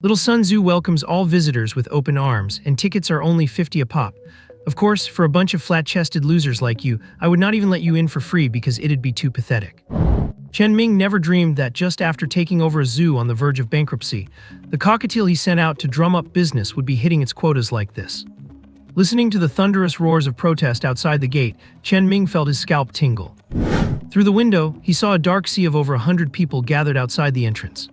Little Sun Zoo welcomes all visitors with open arms, and tickets are only 50 a pop. Of course, for a bunch of flat-chested losers like you, I would not even let you in for free because it'd be too pathetic. Chen Ming never dreamed that just after taking over a zoo on the verge of bankruptcy, the cockatiel he sent out to drum up business would be hitting its quotas like this. Listening to the thunderous roars of protest outside the gate, Chen Ming felt his scalp tingle. Through the window, he saw a dark sea of over 100 people gathered outside the entrance.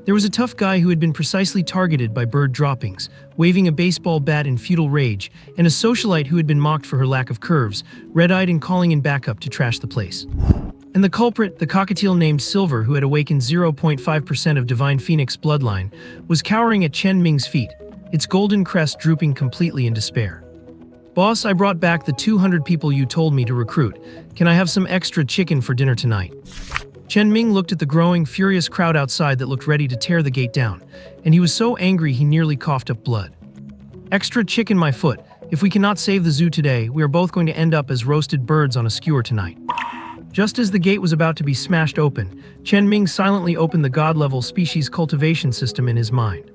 There was a tough guy who had been precisely targeted by bird droppings, waving a baseball bat in futile rage, and a socialite who had been mocked for her lack of curves, red-eyed and calling in backup to trash the place. And the culprit, the cockatiel named Silver, who had awakened 0.5% of Divine Phoenix bloodline, was cowering at Chen Ming's feet, its golden crest drooping completely in despair. "Boss, I brought back the 200 people you told me to recruit. Can I have some extra chicken for dinner tonight?" Chen Ming looked at the growing, furious crowd outside that looked ready to tear the gate down, and he was so angry he nearly coughed up blood. "Extra chicken, my foot. If we cannot save the zoo today, we are both going to end up as roasted birds on a skewer tonight." Just as the gate was about to be smashed open, Chen Ming silently opened the god-level species cultivation system in his mind.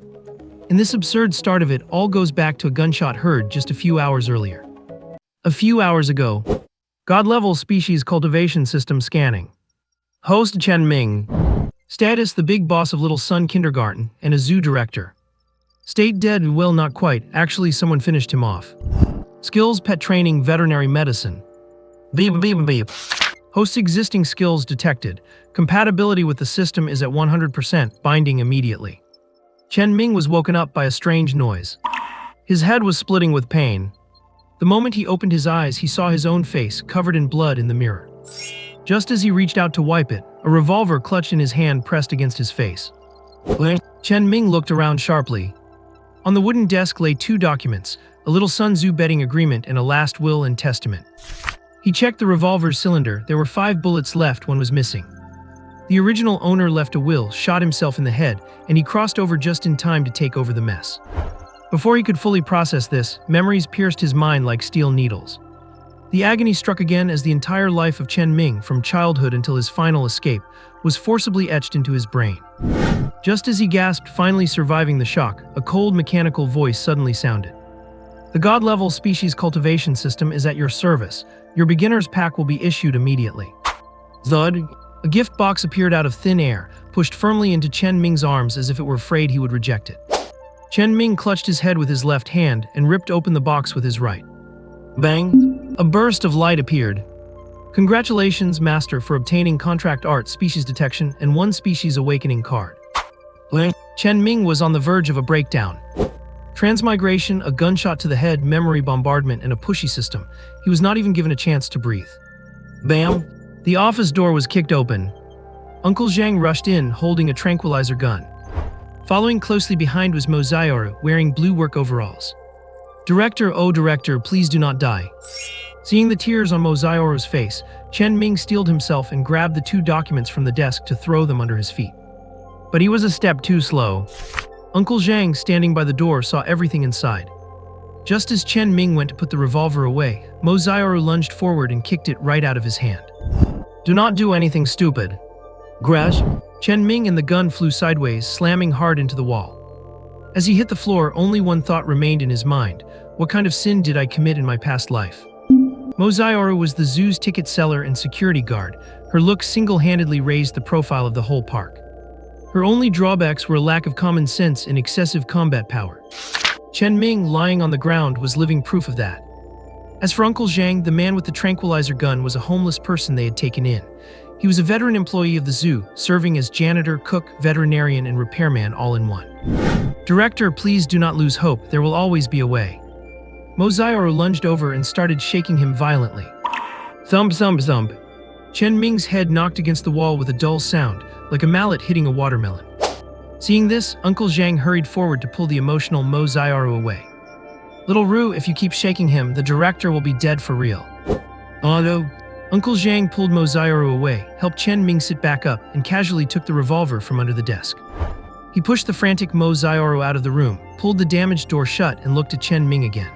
In this absurd start of it all goes back to a gunshot heard just a few hours earlier. A few hours ago. God-level species cultivation system scanning. Host Chen Ming. Status the big boss of Little Sun Kindergarten and a zoo director. State dead, well, not quite, actually someone finished him off. Skills pet training veterinary medicine. Beep beep beep. Host existing skills detected. Compatibility with the system is at 100%, binding immediately. Chen Ming was woken up by a strange noise. His head was splitting with pain. The moment he opened his eyes, he saw his own face covered in blood in the mirror. Just as he reached out to wipe it, a revolver clutched in his hand pressed against his face. Chen Ming looked around sharply. On the wooden desk lay two documents, a Little Sun Zoo betting agreement and a last will and testament. He checked the revolver's cylinder. There were 5 bullets left, one was missing. The original owner left a will, shot himself in the head, and he crossed over just in time to take over the mess. Before he could fully process this, memories pierced his mind like steel needles. The agony struck again as the entire life of Chen Ming, from childhood until his final escape, was forcibly etched into his brain. Just as he gasped, finally surviving the shock, a cold mechanical voice suddenly sounded. "The god-level species cultivation system is at your service. Your beginner's pack will be issued immediately." Thud! A gift box appeared out of thin air, pushed firmly into Chen Ming's arms as if it were afraid he would reject it. Chen Ming clutched his head with his left hand and ripped open the box with his right. Bang! A burst of light appeared. "Congratulations, Master, for obtaining Contract Art Species Detection and 1 Species Awakening card." Chen Ming was on the verge of a breakdown. Transmigration, a gunshot to the head, memory bombardment, and a pushy system. He was not even given a chance to breathe. Bam! The office door was kicked open. Uncle Zhang rushed in, holding a tranquilizer gun. Following closely behind was Mo Zioru, wearing blue work overalls. "Director, oh director, please do not die." Seeing the tears on Mo Zioru's face, Chen Ming steeled himself and grabbed the 2 documents from the desk to throw them under his feet. But he was a step too slow. Uncle Zhang, standing by the door, saw everything inside. Just as Chen Ming went to put the revolver away, Mo Zioru lunged forward and kicked it right out of his hand. "Do not do anything stupid." Crash! Chen Ming and the gun flew sideways, slamming hard into the wall. As he hit the floor, only one thought remained in his mind. What kind of sin did I commit in my past life? Mo Zioru was the zoo's ticket seller and security guard. Her look single-handedly raised the profile of the whole park. Her only drawbacks were a lack of common sense and excessive combat power. Chen Ming, lying on the ground, was living proof of that. As for Uncle Zhang, the man with the tranquilizer gun was a homeless person they had taken in. He was a veteran employee of the zoo, serving as janitor, cook, veterinarian, and repairman all in one. "Director, please do not lose hope. There will always be a way." Mo Zioru lunged over and started shaking him violently. Thump, thump, thump. Chen Ming's head knocked against the wall with a dull sound, like a mallet hitting a watermelon. Seeing this, Uncle Zhang hurried forward to pull the emotional Mo Zioru away. "Little Roo, if you keep shaking him, the director will be dead for real." "Otto." Uncle Zhang pulled Mo Zioru away, helped Chen Ming sit back up, and casually took the revolver from under the desk. He pushed the frantic Mo Zioru out of the room, pulled the damaged door shut, and looked at Chen Ming again.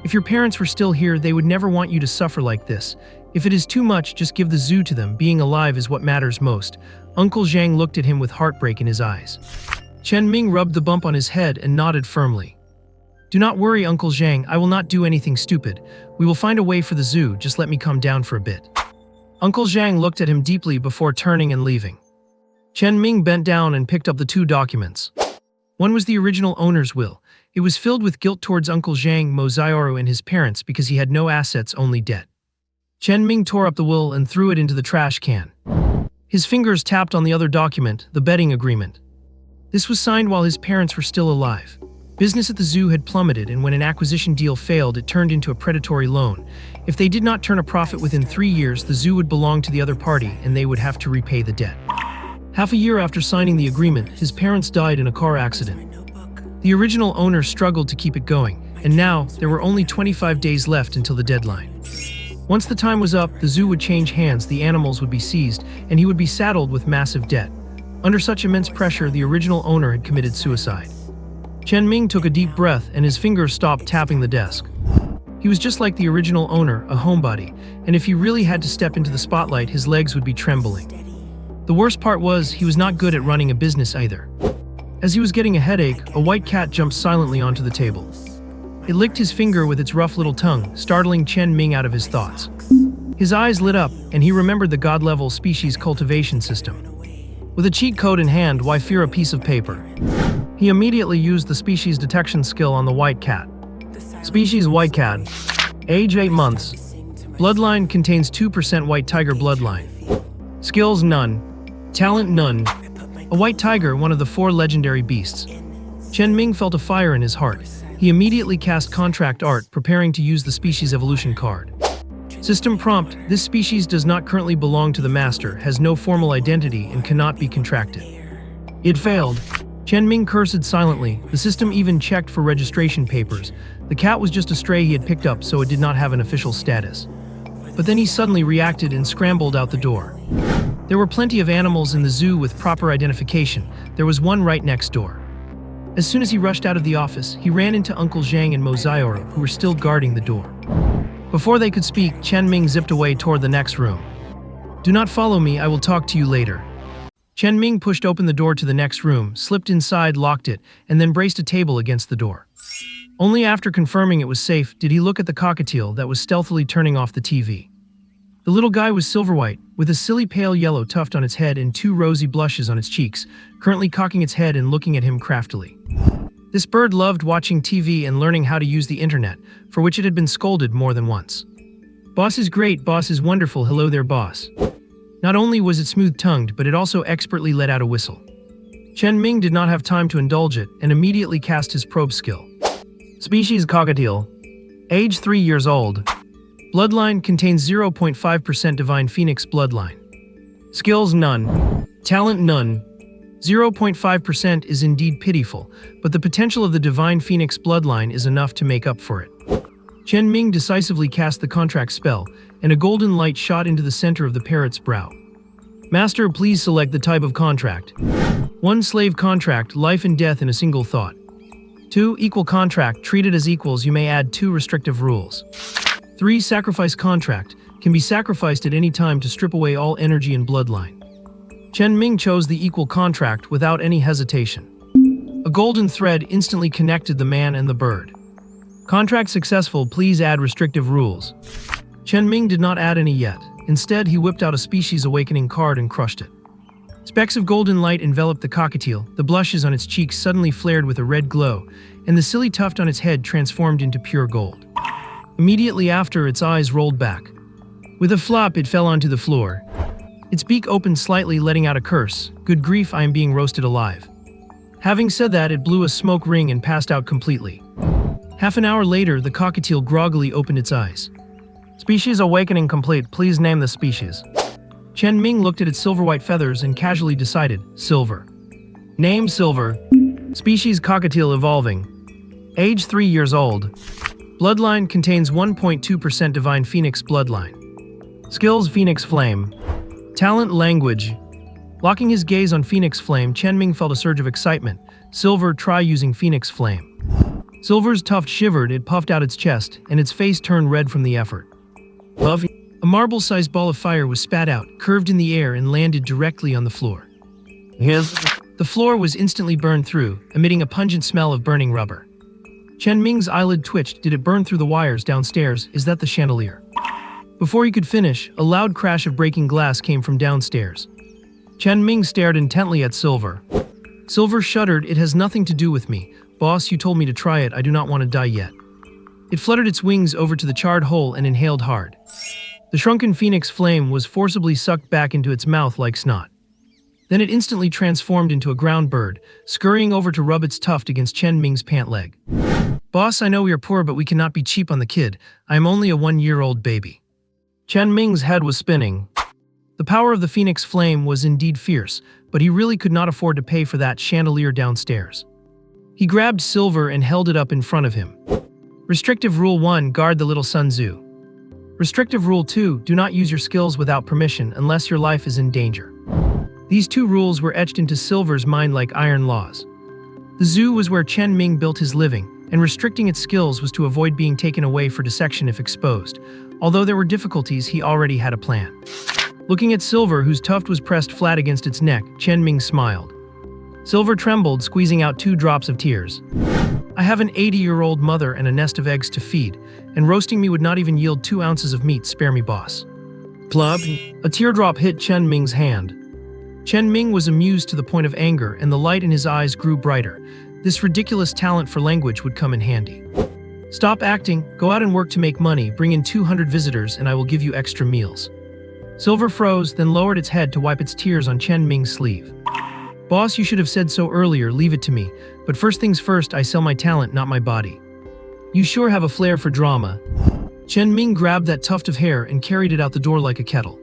"If your parents were still here, they would never want you to suffer like this. If it is too much, just give the zoo to them. Being alive is what matters most." Uncle Zhang looked at him with heartbreak in his eyes. Chen Ming rubbed the bump on his head and nodded firmly. Do not worry, Uncle Zhang, I will not do anything stupid. We will find a way for the zoo, just let me calm down for a bit. Uncle Zhang looked at him deeply before turning and leaving. Chen Ming bent down and picked up the two documents. One was the original owner's will. It was filled with guilt towards Uncle Zhang Mozioru and his parents because he had no assets, only debt. Chen Ming tore up the will and threw it into the trash can. His fingers tapped on the other document, the betting agreement. This was signed while his parents were still alive. Business at the zoo had plummeted, and when an acquisition deal failed, it turned into a predatory loan. If they did not turn a profit within 3 years, the zoo would belong to the other party, and they would have to repay the debt. Half a year after signing the agreement, his parents died in a car accident. The original owner struggled to keep it going, and now there were only 25 days left until the deadline. Once the time was up, the zoo would change hands, the animals would be seized, and he would be saddled with massive debt. Under such immense pressure, the original owner had committed suicide. Chen Ming took a deep breath and his fingers stopped tapping the desk. He was just like the original owner, a homebody, and if he really had to step into the spotlight, his legs would be trembling. The worst part was, he was not good at running a business either. As he was getting a headache, a white cat jumped silently onto the table. It licked his finger with its rough little tongue, startling Chen Ming out of his thoughts. His eyes lit up, and he remembered the god-level species cultivation system. With a cheat code in hand, why fear a piece of paper? He immediately used the species detection skill on the white cat. Species white cat. Age 8 months. Bloodline contains 2% white tiger bloodline. Skills none. Talent none. A white tiger, one of the 4 legendary beasts. Chen Ming felt a fire in his heart. He immediately cast Contract Art, preparing to use the species evolution card. System prompt: this species does not currently belong to the master, has no formal identity, and cannot be contracted. It failed. Chen Ming cursed silently. The system even checked for registration papers. The cat was just a stray he had picked up, so it did not have an official status. But then he suddenly reacted and scrambled out the door. There were plenty of animals in the zoo with proper identification. There was one right next door. As soon as he rushed out of the office, he ran into Uncle Zhang and Mozioru, who were still guarding the door. Before they could speak, Chen Ming zipped away toward the next room. Do not follow me, I will talk to you later. Chen Ming pushed open the door to the next room, slipped inside, locked it, and then braced a table against the door. Only after confirming it was safe did he look at the cockatiel that was stealthily turning off the TV. The little guy was silver-white, with a silly pale yellow tuft on its head and 2 rosy blushes on its cheeks, currently cocking its head and looking at him craftily. This bird loved watching TV and learning how to use the internet, for which it had been scolded more than once. Boss is great, boss is wonderful, hello there, boss. Not only was it smooth-tongued, but it also expertly let out a whistle. Chen Ming did not have time to indulge it and immediately cast his probe skill. Species cockatiel. Age 3 years old. Bloodline contains 0.5% divine phoenix bloodline. Skills none. Talent none. 0.5% is indeed pitiful, but the potential of the divine phoenix bloodline is enough to make up for it. Chen Ming decisively cast the contract spell, and a golden light shot into the center of the parrot's brow. Master, please select the type of contract. 1. Slave contract, life and death in a single thought. 2. Equal contract, treated as equals, you may add 2 restrictive rules. 3. Sacrifice contract, can be sacrificed at any time to strip away all energy and bloodline. Chen Ming chose the equal contract without any hesitation. A golden thread instantly connected the man and the bird. Contract successful, please add restrictive rules. Chen Ming did not add any yet. Instead, he whipped out a species awakening card and crushed it. Specks of golden light enveloped the cockatiel, the blushes on its cheeks suddenly flared with a red glow, and the silly tuft on its head transformed into pure gold. Immediately after, its eyes rolled back. With a flop, it fell onto the floor. Its beak opened slightly, letting out a curse. Good grief, I am being roasted alive. Having said that, it blew a smoke ring and passed out completely. Half an hour later, the cockatiel groggily opened its eyes. Species awakening complete, please name the species. Chen Ming looked at its silver-white feathers and casually decided, Silver. Name Silver. Species cockatiel evolving. Age 3 years old. Bloodline contains 1.2% divine phoenix bloodline. Skills Phoenix Flame. Talent Language. Locking his gaze on Phoenix Flame, Chen Ming felt a surge of excitement. Silver, try using Phoenix Flame. Silver's tuft shivered, it puffed out its chest, and its face turned red from the effort. Puff. A marble-sized ball of fire was spat out, curved in the air, and landed directly on the floor. The floor was instantly burned through, emitting a pungent smell of burning rubber. Chen Ming's eyelid twitched. Did it burn through the wires downstairs? Is that the chandelier? Before he could finish, a loud crash of breaking glass came from downstairs. Chen Ming stared intently at Silver. Silver shuddered. It has nothing to do with me. Boss, you told me to try it. I do not want to die yet. It fluttered its wings over to the charred hole and inhaled hard. The shrunken phoenix flame was forcibly sucked back into its mouth like snot. Then it instantly transformed into a ground bird, scurrying over to rub its tuft against Chen Ming's pant leg. Boss, I know we are poor, but we cannot be cheap on the kid. I am only a 1-year-old baby. Chen Ming's head was spinning. The power of the phoenix flame was indeed fierce, but he really could not afford to pay for that chandelier downstairs. He grabbed Silver and held it up in front of him. Restrictive Rule 1, guard the little Sun Tzu. Restrictive Rule 2, do not use your skills without permission unless your life is in danger. These 2 rules were etched into Silver's mind like iron laws. The zoo was where Chen Ming built his living, and restricting its skills was to avoid being taken away for dissection if exposed. Although there were difficulties, he already had a plan. Looking at Silver, whose tuft was pressed flat against its neck, Chen Ming smiled. Silver trembled, squeezing out 2 drops of tears. I have an 80-year-old mother and a nest of eggs to feed, and roasting me would not even yield 2 ounces of meat. Spare me, boss. Plub. A teardrop hit Chen Ming's hand. Chen Ming was amused to the point of anger, and the light in his eyes grew brighter. This ridiculous talent for language would come in handy. Stop acting, go out and work to make money, bring in 200 visitors, and I will give you extra meals. Silver froze, then lowered its head to wipe its tears on Chen Ming's sleeve. Boss, you should have said so earlier, leave it to me. But first things first, I sell my talent, not my body. You sure have a flair for drama. Chen Ming grabbed that tuft of hair and carried it out the door like a kettle.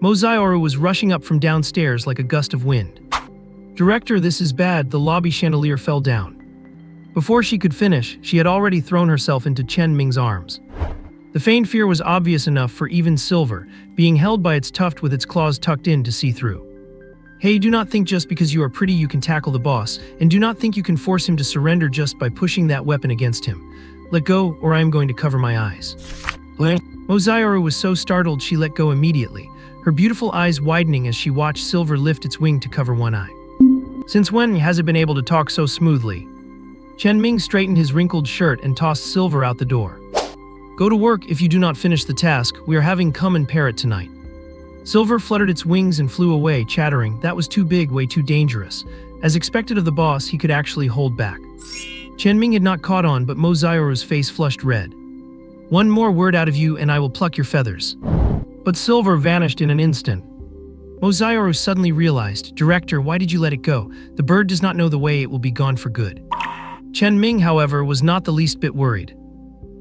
Mozaioru was rushing up from downstairs like a gust of wind. Director, this is bad. The lobby chandelier fell down. Before she could finish, she had already thrown herself into Chen Ming's arms. The feigned fear was obvious enough for even Silver, being held by its tuft with its claws tucked in to see through. Hey, do not think just because you are pretty you can tackle the boss, and do not think you can force him to surrender just by pushing that weapon against him. Let go, or I am going to cover my eyes. Mozaioru was so startled she let go immediately, her beautiful eyes widening as she watched Silver lift its wing to cover one eye. Since when has it been able to talk so smoothly? Chen Ming straightened his wrinkled shirt and tossed Silver out the door. Go to work. If you do not finish the task, we are having come and Parrot tonight. Silver fluttered its wings and flew away, chattering, that was too big, way too dangerous. As expected of the boss, he could actually hold back. Chen Ming had not caught on, but Mozaioru's face flushed red. One more word out of you and I will pluck your feathers. But Silver vanished in an instant. Mozaioru suddenly realized, Director, why did you let it go? The bird does not know the way, it will be gone for good. Chen Ming, however, was not the least bit worried.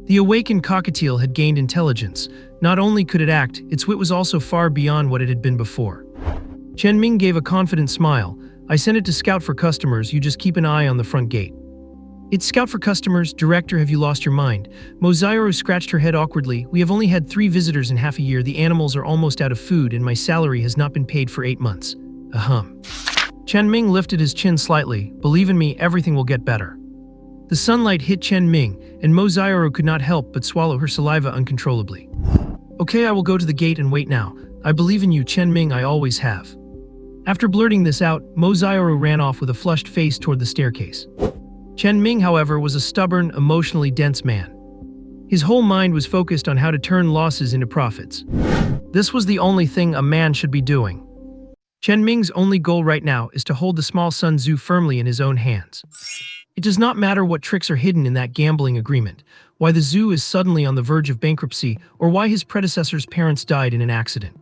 The awakened cockatiel had gained intelligence. Not only could it act, its wit was also far beyond what it had been before. Chen Ming gave a confident smile. I sent it to scout for customers, you just keep an eye on the front gate. It's scout for customers, Director, have you lost your mind? Mozaioru scratched her head awkwardly. We have only had 3 visitors in half a year, the animals are almost out of food, and my salary has not been paid for 8 months. Ahem. Chen Ming lifted his chin slightly. Believe in me, everything will get better. The sunlight hit Chen Ming, and Mozaioru could not help but swallow her saliva uncontrollably. Okay, I will go to the gate and wait now. I believe in you, Chen Ming, I always have. After blurting this out, Mozaioru ran off with a flushed face toward the staircase. Chen Ming, however, was a stubborn, emotionally dense man. His whole mind was focused on how to turn losses into profits. This was the only thing a man should be doing. Chen Ming's only goal right now is to hold the small Sun Tzu firmly in his own hands. It does not matter what tricks are hidden in that gambling agreement, why the zoo is suddenly on the verge of bankruptcy, or why his predecessor's parents died in an accident.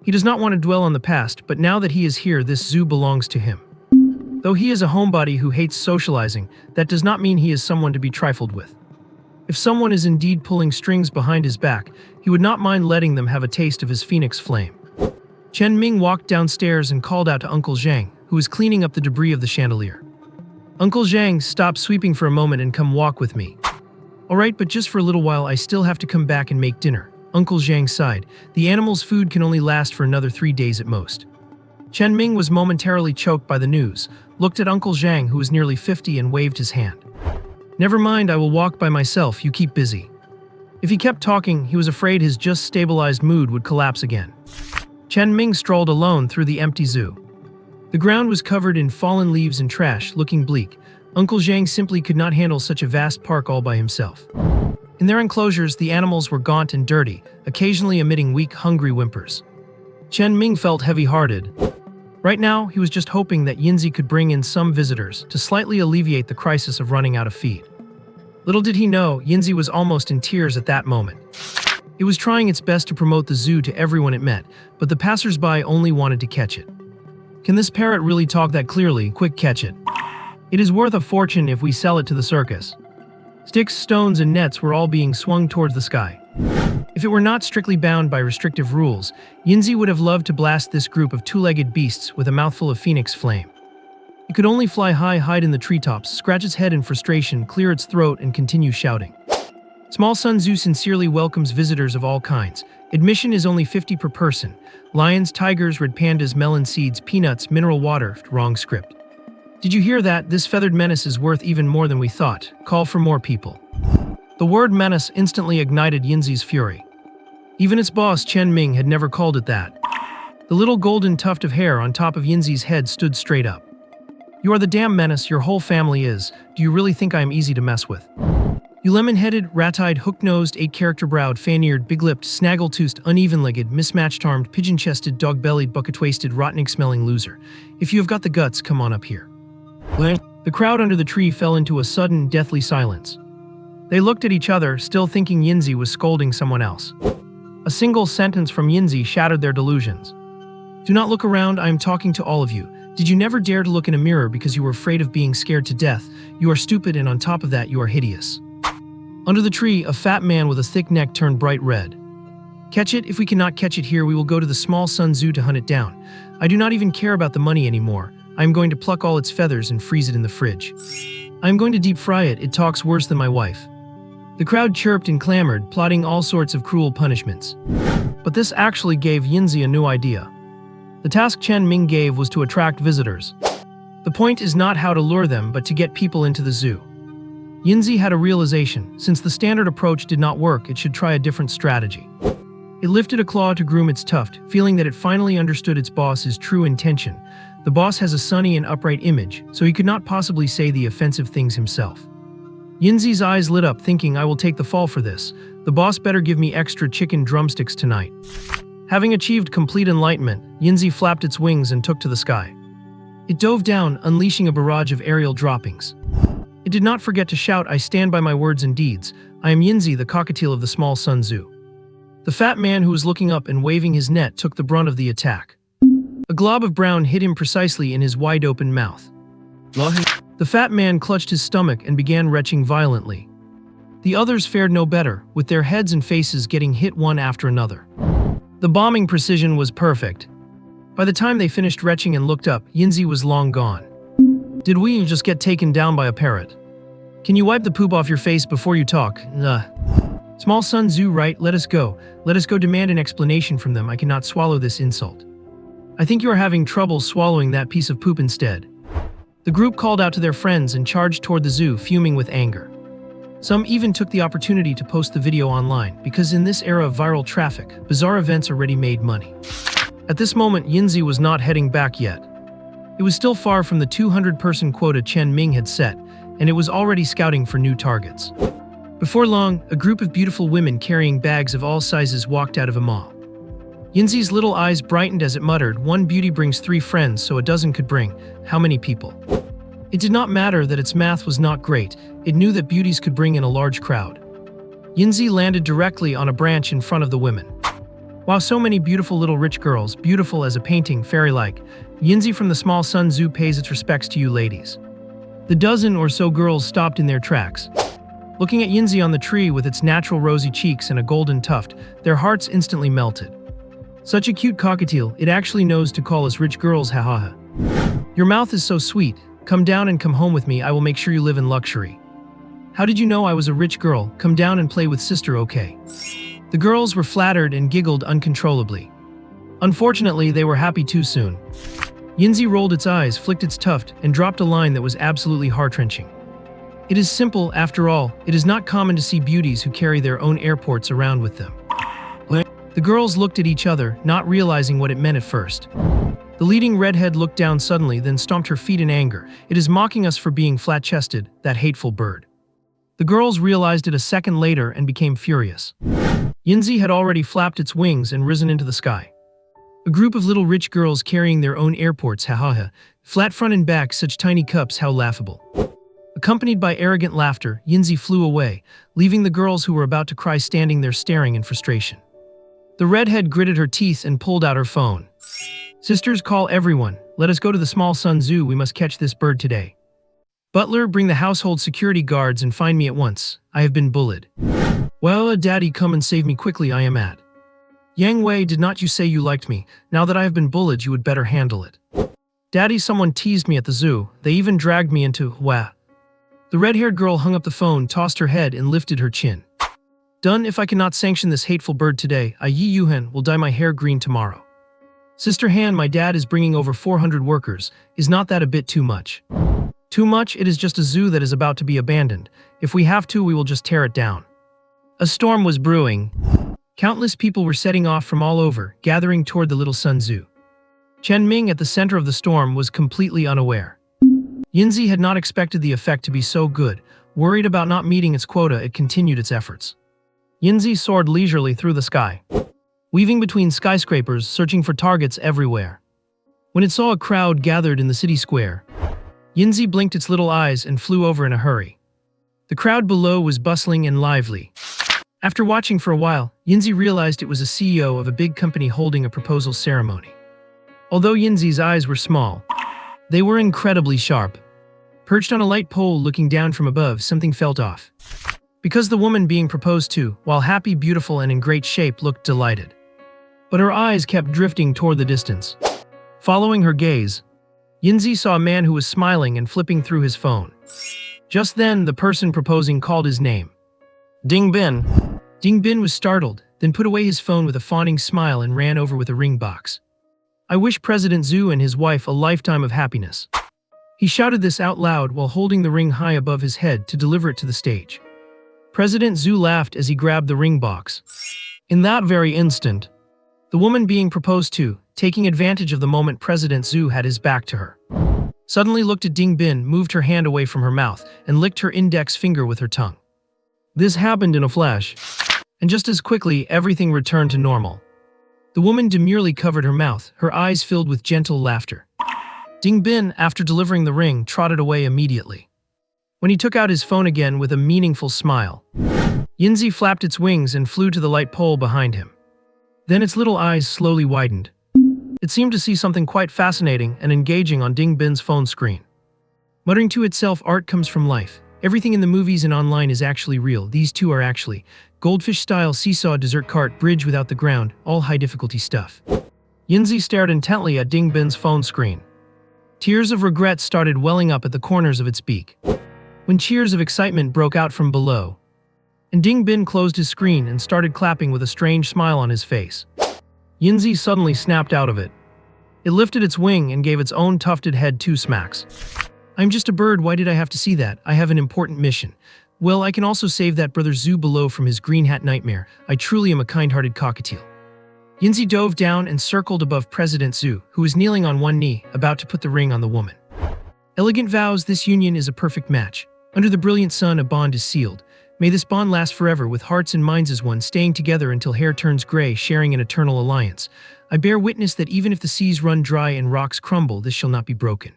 He does not want to dwell on the past, but now that he is here, this zoo belongs to him. Though he is a homebody who hates socializing, that does not mean he is someone to be trifled with. If someone is indeed pulling strings behind his back, he would not mind letting them have a taste of his phoenix flame. Chen Ming walked downstairs and called out to Uncle Zhang, who was cleaning up the debris of the chandelier. Uncle Zhang, stop sweeping for a moment and come walk with me. All right, but just for a little while, I still have to come back and make dinner. Uncle Zhang sighed. The animal's food can only last for another 3 days at most. Chen Ming was momentarily choked by the news, looked at Uncle Zhang, who was nearly 50, and waved his hand. Never mind, I will walk by myself, you keep busy. If he kept talking, he was afraid his just stabilized mood would collapse again. Chen Ming strolled alone through the empty zoo. The ground was covered in fallen leaves and trash, looking bleak. Uncle Zhang simply could not handle such a vast park all by himself. In their enclosures, the animals were gaunt and dirty, occasionally emitting weak, hungry whimpers. Chen Ming felt heavy-hearted. Right now, he was just hoping that Yinzi could bring in some visitors to slightly alleviate the crisis of running out of feed. Little did he know, Yinzi was almost in tears at that moment. It was trying its best to promote the zoo to everyone it met, but the passers-by only wanted to catch it. Can this parrot really talk that clearly? Quick, catch it. It is worth a fortune if we sell it to the circus. Sticks, stones, and nets were all being swung towards the sky. If it were not strictly bound by restrictive rules, Yinzi would have loved to blast this group of two-legged beasts with a mouthful of phoenix flame. It could only fly high, hide in the treetops, scratch its head in frustration, clear its throat, and continue shouting. Small Sun Zoo sincerely welcomes visitors of all kinds. Admission is only 50 per person. Lions, tigers, red pandas, melon seeds, peanuts, mineral water. Wrong script. Did you hear that? This feathered menace is worth even more than we thought. Call for more people. The word menace instantly ignited Yinzi's fury. Even its boss, Chen Ming, had never called it that. The little golden tuft of hair on top of Yinzi's head stood straight up. You are the damn menace, your whole family is. Do you really think I am easy to mess with? You lemon-headed, rat-eyed, hook-nosed, eight-character-browed, fan-eared, big-lipped, snaggle-toothed, uneven-legged, mismatched-armed, pigeon-chested, dog-bellied, bucket-waisted, rotten-smelling loser. If you have got the guts, come on up here. The crowd under the tree fell into a sudden, deathly silence. They looked at each other, still thinking Yinzi was scolding someone else. A single sentence from Yinzi shattered their delusions. Do not look around, I am talking to all of you. Did you never dare to look in a mirror because you were afraid of being scared to death? You are stupid, and on top of that, you are hideous. Under the tree, a fat man with a thick neck turned bright red. Catch it? If we cannot catch it here, we will go to the Small Sun Zoo to hunt it down. I do not even care about the money anymore. I am going to pluck all its feathers and freeze it in the fridge. I am going to deep fry it. It talks worse than my wife. The crowd chirped and clamored, plotting all sorts of cruel punishments. But this actually gave Yinzi a new idea. The task Chen Ming gave was to attract visitors. The point is not how to lure them, but to get people into the zoo. Yinzi had a realization. Since the standard approach did not work, it should try a different strategy. It lifted a claw to groom its tuft, feeling that it finally understood its boss's true intention. The boss has a sunny and upright image, so he could not possibly say the offensive things himself. Yinzi's eyes lit up, thinking, I will take the fall for this. The boss better give me extra chicken drumsticks tonight. Having achieved complete enlightenment, Yinzi flapped its wings and took to the sky. It dove down, unleashing a barrage of aerial droppings. It did not forget to shout, I stand by my words and deeds. I am Yinzi, the cockatiel of the Small Sun Zoo. The fat man who was looking up and waving his net took the brunt of the attack. A glob of brown hit him precisely in his wide-open mouth. The fat man clutched his stomach and began retching violently. The others fared no better, with their heads and faces getting hit one after another. The bombing precision was perfect. By the time they finished retching and looked up, Yinzi was long gone. Did we just get taken down by a parrot? Can you wipe the poop off your face before you talk? Small Sun Zoo, right? Let us go. Let us go demand an explanation from them. I cannot swallow this insult. I think you are having trouble swallowing that piece of poop instead. The group called out to their friends and charged toward the zoo, fuming with anger. Some even took the opportunity to post the video online, because in this era of viral traffic, bizarre events already made money. At this moment, Yinzi was not heading back yet. It was still far from the 200-person quota Chen Ming had set, and it was already scouting for new targets. Before long, a group of beautiful women carrying bags of all sizes walked out of a mall. Yinzi's little eyes brightened as it muttered, one beauty brings 3 friends, so a dozen could bring how many people? It did not matter that its math was not great, it knew that beauties could bring in a large crowd. Yinzi landed directly on a branch in front of the women. Wow, so many beautiful little rich girls, beautiful as a painting, fairy-like. Yinzi from the Small Sun Zoo pays its respects to you ladies. The dozen or so girls stopped in their tracks. Looking at Yinzi on the tree with its natural rosy cheeks and a golden tuft, their hearts instantly melted. Such a cute cockatiel, it actually knows to call us rich girls, ha ha ha. Your mouth is so sweet. Come down and come home with me, I will make sure you live in luxury. How did you know I was a rich girl? Come down and play with sister, okay? The girls were flattered and giggled uncontrollably. Unfortunately, they were happy too soon. Yinzi rolled its eyes, flicked its tuft, and dropped a line that was absolutely heart-wrenching. It is simple, after all. It is not common to see beauties who carry their own airports around with them. The girls looked at each other, not realizing what it meant at first. The leading redhead looked down suddenly, then stomped her feet in anger. It is mocking us for being flat-chested, that hateful bird. The girls realized it a second later and became furious. Yinzi had already flapped its wings and risen into the sky. A group of little rich girls carrying their own airports, ha, flat front and back, such tiny cups, how laughable. Accompanied by arrogant laughter, Yinzi flew away, leaving the girls who were about to cry standing there staring in frustration. The redhead gritted her teeth and pulled out her phone. Sisters, call everyone. Let us go to the small sun zoo. We must catch this bird today. Butler, bring the household security guards and find me at once. I have been bullied. Well, daddy, come and save me quickly. I am mad. Yang Wei, did not you say you liked me? Now that I have been bullied, you would better handle it. Daddy, someone teased me at the zoo. They even dragged me into Hwa. The red-haired girl hung up the phone, tossed her head, and lifted her chin. Done. If I cannot sanction this hateful bird today, I Yi Yuhan will dye my hair green tomorrow. Sister Han, my dad is bringing over 400 workers. Is not that a bit too much? Too much? It is just a zoo that is about to be abandoned. If we have to, we will just tear it down. A storm was brewing. Countless people were setting off from all over, gathering toward the Little Sun Zoo. Chen Ming, at the center of the storm, was completely unaware. Yinzi had not expected the effect to be so good. Worried about not meeting its quota, it continued its efforts. Yinzi soared leisurely through the sky, weaving between skyscrapers, searching for targets everywhere. When it saw a crowd gathered in the city square, Yinzi blinked its little eyes and flew over in a hurry. The crowd below was bustling and lively. After watching for a while, Yinzi realized it was a CEO of a big company holding a proposal ceremony. Although Yinzi's eyes were small, they were incredibly sharp. Perched on a light pole looking down from above, something felt off. Because the woman being proposed to, while happy, beautiful, and in great shape, looked delighted. But her eyes kept drifting toward the distance. Following her gaze, Yinzi saw a man who was smiling and flipping through his phone. Just then, the person proposing called his name. Ding Bin. Ding Bin was startled, then put away his phone with a fawning smile and ran over with a ring box. I wish President Zhu and his wife a lifetime of happiness. He shouted this out loud while holding the ring high above his head to deliver it to the stage. President Zhu laughed as he grabbed the ring box. In that very instant, the woman being proposed to, taking advantage of the moment President Zhu had his back to her, suddenly looked at Ding Bin, moved her hand away from her mouth, and licked her index finger with her tongue. This happened in a flash, and just as quickly everything returned to normal. The woman demurely covered her mouth, her eyes filled with gentle laughter. Ding Bin, after delivering the ring, trotted away immediately. When he took out his phone again with a meaningful smile, Yinzi flapped its wings and flew to the light pole behind him. Then its little eyes slowly widened. It seemed to see something quite fascinating and engaging on Ding Bin's phone screen. Muttering to itself, art comes from life. Everything in the movies and online is actually real. These two are actually goldfish-style seesaw, dessert cart, bridge without the ground, all high-difficulty stuff. Yinzi stared intently at Ding Bin's phone screen. Tears of regret started welling up at the corners of its beak, when cheers of excitement broke out from below, and Ding Bin closed his screen and started clapping with a strange smile on his face. Yinzi suddenly snapped out of it. It lifted its wing and gave its own tufted head 2 smacks. I'm just a bird, why did I have to see that? I have an important mission. Well, I can also save that brother Zhu below from his green hat nightmare. I truly am a kind-hearted cockatiel. Yinzi dove down and circled above President Zhu, who was kneeling on one knee, about to put the ring on the woman. Elegant vows, this union is a perfect match. Under the brilliant sun, a bond is sealed. May this bond last forever, with hearts and minds as one, staying together until hair turns gray, sharing an eternal alliance. I bear witness that even if the seas run dry and rocks crumble, this shall not be broken.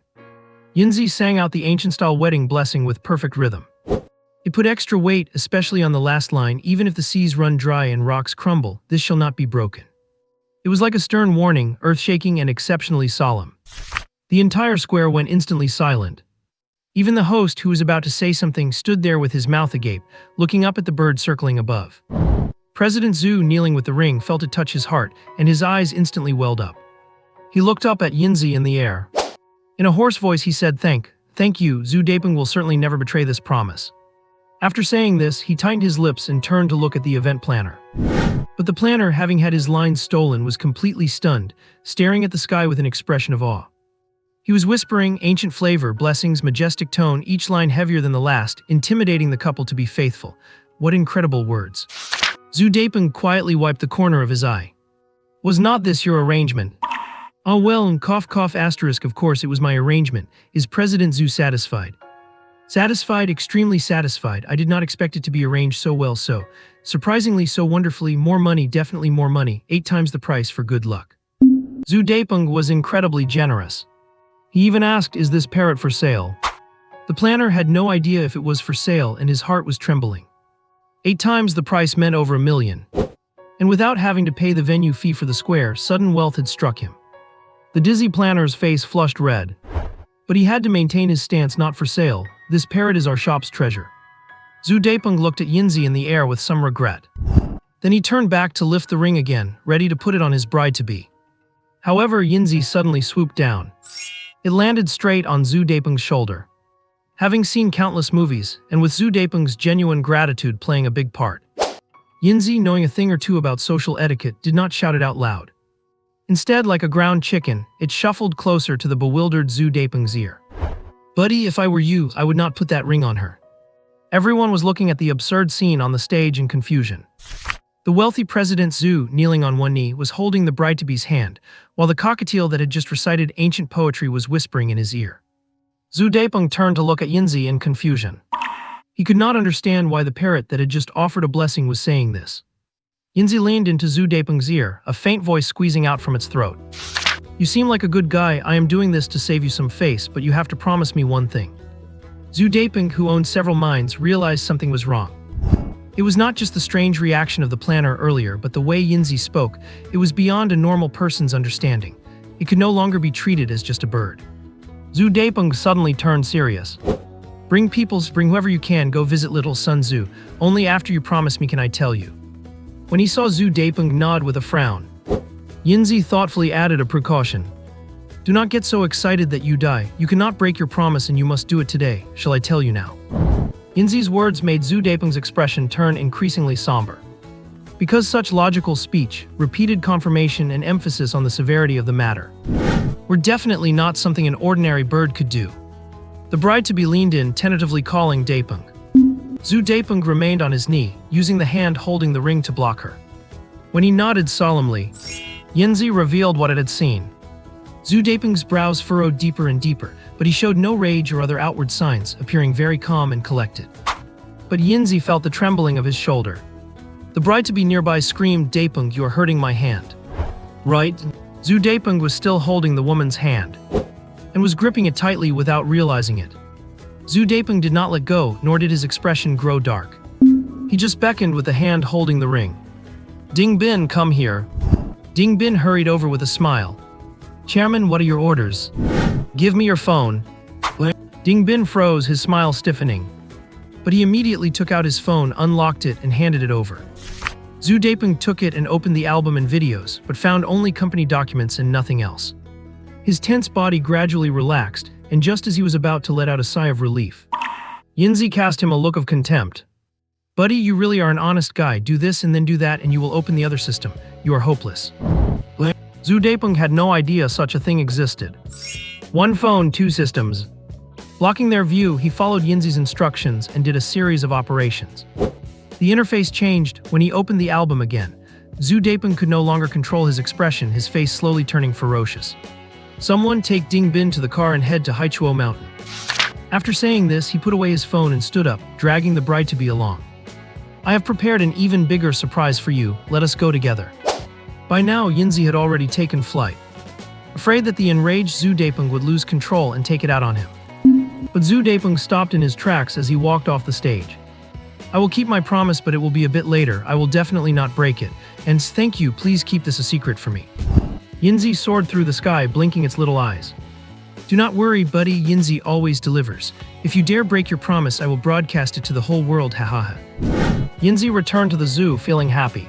Yinzi sang out the ancient-style wedding blessing with perfect rhythm. It put extra weight, especially on the last line, even if the seas run dry and rocks crumble, this shall not be broken. It was like a stern warning, earth-shaking and exceptionally solemn. The entire square went instantly silent. Even the host, who was about to say something, stood there with his mouth agape, looking up at the bird circling above. President Zhu, kneeling with the ring, felt it touch his heart, and his eyes instantly welled up. He looked up at Yinzi in the air. In a hoarse voice he said, Thank you, Zhu Dapeng will certainly never betray this promise. After saying this, he tightened his lips and turned to look at the event planner. But the planner, having had his lines stolen, was completely stunned, staring at the sky with an expression of awe. He was whispering, ancient flavor, blessings, majestic tone, each line heavier than the last, intimidating the couple to be faithful. What incredible words. Zhu Dapeng quietly wiped the corner of his eye. Was not this your arrangement? Ah well, and cough cough asterisk, of course it was my arrangement. Is President Zhu satisfied? Satisfied, extremely satisfied. I did not expect it to be arranged so well, so surprisingly, so wonderfully. More money, definitely more money, 8 times the price for good luck. Zhu Daipeng was incredibly generous. He even asked, is this parrot for sale? The planner had no idea if it was for sale and his heart was trembling. 8 times the price meant over $1 million. And without having to pay the venue fee for the square, sudden wealth had struck him. The dizzy planner's face flushed red. But he had to maintain his stance, not for sale. This parrot is our shop's treasure. Zhu Daipeng looked at Yinzi in the air with some regret. Then he turned back to lift the ring again, ready to put it on his bride-to-be. However, Yinzi suddenly swooped down. It landed straight on Zhu Daipeng's shoulder. Having seen countless movies, and with Zhu Daipeng's genuine gratitude playing a big part, Yinzi, knowing a thing or two about social etiquette, did not shout it out loud. Instead, like a ground chicken, it shuffled closer to the bewildered Zhu Daipeng's ear. Buddy, if I were you, I would not put that ring on her. Everyone was looking at the absurd scene on the stage in confusion. The wealthy President Zhu, kneeling on one knee, was holding the bride-to-be's hand, while the cockatiel that had just recited ancient poetry was whispering in his ear. Zhu Daipeng turned to look at Yinzi in confusion. He could not understand why the parrot that had just offered a blessing was saying this. Yinzi leaned into Zhu Daipeng's ear, a faint voice squeezing out from its throat. You seem like a good guy. I am doing this to save you some face, but you have to promise me one thing. Zhu Daipeng, who owned several mines, realized something was wrong. It was not just the strange reaction of the planner earlier, but the way Yinzi spoke. It was beyond a normal person's understanding. It could no longer be treated as just a bird. Zhu Daipeng suddenly turned serious. Bring whoever you can, go visit little son Zhu. Only after you promise me can I tell you. When he saw Zhu Daipeng nod with a frown, Yinzi thoughtfully added a precaution. Do not get so excited that you die. You cannot break your promise and you must do it today. Shall I tell you now? Yinzi's words made Zhu Daipeng's expression turn increasingly somber. Because such logical speech, repeated confirmation and emphasis on the severity of the matter were definitely not something an ordinary bird could do. The bride-to-be leaned in, tentatively calling Daipeng. Zhu Daipeng remained on his knee, using the hand holding the ring to block her. When he nodded solemnly, Yinzi revealed what it had seen. Zhu Daipeng's brows furrowed deeper and deeper, but he showed no rage or other outward signs, appearing very calm and collected. But Yinzi felt the trembling of his shoulder. The bride-to-be nearby screamed, Daipeng, you are hurting my hand. Right? Zhu Daipeng was still holding the woman's hand, and was gripping it tightly without realizing it. Zhu Daipeng did not let go, nor did his expression grow dark. He just beckoned with the hand holding the ring. Ding Bin, come here. Ding Bin hurried over with a smile. Chairman, what are your orders? Give me your phone. Ding Bin froze, his smile stiffening. But he immediately took out his phone, unlocked it, and handed it over. Zhu Daipeng took it and opened the album and videos, but found only company documents and nothing else. His tense body gradually relaxed, and just as he was about to let out a sigh of relief, Yinzi cast him a look of contempt. Buddy, you really are an honest guy. Do this and then do that and you will open the other system. You are hopeless. Zhu Daipeng had no idea such a thing existed. One phone, 2 systems. Blocking their view, he followed Yinzi's instructions and did a series of operations. The interface changed when he opened the album again. Zhu Daipeng could no longer control his expression, his face slowly turning ferocious. Someone take Ding Bin to the car and head to Haichuo Mountain. After saying this, he put away his phone and stood up, dragging the bride-to-be along. I have prepared an even bigger surprise for you. Let us go together. By now, Yinzi had already taken flight, afraid that the enraged Zhu Daipeng would lose control and take it out on him. But Zhu Daipeng stopped in his tracks as he walked off the stage. I will keep my promise, but it will be a bit later. I will definitely not break it. And thank you, please keep this a secret for me. Yinzi soared through the sky, blinking its little eyes. Do not worry, buddy, Yinzi always delivers. If you dare break your promise, I will broadcast it to the whole world, hahaha. Yinzi returned to the zoo, feeling happy.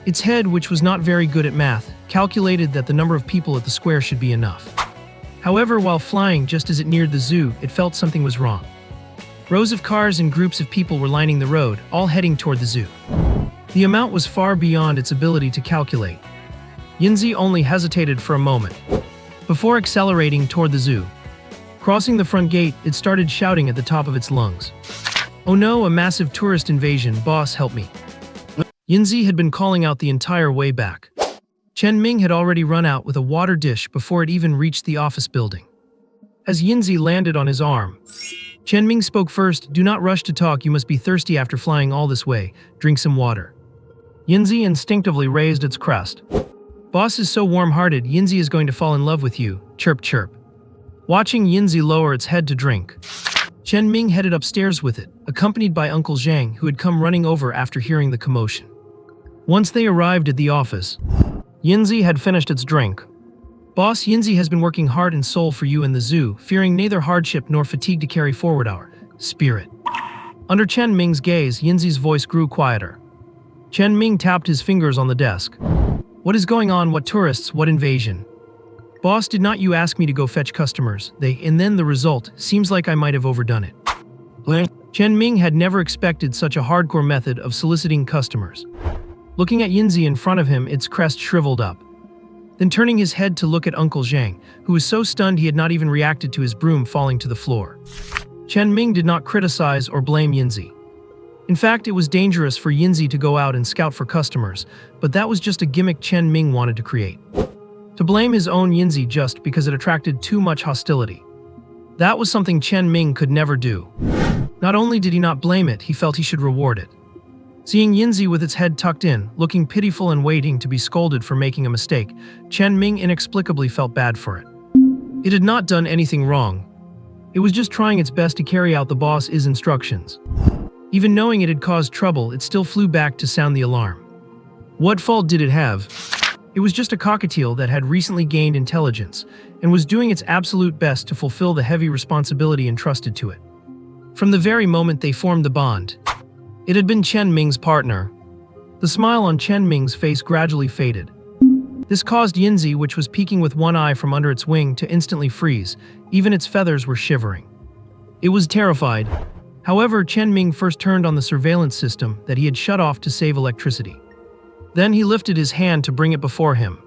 Its head, which was not very good at math, calculated that the number of people at the square should be enough. However, while flying just as it neared the zoo, it felt something was wrong. Rows of cars and groups of people were lining the road, all heading toward the zoo. The amount was far beyond its ability to calculate. Yinzi only hesitated for a moment before accelerating toward the zoo. Crossing the front gate, it started shouting at the top of its lungs. Oh no, a massive tourist invasion, boss, help me. Yinzi had been calling out the entire way back. Chen Ming had already run out with a water dish before it even reached the office building. As Yinzi landed on his arm, Chen Ming spoke first. Do not rush to talk, you must be thirsty after flying all this way. Drink some water. Yinzi instinctively raised its crest. Boss is so warm-hearted, Yinzi is going to fall in love with you. Chirp chirp. Watching Yinzi lower its head to drink, Chen Ming headed upstairs with it, accompanied by Uncle Zhang, who had come running over after hearing the commotion. Once they arrived at the office, Yinzi had finished its drink. Boss, Yinzi has been working heart and soul for you in the zoo, fearing neither hardship nor fatigue to carry forward our spirit. Under Chen Ming's gaze, Yinzi's voice grew quieter. Chen Ming tapped his fingers on the desk. What is going on? What tourists? What invasion? Boss, did not you ask me to go fetch customers? And then the result, seems like I might have overdone it. Chen Ming had never expected such a hardcore method of soliciting customers. Looking at Yinzi in front of him, its crest shriveled up. Then turning his head to look at Uncle Zhang, who was so stunned he had not even reacted to his broom falling to the floor. Chen Ming did not criticize or blame Yinzi. In fact, it was dangerous for Yinzi to go out and scout for customers, but that was just a gimmick Chen Ming wanted to create. To blame his own Yinzi just because it attracted too much hostility. That was something Chen Ming could never do. Not only did he not blame it, he felt he should reward it. Seeing Yinzi with its head tucked in, looking pitiful and waiting to be scolded for making a mistake, Chen Ming inexplicably felt bad for it. It had not done anything wrong. It was just trying its best to carry out the boss's instructions. Even knowing it had caused trouble, it still flew back to sound the alarm. What fault did it have? It was just a cockatiel that had recently gained intelligence and was doing its absolute best to fulfill the heavy responsibility entrusted to it. From the very moment they formed the bond, it had been Chen Ming's partner. The smile on Chen Ming's face gradually faded. This caused Yinzi, which was peeking with one eye from under its wing, to instantly freeze. Even its feathers were shivering. It was terrified. However, Chen Ming first turned on the surveillance system that he had shut off to save electricity. Then he lifted his hand to bring it before him.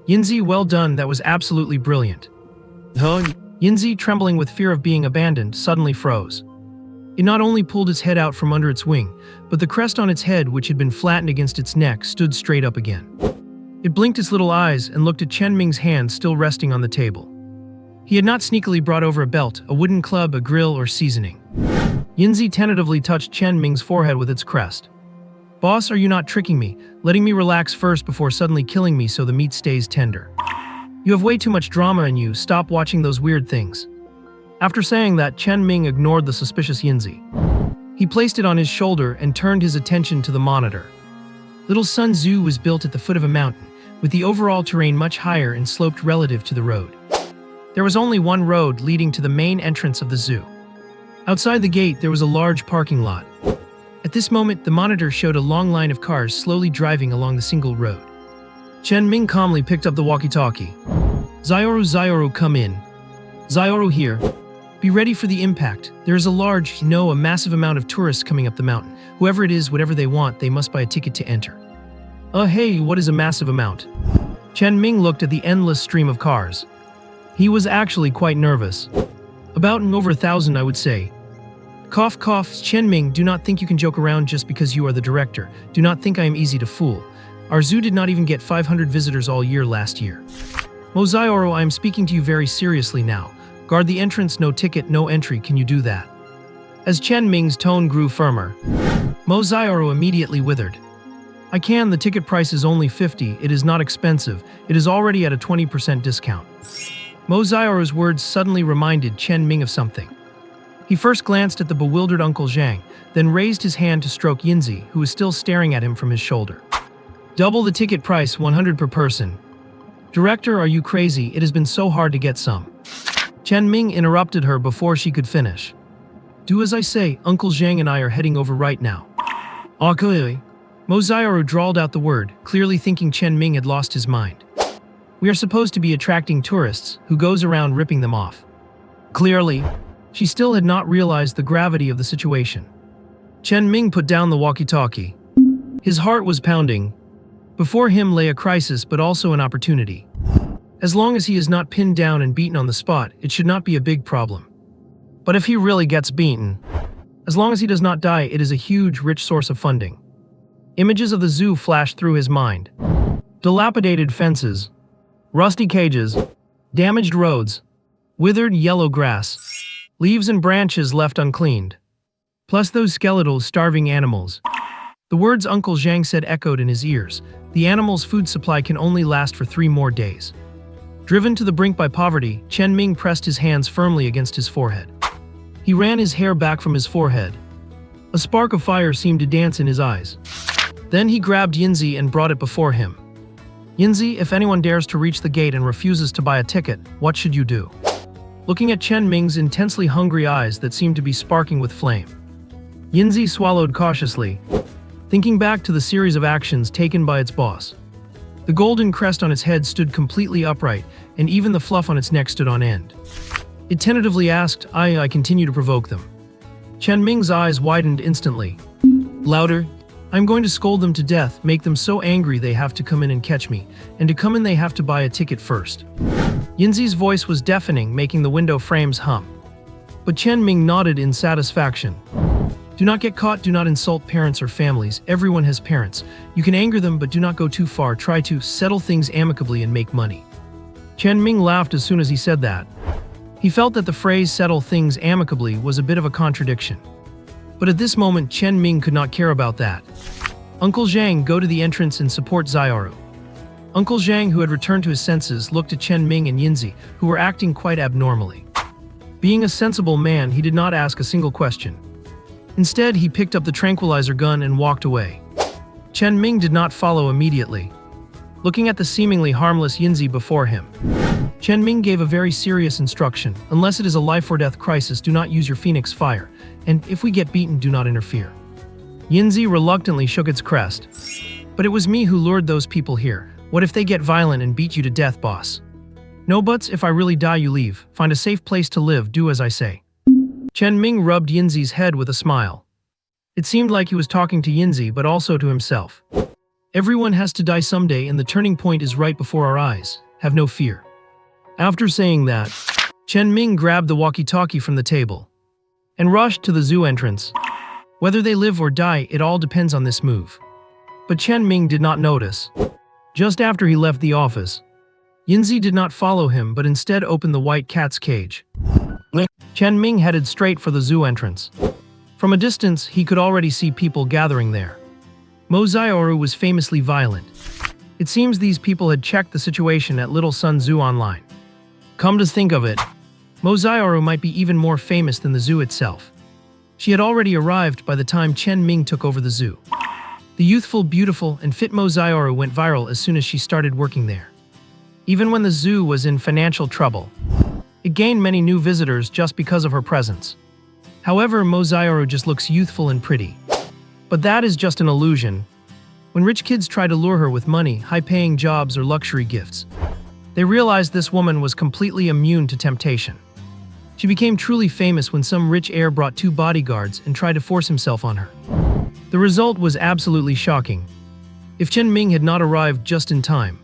Yinzi, well done, that was absolutely brilliant. Yinzi, trembling with fear of being abandoned, suddenly froze. It not only pulled its head out from under its wing, but the crest on its head, which had been flattened against its neck, stood straight up again. It blinked its little eyes and looked at Chen Ming's hand still resting on the table. He had not sneakily brought over a belt, a wooden club, a grill, or seasoning. Yinzi tentatively touched Chen Ming's forehead with its crest. Boss, are you not tricking me, letting me relax first before suddenly killing me so the meat stays tender? You have way too much drama in you, stop watching those weird things. After saying that, Chen Ming ignored the suspicious Yinzi. He placed it on his shoulder and turned his attention to the monitor. Little Sun Zoo was built at the foot of a mountain, with the overall terrain much higher and sloped relative to the road. There was only one road leading to the main entrance of the zoo. Outside the gate, there was a large parking lot. At this moment, the monitor showed a long line of cars slowly driving along the single road. Chen Ming calmly picked up the walkie-talkie. Zioru, come in. Zioru here. Be ready for the impact. There is a massive amount of tourists coming up the mountain. Whoever it is, whatever they want, they must buy a ticket to enter. Hey, what is a massive amount? Chen Ming looked at the endless stream of cars. He was actually quite nervous. About over 1,000, I would say. Cough, cough. Chen Ming, do not think you can joke around just because you are the director. Do not think I am easy to fool. Our zoo did not even get 500 visitors all year last year. Zioru, I am speaking to you very seriously now. Guard the entrance, no ticket, no entry, can you do that? As Chen Ming's tone grew firmer, Zioru immediately withered. I can, the ticket price is only 50, it is not expensive, it is already at a 20% discount. Zioru's words suddenly reminded Chen Ming of something. He first glanced at the bewildered Uncle Zhang, then raised his hand to stroke Yinzi, who was still staring at him from his shoulder. Double the ticket price, 100 per person. Director, are you crazy? It has been so hard to get some. Chen Ming interrupted her before she could finish. Do as I say, Uncle Zhang and I are heading over right now. Okay. Zioru drawled out the word, clearly thinking Chen Ming had lost his mind. We are supposed to be attracting tourists, who goes around ripping them off. Clearly, she still had not realized the gravity of the situation. Chen Ming put down the walkie-talkie. His heart was pounding. Before him lay a crisis, but also an opportunity. As long as he is not pinned down and beaten on the spot, it should not be a big problem. But if he really gets beaten, as long as he does not die, it is a huge, rich source of funding. Images of the zoo flashed through his mind. Dilapidated fences, rusty cages, damaged roads, withered yellow grass, leaves and branches left uncleaned. Plus those skeletal, starving animals. The words Uncle Zhang said echoed in his ears. The animals' food supply can only last for 3 more days. Driven to the brink by poverty, Chen Ming pressed his hands firmly against his forehead. He ran his hair back from his forehead. A spark of fire seemed to dance in his eyes. Then he grabbed Yinzi and brought it before him. Yinzi, if anyone dares to reach the gate and refuses to buy a ticket, what should you do? Looking at Chen Ming's intensely hungry eyes that seemed to be sparking with flame, Yinzi swallowed cautiously, thinking back to the series of actions taken by its boss. The golden crest on its head stood completely upright, and even the fluff on its neck stood on end. It tentatively asked, I continue to provoke them. Chen Ming's eyes widened instantly. Louder. I'm going to scold them to death, make them so angry they have to come in and catch me, and to come in they have to buy a ticket first. Yinzi's voice was deafening, making the window frames hum. But Chen Ming nodded in satisfaction. Do not get caught, do not insult parents or families. Everyone has parents. You can anger them, but do not go too far. Try to settle things amicably and make money. Chen Ming laughed as soon as he said that. He felt that the phrase settle things amicably was a bit of a contradiction. But at this moment, Chen Ming could not care about that. Uncle Zhang, go to the entrance and support Xiaoru. Uncle Zhang, who had returned to his senses, looked at Chen Ming and Yinzi, who were acting quite abnormally. Being a sensible man, he did not ask a single question. Instead, he picked up the tranquilizer gun and walked away. Chen Ming did not follow immediately. Looking at the seemingly harmless Yinzi before him, Chen Ming gave a very serious instruction. Unless it is a life-or-death crisis, do not use your phoenix fire, and if we get beaten, do not interfere. Yinzi reluctantly shook its crest. But it was me who lured those people here. What if they get violent and beat you to death, boss? No buts, if I really die you leave. Find a safe place to live, do as I say. Chen Ming rubbed Yinzi's head with a smile. It seemed like he was talking to Yinzi, but also to himself. Everyone has to die someday, and the turning point is right before our eyes. Have no fear. After saying that, Chen Ming grabbed the walkie-talkie from the table and rushed to the zoo entrance. Whether they live or die, it all depends on this move. But Chen Ming did not notice. Just after he left the office, Yinzi did not follow him, but instead opened the white cat's cage. Chen Ming headed straight for the zoo entrance. From a distance, he could already see people gathering there. Mo Xiaoru was famously violent. It seems these people had checked the situation at Little Sun Zoo online. Come to think of it, Mo Xiaoru might be even more famous than the zoo itself. She had already arrived by the time Chen Ming took over the zoo. The youthful, beautiful, and fit Mo Xiaoru went viral as soon as she started working there. Even when the zoo was in financial trouble, it gained many new visitors just because of her presence. However, Mo Xiaoru just looks youthful and pretty. But that is just an illusion. When rich kids try to lure her with money, high-paying jobs, or luxury gifts, they realized this woman was completely immune to temptation. She became truly famous when some rich heir brought 2 bodyguards and tried to force himself on her. The result was absolutely shocking. If Chen Ming had not arrived just in time,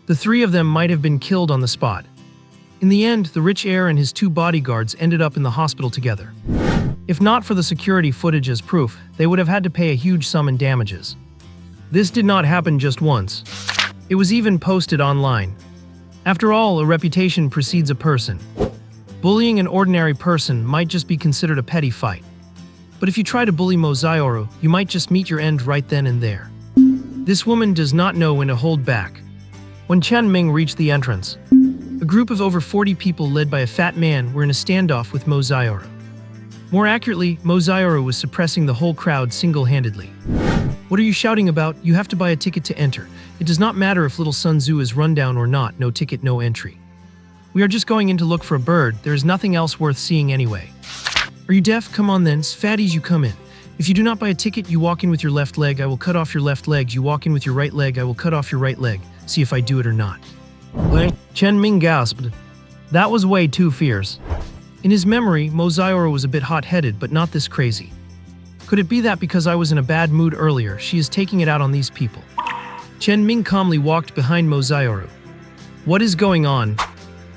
the 3 of them might have been killed on the spot. In the end, the rich heir and his 2 bodyguards ended up in the hospital together. If not for the security footage as proof, they would have had to pay a huge sum in damages. This did not happen just once. It was even posted online. After all, a reputation precedes a person. Bullying an ordinary person might just be considered a petty fight. But if you try to bully Mo Xiaoru, you might just meet your end right then and there. This woman does not know when to hold back. When Chen Ming reached the entrance, a group of over 40 people led by a fat man were in a standoff with Mo Xiaoru. More accurately, Mo Xiaoru was suppressing the whole crowd single-handedly. What are you shouting about? You have to buy a ticket to enter. It does not matter if Little Sun Zoo is run down or not, no ticket, no entry. We are just going in to look for a bird, there is nothing else worth seeing anyway. Are you deaf? Come on then, fatties, you come in. If you do not buy a ticket, you walk in with your left leg, I will cut off your left leg. You walk in with your right leg, I will cut off your right leg. See if I do it or not. Chen Ming gasped. That was way too fierce. In his memory, Mo Xiaoru was a bit hot-headed, but not this crazy. Could it be that because I was in a bad mood earlier, she is taking it out on these people? Chen Ming calmly walked behind Mo Xiaoru. What is going on?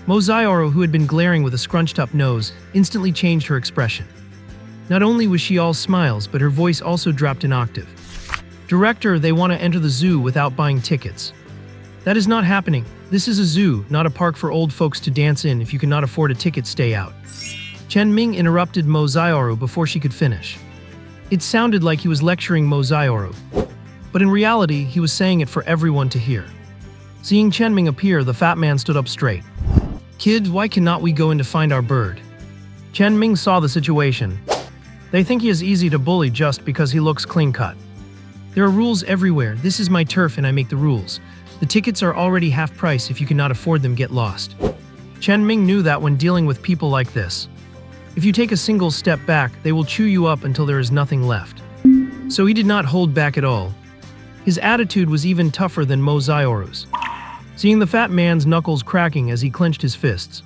Mo Xiaoru, who had been glaring with a scrunched-up nose, instantly changed her expression. Not only was she all smiles, but her voice also dropped an octave. Director, they want to enter the zoo without buying tickets. That is not happening. This is a zoo, not a park for old folks to dance in. If you cannot afford a ticket, stay out. Chen Ming interrupted Mo Zioru before she could finish. It sounded like he was lecturing Mo Zioru, but in reality, he was saying it for everyone to hear. Seeing Chen Ming appear, the fat man stood up straight. Kid, why cannot we go in to find our bird? Chen Ming saw the situation. They think he is easy to bully just because he looks clean-cut. There are rules everywhere. This is my turf and I make the rules. The tickets are already half price. If you cannot afford them, get lost. Chen Ming knew that when dealing with people like this, if you take a single step back, they will chew you up until there is nothing left. So he did not hold back at all. His attitude was even tougher than Mo Zioru's. Seeing the fat man's knuckles cracking as he clenched his fists,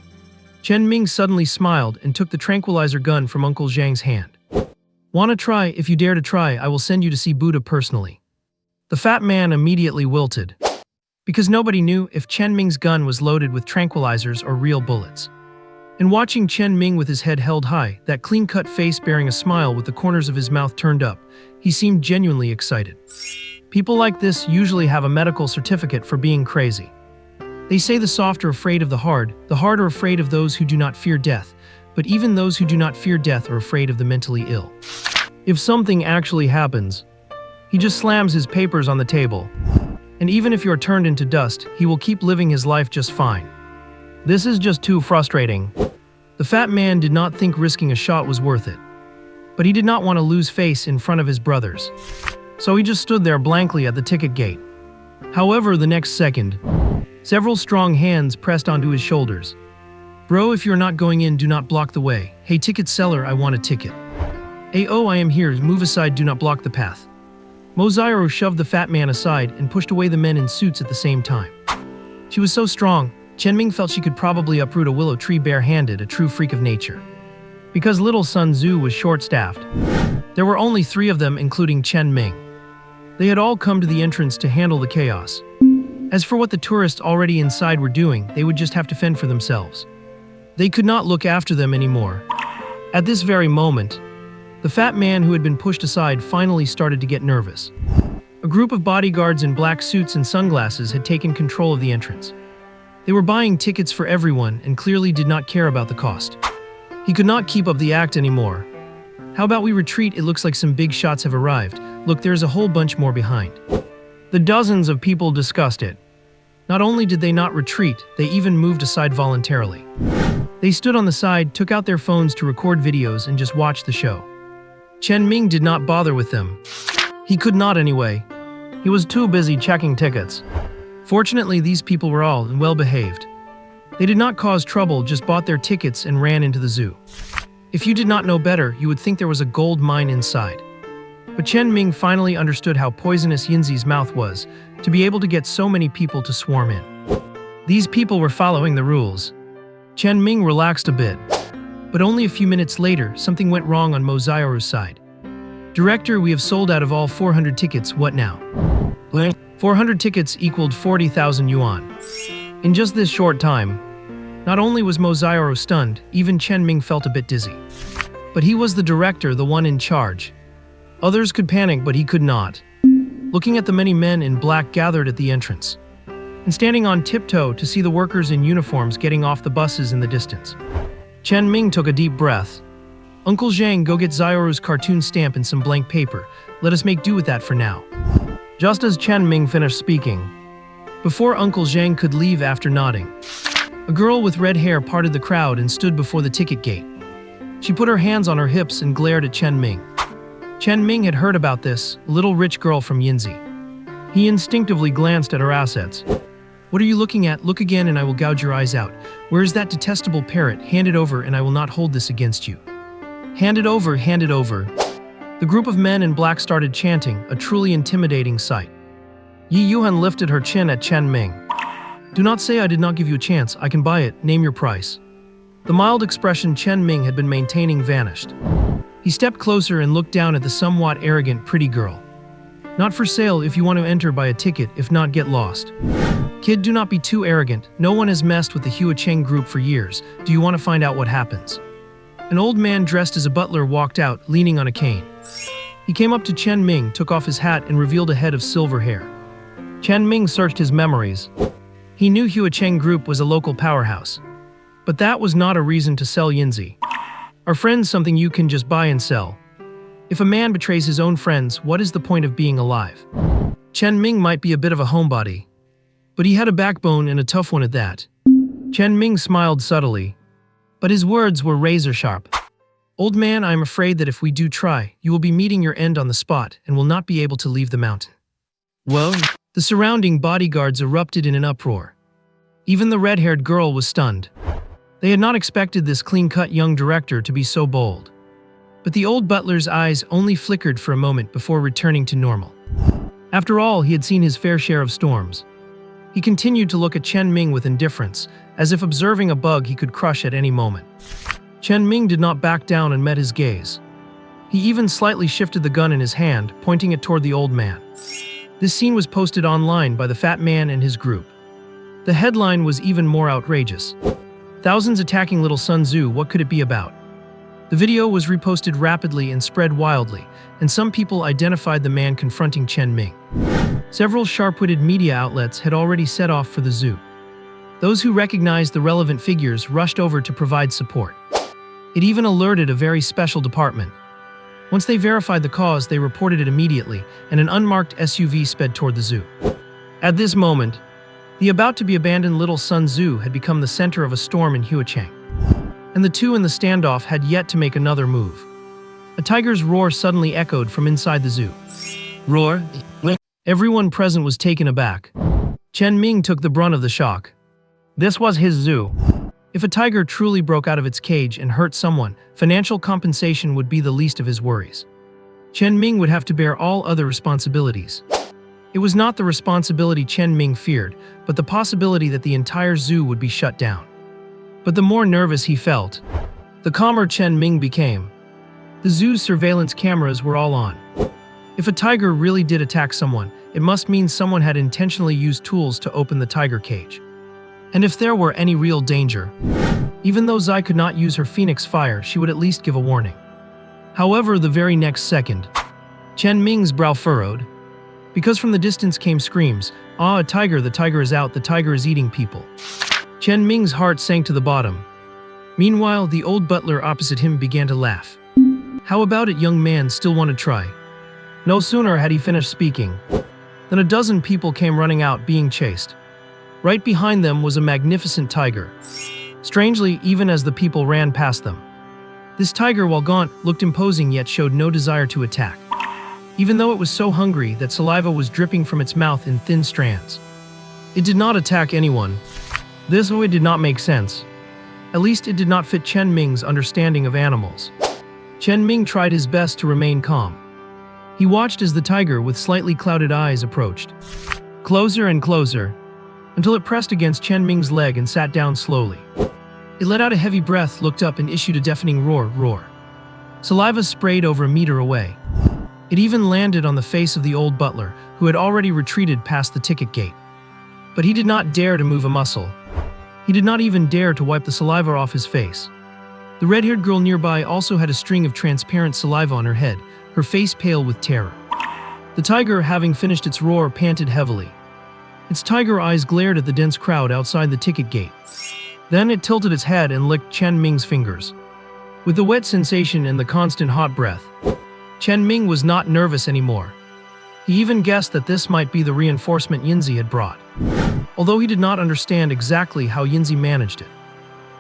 Chen Ming suddenly smiled and took the tranquilizer gun from Uncle Zhang's hand. Wanna try? If you dare to try, I will send you to see Buddha personally. The fat man immediately wilted, because nobody knew if Chen Ming's gun was loaded with tranquilizers or real bullets. And watching Chen Ming with his head held high, that clean-cut face bearing a smile with the corners of his mouth turned up, he seemed genuinely excited. People like this usually have a medical certificate for being crazy. They say the soft are afraid of the hard are afraid of those who do not fear death, but even those who do not fear death are afraid of the mentally ill. If something actually happens, he just slams his papers on the table, and even if you're turned into dust, he will keep living his life just fine. This is just too frustrating. The fat man did not think risking a shot was worth it, but he did not want to lose face in front of his brothers. So he just stood there blankly at the ticket gate. However, the next second, several strong hands pressed onto his shoulders. Bro, if you're not going in, do not block the way. Hey, ticket seller, I want a ticket. I am here, move aside, do not block the path. Mo Zioru shoved the fat man aside and pushed away the men in suits at the same time. She was so strong, Chen Ming felt she could probably uproot a willow tree bare-handed, a true freak of nature. Because little Sun Tzu was short-staffed, there were only 3 of them, including Chen Ming. They had all come to the entrance to handle the chaos. As for what the tourists already inside were doing, they would just have to fend for themselves. They could not look after them anymore. At this very moment, the fat man who had been pushed aside finally started to get nervous. A group of bodyguards in black suits and sunglasses had taken control of the entrance. They were buying tickets for everyone and clearly did not care about the cost. He could not keep up the act anymore. How about we retreat? It looks like some big shots have arrived. Look, there's a whole bunch more behind. The dozens of people discussed it. Not only did they not retreat, they even moved aside voluntarily. They stood on the side, took out their phones to record videos, and just watched the show. Chen Ming did not bother with them. He could not anyway. He was too busy checking tickets. Fortunately, these people were all well-behaved. They did not cause trouble, just bought their tickets and ran into the zoo. If you did not know better, you would think there was a gold mine inside. But Chen Ming finally understood how poisonous Yinzi's mouth was, to be able to get so many people to swarm in. These people were following the rules. Chen Ming relaxed a bit. But only a few minutes later, something went wrong on Mo Zioru's side. Director, we have sold out of all 400 tickets, what now? 400 tickets equaled 40,000 yuan. In just this short time, not only was Mo Zioru stunned, even Chen Ming felt a bit dizzy. But he was the director, the one in charge. Others could panic, but he could not. Looking at the many men in black gathered at the entrance, and standing on tiptoe to see the workers in uniforms getting off the buses in the distance, Chen Ming took a deep breath. Uncle Zhang, go get Zioru's cartoon stamp and some blank paper. Let us make do with that for now. Just as Chen Ming finished speaking, before Uncle Zhang could leave after nodding, a girl with red hair parted the crowd and stood before the ticket gate. She put her hands on her hips and glared at Chen Ming. Chen Ming had heard about this little rich girl from Yinzi. He instinctively glanced at her assets. What are you looking at? Look again and I will gouge your eyes out. Where is that detestable parrot? Hand it over and I will not hold this against you. Hand it over, hand it over. The group of men in black started chanting, a truly intimidating sight. Yi Yuhan lifted her chin at Chen Ming. Do not say I did not give you a chance. I can buy it. Name your price. The mild expression Chen Ming had been maintaining vanished. He stepped closer and looked down at the somewhat arrogant, pretty girl. Not for sale. If you want to enter, buy a ticket. If not, get lost. Kid, do not be too arrogant. No one has messed with the Hua Cheng group for years. Do you want to find out what happens? An old man dressed as a butler walked out, leaning on a cane. He came up to Chen Ming, took off his hat, and revealed a head of silver hair. Chen Ming searched his memories. He knew Huacheng Group was a local powerhouse. But that was not a reason to sell Yinzi. Are friends something you can just buy and sell? If a man betrays his own friends, what is the point of being alive? Chen Ming might be a bit of a homebody, but he had a backbone and a tough one at that. Chen Ming smiled subtly, but his words were razor-sharp. Old man, I am afraid that if we do try, you will be meeting your end on the spot and will not be able to leave the mountain. Well, the surrounding bodyguards erupted in an uproar. Even the red-haired girl was stunned. They had not expected this clean-cut young director to be so bold. But the old butler's eyes only flickered for a moment before returning to normal. After all, he had seen his fair share of storms. He continued to look at Chen Ming with indifference, as if observing a bug he could crush at any moment. Chen Ming did not back down and met his gaze. He even slightly shifted the gun in his hand, pointing it toward the old man. This scene was posted online by the fat man and his group. The headline was even more outrageous. Thousands attacking little Sun Tzu, what could it be about? The video was reposted rapidly and spread wildly, and some people identified the man confronting Chen Ming. Several sharp-witted media outlets had already set off for the zoo. Those who recognized the relevant figures rushed over to provide support. It even alerted a very special department. Once they verified the cause, they reported it immediately, and an unmarked SUV sped toward the zoo. At this moment, the about-to-be-abandoned little Sun Tzu had become the center of a storm in Huacheng. And the two in the standoff had yet to make another move. A tiger's roar suddenly echoed from inside the zoo. Roar? Everyone present was taken aback. Chen Ming took the brunt of the shock. This was his zoo. If a tiger truly broke out of its cage and hurt someone, financial compensation would be the least of his worries. Chen Ming would have to bear all other responsibilities. It was not the responsibility Chen Ming feared, but the possibility that the entire zoo would be shut down. But the more nervous he felt, the calmer Chen Ming became. The zoo's surveillance cameras were all on. If a tiger really did attack someone, it must mean someone had intentionally used tools to open the tiger cage. And if there were any real danger, even though Zai could not use her phoenix fire, she would at least give a warning. However, the very next second, Chen Ming's brow furrowed, because from the distance came screams, "Ah, a tiger, the tiger is out, the tiger is eating people." Chen Ming's heart sank to the bottom. Meanwhile, the old butler opposite him began to laugh. How about it, young man, still want to try? No sooner had he finished speaking than a dozen people came running out, being chased. Right behind them was a magnificent tiger. Strangely, even as the people ran past them, this tiger, while gaunt, looked imposing yet showed no desire to attack, even though it was so hungry that saliva was dripping from its mouth in thin strands. It did not attack anyone. This way did not make sense. At least it did not fit Chen Ming's understanding of animals. Chen Ming tried his best to remain calm. He watched as the tiger with slightly clouded eyes approached. Closer and closer, until it pressed against Chen Ming's leg and sat down slowly. It let out a heavy breath, looked up, and issued a deafening roar. Saliva sprayed over a meter away. It even landed on the face of the old butler, who had already retreated past the ticket gate. But he did not dare to move a muscle. He did not even dare to wipe the saliva off his face. The red-haired girl nearby also had a string of transparent saliva on her head, her face pale with terror. The tiger, having finished its roar, panted heavily. Its tiger eyes glared at the dense crowd outside the ticket gate. Then it tilted its head and licked Chen Ming's fingers. With the wet sensation and the constant hot breath, Chen Ming was not nervous anymore. He even guessed that this might be the reinforcement Yinzi had brought, although he did not understand exactly how Yinzi managed it.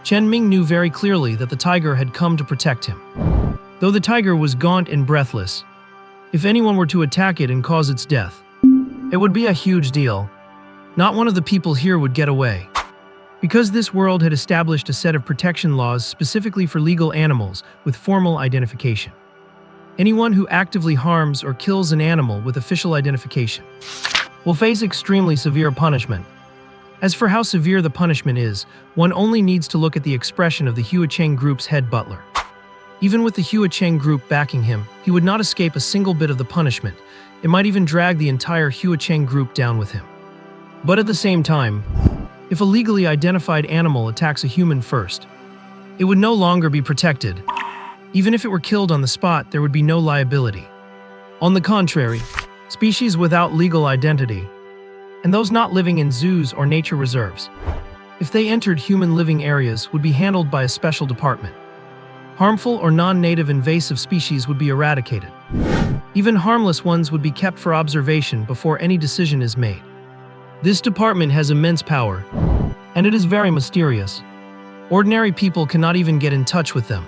Chen Ming knew very clearly that the tiger had come to protect him. Though the tiger was gaunt and breathless, if anyone were to attack it and cause its death, it would be a huge deal. Not one of the people here would get away. Because this world had established a set of protection laws specifically for legal animals with formal identification. Anyone who actively harms or kills an animal with official identification will face extremely severe punishment. As for how severe the punishment is, one only needs to look at the expression of the Huacheng Group's head butler. Even with the Huacheng Group backing him, he would not escape a single bit of the punishment. It might even drag the entire Huacheng Group down with him. But at the same time, if a legally identified animal attacks a human first, it would no longer be protected. Even if it were killed on the spot, there would be no liability. On the contrary, species without legal identity and those not living in zoos or nature reserves. If they entered human living areas, would be handled by a special department. Harmful or non-native invasive species would be eradicated. Even harmless ones would be kept for observation before any decision is made. This department has immense power, and it is very mysterious. Ordinary people cannot even get in touch with them.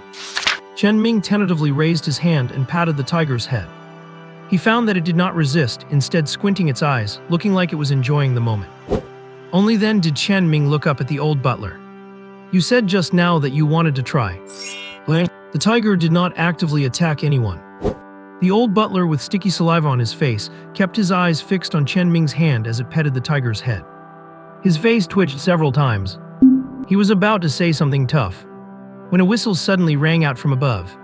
Chen Ming tentatively raised his hand and patted the tiger's head. He found that it did not resist, instead squinting its eyes, looking like it was enjoying the moment. Only then did Chen Ming look up at the old butler. "You said just now that you wanted to try." The tiger did not actively attack anyone. The old butler, with sticky saliva on his face, kept his eyes fixed on Chen Ming's hand as it petted the tiger's head. His face twitched several times. He was about to say something tough, when a whistle suddenly rang out from above.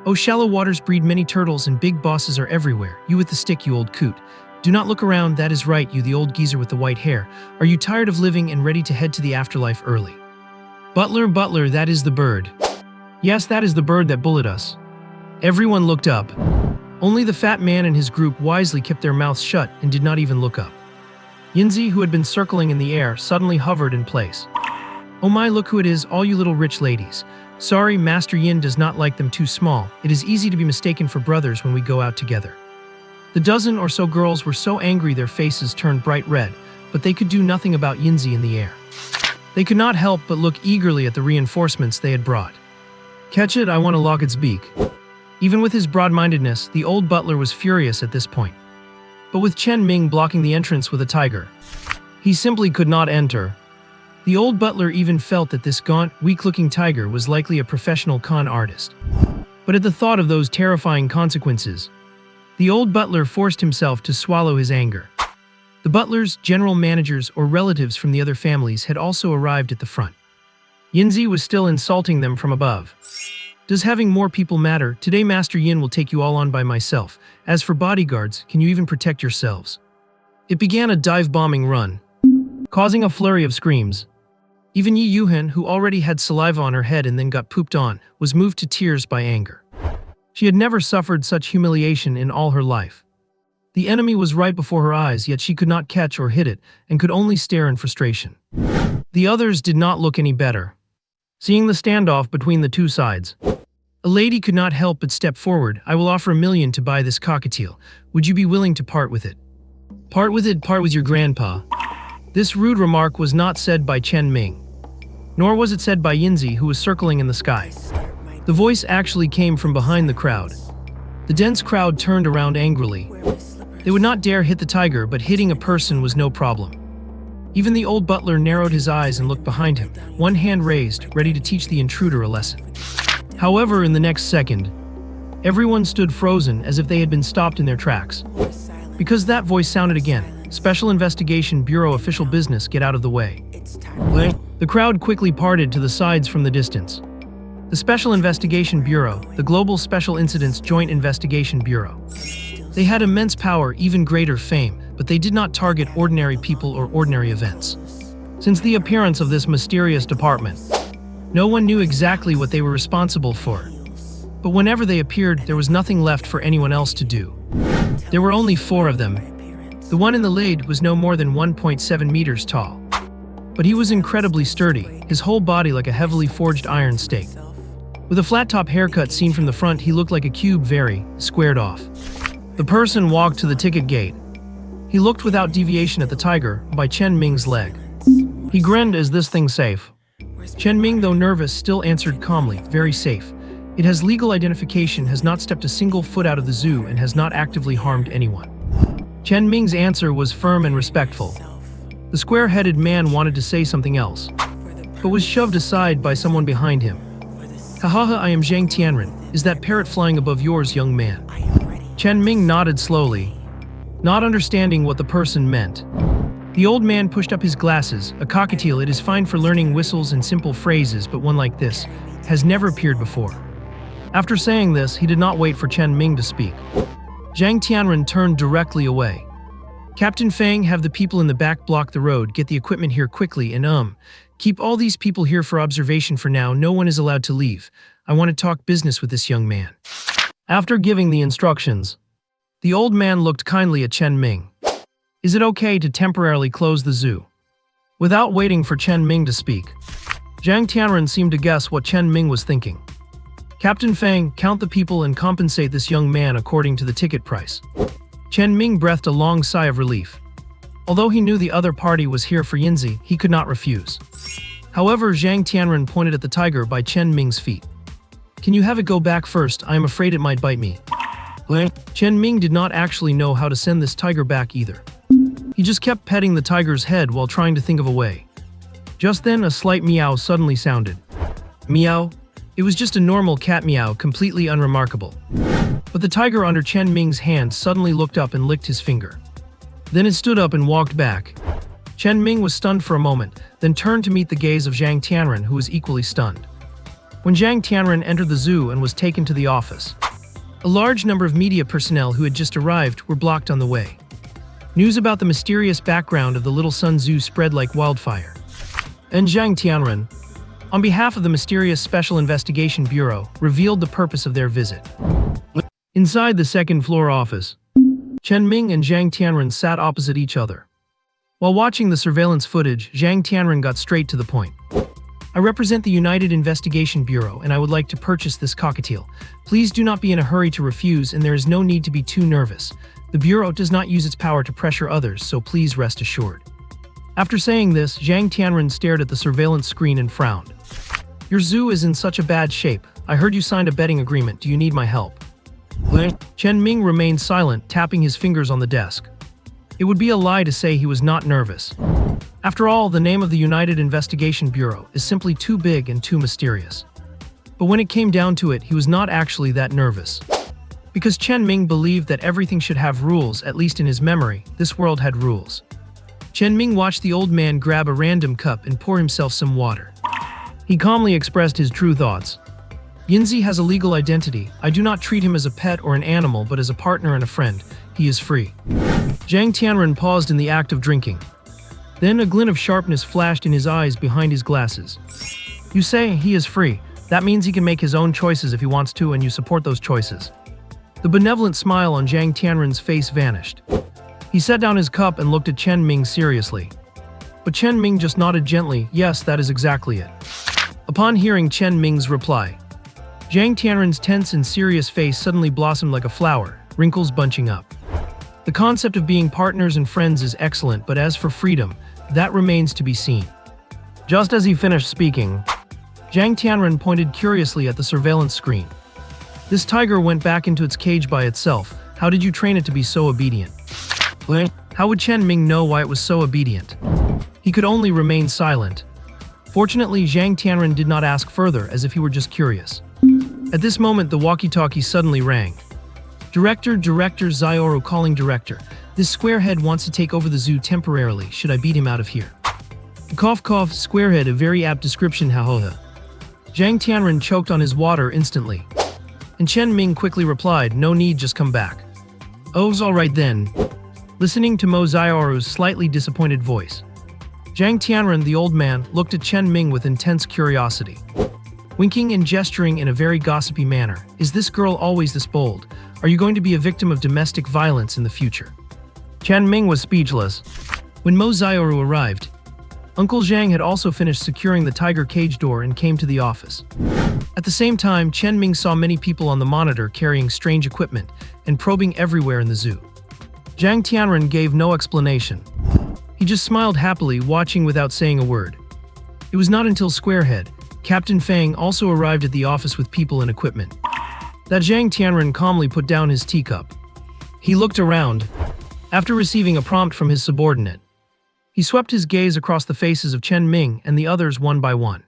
"Oh, shallow waters breed many turtles and big bosses are everywhere. You with the stick, you old coot. Do not look around, that is right, you the old geezer with the white hair. Are you tired of living and ready to head to the afterlife early?" "Butler, butler, that is the bird." "Yes, that is the bird that bullied us." Everyone looked up. Only the fat man and his group wisely kept their mouths shut and did not even look up. Yinzi, who had been circling in the air, suddenly hovered in place. "Oh my, look who it is, all you little rich ladies. Sorry, Master Yin does not like them too small. It is easy to be mistaken for brothers when we go out together." The dozen or so girls were so angry their faces turned bright red, but they could do nothing about Yinzi in the air. They could not help but look eagerly at the reinforcements they had brought. "Catch it, I want to lock its beak." Even with his broad-mindedness, the old butler was furious at this point. But with Chen Ming blocking the entrance with a tiger, he simply could not enter. The old butler even felt that this gaunt, weak-looking tiger was likely a professional con artist. But at the thought of those terrifying consequences, the old butler forced himself to swallow his anger. The butlers, general managers, or relatives from the other families had also arrived at the front. Yinzi was still insulting them from above. "Does having more people matter? Today Master Yin will take you all on by myself. As for bodyguards, can you even protect yourselves?" It began a dive-bombing run, causing a flurry of screams. Even Yi Yuhan, who already had saliva on her head and then got pooped on, was moved to tears by anger. She had never suffered such humiliation in all her life. The enemy was right before her eyes, yet she could not catch or hit it, and could only stare in frustration. The others did not look any better. Seeing the standoff between the two sides, a lady could not help but step forward. "I will offer $1 million to buy this cockatiel. Would you be willing to part with it?" "Part with it? Part with your grandpa." This rude remark was not said by Chen Ming, nor was it said by Yinzi, who was circling in the sky. The voice actually came from behind the crowd. The dense crowd turned around angrily. They would not dare hit the tiger, but hitting a person was no problem. Even the old butler narrowed his eyes and looked behind him, one hand raised, ready to teach the intruder a lesson. However, in the next second, everyone stood frozen as if they had been stopped in their tracks. Because that voice sounded again. "Special Investigation Bureau official business, get out of the way." The crowd quickly parted to the sides from the distance. The Special Investigation Bureau, the Global Special Incidents Joint Investigation Bureau. They had immense power, even greater fame, but they did not target ordinary people or ordinary events. Since the appearance of this mysterious department, no one knew exactly what they were responsible for. But whenever they appeared, there was nothing left for anyone else to do. There were only 4 of them. The one in the lead was no more than 1.7 meters tall. But he was incredibly sturdy, his whole body like a heavily forged iron stake. With a flat-top haircut seen from the front, he looked like a cube, very squared off. The person walked to the ticket gate. He looked without deviation at the tiger, by Chen Ming's leg. He grinned, "Is this thing safe?" Chen Ming, though nervous, still answered calmly, "Very safe. It has legal identification, has not stepped a single foot out of the zoo, and has not actively harmed anyone." Chen Ming's answer was firm and respectful. The square-headed man wanted to say something else, but was shoved aside by someone behind him. "Hahaha, I am Zhang Tianren. Is that parrot flying above yours, young man?" Chen Ming nodded slowly, not understanding what the person meant. The old man pushed up his glasses. "A cockatiel, it is fine for learning whistles and simple phrases, but one like this has never appeared before." After saying this, he did not wait for Chen Ming to speak. Zhang Tianren turned directly away. "Captain Fang, have the people in the back block the road, get the equipment here quickly, and keep all these people here for observation for now. No one is allowed to leave. I want to talk business with this young man." After giving the instructions, the old man looked kindly at Chen Ming. Is it okay to temporarily close the zoo? Without waiting for Chen Ming to speak, Zhang Tianren seemed to guess what Chen Ming was thinking. Captain Fang, count the people and compensate this young man according to the ticket price. Chen Ming breathed a long sigh of relief. Although he knew the other party was here for Yinzi, he could not refuse. However, Zhang Tianren pointed at the tiger by Chen Ming's feet. Can you have it go back first? I am afraid it might bite me. Chen Ming did not actually know how to send this tiger back either. He just kept petting the tiger's head while trying to think of a way. Just then, a slight meow suddenly sounded. Meow? It was just a normal cat meow, completely unremarkable. But the tiger under Chen Ming's hand suddenly looked up and licked his finger. Then it stood up and walked back. Chen Ming was stunned for a moment, then turned to meet the gaze of Zhang Tianren, who was equally stunned. When Zhang Tianren entered the zoo and was taken to the office, a large number of media personnel who had just arrived were blocked on the way. News about the mysterious background of the Little Sun Zoo spread like wildfire. And Zhang Tianren, on behalf of the mysterious Special Investigation Bureau, revealed the purpose of their visit. Inside the second-floor office, Chen Ming and Zhang Tianren sat opposite each other. While watching the surveillance footage, Zhang Tianren got straight to the point. I represent the United Investigation Bureau, and I would like to purchase this cockatiel. Please do not be in a hurry to refuse, and there is no need to be too nervous. The Bureau does not use its power to pressure others, so please rest assured. After saying this, Zhang Tianren stared at the surveillance screen and frowned. Your zoo is in such a bad shape. I heard you signed a betting agreement. Do you need my help? Chen Ming remained silent, tapping his fingers on the desk. It would be a lie to say he was not nervous. After all, the name of the United Investigation Bureau is simply too big and too mysterious. But when it came down to it, he was not actually that nervous. Because Chen Ming believed that everything should have rules, at least in his memory, this world had rules. Chen Ming watched the old man grab a random cup and pour himself some water. He calmly expressed his true thoughts. Yinzi has a legal identity. I do not treat him as a pet or an animal, but as a partner and a friend. He is free. Zhang Tianren paused in the act of drinking. Then a glint of sharpness flashed in his eyes behind his glasses. You say he is free. That means he can make his own choices if he wants to, and you support those choices. The benevolent smile on Zhang Tianren's face vanished. He set down his cup and looked at Chen Ming seriously. But Chen Ming just nodded gently. Yes, that is exactly it. Upon hearing Chen Ming's reply, Zhang Tianren's tense and serious face suddenly blossomed like a flower, wrinkles bunching up. The concept of being partners and friends is excellent, but as for freedom, that remains to be seen. Just as he finished speaking, Zhang Tianren pointed curiously at the surveillance screen. This tiger went back into its cage by itself. How did you train it to be so obedient? How would Chen Ming know why it was so obedient? He could only remain silent. Fortunately, Zhang Tianren did not ask further, as if he were just curious. At this moment, the walkie-talkie suddenly rang. Director Zioru calling director. This squarehead wants to take over the zoo temporarily. Should I beat him out of here? Cough cough, squarehead, a very apt description, hahoha. Zhang Tianren choked on his water instantly. And Chen Ming quickly replied, no need, just come back. Oh's alright then. Listening to Mo Zioru's slightly disappointed voice, Zhang Tianren, the old man, looked at Chen Ming with intense curiosity. Winking and gesturing in a very gossipy manner. Is this girl always this bold? Are you going to be a victim of domestic violence in the future? Chen Ming was speechless. When Mo Zioru arrived, Uncle Zhang had also finished securing the tiger cage door and came to the office. At the same time, Chen Ming saw many people on the monitor carrying strange equipment and probing everywhere in the zoo. Zhang Tianren gave no explanation. He just smiled happily, watching without saying a word. It was not until Squarehead, Captain Fang, also arrived at the office with people and equipment, that Zhang Tianren calmly put down his teacup. He looked around. After receiving a prompt from his subordinate, he swept his gaze across the faces of Chen Ming and the others one by one,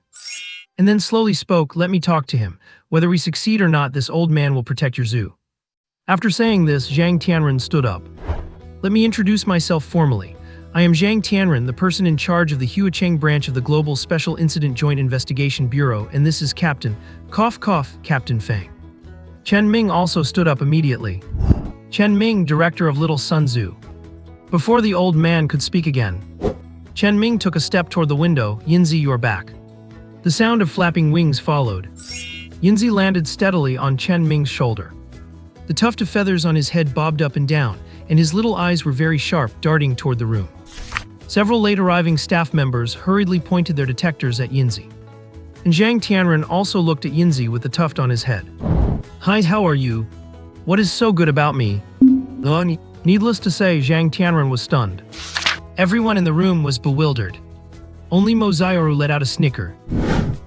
and then slowly spoke, let me talk to him. Whether we succeed or not, this old man will protect your zoo. After saying this, Zhang Tianren stood up. Let me introduce myself formally. I am Zhang Tianren, the person in charge of the Huacheng branch of the Global Special Incident Joint Investigation Bureau, and this is Captain, cough cough, Captain Fang. Chen Ming also stood up immediately. Chen Ming, director of Little Sun Zoo. Before the old man could speak again, Chen Ming took a step toward the window. Yinzi, you're back. The sound of flapping wings followed. Yinzi landed steadily on Chen Ming's shoulder. The tuft of feathers on his head bobbed up and down, and his little eyes were very sharp, darting toward the room. Several late-arriving staff members hurriedly pointed their detectors at Yinzi. And Zhang Tianren also looked at Yinzi with the tuft on his head. "Hi, how are you? What is so good about me?" Needless to say, Zhang Tianren was stunned. Everyone in the room was bewildered. Only Mo Xiaoru let out a snicker.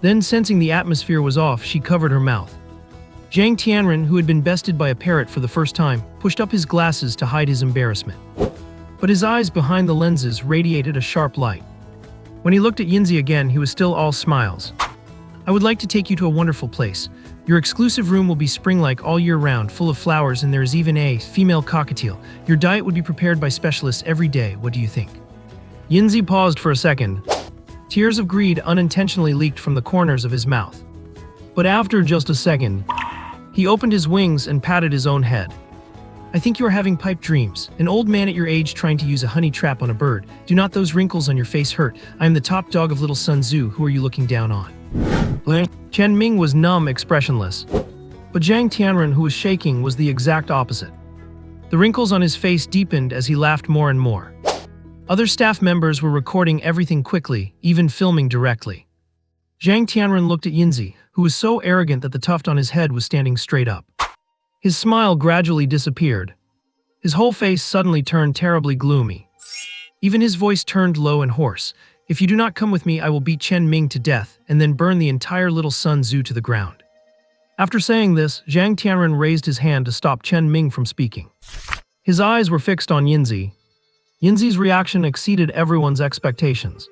Then, sensing the atmosphere was off, she covered her mouth. Zhang Tianren, who had been bested by a parrot for the first time, pushed up his glasses to hide his embarrassment. But his eyes behind the lenses radiated a sharp light. When he looked at Yinzi again, he was still all smiles. "I would like to take you to a wonderful place. Your exclusive room will be spring-like all year round, full of flowers, and there is even a female cockatiel. Your diet would be prepared by specialists every day. What do you think?" Yinzi paused for a second. Tears of greed unintentionally leaked from the corners of his mouth. But after just a second, he opened his wings and patted his own head. "I think you are having pipe dreams. An old man at your age trying to use a honey trap on a bird. Do not those wrinkles on your face hurt? I am the top dog of little Sun Tzu. Who are you looking down on?" Chen Ming was numb, expressionless. But Zhang Tianren, who was shaking, was the exact opposite. The wrinkles on his face deepened as he laughed more and more. Other staff members were recording everything quickly, even filming directly. Zhang Tianren looked at Yinzi, who was so arrogant that the tuft on his head was standing straight up. His smile gradually disappeared. His whole face suddenly turned terribly gloomy. Even his voice turned low and hoarse. "If you do not come with me, I will beat Chen Ming to death and then burn the entire little Sun Tzu to the ground." After saying this, Zhang Tianren raised his hand to stop Chen Ming from speaking. His eyes were fixed on Yinzi. Yinzi's reaction exceeded everyone's expectations.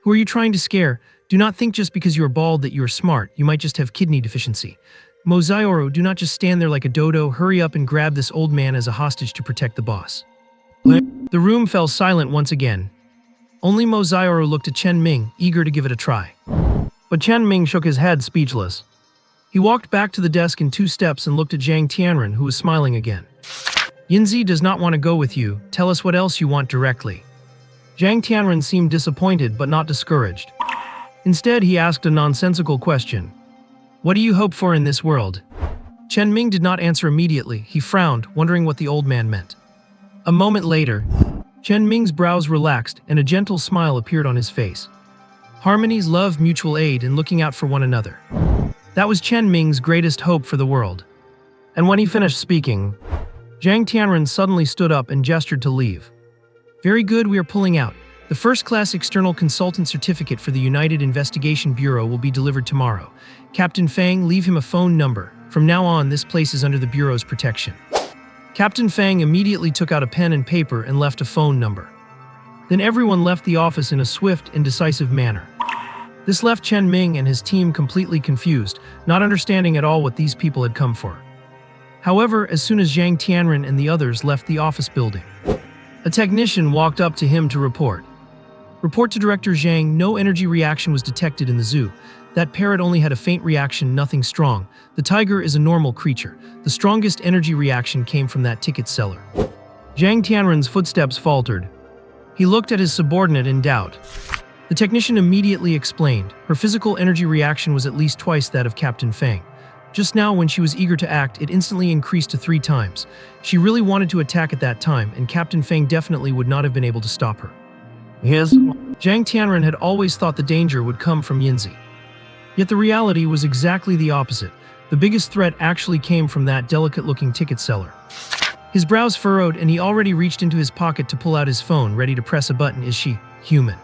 "Who are you trying to scare? Do not think just because you are bald that you are smart. You might just have kidney deficiency. Mo Xiaoru, do not just stand there like a dodo. Hurry up and grab this old man as a hostage to protect the boss." The room fell silent once again. Only Mo Xiaoru looked at Chen Ming, eager to give it a try. But Chen Ming shook his head, speechless. He walked back to the desk in 2 steps and looked at Zhang Tianren, who was smiling again. "Yinzi does not want to go with you. Tell us what else you want directly." Zhang Tianren seemed disappointed but not discouraged. Instead, he asked a nonsensical question. "What do you hope for in this world?" Chen Ming did not answer immediately. He frowned, wondering what the old man meant. A moment later, Chen Ming's brows relaxed and a gentle smile appeared on his face. Harmonies, love, mutual aid, and looking out for one another. That was Chen Ming's greatest hope for the world. And when he finished speaking, Zhang Tianren suddenly stood up and gestured to leave. "Very good, we are pulling out. The first-class external consultant certificate for the United Investigation Bureau will be delivered tomorrow. Captain Fang, leave him a phone number. From now on, this place is under the Bureau's protection." Captain Fang immediately took out a pen and paper and left a phone number. Then everyone left the office in a swift and decisive manner. This left Chen Ming and his team completely confused, not understanding at all what these people had come for. However, as soon as Zhang Tianren and the others left the office building, a technician walked up to him to report. "Report to Director Zhang, no energy reaction was detected in the zoo. That parrot only had a faint reaction, nothing strong. The tiger is a normal creature. The strongest energy reaction came from that ticket seller." Zhang Tianren's footsteps faltered. He looked at his subordinate in doubt. The technician immediately explained. Her physical energy reaction was at least twice that of Captain Fang. Just now, when she was eager to act, it instantly increased to 3 times. She really wanted to attack at that time, and Captain Fang definitely would not have been able to stop her. Zhang Tianren had always thought the danger would come from Yinzi. Yet the reality was exactly the opposite. The biggest threat actually came from that delicate-looking ticket seller. His brows furrowed, and he already reached into his pocket to pull out his phone, ready to press a button. Is she human?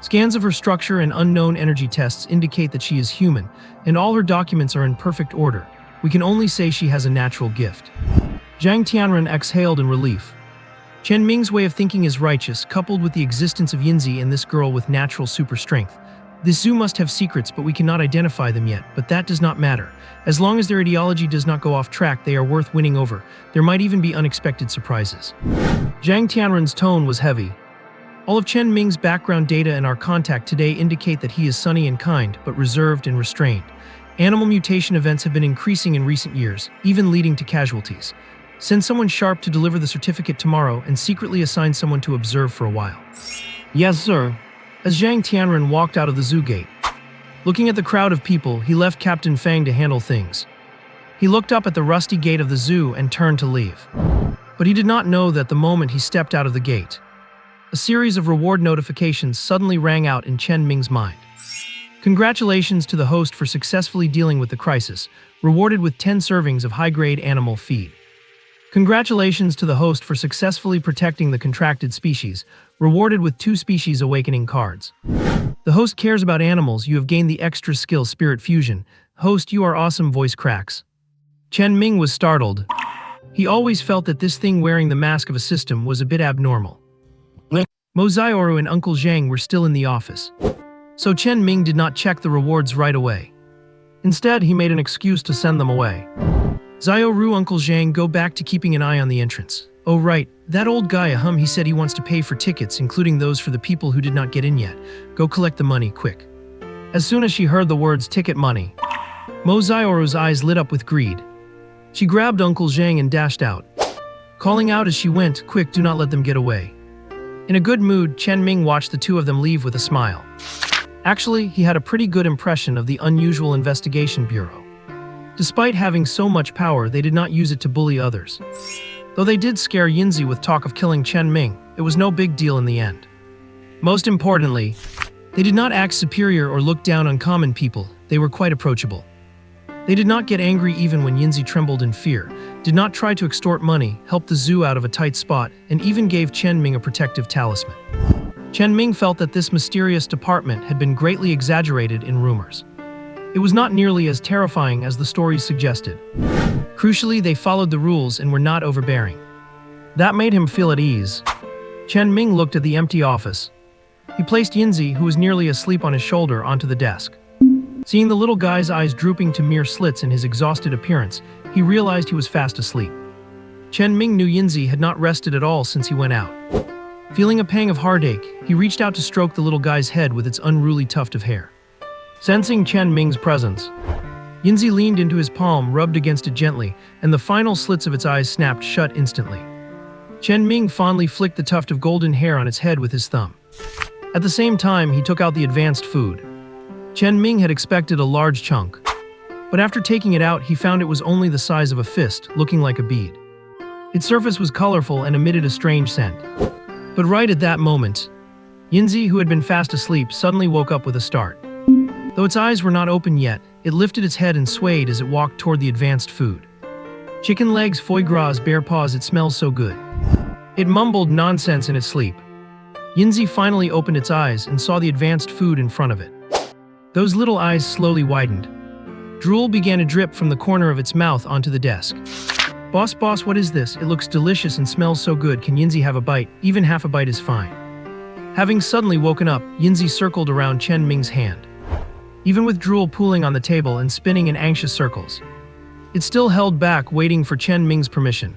Scans of her structure and unknown energy tests indicate that she is human, and all her documents are in perfect order. We can only say she has a natural gift. Zhang Tianren exhaled in relief. Chen Ming's way of thinking is righteous, coupled with the existence of Yinzi and this girl with natural super strength. This zoo must have secrets, but we cannot identify them yet, but that does not matter. As long as their ideology does not go off track, they are worth winning over. There might even be unexpected surprises. Zhang Tianren's tone was heavy. All of Chen Ming's background data and our contact today indicate that he is sunny and kind, but reserved and restrained. Animal mutation events have been increasing in recent years, even leading to casualties. Send someone sharp to deliver the certificate tomorrow and secretly assign someone to observe for a while. Yes, sir. As Zhang Tianren walked out of the zoo gate, looking at the crowd of people, he left Captain Fang to handle things. He looked up at the rusty gate of the zoo and turned to leave. But he did not know that the moment he stepped out of the gate, a series of reward notifications suddenly rang out in Chen Ming's mind. Congratulations to the host for successfully dealing with the crisis, rewarded with 10 servings of high-grade animal feed. Congratulations to the host for successfully protecting the contracted species, rewarded with 2 species awakening cards. The host cares about animals. You have gained the extra skill Spirit Fusion. Host, you are awesome. Voice cracks. Chen Ming was startled. He always felt that this thing wearing the mask of a system was a bit abnormal. Mo Zioru and Uncle Zhang were still in the office, so Chen Ming did not check the rewards right away. Instead, he made an excuse to send them away. Zioru, Uncle Zhang, go back to keeping an eye on the entrance. Oh right, that old guy, he said he wants to pay for tickets, including those for the people who did not get in yet. Go collect the money, quick. As soon as she heard the words ticket money, Mo Zioru's eyes lit up with greed. She grabbed Uncle Zhang and dashed out, calling out as she went, quick, do not let them get away. In a good mood, Chen Ming watched the two of them leave with a smile. Actually, he had a pretty good impression of the unusual investigation bureau. Despite having so much power, they did not use it to bully others. Though they did scare Yinzi with talk of killing Chen Ming, it was no big deal in the end. Most importantly, they did not act superior or look down on common people. They were quite approachable. They did not get angry even when Yinzi trembled in fear, did not try to extort money, helped the zoo out of a tight spot, and even gave Chen Ming a protective talisman. Chen Ming felt that this mysterious department had been greatly exaggerated in rumors. It was not nearly as terrifying as the stories suggested. Crucially, they followed the rules and were not overbearing. That made him feel at ease. Chen Ming looked at the empty office. He placed Yinzi, who was nearly asleep on his shoulder, onto the desk. Seeing the little guy's eyes drooping to mere slits in his exhausted appearance, he realized he was fast asleep. Chen Ming knew Yinzi had not rested at all since he went out. Feeling a pang of heartache, he reached out to stroke the little guy's head with its unruly tuft of hair. Sensing Chen Ming's presence, Yinzi leaned into his palm, rubbed against it gently, and the final slits of its eyes snapped shut instantly. Chen Ming fondly flicked the tuft of golden hair on its head with his thumb. At the same time, he took out the advanced food. Chen Ming had expected a large chunk, but after taking it out, he found it was only the size of a fist, looking like a bead. Its surface was colorful and emitted a strange scent. But right at that moment, Yinzi, who had been fast asleep, suddenly woke up with a start. Though its eyes were not open yet, it lifted its head and swayed as it walked toward the advanced food. Chicken legs, foie gras, bear paws, it smells so good. It mumbled nonsense in its sleep. Yinzi finally opened its eyes and saw the advanced food in front of it. Those little eyes slowly widened. Drool began to drip from the corner of its mouth onto the desk. Boss, what is this? It looks delicious and smells so good. Can Yinzi have a bite? Even half a bite is fine. Having suddenly woken up, Yinzi circled around Chen Ming's hand. Even with drool pooling on the table and spinning in anxious circles, it still held back, waiting for Chen Ming's permission.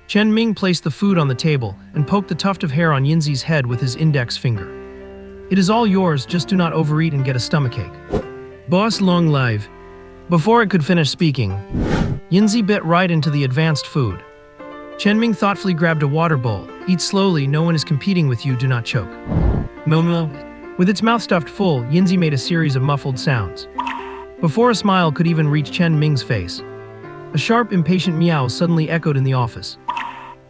Chen Ming placed the food on the table and poked the tuft of hair on Yinzi's head with his index finger. It is all yours, just do not overeat and get a stomachache. Boss, long live. Before it could finish speaking, Yinzi bit right into the advanced food. Chen Ming thoughtfully grabbed a water bowl. Eat slowly, no one is competing with you, do not choke. Momo. With its mouth stuffed full, Yinzi made a series of muffled sounds. Before a smile could even reach Chen Ming's face, a sharp, impatient meow suddenly echoed in the office.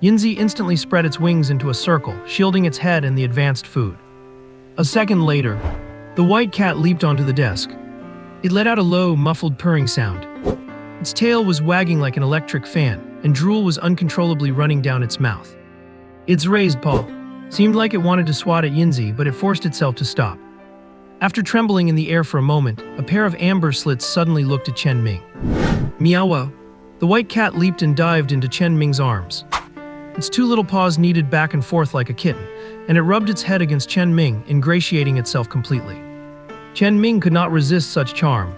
Yinzi instantly spread its wings into a circle, shielding its head and the advanced food. A second later, the white cat leaped onto the desk. It let out a low, muffled purring sound. Its tail was wagging like an electric fan, and drool was uncontrollably running down its mouth. Its raised paw seemed like it wanted to swat at Yinzi, but it forced itself to stop. After trembling in the air for a moment, a pair of amber slits suddenly looked at Chen Ming. Meow! The white cat leaped and dived into Chen Ming's arms. Its two little paws kneaded back and forth like a kitten, and it rubbed its head against Chen Ming, ingratiating itself completely. Chen Ming could not resist such charm.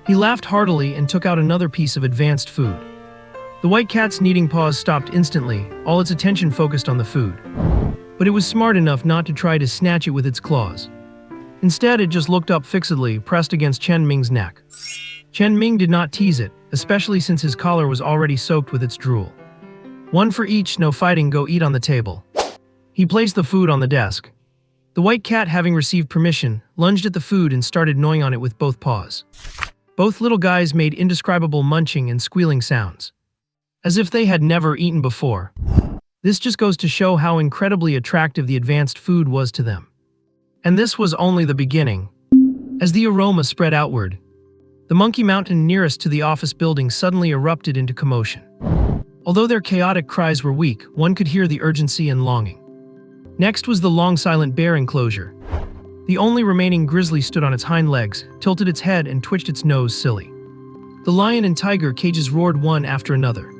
He laughed heartily and took out another piece of advanced food. The white cat's kneading paws stopped instantly, all its attention focused on the food. But it was smart enough not to try to snatch it with its claws. Instead, it just looked up fixedly, pressed against Chen Ming's neck. Chen Ming did not tease it, especially since his collar was already soaked with its drool. One for each, no fighting, go eat on the table. He placed the food on the desk. The white cat, having received permission, lunged at the food and started gnawing on it with both paws. Both little guys made indescribable munching and squealing sounds, as if they had never eaten before. This just goes to show how incredibly attractive the advanced food was to them. And this was only the beginning. As the aroma spread outward, the monkey mountain nearest to the office building suddenly erupted into commotion. Although their chaotic cries were weak, one could hear the urgency and longing. Next was the long silent bear enclosure. The only remaining grizzly stood on its hind legs, tilted its head and twitched its nose silly. The lion and tiger cages roared one after another.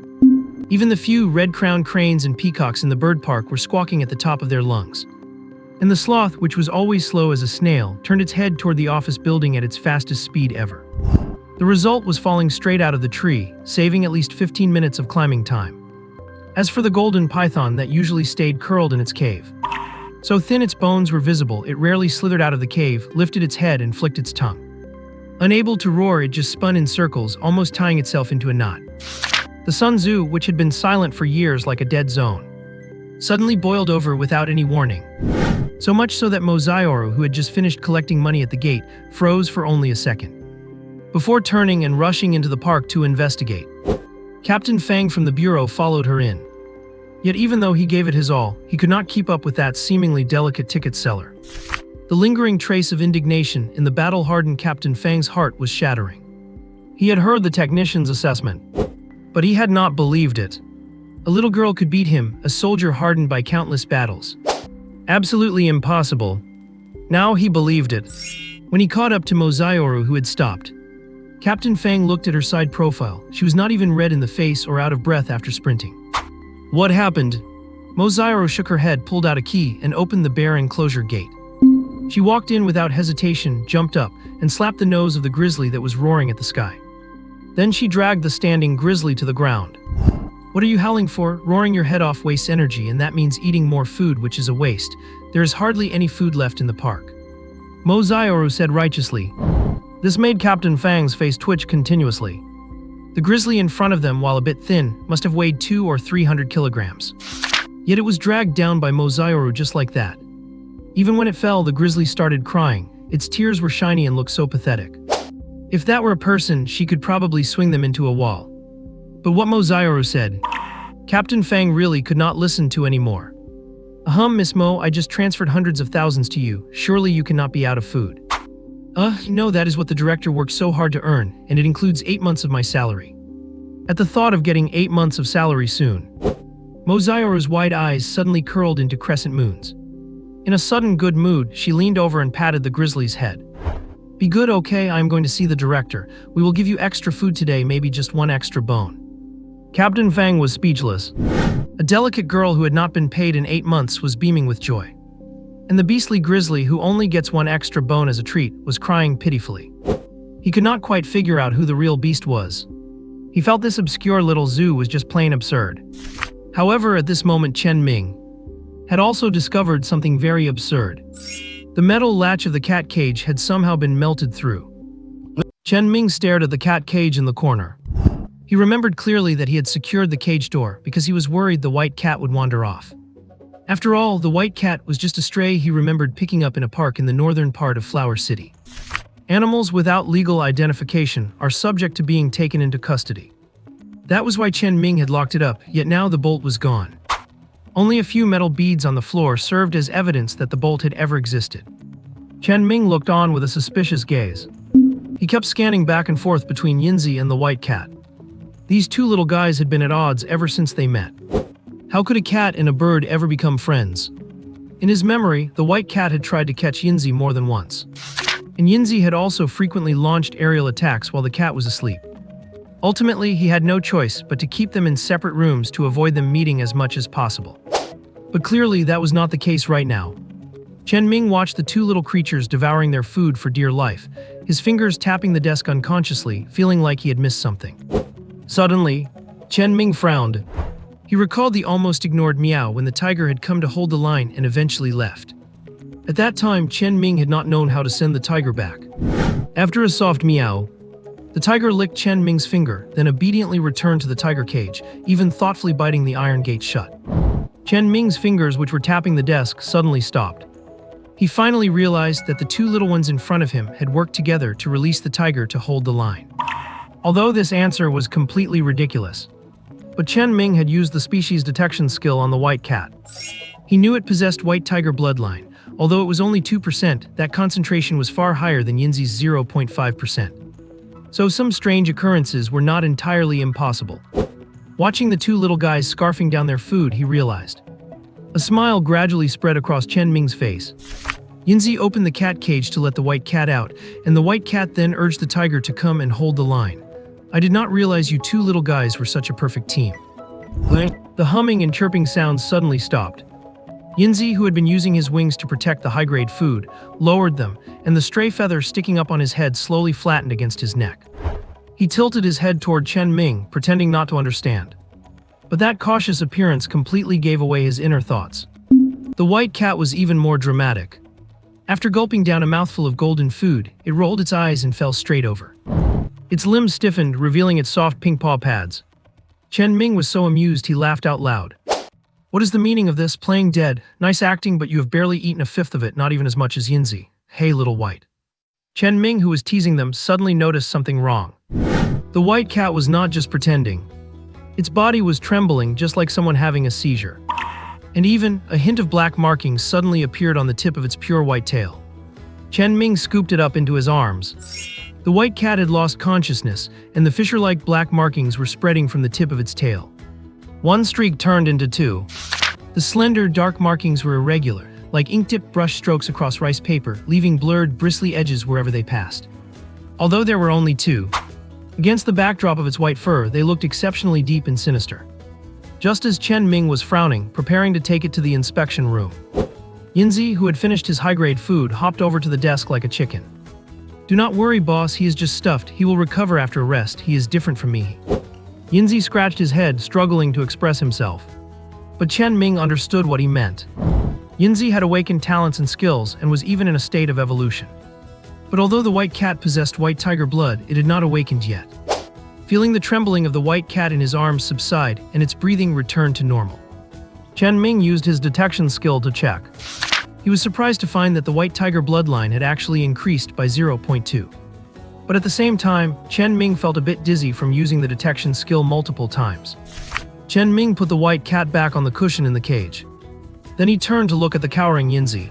Even the few red-crowned cranes and peacocks in the bird park were squawking at the top of their lungs. And the sloth, which was always slow as a snail, turned its head toward the office building at its fastest speed ever. The result was falling straight out of the tree, saving at least 15 minutes of climbing time. As for the golden python that usually stayed curled in its cave, so thin its bones were visible, it rarely slithered out of the cave, lifted its head and flicked its tongue. Unable to roar, it just spun in circles, almost tying itself into a knot. The Sun Tzu, which had been silent for years like a dead zone, suddenly boiled over without any warning. So much so that Mozaioru, who had just finished collecting money at the gate, froze for only a second, before turning and rushing into the park to investigate. Captain Fang from the bureau followed her in. Yet even though he gave it his all, he could not keep up with that seemingly delicate ticket seller. The lingering trace of indignation in the battle-hardened Captain Fang's heart was shattering. He had heard the technician's assessment, but he had not believed it. A little girl could beat him, a soldier hardened by countless battles. Absolutely impossible. Now he believed it. When he caught up to Mozaioru, who had stopped, Captain Fang looked at her side profile. She was not even red in the face or out of breath after sprinting. What happened? Mozaioru shook her head, pulled out a key, and opened the bear enclosure gate. She walked in without hesitation, jumped up, and slapped the nose of the grizzly that was roaring at the sky. Then she dragged the standing grizzly to the ground. What are you howling for? Roaring your head off wastes energy, and that means eating more food, which is a waste. There is hardly any food left in the park. Mozaioru said righteously. This made Captain Fang's face twitch continuously. The grizzly in front of them, while a bit thin, must have weighed 200 or 300 kilograms. Yet it was dragged down by Mozaioru just like that. Even when it fell, the grizzly started crying. Its tears were shiny and looked so pathetic. If that were a person, she could probably swing them into a wall. But what Mozaioru said, Captain Fang really could not listen to anymore. Miss Mo, I just transferred hundreds of thousands to you. Surely you cannot be out of food. No, that is what the director worked so hard to earn, and it includes 8 months of my salary. At the thought of getting 8 months of salary soon, Mozaioru's wide eyes suddenly curled into crescent moons. In a sudden good mood, she leaned over and patted the grizzly's head. Be good, okay? I'm going to see the director. We will give you extra food today, maybe just one extra bone. Captain Fang was speechless. A delicate girl who had not been paid in 8 months was beaming with joy. And the beastly grizzly, who only gets one extra bone as a treat, was crying pitifully. He could not quite figure out who the real beast was. He felt this obscure little zoo was just plain absurd. However, at this moment Chen Ming had also discovered something very absurd. The metal latch of the cat cage had somehow been melted through. Chen Ming stared at the cat cage in the corner. He remembered clearly that he had secured the cage door because he was worried the white cat would wander off. After all, the white cat was just a stray he remembered picking up in a park in the northern part of Flower City. Animals without legal identification are subject to being taken into custody. That was why Chen Ming had locked it up, yet now the bolt was gone. Only a few metal beads on the floor served as evidence that the bolt had ever existed. Chen Ming looked on with a suspicious gaze. He kept scanning back and forth between Yinzi and the white cat. These two little guys had been at odds ever since they met. How could a cat and a bird ever become friends? In his memory, the white cat had tried to catch Yinzi more than once. And Yinzi had also frequently launched aerial attacks while the cat was asleep. Ultimately, he had no choice but to keep them in separate rooms to avoid them meeting as much as possible. But clearly, that was not the case right now. Chen Ming watched the two little creatures devouring their food for dear life, his fingers tapping the desk unconsciously, feeling like he had missed something. Suddenly, Chen Ming frowned. He recalled the almost ignored meow when the tiger had come to hold the line and eventually left. At that time, Chen Ming had not known how to send the tiger back. After a soft meow, the tiger licked Chen Ming's finger, then obediently returned to the tiger cage, even thoughtfully biting the iron gate shut. Chen Ming's fingers, which were tapping the desk, suddenly stopped. He finally realized that the two little ones in front of him had worked together to release the tiger to hold the line. Although this answer was completely ridiculous, but Chen Ming had used the species detection skill on the white cat. He knew it possessed white tiger bloodline. Although it was only 2%, that concentration was far higher than Yinzi's 0.5%. So some strange occurrences were not entirely impossible. Watching the two little guys scarfing down their food, he realized. A smile gradually spread across Chen Ming's face. Yinzi opened the cat cage to let the white cat out, and the white cat then urged the tiger to come and hold the line. I did not realize you two little guys were such a perfect team. The humming and chirping sounds suddenly stopped. Yinzi, who had been using his wings to protect the high-grade food, lowered them, and the stray feather sticking up on his head slowly flattened against his neck. He tilted his head toward Chen Ming, pretending not to understand. But that cautious appearance completely gave away his inner thoughts. The white cat was even more dramatic. After gulping down a mouthful of golden food, it rolled its eyes and fell straight over. Its limbs stiffened, revealing its soft pink paw pads. Chen Ming was so amused he laughed out loud. What is the meaning of this? Playing dead. Nice acting, but you have barely eaten a fifth of it, not even as much as Yinzi. Hey, little white. Chen Ming, who was teasing them, suddenly noticed something wrong. The white cat was not just pretending. Its body was trembling, just like someone having a seizure. And even a hint of black markings suddenly appeared on the tip of its pure white tail. Chen Ming scooped it up into his arms. The white cat had lost consciousness, and the fisher-like black markings were spreading from the tip of its tail. One streak turned into two. The slender, dark markings were irregular, like ink-tipped brush strokes across rice paper, leaving blurred, bristly edges wherever they passed. Although there were only two, against the backdrop of its white fur, they looked exceptionally deep and sinister. Just as Chen Ming was frowning, preparing to take it to the inspection room, Yinzi, who had finished his high-grade food, hopped over to the desk like a chicken. Do not worry, boss, he is just stuffed. He will recover after a rest. He is different from me. Yinzi scratched his head, struggling to express himself. But Chen Ming understood what he meant. Yinzi had awakened talents and skills and was even in a state of evolution. But although the white cat possessed white tiger blood, it had not awakened yet. Feeling the trembling of the white cat in his arms subside and its breathing return to normal, Chen Ming used his detection skill to check. He was surprised to find that the white tiger bloodline had actually increased by 0.2. But at the same time, Chen Ming felt a bit dizzy from using the detection skill multiple times. Chen Ming put the white cat back on the cushion in the cage. Then he turned to look at the cowering Yinzi.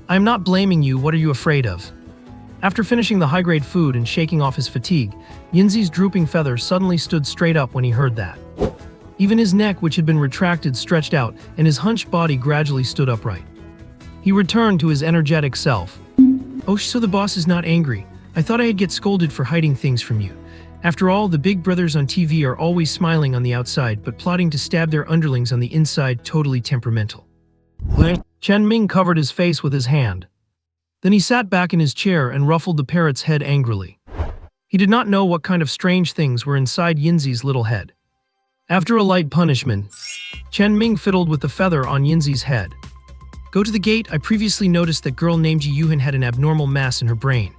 I am not blaming you, what are you afraid of? After finishing the high-grade food and shaking off his fatigue, Yinzi's drooping feather suddenly stood straight up when he heard that. Even his neck, which had been retracted, stretched out, and his hunched body gradually stood upright. He returned to his energetic self. Oh, so the boss is not angry. I thought I'd get scolded for hiding things from you. After all, the big brothers on TV are always smiling on the outside but plotting to stab their underlings on the inside, totally temperamental. Chen Ming covered his face with his hand. Then he sat back in his chair and ruffled the parrot's head angrily. He did not know what kind of strange things were inside Yinzi's little head. After a light punishment, Chen Ming fiddled with the feather on Yinzi's head. Go to the gate. I previously noticed that girl named Ji Yuhan had an abnormal mass in her brain.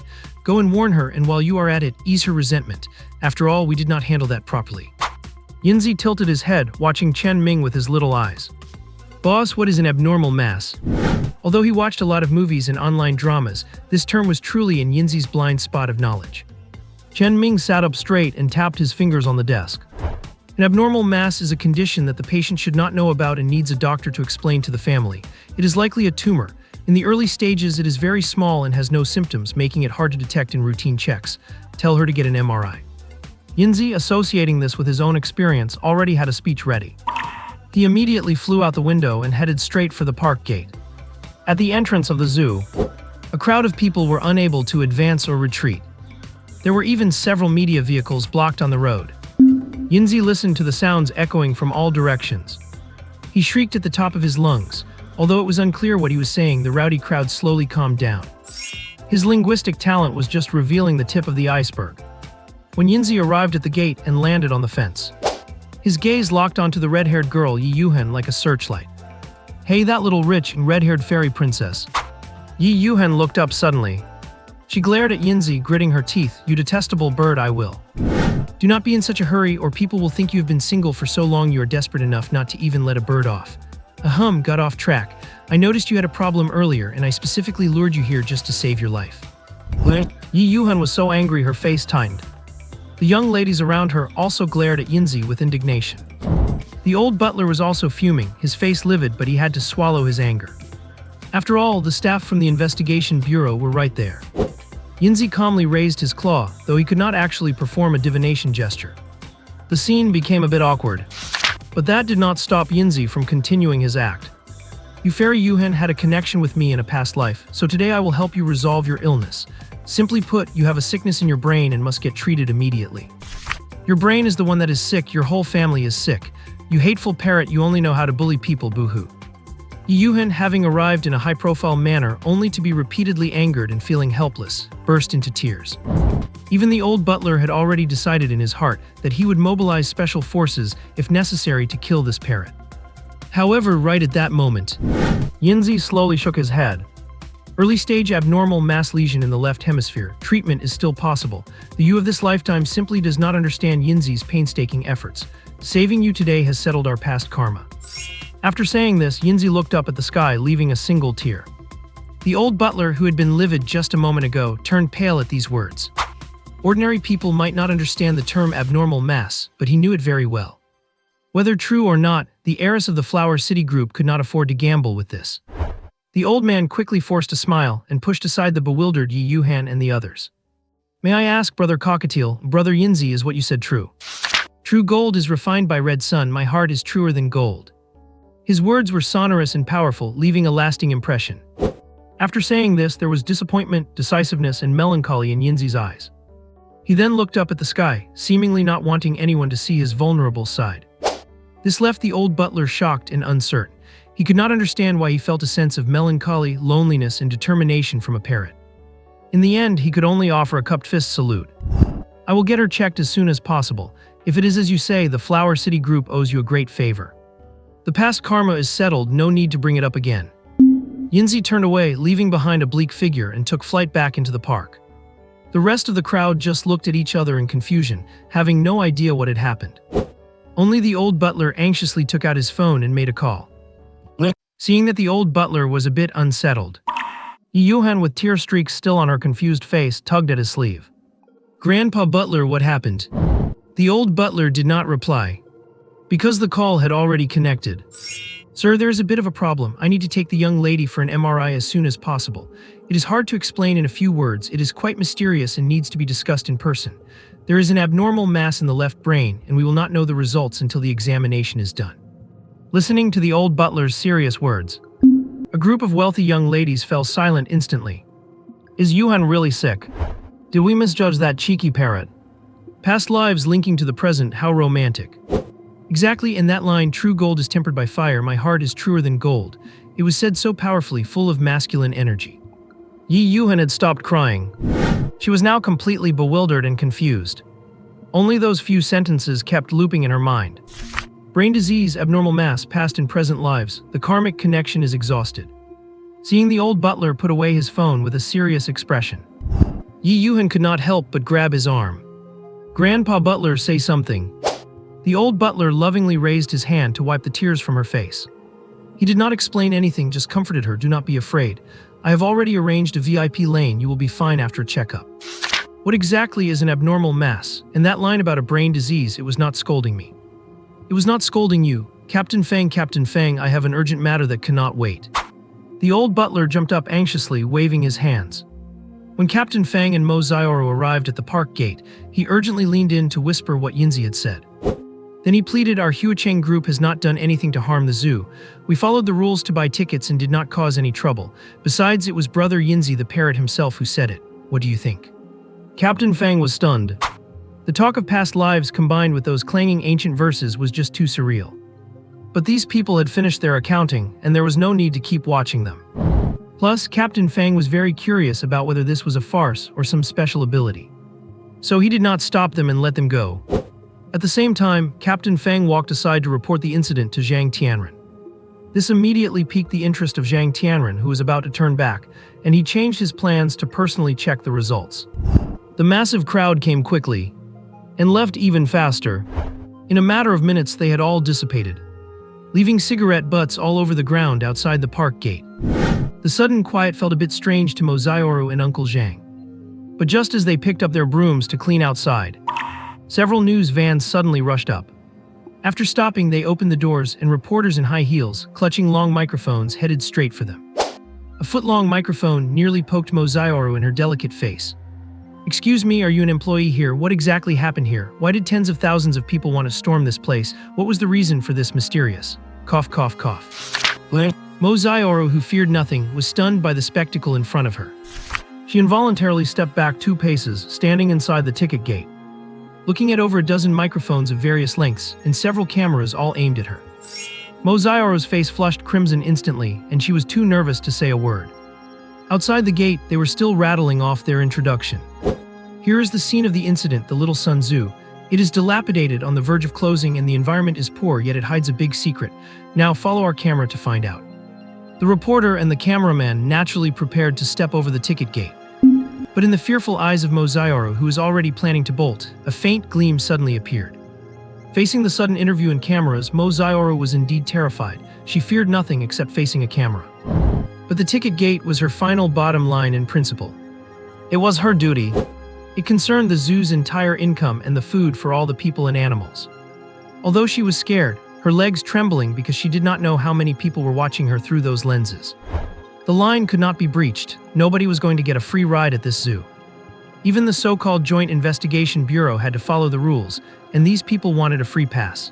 Go and warn her, and while you are at it, ease her resentment. After all, we did not handle that properly. Yinzi tilted his head, watching Chen Ming with his little eyes. Boss, what is an abnormal mass? Although he watched a lot of movies and online dramas, this term was truly in Yinzi's blind spot of knowledge. Chen Ming sat up straight and tapped his fingers on the desk. An abnormal mass is a condition that the patient should not know about and needs a doctor to explain to the family. It is likely a tumor. In the early stages, it is very small and has no symptoms, making it hard to detect in routine checks. Tell her to get an MRI. Yinzi, associating this with his own experience, already had a speech ready. He immediately flew out the window and headed straight for the park gate. At the entrance of the zoo, a crowd of people were unable to advance or retreat. There were even several media vehicles blocked on the road. Yinzi listened to the sounds echoing from all directions. He shrieked at the top of his lungs. Although it was unclear what he was saying, the rowdy crowd slowly calmed down. His linguistic talent was just revealing the tip of the iceberg. When Yinzi arrived at the gate and landed on the fence, his gaze locked onto the red-haired girl Yi Yuhan like a searchlight. Hey, that little rich and red-haired fairy princess. Yi Yuhan looked up suddenly. She glared at Yinzi, gritting her teeth. You detestable bird, I will. Do not be in such a hurry, or people will think you have been single for so long you are desperate enough not to even let a bird off. Ahem, got off track. I noticed you had a problem earlier, and I specifically lured you here just to save your life. Yi Yuhan was so angry her face tightened. The young ladies around her also glared at Yinzi with indignation. The old butler was also fuming, his face livid, but he had to swallow his anger. After all, the staff from the investigation bureau were right there. Yinzi calmly raised his claw, though he could not actually perform a divination gesture. The scene became a bit awkward, but that did not stop Yinzi from continuing his act. You Fairy Yuhan had a connection with me in a past life, so today I will help you resolve your illness. Simply put, you have a sickness in your brain and must get treated immediately. Your brain is the one that is sick, your whole family is sick. You hateful parrot, you only know how to bully people, boo-hoo. Yi Yuhan, having arrived in a high-profile manner only to be repeatedly angered and feeling helpless, burst into tears. Even the old butler had already decided in his heart that he would mobilize special forces if necessary to kill this parrot. However, right at that moment, Yinzi slowly shook his head. Early-stage abnormal mass lesion in the left hemisphere. Treatment is still possible. The you of this lifetime simply does not understand Yinzi's painstaking efforts. Saving you today has settled our past karma. After saying this, Yinzi looked up at the sky, leaving a single tear. The old butler, who had been livid just a moment ago, turned pale at these words. Ordinary people might not understand the term abnormal mass, but he knew it very well. Whether true or not, the heiress of the Flower City Group could not afford to gamble with this. The old man quickly forced a smile and pushed aside the bewildered Yi Yuhan and the others. May I ask, Brother Cockatiel, Brother Yinzi, is what you said true? True gold is refined by red sun, my heart is truer than gold. His words were sonorous and powerful, leaving a lasting impression. After saying this, there was disappointment, decisiveness, and melancholy in Yinzi's eyes. He then looked up at the sky, seemingly not wanting anyone to see his vulnerable side. This left the old butler shocked and uncertain. He could not understand why he felt a sense of melancholy, loneliness, and determination from a parrot. In the end, he could only offer a cupped fist salute. I will get her checked as soon as possible. If it is as you say, the Flower City Group owes you a great favor. The past karma is settled, no need to bring it up again. Yinzi turned away, leaving behind a bleak figure, and took flight back into the park. The rest of the crowd just looked at each other in confusion, having no idea what had happened. Only the old butler anxiously took out his phone and made a call. Seeing that the old butler was a bit unsettled, Yi Yuhan, with tear streaks still on her confused face, tugged at his sleeve. Grandpa Butler, what happened? The old butler did not reply, because the call had already connected. Sir, there is a bit of a problem. I need to take the young lady for an MRI as soon as possible. It is hard to explain in a few words. It is quite mysterious and needs to be discussed in person. There is an abnormal mass in the left brain, and we will not know the results until the examination is done. Listening to the old butler's serious words, a group of wealthy young ladies fell silent instantly. Is Yuhan really sick? Did we misjudge that cheeky parrot? Past lives linking to the present, how romantic. Exactly in that line, true gold is tempered by fire, my heart is truer than gold. It was said so powerfully, full of masculine energy. Yi Yuhan had stopped crying. She was now completely bewildered and confused. Only those few sentences kept looping in her mind. Brain disease, abnormal mass, past and present lives, the karmic connection is exhausted. Seeing the old butler put away his phone with a serious expression, Yi Yuhan could not help but grab his arm. Grandpa Butler, say something. The old butler lovingly raised his hand to wipe the tears from her face. He did not explain anything, just comforted her. Do not be afraid. I have already arranged a VIP lane. You will be fine after a checkup. What exactly is an abnormal mass? And that line about a brain disease, it was not scolding me. It was not scolding you. Captain Fang, I have an urgent matter that cannot wait. The old butler jumped up anxiously, waving his hands. When Captain Fang and Mo Xioro arrived at the park gate, he urgently leaned in to whisper what Yinzi had said. Then he pleaded, our Huacheng group has not done anything to harm the zoo. We followed the rules to buy tickets and did not cause any trouble. Besides, it was Brother Yinzi the parrot himself who said it. What do you think? Captain Fang was stunned. The talk of past lives combined with those clanging ancient verses was just too surreal. But these people had finished their accounting, and there was no need to keep watching them. Plus, Captain Fang was very curious about whether this was a farce or some special ability. So he did not stop them and let them go. At the same time, Captain Fang walked aside to report the incident to Zhang Tianren. This immediately piqued the interest of Zhang Tianren, who was about to turn back, and he changed his plans to personally check the results. The massive crowd came quickly, and left even faster. In a matter of minutes, they had all dissipated. leaving cigarette butts all over the ground outside the park gate. The sudden quiet felt a bit strange to Mozaioru and Uncle Zhang. But just as they picked up their brooms to clean outside, several news vans suddenly rushed up. After stopping, they opened the doors, and reporters in high heels, clutching long microphones, headed straight for them. A foot-long microphone nearly poked Mozaioru in her delicate face. "Excuse me, are you an employee here? What exactly happened here? Why did tens of thousands of people want to storm this place? What was the reason for this mysterious?" Cough, cough, cough. Mozaioru, who feared nothing, was stunned by the spectacle in front of her. She involuntarily stepped back 2 paces, standing inside the ticket gate, looking at over a dozen microphones of various lengths and several cameras all aimed at her. Mozaioru's face flushed crimson instantly, and she was too nervous to say a word. Outside the gate, they were still rattling off their introduction. "Here is the scene of the incident, the Little Sun Zoo. It is dilapidated, on the verge of closing, and the environment is poor, yet it hides a big secret. Now follow our camera to find out." The reporter and the cameraman naturally prepared to step over the ticket gate. But in the fearful eyes of Mozaioru, who was already planning to bolt, a faint gleam suddenly appeared. Facing the sudden interview and cameras, Mozaioru was indeed terrified. She feared nothing except facing a camera. But the ticket gate was her final bottom line and principle. It was her duty. It concerned the zoo's entire income and the food for all the people and animals. Although she was scared, her legs trembling because she did not know how many people were watching her through those lenses. The line could not be breached. Nobody was going to get a free ride at this zoo. Even the so-called Joint Investigation Bureau had to follow the rules, and these people wanted a free pass.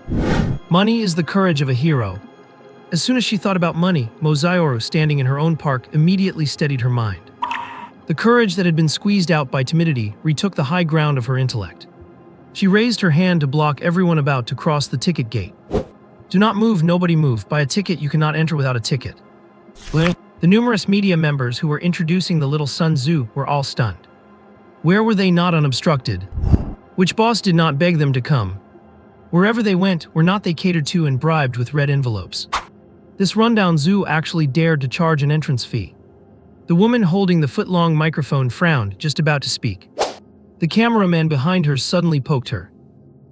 Money is the courage of a hero. As soon as she thought about money, Mozaioru, standing in her own park, immediately steadied her mind. The courage that had been squeezed out by timidity retook the high ground of her intellect. She raised her hand to block everyone about to cross the ticket gate. "Do not move, nobody move. Buy a ticket, you cannot enter without a ticket." The numerous media members who were introducing the Little Sun Zoo were all stunned. Where were they not unobstructed? Which boss did not beg them to come? Wherever they went, were not they catered to and bribed with red envelopes? This rundown zoo actually dared to charge an entrance fee. The woman holding the foot-long microphone frowned, just about to speak. The cameraman behind her suddenly poked her.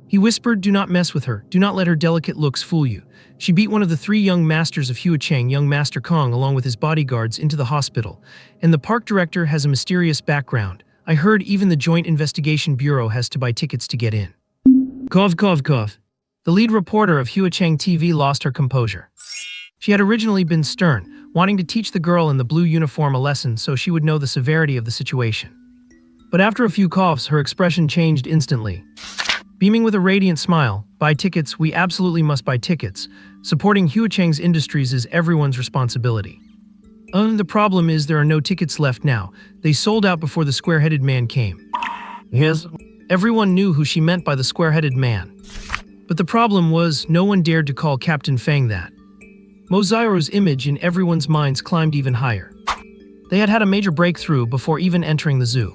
He whispered, "Do not mess with her. Do not let her delicate looks fool you. She beat one of the 3 young masters of Huacheng, young Master Kong, along with his bodyguards, into the hospital. And the park director has a mysterious background. I heard even the Joint Investigation Bureau has to buy tickets to get in." Cough, cough, cough. The lead reporter of Huacheng TV lost her composure. She had originally been stern, wanting to teach the girl in the blue uniform a lesson so she would know the severity of the situation. But after a few coughs, her expression changed instantly. Beaming with a radiant smile, "Buy tickets, we absolutely must buy tickets. Supporting Huacheng's industries is everyone's responsibility. The problem is there are no tickets left now. They sold out before the square-headed man came." Yes. Everyone knew who she meant by the square-headed man. But the problem was, no one dared to call Captain Fang that. Mozaioru's image in everyone's minds climbed even higher. They had had a major breakthrough before even entering the zoo.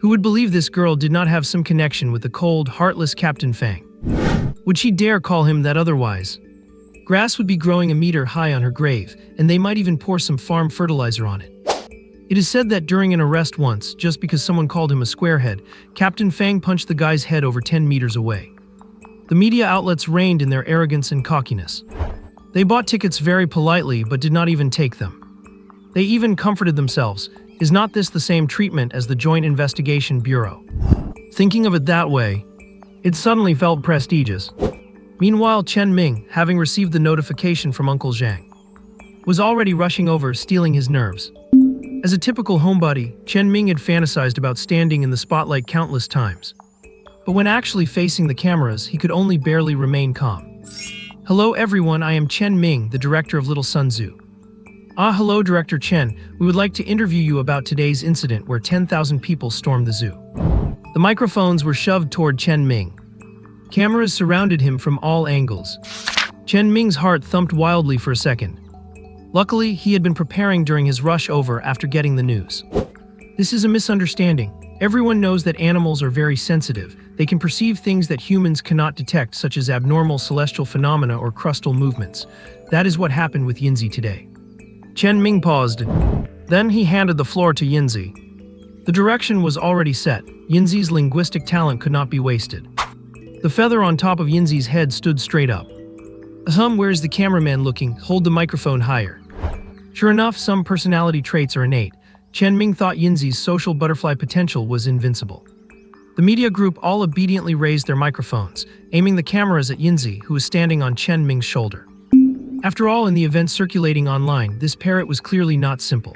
Who would believe this girl did not have some connection with the cold, heartless Captain Fang? Would she dare call him that otherwise? Grass would be growing a meter high on her grave, and they might even pour some farm fertilizer on it. It is said that during an arrest once, just because someone called him a squarehead, Captain Fang punched the guy's head over 10 meters away. The media outlets reigned in their arrogance and cockiness. They bought tickets very politely, but did not even take them. They even comforted themselves. Is not this the same treatment as the Joint Investigation Bureau? Thinking of it that way, it suddenly felt prestigious. Meanwhile, Chen Ming, having received the notification from Uncle Zhang, was already rushing over, stealing his nerves. As a typical homebody, Chen Ming had fantasized about standing in the spotlight countless times. But when actually facing the cameras, he could only barely remain calm. "Hello everyone, I am Chen Ming, the director of Little Sun Zoo." Hello Director Chen, we would like to interview you about today's incident where 10,000 people stormed the zoo." The microphones were shoved toward Chen Ming. Cameras surrounded him from all angles. Chen Ming's heart thumped wildly for a second. Luckily, he had been preparing during his rush over after getting the news. This is a misunderstanding. Everyone knows that animals are very sensitive. They can perceive things that humans cannot detect, such as abnormal celestial phenomena or crustal movements. That is what happened with Yinzi today. Chen Ming paused. Then he handed the floor to Yinzi. The direction was already set. Yinzi's linguistic talent could not be wasted. The feather on top of Yinzi's head stood straight up. Where's the cameraman looking? Hold the microphone higher. Sure enough, some personality traits are innate. Chen Ming thought Yinzi's social butterfly potential was invincible. The media group all obediently raised their microphones, aiming the cameras at Yinzi, who was standing on Chen Ming's shoulder. After all, in the events circulating online, this parrot was clearly not simple.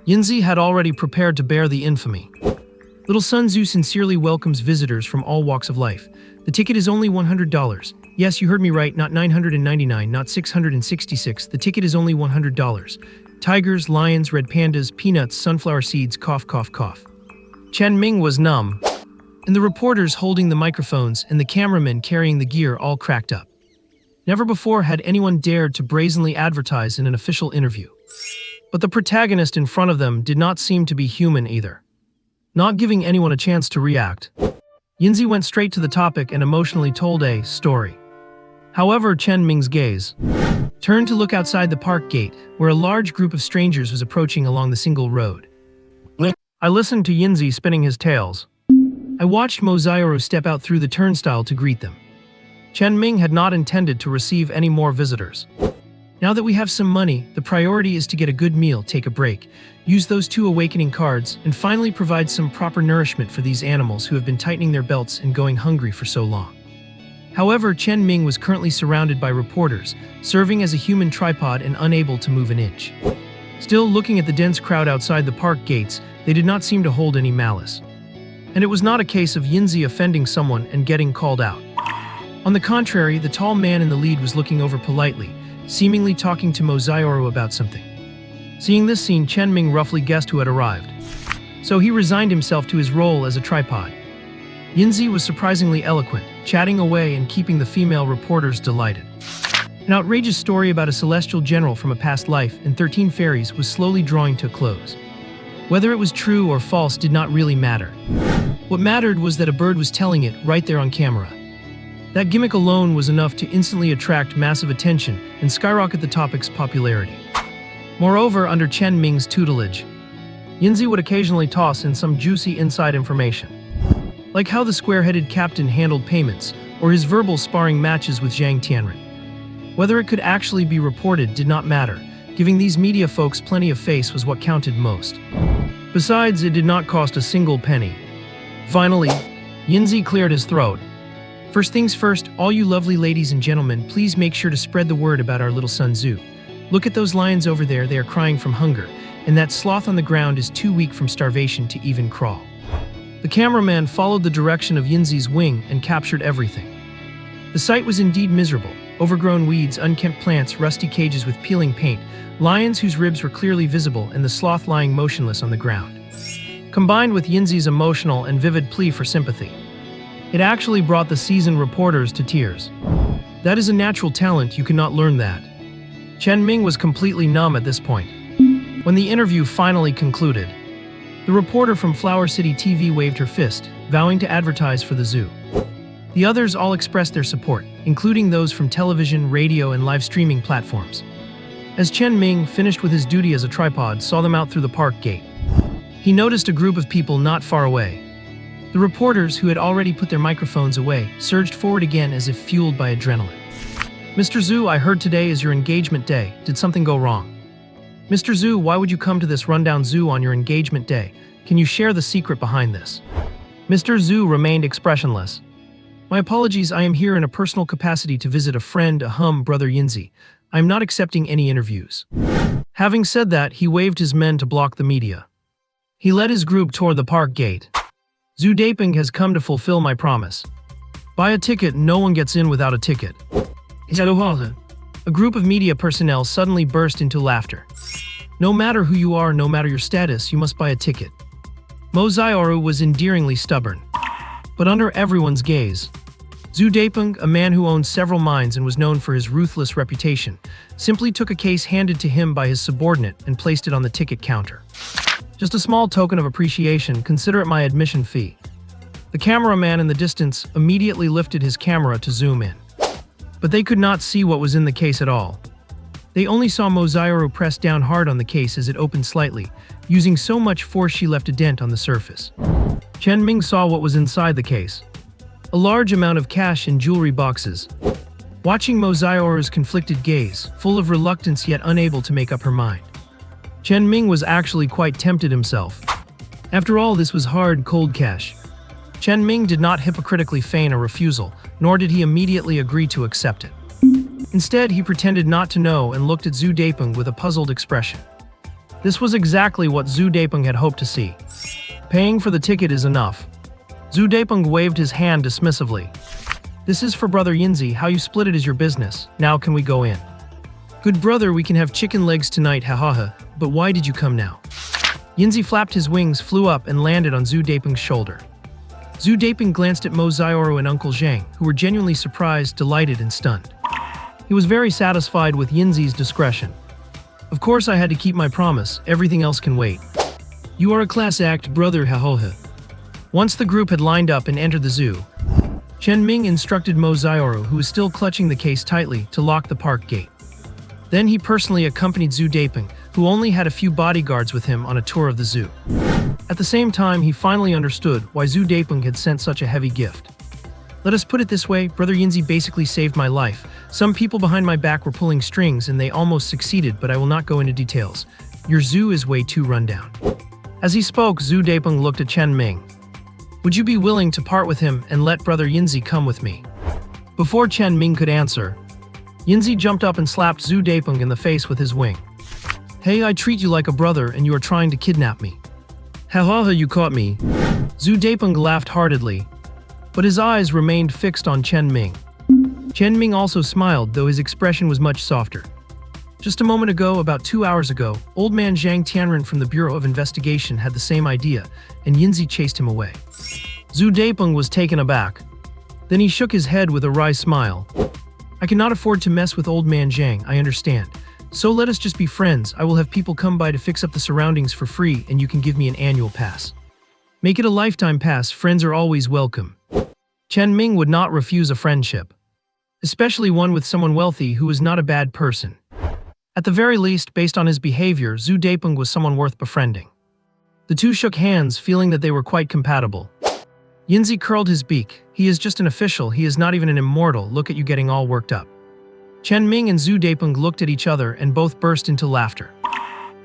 Yinzi had already prepared to bear the infamy. Little Sun Tzu sincerely welcomes visitors from all walks of life. The ticket is only $100. Yes, you heard me right, not $999, not $666. The ticket is only $100. Tigers, lions, red pandas, peanuts, sunflower seeds, cough, cough, cough. Chen Ming was numb, and the reporters holding the microphones and the cameramen carrying the gear all cracked up. Never before had anyone dared to brazenly advertise in an official interview. But the protagonist in front of them did not seem to be human either. Not giving anyone a chance to react, Yinzi went straight to the topic and emotionally told a story. However, Chen Ming's gaze turned to look outside the park gate, where a large group of strangers was approaching along the single road. I listened to Yinzi spinning his tails. I watched Mozairo step out through the turnstile to greet them. Chen Ming had not intended to receive any more visitors. Now that we have some money, the priority is to get a good meal, take a break, use those 2 awakening cards, and finally provide some proper nourishment for these animals who have been tightening their belts and going hungry for so long. However, Chen Ming was currently surrounded by reporters, serving as a human tripod and unable to move an inch. Still, looking at the dense crowd outside the park gates, they did not seem to hold any malice. And it was not a case of Yinzi offending someone and getting called out. On the contrary, the tall man in the lead was looking over politely, seemingly talking to Mozairo about something. Seeing this scene, Chen Ming roughly guessed who had arrived. So he resigned himself to his role as a tripod. Yinzi was surprisingly eloquent, chatting away and keeping the female reporters delighted. An outrageous story about a celestial general from a past life and 13 fairies was slowly drawing to a close. Whether it was true or false did not really matter. What mattered was that a bird was telling it right there on camera. That gimmick alone was enough to instantly attract massive attention and skyrocket the topic's popularity. Moreover, under Chen Ming's tutelage, Yinzi would occasionally toss in some juicy inside information, like how the square-headed captain handled payments, or his verbal sparring matches with Zhang Tianren. Whether it could actually be reported did not matter. Giving these media folks plenty of face was what counted most. Besides, it did not cost a single penny. Finally, Yinzi cleared his throat. First things first, all you lovely ladies and gentlemen, please make sure to spread the word about our little Sun Tzu. Look at those lions over there, they are crying from hunger, and that sloth on the ground is too weak from starvation to even crawl. The cameraman followed the direction of Yinzi's wing and captured everything. The sight was indeed miserable. Overgrown weeds, unkempt plants, rusty cages with peeling paint, lions whose ribs were clearly visible, and the sloth lying motionless on the ground. Combined with Yinzi's emotional and vivid plea for sympathy, it actually brought the seasoned reporters to tears. That is a natural talent, you cannot learn that. Chen Ming was completely numb at this point. When the interview finally concluded, the reporter from Flower City TV waved her fist, vowing to advertise for the zoo. The others all expressed their support, including those from television, radio, and live streaming platforms. As Chen Ming, finished with his duty as a tripod, saw them out through the park gate, he noticed a group of people not far away. The reporters, who had already put their microphones away, surged forward again as if fueled by adrenaline. Mr. Zhu, I heard today is your engagement day. Did something go wrong? Mr. Zhu, why would you come to this rundown zoo on your engagement day? Can you share the secret behind this? Mr. Zhu remained expressionless. My apologies, I am here in a personal capacity to visit a friend, brother Yinzi. I am not accepting any interviews. Having said that, he waved his men to block the media. He led his group toward the park gate. Zhu Daiping has come to fulfill my promise. Buy a ticket, no one gets in without a ticket. A group of media personnel suddenly burst into laughter. No matter who you are, no matter your status, you must buy a ticket. Mozairo was endearingly stubborn. But under everyone's gaze, Zhu Daiping, a man who owned several mines and was known for his ruthless reputation, simply took a case handed to him by his subordinate and placed it on the ticket counter. Just a small token of appreciation, consider it my admission fee. The cameraman in the distance immediately lifted his camera to zoom in. But they could not see what was in the case at all. They only saw Mozairo press down hard on the case as it opened slightly, using so much force she left a dent on the surface. Chen Ming saw what was inside the case. A large amount of cash in jewelry boxes. watching Mozaioru's conflicted gaze, full of reluctance yet unable to make up her mind. Chen Ming was actually quite tempted himself. After all, this was hard, cold cash. Chen Ming did not hypocritically feign a refusal, nor did he immediately agree to accept it. Instead, he pretended not to know and looked at Zhu Daipeng with a puzzled expression. This was exactly what Zhu Daipeng had hoped to see. Paying for the ticket is enough. Zhu Daipeng waved his hand dismissively. This is for Brother Yinzi, how you split it is your business. Now can we go in? Good brother, we can have chicken legs tonight, hahaha, but why did you come now? Yinzi flapped his wings, flew up, and landed on Zhu Daipeng's shoulder. Zhu Daipeng glanced at Mozioru and Uncle Zhang, who were genuinely surprised, delighted, and stunned. He was very satisfied with Yinzi's discretion. Of course I had to keep my promise, everything else can wait. You are a class act, brother, hahaha. Once the group had lined up and entered the zoo, Chen Ming instructed Mozioru, who was still clutching the case tightly, to lock the park gate. Then he personally accompanied Zhu Daipeng, who only had a few bodyguards with him, on a tour of the zoo. At the same time, he finally understood why Zhu Daipeng had sent such a heavy gift. Let us put it this way, Brother Yinzi basically saved my life. Some people behind my back were pulling strings and they almost succeeded, but I will not go into details. Your zoo is way too rundown. As he spoke, Zhu Daipeng looked at Chen Ming. Would you be willing to part with him and let Brother Yinzi come with me? Before Chen Ming could answer, Yinzi jumped up and slapped Zhu Daipeng in the face with his wing. Hey, I treat you like a brother and you are trying to kidnap me. Ha, you caught me. Zhu Daipeng laughed heartedly, but his eyes remained fixed on Chen Ming. Chen Ming also smiled, though his expression was much softer. Just a moment ago, about 2 hours ago, old man Zhang Tianren from the Bureau of Investigation had the same idea, and Yinzi chased him away. Zhu Daipeng was taken aback. Then he shook his head with a wry smile. I cannot afford to mess with old man Zhang, I understand. So let us just be friends. I will have people come by to fix up the surroundings for free, and you can give me an annual pass. Make it a lifetime pass, friends are always welcome. Chen Ming would not refuse a friendship, especially one with someone wealthy who was not a bad person. At the very least, based on his behavior, Zhu Daipeng was someone worth befriending. The two shook hands, feeling that they were quite compatible. Yinzi curled his beak. He is just an official, he is not even an immortal, look at you getting all worked up. Chen Ming and Zhu Daipeng looked at each other and both burst into laughter.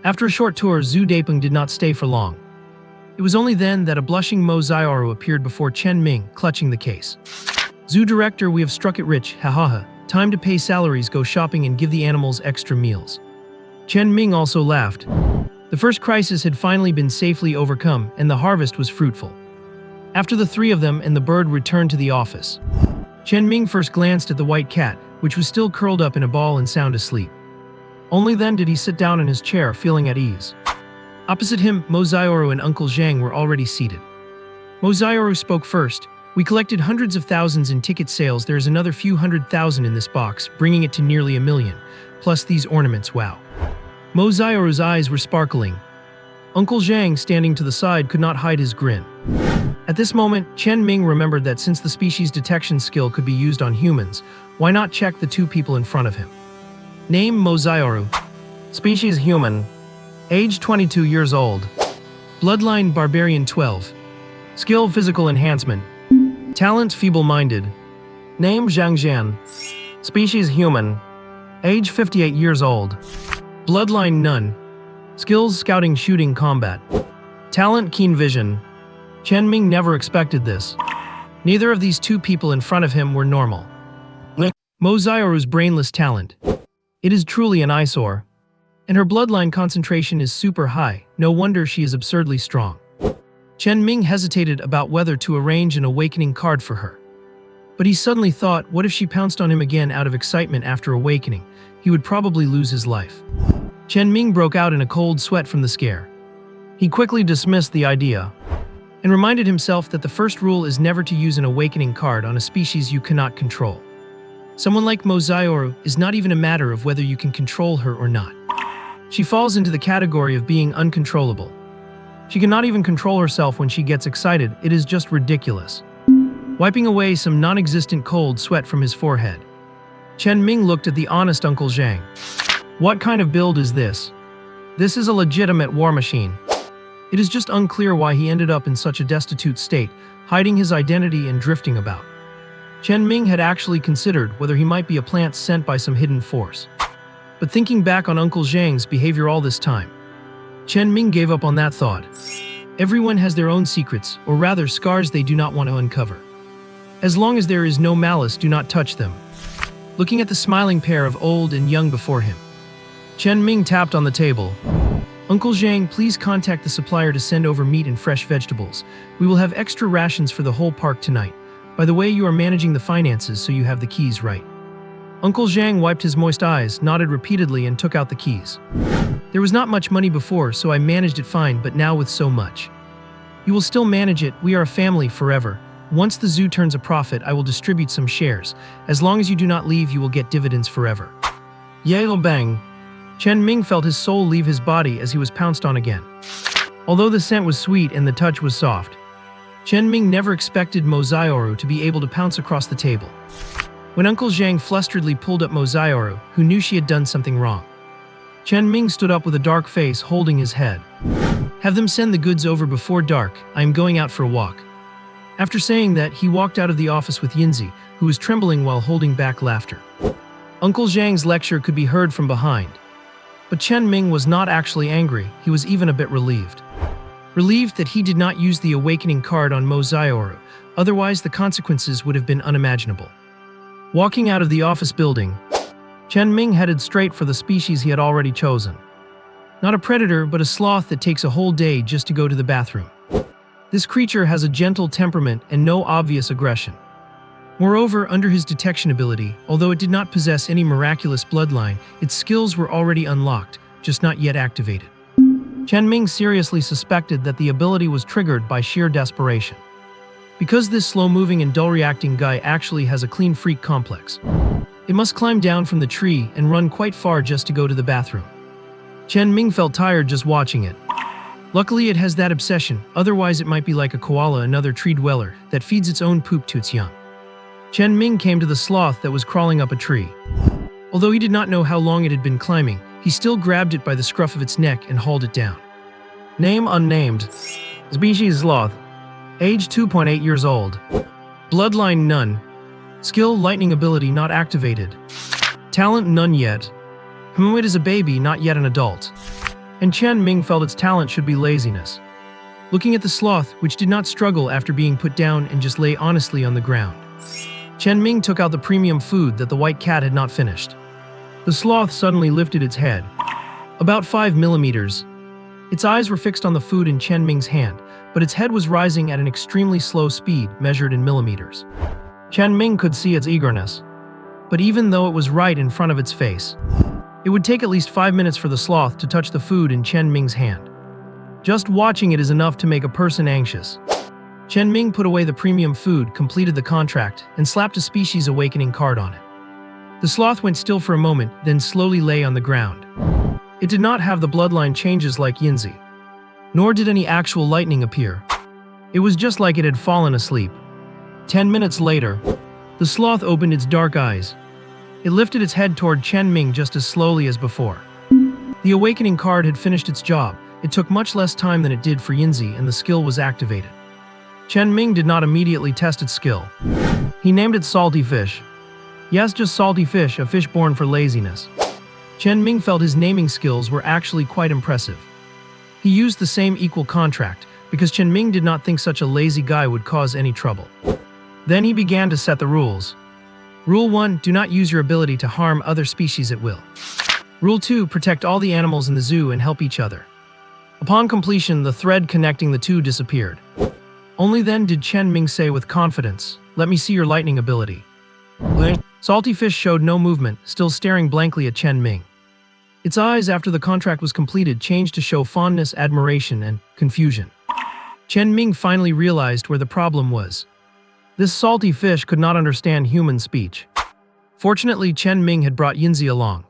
After a short tour, Zhu Daipeng did not stay for long. It was only then that a blushing Mozioru appeared before Chen Ming, clutching the case. Zoo director, we have struck it rich, hahaha. Time to pay salaries, go shopping and give the animals extra meals. Chen Ming also laughed. The first crisis had finally been safely overcome and the harvest was fruitful. After the three of them and the bird returned to the office, Chen Ming first glanced at the white cat, which was still curled up in a ball and sound asleep. Only then did he sit down in his chair, feeling at ease. Opposite him, Mozioru and Uncle Zhang were already seated. Mozioru spoke first. We collected hundreds of thousands in ticket sales. There is another few 100,000 in this box, bringing it to nearly 1 million. Plus these ornaments, wow. Mozioru's eyes were sparkling. Uncle Zhang, standing to the side, could not hide his grin. At this moment, Chen Ming remembered that since the species detection skill could be used on humans, why not check the two people in front of him? Name Mozioru. Species human. Age 22 years old. Bloodline barbarian 12. Skill physical enhancement. Talent feeble-minded. Name Zhang Jian. Species human. Age 58 years old. Bloodline none. Skills scouting, shooting, combat. Talent keen vision. Chen Ming never expected this. Neither of these two people in front of him were normal. Mozioru's brainless talent. It is truly an eyesore. And her bloodline concentration is super high, no wonder she is absurdly strong. Chen Ming hesitated about whether to arrange an awakening card for her. But he suddenly thought, what if she pounced on him again out of excitement after awakening? He would probably lose his life. Chen Ming broke out in a cold sweat from the scare. He quickly dismissed the idea, and reminded himself that the first rule is never to use an awakening card on a species you cannot control. Someone like Mozioru is not even a matter of whether you can control her or not. She falls into the category of being uncontrollable. She cannot even control herself when she gets excited, it is just ridiculous. Wiping away some non-existent cold sweat from his forehead, Chen Ming looked at the honest Uncle Zhang. What kind of build is this? This is a legitimate war machine. It is just unclear why he ended up in such a destitute state, hiding his identity and drifting about. Chen Ming had actually considered whether he might be a plant sent by some hidden force. But thinking back on Uncle Zhang's behavior all this time, Chen Ming gave up on that thought. Everyone has their own secrets, or rather scars they do not want to uncover. As long as there is no malice, do not touch them. Looking at the smiling pair of old and young before him, Chen Ming tapped on the table. Uncle Zhang, please contact the supplier to send over meat and fresh vegetables. We will have extra rations for the whole park tonight. By the way, you are managing the finances, so you have the keys right. Uncle Zhang wiped his moist eyes, nodded repeatedly, and took out the keys. There was not much money before, so I managed it fine, but now with so much. You will still manage it. We are a family forever. Once the zoo turns a profit, I will distribute some shares. As long as you do not leave, you will get dividends forever. Yale bang. Chen Ming felt his soul leave his body as he was pounced on again. Although the scent was sweet and the touch was soft, Chen Ming never expected Mozaioru to be able to pounce across the table. When Uncle Zhang flusteredly pulled up Mozaioru, who knew she had done something wrong, Chen Ming stood up with a dark face, holding his head. Have them send the goods over before dark. I am going out for a walk. After saying that, he walked out of the office with Yinzi, who was trembling while holding back laughter. Uncle Zhang's lecture could be heard from behind. But Chen Ming was not actually angry, he was even a bit relieved. Relieved that he did not use the awakening card on Mozaioru, otherwise the consequences would have been unimaginable. Walking out of the office building, Chen Ming headed straight for the species he had already chosen. Not a predator, but a sloth that takes a whole day just to go to the bathroom. This creature has a gentle temperament and no obvious aggression. Moreover, under his detection ability, although it did not possess any miraculous bloodline, its skills were already unlocked, just not yet activated. Chen Ming seriously suspected that the ability was triggered by sheer desperation. Because this slow-moving and dull-reacting guy actually has a clean freak complex, it must climb down from the tree and run quite far just to go to the bathroom. Chen Ming felt tired just watching it. Luckily, it has that obsession, otherwise it might be like a koala, another tree dweller, that feeds its own poop to its young. Chen Ming came to the sloth that was crawling up a tree. Although he did not know how long it had been climbing, he still grabbed it by the scruff of its neck and hauled it down. Name unnamed. Species sloth. Age 2.8 years old. Bloodline none. Skill lightning ability not activated. Talent none yet. It is a baby, not yet an adult. And Chen Ming felt its talent should be laziness. Looking at the sloth, which did not struggle after being put down and just lay honestly on the ground, Chen Ming took out the premium food that the white cat had not finished. The sloth suddenly lifted its head. About 5 millimeters. Its eyes were fixed on the food in Chen Ming's hand, but its head was rising at an extremely slow speed, measured in millimeters. Chen Ming could see its eagerness. But even though it was right in front of its face, it would take at least 5 minutes for the sloth to touch the food in Chen Ming's hand. Just watching it is enough to make a person anxious. Chen Ming put away the premium food, completed the contract, and slapped a species awakening card on it. The sloth went still for a moment, then slowly lay on the ground. It did not have the bloodline changes like Yinzi, nor did any actual lightning appear. It was just like it had fallen asleep. 10 minutes later, the sloth opened its dark eyes. It lifted its head toward Chen Ming just as slowly as before. The awakening card had finished its job. It took much less time than it did for Yinzi, and the skill was activated. Chen Ming did not immediately test its skill. He named it Salty Fish. Yes, just Salty Fish, a fish born for laziness. Chen Ming felt his naming skills were actually quite impressive. He used the same equal contract, because Chen Ming did not think such a lazy guy would cause any trouble. Then he began to set the rules. Rule 1, do not use your ability to harm other species at will. Rule 2, protect all the animals in the zoo and help each other. Upon completion, the thread connecting the two disappeared. Only then did Chen Ming say with confidence, "Let me see your lightning ability." Salty Fish showed no movement, still staring blankly at Chen Ming. Its eyes, after the contract was completed, changed to show fondness, admiration, and confusion. Chen Ming finally realized where the problem was. This salty fish could not understand human speech. Fortunately, Chen Ming had brought Yinzi along.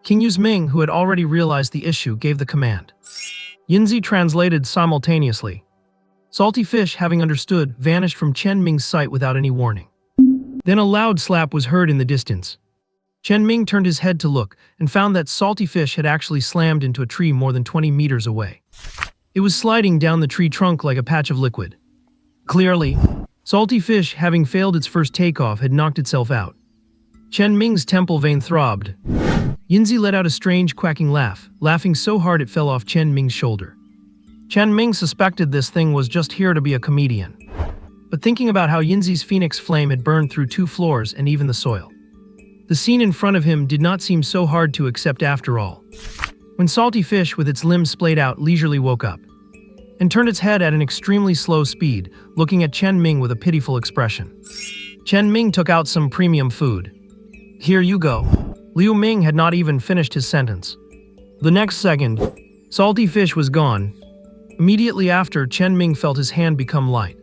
King Yuzming, who had already realized the issue, gave the command. Yinzi translated simultaneously. Salty Fish, having understood, vanished from Chen Ming's sight without any warning. Then a loud slap was heard in the distance. Chen Ming turned his head to look and found that Salty Fish had actually slammed into a tree more than 20 meters away. It was sliding down the tree trunk like a patch of liquid. Clearly, Salty fish, having failed its first takeoff, had knocked itself out. Chen Ming's temple vein throbbed. Yinzi let out a strange quacking laugh, laughing so hard it fell off Chen Ming's shoulder. Chen Ming suspected this thing was just here to be a comedian. But thinking about how Yinzi's phoenix flame had burned through 2 floors and even the soil, the scene in front of him did not seem so hard to accept after all. When Salty Fish, with its limbs splayed out, leisurely woke up and turned its head at an extremely slow speed, looking at Chen Ming with a pitiful expression. Chen Ming took out some premium food. "Here you go." Liu Ming had not even finished his sentence. The next second, Salty Fish was gone. Immediately after, Chen Ming felt his hand become light.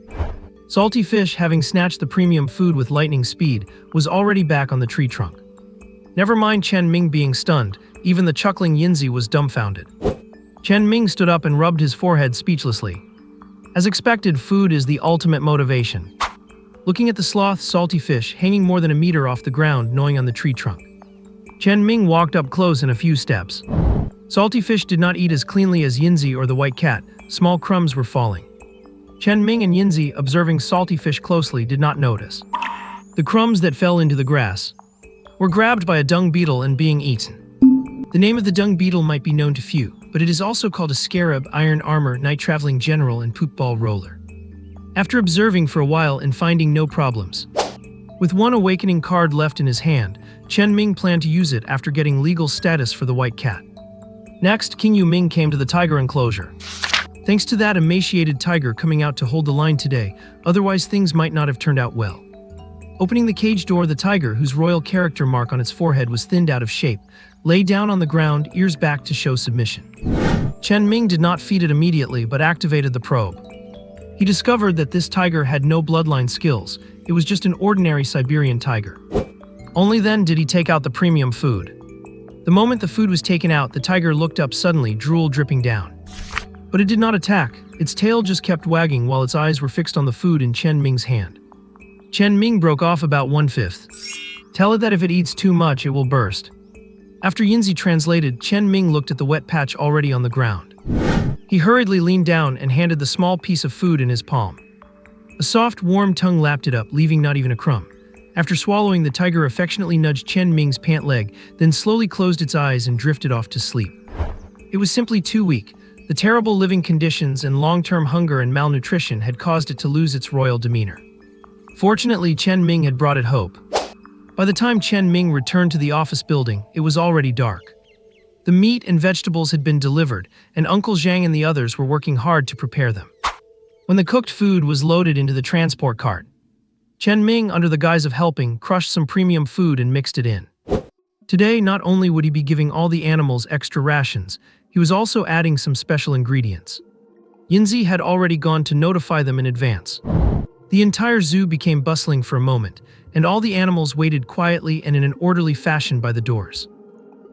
Salty Fish, having snatched the premium food with lightning speed, was already back on the tree trunk. Never mind Chen Ming being stunned, even the chuckling Yinzi was dumbfounded. Chen Ming stood up and rubbed his forehead speechlessly. As expected, food is the ultimate motivation. Looking at the sloth Salty Fish hanging more than a meter off the ground, gnawing on the tree trunk, Chen Ming walked up close in a few steps. Salty Fish did not eat as cleanly as Yinzi or the white cat. Small crumbs were falling. Chen Ming and Yinzi, observing Salty Fish closely, did not notice. The crumbs that fell into the grass were grabbed by a dung beetle and being eaten. The name of the dung beetle might be known to few, but it is also called a scarab, iron armor, night-traveling general, and poopball roller. After observing for a while and finding no problems, with one awakening card left in his hand, Chen Ming planned to use it after getting legal status for the white cat. Next, King Yu Ming came to the tiger enclosure. Thanks to that emaciated tiger coming out to hold the line today, otherwise things might not have turned out well. Opening the cage door, the tiger, whose royal character mark on its forehead was thinned out of shape, lay down on the ground, ears back to show submission. Chen Ming did not feed it immediately, but activated the probe. He discovered that this tiger had no bloodline skills. It was just an ordinary Siberian tiger. Only then did he take out the premium food. The moment the food was taken out, the tiger looked up suddenly, drool dripping down. But it did not attack. Its tail just kept wagging while its eyes were fixed on the food in Chen Ming's hand. Chen Ming broke off about 1/5. Tell it that if it eats too much, it will burst. After Yinzi translated, Chen Ming looked at the wet patch already on the ground. He hurriedly leaned down and handed the small piece of food in his palm. A soft, warm tongue lapped it up, leaving not even a crumb. After swallowing, the tiger affectionately nudged Chen Ming's pant leg, then slowly closed its eyes and drifted off to sleep. It was simply too weak. The terrible living conditions and long-term hunger and malnutrition had caused it to lose its royal demeanor. Fortunately, Chen Ming had brought it hope. By the time Chen Ming returned to the office building, it was already dark. The meat and vegetables had been delivered, and Uncle Zhang and the others were working hard to prepare them. When the cooked food was loaded into the transport cart, Chen Ming, under the guise of helping, crushed some premium food and mixed it in. Today, not only would he be giving all the animals extra rations, he was also adding some special ingredients. Yinzi had already gone to notify them in advance. The entire zoo became bustling for a moment, and all the animals waited quietly and in an orderly fashion by the doors.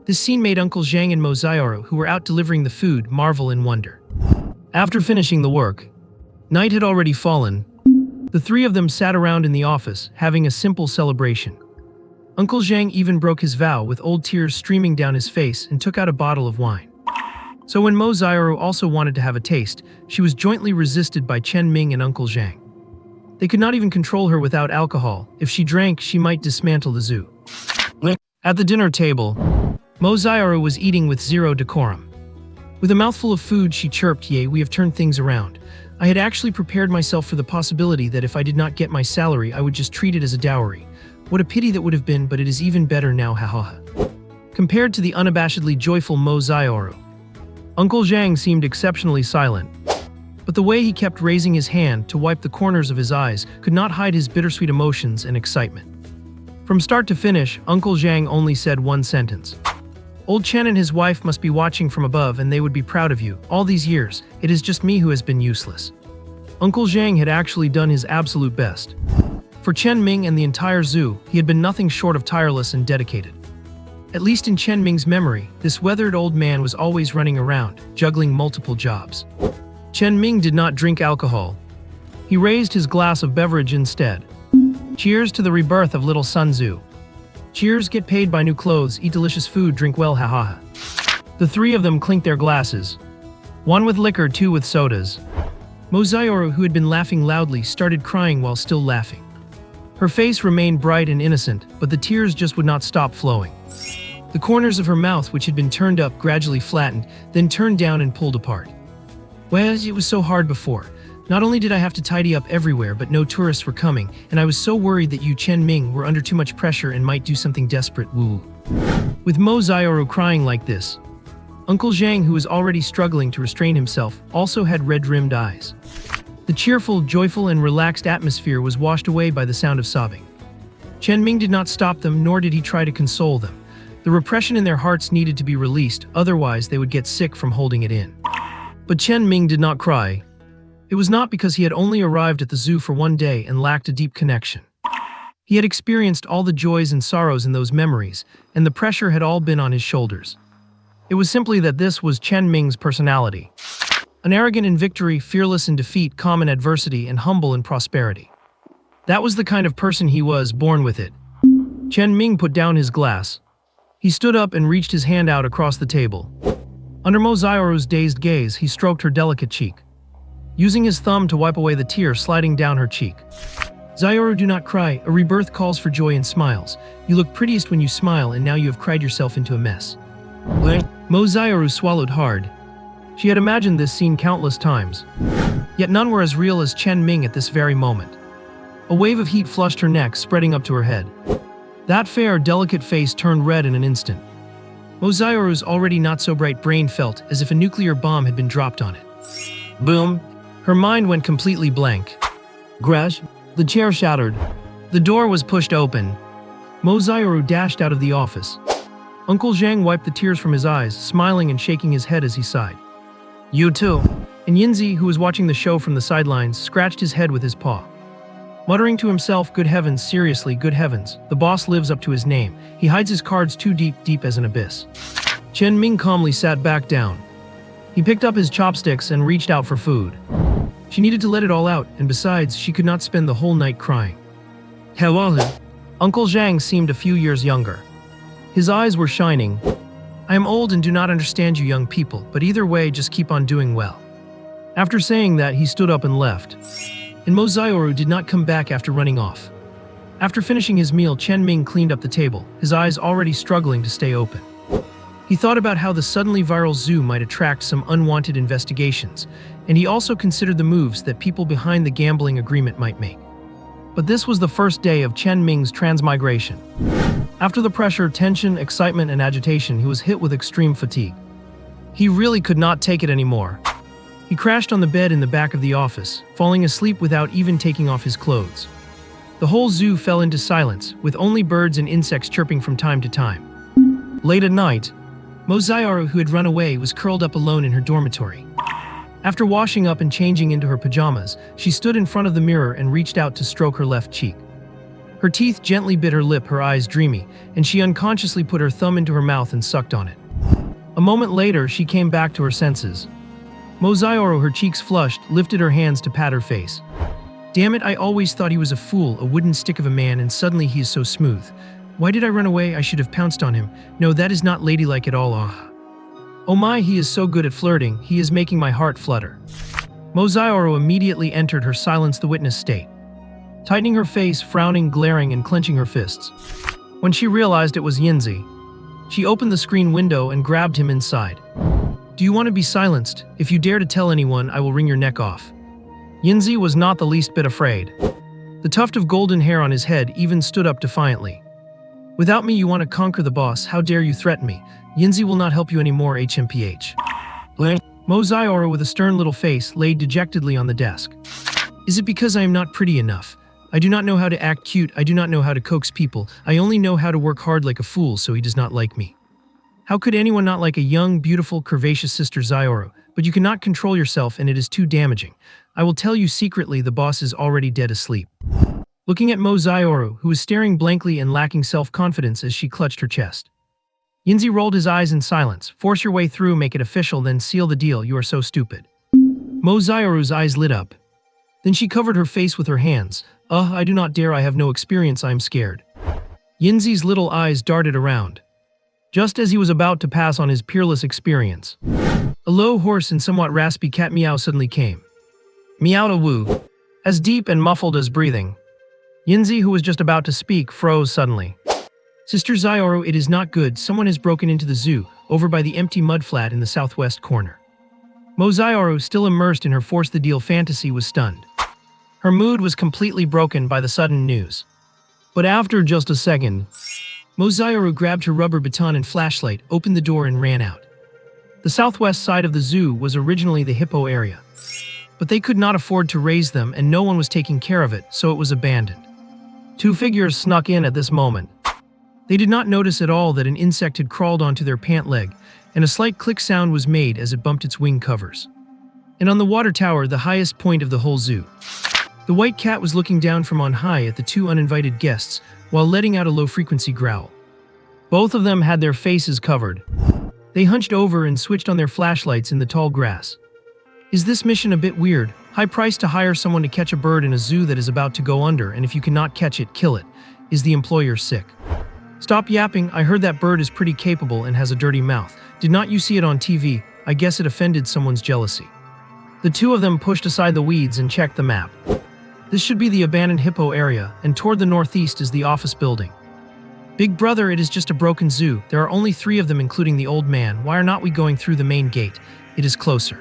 This scene made Uncle Zhang and Mo Xiaoru, who were out delivering the food, marvel in wonder. After finishing the work, night had already fallen. The three of them sat around in the office, having a simple celebration. Uncle Zhang even broke his vow with old tears streaming down his face and took out a bottle of wine. So when Mo Xiaoru also wanted to have a taste, she was jointly resisted by Chen Ming and Uncle Zhang. They could not even control her without alcohol. If she drank, she might dismantle the zoo. At the dinner table, Mo Xiaoru was eating with zero decorum. With a mouthful of food, she chirped, "Yay, we have turned things around. I had actually prepared myself for the possibility that if I did not get my salary, I would just treat it as a dowry. What a pity that would have been, but it is even better now, hahaha." Compared to the unabashedly joyful Mo Xiaoru, Uncle Zhang seemed exceptionally silent. But the way he kept raising his hand to wipe the corners of his eyes could not hide his bittersweet emotions and excitement. From start to finish, Uncle Zhang only said one sentence. "Old Chen and his wife must be watching from above, and they would be proud of you. All these years, it is just me who has been useless." Uncle Zhang had actually done his absolute best. For Chen Ming and the entire zoo, he had been nothing short of tireless and dedicated. At least in Chen Ming's memory, this weathered old man was always running around, juggling multiple jobs. Chen Ming did not drink alcohol. He raised his glass of beverage instead. Cheers to the rebirth of little Sun Zhu. Cheers, get paid, buy new clothes, eat delicious food, drink well, haha. The three of them clinked their glasses. One with liquor, two with sodas. Mozayoru, who had been laughing loudly, started crying while still laughing. Her face remained bright and innocent, but the tears just would not stop flowing. The corners of her mouth, which had been turned up, gradually flattened, then turned down and pulled apart. Well, it was so hard before. Not only did I have to tidy up everywhere, but no tourists were coming, and I was so worried that you, Chen Ming, were under too much pressure and might do something desperate. Woo. With Mozayoru crying like this, Uncle Zhang, who was already struggling to restrain himself, also had red-rimmed eyes. The cheerful, joyful, and relaxed atmosphere was washed away by the sound of sobbing. Chen Ming did not stop them, nor did he try to console them. The repression in their hearts needed to be released, otherwise they would get sick from holding it in. But Chen Ming did not cry. It was not because he had only arrived at the zoo for one day and lacked a deep connection. He had experienced all the joys and sorrows in those memories, and the pressure had all been on his shoulders. It was simply that this was Chen Ming's personality. An arrogant in victory, fearless in defeat, calm in adversity, and humble in prosperity. That was the kind of person he was, born with it. Chen Ming put down his glass. He stood up and reached his hand out across the table. Under Mozayoru's dazed gaze, he stroked her delicate cheek, using his thumb to wipe away the tear sliding down her cheek. Zayoru, do not cry. A rebirth calls for joy and smiles. You look prettiest when you smile, and now you have cried yourself into a mess. Mozayoru swallowed hard. She had imagined this scene countless times, yet none were as real as Chen Ming at this very moment. A wave of heat flushed her neck, spreading up to her head. That fair, delicate face turned red in an instant. Mozayoru's already not-so-bright brain felt as if a nuclear bomb had been dropped on it. Boom! Her mind went completely blank. Crash! The chair shattered. The door was pushed open. Mozayoru dashed out of the office. Uncle Zhang wiped the tears from his eyes, smiling and shaking his head as he sighed. You too. And Yinzi, who was watching the show from the sidelines, scratched his head with his paw. Muttering to himself, good heavens, seriously, good heavens, the boss lives up to his name. He hides his cards too deep as an abyss. Chen Ming calmly sat back down. He picked up his chopsticks and reached out for food. She needed to let it all out, and besides, she could not spend the whole night crying. Hello. Uncle Zhang seemed a few years younger. His eyes were shining. I am old and do not understand you young people, but either way, just keep on doing well. After saying that, he stood up and left. And Mozayoru did not come back after running off. After finishing his meal, Chen Ming cleaned up the table, his eyes already struggling to stay open. He thought about how the suddenly viral zoo might attract some unwanted investigations, and he also considered the moves that people behind the gambling agreement might make. But this was the first day of Chen Ming's transmigration. After the pressure, tension, excitement, and agitation, he was hit with extreme fatigue. He really could not take it anymore. He crashed on the bed in the back of the office, falling asleep without even taking off his clothes. The whole zoo fell into silence, with only birds and insects chirping from time to time. Late at night, Mozayoru, who had run away, was curled up alone in her dormitory. After washing up and changing into her pajamas, she stood in front of the mirror and reached out to stroke her left cheek. Her teeth gently bit her lip, her eyes dreamy, and she unconsciously put her thumb into her mouth and sucked on it. A moment later, she came back to her senses. Mozayoru, her cheeks flushed, lifted her hands to pat her face. Damn it, I always thought he was a fool, a wooden stick of a man, and suddenly he is so smooth. Why did I run away? I should have pounced on him. No, that is not ladylike at all. Oh my, he is so good at flirting. He is making my heart flutter. Mozayoru immediately entered her silence the witness state, tightening her face, frowning, glaring, and clenching her fists. When she realized it was Yinzi, she opened the screen window and grabbed him inside. Do you want to be silenced? If you dare to tell anyone, I will wring your neck off. Yinzi was not the least bit afraid. The tuft of golden hair on his head even stood up defiantly. Without me, you want to conquer the boss. How dare you threaten me? Yinzi will not help you anymore, HMPH. Mozayoru, with a stern little face, laid dejectedly on the desk. Is it because I am not pretty enough? I do not know how to act cute. I do not know how to coax people. I only know how to work hard like a fool, so he does not like me. How could anyone not like a young, beautiful, curvaceous sister Zayoru? But you cannot control yourself, and it is too damaging. I will tell you secretly, the boss is already dead asleep. Looking at Mozayoru, who was staring blankly and lacking self-confidence as she clutched her chest. Yinzi rolled his eyes in silence. Force your way through, make it official, then seal the deal. You are so stupid. Mozayoru's eyes lit up. Then she covered her face with her hands. I do not dare. I have no experience. I am scared. Yinzi's little eyes darted around. Just as he was about to pass on his peerless experience, a low, hoarse, and somewhat raspy cat meow suddenly came. Meowed Wu, as deep and muffled as breathing. Yinzi, who was just about to speak, froze suddenly. Sister Zioru, it is not good. Someone has broken into the zoo, over by the empty mudflat in the southwest corner. Mo Zioru, still immersed in her force the deal fantasy, was stunned. Her mood was completely broken by the sudden news. But after just a second, Mo Zioru grabbed her rubber baton and flashlight, opened the door and ran out. The southwest side of the zoo was originally the hippo area. But they could not afford to raise them and no one was taking care of it, so it was abandoned. Two figures snuck in at this moment. They did not notice at all that an insect had crawled onto their pant leg, and a slight click sound was made as it bumped its wing covers. And on the water tower, the highest point of the whole zoo, the white cat was looking down from on high at the two uninvited guests while letting out a low-frequency growl. Both of them had their faces covered. They hunched over and switched on their flashlights in the tall grass. Is this mission a bit weird? High price to hire someone to catch a bird in a zoo that is about to go under, and if you cannot catch it, kill it. Is the employer sick? Stop yapping, I heard that bird is pretty capable and has a dirty mouth. Did not you see it on TV? I guess it offended someone's jealousy. The two of them pushed aside the weeds and checked the map. This should be the abandoned hippo area, and toward the northeast is the office building. Big brother, it is just a broken zoo. There are only 3 of them including the old man. Why are not we going through the main gate? It is closer.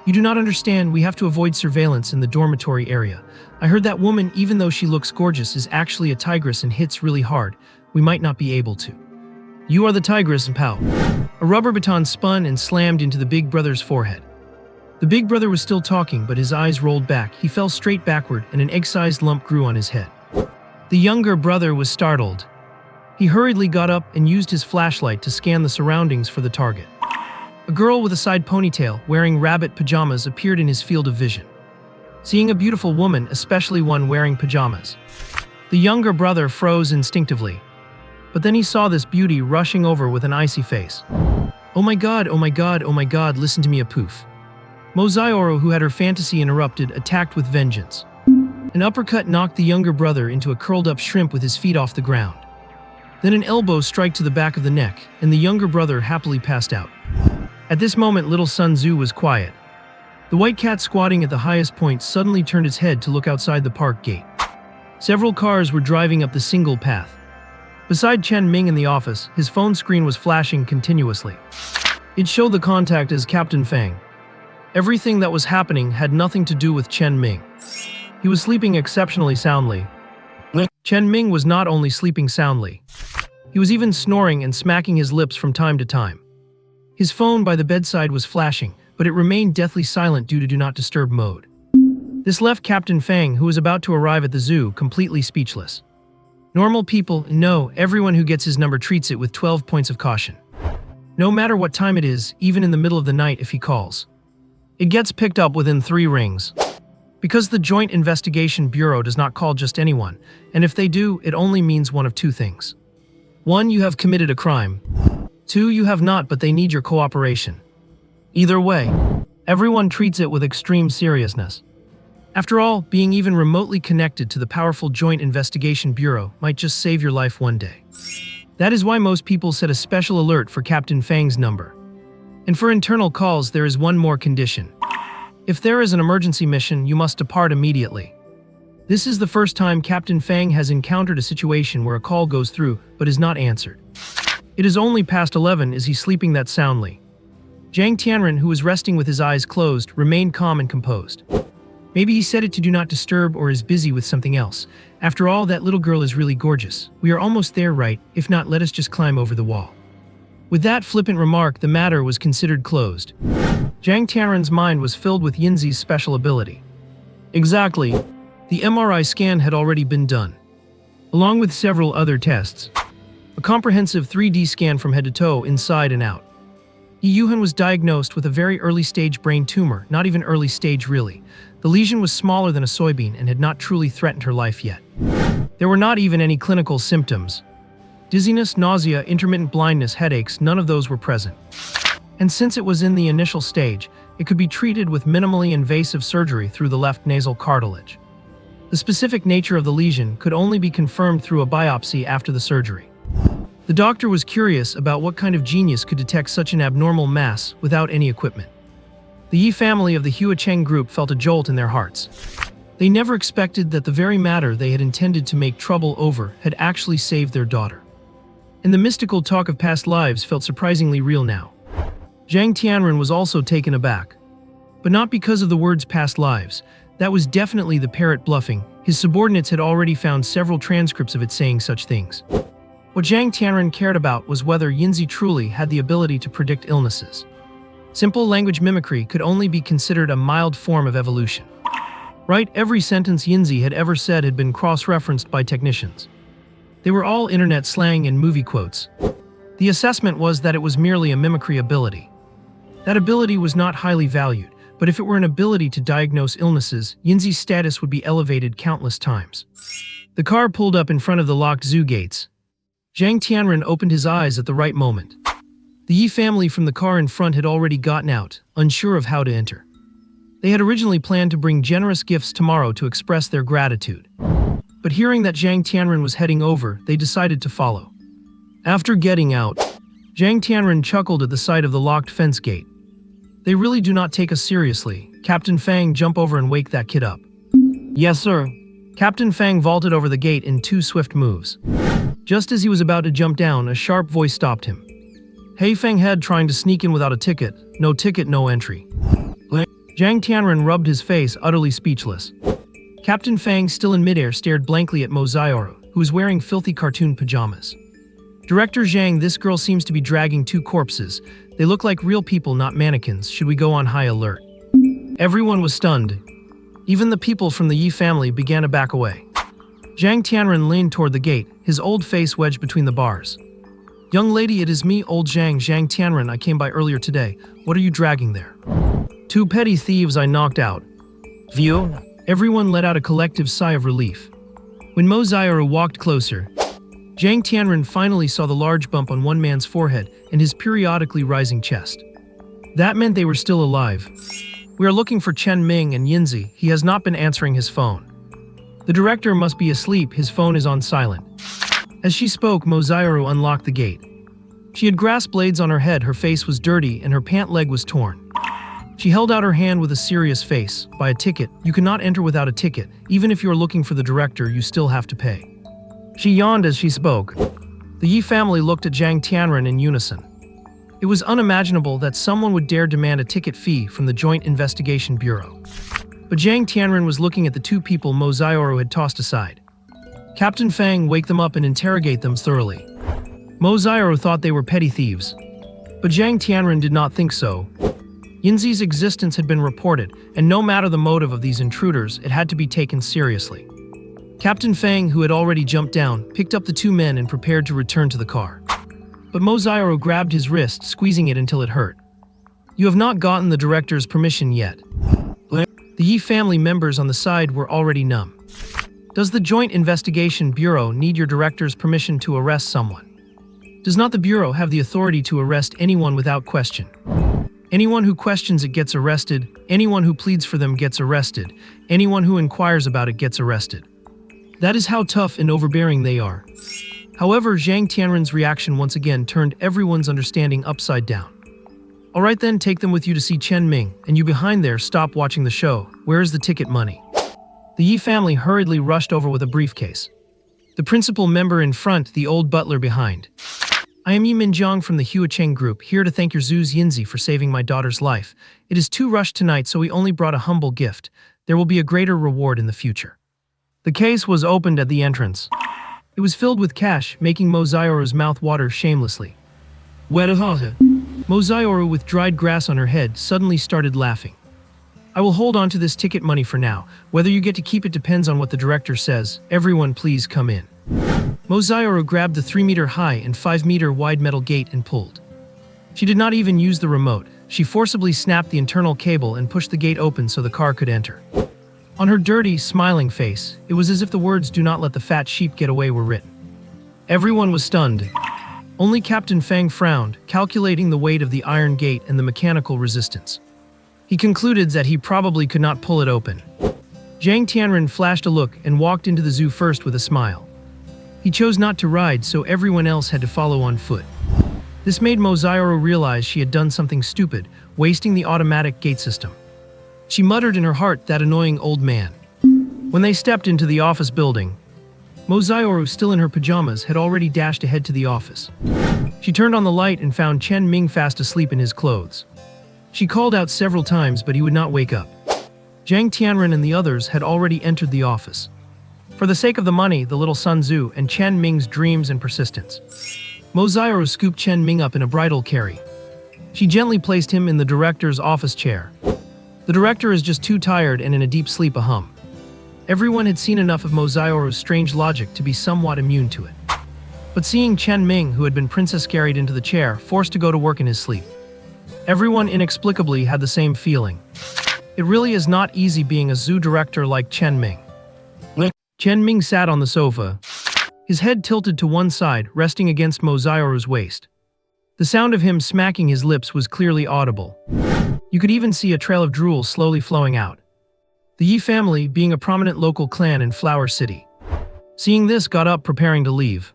You do not understand, we have to avoid surveillance in the dormitory area. I heard that woman, even though she looks gorgeous, is actually a tigress and hits really hard. We might not be able to. You are the tigress, and pow. A rubber baton spun and slammed into the big brother's forehead. The big brother was still talking, but his eyes rolled back. He fell straight backward and an egg-sized lump grew on his head. The younger brother was startled. He hurriedly got up and used his flashlight to scan the surroundings for the target. A girl with a side ponytail, wearing rabbit pajamas, appeared in his field of vision. Seeing a beautiful woman, especially one wearing pajamas, the younger brother froze instinctively. But then he saw this beauty rushing over with an icy face. Oh my god, oh my god, oh my god, listen to me, a poof. Mo Zioru, who had her fantasy interrupted, attacked with vengeance. An uppercut knocked the younger brother into a curled-up shrimp with his feet off the ground. Then an elbow strike to the back of the neck, and the younger brother happily passed out. At this moment, little Sun Tzu was quiet. The white cat squatting at the highest point suddenly turned its head to look outside the park gate. Several cars were driving up the single path. Beside Chen Ming in the office, his phone screen was flashing continuously. It showed the contact as Captain Fang. Everything that was happening had nothing to do with Chen Ming. He was sleeping exceptionally soundly. Chen Ming was not only sleeping soundly, he was even snoring and smacking his lips from time to time. His phone by the bedside was flashing, but it remained deathly silent due to do not disturb mode. This left Captain Fang, who was about to arrive at the zoo, completely speechless. Normal people, no, everyone who gets his number treats it with 12 points of caution. No matter what time it is, even in the middle of the night if he calls. It gets picked up within 3 rings. Because the Joint Investigation Bureau does not call just anyone, and if they do, it only means one of 2 things. 1, you have committed a crime. 2, you have not, but they need your cooperation. Either way, everyone treats it with extreme seriousness. After all, being even remotely connected to the powerful Joint Investigation Bureau might just save your life one day. That is why most people set a special alert for Captain Fang's number. And for internal calls, there is one more condition. If there is an emergency mission, you must depart immediately. This is the first time Captain Fang has encountered a situation where a call goes through but is not answered. It is only past 11. Is he sleeping that soundly? Zhang Tianren, who was resting with his eyes closed, remained calm and composed. Maybe he set it to do not disturb or is busy with something else. After all, that little girl is really gorgeous. We are almost there, right? If not, let us just climb over the wall. With that flippant remark, the matter was considered closed. Zhang Tianren's mind was filled with Yinzi's special ability. Exactly. The MRI scan had already been done, along with several other tests. A comprehensive 3D scan from head to toe, inside and out. Yi Yuhan was diagnosed with a very early-stage brain tumor, not even early stage really. The lesion was smaller than a soybean and had not truly threatened her life yet. There were not even any clinical symptoms. Dizziness, nausea, intermittent blindness, headaches, none of those were present. And since it was in the initial stage, it could be treated with minimally invasive surgery through the left nasal cartilage. The specific nature of the lesion could only be confirmed through a biopsy after the surgery. The doctor was curious about what kind of genius could detect such an abnormal mass without any equipment. The Yi family of the Huacheng group felt a jolt in their hearts. They never expected that the very matter they had intended to make trouble over had actually saved their daughter. And the mystical talk of past lives felt surprisingly real now. Zhang Tianren was also taken aback. But not because of the words past lives. That was definitely the Parrot bluffing. His subordinates had already found several transcripts of it saying such things. What Zhang Tianren cared about was whether Yinzi truly had the ability to predict illnesses. Simple language mimicry could only be considered a mild form of evolution. Right, every sentence Yinzi had ever said had been cross-referenced by technicians. They were all internet slang and movie quotes. The assessment was that it was merely a mimicry ability. That ability was not highly valued, but if it were an ability to diagnose illnesses, Yinzi's status would be elevated countless times. The car pulled up in front of the locked zoo gates. Zhang Tianren opened his eyes at the right moment. The Yi family from the car in front had already gotten out, unsure of how to enter. They had originally planned to bring generous gifts tomorrow to express their gratitude. But hearing that Zhang Tianren was heading over, they decided to follow. After getting out, Zhang Tianren chuckled at the sight of the locked fence gate. They really do not take us seriously. Captain Fang, jump over and wake that kid up. Yes, sir. Captain Fang vaulted over the gate in 2 swift moves. Just as he was about to jump down, a sharp voice stopped him. Hey Fang Head, trying to sneak in without a ticket. No ticket, no entry. Zhang Tianren rubbed his face, utterly speechless. Captain Fang, still in midair, stared blankly at Mo Xiaoru, who was wearing filthy cartoon pajamas. Director Zhang, this girl seems to be dragging 2 corpses. They look like real people, not mannequins. Should we go on high alert? Everyone was stunned. Even the people from the Yi family began to back away. Zhang Tianren leaned toward the gate, his old face wedged between the bars. Young lady, it is me, old Zhang Tianren. I came by earlier today. What are you dragging there? 2 petty thieves I knocked out. View? Everyone let out a collective sigh of relief. When Mo Xiaoru walked closer, Zhang Tianren finally saw the large bump on one man's forehead and his periodically rising chest. That meant they were still alive. We are looking for Chen Ming and Yinzi. He has not been answering his phone. The director must be asleep. His phone is on silent. As she spoke, Mo Xiaoru unlocked the gate. She had grass blades on her head, her face was dirty, and her pant leg was torn. She held out her hand with a serious face. Buy a ticket. You cannot enter without a ticket. Even if you are looking for the director, you still have to pay. She yawned as she spoke. The Yi family looked at Zhang Tianren in unison. It was unimaginable that someone would dare demand a ticket fee from the Joint Investigation Bureau. But Zhang Tianren was looking at the 2 people Mo Xiaoru had tossed aside. Captain Fang, wake them up and interrogate them thoroughly. Mo Xiaoru thought they were petty thieves. But Zhang Tianren did not think so. Yinzi's existence had been reported, and no matter the motive of these intruders, it had to be taken seriously. Captain Fang, who had already jumped down, picked up the 2 men and prepared to return to the car. But Mo Xiaoru grabbed his wrist, squeezing it until it hurt. You have not gotten the director's permission yet. The Yi family members on the side were already numb. Does the Joint Investigation Bureau need your director's permission to arrest someone? Does not the Bureau have the authority to arrest anyone without question? Anyone who questions it gets arrested. Anyone who pleads for them gets arrested. Anyone who inquires about it gets arrested. That is how tough and overbearing they are. However, Zhang Tianren's reaction once again turned everyone's understanding upside down. Alright then, take them with you to see Chen Ming, and you behind there, stop watching the show. Where is the ticket money? The Yi family hurriedly rushed over with a briefcase. The principal member in front, the old butler behind. I am Yi Minjiang from the Huacheng group, here to thank your Zoo's Yinzi for saving my daughter's life. It is too rushed tonight, so we only brought a humble gift. There will be a greater reward in the future. The case was opened at the entrance. It was filled with cash, making Mo Xiaoru's mouth water shamelessly. Mo Xiaoru, with dried grass on her head, suddenly started laughing. I will hold on to this ticket money for now. Whether you get to keep it depends on what the director says. Everyone please come in. Mo Xiaoru grabbed the 3-meter-high and 5-meter-wide metal gate and pulled. She did not even use the remote. She forcibly snapped the internal cable and pushed the gate open so the car could enter. On her dirty, smiling face, it was as if the words "do not let the fat sheep get away" were written. Everyone was stunned. Only Captain Fang frowned, calculating the weight of the iron gate and the mechanical resistance. He concluded that he probably could not pull it open. Zhang Tianren flashed a look and walked into the zoo first with a smile. He chose not to ride, so everyone else had to follow on foot. This made Mozairo realize she had done something stupid, wasting the automatic gate system. She muttered in her heart, that annoying old man. When they stepped into the office building, Mozairo, still in her pajamas, had already dashed ahead to the office. She turned on the light and found Chen Ming fast asleep in his clothes. She called out several times, but he would not wake up. Zhang Tianren and the others had already entered the office. For the sake of the money, the little Sun Tzu, and Chen Ming's dreams and persistence, Mozairo scooped Chen Ming up in a bridal carry. She gently placed him in the director's office chair. The director is just too tired and in a deep sleep. Everyone had seen enough of Mozairo's strange logic to be somewhat immune to it. But seeing Chen Ming, who had been princess carried into the chair, forced to go to work in his sleep, everyone inexplicably had the same feeling. It really is not easy being a zoo director like Chen Ming. Chen Ming sat on the sofa, his head tilted to one side, resting against Mozairo's waist. The sound of him smacking his lips was clearly audible. You could even see a trail of drool slowly flowing out. The Yi family, being a prominent local clan in Flower City, seeing this, got up preparing to leave.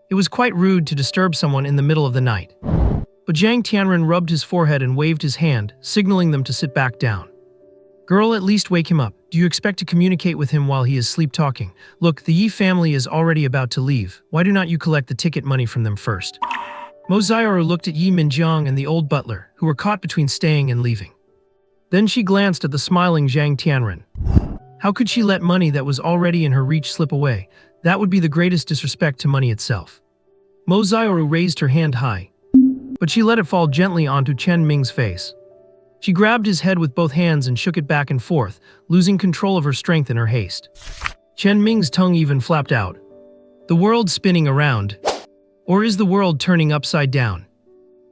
It was quite rude to disturb someone in the middle of the night. But Zhang Tianren rubbed his forehead and waved his hand, signaling them to sit back down. Girl, at least wake him up. Do you expect to communicate with him while he is sleep-talking? Look, the Yi family is already about to leave. Why do not you collect the ticket money from them first? Mozairo looked at Yi Minjiang and the old butler, who were caught between staying and leaving. Then she glanced at the smiling Zhang Tianren. How could she let money that was already in her reach slip away? That would be the greatest disrespect to money itself. Mozairo raised her hand high, but she let it fall gently onto Chen Ming's face. She grabbed his head with both hands and shook it back and forth, losing control of her strength in her haste. Chen Ming's tongue even flapped out. The world spinning around. Or is the world turning upside down?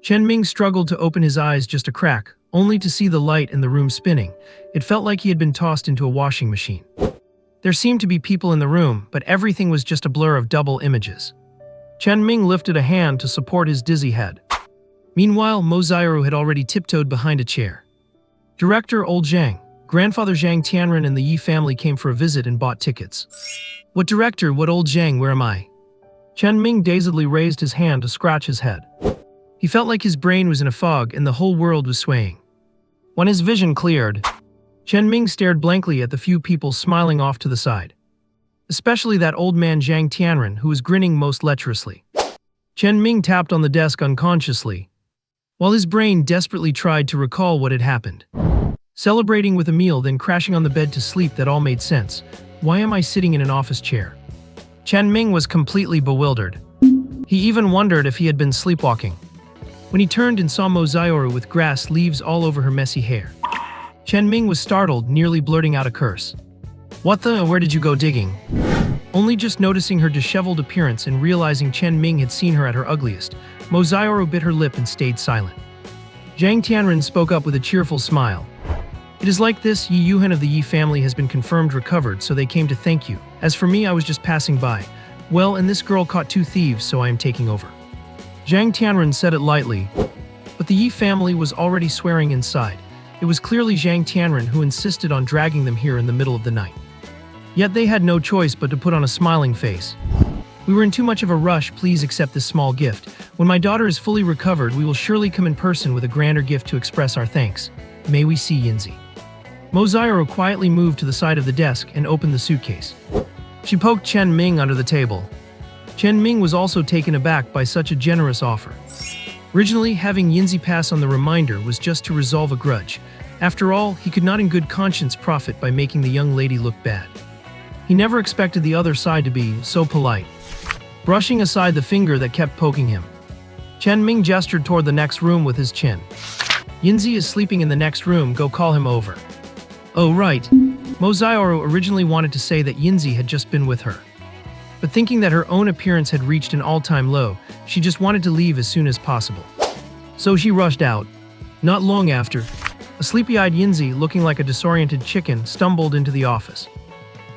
Chen Ming struggled to open his eyes just a crack, only to see the light in the room spinning. It felt like he had been tossed into a washing machine. There seemed to be people in the room, but everything was just a blur of double images. Chen Ming lifted a hand to support his dizzy head. Meanwhile, Mozairo had already tiptoed behind a chair. Director Old Zhang, Grandfather Zhang Tianren and the Yi family came for a visit and bought tickets. What director, what Old Zhang, where am I? Chen Ming dazedly raised his hand to scratch his head. He felt like his brain was in a fog and the whole world was swaying. When his vision cleared, Chen Ming stared blankly at the few people smiling off to the side. Especially that old man Zhang Tianren, who was grinning most lecherously. Chen Ming tapped on the desk unconsciously, while his brain desperately tried to recall what had happened. Celebrating with a meal, then crashing on the bed to sleep, that all made sense. Why am I sitting in an office chair? Chen Ming was completely bewildered. He even wondered if he had been sleepwalking. When he turned and saw Mozairo with grass leaves all over her messy hair, Chen Ming was startled, nearly blurting out a curse. What the? Where did you go digging? Only just noticing her disheveled appearance and realizing Chen Ming had seen her at her ugliest, Mozairo bit her lip and stayed silent. Zhang Tianren spoke up with a cheerful smile. It is like this, Yi Yuhan of the Yi family has been confirmed recovered, so they came to thank you. As for me, I was just passing by. Well, and this girl caught 2 thieves, so I am taking over. Zhang Tianren said it lightly, but the Yi family was already swearing inside. It was clearly Zhang Tianren who insisted on dragging them here in the middle of the night. Yet they had no choice but to put on a smiling face. We were in too much of a rush, please accept this small gift. When my daughter is fully recovered, we will surely come in person with a grander gift to express our thanks. May we see Yinzi. Mozairo quietly moved to the side of the desk and opened the suitcase. She poked Chen Ming under the table. Chen Ming was also taken aback by such a generous offer. Originally, having Yinzi pass on the reminder was just to resolve a grudge. After all, he could not in good conscience profit by making the young lady look bad. He never expected the other side to be so polite. Brushing aside the finger that kept poking him, Chen Ming gestured toward the next room with his chin. Yinzi is sleeping in the next room, go call him over. Oh right. Mozairo originally wanted to say that Yinzi had just been with her. But thinking that her own appearance had reached an all-time low, she just wanted to leave as soon as possible. So she rushed out. Not long after, a sleepy-eyed Yinzi, looking like a disoriented chicken, stumbled into the office.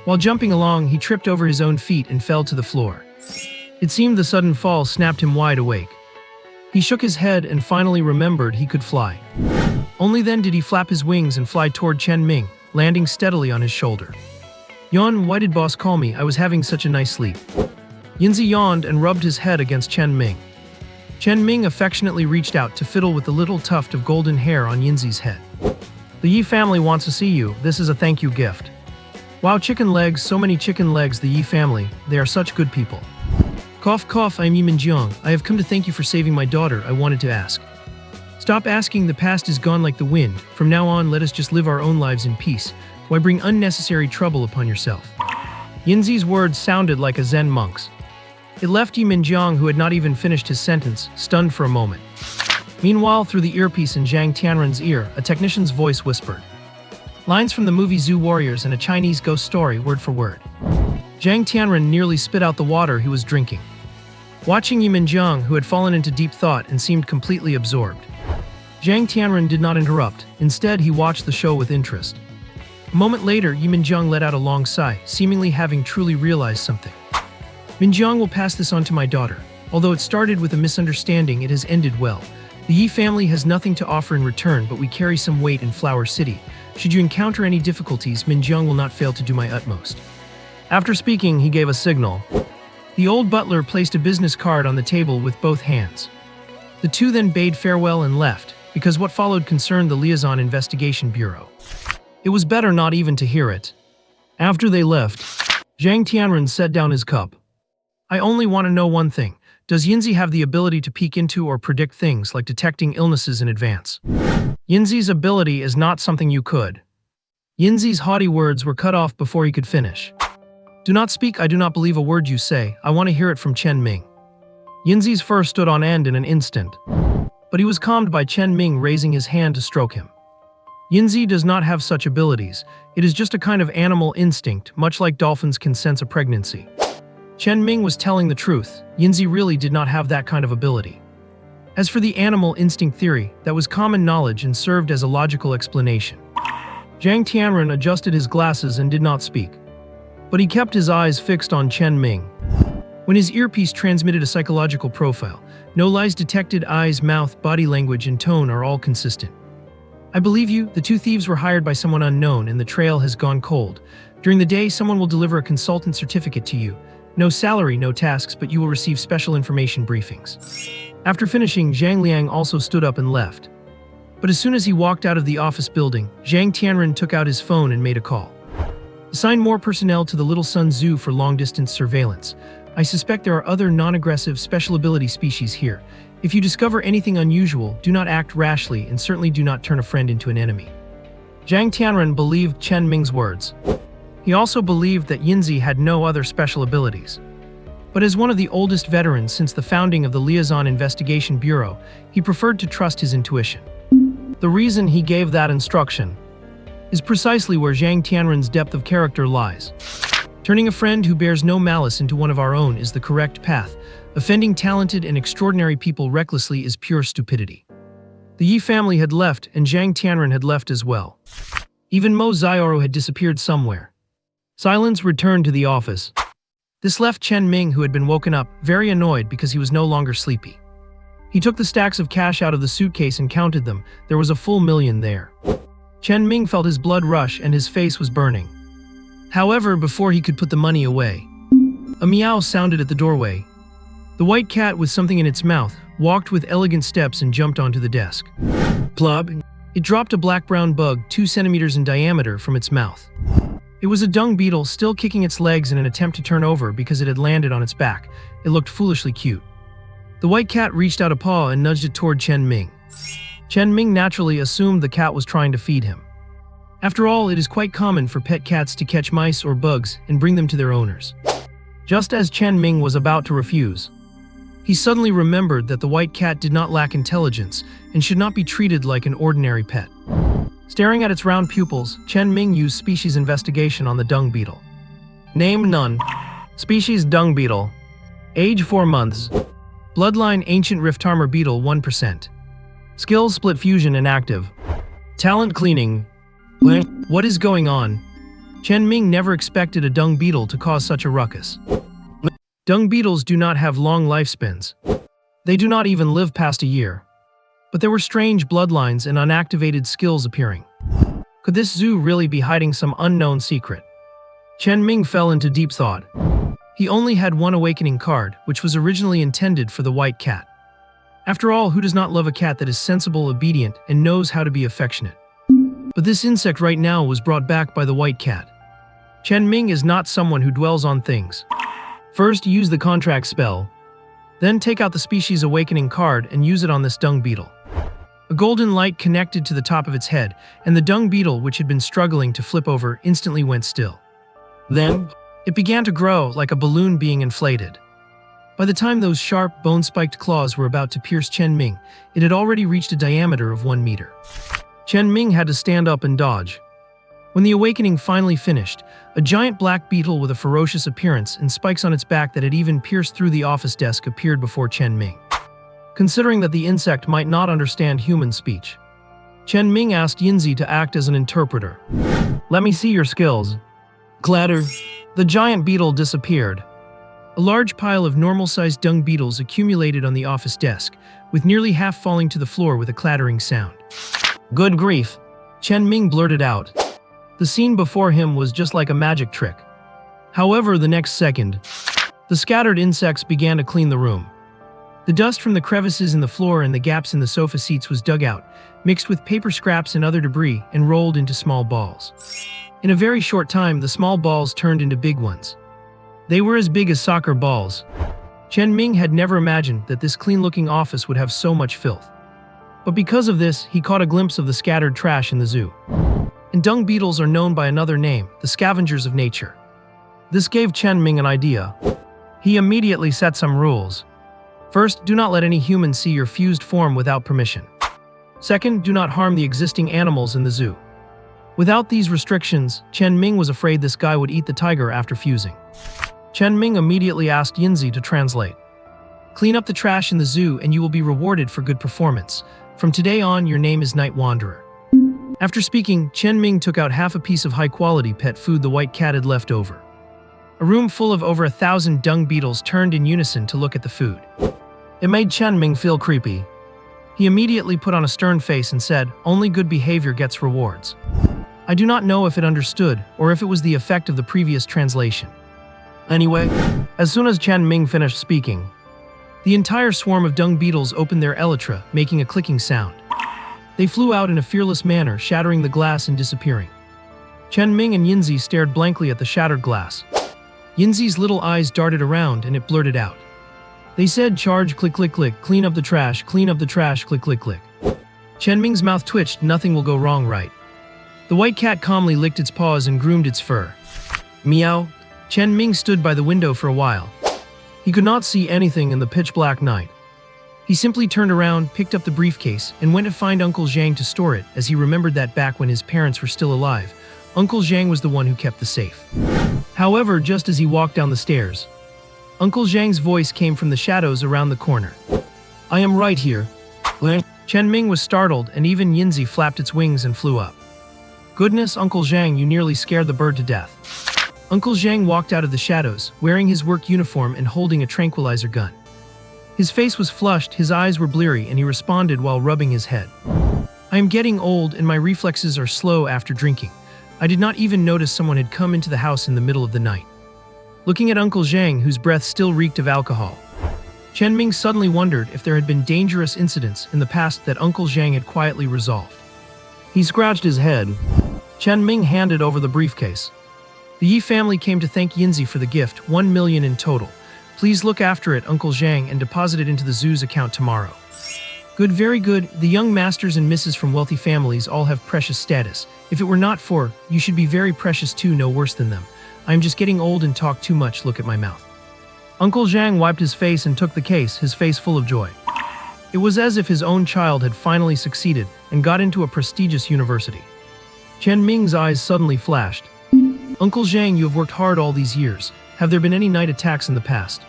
While jumping along, he tripped over his own feet and fell to the floor. It seemed the sudden fall snapped him wide awake. He shook his head and finally remembered he could fly. Only then did he flap his wings and fly toward Chen Ming, landing steadily on his shoulder. Yawn, why did boss call me? I was having such a nice sleep. Yinzi yawned and rubbed his head against Chen Ming. Chen Ming affectionately reached out to fiddle with the little tuft of golden hair on Yinzi's head. The Yi family wants to see you. This is a thank you gift. Wow, chicken legs, so many chicken legs, the Yi family. They are such good people. Cough, cough, I'm Yi Minjiang. I have come to thank you for saving my daughter. I wanted to ask. Stop asking, the past is gone like the wind. From now on, let us just live our own lives in peace. Why bring unnecessary trouble upon yourself? Yinzi's words sounded like a Zen monk's. It left Yi Minjiang, who had not even finished his sentence, stunned for a moment. Meanwhile, through the earpiece in Zhang Tianren's ear, a technician's voice whispered lines from the movie Zoo Warriors and a Chinese ghost story, word for word. Zhang Tianren nearly spit out the water he was drinking. Watching Yi Minjiang, who had fallen into deep thought and seemed completely absorbed. Zhang Tianren did not interrupt. Instead, he watched the show with interest. A moment later, Yi Minjiang let out a long sigh, seemingly having truly realized something. Minjiang will pass this on to my daughter. Although it started with a misunderstanding, it has ended well. The Yi family has nothing to offer in return, but we carry some weight in Flower City. Should you encounter any difficulties, Minjiang will not fail to do my utmost. After speaking, he gave a signal. The old butler placed a business card on the table with both hands. The two then bade farewell and left, because what followed concerned the Liaison Investigation Bureau. It was better not even to hear it. After they left, Zhang Tianren set down his cup. I only want to know one thing. Does Yinzi have the ability to peek into or predict things like detecting illnesses in advance? Yinzi's ability is not something you could. Yinzi's haughty words were cut off before he could finish. Do not speak, I do not believe a word you say. I want to hear it from Chen Ming. Yinzi's fur stood on end in an instant, but he was calmed by Chen Ming raising his hand to stroke him. Yinzi does not have such abilities. It is just a kind of animal instinct, much like dolphins can sense a pregnancy. Chen Ming was telling the truth. Yinzi really did not have that kind of ability. As for the animal instinct theory, that was common knowledge and served as a logical explanation. Zhang Tianren adjusted his glasses and did not speak. But he kept his eyes fixed on Chen Ming. When his earpiece transmitted a psychological profile, no lies detected, eyes, mouth, body language, and tone are all consistent. I believe you, the two thieves were hired by someone unknown and the trail has gone cold. During the day, someone will deliver a consultant certificate to you. No salary, no tasks, but you will receive special information briefings. After finishing, Zhang Liang also stood up and left. But as soon as he walked out of the office building, Zhang Tianren took out his phone and made a call. Assign more personnel to the Little Sun Zoo for long-distance surveillance. I suspect there are other non-aggressive special ability species here. If you discover anything unusual, do not act rashly and certainly do not turn a friend into an enemy. Zhang Tianren believed Chen Ming's words. He also believed that Yinzi had no other special abilities. But as one of the oldest veterans since the founding of the Liaison Investigation Bureau, he preferred to trust his intuition. The reason he gave that instruction is precisely where Zhang Tianren's depth of character lies. Turning a friend who bears no malice into one of our own is the correct path. Offending talented and extraordinary people recklessly is pure stupidity. The Yi family had left, and Zhang Tianren had left as well. Even Mo Xiaoro had disappeared somewhere. Silence returned to the office. This left Chen Ming, who had been woken up, very annoyed because he was no longer sleepy. He took the stacks of cash out of the suitcase and counted them. There was a full $1,000,000 there. Chen Ming felt his blood rush and his face was burning. However, before he could put the money away, a meow sounded at the doorway. The white cat, with something in its mouth, walked with elegant steps and jumped onto the desk. Plub! It dropped a black-brown bug 2 centimeters in diameter from its mouth. It was a dung beetle, still kicking its legs in an attempt to turn over because it had landed on its back. It looked foolishly cute. The white cat reached out a paw and nudged it toward Chen Ming. Chen Ming naturally assumed the cat was trying to feed him. After all, it is quite common for pet cats to catch mice or bugs and bring them to their owners. Just as Chen Ming was about to refuse, he suddenly remembered that the white cat did not lack intelligence and should not be treated like an ordinary pet. Staring at its round pupils, Chen Ming used species investigation on the dung beetle. Name none. Species dung beetle. Age 4 months. Bloodline ancient rift armor beetle 1%. Skills split fusion inactive. Talent cleaning. What is going on? Chen Ming never expected a dung beetle to cause such a ruckus. Dung beetles do not have long lifespans. They do not even live past a year. But there were strange bloodlines and unactivated skills appearing. Could this zoo really be hiding some unknown secret? Chen Ming fell into deep thought. He only had one awakening card, which was originally intended for the white cat. After all, who does not love a cat that is sensible, obedient, and knows how to be affectionate? But this insect right now was brought back by the white cat. Chen Ming is not someone who dwells on things. First, use the contract spell. Then take out the species awakening card and use it on this dung beetle. A golden light connected to the top of its head, and the dung beetle, which had been struggling to flip over, instantly went still. Then, it began to grow like a balloon being inflated. By the time those sharp, bone-spiked claws were about to pierce Chen Ming, it had already reached a diameter of 1 meter. Chen Ming had to stand up and dodge. When the awakening finally finished, a giant black beetle with a ferocious appearance and spikes on its back that had even pierced through the office desk appeared before Chen Ming. Considering that the insect might not understand human speech, Chen Ming asked Yinzi to act as an interpreter. "Let me see your skills." Clatter. The giant beetle disappeared. A large pile of normal-sized dung beetles accumulated on the office desk, with nearly half falling to the floor with a clattering sound. "Good grief," Chen Ming blurted out. The scene before him was just like a magic trick. However, the next second, the scattered insects began to clean the room. The dust from the crevices in the floor and the gaps in the sofa seats was dug out, mixed with paper scraps and other debris, and rolled into small balls. In a very short time, the small balls turned into big ones. They were as big as soccer balls. Chen Ming had never imagined that this clean-looking office would have so much filth. But because of this, he caught a glimpse of the scattered trash in the zoo. And dung beetles are known by another name, the scavengers of nature. This gave Chen Ming an idea. He immediately set some rules. First, do not let any human see your fused form without permission. Second, do not harm the existing animals in the zoo. Without these restrictions, Chen Ming was afraid this guy would eat the tiger after fusing. Chen Ming immediately asked Yinzi to translate. "Clean up the trash in the zoo and you will be rewarded for good performance. From today on, your name is Night Wanderer." After speaking, Chen Ming took out half a piece of high-quality pet food the white cat had left over. A room full of over 1,000 dung beetles turned in unison to look at the food. It made Chen Ming feel creepy. He immediately put on a stern face and said, "Only good behavior gets rewards." I do not know if it understood or if it was the effect of the previous translation. Anyway, as soon as Chen Ming finished speaking, the entire swarm of dung beetles opened their elytra, making a clicking sound. They flew out in a fearless manner, shattering the glass and disappearing. Chen Ming and Yinzi stared blankly at the shattered glass. Yinzi's little eyes darted around and it blurted out. They said, "Charge, click, click, click, clean up the trash, click, click, click." Chen Ming's mouth twitched, nothing will go wrong, right? The white cat calmly licked its paws and groomed its fur. Meow. Chen Ming stood by the window for a while. He could not see anything in the pitch-black night. He simply turned around, picked up the briefcase, and went to find Uncle Zhang to store it, as he remembered that back when his parents were still alive, Uncle Zhang was the one who kept the safe. However, just as he walked down the stairs, Uncle Zhang's voice came from the shadows around the corner. "I am right here." Chen Ming was startled, and even Yinzi flapped its wings and flew up. "Goodness, Uncle Zhang, you nearly scared the bird to death." Uncle Zhang walked out of the shadows, wearing his work uniform and holding a tranquilizer gun. His face was flushed, his eyes were bleary, and he responded while rubbing his head. "I am getting old and my reflexes are slow after drinking. I did not even notice someone had come into the house in the middle of the night." Looking at Uncle Zhang, whose breath still reeked of alcohol, Chen Ming suddenly wondered if there had been dangerous incidents in the past that Uncle Zhang had quietly resolved. He scratched his head. Chen Ming handed over the briefcase. "The Yi family came to thank Yinzi for the gift, 1 million in total. Please look after it, Uncle Zhang, and deposit it into the zoo's account tomorrow." "Good, very good. The young masters and misses from wealthy families all have precious status. If it were not for, you should be very precious too, no worse than them. I am just getting old and talk too much, look at my mouth." Uncle Zhang wiped his face and took the case, his face full of joy. It was as if his own child had finally succeeded and got into a prestigious university. Chen Ming's eyes suddenly flashed. "Uncle Zhang, you have worked hard all these years. Have there been any night attacks in the past?"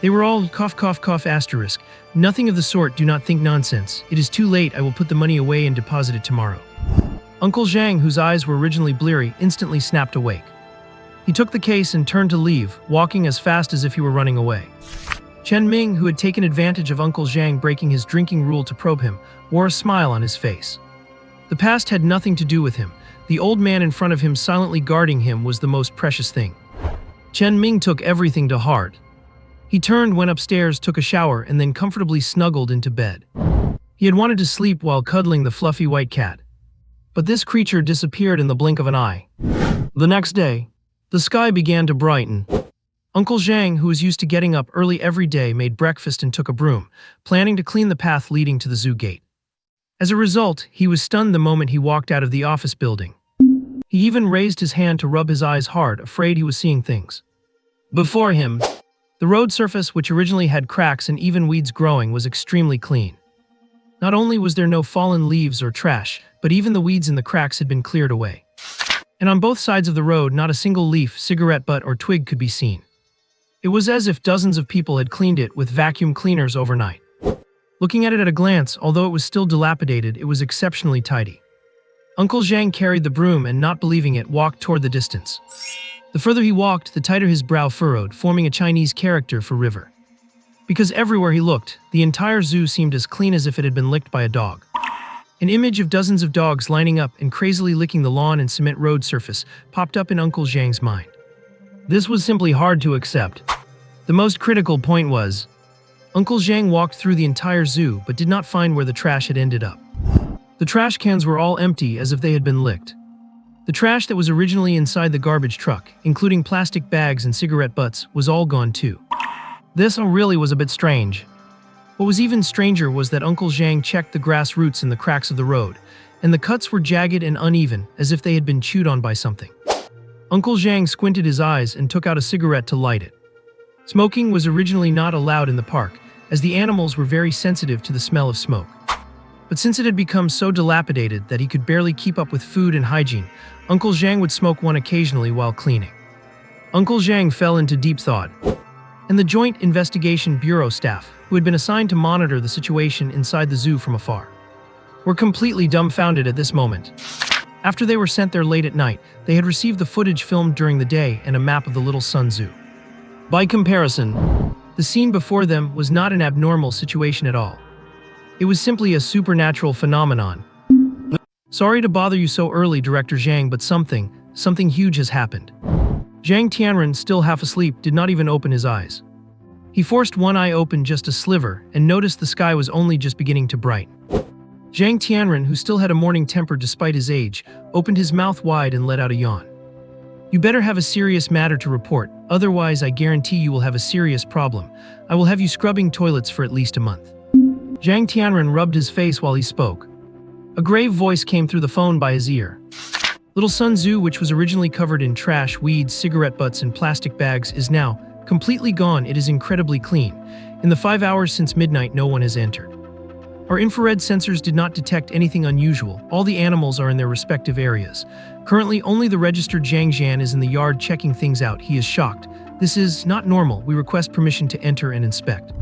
They were all *******. Nothing of the sort, do not think nonsense. It is too late, I will put the money away and deposit it tomorrow. Uncle Zhang, whose eyes were originally bleary, instantly snapped awake. He took the case and turned to leave, walking as fast as if he were running away. Chen Ming, who had taken advantage of Uncle Zhang breaking his drinking rule to probe him, wore a smile on his face. The past had nothing to do with him. The old man in front of him silently guarding him was the most precious thing. Chen Ming took everything to heart. He turned, went upstairs, took a shower, and then comfortably snuggled into bed. He had wanted to sleep while cuddling the fluffy white cat. But this creature disappeared in the blink of an eye. The next day, the sky began to brighten. Uncle Zhang, who was used to getting up early every day, made breakfast and took a broom, planning to clean the path leading to the zoo gate. As a result, he was stunned the moment he walked out of the office building. He even raised his hand to rub his eyes hard, afraid he was seeing things. Before him, the road surface, which originally had cracks and even weeds growing, was extremely clean. Not only was there no fallen leaves or trash, but even the weeds in the cracks had been cleared away. And on both sides of the road, not a single leaf, cigarette butt, or twig could be seen. It was as if dozens of people had cleaned it with vacuum cleaners overnight. Looking at it at a glance, although it was still dilapidated, it was exceptionally tidy. Uncle Zhang carried the broom and, not believing it, walked toward the distance. The further he walked, the tighter his brow furrowed, forming a Chinese character for river. Because everywhere he looked, the entire zoo seemed as clean as if it had been licked by a dog. An image of dozens of dogs lining up and crazily licking the lawn and cement road surface popped up in Uncle Zhang's mind. This was simply hard to accept. The most critical point was, Uncle Zhang walked through the entire zoo but did not find where the trash had ended up. The trash cans were all empty, as if they had been licked. The trash that was originally inside the garbage truck, including plastic bags and cigarette butts, was all gone too. This really was a bit strange. What was even stranger was that Uncle Zhang checked the grass roots in the cracks of the road, and the cuts were jagged and uneven, as if they had been chewed on by something. Uncle Zhang squinted his eyes and took out a cigarette to light it. Smoking was originally not allowed in the park, as the animals were very sensitive to the smell of smoke. But since it had become so dilapidated that he could barely keep up with food and hygiene, Uncle Zhang would smoke one occasionally while cleaning. Uncle Zhang fell into deep thought, and the Joint Investigation Bureau staff, who had been assigned to monitor the situation inside the zoo from afar, were completely dumbfounded at this moment. After they were sent there late at night, they had received the footage filmed during the day and a map of the Little Sun Zoo. By comparison, the scene before them was not an abnormal situation at all. It was simply a supernatural phenomenon. Sorry to bother you so early, Director Zhang, but something huge has happened. Zhang Tianren, still half asleep, did not even open his eyes. He forced one eye open just a sliver and noticed the sky was only just beginning to brighten. Zhang Tianren, who still had a morning temper despite his age, opened his mouth wide and let out a yawn. You better have a serious matter to report, otherwise I guarantee you will have a serious problem. I will have you scrubbing toilets for at least a month. Zhang Tianren rubbed his face while he spoke. A grave voice came through the phone by his ear. Little Sun Zoo, which was originally covered in trash, weeds, cigarette butts, and plastic bags, is now completely gone. It is incredibly clean. In the 5 hours since midnight, no one has entered. Our infrared sensors did not detect anything unusual. All the animals are in their respective areas. Currently, only the registered Zhang Zhan is in the yard checking things out. He is shocked. This is not normal. We request permission to enter and inspect.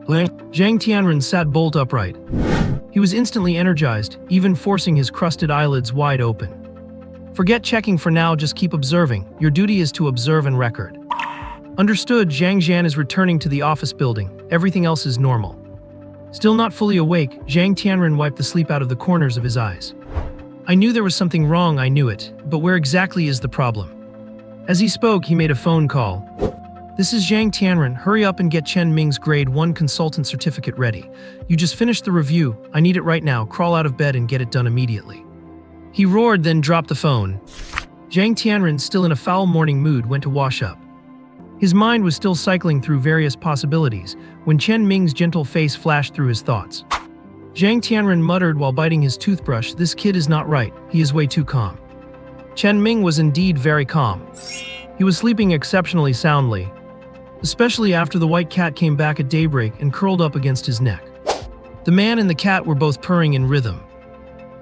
Zhang Tianren sat bolt upright. He was instantly energized, even forcing his crusted eyelids wide open. Forget checking for now, just keep observing. Your duty is to observe and record. Understood. Zhang Zhan is returning to the office building. Everything else is normal. Still not fully awake, Zhang Tianren wiped the sleep out of the corners of his eyes. I knew there was something wrong, I knew it, but where exactly is the problem? As he spoke, he made a phone call. This is Zhang Tianren. Hurry up and get Chen Ming's grade 1 consultant certificate ready. You just finished the review. I need it right now. Crawl out of bed and get it done immediately. He roared, then dropped the phone. Zhang Tianren, still in a foul morning mood, went to wash up. His mind was still cycling through various possibilities when Chen Ming's gentle face flashed through his thoughts. Zhang Tianren muttered while biting his toothbrush, this kid is not right. He is way too calm. Chen Ming was indeed very calm. He was sleeping exceptionally soundly, especially after the white cat came back at daybreak and curled up against his neck. The man and the cat were both purring in rhythm.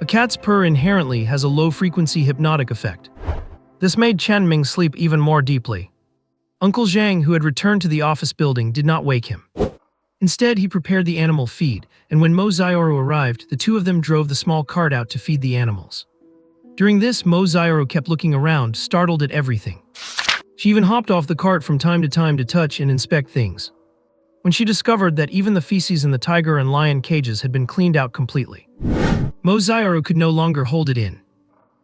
A cat's purr inherently has a low-frequency hypnotic effect. This made Chen Ming sleep even more deeply. Uncle Zhang, who had returned to the office building, did not wake him. Instead, he prepared the animal feed, and when Mo Xiaoru arrived, the two of them drove the small cart out to feed the animals. During this, Mo Xiaoru kept looking around, startled at everything. She even hopped off the cart from time to touch and inspect things. When she discovered that even the feces in the tiger and lion cages had been cleaned out completely, Mo Xiaoru could no longer hold it in.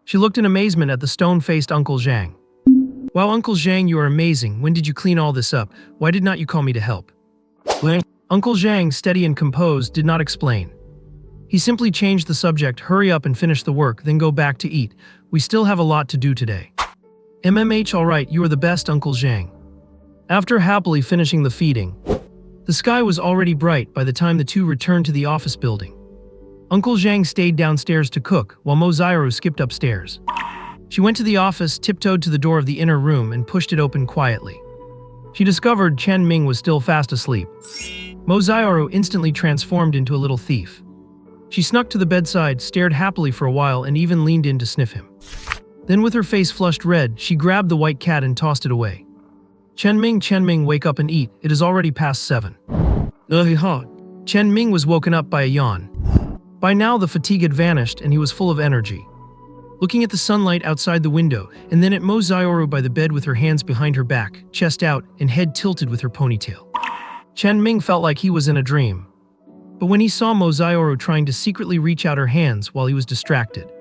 She looked in amazement at the stone-faced Uncle Zhang. Wow, Uncle Zhang, you are amazing. When did you clean all this up? Why did not you call me to help? Uncle Zhang, steady and composed, did not explain. He simply changed the subject, hurry up and finish the work, then go back to eat. We still have a lot to do today. Alright, you are the best, Uncle Zhang. After happily finishing the feeding, the sky was already bright by the time the two returned to the office building. Uncle Zhang stayed downstairs to cook, while Mo Xiaoru skipped upstairs. She went to the office, tiptoed to the door of the inner room, and pushed it open quietly. She discovered Chen Ming was still fast asleep. Mo Xiaoru instantly transformed into a little thief. She snuck to the bedside, stared happily for a while, and even leaned in to sniff him. Then with her face flushed red, she grabbed the white cat and tossed it away. Chen Ming, wake up and eat. It is already past 7. Chen Ming was woken up by a yawn. By now the fatigue had vanished and he was full of energy. Looking at the sunlight outside the window, and then at Mo Xiaoru by the bed with her hands behind her back, chest out, and head tilted with her ponytail. Chen Ming felt like he was in a dream. But when he saw Mo Xiaoru trying to secretly reach out her hands while he was distracted,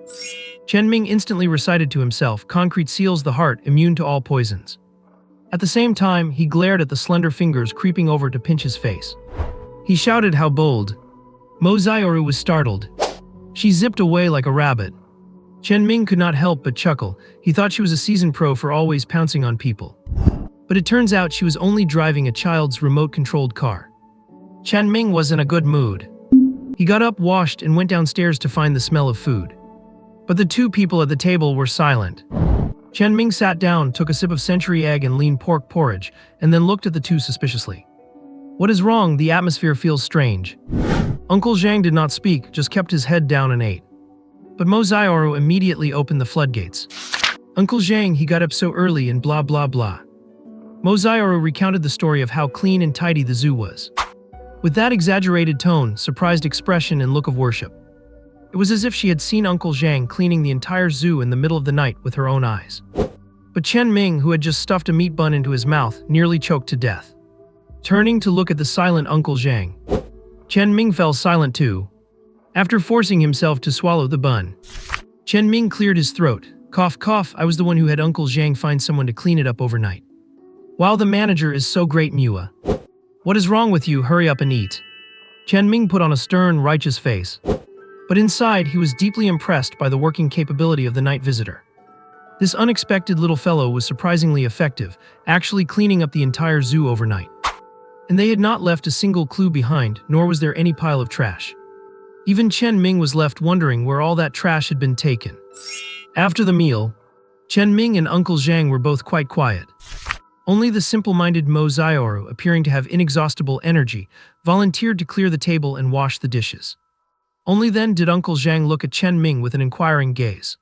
Chen Ming instantly recited to himself, "Concrete seals the heart, immune to all poisons." At the same time, he glared at the slender fingers creeping over to pinch his face. He shouted, "How bold!" Mo Xiaoru was startled. She zipped away like a rabbit. Chen Ming could not help but chuckle. He thought she was a seasoned pro for always pouncing on people. But it turns out she was only driving a child's remote-controlled car. Chen Ming was in a good mood. He got up, washed, and went downstairs to find the smell of food. But the two people at the table were silent. Chen Ming sat down, took a sip of century egg and lean pork porridge, and then looked at the two suspiciously. "What is wrong? The atmosphere feels strange." Uncle Zhang did not speak, just kept his head down and ate. But Mo Xiaoru immediately opened the floodgates. "Uncle Zhang, he got up so early and blah blah blah." Mo Xiaoru recounted the story of how clean and tidy the zoo was. With that exaggerated tone, surprised expression, and look of worship. It was as if she had seen Uncle Zhang cleaning the entire zoo in the middle of the night with her own eyes. But Chen Ming, who had just stuffed a meat bun into his mouth, nearly choked to death. Turning to look at the silent Uncle Zhang, Chen Ming fell silent too. After forcing himself to swallow the bun, Chen Ming cleared his throat. "Cough, cough, I was the one who had Uncle Zhang find someone to clean it up overnight. Wow, the manager is so great, Mua. What is wrong with you? Hurry up and eat." Chen Ming put on a stern, righteous face. But inside, he was deeply impressed by the working capability of the night visitor. This unexpected little fellow was surprisingly effective, actually cleaning up the entire zoo overnight. And they had not left a single clue behind, nor was there any pile of trash. Even Chen Ming was left wondering where all that trash had been taken. After the meal, Chen Ming and Uncle Zhang were both quite quiet. Only the simple-minded Mo Xiaoru, appearing to have inexhaustible energy, volunteered to clear the table and wash the dishes. Only then did Uncle Zhang look at Chen Ming with an inquiring gaze.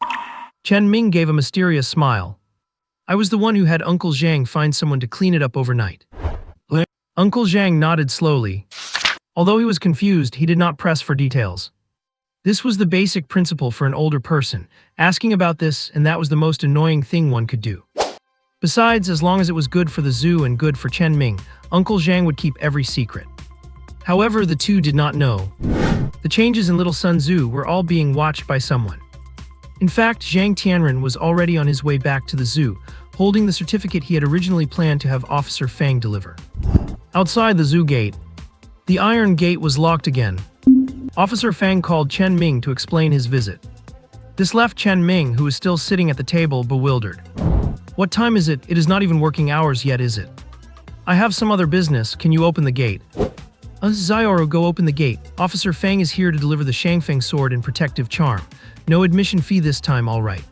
Chen Ming gave a mysterious smile. "I was the one who had Uncle Zhang find someone to clean it up overnight." Uncle Zhang nodded slowly. Although he was confused, he did not press for details. This was the basic principle for an older person, asking about this, and that was the most annoying thing one could do. Besides, as long as it was good for the zoo and good for Chen Ming, Uncle Zhang would keep every secret. However, the two did not know. The changes in Little Sun Zoo were all being watched by someone. In fact, Zhang Tianren was already on his way back to the zoo, holding the certificate he had originally planned to have Officer Fang deliver. Outside the zoo gate, the iron gate was locked again. Officer Fang called Chen Ming to explain his visit. This left Chen Ming, who was still sitting at the table, bewildered. "What time is it? It is not even working hours yet, is it? I have some other business. Can you open the gate?" Xiaoru, go open the gate. Officer Fang is here to deliver the Shangfeng sword and protective charm. No admission fee this time, all right.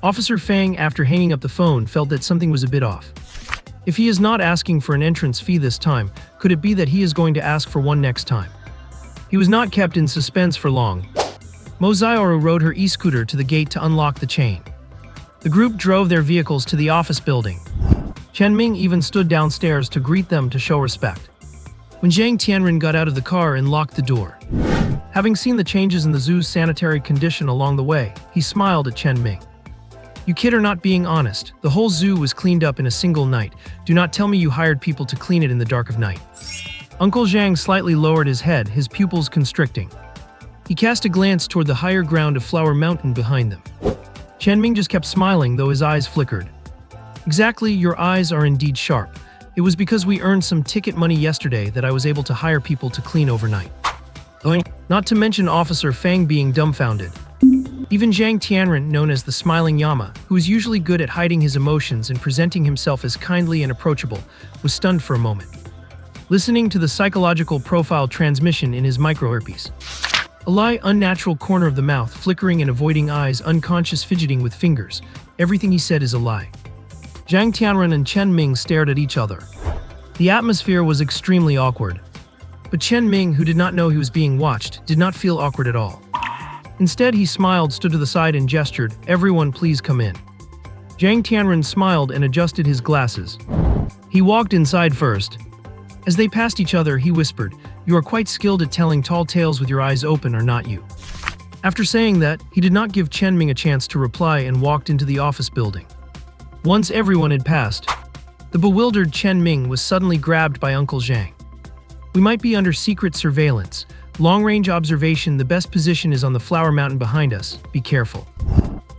Officer Fang, after hanging up the phone, felt that something was a bit off. If he is not asking for an entrance fee this time, could it be that he is going to ask for one next time? He was not kept in suspense for long. Mo Xiaoru rode her e-scooter to the gate to unlock the chain. The group drove their vehicles to the office building. Chen Ming even stood downstairs to greet them to show respect. When Zhang Tianren got out of the car and locked the door, having seen the changes in the zoo's sanitary condition along the way, he smiled at Chen Ming. "You kid are not being honest. The whole zoo was cleaned up in a single night. Do not tell me you hired people to clean it in the dark of night." Uncle Zhang slightly lowered his head, his pupils constricting. He cast a glance toward the higher ground of Flower Mountain behind them. Chen Ming just kept smiling, though his eyes flickered. Exactly, your eyes are indeed sharp. It was because we earned some ticket money yesterday that I was able to hire people to clean overnight. Not to mention Officer Fang being dumbfounded. Even Zhang Tianren, known as the Smiling Yama, who is usually good at hiding his emotions and presenting himself as kindly and approachable, was stunned for a moment. Listening to the psychological profile transmission in his micro-earpiece. A lie, unnatural corner of the mouth, flickering and avoiding eyes, unconscious fidgeting with fingers. Everything he said is a lie. Zhang Tianren and Chen Ming stared at each other. The atmosphere was extremely awkward. But Chen Ming, who did not know he was being watched, did not feel awkward at all. Instead, he smiled, stood to the side and gestured, "Everyone please come in." Zhang Tianren smiled and adjusted his glasses. He walked inside first. As they passed each other, he whispered, "You are quite skilled at telling tall tales with your eyes open, are not you?" After saying that, he did not give Chen Ming a chance to reply and walked into the office building. Once everyone had passed, the bewildered Chen Ming was suddenly grabbed by Uncle Zhang. "We might be under secret surveillance. Long-range observation, the best position is on the flower mountain behind us. Be careful."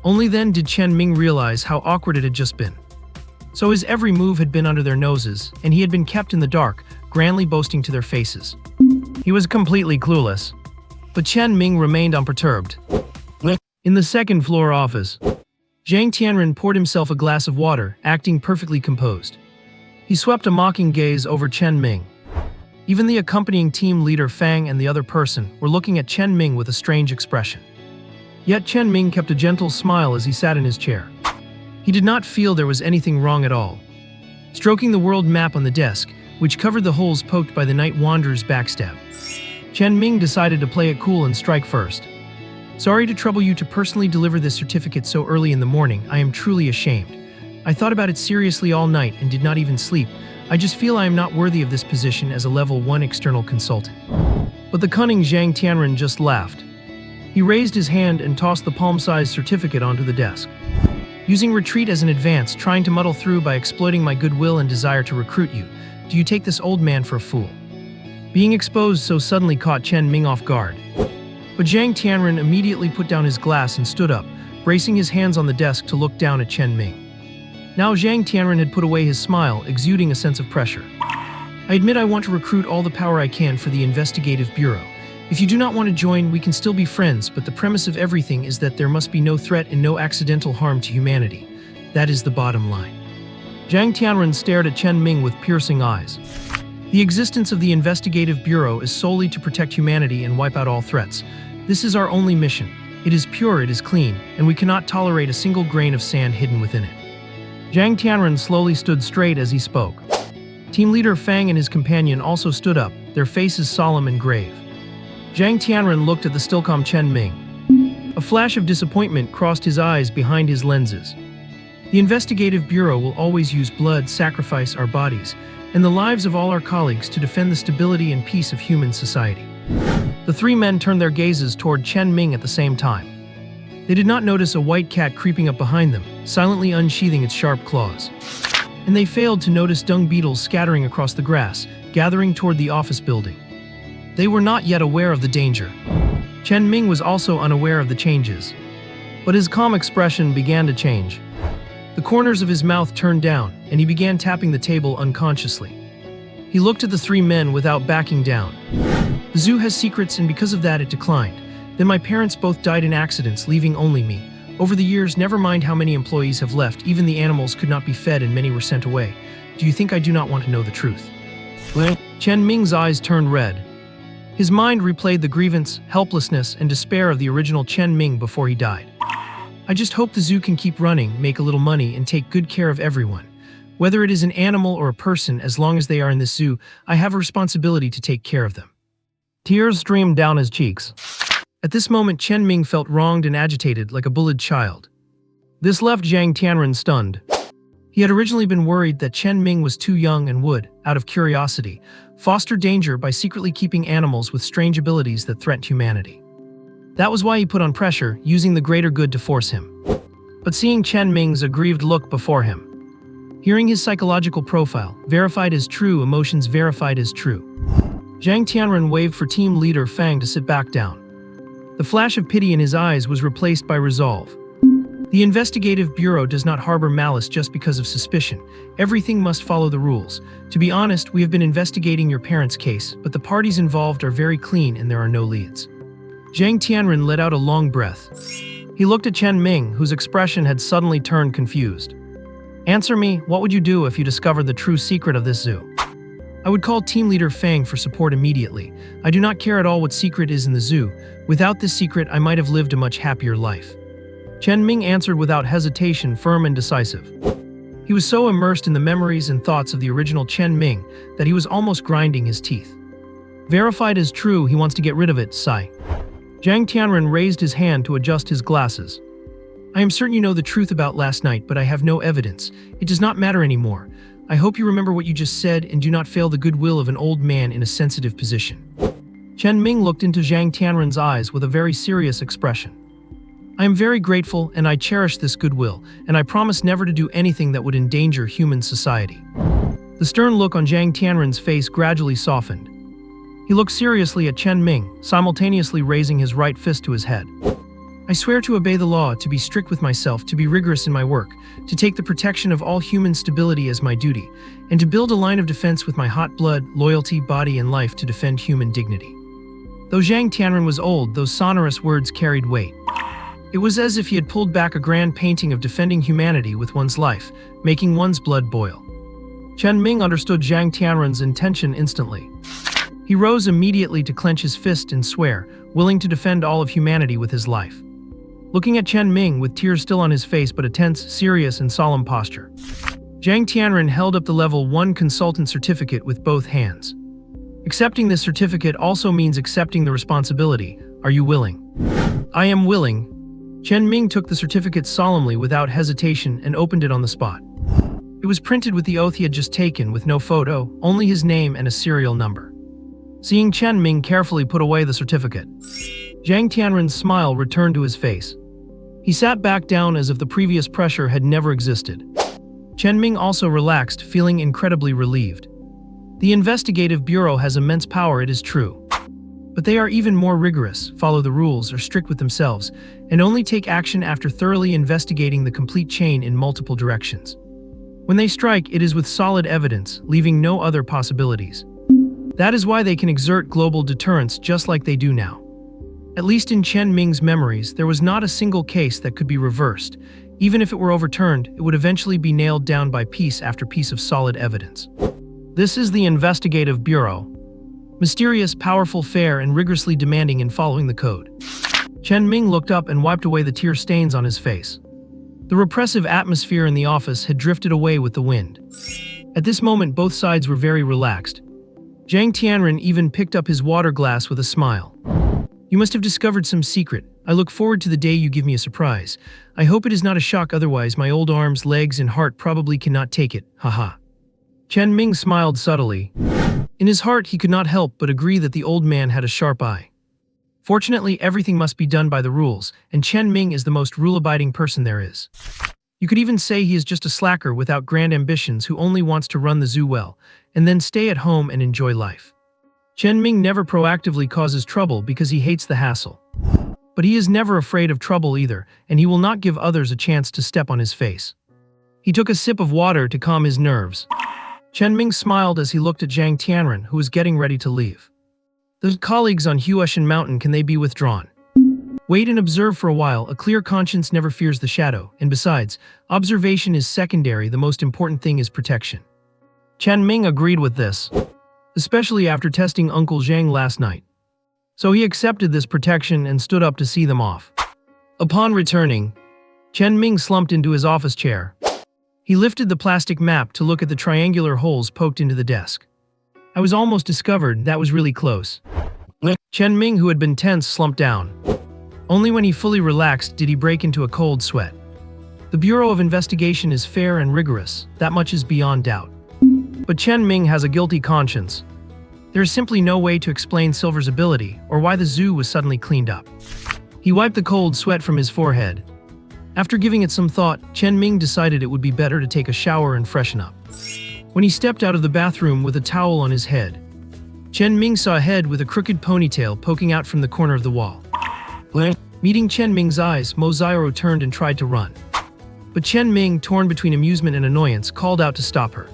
Only then did Chen Ming realize how awkward it had just been. So his every move had been under their noses, and he had been kept in the dark, grandly boasting to their faces. He was completely clueless. But Chen Ming remained unperturbed. In the second-floor office, Zhang Tianren poured himself a glass of water, acting perfectly composed. He swept a mocking gaze over Chen Ming. Even the accompanying team leader Fang and the other person were looking at Chen Ming with a strange expression. Yet Chen Ming kept a gentle smile as he sat in his chair. He did not feel there was anything wrong at all. Stroking the world map on the desk, which covered the holes poked by the Night Wanderer's backstab, Chen Ming decided to play it cool and strike first. "Sorry to trouble you to personally deliver this certificate so early in the morning. I am truly ashamed. I thought about it seriously all night and did not even sleep. I just feel I am not worthy of this position as a level 1 external consultant." But the cunning Zhang Tianren just laughed. He raised his hand and tossed the palm-sized certificate onto the desk. "Using retreat as an advance, trying to muddle through by exploiting my goodwill and desire to recruit you. Do you take this old man for a fool?" Being exposed so suddenly caught Chen Ming off guard. But Zhang Tianren immediately put down his glass and stood up, bracing his hands on the desk to look down at Chen Ming. Now Zhang Tianren had put away his smile, exuding a sense of pressure. "I admit I want to recruit all the power I can for the investigative bureau. If you do not want to join, we can still be friends, but the premise of everything is that there must be no threat and no accidental harm to humanity. That is the bottom line." Zhang Tianren stared at Chen Ming with piercing eyes. "The existence of the investigative bureau is solely to protect humanity and wipe out all threats. This is our only mission. It is pure, it is clean, and we cannot tolerate a single grain of sand hidden within it." Zhang Tianren slowly stood straight as he spoke. Team leader Fang and his companion also stood up, their faces solemn and grave. Zhang Tianren looked at the still calm Chen Ming. A flash of disappointment crossed his eyes behind his lenses. "The investigative bureau will always use blood, sacrifice our bodies, and the lives of all our colleagues to defend the stability and peace of human society." The three men turned their gazes toward Chen Ming at the same time. They did not notice a white cat creeping up behind them, silently unsheathing its sharp claws. And they failed to notice dung beetles scattering across the grass, gathering toward the office building. They were not yet aware of the danger. Chen Ming was also unaware of the changes. But his calm expression began to change. The corners of his mouth turned down, and he began tapping the table unconsciously. He looked at the three men without backing down. "The zoo has secrets, and because of that it declined. Then my parents both died in accidents, leaving only me. Over the years, never mind how many employees have left, even the animals could not be fed and many were sent away. Do you think I do not want to know the truth?" Chen Ming's eyes turned red. His mind replayed the grievance, helplessness, and despair of the original Chen Ming before he died. "I just hope the zoo can keep running, make a little money, and take good care of everyone. Whether it is an animal or a person, as long as they are in this zoo, I have a responsibility to take care of them." Tears streamed down his cheeks. At this moment, Chen Ming felt wronged and agitated like a bullied child. This left Zhang Tianren stunned. He had originally been worried that Chen Ming was too young and would, out of curiosity, foster danger by secretly keeping animals with strange abilities that threatened humanity. That was why he put on pressure, using the greater good to force him. But seeing Chen Ming's aggrieved look before him, hearing his psychological profile, verified as true, emotions verified as true, Zhang Tianren waved for team leader Fang to sit back down. The flash of pity in his eyes was replaced by resolve. The investigative bureau does not harbor malice just because of suspicion. Everything must follow the rules. To be honest, we have been investigating your parents' case, but the parties involved are very clean and there are no leads. Zhang Tianren let out a long breath. He looked at Chen Ming, whose expression had suddenly turned confused. Answer me, what would you do if you discovered the true secret of this zoo? I would call team leader Fang for support immediately. I do not care at all what secret is in the zoo. Without this secret, I might have lived a much happier life. Chen Ming answered without hesitation, firm and decisive. He was so immersed in the memories and thoughts of the original Chen Ming that he was almost grinding his teeth. Verified as true, he wants to get rid of it, sigh. Zhang Tianren raised his hand to adjust his glasses. I am certain you know the truth about last night, but I have no evidence. It does not matter anymore. I hope you remember what you just said and do not fail the goodwill of an old man in a sensitive position. Chen Ming looked into Zhang Tianren's eyes with a very serious expression. I am very grateful and I cherish this goodwill, and I promise never to do anything that would endanger human society. The stern look on Zhang Tianren's face gradually softened. He looked seriously at Chen Ming, simultaneously raising his right fist to his head. I swear to obey the law, to be strict with myself, to be rigorous in my work, to take the protection of all human stability as my duty, and to build a line of defense with my hot blood, loyalty, body, and life to defend human dignity. Though Zhang Tianren was old, those sonorous words carried weight. It was as if he had pulled back a grand painting of defending humanity with one's life, making one's blood boil. Chen Ming understood Zhang Tianren's intention instantly. He rose immediately to clench his fist and swear, willing to defend all of humanity with his life. Looking at Chen Ming with tears still on his face but a tense, serious, and solemn posture, Zhang Tianren held up the Level 1 consultant certificate with both hands. Accepting this certificate also means accepting the responsibility. Are you willing? I am willing. Chen Ming took the certificate solemnly without hesitation and opened it on the spot. It was printed with the oath he had just taken, with no photo, only his name and a serial number. Seeing Chen Ming carefully put away the certificate, Zhang Tianren's smile returned to his face. He sat back down as if the previous pressure had never existed. Chen Ming also relaxed, feeling incredibly relieved. The investigative bureau has immense power, it is true. But they are even more rigorous, follow the rules, are strict with themselves, and only take action after thoroughly investigating the complete chain in multiple directions. When they strike, it is with solid evidence, leaving no other possibilities. That is why they can exert global deterrence just like they do now. At least in Chen Ming's memories, there was not a single case that could be reversed. Even if it were overturned, it would eventually be nailed down by piece after piece of solid evidence. This is the investigative bureau. Mysterious, powerful, fair, and rigorously demanding in following the code. Chen Ming looked up and wiped away the tear stains on his face. The repressive atmosphere in the office had drifted away with the wind. At this moment, both sides were very relaxed. Zhang Tianren even picked up his water glass with a smile. You must have discovered some secret. I look forward to the day you give me a surprise. I hope it is not a shock, otherwise my old arms, legs, and heart probably cannot take it, haha. Chen Ming smiled subtly. In his heart, he could not help but agree that the old man had a sharp eye. Fortunately, everything must be done by the rules, and Chen Ming is the most rule-abiding person there is. You could even say he is just a slacker without grand ambitions who only wants to run the zoo well, and then stay at home and enjoy life. Chen Ming never proactively causes trouble because he hates the hassle. But he is never afraid of trouble either, and he will not give others a chance to step on his face. He took a sip of water to calm his nerves. Chen Ming smiled as he looked at Zhang Tianren, who was getting ready to leave. The colleagues on Huashan Mountain, can they be withdrawn? Wait and observe for a while. A clear conscience never fears the shadow, and besides, observation is secondary, the most important thing is protection. Chen Ming agreed with this, especially after testing Uncle Zhang last night. So he accepted this protection and stood up to see them off. Upon returning, Chen Ming slumped into his office chair. He lifted the plastic map to look at the triangular holes poked into the desk. I was almost discovered, that was really close. Chen Ming, who had been tense, slumped down. Only when he fully relaxed did he break into a cold sweat. The Bureau of Investigation is fair and rigorous, that much is beyond doubt. But Chen Ming has a guilty conscience. There is simply no way to explain Silver's ability, or why the zoo was suddenly cleaned up. He wiped the cold sweat from his forehead. After giving it some thought, Chen Ming decided it would be better to take a shower and freshen up. When he stepped out of the bathroom with a towel on his head, Chen Ming saw a head with a crooked ponytail poking out from the corner of the wall. Meeting Chen Ming's eyes, Mo Xiaoru turned and tried to run. But Chen Ming, torn between amusement and annoyance, called out to stop her.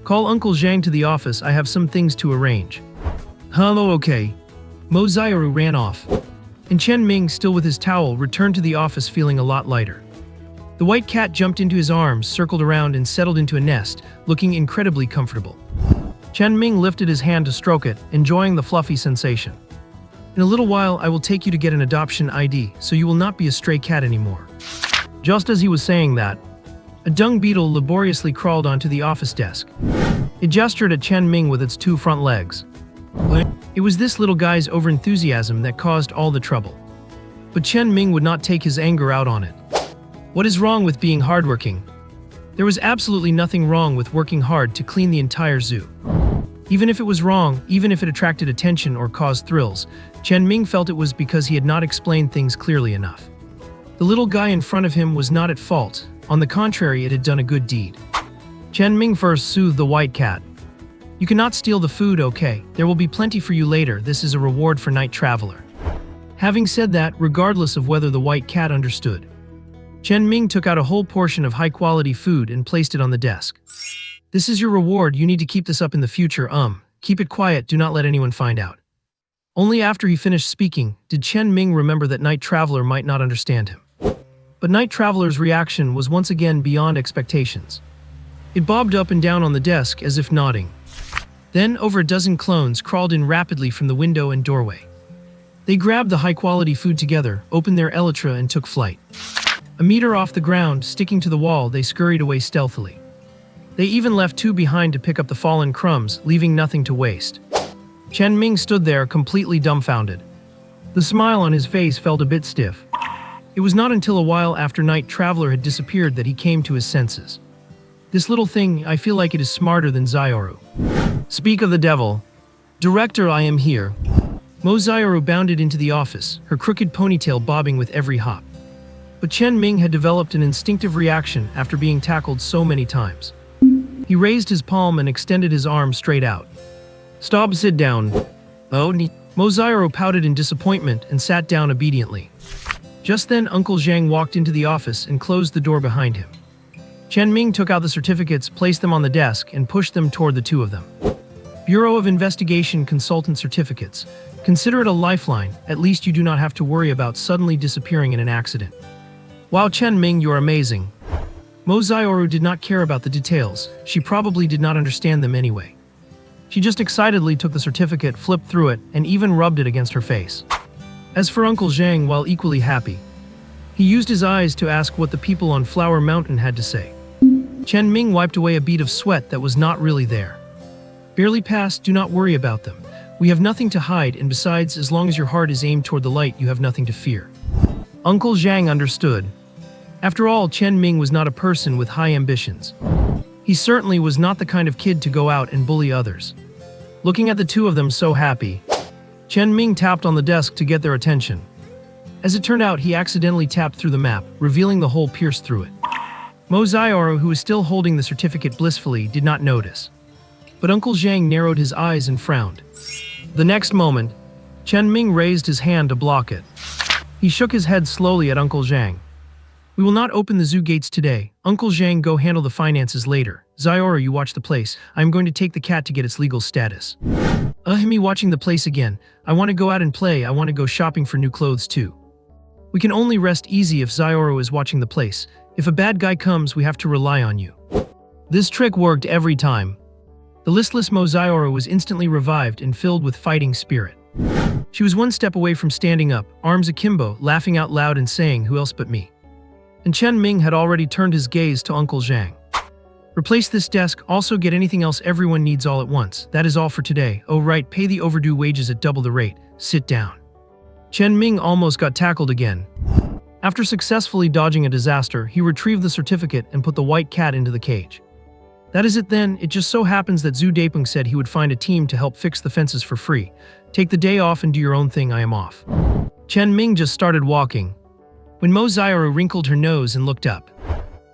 "Call Uncle Zhang to the office, I have some things to arrange." "Hello, okay." Mo Xiaoru ran off. And Chen Ming, still with his towel, returned to the office feeling a lot lighter. The white cat jumped into his arms, circled around, and settled into a nest, looking incredibly comfortable. Chen Ming lifted his hand to stroke it, enjoying the fluffy sensation. "In a little while, I will take you to get an adoption ID, so you will not be a stray cat anymore." Just as he was saying that, a dung beetle laboriously crawled onto the office desk. It gestured at Chen Ming with its two front legs. It was this little guy's overenthusiasm that caused all the trouble. But Chen Ming would not take his anger out on it. What is wrong with being hardworking? There was absolutely nothing wrong with working hard to clean the entire zoo. Even if it was wrong, even if it attracted attention or caused thrills, Chen Ming felt it was because he had not explained things clearly enough. The little guy in front of him was not at fault. On the contrary, it had done a good deed. Chen Ming first soothed the white cat. "You cannot steal the food, okay? There will be plenty for you later. This is a reward for Night Traveler." Having said that, regardless of whether the white cat understood, Chen Ming took out a whole portion of high-quality food and placed it on the desk. "This is your reward. You need to keep this up in the future. Keep it quiet. Do not let anyone find out." Only after he finished speaking did Chen Ming remember that Night Traveler might not understand him. But Night Traveler's reaction was once again beyond expectations. It bobbed up and down on the desk as if nodding. Then over a dozen clones crawled in rapidly from the window and doorway. They grabbed the high-quality food together, opened their elytra, and took flight. A meter off the ground, sticking to the wall, they scurried away stealthily. They even left two behind to pick up the fallen crumbs, leaving nothing to waste. Chen Ming stood there, completely dumbfounded. The smile on his face felt a bit stiff. It was not until a while after Night Traveler had disappeared that he came to his senses. "This little thing, I feel like it is smarter than Xiaoru." "Speak of the devil. Director, I am here." Mo Xiaoru bounded into the office, her crooked ponytail bobbing with every hop. But Chen Ming had developed an instinctive reaction after being tackled so many times. He raised his palm and extended his arm straight out. "Stop, sit down." "Oh, Mo Xiaoru pouted in disappointment and sat down obediently. Just then, Uncle Zhang walked into the office and closed the door behind him. Chen Ming took out the certificates, placed them on the desk, and pushed them toward the two of them. "Bureau of Investigation Consultant Certificates. Consider it a lifeline. At least you do not have to worry about suddenly disappearing in an accident." "Wow, Chen Ming, you're amazing." Mo Xiaoru did not care about the details. She probably did not understand them anyway. She just excitedly took the certificate, flipped through it, and even rubbed it against her face. As for Uncle Zhang, while equally happy, he used his eyes to ask what the people on Flower Mountain had to say. Chen Ming wiped away a bead of sweat that was not really there. "Barely passed, do not worry about them. We have nothing to hide, and besides, as long as your heart is aimed toward the light, you have nothing to fear." Uncle Zhang understood. After all, Chen Ming was not a person with high ambitions. He certainly was not the kind of kid to go out and bully others. Looking at the two of them so happy, Chen Ming tapped on the desk to get their attention. As it turned out, he accidentally tapped through the map, revealing the hole pierced through it. Mo Xiaoru, who was still holding the certificate blissfully, did not notice. But Uncle Zhang narrowed his eyes and frowned. The next moment, Chen Ming raised his hand to block it. He shook his head slowly at Uncle Zhang. "We will not open the zoo gates today. Uncle Zhang, go handle the finances later. Xiaoru, you watch the place. I am going to take the cat to get its legal status." Me watching the place again. I want to go out and play. I want to go shopping for new clothes too. We can only rest easy if Xiaoru is watching the place. If a bad guy comes, we have to rely on you. This trick worked every time. The listless Mo Xiaoru was instantly revived and filled with fighting spirit. She was one step away from standing up, arms akimbo, laughing out loud and saying, "Who else but me?" And Chen Ming had already turned his gaze to Uncle Zhang. "Replace this desk, also get anything else everyone needs all at once. That is all for today. Oh right, pay the overdue wages at double the rate. Sit down." Chen Ming almost got tackled again. After successfully dodging a disaster, he retrieved the certificate and put the white cat into the cage. That is it then. It just so happens that Zhu Dapeng said he would find a team to help fix the fences for free. Take the day off and do your own thing, I am off. Chen Ming just started walking, when Mo Xiaoru wrinkled her nose and looked up.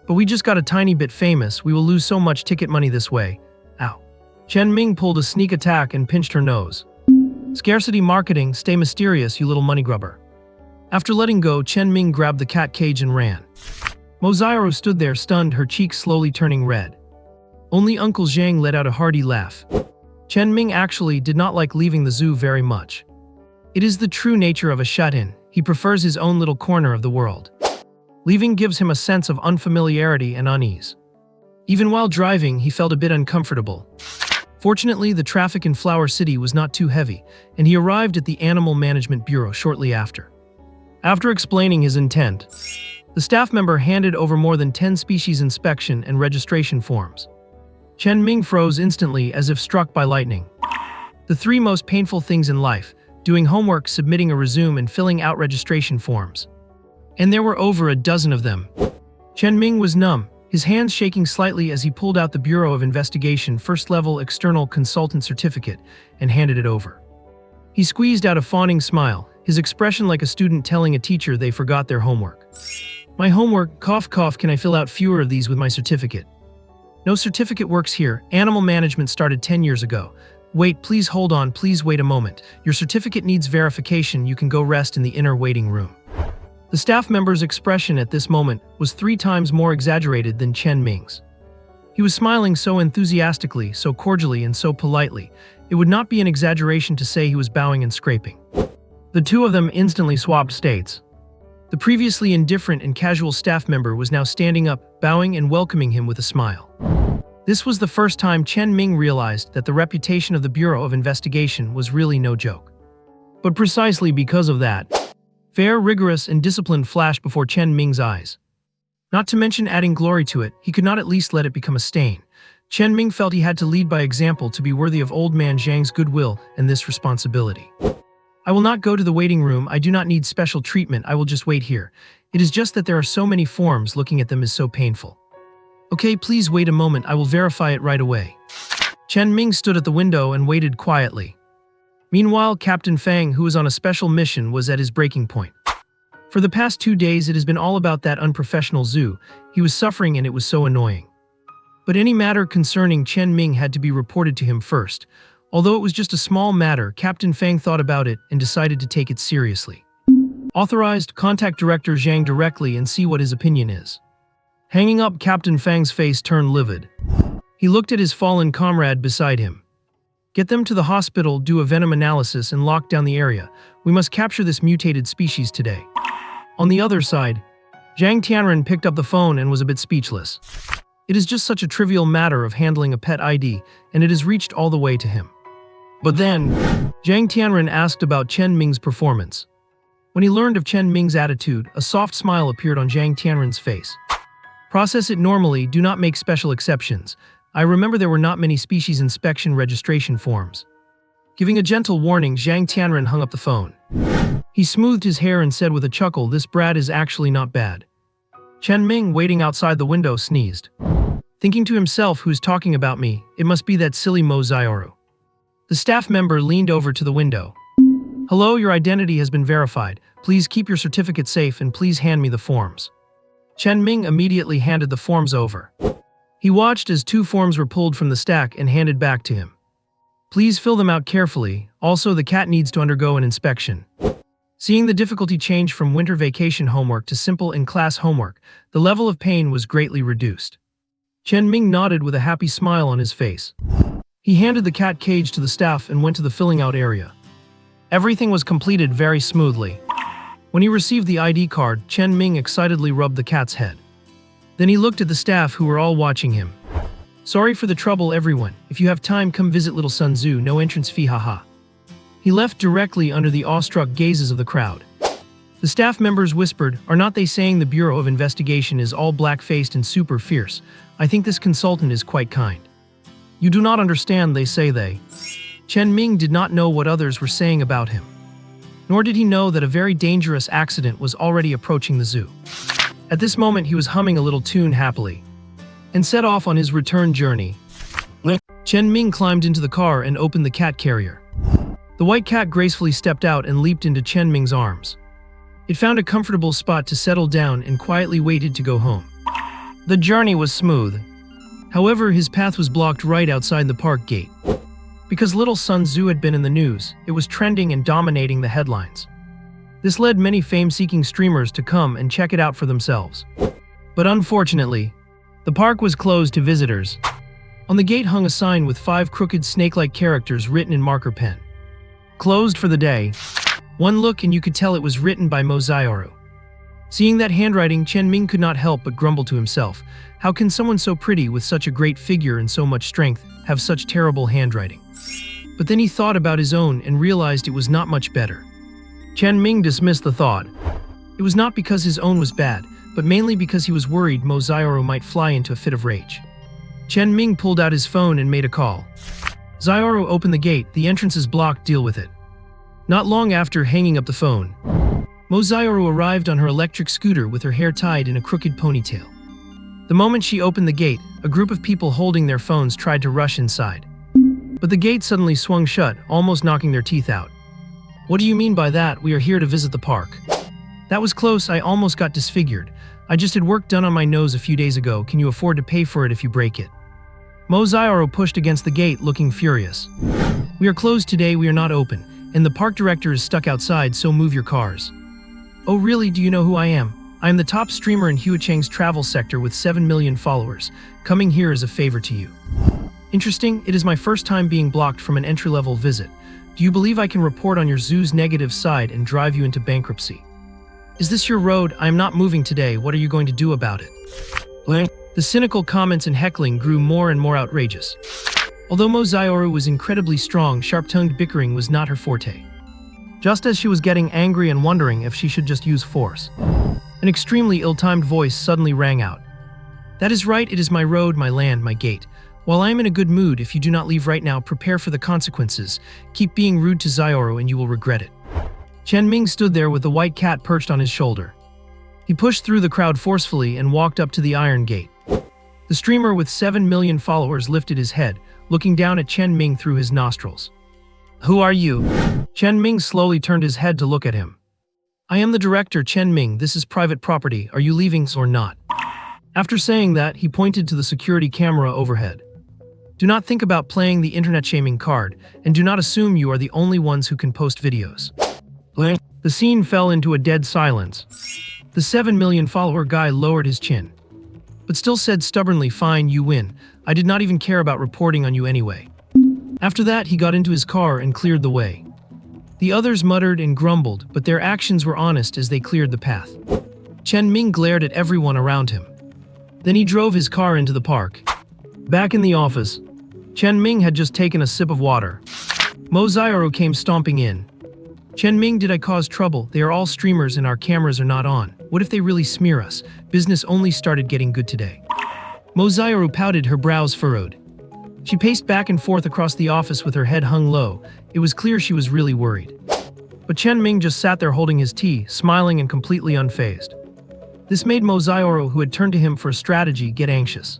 "But we just got a tiny bit famous. We will lose so much ticket money this way." Ow. Chen Ming pulled a sneak attack and pinched her nose. "Scarcity marketing, stay mysterious, you little money grubber." After letting go, Chen Ming grabbed the cat cage and ran. Mozairo stood there stunned, her cheeks slowly turning red. Only Uncle Zhang let out a hearty laugh. Chen Ming actually did not like leaving the zoo very much. It is the true nature of a shut-in. He prefers his own little corner of the world. Leaving gives him a sense of unfamiliarity and unease. Even while driving, he felt a bit uncomfortable. Fortunately, the traffic in Flower City was not too heavy, and he arrived at the Animal Management Bureau shortly after. After explaining his intent, the staff member handed over more than 10 species inspection and registration forms. Chen Ming froze instantly as if struck by lightning. The three most painful things in life: doing homework, submitting a resume, and filling out registration forms. And there were over a dozen of them. Chen Ming was numb, his hands shaking slightly as he pulled out the Bureau of Investigation First-Level External Consultant Certificate and handed it over. He squeezed out a fawning smile, his expression like a student telling a teacher they forgot their homework. "My homework, cough cough, can I fill out fewer of these with my certificate?" "No certificate works here. Animal management started 10 years ago. Wait, please hold on, please wait a moment. Your certificate needs verification. You can go rest in the inner waiting room." The staff member's expression at this moment was 3 times more exaggerated than Chen Ming's. He was smiling so enthusiastically, so cordially, and so politely. It would not be an exaggeration to say he was bowing and scraping. The two of them instantly swapped states. The previously indifferent and casual staff member was now standing up, bowing and welcoming him with a smile. This was the first time Chen Ming realized that the reputation of the Bureau of Investigation was really no joke. But precisely because of that, fair, rigorous, and disciplined flashed before Chen Ming's eyes. Not to mention adding glory to it, he could not at least let it become a stain. Chen Ming felt he had to lead by example to be worthy of old man Zhang's goodwill and this responsibility. "I will not go to the waiting room. I do not need special treatment. I will just wait here. It is just that there are so many forms, looking at them is so painful." "Okay, please wait a moment. I will verify it right away." Chen Ming stood at the window and waited quietly. Meanwhile, Captain Fang, who was on a special mission, was at his breaking point. For the past 2 days, it has been all about that unprofessional zoo. He was suffering and it was so annoying. But any matter concerning Chen Ming had to be reported to him first. Although it was just a small matter, Captain Fang thought about it and decided to take it seriously. "Authorized, contact Director Zhang directly and see what his opinion is." Hanging up, Captain Fang's face turned livid. He looked at his fallen comrade beside him. "Get them to the hospital, do a venom analysis, and lock down the area. We must capture this mutated species today." On the other side, Zhang Tianren picked up the phone and was a bit speechless. It is just such a trivial matter of handling a pet ID, and it has reached all the way to him. But then, Zhang Tianren asked about Chen Ming's performance. When he learned of Chen Ming's attitude, a soft smile appeared on Zhang Tianren's face. "Process it normally, do not make special exceptions. I remember there were not many species inspection registration forms." Giving a gentle warning, Zhang Tianren hung up the phone. He smoothed his hair and said with a chuckle, "This brat is actually not bad." Chen Ming, waiting outside the window, sneezed. Thinking to himself, "Who's talking about me? It must be that silly Mozairo." The staff member leaned over to the window. "Hello, your identity has been verified. Please keep your certificate safe and please hand me the forms." Chen Ming immediately handed the forms over. He watched as 2 forms were pulled from the stack and handed back to him. "Please fill them out carefully. Also, the cat needs to undergo an inspection." Seeing the difficulty change from winter vacation homework to simple in-class homework, the level of pain was greatly reduced. Chen Ming nodded with a happy smile on his face. He handed the cat cage to the staff and went to the filling out area. Everything was completed very smoothly. When he received the ID card, Chen Ming excitedly rubbed the cat's head. Then he looked at the staff who were all watching him. "Sorry for the trouble, everyone. If you have time, come visit Little Sun Zoo, no entrance fee, haha." He left directly under the awestruck gazes of the crowd. The staff members whispered, "Are not they saying the Bureau of Investigation is all black-faced and super fierce? I think this consultant is quite kind." "You do not understand, they say they." Chen Ming did not know what others were saying about him. Nor did he know that a very dangerous accident was already approaching the zoo. At this moment, he was humming a little tune happily and set off on his return journey. Chen Ming climbed into the car and opened the cat carrier. The white cat gracefully stepped out and leaped into Chen Ming's arms. It found a comfortable spot to settle down and quietly waited to go home. The journey was smooth. However, his path was blocked right outside the park gate. Because Little Sun Zoo had been in the news, it was trending and dominating the headlines. This led many fame-seeking streamers to come and check it out for themselves. But unfortunately, the park was closed to visitors. On the gate hung a sign with 5 crooked snake-like characters written in marker pen. Closed for the day. One look and you could tell it was written by Mozaioru. Seeing that handwriting, Chen Ming could not help but grumble to himself. How can someone so pretty with such a great figure and so much strength have such terrible handwriting? But then he thought about his own and realized it was not much better. Chen Ming dismissed the thought. It was not because his own was bad, but mainly because he was worried Mozaioru might fly into a fit of rage. Chen Ming pulled out his phone and made a call. Zioru opened the gate, the entrance is blocked, deal with it. Not long after hanging up the phone, Mozaioru arrived on her electric scooter with her hair tied in a crooked ponytail. The moment she opened the gate, a group of people holding their phones tried to rush inside. But the gate suddenly swung shut, almost knocking their teeth out. What do you mean by that? We are here to visit the park. That was close, I almost got disfigured. I just had work done on my nose a few days ago, can you afford to pay for it if you break it? Mozaioru pushed against the gate, looking furious. We are closed today, we are not open, and the park director is stuck outside, so move your cars. Oh really, do you know who I am? I am the top streamer in Huacheng's travel sector with 7 million followers. Coming here is a favor to you. Interesting, it is my first time being blocked from an entry-level visit. Do you believe I can report on your zoo's negative side and drive you into bankruptcy? Is this your road? I am not moving today, what are you going to do about it? The cynical comments and heckling grew more and more outrageous. Although Mozaioru was incredibly strong, sharp-tongued bickering was not her forte. Just as she was getting angry and wondering if she should just use force, an extremely ill-timed voice suddenly rang out. That is right, it is my road, my land, my gate. While I am in a good mood, if you do not leave right now, prepare for the consequences. Keep being rude to Zioru and you will regret it. Chen Ming stood there with the white cat perched on his shoulder. He pushed through the crowd forcefully and walked up to the iron gate. The streamer with 7 million followers lifted his head, looking down at Chen Ming through his nostrils. Who are you? Chen Ming slowly turned his head to look at him. I am the director, Chen Ming. This is private property. Are you leaving or not? After saying that, he pointed to the security camera overhead. Do not think about playing the internet shaming card, and do not assume you are the only ones who can post videos. The scene fell into a dead silence. The 7 million follower guy lowered his chin, but still said stubbornly, fine, you win. I did not even care about reporting on you anyway. After that, he got into his car and cleared the way. The others muttered and grumbled, but their actions were honest as they cleared the path. Chen Ming glared at everyone around him. Then he drove his car into the park. Back in the office, Chen Ming had just taken a sip of water. Mozaioru came stomping in. Chen Ming, did I cause trouble? They are all streamers and our cameras are not on. What if they really smear us? Business only started getting good today. Mozaioru pouted, her brows furrowed. She paced back and forth across the office with her head hung low. It was clear she was really worried. But Chen Ming just sat there holding his tea, smiling and completely unfazed. This made Mozaioru, who had turned to him for a strategy, get anxious.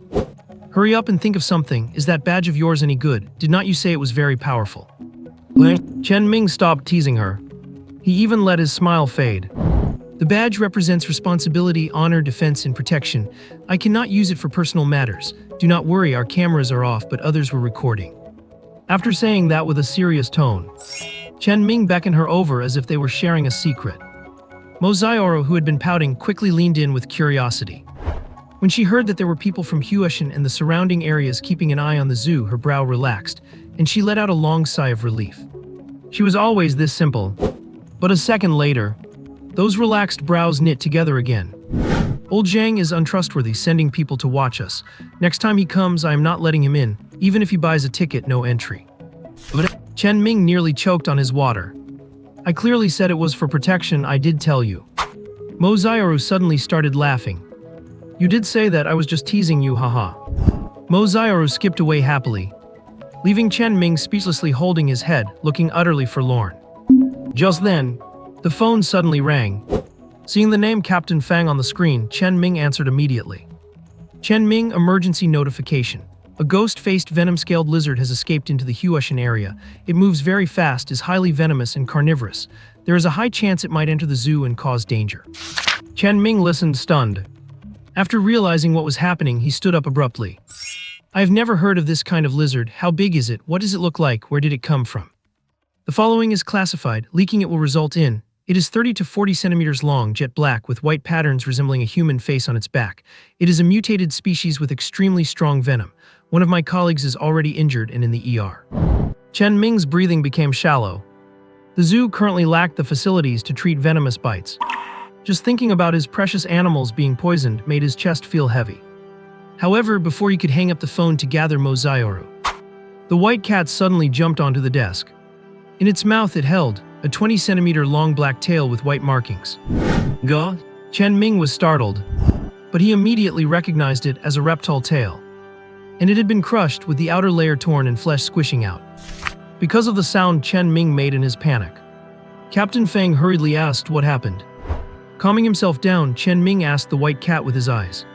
Hurry up and think of something. Is that badge of yours any good? Did not you say it was very powerful? Chen Ming stopped teasing her. He even let his smile fade. The badge represents responsibility, honor, defense, and protection. I cannot use it for personal matters. Do not worry, our cameras are off, but others were recording. After saying that with a serious tone, Chen Ming beckoned her over as if they were sharing a secret. Mozaioru, who had been pouting, quickly leaned in with curiosity. When she heard that there were people from Huashen and the surrounding areas keeping an eye on the zoo, her brow relaxed, and she let out a long sigh of relief. She was always this simple. But a second later, those relaxed brows knit together again. Old Zhang is untrustworthy, sending people to watch us. Next time he comes, I am not letting him in. Even if he buys a ticket, no entry. Chen Ming nearly choked on his water. I clearly said it was for protection, I did tell you. Mozaioru suddenly started laughing. You did say that, I was just teasing you, haha. Mozaioru skipped away happily, leaving Chen Ming speechlessly holding his head, looking utterly forlorn. Just then, the phone suddenly rang. Seeing the name Captain Fang on the screen, Chen Ming answered immediately. Chen Ming, emergency notification. A ghost-faced venom-scaled lizard has escaped into the Huashen area. It moves very fast, is highly venomous and carnivorous. There is a high chance it might enter the zoo and cause danger. Chen Ming listened stunned. After realizing what was happening, he stood up abruptly. I have never heard of this kind of lizard. How big is it? What does it look like? Where did it come from? The following is classified. Leaking it will result in It is 30 to 40 centimeters long, jet black, with white patterns resembling a human face on its back. It is a mutated species with extremely strong venom. One of my colleagues is already injured and in the ER. Chen Ming's breathing became shallow. The zoo currently lacked the facilities to treat venomous bites. Just thinking about his precious animals being poisoned made his chest feel heavy. However, before he could hang up the phone to gather Mozaioru, the white cat suddenly jumped onto the desk. In its mouth it held a 20-centimeter long black tail with white markings. Gah? Chen Ming was startled, but he immediately recognized it as a reptile tail. And it had been crushed, with the outer layer torn and flesh squishing out. Because of the sound Chen Ming made in his panic, Captain Fang hurriedly asked what happened. Calming himself down, Chen Ming asked the white cat with his eyes.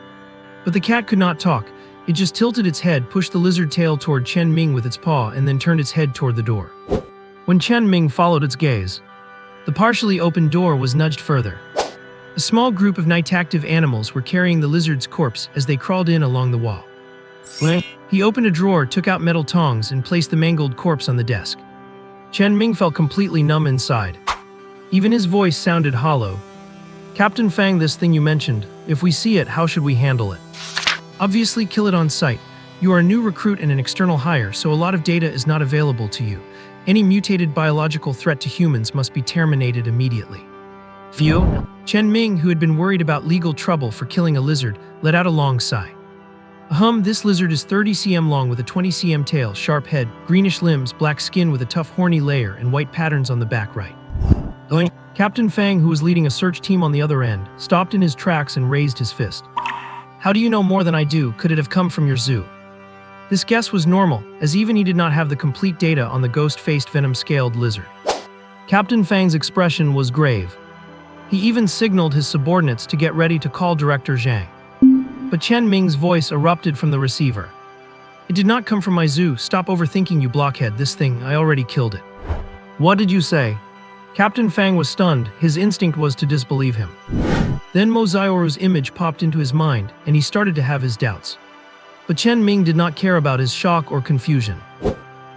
But the cat could not talk. It just tilted its head, pushed the lizard tail toward Chen Ming with its paw, and then turned its head toward the door. When Chen Ming followed its gaze, the partially opened door was nudged further. A small group of night-active animals were carrying the lizard's corpse as they crawled in along the wall. He opened a drawer, took out metal tongs, and placed the mangled corpse on the desk. Chen Ming felt completely numb inside. Even his voice sounded hollow. Captain Fang, this thing you mentioned, if we see it, how should we handle it? Obviously, kill it on sight. You are a new recruit and an external hire, so a lot of data is not available to you. Any mutated biological threat to humans must be terminated immediately. Phew. Chen Ming, who had been worried about legal trouble for killing a lizard, let out a long sigh. This lizard is 30 cm long with a 20 cm tail, sharp head, greenish limbs, black skin with a tough horny layer, and white patterns on the back right. Captain Fang, who was leading a search team on the other end, stopped in his tracks and raised his fist. How do you know more than I do? Could it have come from your zoo? This guess was normal, as even he did not have the complete data on the ghost-faced venom-scaled lizard. Captain Fang's expression was grave. He even signaled his subordinates to get ready to call Director Zhang. But Chen Ming's voice erupted from the receiver. It did not come from my zoo. Stop overthinking, you blockhead. This thing, I already killed it. What did you say? Captain Fang was stunned. His instinct was to disbelieve him. Then Mozaioru's image popped into his mind, and he started to have his doubts. But Chen Ming did not care about his shock or confusion.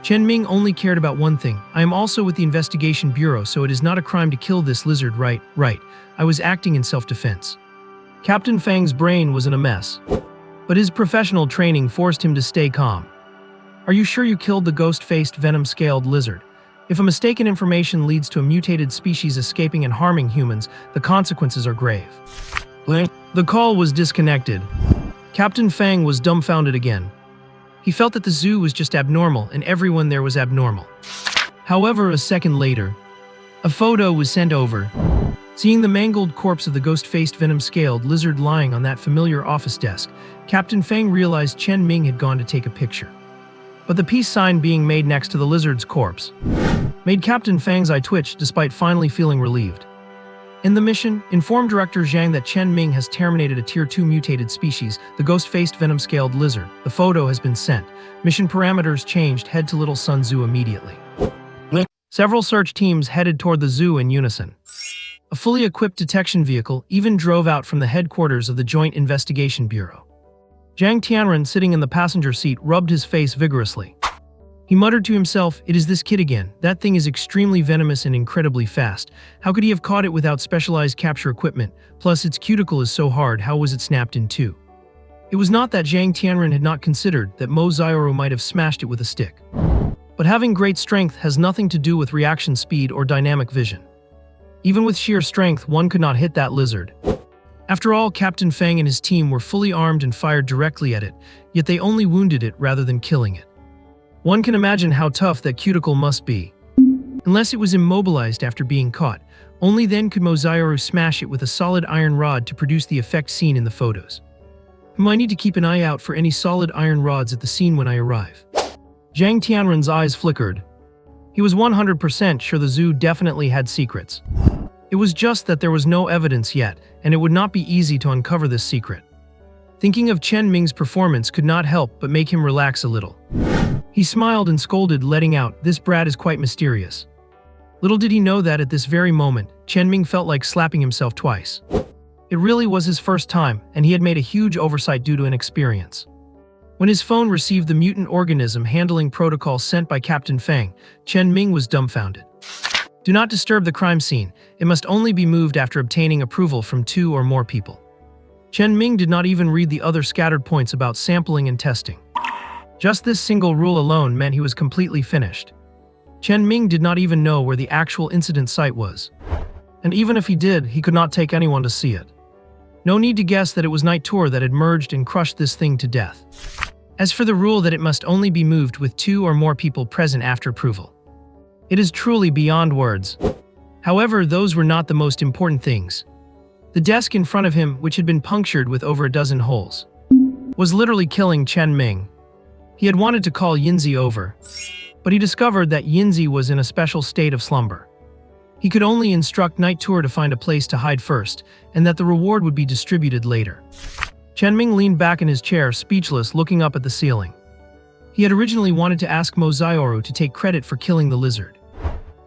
Chen Ming only cared about one thing. I am also with the Investigation Bureau, so it is not a crime to kill this lizard, right? Right. I was acting in self-defense. Captain Fang's brain was in a mess. But his professional training forced him to stay calm. Are you sure you killed the ghost-faced venom-scaled lizard? If a mistaken information leads to a mutated species escaping and harming humans, the consequences are grave. The call was disconnected. Captain Fang was dumbfounded again. He felt that the zoo was just abnormal and everyone there was abnormal. However, a second later, a photo was sent over. Seeing the mangled corpse of the ghost-faced venom-scaled lizard lying on that familiar office desk, Captain Fang realized Chen Ming had gone to take a picture. But the peace sign being made next to the lizard's corpse made Captain Fang's eye twitch despite finally feeling relieved. In the mission, inform Director Zhang that Chen Ming has terminated a Tier 2 mutated species, the ghost-faced venom-scaled lizard. The photo has been sent. Mission parameters changed. Head to Little Sun Zoo immediately. Several search teams headed toward the zoo in unison. A fully equipped detection vehicle even drove out from the headquarters of the Joint Investigation Bureau. Zhang Tianren, sitting in the passenger seat, rubbed his face vigorously. He muttered to himself, "It is this kid again. That thing is extremely venomous and incredibly fast. How could he have caught it without specialized capture equipment? Plus, its cuticle is so hard, how was it snapped in two?" It was not that Zhang Tianren had not considered that Mozaioru might have smashed it with a stick. But having great strength has nothing to do with reaction speed or dynamic vision. Even with sheer strength, one could not hit that lizard. After all, Captain Fang and his team were fully armed and fired directly at it, yet they only wounded it rather than killing it. One can imagine how tough that cuticle must be. Unless it was immobilized after being caught, only then could Mozaioru smash it with a solid iron rod to produce the effect seen in the photos. I need to keep an eye out for any solid iron rods at the scene when I arrive. Zhang Tianren's eyes flickered. He was 100% sure the zoo definitely had secrets. It was just that there was no evidence yet, and it would not be easy to uncover this secret. Thinking of Chen Ming's performance could not help but make him relax a little. He smiled and scolded, letting out, "This brat is quite mysterious." Little did he know that at this very moment, Chen Ming felt like slapping himself twice. It really was his first time, and he had made a huge oversight due to inexperience. When his phone received the mutant organism handling protocol sent by Captain Fang, Chen Ming was dumbfounded. Do not disturb the crime scene. It must only be moved after obtaining approval from 2 or more people. Chen Ming did not even read the other scattered points about sampling and testing. Just this single rule alone meant he was completely finished. Chen Ming did not even know where the actual incident site was. And even if he did, he could not take anyone to see it. No need to guess that it was Night Tour that had merged and crushed this thing to death. As for the rule that it must only be moved with 2 or more people present after approval, it is truly beyond words. However, those were not the most important things. The desk in front of him, which had been punctured with over a dozen holes, was literally killing Chen Ming. He had wanted to call Yinzi over, but he discovered that Yinzi was in a special state of slumber. He could only instruct Night Tour to find a place to hide first, and that the reward would be distributed later. Chen Ming leaned back in his chair, speechless, looking up at the ceiling. He had originally wanted to ask Mo Zioru to take credit for killing the lizard.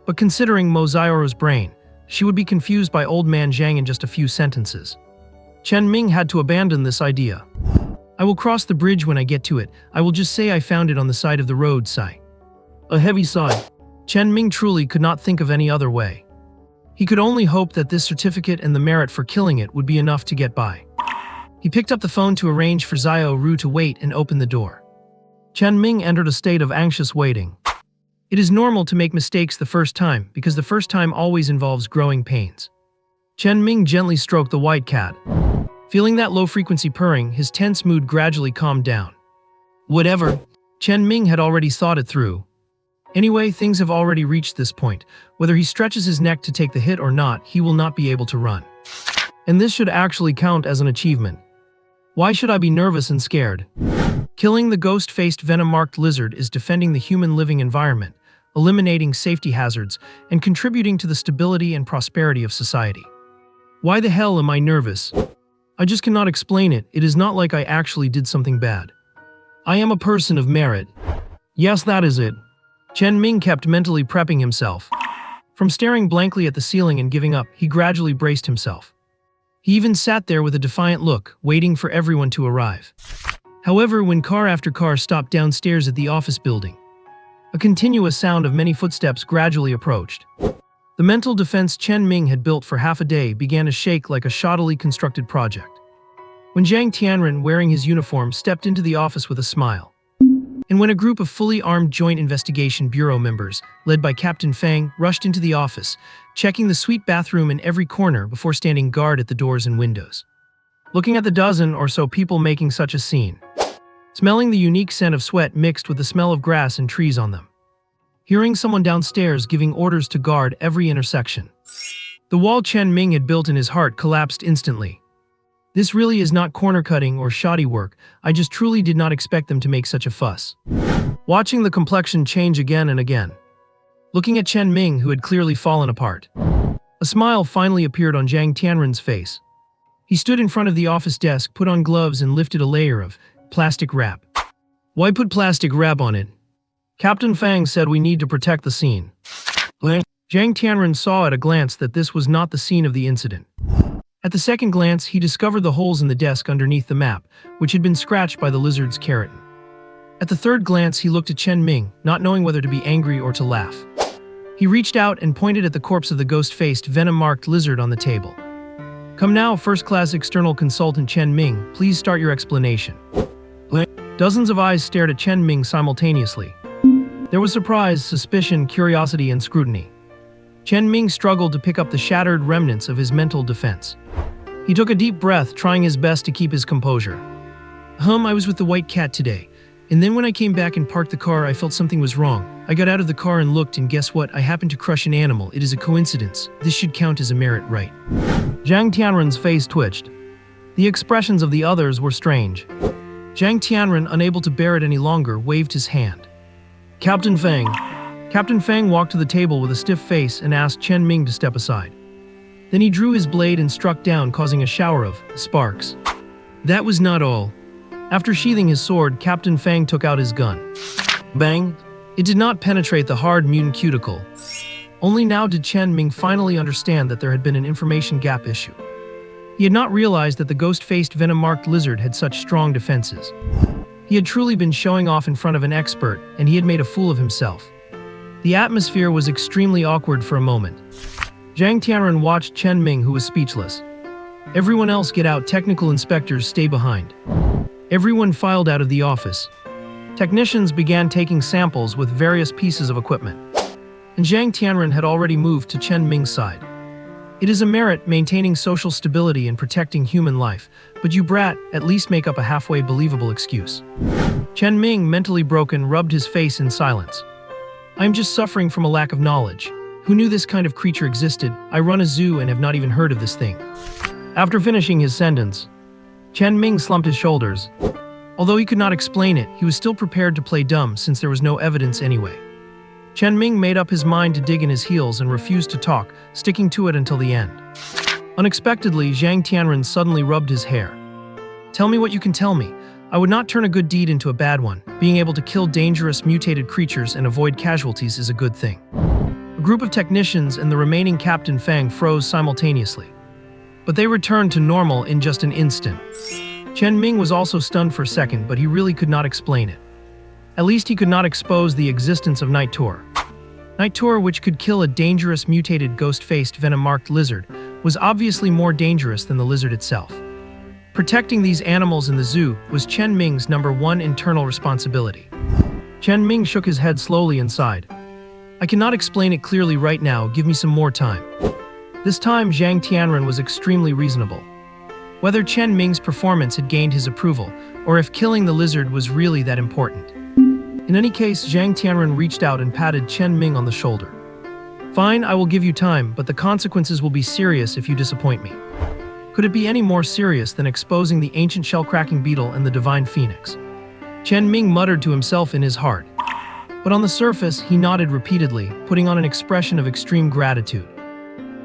But considering Mo Zioru's brain, she would be confused by old man Zhang in just a few sentences. Chen Ming had to abandon this idea. I will cross the bridge when I get to it. I will just say I found it on the side of the road, sigh. A heavy sigh. Chen Ming truly could not think of any other way. He could only hope that this certificate and the merit for killing it would be enough to get by. He picked up the phone to arrange for Zioru to wait and open the door. Chen Ming entered a state of anxious waiting. It is normal to make mistakes the first time, because the first time always involves growing pains. Chen Ming gently stroked the white cat. Feeling that low-frequency purring, his tense mood gradually calmed down. Whatever. Chen Ming had already thought it through. Anyway, things have already reached this point. Whether he stretches his neck to take the hit or not, he will not be able to run. And this should actually count as an achievement. Why should I be nervous and scared? Killing the ghost-faced venom-marked lizard is defending the human living environment, eliminating safety hazards, and contributing to the stability and prosperity of society. Why the hell am I nervous? I just cannot explain it. It is not like I actually did something bad. I am a person of merit. Yes, that is it. Chen Ming kept mentally prepping himself. From staring blankly at the ceiling and giving up, he gradually braced himself. He even sat there with a defiant look, waiting for everyone to arrive. However, when car after car stopped downstairs at the office building, a continuous sound of many footsteps gradually approached. The mental defense Chen Ming had built for half a day began to shake like a shoddily constructed project. When Zhang Tianren, wearing his uniform, stepped into the office with a smile, and when a group of fully armed Joint Investigation Bureau members, led by Captain Fang, rushed into the office, checking the suite bathroom in every corner before standing guard at the doors and windows. Looking at the dozen or so people making such a scene, smelling the unique scent of sweat mixed with the smell of grass and trees on them, hearing someone downstairs giving orders to guard every intersection. The wall Chen Ming had built in his heart collapsed instantly. This really is not corner-cutting or shoddy work. I just truly did not expect them to make such a fuss. Watching the complexion change again and again. Looking at Chen Ming, who had clearly fallen apart. A smile finally appeared on Zhang Tianren's face. He stood in front of the office desk, put on gloves, and lifted a layer of plastic wrap. Why put plastic wrap on it? Captain Fang said we need to protect the scene. Zhang Tianren saw at a glance that this was not the scene of the incident. At the second glance, he discovered the holes in the desk underneath the map, which had been scratched by the lizard's keratin. At the third glance, he looked at Chen Ming, not knowing whether to be angry or to laugh. He reached out and pointed at the corpse of the ghost-faced, venom-marked lizard on the table. Come now, first-class external consultant Chen Ming, please start your explanation. Dozens of eyes stared at Chen Ming simultaneously. There was surprise, suspicion, curiosity, and scrutiny. Chen Ming struggled to pick up the shattered remnants of his mental defense. He took a deep breath, trying his best to keep his composure. I was with the white cat today, and then when I came back and parked the car, I felt something was wrong. I got out of the car and looked, and guess what? I happened to crush an animal. It is a coincidence. This should count as a merit, right? Zhang Tianren's face twitched. The expressions of the others were strange. Zhang Tianren, unable to bear it any longer, waved his hand. Captain Fang. Captain Fang walked to the table with a stiff face and asked Chen Ming to step aside. Then he drew his blade and struck down, causing a shower of sparks. That was not all. After sheathing his sword, Captain Fang took out his gun. Bang! It did not penetrate the hard mutant cuticle. Only now did Chen Ming finally understand that there had been an information gap issue. He had not realized that the ghost-faced venom-marked lizard had such strong defenses. He had truly been showing off in front of an expert, and he had made a fool of himself. The atmosphere was extremely awkward for a moment. Zhang Tianren watched Chen Ming, who was speechless. Everyone else get out, technical inspectors stay behind. Everyone filed out of the office. Technicians began taking samples with various pieces of equipment. And Zhang Tianren had already moved to Chen Ming's side. It is a merit maintaining social stability and protecting human life, but you brat, at least make up a halfway believable excuse. Chen Ming, mentally broken, rubbed his face in silence. I am just suffering from a lack of knowledge. Who knew this kind of creature existed? I run a zoo and have not even heard of this thing. After finishing his sentence, Chen Ming slumped his shoulders. Although he could not explain it, he was still prepared to play dumb since there was no evidence anyway. Chen Ming made up his mind to dig in his heels and refused to talk, sticking to it until the end. Unexpectedly, Zhang Tianren suddenly rubbed his hair. Tell me what you can tell me. I would not turn a good deed into a bad one. Being able to kill dangerous mutated creatures and avoid casualties is a good thing. A group of technicians and the remaining Captain Fang froze simultaneously. But they returned to normal in just an instant. Chen Ming was also stunned for a second, but he really could not explain it. At least he could not expose the existence of Night Tour. Night Tour, which could kill a dangerous mutated ghost-faced venom-marked lizard, was obviously more dangerous than the lizard itself. Protecting these animals in the zoo was Chen Ming's #1 internal responsibility. Chen Ming shook his head slowly and sighed. I cannot explain it clearly right now, give me some more time. This time Zhang Tianren was extremely reasonable. Whether Chen Ming's performance had gained his approval, or if killing the lizard was really that important. In any case, Zhang Tianren reached out and patted Chen Ming on the shoulder. Fine, I will give you time, but the consequences will be serious if you disappoint me. Could it be any more serious than exposing the ancient shell-cracking beetle and the divine phoenix? Chen Ming muttered to himself in his heart. But on the surface, he nodded repeatedly, putting on an expression of extreme gratitude.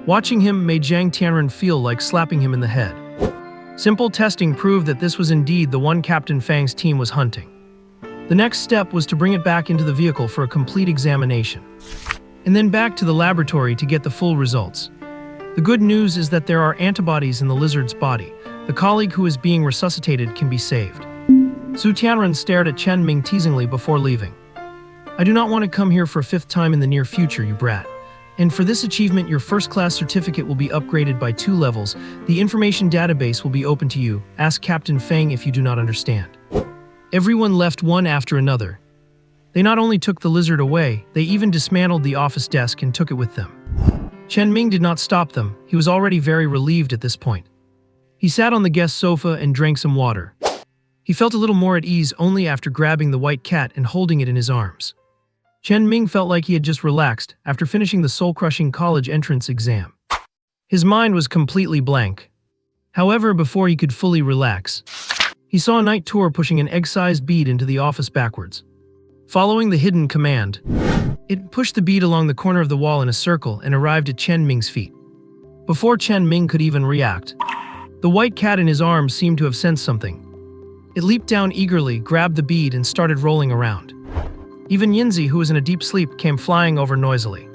Watching him made Zhang Tianren feel like slapping him in the head. Simple testing proved that this was indeed the one Captain Fang's team was hunting. The next step was to bring it back into the vehicle for a complete examination. And then back to the laboratory to get the full results. The good news is that there are antibodies in the lizard's body. The colleague who is being resuscitated can be saved. Su Tianren stared at Chen Ming teasingly before leaving. I do not want to come here for a 5th time in the near future, you brat. And for this achievement, your first-class certificate will be upgraded by 2 levels. The information database will be open to you. Ask Captain Fang if you do not understand. Everyone left one after another. They not only took the lizard away, they even dismantled the office desk and took it with them. Chen Ming did not stop them. He was already very relieved at this point. He sat on the guest sofa and drank some water. He felt a little more at ease only after grabbing the white cat and holding it in his arms. Chen Ming felt like he had just relaxed after finishing the soul-crushing college entrance exam. His mind was completely blank. However, before he could fully relax, he saw a Night Tour pushing an egg-sized bead into the office backwards. Following the hidden command, it pushed the bead along the corner of the wall in a circle and arrived at Chen Ming's feet. Before Chen Ming could even react, the white cat in his arms seemed to have sensed something. It leaped down eagerly, grabbed the bead, and started rolling around. Even Yinzi, who was in a deep sleep, came flying over noisily.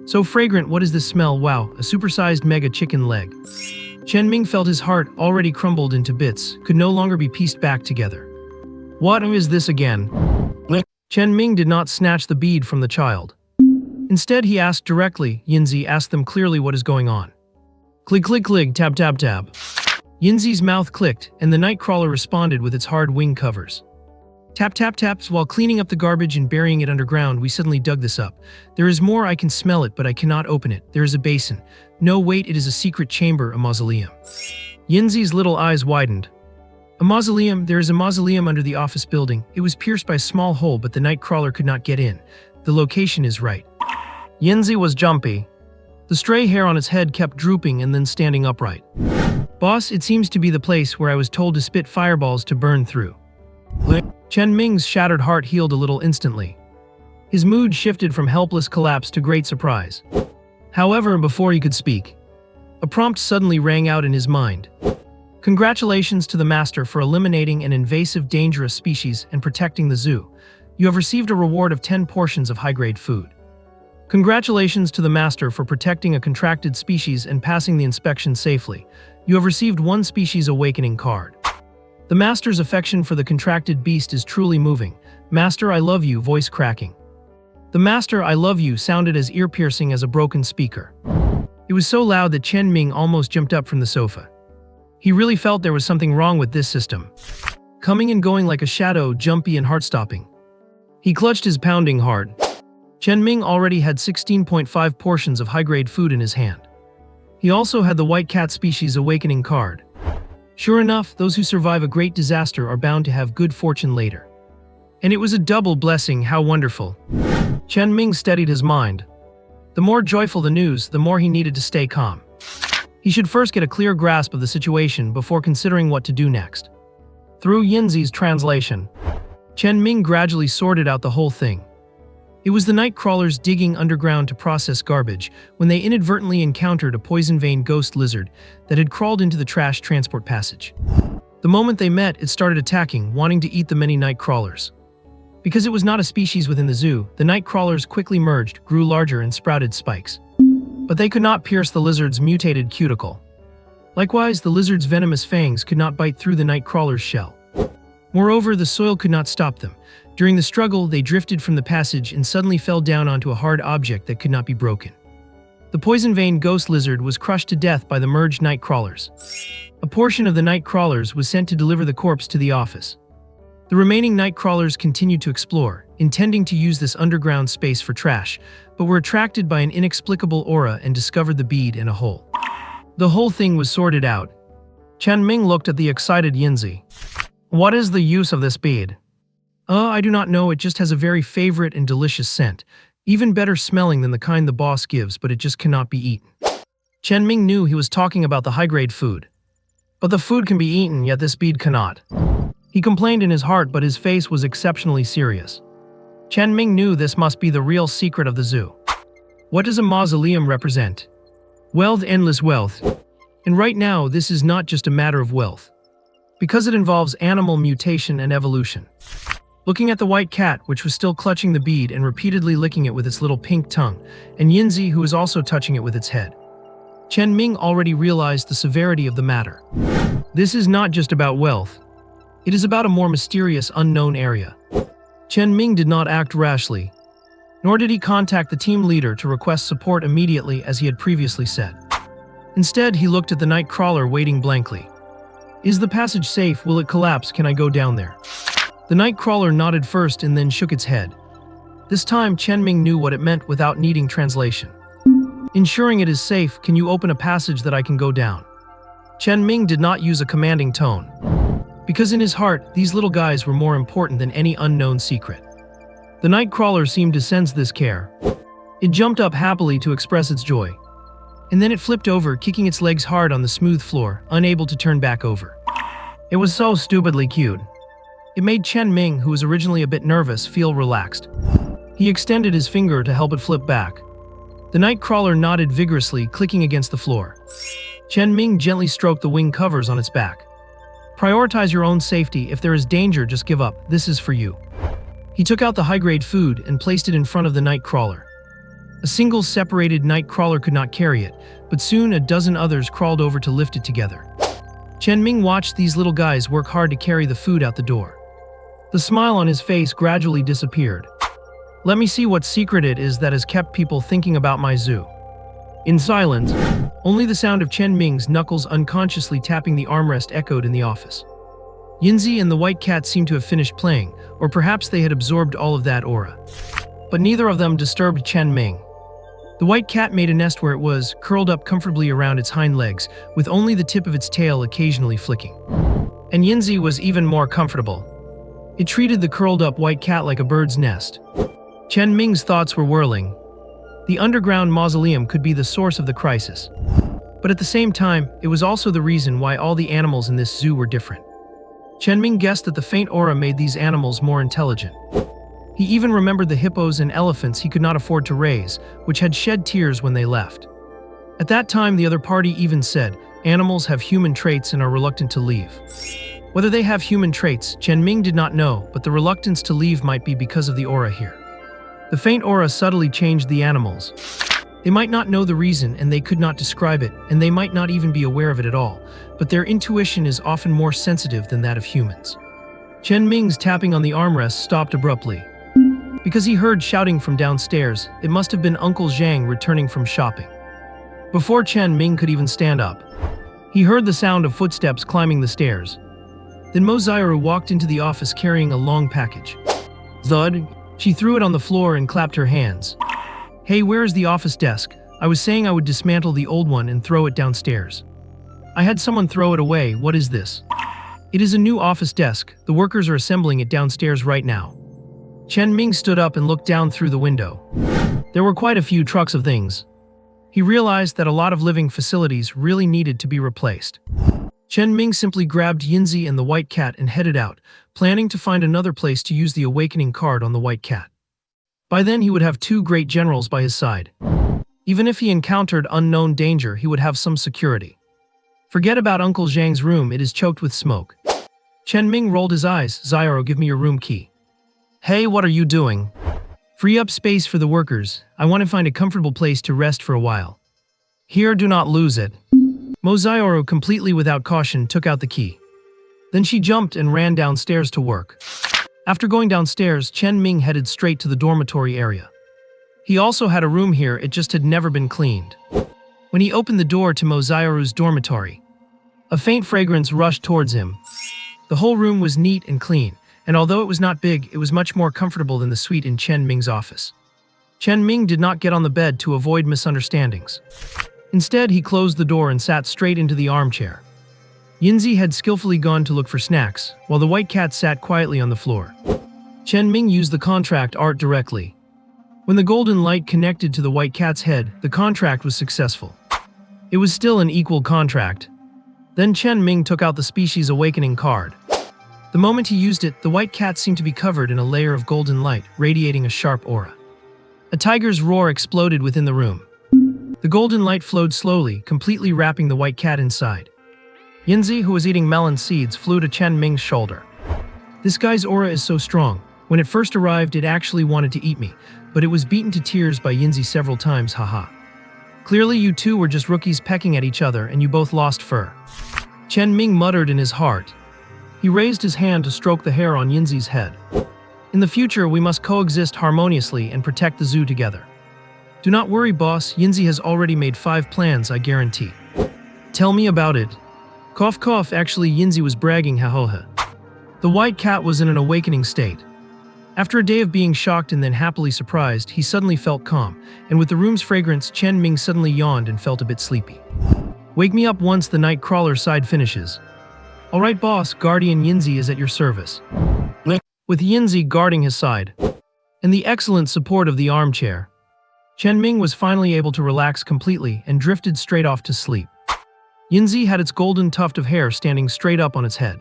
So fragrant, what is this smell? Wow, a supersized mega chicken leg. Chen Ming felt his heart, already crumbled into bits, could no longer be pieced back together. What is this again? Chen Ming did not snatch the bead from the child. Instead, he asked directly. Yinzi asked them clearly what is going on. Click, click, click, tab, tab, tab. Yinzi's mouth clicked, and the nightcrawler responded with its hard wing covers. Tap, tap, taps. While cleaning up the garbage and burying it underground, we suddenly dug this up. There is more. I can smell it, but I cannot open it. There is a basin. No, wait, it is a secret chamber, a mausoleum. Yinzi's little eyes widened. A mausoleum? There is a mausoleum under the office building. It was pierced by a small hole, but the nightcrawler could not get in. The location is right. Yinzi was jumpy. The stray hair on its head kept drooping and then standing upright. Boss, it seems to be the place where I was told to spit fireballs to burn through. Chen Ming's shattered heart healed a little instantly. His mood shifted from helpless collapse to great surprise. However, before he could speak, a prompt suddenly rang out in his mind. Congratulations to the Master for eliminating an invasive, dangerous species and protecting the zoo. You have received a reward of 10 portions of high-grade food. Congratulations to the Master for protecting a contracted species and passing the inspection safely. You have received 1 species awakening card. The Master's affection for the contracted beast is truly moving. Master, I love you, voice cracking. The master "I love you" sounded as ear-piercing as a broken speaker. It was so loud that Chen Ming almost jumped up from the sofa. He really felt there was something wrong with this system. Coming and going like a shadow, jumpy and heart-stopping. He clutched his pounding heart. Chen Ming already had 16.5 portions of high-grade food in his hand. He also had the white cat species awakening card. Sure enough, those who survive a great disaster are bound to have good fortune later. And it was a double blessing. How wonderful. Chen Ming steadied his mind. The more joyful the news, the more he needed to stay calm. He should first get a clear grasp of the situation before considering what to do next. Through Yinzi's translation, Chen Ming gradually sorted out the whole thing. It was the night crawlers digging underground to process garbage when they inadvertently encountered a poison-veined ghost lizard that had crawled into the trash transport passage. The moment they met, it started attacking, wanting to eat the many night crawlers. Because it was not a species within the zoo, the night crawlers quickly merged, grew larger, and sprouted spikes. But they could not pierce the lizard's mutated cuticle. Likewise, the lizard's venomous fangs could not bite through the night crawler's shell. Moreover, the soil could not stop them. During the struggle, they drifted from the passage and suddenly fell down onto a hard object that could not be broken. The poison-veined ghost lizard was crushed to death by the merged night crawlers. A portion of the night crawlers was sent to deliver the corpse to the office. The remaining night crawlers continued to explore, intending to use this underground space for trash, but were attracted by an inexplicable aura and discovered the bead in a hole. The whole thing was sorted out. Chen Ming looked at the excited Yinzi. What is the use of this bead? I do not know, it just has a very favorite and delicious scent. Even better smelling than the kind the boss gives, but it just cannot be eaten. Chen Ming knew he was talking about the high-grade food. But the food can be eaten, yet this bead cannot. He complained in his heart, but his face was exceptionally serious. Chen Ming knew this must be the real secret of the zoo. What does a mausoleum represent? Wealth, endless wealth. And right now, this is not just a matter of wealth. Because it involves animal mutation and evolution. Looking at the white cat, which was still clutching the bead and repeatedly licking it with its little pink tongue, and Yinzi, who was also touching it with its head. Chen Ming already realized the severity of the matter. This is not just about wealth. It is about a more mysterious, unknown area. Chen Ming did not act rashly, nor did he contact the team leader to request support immediately as he had previously said. Instead, he looked at the night crawler waiting blankly. Is the passage safe? Will it collapse? Can I go down there? The night crawler nodded first and then shook its head. This time, Chen Ming knew what it meant without needing translation. Ensuring it is safe, can you open a passage that I can go down? Chen Ming did not use a commanding tone. Because in his heart, these little guys were more important than any unknown secret. The night crawler seemed to sense this care. It jumped up happily to express its joy. And then it flipped over, kicking its legs hard on the smooth floor, unable to turn back over. It was so stupidly cute. It made Chen Ming, who was originally a bit nervous, feel relaxed. He extended his finger to help it flip back. The night crawler nodded vigorously, clicking against the floor. Chen Ming gently stroked the wing covers on its back. Prioritize your own safety. If there is danger, just give up. This is for you. He took out the high-grade food and placed it in front of the night crawler. A single separated night crawler could not carry it, but soon a dozen others crawled over to lift it together. Chen Ming watched these little guys work hard to carry the food out the door. The smile on his face gradually disappeared. Let me see what secret it is that has kept people thinking about my zoo. In silence, only the sound of Chen Ming's knuckles unconsciously tapping the armrest echoed in the office. Yinzi and the white cat seemed to have finished playing, or perhaps they had absorbed all of that aura. But neither of them disturbed Chen Ming. The white cat made a nest where it was, curled up comfortably around its hind legs, with only the tip of its tail occasionally flicking. And Yinzi was even more comfortable. It treated the curled-up white cat like a bird's nest. Chen Ming's thoughts were whirling. The underground mausoleum could be the source of the crisis. But at the same time, it was also the reason why all the animals in this zoo were different. Chen Ming guessed that the faint aura made these animals more intelligent. He even remembered the hippos and elephants he could not afford to raise, which had shed tears when they left. At that time, the other party even said, animals have human traits and are reluctant to leave. Whether they have human traits, Chen Ming did not know, but the reluctance to leave might be because of the aura here. The faint aura subtly changed the animals. They might not know the reason and they could not describe it, and they might not even be aware of it at all, but their intuition is often more sensitive than that of humans. Chen Ming's tapping on the armrest stopped abruptly. Because he heard shouting from downstairs, it must have been Uncle Zhang returning from shopping. Before Chen Ming could even stand up, he heard the sound of footsteps climbing the stairs. Then Mo Xiaoru walked into the office carrying a long package. Thud! She threw it on the floor and clapped her hands. Hey, where is the office desk? I was saying I would dismantle the old one and throw it downstairs. I had someone throw it away. What is this? It is a new office desk. The workers are assembling it downstairs right now. Chen Ming stood up and looked down through the window. There were quite a few trucks of things. He realized that a lot of living facilities really needed to be replaced. Chen Ming simply grabbed Yinzi and the white cat and headed out, planning to find another place to use the awakening card on the white cat. By then he would have 2 great generals by his side. Even if he encountered unknown danger, he would have some security. Forget about Uncle Zhang's room, it is choked with smoke. Chen Ming rolled his eyes. Xiaoru, give me your room key. Hey, what are you doing? Free up space for the workers. I want to find a comfortable place to rest for a while. Here, do not lose it. Mo Xiaoru, completely without caution, took out the key. Then she jumped and ran downstairs to work. After going downstairs, Chen Ming headed straight to the dormitory area. He also had a room here, it just had never been cleaned. When he opened the door to Mo Xiaoru's dormitory, a faint fragrance rushed towards him. The whole room was neat and clean, and although it was not big, it was much more comfortable than the suite in Chen Ming's office. Chen Ming did not get on the bed to avoid misunderstandings. Instead, he closed the door and sat straight into the armchair. Yinzi had skillfully gone to look for snacks, while the white cat sat quietly on the floor. Chen Ming used the contract art directly. When the golden light connected to the white cat's head, the contract was successful. It was still an equal contract. Then Chen Ming took out the species awakening card. The moment he used it, the white cat seemed to be covered in a layer of golden light, radiating a sharp aura. A tiger's roar exploded within the room. The golden light flowed slowly, completely wrapping the white cat inside. Yinzi, who was eating melon seeds, flew to Chen Ming's shoulder. This guy's aura is so strong. When it first arrived, it actually wanted to eat me, but it was beaten to tears by Yinzi several times, haha. Clearly you two were just rookies pecking at each other and you both lost fur. Chen Ming muttered in his heart. He raised his hand to stroke the hair on Yinzi's head. In the future, we must coexist harmoniously and protect the zoo together. Do not worry, boss. Yinzi has already made 5 plans, I guarantee. Tell me about it. Cough cough, actually Yinzi was bragging, ha. The white cat was in an awakening state. After a day of being shocked and then happily surprised, he suddenly felt calm, and with the room's fragrance, Chen Ming suddenly yawned and felt a bit sleepy. Wake me up once the night crawler side finishes. Alright boss, Guardian Yinzi is at your service. With Yinzi guarding his side, and the excellent support of the armchair, Chen Ming was finally able to relax completely and drifted straight off to sleep. Yinzi had its golden tuft of hair standing straight up on its head.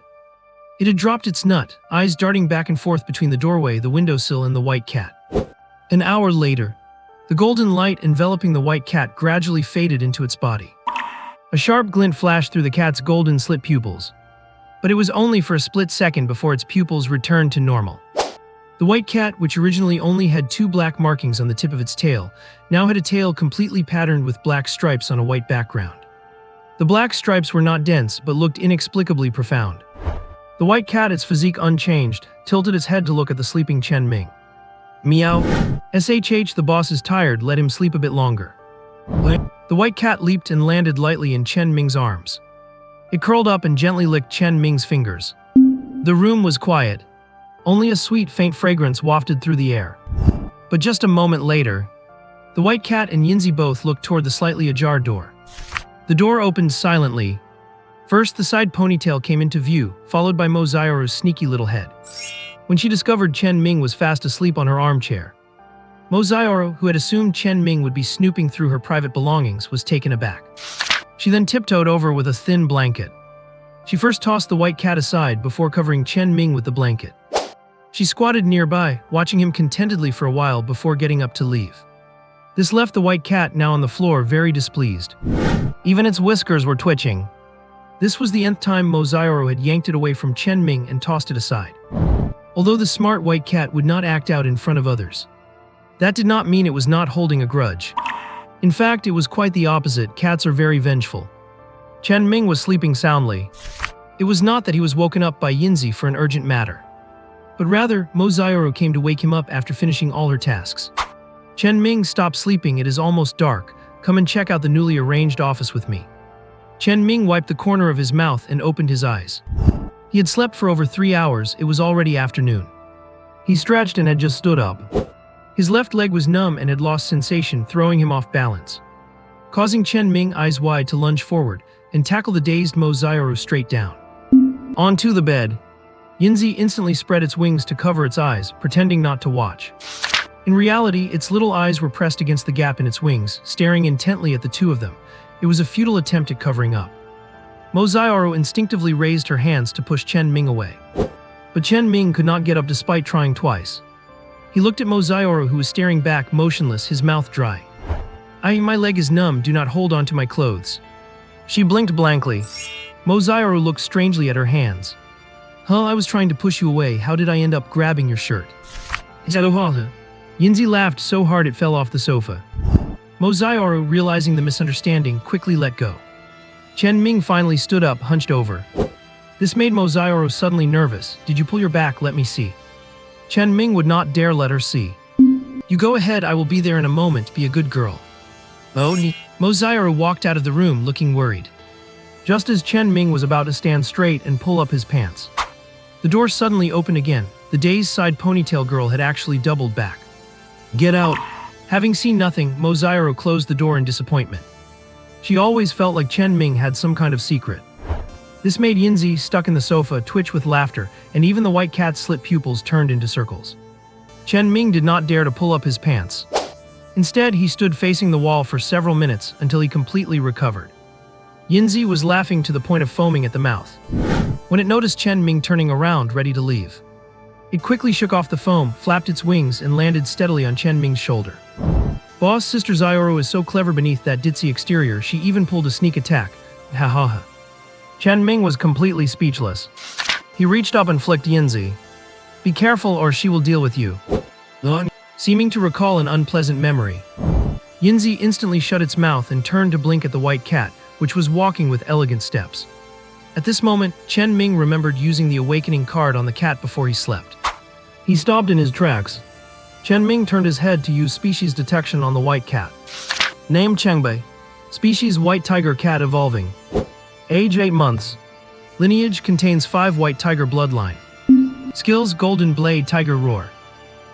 It had dropped its nut, eyes darting back and forth between the doorway, the windowsill, and the white cat. An hour later, the golden light enveloping the white cat gradually faded into its body. A sharp glint flashed through the cat's golden slit pupils, but it was only for a split second before its pupils returned to normal. The white cat, which originally only had 2 black markings on the tip of its tail, now had a tail completely patterned with black stripes on a white background. The black stripes were not dense but looked inexplicably profound. The white cat, its physique unchanged, tilted its head to look at the sleeping Chen Ming. Meow. SHH, the boss is tired, let him sleep a bit longer. The white cat leaped and landed lightly in Chen Ming's arms. It curled up and gently licked Chen Ming's fingers. The room was quiet. Only a sweet, faint fragrance wafted through the air. But just a moment later, the white cat and Yinzi both looked toward the slightly ajar door. The door opened silently. First, the side ponytail came into view, followed by Mo Xiaoru's sneaky little head. When she discovered Chen Ming was fast asleep on her armchair, Mo Xiaoru, who had assumed Chen Ming would be snooping through her private belongings, was taken aback. She then tiptoed over with a thin blanket. She first tossed the white cat aside before covering Chen Ming with the blanket. She squatted nearby, watching him contentedly for a while before getting up to leave. This left the white cat, now on the floor, very displeased. Even its whiskers were twitching. This was the nth time Mo Xiaoru had yanked it away from Chen Ming and tossed it aside. Although the smart white cat would not act out in front of others, that did not mean it was not holding a grudge. In fact, it was quite the opposite. Cats are very vengeful. Chen Ming was sleeping soundly. It was not that he was woken up by Yinzi for an urgent matter. But rather, Mozairo came to wake him up after finishing all her tasks. Chen Ming, stop sleeping, it is almost dark. Come and check out the newly arranged office with me. Chen Ming wiped the corner of his mouth and opened his eyes. He had slept for over 3 hours, it was already afternoon. He stretched and had just stood up. His left leg was numb and had lost sensation, throwing him off balance, causing Chen Ming, eyes wide, to lunge forward and tackle the dazed Mozairo straight down. Onto the bed. Yinzi instantly spread its wings to cover its eyes, pretending not to watch. In reality, its little eyes were pressed against the gap in its wings, staring intently at the two of them. It was a futile attempt at covering up. Mozairo instinctively raised her hands to push Chen Ming away. But Chen Ming could not get up despite trying twice. He looked at Mozairo, who was staring back, motionless, his mouth dry. My leg is numb, do not hold on to my clothes. She blinked blankly. Mozairo looked strangely at her hands. I was trying to push you away, how did I end up grabbing your shirt? Yinzi laughed so hard it fell off the sofa. Mozairo, realizing the misunderstanding, quickly let go. Chen Ming finally stood up, hunched over. This made Mozairo suddenly nervous. Did you pull your back? Let me see. Chen Ming would not dare let her see. You go ahead, I will be there in a moment, be a good girl. Mozairo walked out of the room looking worried. Just as Chen Ming was about to stand straight and pull up his pants, the door suddenly opened again. The dazed side ponytail girl had actually doubled back. Get out! Having seen nothing, Mozairo closed the door in disappointment. She always felt like Chen Ming had some kind of secret. This made Yinzi, stuck in the sofa, twitch with laughter, and even the white cat's slit pupils turned into circles. Chen Ming did not dare to pull up his pants. Instead, he stood facing the wall for several minutes until he completely recovered. Yinzi was laughing to the point of foaming at the mouth when it noticed Chen Ming turning around, ready to leave. It quickly shook off the foam, flapped its wings, and landed steadily on Chen Ming's shoulder. Boss Sister Zairo is so clever beneath that ditzy exterior, she even pulled a sneak attack. Ha ha ha. Chen Ming was completely speechless. He reached up and flicked Yinzi. Be careful or she will deal with you. Seeming to recall an unpleasant memory, Yinzi instantly shut its mouth and turned to blink at the white cat, which was walking with elegant steps. At this moment, Chen Ming remembered using the awakening card on the cat before he slept. He stopped in his tracks. Chen Ming turned his head to use species detection on the white cat. Name Chengbei. Species white tiger cat evolving. Age 8 months. Lineage contains 5 white tiger bloodline. Skills golden blade tiger roar.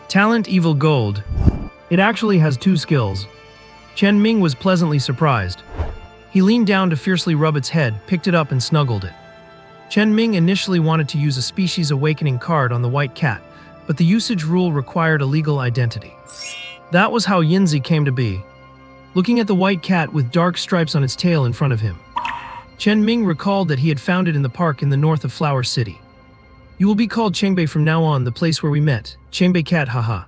Talent evil gold. It actually has 2 skills. Chen Ming was pleasantly surprised. He leaned down to fiercely rub its head, picked it up and snuggled it. Chen Ming initially wanted to use a species awakening card on the white cat, but the usage rule required a legal identity. That was how Yinzi came to be, looking at the white cat with dark stripes on its tail in front of him. Chen Ming recalled that he had found it in the park in the north of Flower City. You will be called Chengbei from now on, the place where we met. Chengbei cat, haha.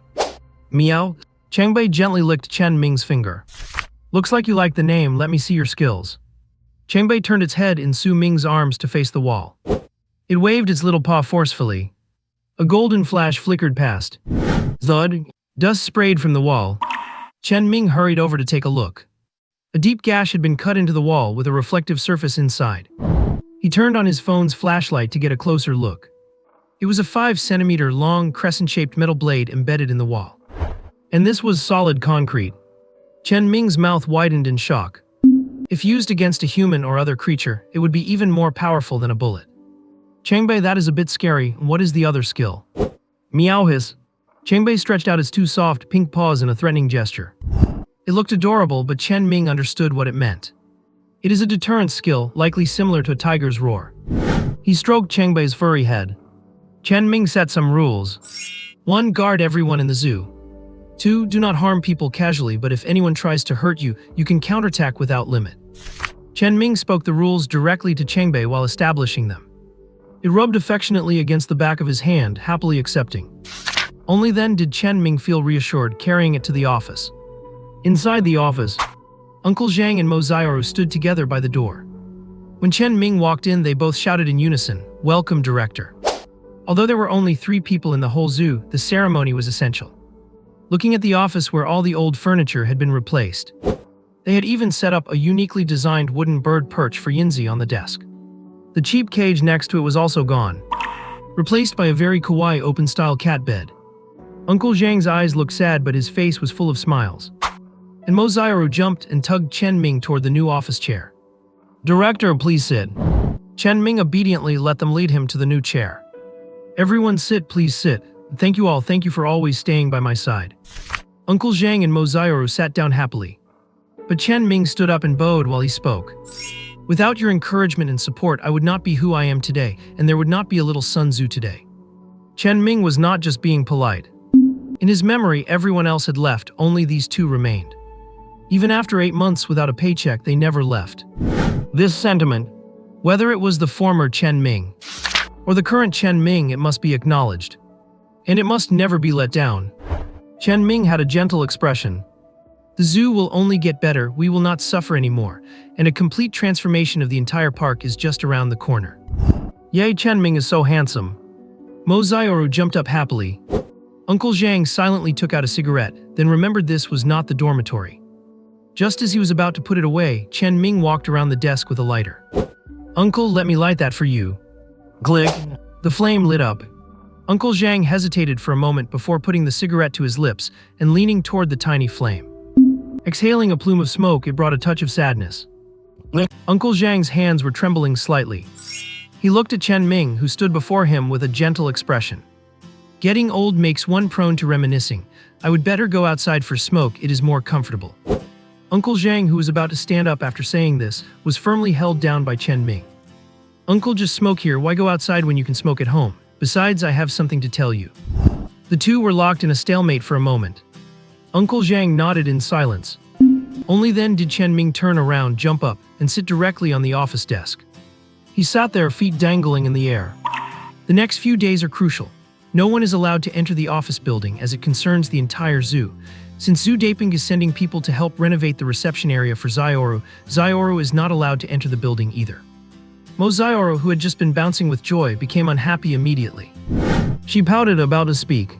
Meow. Chengbei gently licked Chen Ming's finger. Looks like you like the name, let me see your skills. Chengbei turned its head in Su Ming's arms to face the wall. It waved its little paw forcefully. A golden flash flickered past. Thud. Dust sprayed from the wall. Chen Ming hurried over to take a look. A deep gash had been cut into the wall with a reflective surface inside. He turned on his phone's flashlight to get a closer look. It was a 5-centimeter long, crescent-shaped metal blade embedded in the wall. And this was solid concrete. Chen Ming's mouth widened in shock. If used against a human or other creature, it would be even more powerful than a bullet. Chengbei, that is a bit scary. What is the other skill? Meow hiss. Chengbei stretched out its 2 soft, pink paws in a threatening gesture. It looked adorable, but Chen Ming understood what it meant. It is a deterrence skill, likely similar to a tiger's roar. He stroked Chengbei's furry head. Chen Ming set some rules. 1. Guard everyone in the zoo. 2. Do not harm people casually, but if anyone tries to hurt you, you can counterattack without limit. Chen Ming spoke the rules directly to Chengbei while establishing them. It rubbed affectionately against the back of his hand, happily accepting. Only then did Chen Ming feel reassured, carrying it to the office. Inside the office, Uncle Zhang and Mozairo stood together by the door. When Chen Ming walked in, they both shouted in unison, "Welcome, Director." Although there were only 3 people in the whole zoo, the ceremony was essential. Looking at the office where all the old furniture had been replaced, they had even set up a uniquely designed wooden bird perch for Yinzi on the desk. The cheap cage next to it was also gone. replaced by a very kawaii open-style cat bed. Uncle Zhang's eyes looked sad, but his face was full of smiles. And Mozairo jumped and tugged Chen Ming toward the new office chair. "Director, please sit." Chen Ming obediently let them lead him to the new chair. "Everyone sit, please sit. Thank you all, thank you for always staying by my side." Uncle Zhang and Mozairo sat down happily. But Chen Ming stood up and bowed while he spoke. "Without your encouragement and support, I would not be who I am today, and there would not be a little Sun Tzu today." Chen Ming was not just being polite. In his memory, everyone else had left, only these two remained. Even after 8 months without a paycheck, they never left. This sentiment, whether it was the former Chen Ming or the current Chen Ming, it must be acknowledged. And it must never be let down. Chen Ming had a gentle expression. "The zoo will only get better, we will not suffer anymore, and a complete transformation of the entire park is just around the corner." "Yay, Chen Ming is so handsome." Mozairo jumped up happily. Uncle Zhang silently took out a cigarette, then remembered this was not the dormitory. Just as he was about to put it away, Chen Ming walked around the desk with a lighter. "Uncle, let me light that for you." Click. The flame lit up. Uncle Zhang hesitated for a moment before putting the cigarette to his lips and leaning toward the tiny flame. Exhaling a plume of smoke, it brought a touch of sadness. Uncle Zhang's hands were trembling slightly. He looked at Chen Ming, who stood before him with a gentle expression. "Getting old makes one prone to reminiscing. I would better go outside for smoke, it is more comfortable." Uncle Zhang, who was about to stand up after saying this, was firmly held down by Chen Ming. "Uncle, just smoke here, why go outside when you can smoke at home? Besides, I have something to tell you." The two were locked in a stalemate for a moment. Uncle Zhang nodded in silence. Only then did Chen Ming turn around, jump up, and sit directly on the office desk. He sat there, feet dangling in the air. "The next few days are crucial. No one is allowed to enter the office building as it concerns the entire zoo. Since Zoo Daping is sending people to help renovate the reception area for Zioru, Zioru is not allowed to enter the building either." Mozairo, who had just been bouncing with joy, became unhappy immediately. She pouted about to speak,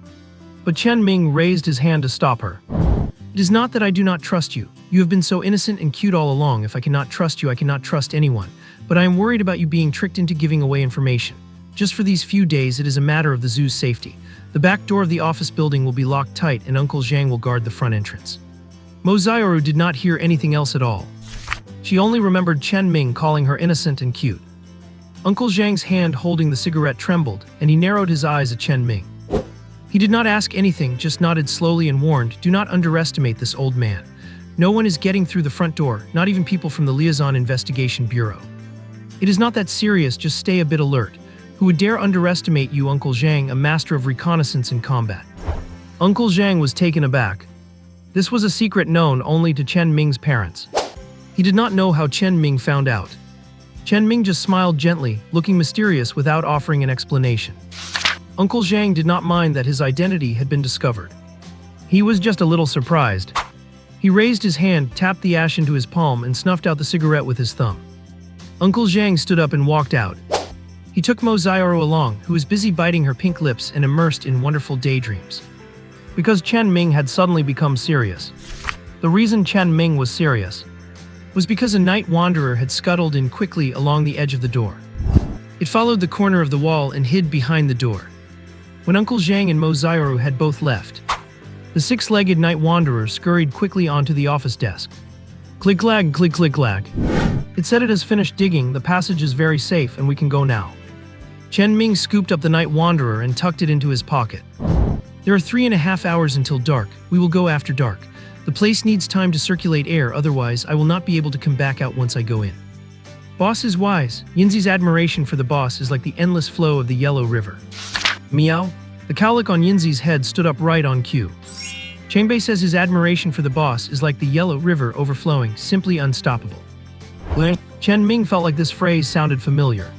but Chen Ming raised his hand to stop her. "It is not that I do not trust you. You have been so innocent and cute all along. If I cannot trust you, I cannot trust anyone. But I am worried about you being tricked into giving away information. Just for these few days, it is a matter of the zoo's safety. The back door of the office building will be locked tight, and Uncle Zhang will guard the front entrance." Mozairo did not hear anything else at all. She only remembered Chen Ming calling her innocent and cute. Uncle Zhang's hand holding the cigarette trembled, and he narrowed his eyes at Chen Ming. He did not ask anything, just nodded slowly and warned, "Do not underestimate this old man. No one is getting through the front door, not even people from the Liaison Investigation Bureau. It is not that serious, just stay a bit alert. Who would dare underestimate you, Uncle Zhang, a master of reconnaissance and combat?" Uncle Zhang was taken aback. This was a secret known only to Chen Ming's parents. He did not know how Chen Ming found out. Chen Ming just smiled gently, looking mysterious without offering an explanation. Uncle Zhang did not mind that his identity had been discovered. He was just a little surprised. He raised his hand, tapped the ash into his palm, and snuffed out the cigarette with his thumb. Uncle Zhang stood up and walked out. He took Mozairo along, who was busy biting her pink lips and immersed in wonderful daydreams. Because Chen Ming had suddenly become serious. The reason Chen Ming was serious was because a night wanderer had scuttled in quickly along the edge of the door. It followed the corner of the wall and hid behind the door. When Uncle Zhang and Mozairo had both left, the six-legged night wanderer scurried quickly onto the office desk. Click-lag, click-click-lag. It said it has finished digging, the passage is very safe and we can go now. Chen Ming scooped up the night wanderer and tucked it into his pocket. "There are 3.5 hours until dark. We will go after dark. The place needs time to circulate air, otherwise I will not be able to come back out once I go in." Boss is wise. Yinzi's admiration for the boss is like the endless flow of the Yellow River. Meow. The cowlick on Yinzi's head stood up right on cue. Changbei says his admiration for the boss is like the Yellow River overflowing, simply unstoppable. Chen Ming felt like this phrase sounded familiar,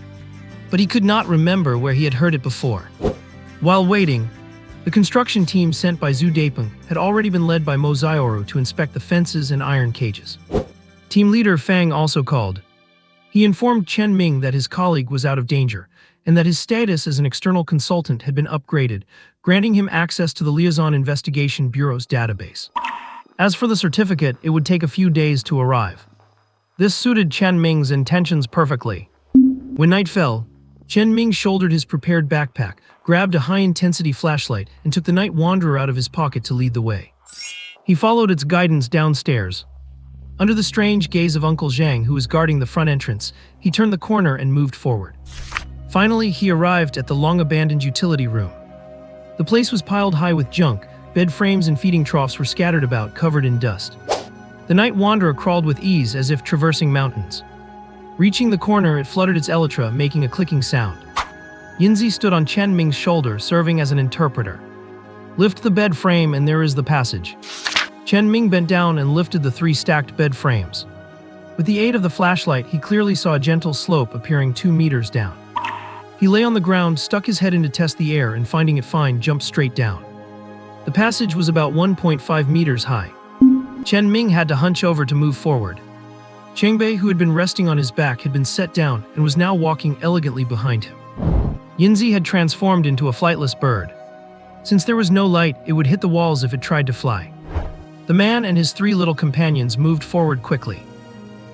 but he could not remember where he had heard it before. While waiting, the construction team sent by Zhu Dapeng had already been led by Mozairo to inspect the fences and iron cages. Team leader Fang also called. He informed Chen Ming that his colleague was out of danger, and that his status as an external consultant had been upgraded, granting him access to the Liaison Investigation Bureau's database. As for the certificate, it would take a few days to arrive. This suited Chen Ming's intentions perfectly. When night fell, Chen Ming shouldered his prepared backpack, grabbed a high-intensity flashlight, and took the Night Wanderer out of his pocket to lead the way. He followed its guidance downstairs. Under the strange gaze of Uncle Zhang, who was guarding the front entrance, he turned the corner and moved forward. Finally, he arrived at the long-abandoned utility room. The place was piled high with junk. Bed frames and feeding troughs were scattered about, covered in dust. The Night Wanderer crawled with ease as if traversing mountains. Reaching the corner, it fluttered its elytra, making a clicking sound. Yinzi stood on Chen Ming's shoulder, serving as an interpreter. Lift the bed frame and there is the passage. Chen Ming bent down and lifted the 3 stacked bed frames. With the aid of the flashlight, he clearly saw a gentle slope appearing 2 meters down. He lay on the ground, stuck his head in to test the air, and finding it fine, jumped straight down. The passage was about 1.5 meters high. Chen Ming had to hunch over to move forward. Chengbei, who had been resting on his back, had been set down and was now walking elegantly behind him. Yinzi had transformed into a flightless bird. Since there was no light, it would hit the walls if it tried to fly. The man and his 3 little companions moved forward quickly.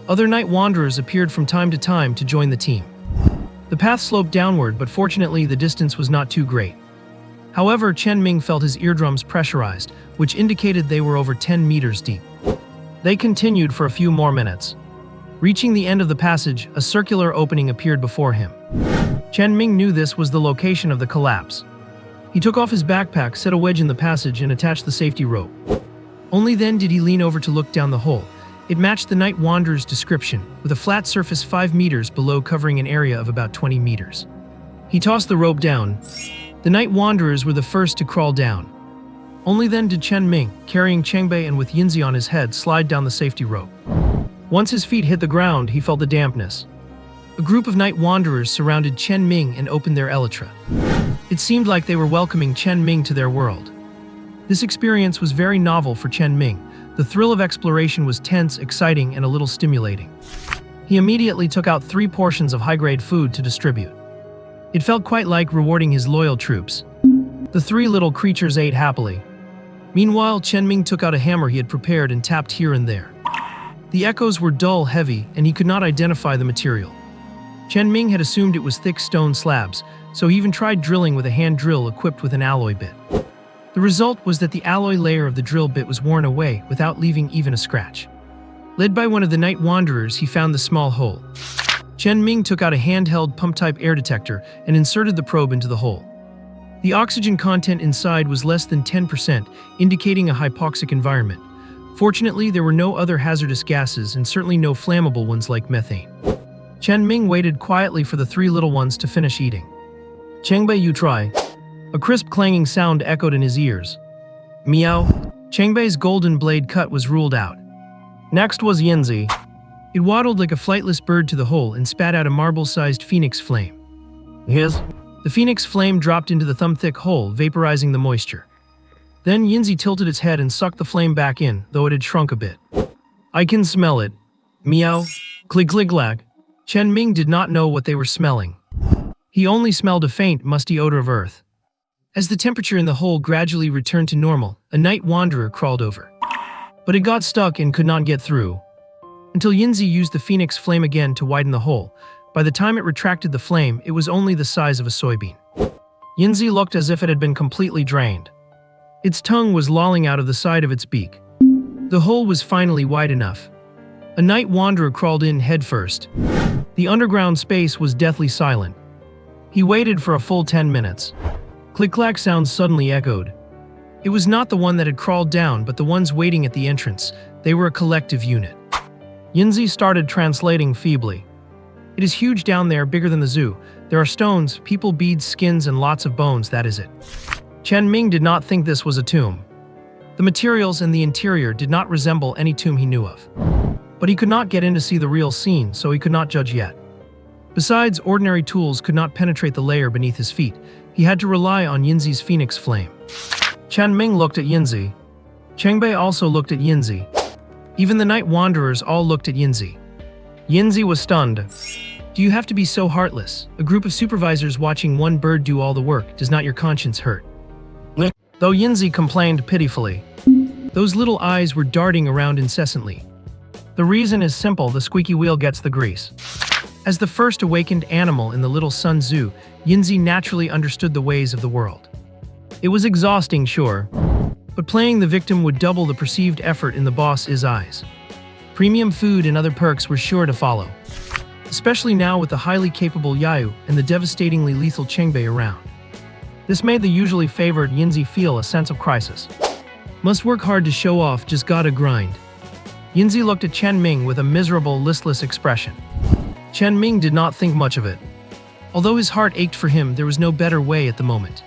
Other night wanderers appeared from time to time to join the team. The path sloped downward, but fortunately the distance was not too great. However, Chen Ming felt his eardrums pressurized, which indicated they were over 10 meters deep. They continued for a few more minutes. Reaching the end of the passage, a circular opening appeared before him. Chen Ming knew this was the location of the collapse. He took off his backpack, set a wedge in the passage, and attached the safety rope. Only then did he lean over to look down the hole. It matched the Night Wanderer's description, with a flat surface 5 meters below covering an area of about 20 meters. He tossed the rope down. The Night Wanderers were the first to crawl down. Only then did Chen Ming, carrying Chengbei and with Yinzi on his head, slide down the safety rope. Once his feet hit the ground, he felt the dampness. A group of Night Wanderers surrounded Chen Ming and opened their elytra. It seemed like they were welcoming Chen Ming to their world. This experience was very novel for Chen Ming. The thrill of exploration was tense, exciting, and a little stimulating. He immediately took out 3 portions of high-grade food to distribute. It felt quite like rewarding his loyal troops. The 3 little creatures ate happily. Meanwhile, Chen Ming took out a hammer he had prepared and tapped here and there. The echoes were dull, heavy, and he could not identify the material. Chen Ming had assumed it was thick stone slabs, so he even tried drilling with a hand drill equipped with an alloy bit. The result was that the alloy layer of the drill bit was worn away without leaving even a scratch. Led by one of the Night Wanderers, he found the small hole. Chen Ming took out a handheld pump-type air detector and inserted the probe into the hole. The oxygen content inside was less than 10%, indicating a hypoxic environment. Fortunately, there were no other hazardous gases and certainly no flammable ones like methane. Chen Ming waited quietly for the 3 little ones to finish eating. "Chengbei, you try." A crisp clanging sound echoed in his ears. Meow. Chengbei's golden blade cut was ruled out. Next was Yinzi. It waddled like a flightless bird to the hole and spat out a marble-sized phoenix flame. His. The phoenix flame dropped into the thumb-thick hole, vaporizing the moisture. Then Yinzi tilted its head and sucked the flame back in, though it had shrunk a bit. "I can smell it." Meow. Clig-clig-lag. Chen Ming did not know what they were smelling. He only smelled a faint, musty odor of earth. As the temperature in the hole gradually returned to normal, a Night Wanderer crawled over. But it got stuck and could not get through. Until Yinzi used the phoenix flame again to widen the hole. By the time it retracted the flame, it was only the size of a soybean. Yinzi looked as if it had been completely drained. Its tongue was lolling out of the side of its beak. The hole was finally wide enough. A Night Wanderer crawled in headfirst. The underground space was deathly silent. He waited for a full 10 minutes. Click-clack sounds suddenly echoed. It was not the one that had crawled down, but the ones waiting at the entrance. They were a collective unit. Yinzi started translating feebly. "It is huge down there, bigger than the zoo. There are stones, people, beads, skins, and lots of bones, that is it." Chen Ming did not think this was a tomb. The materials and the interior did not resemble any tomb he knew of. But he could not get in to see the real scene, so he could not judge yet. Besides, ordinary tools could not penetrate the layer beneath his feet. He had to rely on Yinzi's phoenix flame. Chen Ming looked at Yinzi. Chengbei also looked at Yinzi. Even the Night Wanderers all looked at Yinzi. Yinzi was stunned. "Do you have to be so heartless? A group of supervisors watching one bird do all the work. Does not your conscience hurt?" Though Yinzi complained pitifully. Those little eyes were darting around incessantly. "The reason is simple, the squeaky wheel gets the grease." As the first awakened animal in the Little Sun Zoo, Yinzi naturally understood the ways of the world. It was exhausting, sure, but playing the victim would double the perceived effort in the boss's eyes. Premium food and other perks were sure to follow, especially now with the highly capable Yayu and the devastatingly lethal Chengbei around. This made the usually favored Yinzi feel a sense of crisis. Must work hard to show off, just gotta grind. Yinzi looked at Chen Ming with a miserable, listless expression. Chen Ming did not think much of it. Although his heart ached for him, there was no better way at the moment.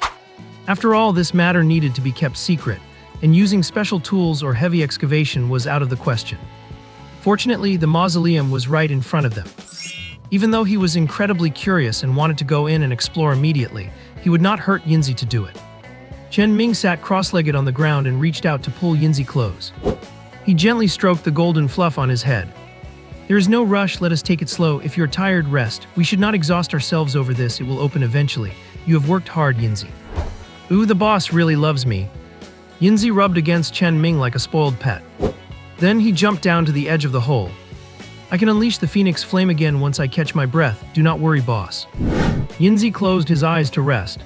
After all, this matter needed to be kept secret, and using special tools or heavy excavation was out of the question. Fortunately, the mausoleum was right in front of them. Even though he was incredibly curious and wanted to go in and explore immediately, he would not hurt Yinzi to do it. Chen Ming sat cross-legged on the ground and reached out to pull Yinzi close. He gently stroked the golden fluff on his head. There is no rush, let us take it slow. If you're tired, rest. We should not exhaust ourselves over this, it will open eventually. You have worked hard, Yinzi. Ooh, the boss really loves me. Yinzi rubbed against Chen Ming like a spoiled pet. Then he jumped down to the edge of the hole. I can unleash the phoenix flame again once I catch my breath, do not worry, boss. Yinzi closed his eyes to rest.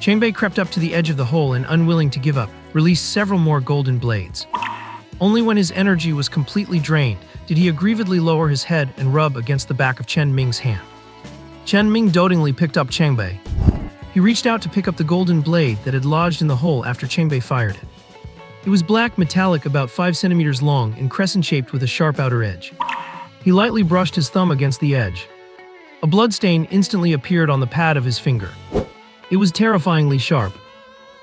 Chengbei crept up to the edge of the hole and, unwilling to give up, released several more golden blades. Only when his energy was completely drained did he aggrievedly lower his head and rub against the back of Chen Ming's hand. Chen Ming dotingly picked up Chengbei. He reached out to pick up the golden blade that had lodged in the hole after Chengbei fired it. It was black metallic, about 5 centimeters long and crescent-shaped with a sharp outer edge. He lightly brushed his thumb against the edge. A bloodstain instantly appeared on the pad of his finger. It was terrifyingly sharp.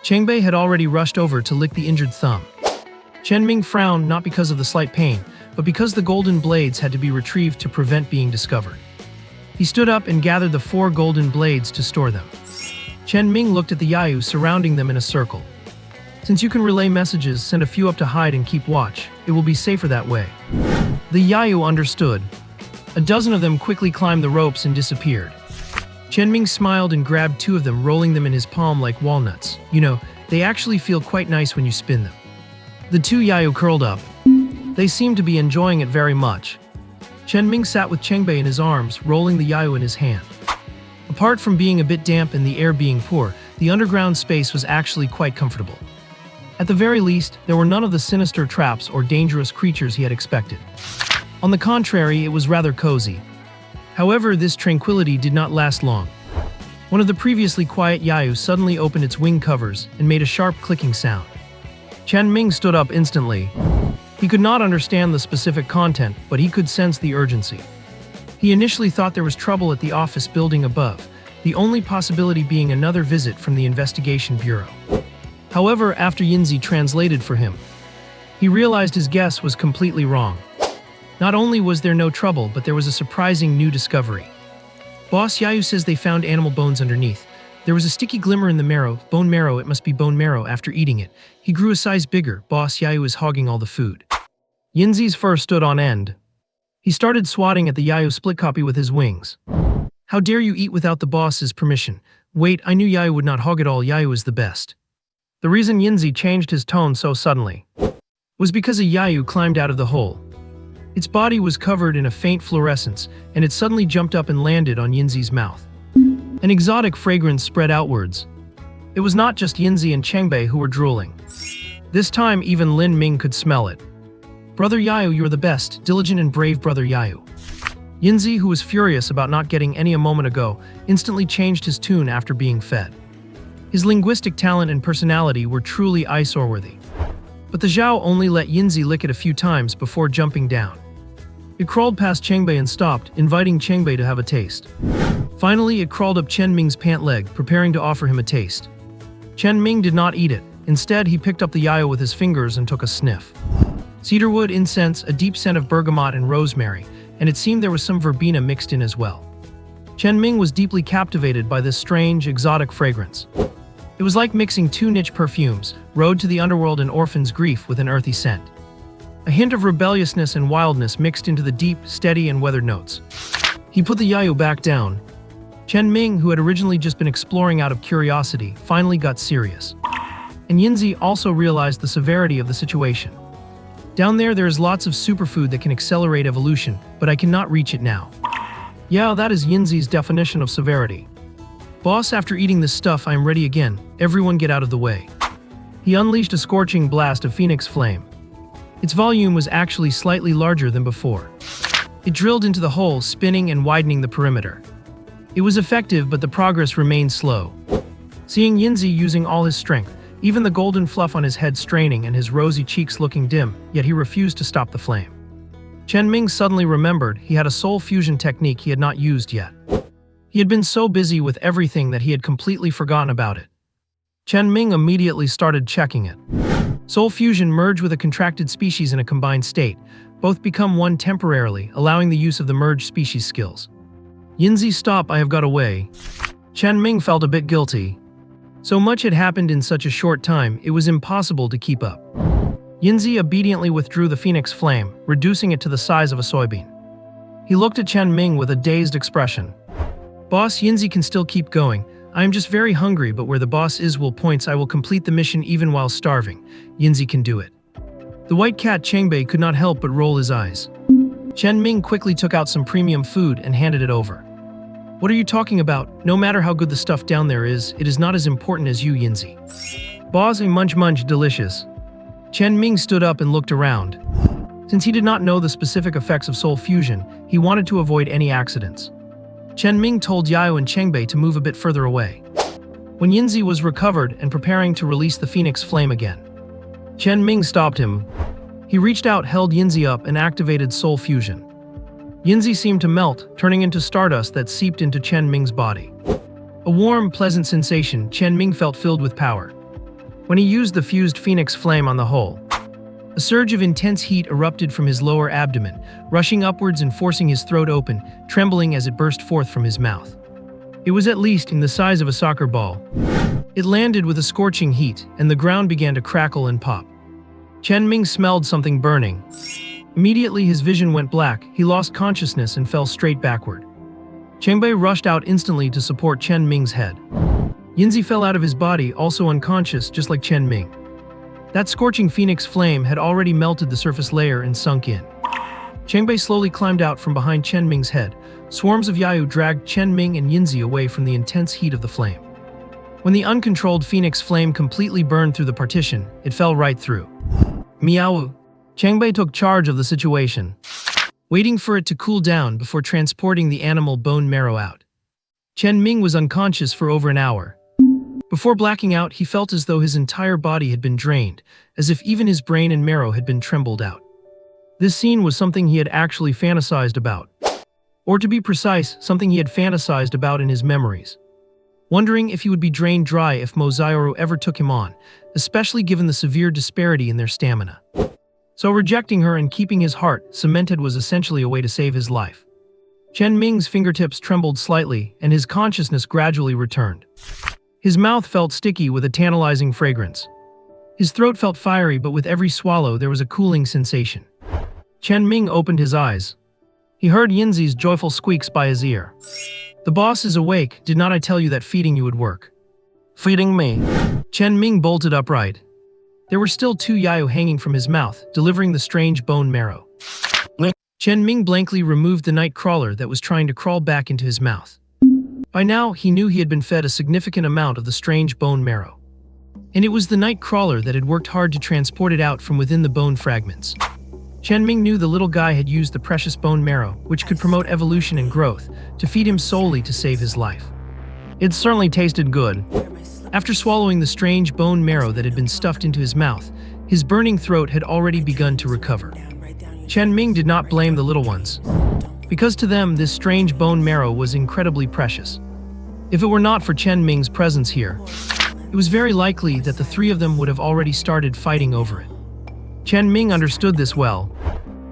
Chengbei had already rushed over to lick the injured thumb. Chen Ming frowned, not because of the slight pain, but because the golden blades had to be retrieved to prevent being discovered. He stood up and gathered the 4 golden blades to store them. Chen Ming looked at the Yayu surrounding them in a circle. Since you can relay messages, send a few up to hide and keep watch. It will be safer that way. The Yayu understood. A dozen of them quickly climbed the ropes and disappeared. Chen Ming smiled and grabbed 2 of them, rolling them in his palm like walnuts. You know, they actually feel quite nice when you spin them. The 2 Yayu curled up. They seemed to be enjoying it very much. Chen Ming sat with Chengbei in his arms, rolling the Yayu in his hand. Apart from being a bit damp and the air being poor, the underground space was actually quite comfortable. At the very least, there were none of the sinister traps or dangerous creatures he had expected. On the contrary, it was rather cozy. However, this tranquility did not last long. One of the previously quiet Yayu suddenly opened its wing covers and made a sharp clicking sound. Chen Ming stood up instantly. He could not understand the specific content, but he could sense the urgency. He initially thought there was trouble at the office building above, the only possibility being another visit from the investigation bureau. However, after Yinzi translated for him, he realized his guess was completely wrong. Not only was there no trouble, but there was a surprising new discovery. Boss Yayu says they found animal bones underneath. There was a sticky glimmer in the marrow. Bone marrow, it must be bone marrow. After eating it, he grew a size bigger. Boss Yayu is hogging all the food. Yinzi's fur stood on end. He started swatting at the Yayu split copy with his wings. How dare you eat without the boss's permission? Wait, I knew Yayu would not hog it all. Yayu is the best. The reason Yinzi changed his tone so suddenly was because a Yayu climbed out of the hole. Its body was covered in a faint fluorescence, and it suddenly jumped up and landed on Yinzi's mouth. An exotic fragrance spread outwards. It was not just Yinzi and Chengbei who were drooling. This time, even Lin Ming could smell it. Brother Yayu, you are the best, diligent and brave brother Yayu. Yinzi, who was furious about not getting any a moment ago, instantly changed his tune after being fed. His linguistic talent and personality were truly eyesore-worthy. But the Zhao only let Yinzi lick it a few times before jumping down. It crawled past Chengbei and stopped, inviting Chengbei to have a taste. Finally, it crawled up Chen Ming's pant leg, preparing to offer him a taste. Chen Ming did not eat it. Instead, he picked up the Yayu with his fingers and took a sniff. Cedarwood, incense, a deep scent of bergamot and rosemary, and it seemed there was some verbena mixed in as well. Chen Ming was deeply captivated by this strange, exotic fragrance. It was like mixing 2 niche perfumes, Road to the Underworld and Orphan's Grief, with an earthy scent. A hint of rebelliousness and wildness mixed into the deep, steady, and weathered notes. He put the Yayu back down. Chen Ming, who had originally just been exploring out of curiosity, finally got serious. And Yinzi also realized the severity of the situation. Down there is lots of superfood that can accelerate evolution, but I cannot reach it now. Yeah, that is Yinzi's definition of severity. Boss, after eating this stuff, I am ready again. Everyone get out of the way. He unleashed a scorching blast of phoenix flame. Its volume was actually slightly larger than before. It drilled into the hole, spinning and widening the perimeter. It was effective, but the progress remained slow. Seeing Yinzi using all his strength, even the golden fluff on his head straining and his rosy cheeks looking dim, yet he refused to stop the flame. Chen Ming suddenly remembered he had a soul fusion technique he had not used yet. He had been so busy with everything that he had completely forgotten about it. Chen Ming immediately started checking it. Soul fusion merge with a contracted species in a combined state. Both become one temporarily, allowing the use of the merged species skills. Yinzi, stop, I have got away. Chen Ming felt a bit guilty. So much had happened in such a short time, it was impossible to keep up. Yinzi obediently withdrew the phoenix flame, reducing it to the size of a soybean. He looked at Chen Ming with a dazed expression. Boss, Yinzi can still keep going. I am just very hungry, but where the boss is will points I will complete the mission even while starving. Yinzi can do it. The white cat Chengbei could not help but roll his eyes. Chen Ming quickly took out some premium food and handed it over. What are you talking about? No matter how good the stuff down there is, it is not as important as you, Yinzi. Boss, a munch delicious. Chen Ming stood up and looked around. Since he did not know the specific effects of soul fusion, he wanted to avoid any accidents. Chen Ming told Yao and Chengbei to move a bit further away. When Yinzi was recovered and preparing to release the phoenix flame again, Chen Ming stopped him. He reached out, held Yinzi up, and activated soul fusion. Yinzi seemed to melt, turning into stardust that seeped into Chen Ming's body. A warm, pleasant sensation, Chen Ming felt filled with power. When he used the fused phoenix flame on the hole, a surge of intense heat erupted from his lower abdomen, rushing upwards and forcing his throat open, trembling as it burst forth from his mouth. It was at least in the size of a soccer ball. It landed with a scorching heat, and the ground began to crackle and pop. Chen Ming smelled something burning. Immediately his vision went black, he lost consciousness and fell straight backward. Chengbei rushed out instantly to support Chen Ming's head. Yinzi fell out of his body, also unconscious, just like Chen Ming. That scorching phoenix flame had already melted the surface layer and sunk in. Chengbei slowly climbed out from behind Chen Ming's head. Swarms of Yayu dragged Chen Ming and Yinzi away from the intense heat of the flame. When the uncontrolled phoenix flame completely burned through the partition, it fell right through. Meow! Chengbei took charge of the situation, waiting for it to cool down before transporting the animal bone marrow out. Chen Ming was unconscious for over an hour. Before blacking out, he felt as though his entire body had been drained, as if even his brain and marrow had been trembled out. This scene was something he had actually fantasized about. Or to be precise, something he had fantasized about in his memories. Wondering if he would be drained dry if Mozaoru ever took him on, especially given the severe disparity in their stamina. So rejecting her and keeping his heart cemented was essentially a way to save his life. Chen Ming's fingertips trembled slightly, and his consciousness gradually returned. His mouth felt sticky with a tantalizing fragrance. His throat felt fiery, but with every swallow there was a cooling sensation. Chen Ming opened his eyes. He heard Yinzi's joyful squeaks by his ear. The boss is awake, did not I tell you that feeding you would work? Feeding me? Chen Ming bolted upright. There were still 2 Yayu hanging from his mouth, delivering the strange bone marrow. Chen Ming blankly removed the night crawler that was trying to crawl back into his mouth. By now, he knew he had been fed a significant amount of the strange bone marrow. And it was the night crawler that had worked hard to transport it out from within the bone fragments. Chen Ming knew the little guy had used the precious bone marrow, which could promote evolution and growth, to feed him solely to save his life. It certainly tasted good. After swallowing the strange bone marrow that had been stuffed into his mouth, his burning throat had already begun to recover. Chen Ming did not blame the little ones, because to them this strange bone marrow was incredibly precious. If it were not for Chen Ming's presence here, it was very likely that the 3 of them would have already started fighting over it. Chen Ming understood this well.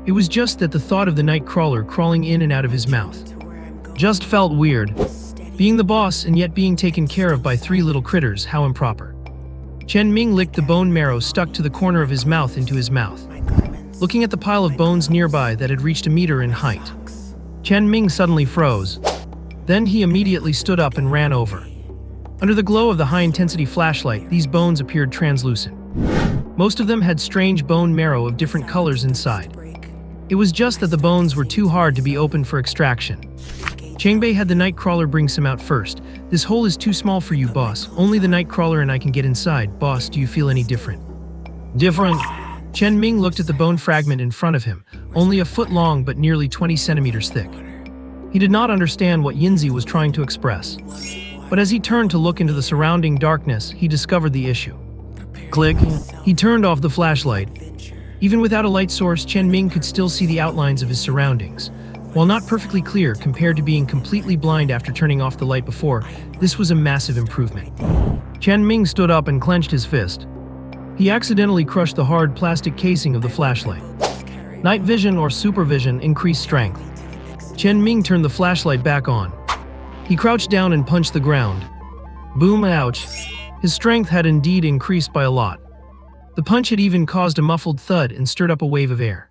It was just that the thought of the night crawler crawling in and out of his mouth just felt weird. Being the boss and yet being taken care of by 3 little critters, how improper. Chen Ming licked the bone marrow stuck to the corner of his mouth into his mouth, looking at the pile of bones nearby that had reached a meter in height. Chen Ming suddenly froze. Then he immediately stood up and ran over. Under the glow of the high-intensity flashlight, these bones appeared translucent. Most of them had strange bone marrow of different colors inside. It was just that the bones were too hard to be opened for extraction. Changbei had the Nightcrawler bring some out first. This hole is too small for you, boss. Only the Nightcrawler and I can get inside. Boss, do you feel any different? Different? Chen Ming looked at the bone fragment in front of him, only a foot long but nearly 20 centimeters thick. He did not understand what Yinzi was trying to express. But as he turned to look into the surrounding darkness, he discovered the issue. Click. He turned off the flashlight. Even without a light source, Chen Ming could still see the outlines of his surroundings. While not perfectly clear compared to being completely blind after turning off the light before, this was a massive improvement. Chen Ming stood up and clenched his fist. He accidentally crushed the hard plastic casing of the flashlight. Night vision or supervision increased strength. Chen Ming turned the flashlight back on. He crouched down and punched the ground. Boom, ouch. His strength had indeed increased by a lot. The punch had even caused a muffled thud and stirred up a wave of air.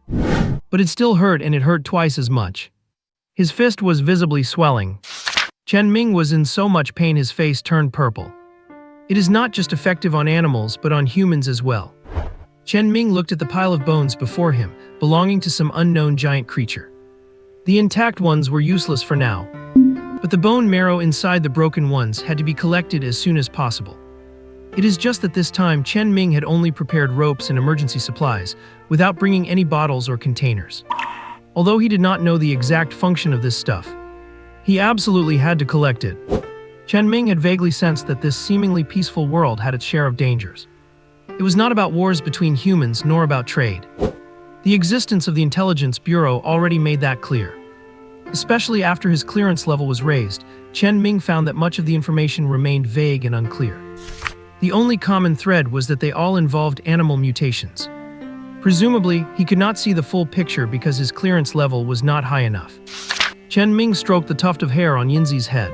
But it still hurt, and it hurt twice as much. His fist was visibly swelling. Chen Ming was in so much pain his face turned purple. It is not just effective on animals, but on humans as well. Chen Ming looked at the pile of bones before him, belonging to some unknown giant creature. The intact ones were useless for now, but the bone marrow inside the broken ones had to be collected as soon as possible. It is just that this time Chen Ming had only prepared ropes and emergency supplies, without bringing any bottles or containers. Although he did not know the exact function of this stuff, he absolutely had to collect it. Chen Ming had vaguely sensed that this seemingly peaceful world had its share of dangers. It was not about wars between humans nor about trade. The existence of the Intelligence Bureau already made that clear. Especially after his clearance level was raised, Chen Ming found that much of the information remained vague and unclear. The only common thread was that they all involved animal mutations. Presumably, he could not see the full picture because his clearance level was not high enough. Chen Ming stroked the tuft of hair on Yinzi's head.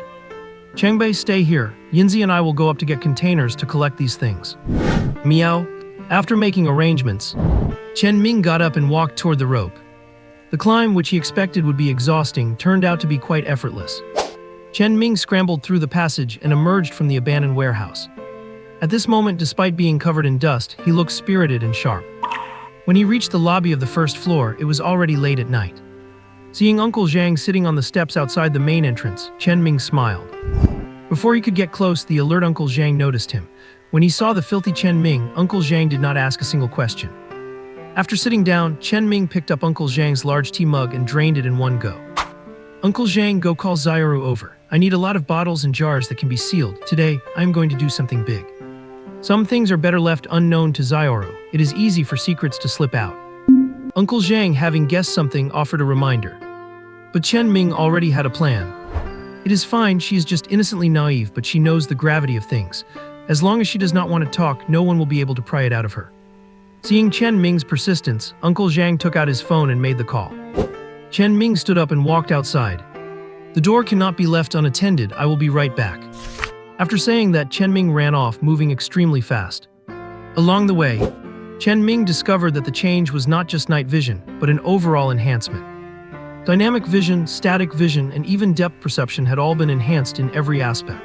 Changbei, stay here. Yinzi and I will go up to get containers to collect these things. Meow. After making arrangements, Chen Ming got up and walked toward the rope. The climb, which he expected would be exhausting, turned out to be quite effortless. Chen Ming scrambled through the passage and emerged from the abandoned warehouse. At this moment, despite being covered in dust, he looked spirited and sharp. When he reached the lobby of the first floor, it was already late at night. Seeing Uncle Zhang sitting on the steps outside the main entrance, Chen Ming smiled. Before he could get close, the alert Uncle Zhang noticed him. When he saw the filthy Chen Ming, Uncle Zhang did not ask a single question. After sitting down, Chen Ming picked up Uncle Zhang's large tea mug and drained it in one go. Uncle Zhang, go call Xiaoru over. I need a lot of bottles and jars that can be sealed. Today, I am going to do something big. Some things are better left unknown to Xiaoru. It is easy for secrets to slip out. Uncle Zhang, having guessed something, offered a reminder. But Chen Ming already had a plan. It is fine, she is just innocently naive, but she knows the gravity of things. As long as she does not want to talk, no one will be able to pry it out of her. Seeing Chen Ming's persistence, Uncle Zhang took out his phone and made the call. Chen Ming stood up and walked outside. The door cannot be left unattended, I will be right back. After saying that, Chen Ming ran off, moving extremely fast. Along the way, Chen Ming discovered that the change was not just night vision, but an overall enhancement. Dynamic vision, static vision, and even depth perception had all been enhanced in every aspect.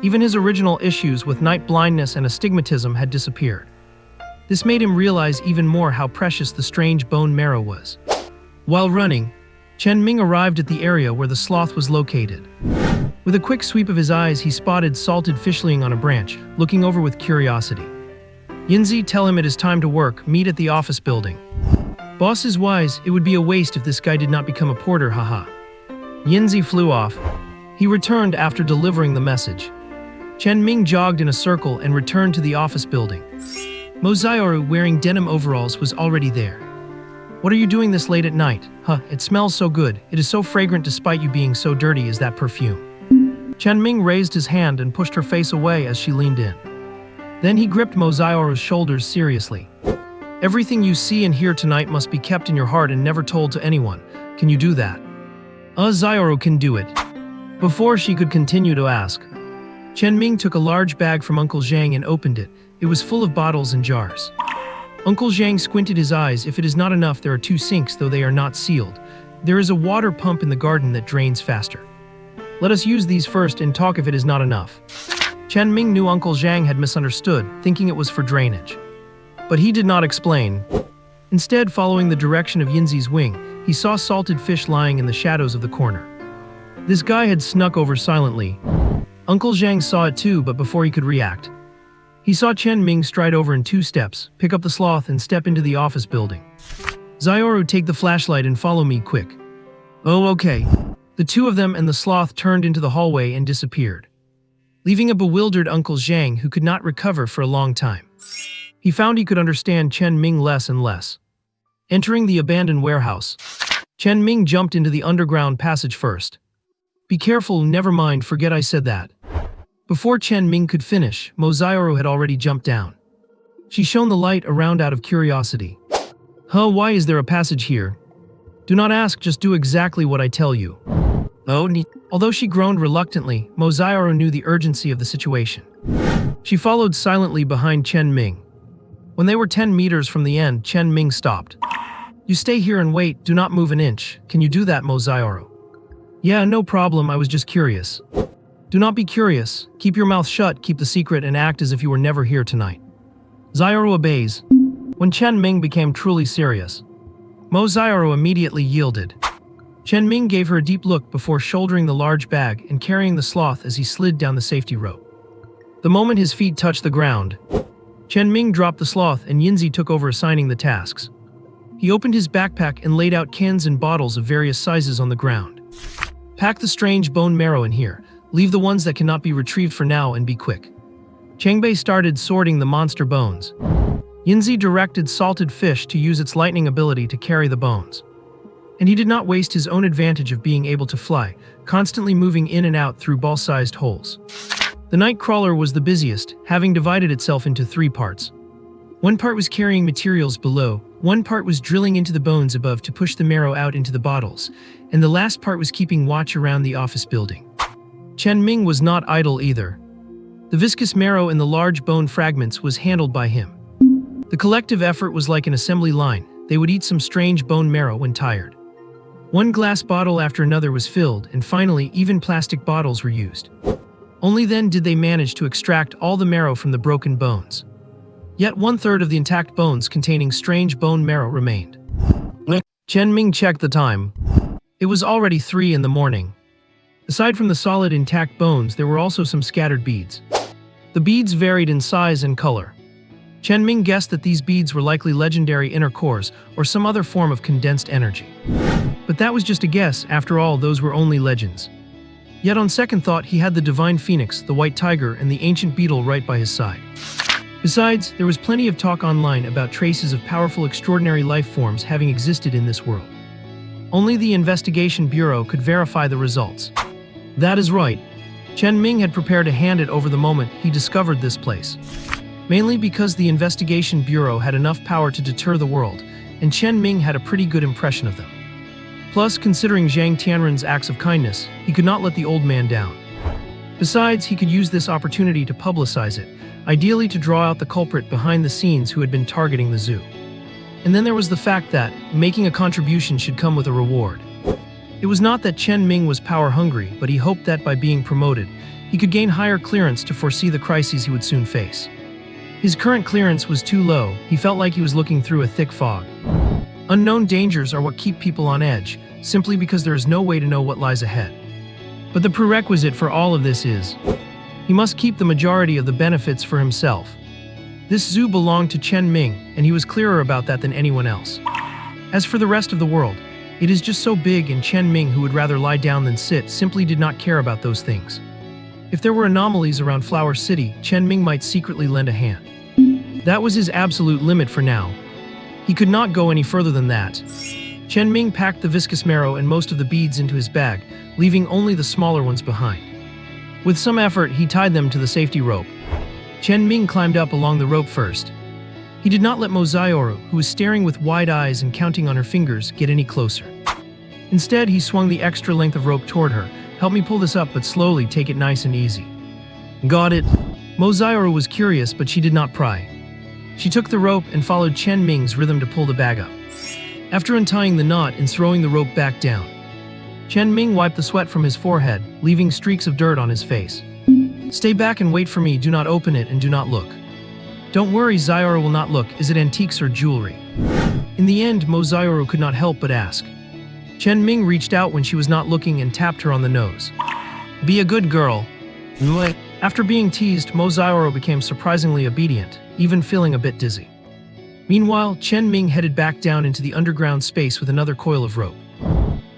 Even his original issues with night blindness and astigmatism had disappeared. This made him realize even more how precious the strange bone marrow was. While running, Chen Ming arrived at the area where the sloth was located. With a quick sweep of his eyes, he spotted salted fish laying on a branch, looking over with curiosity. Yinzi, tell him it is time to work, meet at the office building. Boss is wise, it would be a waste if this guy did not become a porter, haha. Yinzi flew off. He returned after delivering the message. Chen Ming jogged in a circle and returned to the office building. Mo Xiaoru, wearing denim overalls, was already there. What are you doing this late at night? Huh, it smells so good. It is so fragrant despite you being so dirty. Is that perfume? Chen Ming raised his hand and pushed her face away as she leaned in. Then he gripped Mo Xiaoru's shoulders seriously. Everything you see and hear tonight must be kept in your heart and never told to anyone. Can you do that? Xiaoru can do it. Before she could continue to ask, Chen Ming took a large bag from Uncle Zhang and opened it. It was full of bottles and jars. Uncle Zhang squinted his eyes. If it is not enough, there are 2 sinks, though they are not sealed. There is a water pump in the garden that drains faster. Let us use these first and talk if it is not enough. Chen Ming knew Uncle Zhang had misunderstood, thinking it was for drainage. But he did not explain. Instead, following the direction of Yinzi's wing, he saw salted fish lying in the shadows of the corner. This guy had snuck over silently. Uncle Zhang saw it too, but before he could react, he saw Chen Ming stride over in 2 steps, pick up the sloth and step into the office building. Zioru, take the flashlight and follow me, quick. Oh, okay. The 2 of them and the sloth turned into the hallway and disappeared, leaving a bewildered Uncle Zhang who could not recover for a long time. He found he could understand Chen Ming less and less. Entering the abandoned warehouse, Chen Ming jumped into the underground passage first. Be careful, never mind, forget I said that. Before Chen Ming could finish, Zioru had already jumped down. She shone the light around out of curiosity. Why is there a passage here? Do not ask, just do exactly what I tell you. Although she groaned reluctantly, Zioru knew the urgency of the situation. She followed silently behind Chen Ming. When they were 10 meters from the end, Chen Ming stopped. You stay here and wait, do not move an inch. Can you do that, Zioru? Yeah, no problem, I was just curious. Do not be curious. Keep your mouth shut, keep the secret, and act as if you were never here tonight. Zioru obeys. When Chen Ming became truly serious, Zioru immediately yielded. Chen Ming gave her a deep look before shouldering the large bag and carrying the sloth as he slid down the safety rope. The moment his feet touched the ground, Chen Ming dropped the sloth and Yinzi took over assigning the tasks. He opened his backpack and laid out cans and bottles of various sizes on the ground. Pack the strange bone marrow in here. Leave the ones that cannot be retrieved for now and be quick. Changbei started sorting the monster bones. Yinzi directed salted fish to use its lightning ability to carry the bones. And he did not waste his own advantage of being able to fly, constantly moving in and out through ball-sized holes. The night crawler was the busiest, having divided itself into 3 parts. One part was carrying materials below, one part was drilling into the bones above to push the marrow out into the bottles, and the last part was keeping watch around the office building. Chen Ming was not idle either. The viscous marrow in the large bone fragments was handled by him. The collective effort was like an assembly line. They would eat some strange bone marrow when tired. One glass bottle after another was filled, and finally even plastic bottles were used. Only then did they manage to extract all the marrow from the broken bones. Yet 1/3 of the intact bones containing strange bone marrow remained. Chen Ming checked the time. It was already 3 in the morning. Aside from the solid intact bones, there were also some scattered beads. The beads varied in size and color. Chen Ming guessed that these beads were likely legendary inner cores or some other form of condensed energy. But that was just a guess, after all, those were only legends. Yet on second thought, he had the divine phoenix, the white tiger, and the ancient beetle right by his side. Besides, there was plenty of talk online about traces of powerful extraordinary life forms having existed in this world. Only the Investigation Bureau could verify the results. That is right. Chen Ming had prepared to hand it over the moment he discovered this place. Mainly because the Investigation Bureau had enough power to deter the world, and Chen Ming had a pretty good impression of them. Plus, considering Zhang Tianren's acts of kindness, he could not let the old man down. Besides, he could use this opportunity to publicize it, ideally to draw out the culprit behind the scenes who had been targeting the zoo. And then there was the fact that making a contribution should come with a reward. It was not that Chen Ming was power-hungry, but he hoped that by being promoted, he could gain higher clearance to foresee the crises he would soon face. His current clearance was too low. He felt like he was looking through a thick fog. Unknown dangers are what keep people on edge, simply because there is no way to know what lies ahead. But the prerequisite for all of this is, he must keep the majority of the benefits for himself. This zoo belonged to Chen Ming, and he was clearer about that than anyone else. As for the rest of the world, it is just so big, and Chen Ming, who would rather lie down than sit, simply did not care about those things. If there were anomalies around Flower City, Chen Ming might secretly lend a hand. That was his absolute limit for now. He could not go any further than that. Chen Ming packed the viscous marrow and most of the beads into his bag, leaving only the smaller ones behind. With some effort, he tied them to the safety rope. Chen Ming climbed up along the rope first. He did not let Zioru, who was staring with wide eyes and counting on her fingers, get any closer. Instead, he swung the extra length of rope toward her. Help me pull this up, but slowly, take it nice and easy. Got it. Zioru was curious, but she did not pry. She took the rope and followed Chen Ming's rhythm to pull the bag up. After untying the knot and throwing the rope back down, Chen Ming wiped the sweat from his forehead, leaving streaks of dirt on his face. Stay back and wait for me, do not open it and do not look. Don't worry, Zioru will not look. Is it antiques or jewelry? In the end, Zioru could not help but ask. Chen Ming reached out when she was not looking and tapped her on the nose. Be a good girl. After being teased, Mo Xiaoro became surprisingly obedient, even feeling a bit dizzy. Meanwhile, Chen Ming headed back down into the underground space with another coil of rope.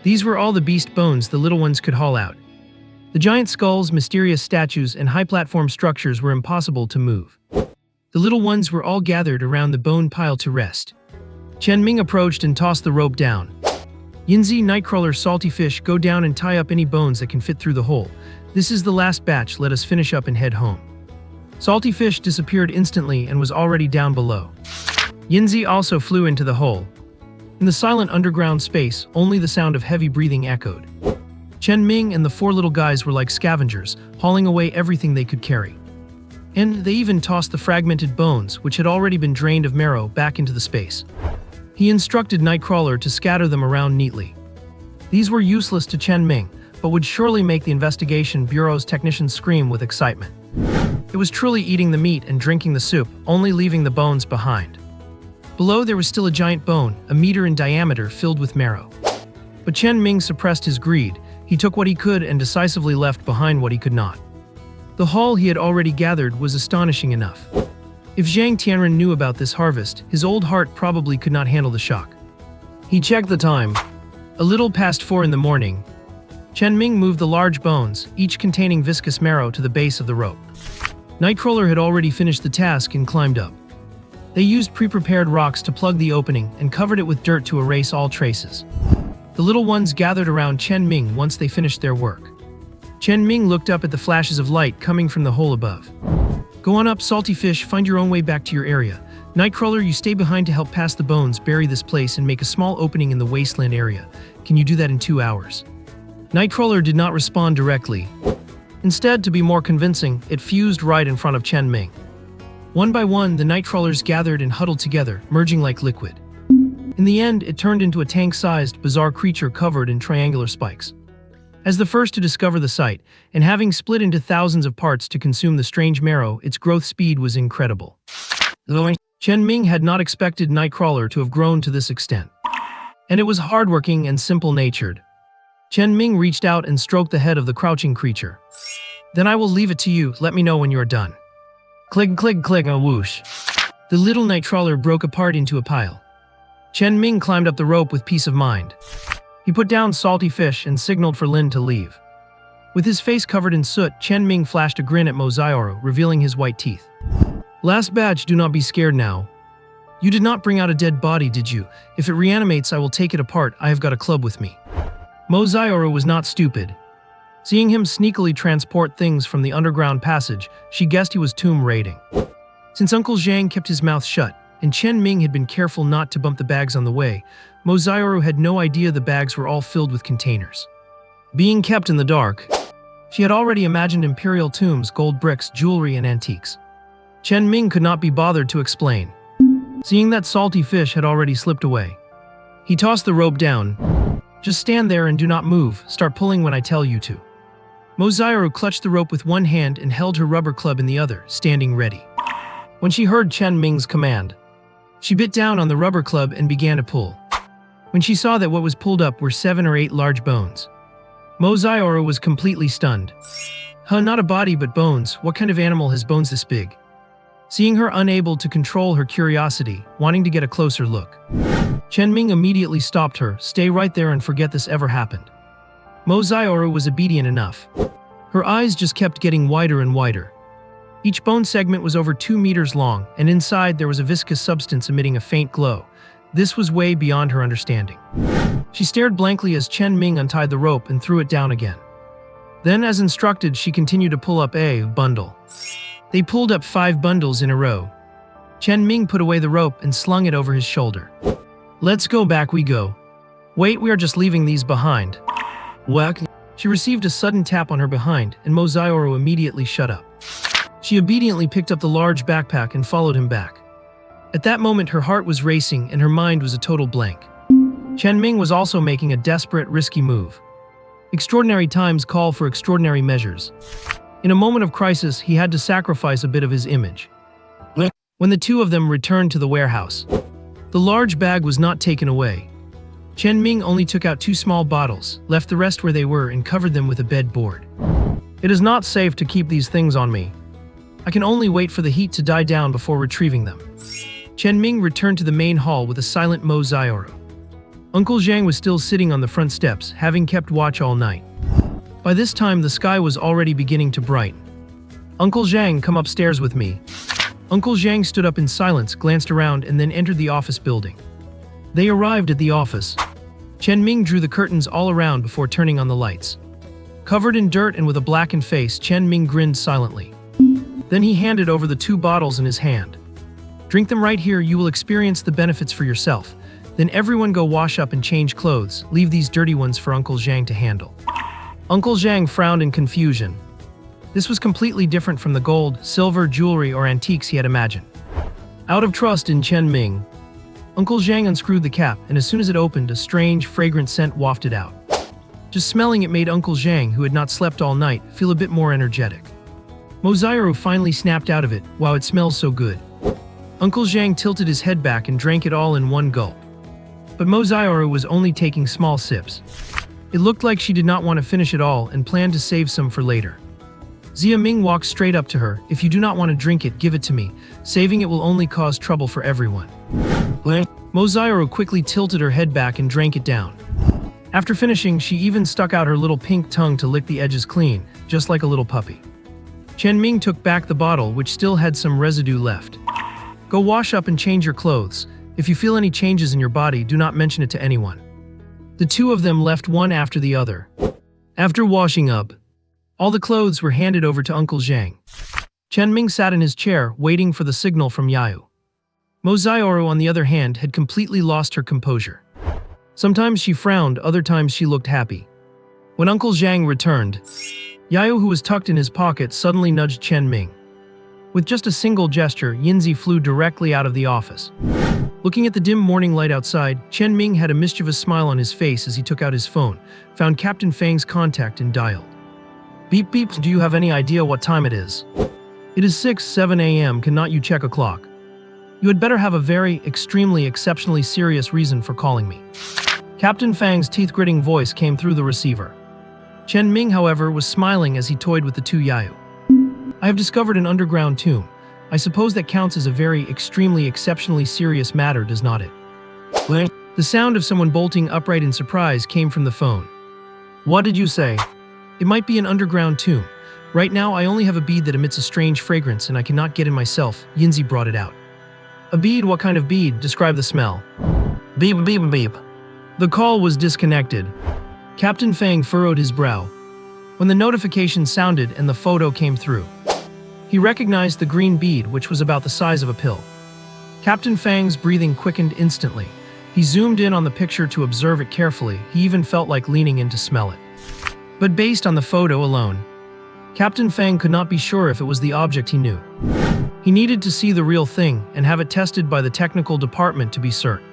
These were all the beast bones the little ones could haul out. The giant skulls, mysterious statues, and high-platform structures were impossible to move. The little ones were all gathered around the bone pile to rest. Chen Ming approached and tossed the rope down. Yinzi, Nightcrawler, Salty Fish, go down and tie up any bones that can fit through the hole. This is the last batch, let us finish up and head home. Salty Fish disappeared instantly and was already down below. Yinzi also flew into the hole. In the silent underground space, only the sound of heavy breathing echoed. Chen Ming and the four little guys were like scavengers, hauling away everything they could carry. And they even tossed the fragmented bones, which had already been drained of marrow, back into the space. He instructed Nightcrawler to scatter them around neatly. These were useless to Chen Ming, but would surely make the investigation bureau's technicians scream with excitement. It was truly eating the meat and drinking the soup, only leaving the bones behind. Below there was still a giant bone, a meter in diameter, filled with marrow. But Chen Ming suppressed his greed. He took what he could and decisively left behind what he could not. The haul he had already gathered was astonishing enough. If Zhang Tianren knew about this harvest, his old heart probably could not handle the shock. He checked the time. A little past 4 in the morning. Chen Ming moved the large bones, each containing viscous marrow, to the base of the rope. Nightcrawler had already finished the task and climbed up. They used pre-prepared rocks to plug the opening and covered it with dirt to erase all traces. The little ones gathered around Chen Ming once they finished their work. Chen Ming looked up at the flashes of light coming from the hole above. Go on up, Salty Fish, find your own way back to your area. Nightcrawler, you stay behind to help pass the bones, bury this place, and make a small opening in the wasteland area. Can you do that in 2 hours? Nightcrawler did not respond directly. Instead, to be more convincing, it fused right in front of Chen Ming. One by one, the Nightcrawlers gathered and huddled together, merging like liquid. In the end, it turned into a tank-sized, bizarre creature covered in triangular spikes. As the first to discover the site, and having split into thousands of parts to consume the strange marrow, its growth speed was incredible. Chen Ming had not expected Nightcrawler to have grown to this extent. And it was hardworking and simple-natured. Chen Ming reached out and stroked the head of the crouching creature. Then I will leave it to you, let me know when you are done. Click, click, click, a whoosh. The little Nightcrawler broke apart into a pile. Chen Ming climbed up the rope with peace of mind. He put down Salty Fish and signaled for Lin to leave. With his face covered in soot, Chen Ming flashed a grin at Mo Xiaoro, revealing his white teeth. Last batch, do not be scared now. You did not bring out a dead body, did you? If it reanimates, I will take it apart. I have got a club with me. Mo Xiaoro was not stupid. Seeing him sneakily transport things from the underground passage, she guessed he was tomb raiding. Since Uncle Zhang kept his mouth shut, and Chen Ming had been careful not to bump the bags on the way, Mo Xiaoro had no idea the bags were all filled with containers. Being kept in the dark, she had already imagined imperial tombs, gold bricks, jewelry, and antiques. Chen Ming could not be bothered to explain. Seeing that Salty Fish had already slipped away, he tossed the rope down. Just stand there and do not move, start pulling when I tell you to. Mo Xiaoro clutched the rope with one hand and held her rubber club in the other, standing ready. When she heard Chen Ming's command, she bit down on the rubber club and began to pull. When she saw that what was pulled up were 7 or 8 large bones, Mo Xiaoro was completely stunned. Huh, not a body but bones, what kind of animal has bones this big? Seeing her unable to control her curiosity, wanting to get a closer look, Chen Ming immediately stopped her. Stay right there and forget this ever happened. Mo Xiaoro was obedient enough. Her eyes just kept getting wider and wider. Each bone segment was over 2 meters long, and inside there was a viscous substance emitting a faint glow. This was way beyond her understanding. She stared blankly as Chen Ming untied the rope and threw it down again. Then, as instructed, she continued to pull up a bundle. They pulled up 5 bundles in a row. Chen Ming put away the rope and slung it over his shoulder. Let's go, back we go. Wait, we are just leaving these behind. What? She received a sudden tap on her behind, and Mo Xiaoro immediately shut up. She obediently picked up the large backpack and followed him back. At that moment, her heart was racing and her mind was a total blank. Chen Ming was also making a desperate, risky move. Extraordinary times call for extraordinary measures. In a moment of crisis, he had to sacrifice a bit of his image. When the two of them returned to the warehouse, the large bag was not taken away. Chen Ming only took out 2 small bottles, left the rest where they were, and covered them with a bed board. It is not safe to keep these things on me. I can only wait for the heat to die down before retrieving them. Chen Ming returned to the main hall with a silent Mo Zioru. Uncle Zhang was still sitting on the front steps, having kept watch all night. By this time, the sky was already beginning to brighten. Uncle Zhang, come upstairs with me. Uncle Zhang stood up in silence, glanced around, and then entered the office building. They arrived at the office. Chen Ming drew the curtains all around before turning on the lights. Covered in dirt and with a blackened face, Chen Ming grinned silently. Then he handed over the 2 bottles in his hand. Drink them right here, you will experience the benefits for yourself. Then everyone go wash up and change clothes, leave these dirty ones for Uncle Zhang to handle. Uncle Zhang frowned in confusion. This was completely different from the gold, silver, jewelry, or antiques he had imagined. Out of trust in Chen Ming, Uncle Zhang unscrewed the cap, and as soon as it opened, a strange, fragrant scent wafted out. Just smelling it made Uncle Zhang, who had not slept all night, feel a bit more energetic. Mo Zioru finally snapped out of it. Wow, it smells so good. Uncle Zhang tilted his head back and drank it all in one gulp. But Mo Zioru was only taking small sips. It looked like she did not want to finish it all and planned to save some for later. Zia Ming walked straight up to her. If you do not want to drink it, give it to me. Saving it will only cause trouble for everyone. Mo Zioru quickly tilted her head back and drank it down. After finishing, she even stuck out her little pink tongue to lick the edges clean, just like a little puppy. Chen Ming took back the bottle, which still had some residue left. Go wash up and change your clothes. If you feel any changes in your body, do not mention it to anyone. The 2 of them left one after the other. After washing up, all the clothes were handed over to Uncle Zhang. Chen Ming sat in his chair, waiting for the signal from Yayu. Mo Zioru, on the other hand, had completely lost her composure. Sometimes she frowned, other times she looked happy. When Uncle Zhang returned, Yayu, who was tucked in his pocket, suddenly nudged Chen Ming. With just a single gesture, Yinzi flew directly out of the office. Looking at the dim morning light outside, Chen Ming had a mischievous smile on his face as he took out his phone, found Captain Fang's contact and dialed. Beep beep, do you have any idea what time it is? It is 6:07 a.m. Cannot you check a clock? You had better have a very, extremely, exceptionally serious reason for calling me. Captain Fang's teeth-gritting voice came through the receiver. Chen Ming, however, was smiling as he toyed with the 2 Yayu. I have discovered an underground tomb. I suppose that counts as a very, extremely, exceptionally serious matter, does not it? The sound of someone bolting upright in surprise came from the phone. What did you say? It might be an underground tomb. Right now, I only have a bead that emits a strange fragrance and I cannot get in myself. Yinzi brought it out. A bead? What kind of bead? Describe the smell. Beep, beep, beep. The call was disconnected. Captain Fang furrowed his brow when the notification sounded and the photo came through. He recognized the green bead, which was about the size of a pill. Captain Fang's breathing quickened instantly. He zoomed in on the picture to observe it carefully. He even felt like leaning in to smell it. But based on the photo alone, Captain Fang could not be sure if it was the object he knew. He needed to see the real thing and have it tested by the technical department to be certain.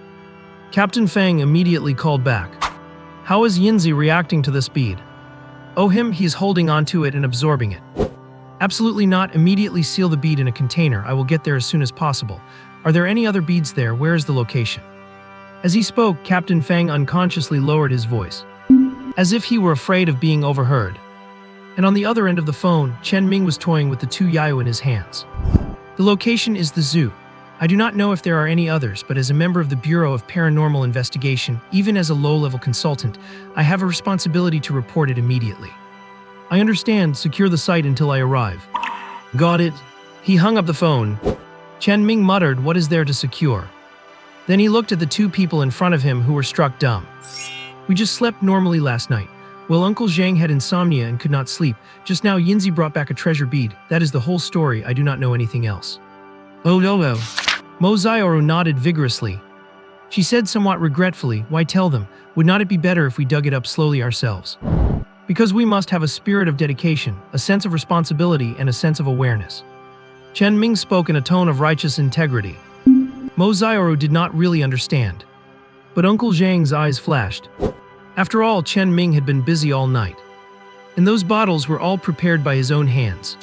Captain Fang immediately called back. How is Yinzi reacting to this bead? Oh, he is holding onto it and absorbing it. Absolutely not. Immediately seal the bead in a container. I will get there as soon as possible. Are there any other beads there? Where is the location? As he spoke, Captain Fang unconsciously lowered his voice, as if he were afraid of being overheard. And on the other end of the phone, Chen Ming was toying with the 2 Yayu in his hands. The location is the zoo. I do not know if there are any others, but as a member of the Bureau of Paranormal Investigation, even as a low-level consultant, I have a responsibility to report it immediately. I understand. Secure the site until I arrive. Got it. He hung up the phone. Chen Ming muttered, what is there to secure? Then he looked at the 2 people in front of him who were struck dumb. We just slept normally last night. Well, Uncle Zhang had insomnia and could not sleep. Just now Yinzi brought back a treasure bead. That is the whole story. I do not know anything else. Oh no. Mo Zioru nodded vigorously. She said somewhat regretfully, why tell them? Would not it be better if we dug it up slowly ourselves? Because we must have a spirit of dedication, a sense of responsibility, and a sense of awareness. Chen Ming spoke in a tone of righteous integrity. Mo Zioru did not really understand. But Uncle Zhang's eyes flashed. After all, Chen Ming had been busy all night. And those bottles were all prepared by his own hands.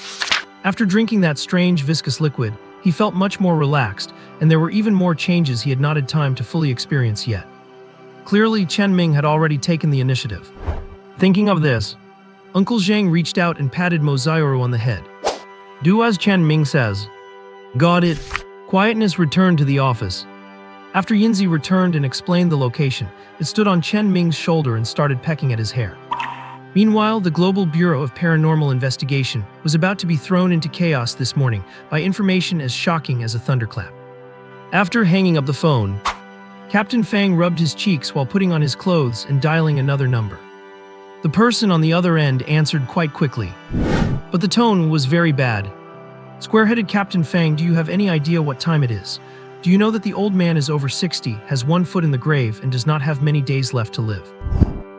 After drinking that strange viscous liquid, he felt much more relaxed, and there were even more changes he had not had time to fully experience yet. Clearly, Chen Ming had already taken the initiative. Thinking of this, Uncle Zhang reached out and patted Mo Zioru on the head. Do as Chen Ming says. Got it. Quietness returned to the office. After Yinzi returned and explained the location, it stood on Chen Ming's shoulder and started pecking at his hair. Meanwhile, the Global Bureau of Paranormal Investigation was about to be thrown into chaos this morning by information as shocking as a thunderclap. After hanging up the phone, Captain Fang rubbed his cheeks while putting on his clothes and dialing another number. The person on the other end answered quite quickly, but the tone was very bad. Square-headed Captain Fang, do you have any idea what time it is? Do you know that the old man is over 60, has one foot in the grave, and does not have many days left to live?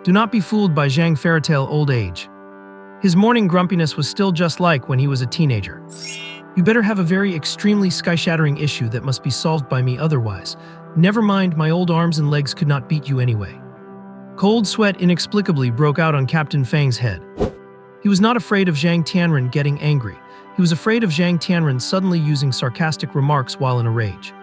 Do not be fooled by Zhang Fairytale old age. His morning grumpiness was still just like when he was a teenager. You better have a very extremely sky-shattering issue that must be solved by me otherwise. Never mind, my old arms and legs could not beat you anyway. Cold sweat inexplicably broke out on Captain Fang's head. He was not afraid of Zhang Tianren getting angry. He was afraid of Zhang Tianren suddenly using sarcastic remarks while in a rage.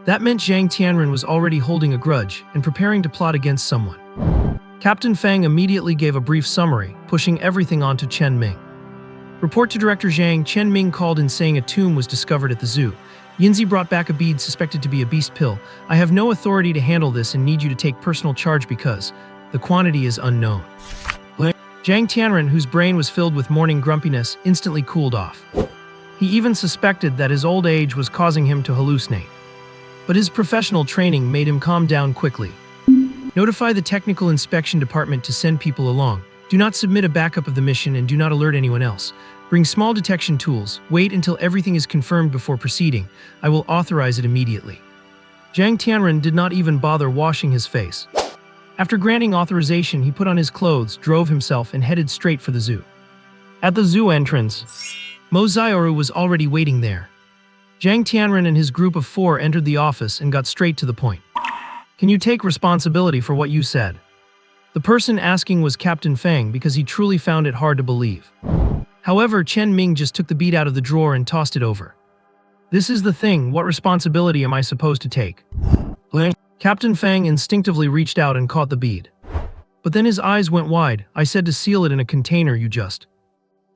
That meant Zhang Tianren was already holding a grudge and preparing to plot against someone. Captain Fang immediately gave a brief summary, pushing everything onto Chen Ming. Report to Director Zhang. Chen Ming called in saying a tomb was discovered at the zoo. Yinzi brought back a bead suspected to be a beast pill. I have no authority to handle this and need you to take personal charge because the quantity is unknown. Zhang Tianren, whose brain was filled with morning grumpiness, instantly cooled off. He even suspected that his old age was causing him to hallucinate. But his professional training made him calm down quickly. Notify the technical inspection department to send people along. Do not submit a backup of the mission and do not alert anyone else. Bring small detection tools. Wait until everything is confirmed before proceeding. I will authorize it immediately. Zhang Tianren did not even bother washing his face. After granting authorization, he put on his clothes, drove himself, and headed straight for the zoo. At the zoo entrance, Mo Zioru was already waiting there. Zhang Tianren and his group of 4 entered the office and got straight to the point. Can you take responsibility for what you said? The person asking was Captain Fang because he truly found it hard to believe. However, Chen Ming just took the bead out of the drawer and tossed it over. This is the thing, what responsibility am I supposed to take? Captain Fang instinctively reached out and caught the bead. But then his eyes went wide. I said to seal it in a container,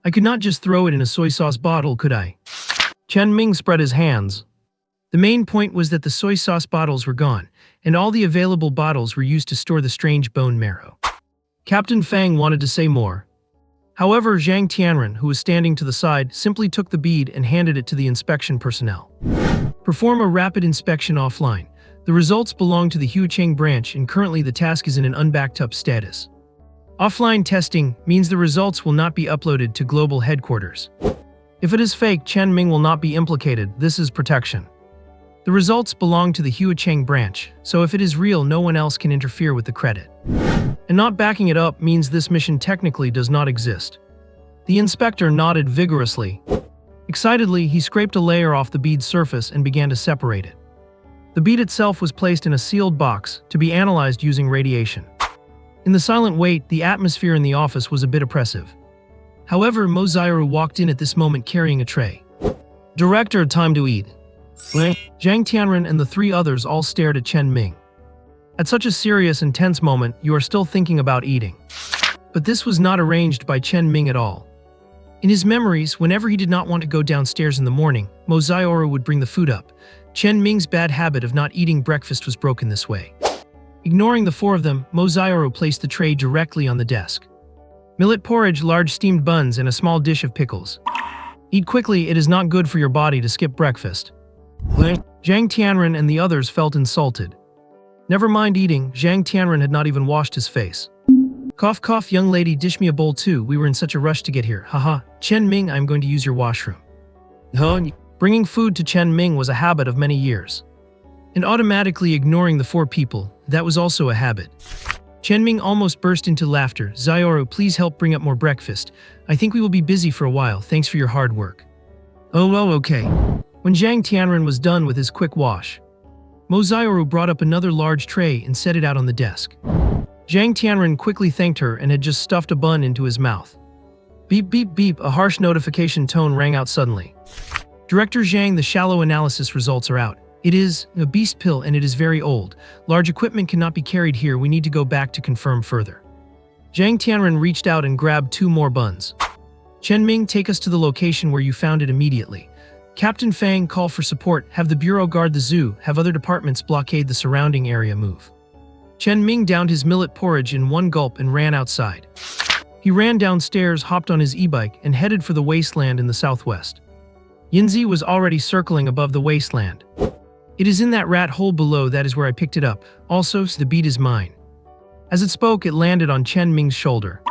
I could not just throw it in a soy sauce bottle, could I? Chen Ming spread his hands. The main point was that the soy sauce bottles were gone, and all the available bottles were used to store the strange bone marrow. Captain Fang wanted to say more. However, Zhang Tianren, who was standing to the side, simply took the bead and handed it to the inspection personnel. Perform a rapid inspection offline. The results belong to the Huicheng branch and currently the task is in an unbacked up status. Offline testing means the results will not be uploaded to global headquarters. If it is fake, Chen Ming will not be implicated. This is protection. The results belong to the Huicheng branch, so if it is real, no one else can interfere with the credit. And not backing it up means this mission technically does not exist. The inspector nodded vigorously. Excitedly, he scraped a layer off the bead's surface and began to separate it. The bead itself was placed in a sealed box to be analyzed using radiation. In the silent wait, the atmosphere in the office was a bit oppressive. However, Mo Zioru walked in at this moment carrying a tray. Director, time to eat. Zhang Tianren and the 3 others all stared at Chen Ming. At such a serious and tense moment, you are still thinking about eating. But this was not arranged by Chen Ming at all. In his memories, whenever he did not want to go downstairs in the morning, Mo Zioru would bring the food up. Chen Ming's bad habit of not eating breakfast was broken this way. Ignoring the 4 of them, Mo Zioru placed the tray directly on the desk. Millet porridge, large steamed buns, and a small dish of pickles. Eat quickly, it is not good for your body to skip breakfast. Zhang Tianren and the others felt insulted. Never mind eating, Zhang Tianren had not even washed his face. Cough cough, young lady, dish me a bowl too, we were in such a rush to get here, haha. Chen Ming, I'm going to use your washroom. Bringing food to Chen Ming was a habit of many years. And automatically ignoring the 4 people, that was also a habit. Chen Ming almost burst into laughter. Zioru, please help bring up more breakfast. I think we will be busy for a while, thanks for your hard work. Oh, okay. When Zhang Tianren was done with his quick wash, Mo Zioru brought up another large tray and set it out on the desk. Zhang Tianren quickly thanked her and had just stuffed a bun into his mouth. Beep beep beep, a harsh notification tone rang out suddenly. Director Zhang, the shallow analysis results are out. It is a beast pill and it is very old. Large equipment cannot be carried here. We need to go back to confirm further. Zhang Tianren reached out and grabbed 2 more buns. Chen Ming, take us to the location where you found it immediately. Captain Fang, call for support. Have the bureau guard the zoo. Have other departments blockade the surrounding area. Move. Chen Ming downed his millet porridge in one gulp and ran outside. He ran downstairs, hopped on his e-bike, and headed for the wasteland in the southwest. Yinzi was already circling above the wasteland. It is in that rat hole below. That is where I picked it up. Also, the bead is mine. As it spoke, it landed on Chen Ming's shoulder.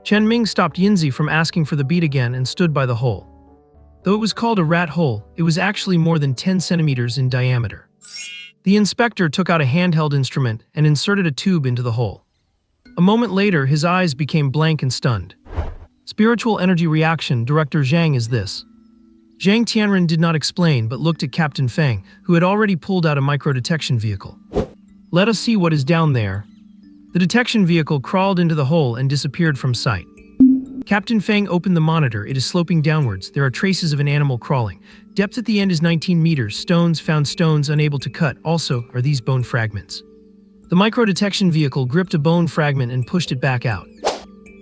Chen Ming stopped Yinzi from asking for the bead again and stood by the hole. Though it was called a rat hole, it was actually more than 10 centimeters in diameter. The inspector took out a handheld instrument and inserted a tube into the hole. A moment later, his eyes became blank and stunned. Spiritual energy reaction, Director Zhang, is this? Zhang Tianren did not explain but looked at Captain Fang, who had already pulled out a micro-detection vehicle. Let us see what is down there. The detection vehicle crawled into the hole and disappeared from sight. Captain Fang opened the monitor. It is sloping downwards. There are traces of an animal crawling. Depth at the end is 19 meters. Stones found, stones unable to cut. Also, are these bone fragments? The micro-detection vehicle gripped a bone fragment and pushed it back out.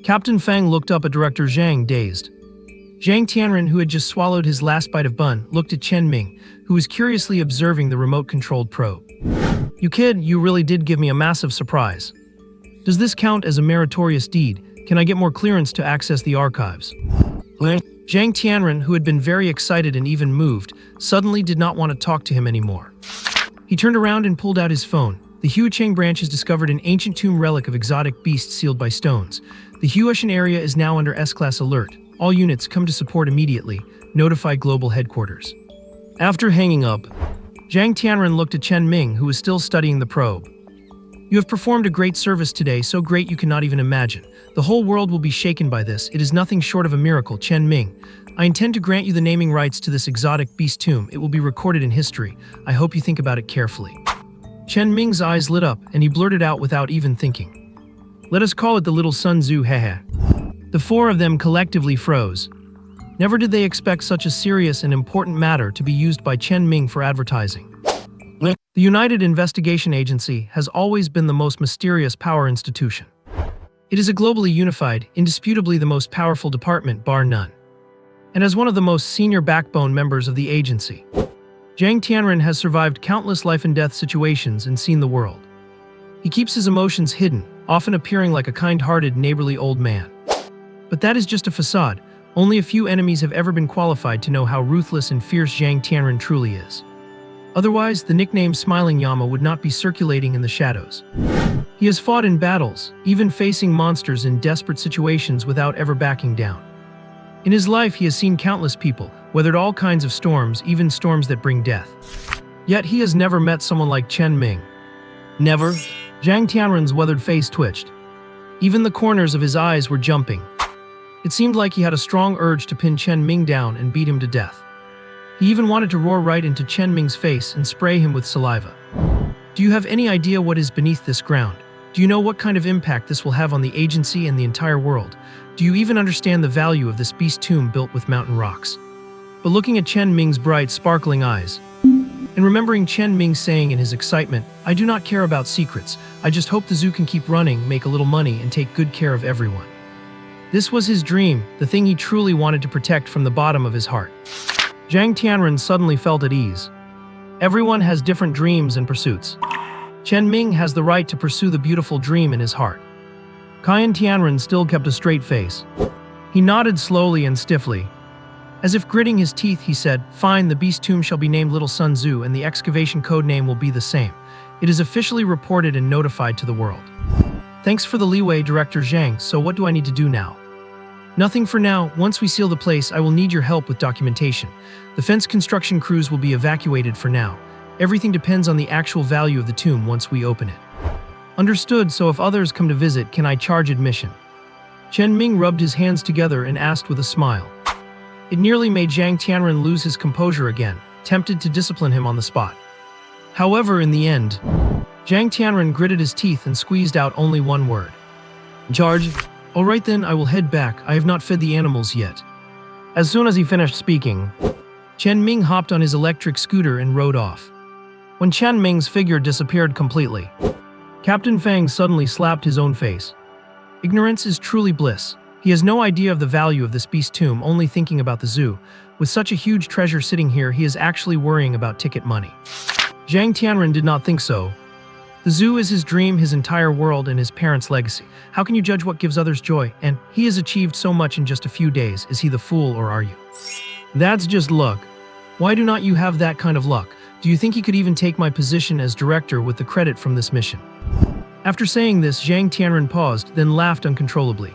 Captain Fang looked up at Director Zhang, dazed. Zhang Tianren, who had just swallowed his last bite of bun, looked at Chen Ming, who was curiously observing the remote-controlled probe. You kid, you really did give me a massive surprise. Does this count as a meritorious deed? Can I get more clearance to access the archives? Zhang Tianren, who had been very excited and even moved, suddenly did not want to talk to him anymore. He turned around and pulled out his phone. The Huacheng branch has discovered an ancient tomb relic of exotic beasts sealed by stones. The Huashan area is now under S-Class alert. All units come to support immediately. Notify global headquarters. After hanging up, Zhang Tianren looked at Chen Ming, who was still studying the probe. You have performed a great service today, so great you cannot even imagine. The whole world will be shaken by this. It is nothing short of a miracle, Chen Ming. I intend to grant you the naming rights to this exotic beast tomb. It will be recorded in history. I hope you think about it carefully. Chen Ming's eyes lit up, and he blurted out without even thinking. Let us call it the Little Sun Zoo, hehe. The 4 of them collectively froze. Never did they expect such a serious and important matter to be used by Chen Ming for advertising. The United Investigation Agency has always been the most mysterious power institution. It is a globally unified, indisputably the most powerful department, bar none. And as one of the most senior backbone members of the agency, Zhang Tianren has survived countless life and death situations and seen the world. He keeps his emotions hidden, often appearing like a kind-hearted, neighborly old man. But that is just a facade. Only a few enemies have ever been qualified to know how ruthless and fierce Zhang Tianren truly is. Otherwise, the nickname Smiling Yama would not be circulating in the shadows. He has fought in battles, even facing monsters in desperate situations without ever backing down. In his life, he has seen countless people, weathered all kinds of storms, even storms that bring death. Yet he has never met someone like Chen Ming. Never. Zhang Tianren's weathered face twitched. Even the corners of his eyes were jumping. It seemed like he had a strong urge to pin Chen Ming down and beat him to death. He even wanted to roar right into Chen Ming's face and spray him with saliva. Do you have any idea what is beneath this ground? Do you know what kind of impact this will have on the agency and the entire world? Do you even understand the value of this beast tomb built with mountain rocks? But looking at Chen Ming's bright, sparkling eyes, and remembering Chen Ming saying in his excitement, I do not care about secrets, I just hope the zoo can keep running, make a little money, and take good care of everyone. This was his dream, the thing he truly wanted to protect from the bottom of his heart. Zhang Tianren suddenly felt at ease. Everyone has different dreams and pursuits. Chen Ming has the right to pursue the beautiful dream in his heart. Qian Tianren still kept a straight face. He nodded slowly and stiffly. As if gritting his teeth, he said, Fine, the beast tomb shall be named Little Sun Zoo and the excavation code name will be the same. It is officially reported and notified to the world. Thanks for the leeway, Director Zhang, so what do I need to do now? Nothing for now. Once we seal the place, I will need your help with documentation. The fence construction crews will be evacuated for now. Everything depends on the actual value of the tomb once we open it. Understood, so if others come to visit, can I charge admission? Chen Ming rubbed his hands together and asked with a smile. It nearly made Zhang Tianren lose his composure again, tempted to discipline him on the spot. However, in the end, Zhang Tianren gritted his teeth and squeezed out only one word. Charge. All right then, I will head back. I have not fed the animals yet. As soon as he finished speaking, Chen Ming hopped on his electric scooter and rode off. when Chen Ming's figure disappeared completely. Captain Fang suddenly slapped his own face. Ignorance is truly bliss. He has no idea of the value of this beast tomb, only thinking about the zoo. With such a huge treasure sitting here, he is actually worrying about ticket money. Zhang Tianren did not think so. The zoo is his dream, his entire world, and his parents' legacy. How can you judge what gives others joy? And he has achieved so much in just a few days. Is he the fool, or are you? That's just luck. Why do not you have that kind of luck? Do you think he could even take my position as director with the credit from this mission? After saying this, Zhang Tianren paused, then laughed uncontrollably.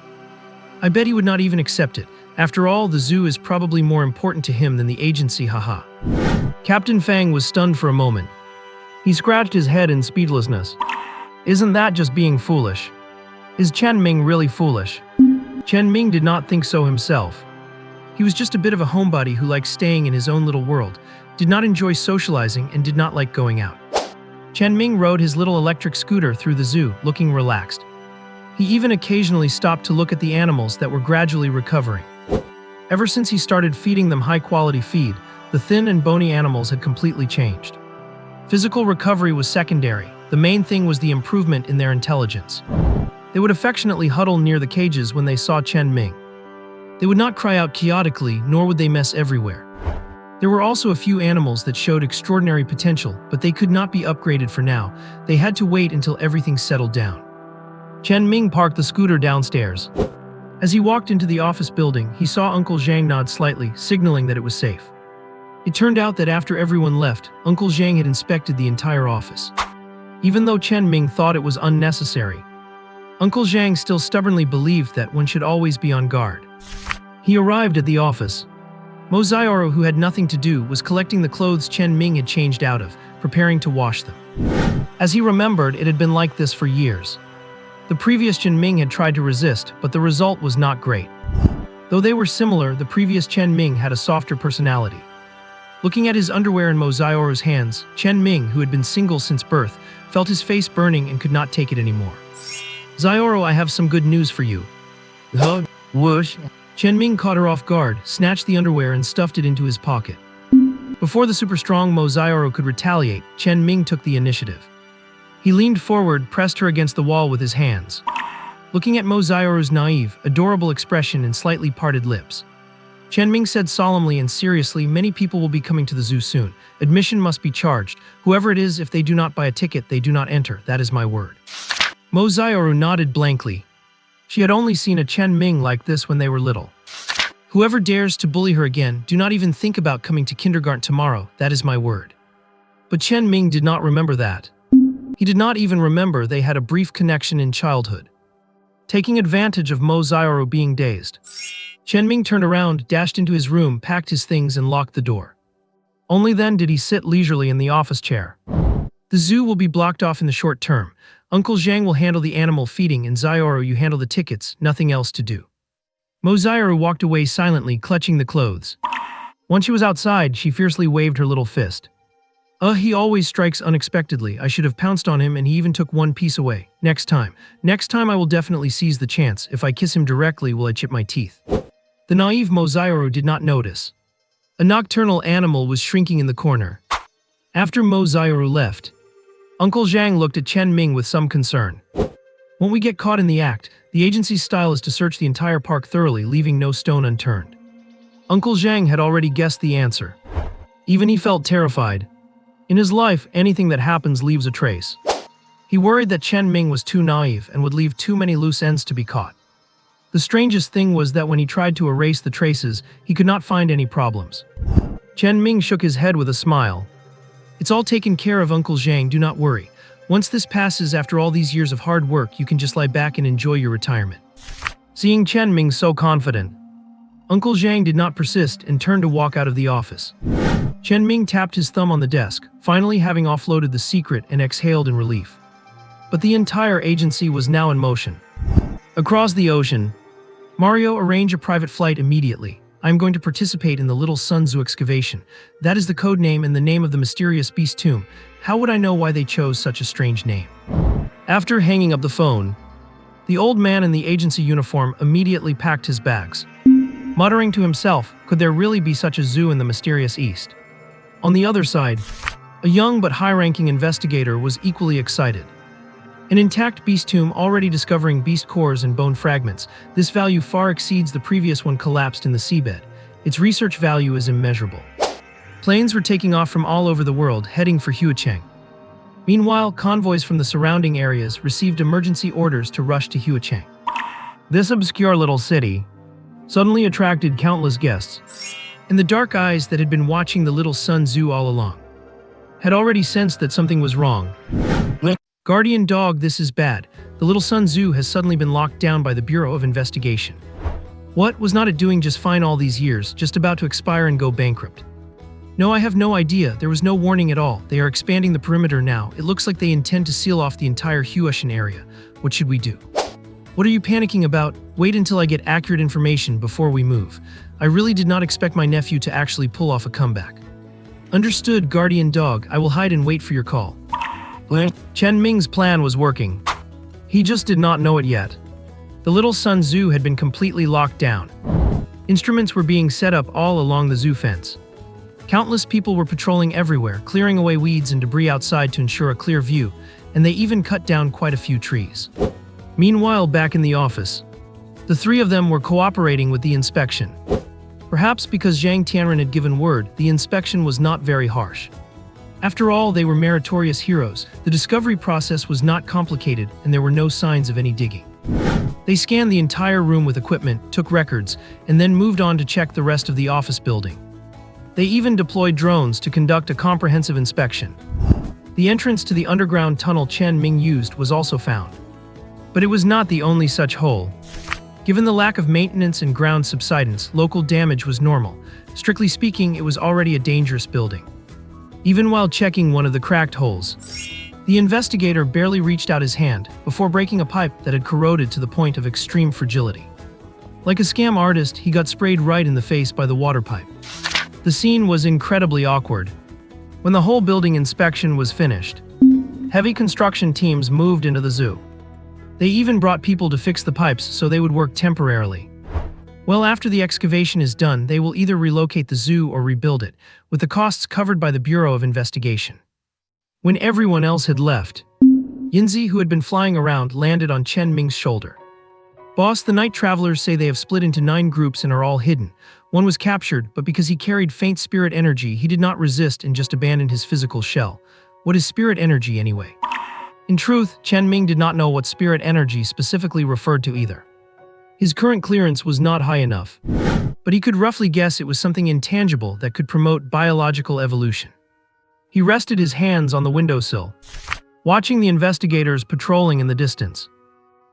I bet he would not even accept it. After all, the zoo is probably more important to him than the agency, haha. Captain Fang was stunned for a moment. He scratched his head in speechlessness. Isn't that just being foolish? Is Chen Ming really foolish? Chen Ming did not think so himself. He was just a bit of a homebody who liked staying in his own little world, did not enjoy socializing, and did not like going out. Chen Ming rode his little electric scooter through the zoo, looking relaxed. He even occasionally stopped to look at the animals that were gradually recovering. Ever since he started feeding them high-quality feed, the thin and bony animals had completely changed. Physical recovery was secondary. The main thing was the improvement in their intelligence. They would affectionately huddle near the cages when they saw Chen Ming. They would not cry out chaotically, nor would they mess everywhere. There were also a few animals that showed extraordinary potential, but they could not be upgraded for now. They had to wait until everything settled down. Chen Ming parked the scooter downstairs. As he walked into the office building, he saw Uncle Zhang nod slightly, signaling that it was safe. It turned out that after everyone left, Uncle Zhang had inspected the entire office. Even though Chen Ming thought it was unnecessary, Uncle Zhang still stubbornly believed that one should always be on guard. He arrived at the office. Mo Xiaoro, who had nothing to do, was collecting the clothes Chen Ming had changed out of, preparing to wash them. As he remembered, it had been like this for years. The previous Chen Ming had tried to resist, but the result was not great. Though they were similar, the previous Chen Ming had a softer personality. Looking at his underwear in Mo Xiaoro's hands, Chen Ming, who had been single since birth, felt his face burning and could not take it anymore. Xiaoro, I have some good news for you. Huh? Whoosh. Chen Ming caught her off guard, snatched the underwear and stuffed it into his pocket. Before the super-strong Mo Xiaoro could retaliate, Chen Ming took the initiative. He leaned forward, pressed her against the wall with his hands. Looking at Mo Xiaoro's naive, adorable expression and slightly parted lips, Chen Ming said solemnly and seriously, many people will be coming to the zoo soon. Admission must be charged. Whoever it is, if they do not buy a ticket, they do not enter. That is my word. Mo Xiaoro nodded blankly. She had only seen a Chen Ming like this when they were little. Whoever dares to bully her again, do not even think about coming to kindergarten tomorrow. That is my word. But Chen Ming did not remember that. He did not even remember they had a brief connection in childhood. Taking advantage of Mo Xiaoro being dazed, Chen Ming turned around, dashed into his room, packed his things, and locked the door. Only then did he sit leisurely in the office chair. The zoo will be blocked off in the short term. Uncle Zhang will handle the animal feeding, and Xiaoro, you handle the tickets, nothing else to do. Mo Xiaoro walked away silently, clutching the clothes. Once she was outside, she fiercely waved her little fist. He always strikes unexpectedly. I should have pounced on him, and he even took one piece away. Next time I will definitely seize the chance. If I kiss him directly, will I chip my teeth? The naive Mo Xiaoro did not notice. A nocturnal animal was shrinking in the corner. After Mo Xiaoro left, Uncle Zhang looked at Chen Ming with some concern. When we get caught in the act, the agency's style is to search the entire park thoroughly, leaving no stone unturned. Uncle Zhang had already guessed the answer. Even he felt terrified. In his life, anything that happens leaves a trace. He worried that Chen Ming was too naive and would leave too many loose ends to be caught. The strangest thing was that when he tried to erase the traces, he could not find any problems. Chen Ming shook his head with a smile. It's all taken care of, Uncle Zhang, do not worry. Once this passes, after all these years of hard work, you can just lie back and enjoy your retirement. Seeing Chen Ming so confident, Uncle Zhang did not persist and turned to walk out of the office. Chen Ming tapped his thumb on the desk, finally having offloaded the secret, and exhaled in relief. But the entire agency was now in motion. Across the ocean, Mario, arrange a private flight immediately. I am going to participate in the Little Sun Zoo excavation. That is the code name and the name of the mysterious beast tomb. How would I know why they chose such a strange name? After hanging up the phone, the old man in the agency uniform immediately packed his bags. Muttering to himself, could there really be such a zoo in the mysterious East? On the other side, A young but high-ranking investigator was equally excited. An intact beast tomb already discovering beast cores and bone fragments. This value far exceeds the previous one collapsed in the seabed. Its research value is immeasurable. Planes were taking off from all over the world, heading for Huacheng. Meanwhile, convoys from the surrounding areas received emergency orders to rush to Huacheng. This obscure little city suddenly attracted countless guests, and the dark eyes that had been watching the Little Sun Zoo all along had already sensed that something was wrong. Guardian dog, this is bad. The Little Sun Zoo has suddenly been locked down by the Bureau of Investigation. What was not it doing just fine all these years, just about to expire and go bankrupt? No, I have no idea. There was no warning at all. They are expanding the perimeter now. It looks like they intend to seal off the entire Huashan area. What should we do? What are you panicking about? Wait until I get accurate information before we move. I really did not expect my nephew to actually pull off a comeback. Understood, Guardian dog. I will hide and wait for your call. Chen Ming's plan was working. He just did not know it yet. The Little Sun Zoo had been completely locked down. Instruments were being set up all along the zoo fence. Countless people were patrolling everywhere, clearing away weeds and debris outside to ensure a clear view, and they even cut down quite a few trees. Meanwhile, back in the office, the three of them were cooperating with the inspection. Perhaps because Zhang Tianren had given word, the inspection was not very harsh. After all, they were meritorious heroes. The discovery process was not complicated, and there were no signs of any digging. They scanned the entire room with equipment, took records, and then moved on to check the rest of the office building. They even deployed drones to conduct a comprehensive inspection. The entrance to the underground tunnel Chen Ming used was also found. But it was not the only such hole. Given the lack of maintenance and ground subsidence, local damage was normal. Strictly speaking, it was already a dangerous building. Even while checking one of the cracked holes, the investigator barely reached out his hand before breaking a pipe that had corroded to the point of extreme fragility. Like a scam artist, he got sprayed right in the face by the water pipe. The scene was incredibly awkward. When the whole building inspection was finished, heavy construction teams moved into the zoo. They even brought people to fix the pipes so they would work temporarily. Well, after the excavation is done, they will either relocate the zoo or rebuild it, with the costs covered by the Bureau of Investigation. When everyone else had left, Yinzi, who had been flying around, landed on Chen Ming's shoulder. Boss, the night travelers say they have split into 9 groups and are all hidden. One was captured, but because he carried faint spirit energy, he did not resist and just abandoned his physical shell. What is spirit energy anyway? In truth, Chen Ming did not know what spirit energy specifically referred to either. His current clearance was not high enough, but he could roughly guess it was something intangible that could promote biological evolution. He rested his hands on the windowsill, watching the investigators patrolling in the distance.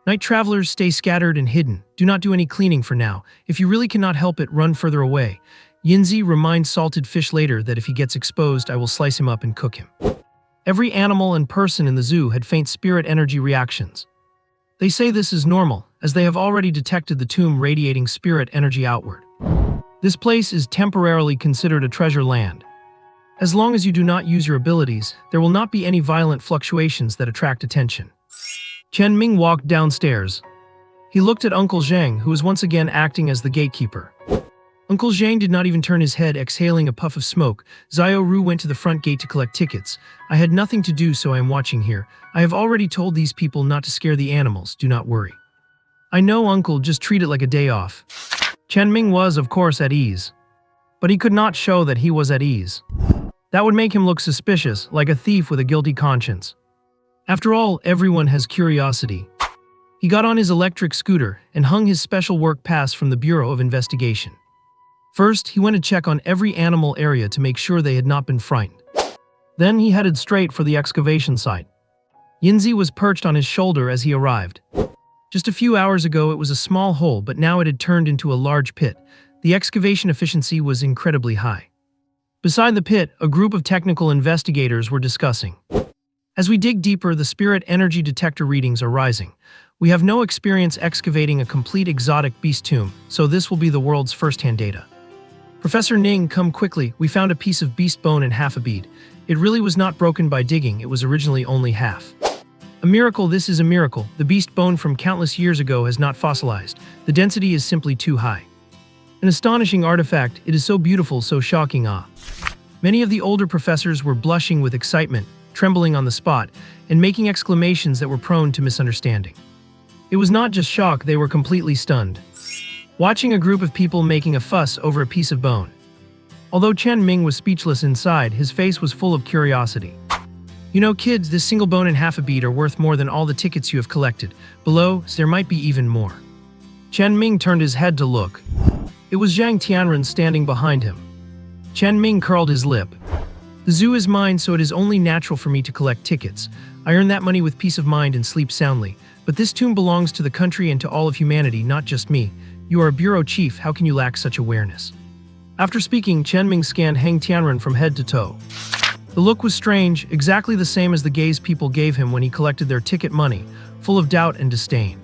Night travelers, stay scattered and hidden. Do not do any cleaning for now. If you really cannot help it, run further away. Yinzi reminds Salted Fish later that if he gets exposed, I will slice him up and cook him. Every animal and person in the zoo had faint spirit energy reactions. They say this is normal, as they have already detected the tomb radiating spirit energy outward. This place is temporarily considered a treasure land. As long as you do not use your abilities, there will not be any violent fluctuations that attract attention. Chen Ming walked downstairs. He looked at Uncle Zhang, who was once again acting as the gatekeeper. Uncle Zhang did not even turn his head, exhaling a puff of smoke. Xiao Ru went to the front gate to collect tickets. I had nothing to do, so I am watching here. I have already told these people not to scare the animals. Do not worry. I know, Uncle, just treat it like a day off. Chen Ming was, of course, at ease. But he could not show that he was at ease. That would make him look suspicious, like a thief with a guilty conscience. After all, everyone has curiosity. He got on his electric scooter and hung his special work pass from the Bureau of Investigation. First, he went to check on every animal area to make sure they had not been frightened. Then he headed straight for the excavation site. Yinzi was perched on his shoulder as he arrived. Just a few hours ago, it was a small hole, but now it had turned into a large pit. The excavation efficiency was incredibly high. Beside the pit, a group of technical investigators were discussing. As we dig deeper, the spirit energy detector readings are rising. We have no experience excavating a complete exotic beast tomb, so this will be the world's first-hand data. Professor Ning, come quickly. We found a piece of beast bone and half a bead. It really was not broken by digging. It was originally only half. A miracle, this is a miracle. The beast bone from countless years ago has not fossilized. The density is simply too high. An astonishing artifact. It is so beautiful, so shocking. Many of the older professors were blushing with excitement, trembling on the spot, and making exclamations that were prone to misunderstanding. It was not just shock, they were completely stunned, watching a group of people making a fuss over a piece of bone. Although Chen Ming was speechless inside, his face was full of curiosity. You know, kids, this single bone and half a bead are worth more than all the tickets you have collected. Below, there might be even more. Chen Ming turned his head to look. It was Zhang Tianren standing behind him. Chen Ming curled his lip. The zoo is mine, so it is only natural for me to collect tickets. I earn that money with peace of mind and sleep soundly. But this tomb belongs to the country and to all of humanity, not just me. You are a bureau chief, how can you lack such awareness? After speaking, Chen Ming scanned Hang Tianren from head to toe. The look was strange, exactly the same as the gaze people gave him when he collected their ticket money, full of doubt and disdain.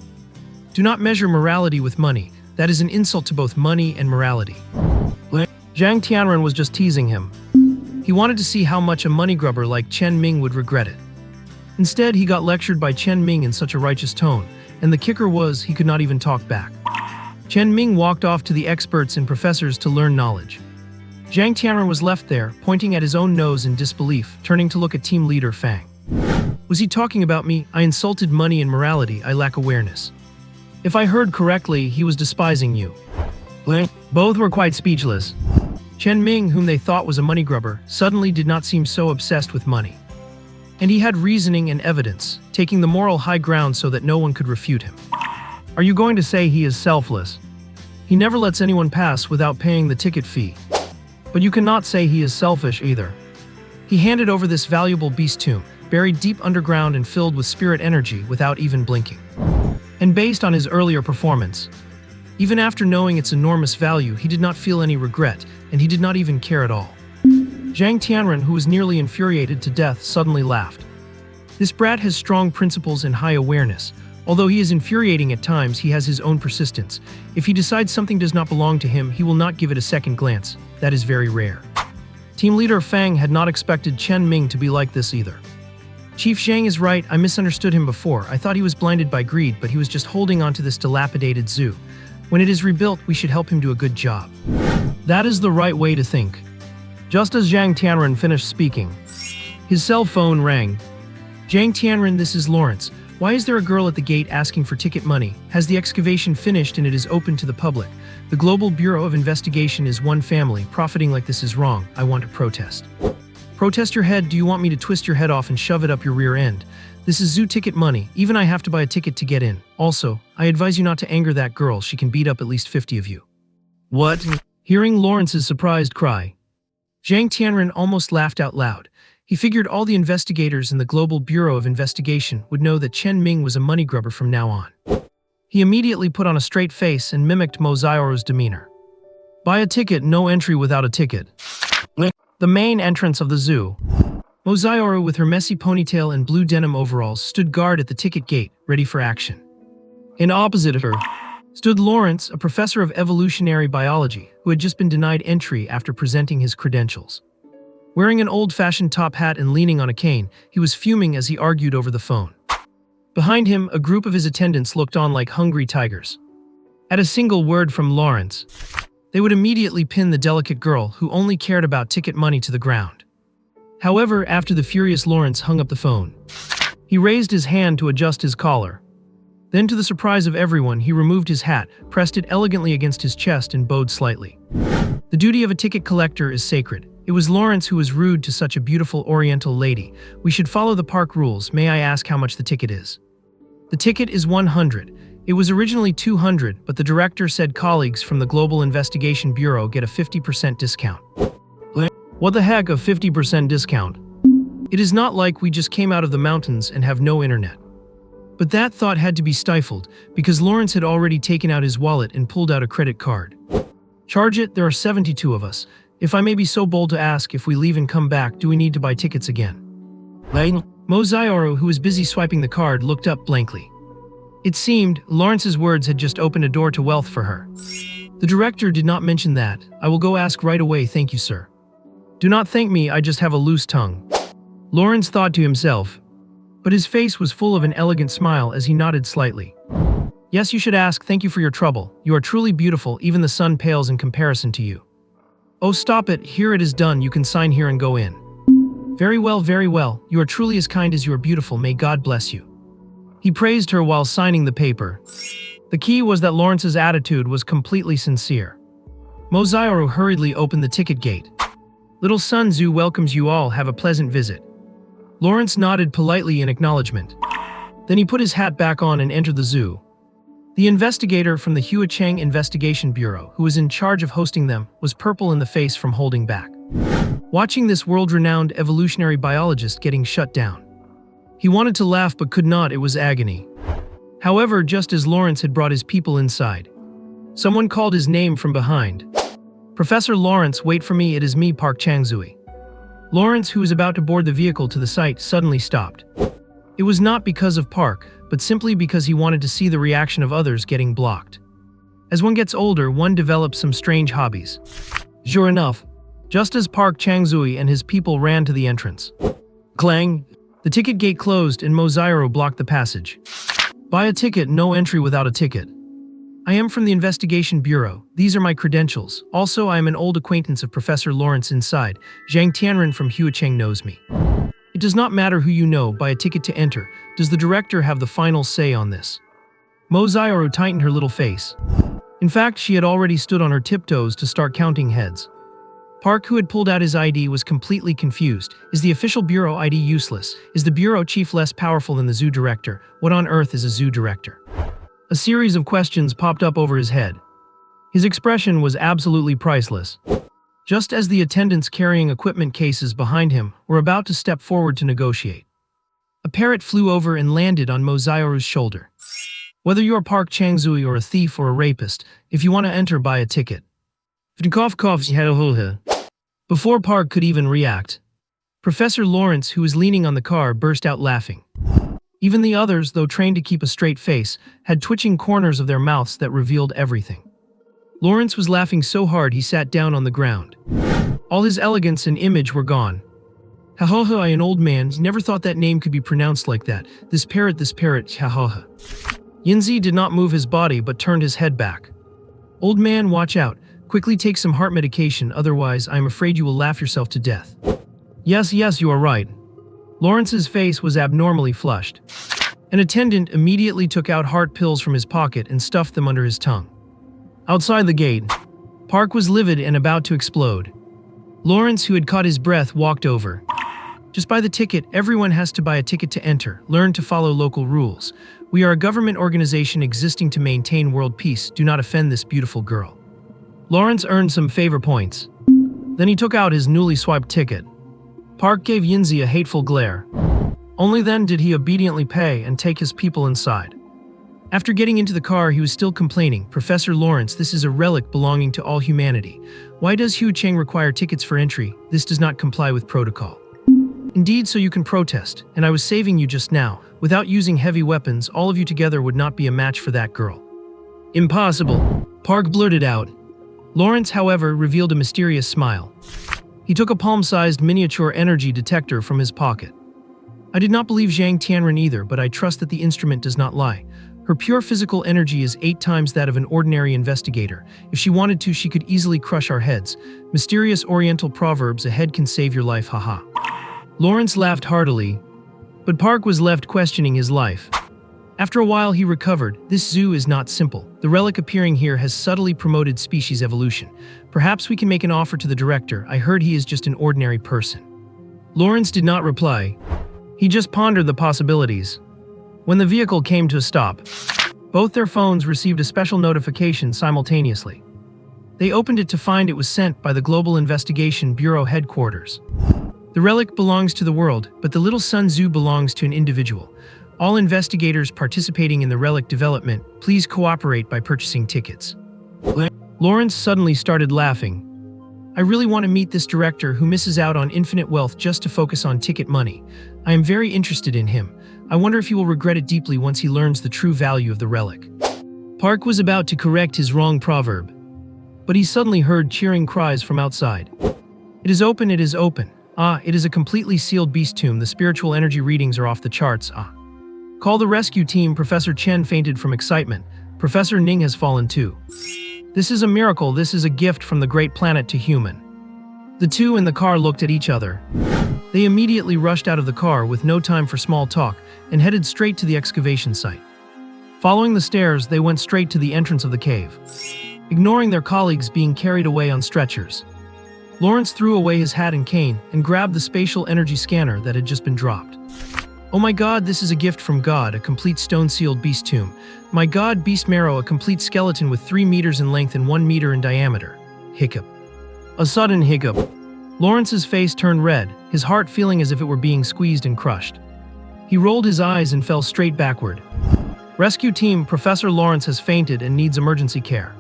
Do not measure morality with money. That is an insult to both money and morality. Zhang Tianren was just teasing him. He wanted to see how much a money grubber like Chen Ming would regret it. Instead, he got lectured by Chen Ming in such a righteous tone, and the kicker was he could not even talk back. Chen Ming walked off to the experts and professors to learn knowledge. Zhang Tianren was left there, pointing at his own nose in disbelief, turning to look at team leader Fang. Was he talking about me? I insulted money and morality, I lack awareness. If I heard correctly, he was despising you. Both were quite speechless. Chen Ming, whom they thought was a money grubber, suddenly did not seem so obsessed with money. And he had reasoning and evidence, taking the moral high ground so that no one could refute him. Are you going to say he is selfless? He never lets anyone pass without paying the ticket fee. But you cannot say he is selfish either. He handed over this valuable beast tomb, buried deep underground and filled with spirit energy without even blinking. And based on his earlier performance, even after knowing its enormous value, he did not feel any regret, and he did not even care at all. Zhang Tianren, who was nearly infuriated to death, suddenly laughed. This brat has strong principles and high awareness. Although he is infuriating at times, he has his own persistence. If he decides something does not belong to him, he will not give it a second glance. That is very rare. Team leader Fang had not expected Chen Ming to be like this either. Chief Zhang is right, I misunderstood him before. I thought he was blinded by greed, but he was just holding on to this dilapidated zoo. When it is rebuilt, we should help him do a good job. That is the right way to think. Just as Zhang Tianren finished speaking, his cell phone rang. Zhang Tianren, this is Lawrence. Why is there a girl at the gate asking for ticket money? Has the excavation finished and it is open to the public? The Global Bureau of Investigation is one family. Profiting like this is wrong. I want to protest. Protest your head? Do you want me to twist your head off and shove it up your rear end? This is zoo ticket money. Even I have to buy a ticket to get in. Also, I advise you not to anger that girl. She can beat up at least 50 of you. What? Hearing Lawrence's surprised cry, Zhang Tianren almost laughed out loud. He figured all the investigators in the Global Bureau of Investigation would know that Chen Ming was a money grubber from now on. He immediately put on a straight face and mimicked Mo Xiaoru's demeanor. Buy a ticket, no entry without a ticket. The main entrance of the zoo. Mo Xiaoru, with her messy ponytail and blue denim overalls, stood guard at the ticket gate, ready for action. In opposite of her stood Lawrence, a professor of evolutionary biology, who had just been denied entry after presenting his credentials. Wearing an old-fashioned top hat and leaning on a cane, he was fuming as he argued over the phone. Behind him, a group of his attendants looked on like hungry tigers. At a single word from Lawrence, they would immediately pin the delicate girl who only cared about ticket money to the ground. However, after the furious Lawrence hung up the phone, he raised his hand to adjust his collar. Then, to the surprise of everyone, he removed his hat, pressed it elegantly against his chest, and bowed slightly. The duty of a ticket collector is sacred. It was Lawrence who was rude to such a beautiful Oriental lady. We should follow the park rules. May I ask how much the ticket is? The ticket is 100. It was originally 200, but the director said colleagues from the Global Investigation Bureau get a 50% discount. What the heck, a 50% discount? It is not like we just came out of the mountains and have no internet. But that thought had to be stifled, because Lawrence had already taken out his wallet and pulled out a credit card. Charge it, there are 72 of us. If I may be so bold to ask, if we leave and come back, do we need to buy tickets again? Mo Xiaoru, who was busy swiping the card, looked up blankly. It seemed Lawrence's words had just opened a door to wealth for her. The director did not mention that. I will go ask right away, thank you, sir. Do not thank me, I just have a loose tongue. Lawrence thought to himself, but his face was full of an elegant smile as he nodded slightly. Yes, you should ask, thank you for your trouble. You are truly beautiful, even the sun pales in comparison to you. Oh, stop it, here it is done, you can sign here and go in. Very well, you are truly as kind as you are beautiful, may God bless you. He praised her while signing the paper. The key was that Lawrence's attitude was completely sincere. Mozairo hurriedly opened the ticket gate. Little Sun Tzu welcomes you all, have a pleasant visit. Lawrence nodded politely in acknowledgement. Then he put his hat back on and entered the zoo. The investigator from the Huacheng Investigation Bureau, who was in charge of hosting them, was purple in the face from holding back. Watching this world-renowned evolutionary biologist getting shut down. He wanted to laugh but could not, it was agony. However, just as Lawrence had brought his people inside, someone called his name from behind. Professor Lawrence, wait for me, it is me, Park Changzui. Lawrence, who was about to board the vehicle to the site, suddenly stopped. It was not because of Park, but simply because he wanted to see the reaction of others getting blocked. As one gets older, one develops some strange hobbies. Sure enough, just as Park Changzui and his people ran to the entrance. Clang! The ticket gate closed and Mozairo blocked the passage. Buy a ticket, no entry without a ticket. I am from the Investigation Bureau. These are my credentials. Also, I am an old acquaintance of Professor Lawrence inside. Zhang Tianren from Huacheng knows me. It does not matter who you know, buy a ticket to enter. Does the director have the final say on this? Mozairo tightened her little face. In fact, she had already stood on her tiptoes to start counting heads. Park, who had pulled out his ID, was completely confused. Is the official bureau ID useless? Is the bureau chief less powerful than the zoo director? What on earth is a zoo director? A series of questions popped up over his head. His expression was absolutely priceless. Just as the attendants carrying equipment cases behind him were about to step forward to negotiate, a parrot flew over and landed on Mozairo's shoulder. Whether you are Park Changzui or a thief or a rapist, if you want to enter, buy a ticket. Before Park could even react, Professor Lawrence, who was leaning on the car, burst out laughing. Even the others, though trained to keep a straight face, had twitching corners of their mouths that revealed everything. Lawrence was laughing so hard he sat down on the ground. All his elegance and image were gone. Ha-ha-ha, I an old man, never thought that name could be pronounced like that. This parrot, ha-ha-ha. Yinzi did not move his body but turned his head back. Old man, watch out. Quickly take some heart medication, otherwise I am afraid you will laugh yourself to death. Yes, you are right. Lawrence's face was abnormally flushed. An attendant immediately took out heart pills from his pocket and stuffed them under his tongue. Outside the gate, Park was livid and about to explode. Lawrence, who had caught his breath, walked over. Just buy the ticket. Everyone has to buy a ticket to enter. Learn to follow local rules. We are a government organization existing to maintain world peace. Do not offend this beautiful girl. Lawrence earned some favor points. Then he took out his newly swiped ticket. Park gave Yinzi a hateful glare. Only then did he obediently pay and take his people inside. After getting into the car, he was still complaining. Professor Lawrence, this is a relic belonging to all humanity. Why does Huacheng require tickets for entry? This does not comply with protocol. Indeed, so you can protest, and I was saving you just now. Without using heavy weapons, all of you together would not be a match for that girl. Impossible, Park blurted out. Lawrence, however, revealed a mysterious smile. He took a palm-sized miniature energy detector from his pocket. I did not believe Zhang Tianren either, but I trust that the instrument does not lie. Her pure physical energy is 8 times that of an ordinary investigator. If she wanted to, she could easily crush our heads. Mysterious oriental proverbs, a head can save your life, haha. Lawrence laughed heartily, but Park was left questioning his life. After a while he recovered. This zoo is not simple. The relic appearing here has subtly promoted species evolution. Perhaps we can make an offer to the director. I heard he is just an ordinary person. Lawrence did not reply. He just pondered the possibilities. When the vehicle came to a stop, both their phones received a special notification simultaneously. They opened it to find it was sent by the Global Investigation Bureau headquarters. The relic belongs to the world, but the Little Sun Zoo belongs to an individual. All investigators participating in the relic development, please cooperate by purchasing tickets. Lawrence suddenly started laughing. I really want to meet this director who misses out on infinite wealth just to focus on ticket money. I am very interested in him. I wonder if he will regret it deeply once he learns the true value of the relic. Park was about to correct his wrong proverb, but he suddenly heard cheering cries from outside. It is open, it is open. Ah, it is a completely sealed beast tomb. The spiritual energy readings are off the charts. Ah. Call the rescue team. Professor Chen fainted from excitement. Professor Ning has fallen too. This is a miracle. This is a gift from the great planet to human. The two in the car looked at each other. They immediately rushed out of the car with no time for small talk and headed straight to the excavation site. Following the stairs, they went straight to the entrance of the cave, ignoring their colleagues being carried away on stretchers. Lawrence threw away his hat and cane and grabbed the spatial energy scanner that had just been dropped. Oh my god, this is a gift from God, a complete stone-sealed beast tomb. My god, beast marrow, a complete skeleton with 3 meters in length and 1 meter in diameter. Hiccup. A sudden hiccup. Lawrence's face turned red, his heart feeling as if it were being squeezed and crushed. He rolled his eyes and fell straight backward. Rescue team, Professor Lawrence has fainted and needs emergency care.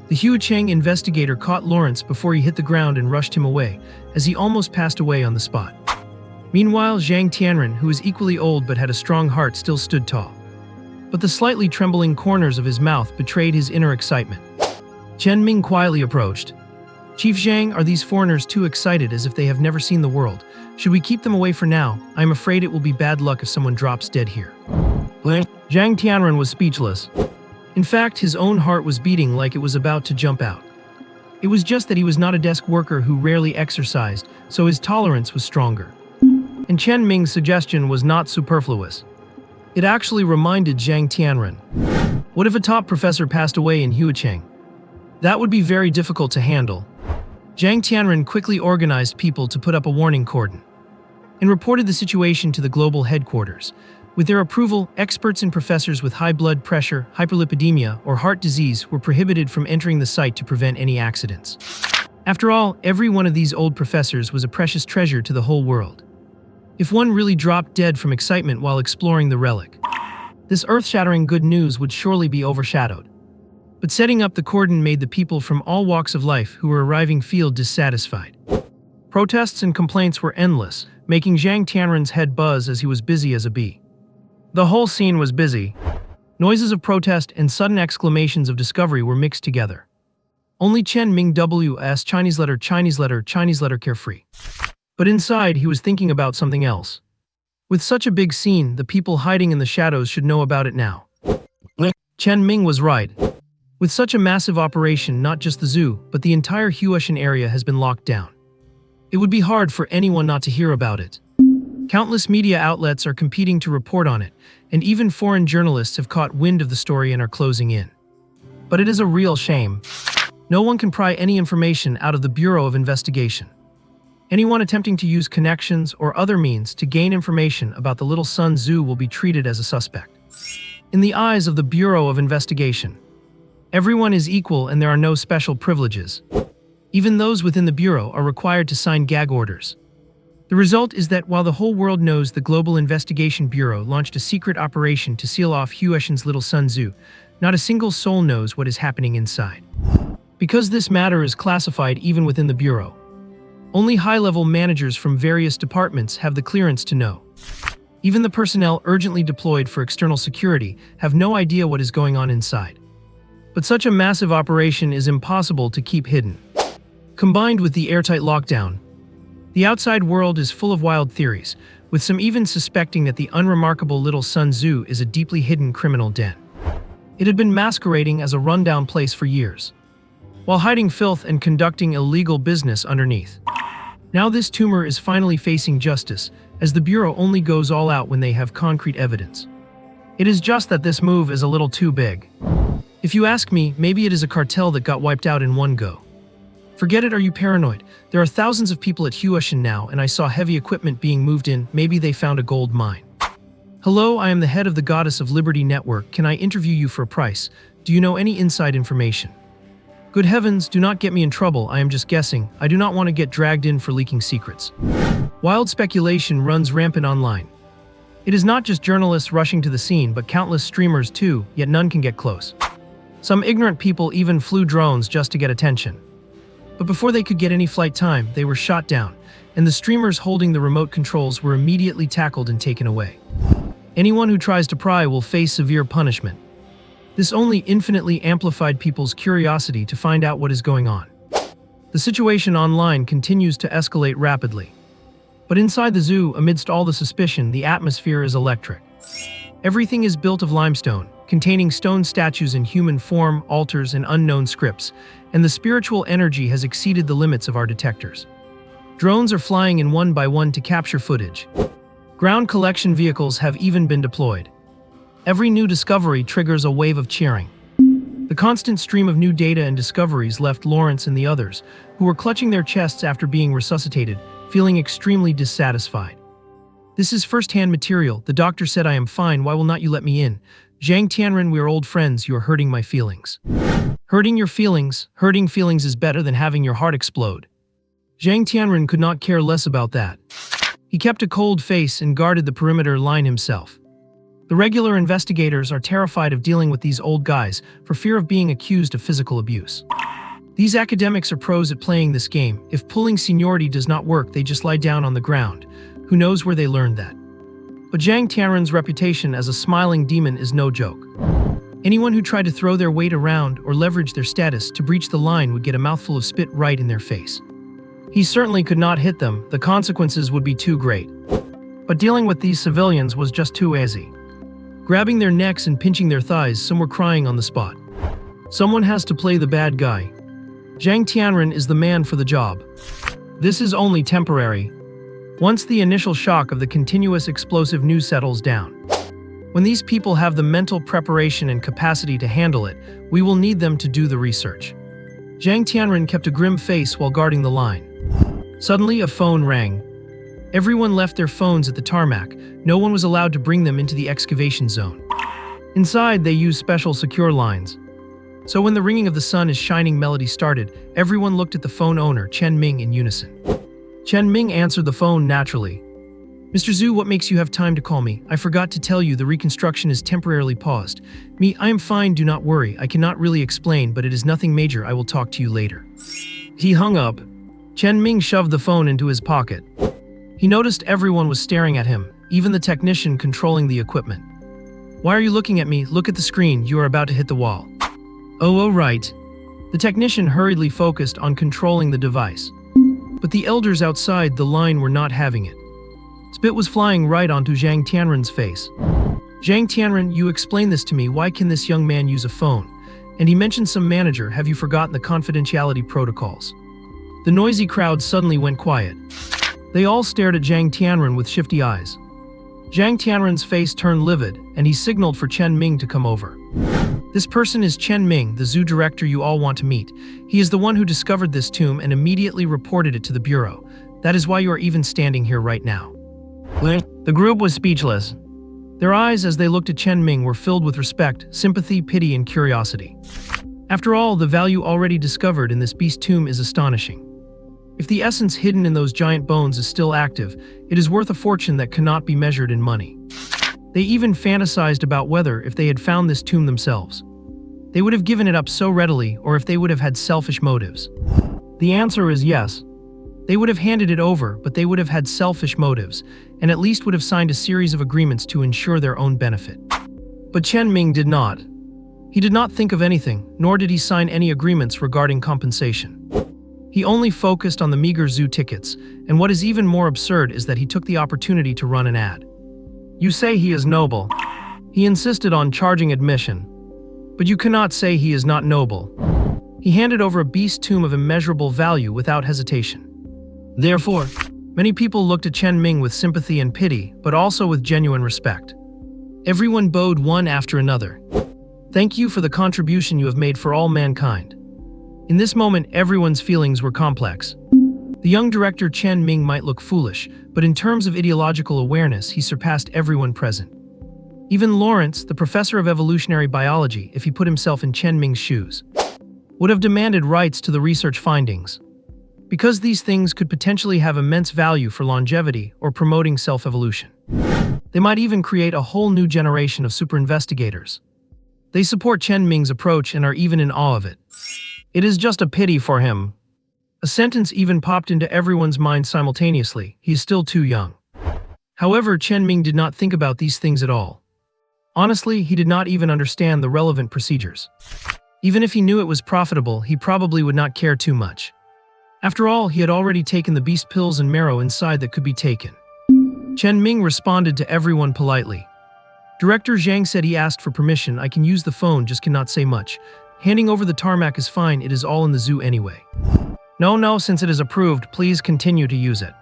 The Huacheng investigator caught Lawrence before he hit the ground and rushed him away, as he almost passed away on the spot. Meanwhile, Zhang Tianren, who was equally old but had a strong heart, still stood tall. But the slightly trembling corners of his mouth betrayed his inner excitement. Chen Ming quietly approached. Chief Zhang, are these foreigners too excited as if they have never seen the world? Should we keep them away for now? I am afraid it will be bad luck if someone drops dead here. Zhang Tianren was speechless. In fact, his own heart was beating like it was about to jump out. It was just that he was not a desk worker who rarely exercised, so his tolerance was stronger. And Chen Ming's suggestion was not superfluous. It actually reminded Zhang Tianren. What if a top professor passed away in Huacheng? That would be very difficult to handle. Zhang Tianren quickly organized people to put up a warning cordon and reported the situation to the global headquarters. With their approval, experts and professors with high blood pressure, hyperlipidemia, or heart disease were prohibited from entering the site to prevent any accidents. After all, every one of these old professors was a precious treasure to the whole world. If one really dropped dead from excitement while exploring the relic, this earth-shattering good news would surely be overshadowed. But setting up the cordon made the people from all walks of life who were arriving feel dissatisfied. Protests and complaints were endless, making Zhang Tianren's head buzz as he was busy as a bee. The whole scene was busy. Noises of protest and sudden exclamations of discovery were mixed together. Only Chen Ming W.S. Chinese letter carefree. But inside, he was thinking about something else. With such a big scene, the people hiding in the shadows should know about it now. Chen Ming was right. With such a massive operation, not just the zoo, but the entire Huashan area has been locked down. It would be hard for anyone not to hear about it. Countless media outlets are competing to report on it, and even foreign journalists have caught wind of the story and are closing in. But it is a real shame. No one can pry any information out of the Bureau of Investigation. Anyone attempting to use connections or other means to gain information about the Little Sun Zoo will be treated as a suspect. In the eyes of the Bureau of Investigation, everyone is equal and there are no special privileges. Even those within the Bureau are required to sign gag orders. The result is that while the whole world knows the Global Investigation Bureau launched a secret operation to seal off Huashan's Little Sun Zoo, not a single soul knows what is happening inside. Because this matter is classified even within the Bureau, only high-level managers from various departments have the clearance to know. Even the personnel urgently deployed for external security have no idea what is going on inside. But such a massive operation is impossible to keep hidden. Combined with the airtight lockdown, the outside world is full of wild theories, with some even suspecting that the unremarkable Little Sun Zoo is a deeply hidden criminal den. It had been masquerading as a rundown place for years, while hiding filth and conducting illegal business underneath. Now this tumor is finally facing justice, as the Bureau only goes all out when they have concrete evidence. It is just that this move is a little too big. If you ask me, maybe it is a cartel that got wiped out in one go. Forget it, are you paranoid? There are thousands of people at Huashan now, and I saw heavy equipment being moved in. Maybe they found a gold mine. Hello, I am the head of the Goddess of Liberty Network. Can I interview you for a price? Do you know any inside information? Good heavens, do not get me in trouble. I am just guessing. I do not want to get dragged in for leaking secrets. Wild speculation runs rampant online. It is not just journalists rushing to the scene, but countless streamers too, yet none can get close. Some ignorant people even flew drones just to get attention. But before they could get any flight time, they were shot down, and the streamers holding the remote controls were immediately tackled and taken away. Anyone who tries to pry will face severe punishment. This only infinitely amplified people's curiosity to find out what is going on. The situation online continues to escalate rapidly. But inside the zoo, amidst all the suspicion, the atmosphere is electric. Everything is built of limestone, containing stone statues in human form, altars, and unknown scripts, and the spiritual energy has exceeded the limits of our detectors. Drones are flying in one by one to capture footage. Ground collection vehicles have even been deployed. Every new discovery triggers a wave of cheering. The constant stream of new data and discoveries left Lawrence and the others, who were clutching their chests after being resuscitated, feeling extremely dissatisfied. This is first-hand material. The doctor said I am fine. Why will not you let me in? Zhang Tianren, we are old friends. You are hurting my feelings. Hurting your feelings? Hurting feelings is better than having your heart explode. Zhang Tianren could not care less about that. He kept a cold face and guarded the perimeter line himself. The regular investigators are terrified of dealing with these old guys for fear of being accused of physical abuse. These academics are pros at playing this game. If pulling seniority does not work, they just lie down on the ground. Who knows where they learned that? But Zhang Tianren's reputation as a smiling demon is no joke. Anyone who tried to throw their weight around or leverage their status to breach the line would get a mouthful of spit right in their face. He certainly could not hit them. The consequences would be too great. But dealing with these civilians was just too easy. Grabbing their necks and pinching their thighs, some were crying on the spot. Someone has to play the bad guy. Zhang Tianren is the man for the job. This is only temporary. Once the initial shock of the continuous explosive news settles down. When these people have the mental preparation and capacity to handle it, we will need them to do the research. Zhang Tianren kept a grim face while guarding the line. Suddenly, a phone rang. Everyone left their phones at the tarmac. No one was allowed to bring them into the excavation zone. Inside, they used special secure lines. So when the ringing of the sun is shining melody started, everyone looked at the phone owner, Chen Ming, in unison. Chen Ming answered the phone naturally. Mr. Zhu, what makes you have time to call me? I forgot to tell you the reconstruction is temporarily paused. I am fine, do not worry. I cannot really explain, but it is nothing major. I will talk to you later. He hung up. Chen Ming shoved the phone into his pocket. He noticed everyone was staring at him, even the technician controlling the equipment. Why are you looking at me? Look at the screen, you are about to hit the wall. Oh, right. The technician hurriedly focused on controlling the device. But the elders outside the line were not having it. Spit was flying right onto Zhang Tianren's face. Zhang Tianren, you explain this to me. Why can this young man use a phone? And he mentioned some manager. Have you forgotten the confidentiality protocols? The noisy crowd suddenly went quiet. They all stared at Zhang Tianren with shifty eyes. Zhang Tianren's face turned livid, and he signaled for Chen Ming to come over. This person is Chen Ming, the zoo director you all want to meet. He is the one who discovered this tomb and immediately reported it to the bureau. That is why you are even standing here right now. The group was speechless. Their eyes as they looked at Chen Ming were filled with respect, sympathy, pity, and curiosity. After all, the value already discovered in this beast tomb is astonishing. If the essence hidden in those giant bones is still active, it is worth a fortune that cannot be measured in money. They even fantasized about whether, if they had found this tomb themselves, they would have given it up so readily, or if they would have had selfish motives. The answer is yes. They would have handed it over, but they would have had selfish motives, and at least would have signed a series of agreements to ensure their own benefit. But Chen Ming did not. He did not think of anything, nor did he sign any agreements regarding compensation. He only focused on the meager zoo tickets, and what is even more absurd is that he took the opportunity to run an ad. You say he is noble. He insisted on charging admission. But you cannot say he is not noble. He handed over a beast tomb of immeasurable value without hesitation. Therefore, many people looked at Chen Ming with sympathy and pity, but also with genuine respect. Everyone bowed one after another. Thank you for the contribution you have made for all mankind. In this moment, everyone's feelings were complex. The young director Chen Ming might look foolish, but in terms of ideological awareness, he surpassed everyone present. Even Lawrence, the professor of evolutionary biology, if he put himself in Chen Ming's shoes, would have demanded rights to the research findings. Because these things could potentially have immense value for longevity or promoting self-evolution. They might even create a whole new generation of super investigators. They support Chen Ming's approach and are even in awe of it. It is just a pity for him. A sentence even popped into everyone's mind simultaneously. He is still too young. However, Chen Ming did not think about these things at all. Honestly, he did not even understand the relevant procedures. Even if he knew it was profitable, he probably would not care too much. After all, he had already taken the beast pills and marrow inside that could be taken. Chen Ming responded to everyone politely. Director Zhang said he asked for permission. I can use the phone, just cannot say much. Handing over the tarmac is fine, it is all in the zoo anyway. No, since it is approved, please continue to use it.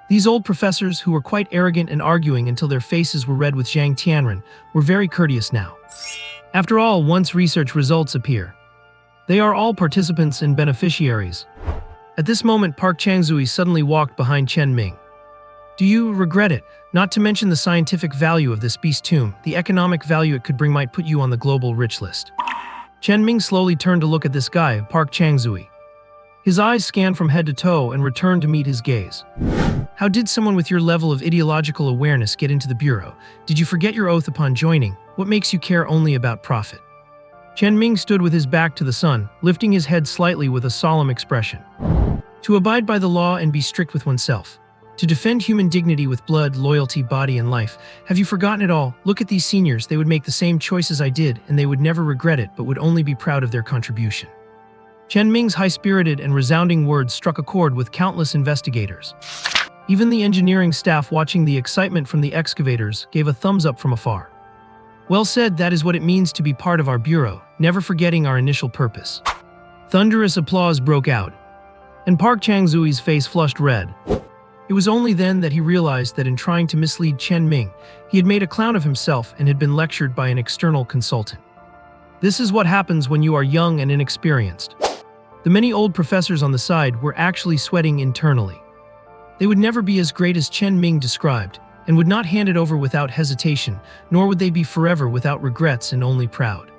These old professors, who were quite arrogant and arguing until their faces were red with Zhang Tianren, were very courteous now. After all, once research results appear, they are all participants and beneficiaries. At this moment, Park Changzui suddenly walked behind Chen Ming. Do you regret it? Not to mention the scientific value of this beast tomb, the economic value it could bring might put you on the global rich list. Chen Ming slowly turned to look at this guy, Park Changzui. His eyes scanned from head to toe and returned to meet his gaze. How did someone with your level of ideological awareness get into the bureau? Did you forget your oath upon joining? What makes you care only about profit? Chen Ming stood with his back to the sun, lifting his head slightly with a solemn expression. To abide by the law and be strict with oneself. To defend human dignity with blood, loyalty, body, and life. Have you forgotten it all? Look at these seniors, they would make the same choices I did, and they would never regret it, but would only be proud of their contribution. Chen Ming's high-spirited and resounding words struck a chord with countless investigators. Even the engineering staff watching the excitement from the excavators gave a thumbs up from afar. Well said, that is what it means to be part of our bureau, never forgetting our initial purpose. Thunderous applause broke out, and Park Changzui's face flushed red. It was only then that he realized that in trying to mislead Chen Ming, he had made a clown of himself and had been lectured by an external consultant. This is what happens when you are young and inexperienced. The many old professors on the side were actually sweating internally. They would never be as great as Chen Ming described, and would not hand it over without hesitation, nor would they be forever without regrets and only proud.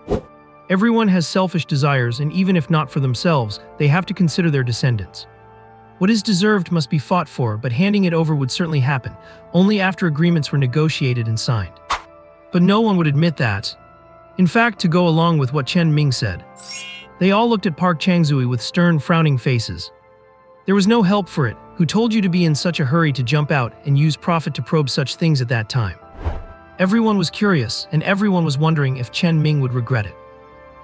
Everyone has selfish desires, and even if not for themselves, they have to consider their descendants. What is deserved must be fought for, but handing it over would certainly happen, only after agreements were negotiated and signed. But no one would admit that. In fact, to go along with what Chen Ming said, they all looked at Park Changzui with stern, frowning faces. There was no help for it. Who told you to be in such a hurry to jump out and use profit to probe such things at that time? Everyone was curious, and everyone was wondering if Chen Ming would regret it.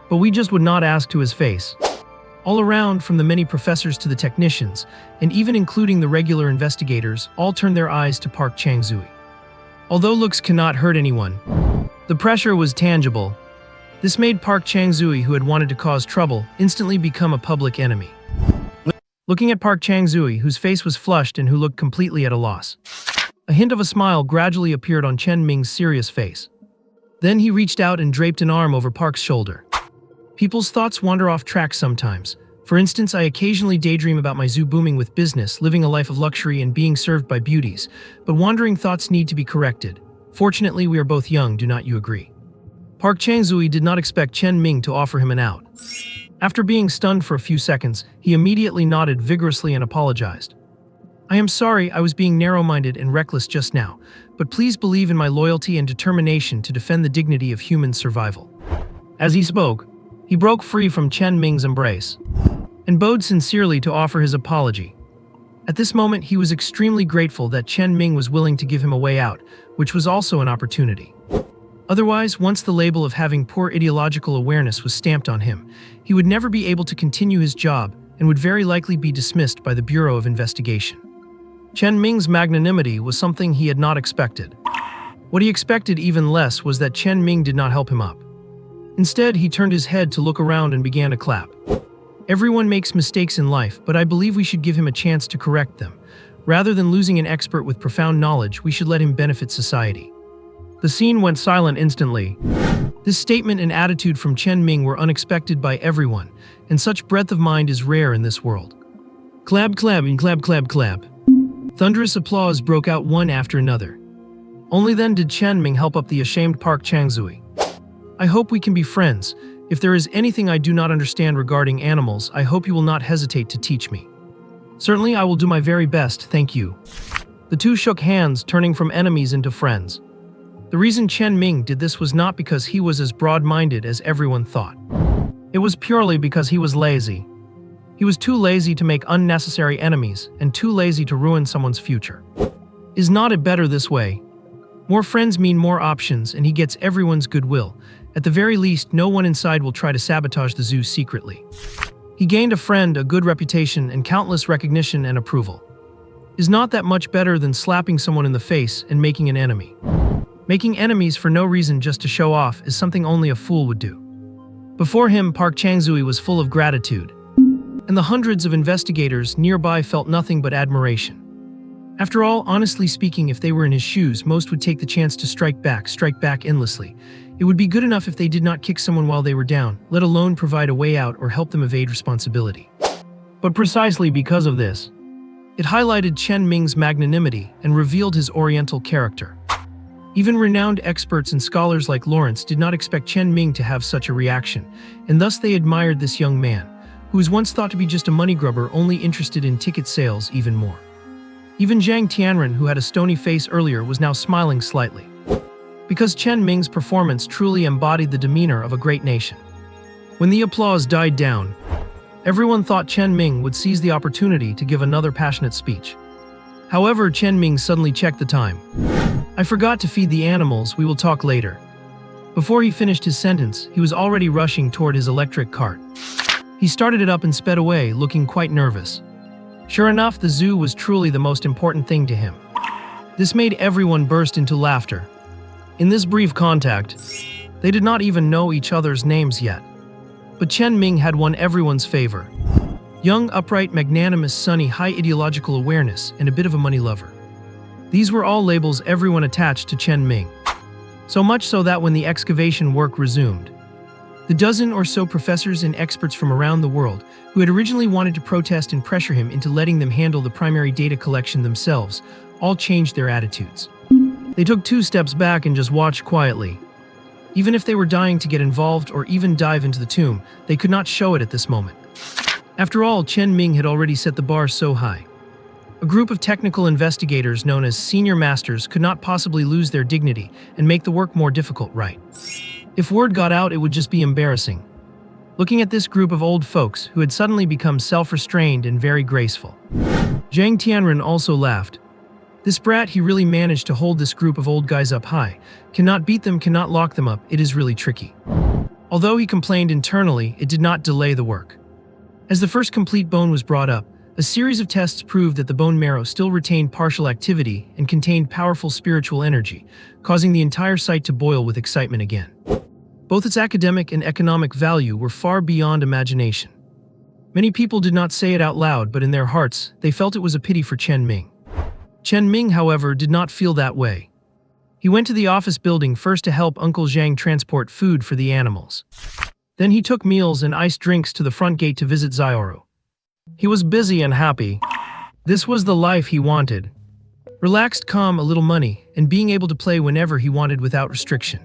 But we just would not ask to his face. All around, from the many professors to the technicians, and even including the regular investigators, all turned their eyes to Park Changzui. Although looks cannot hurt anyone, the pressure was tangible. This made Park Changzui, who had wanted to cause trouble, instantly become a public enemy. Looking at Park Changzui, whose face was flushed and who looked completely at a loss, a hint of a smile gradually appeared on Chen Ming's serious face. Then he reached out and draped an arm over Park's shoulder. People's thoughts wander off track sometimes. For instance, I occasionally daydream about my zoo booming with business, living a life of luxury and being served by beauties. But wandering thoughts need to be corrected. Fortunately, we are both young, do not you agree? Park Changzui did not expect Chen Ming to offer him an out. After being stunned for a few seconds, he immediately nodded vigorously and apologized. I am sorry, I was being narrow-minded and reckless just now, but please believe in my loyalty and determination to defend the dignity of human survival. As he spoke, he broke free from Chen Ming's embrace and bowed sincerely to offer his apology. At this moment, he was extremely grateful that Chen Ming was willing to give him a way out, which was also an opportunity. Otherwise, once the label of having poor ideological awareness was stamped on him, he would never be able to continue his job and would very likely be dismissed by the Bureau of Investigation. Chen Ming's magnanimity was something he had not expected. What he expected even less was that Chen Ming did not help him up. Instead, he turned his head to look around and began to clap. Everyone makes mistakes in life, but I believe we should give him a chance to correct them. Rather than losing an expert with profound knowledge, we should let him benefit society. The scene went silent instantly. This statement and attitude from Chen Ming were unexpected by everyone, and such breadth of mind is rare in this world. Clap, clap, and clap, clap, clap. Thunderous applause broke out one after another. Only then did Chen Ming help up the ashamed Park Changzui. I hope we can be friends. If there is anything I do not understand regarding animals, I hope you will not hesitate to teach me. Certainly, I will do my very best, thank you. The two shook hands, turning from enemies into friends. The reason Chen Ming did this was not because he was as broad-minded as everyone thought. It was purely because he was lazy. He was too lazy to make unnecessary enemies and too lazy to ruin someone's future. Is not it better this way? More friends mean more options, and he gets everyone's goodwill. At the very least, no one inside will try to sabotage the zoo secretly. He gained a friend, a good reputation, and countless recognition and approval. Is not that much better than slapping someone in the face and making an enemy? Making enemies for no reason just to show off is something only a fool would do. Before him, Park Changzui was full of gratitude. and the hundreds of investigators nearby felt nothing but admiration. After all, honestly speaking, if they were in his shoes, most would take the chance to strike back endlessly. It would be good enough if they did not kick someone while they were down, let alone provide a way out or help them evade responsibility. But precisely because of this, it highlighted Chen Ming's magnanimity and revealed his oriental character. Even renowned experts and scholars like Lawrence did not expect Chen Ming to have such a reaction, and thus they admired this young man, who was once thought to be just a money grubber only interested in ticket sales, even more. Even Zhang Tianren, who had a stony face earlier, was now smiling slightly. Because Chen Ming's performance truly embodied the demeanor of a great nation. When the applause died down, everyone thought Chen Ming would seize the opportunity to give another passionate speech. However, Chen Ming suddenly checked the time. "I forgot to feed the animals, we will talk later." Before he finished his sentence, he was already rushing toward his electric cart. He started it up and sped away, looking quite nervous. Sure enough, the zoo was truly the most important thing to him. This made everyone burst into laughter. In this brief contact, they did not even know each other's names yet. But Chen Ming had won everyone's favor. Young, upright, magnanimous, sunny, high ideological awareness, and a bit of a money lover. These were all labels everyone attached to Chen Ming. So much so that when the excavation work resumed, the dozen or so professors and experts from around the world, who had originally wanted to protest and pressure him into letting them handle the primary data collection themselves, all changed their attitudes. They took 2 steps back and just watched quietly. Even if they were dying to get involved or even dive into the tomb, they could not show it at this moment. After all, Chen Ming had already set the bar so high. A group of technical investigators known as senior masters could not possibly lose their dignity and make the work more difficult, right? If word got out, it would just be embarrassing. Looking at this group of old folks who had suddenly become self-restrained and very graceful, Zhang Tianren also laughed. This brat, he really managed to hold this group of old guys up high. Cannot beat them, cannot lock them up, it is really tricky. Although he complained internally, it did not delay the work. As the first complete bone was brought up, a series of tests proved that the bone marrow still retained partial activity and contained powerful spiritual energy, causing the entire site to boil with excitement again. Both its academic and economic value were far beyond imagination. Many people did not say it out loud, but in their hearts, they felt it was a pity for Chen Ming. Chen Ming, however, did not feel that way. He went to the office building first to help Uncle Zhang transport food for the animals. Then he took meals and iced drinks to the front gate to visit Xiaoru. He was busy and happy. This was the life he wanted. Relaxed, calm, a little money, and being able to play whenever he wanted without restriction.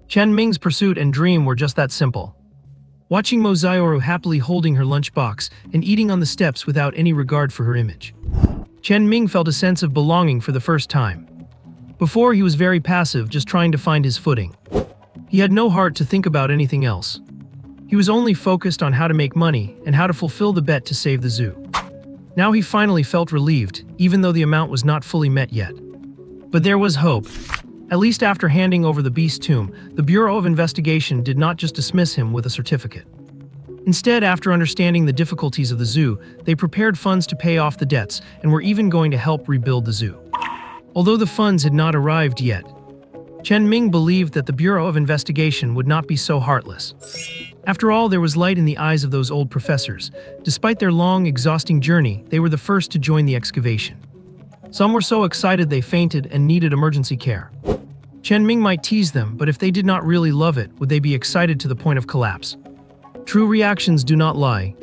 Chen Ming's pursuit and dream were just that simple. Watching Xiaoru happily holding her lunchbox and eating on the steps without any regard for her image. Chen Ming felt a sense of belonging for the first time. Before, he was very passive, just trying to find his footing. He had no heart to think about anything else. He was only focused on how to make money and how to fulfill the bet to save the zoo. Now he finally felt relieved, even though the amount was not fully met yet. But there was hope. At least after handing over the beast tomb, the Bureau of Investigation did not just dismiss him with a certificate. Instead, after understanding the difficulties of the zoo, they prepared funds to pay off the debts and were even going to help rebuild the zoo. Although the funds had not arrived yet, Chen Ming believed that the Bureau of Investigation would not be so heartless. After all, there was light in the eyes of those old professors. Despite their long, exhausting journey, they were the first to join the excavation. Some were so excited they fainted and needed emergency care. Chen Ming might tease them, but if they did not really love it, would they be excited to the point of collapse? True reactions do not lie.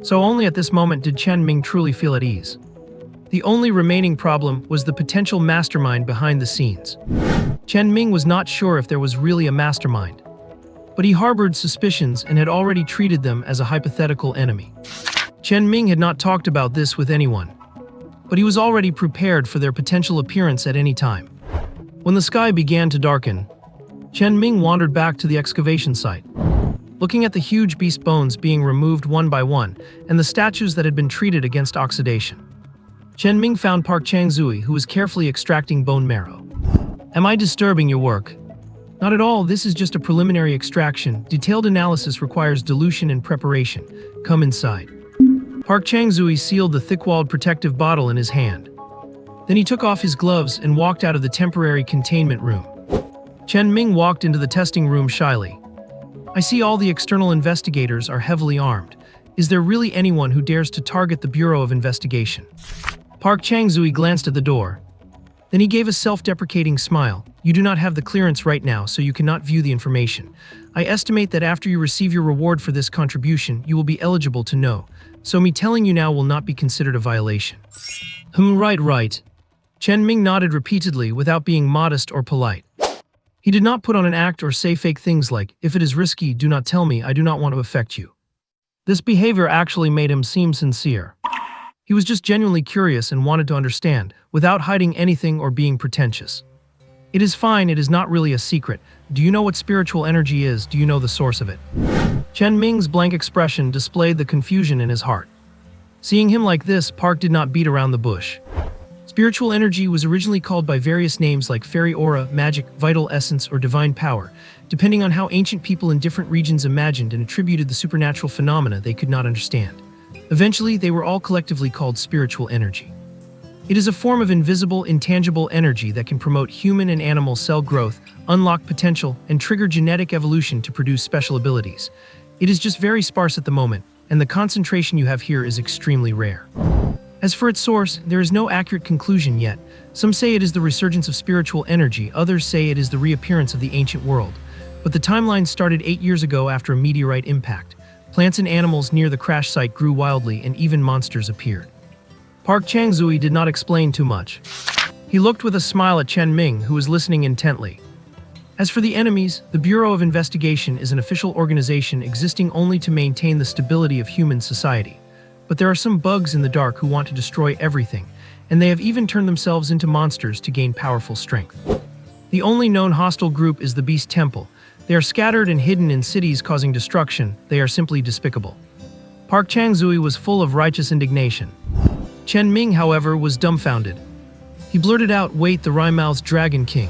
So only at this moment did Chen Ming truly feel at ease. The only remaining problem was the potential mastermind behind the scenes. Chen Ming was not sure if there was really a mastermind, but he harbored suspicions and had already treated them as a hypothetical enemy. Chen Ming had not talked about this with anyone, but he was already prepared for their potential appearance at any time. When the sky began to darken, Chen Ming wandered back to the excavation site. Looking at the huge beast bones being removed one by one and the statues that had been treated against oxidation, Chen Ming found Park Changzui, who was carefully extracting bone marrow. "Am I disturbing your work?" "Not at all, this is just a preliminary extraction. Detailed analysis requires dilution and preparation. Come inside." Park Changzui sealed the thick-walled protective bottle in his hand. Then he took off his gloves and walked out of the temporary containment room. Chen Ming walked into the testing room shyly. "I see all the external investigators are heavily armed. Is there really anyone who dares to target the Bureau of Investigation? Park Chang-zui glanced at the door. Then he gave a self-deprecating smile. You do not have the clearance right now, so you cannot view the information. I estimate that after you receive your reward for this contribution, you will be eligible to know. So me telling you now will not be considered a violation. Right. Chen Ming nodded repeatedly without being modest or polite. He did not put on an act or say fake things like, if it is risky, do not tell me, I do not want to affect you. This behavior actually made him seem sincere. He was just genuinely curious and wanted to understand, without hiding anything or being pretentious. It is fine, it is not really a secret. Do you know what spiritual energy is? Do you know the source of it? Chen Ming's blank expression displayed the confusion in his heart. Seeing him like this, Park did not beat around the bush. Spiritual energy was originally called by various names like fairy aura, magic, vital essence, or divine power, depending on how ancient people in different regions imagined and attributed the supernatural phenomena they could not understand. Eventually, they were all collectively called spiritual energy. It is a form of invisible, intangible energy that can promote human and animal cell growth, unlock potential, and trigger genetic evolution to produce special abilities. It is just very sparse at the moment, and the concentration you have here is extremely rare. As for its source, there is no accurate conclusion yet. Some say it is the resurgence of spiritual energy, others say it is the reappearance of the ancient world. But the timeline started 8 years ago after a meteorite impact. Plants and animals near the crash site grew wildly, and even monsters appeared. Park Chang-zui did not explain too much. He looked with a smile at Chen Ming, who was listening intently. As for the enemies, the Bureau of Investigation is an official organization existing only to maintain the stability of human society. But there are some bugs in the dark who want to destroy everything, and they have even turned themselves into monsters to gain powerful strength. The only known hostile group is the Beast Temple. They are scattered and hidden in cities causing destruction. They are simply despicable. Park Chang-zui was full of righteous indignation. Chen Ming, however, was dumbfounded. He blurted out, "Wait, the wry-mouthed Dragon King."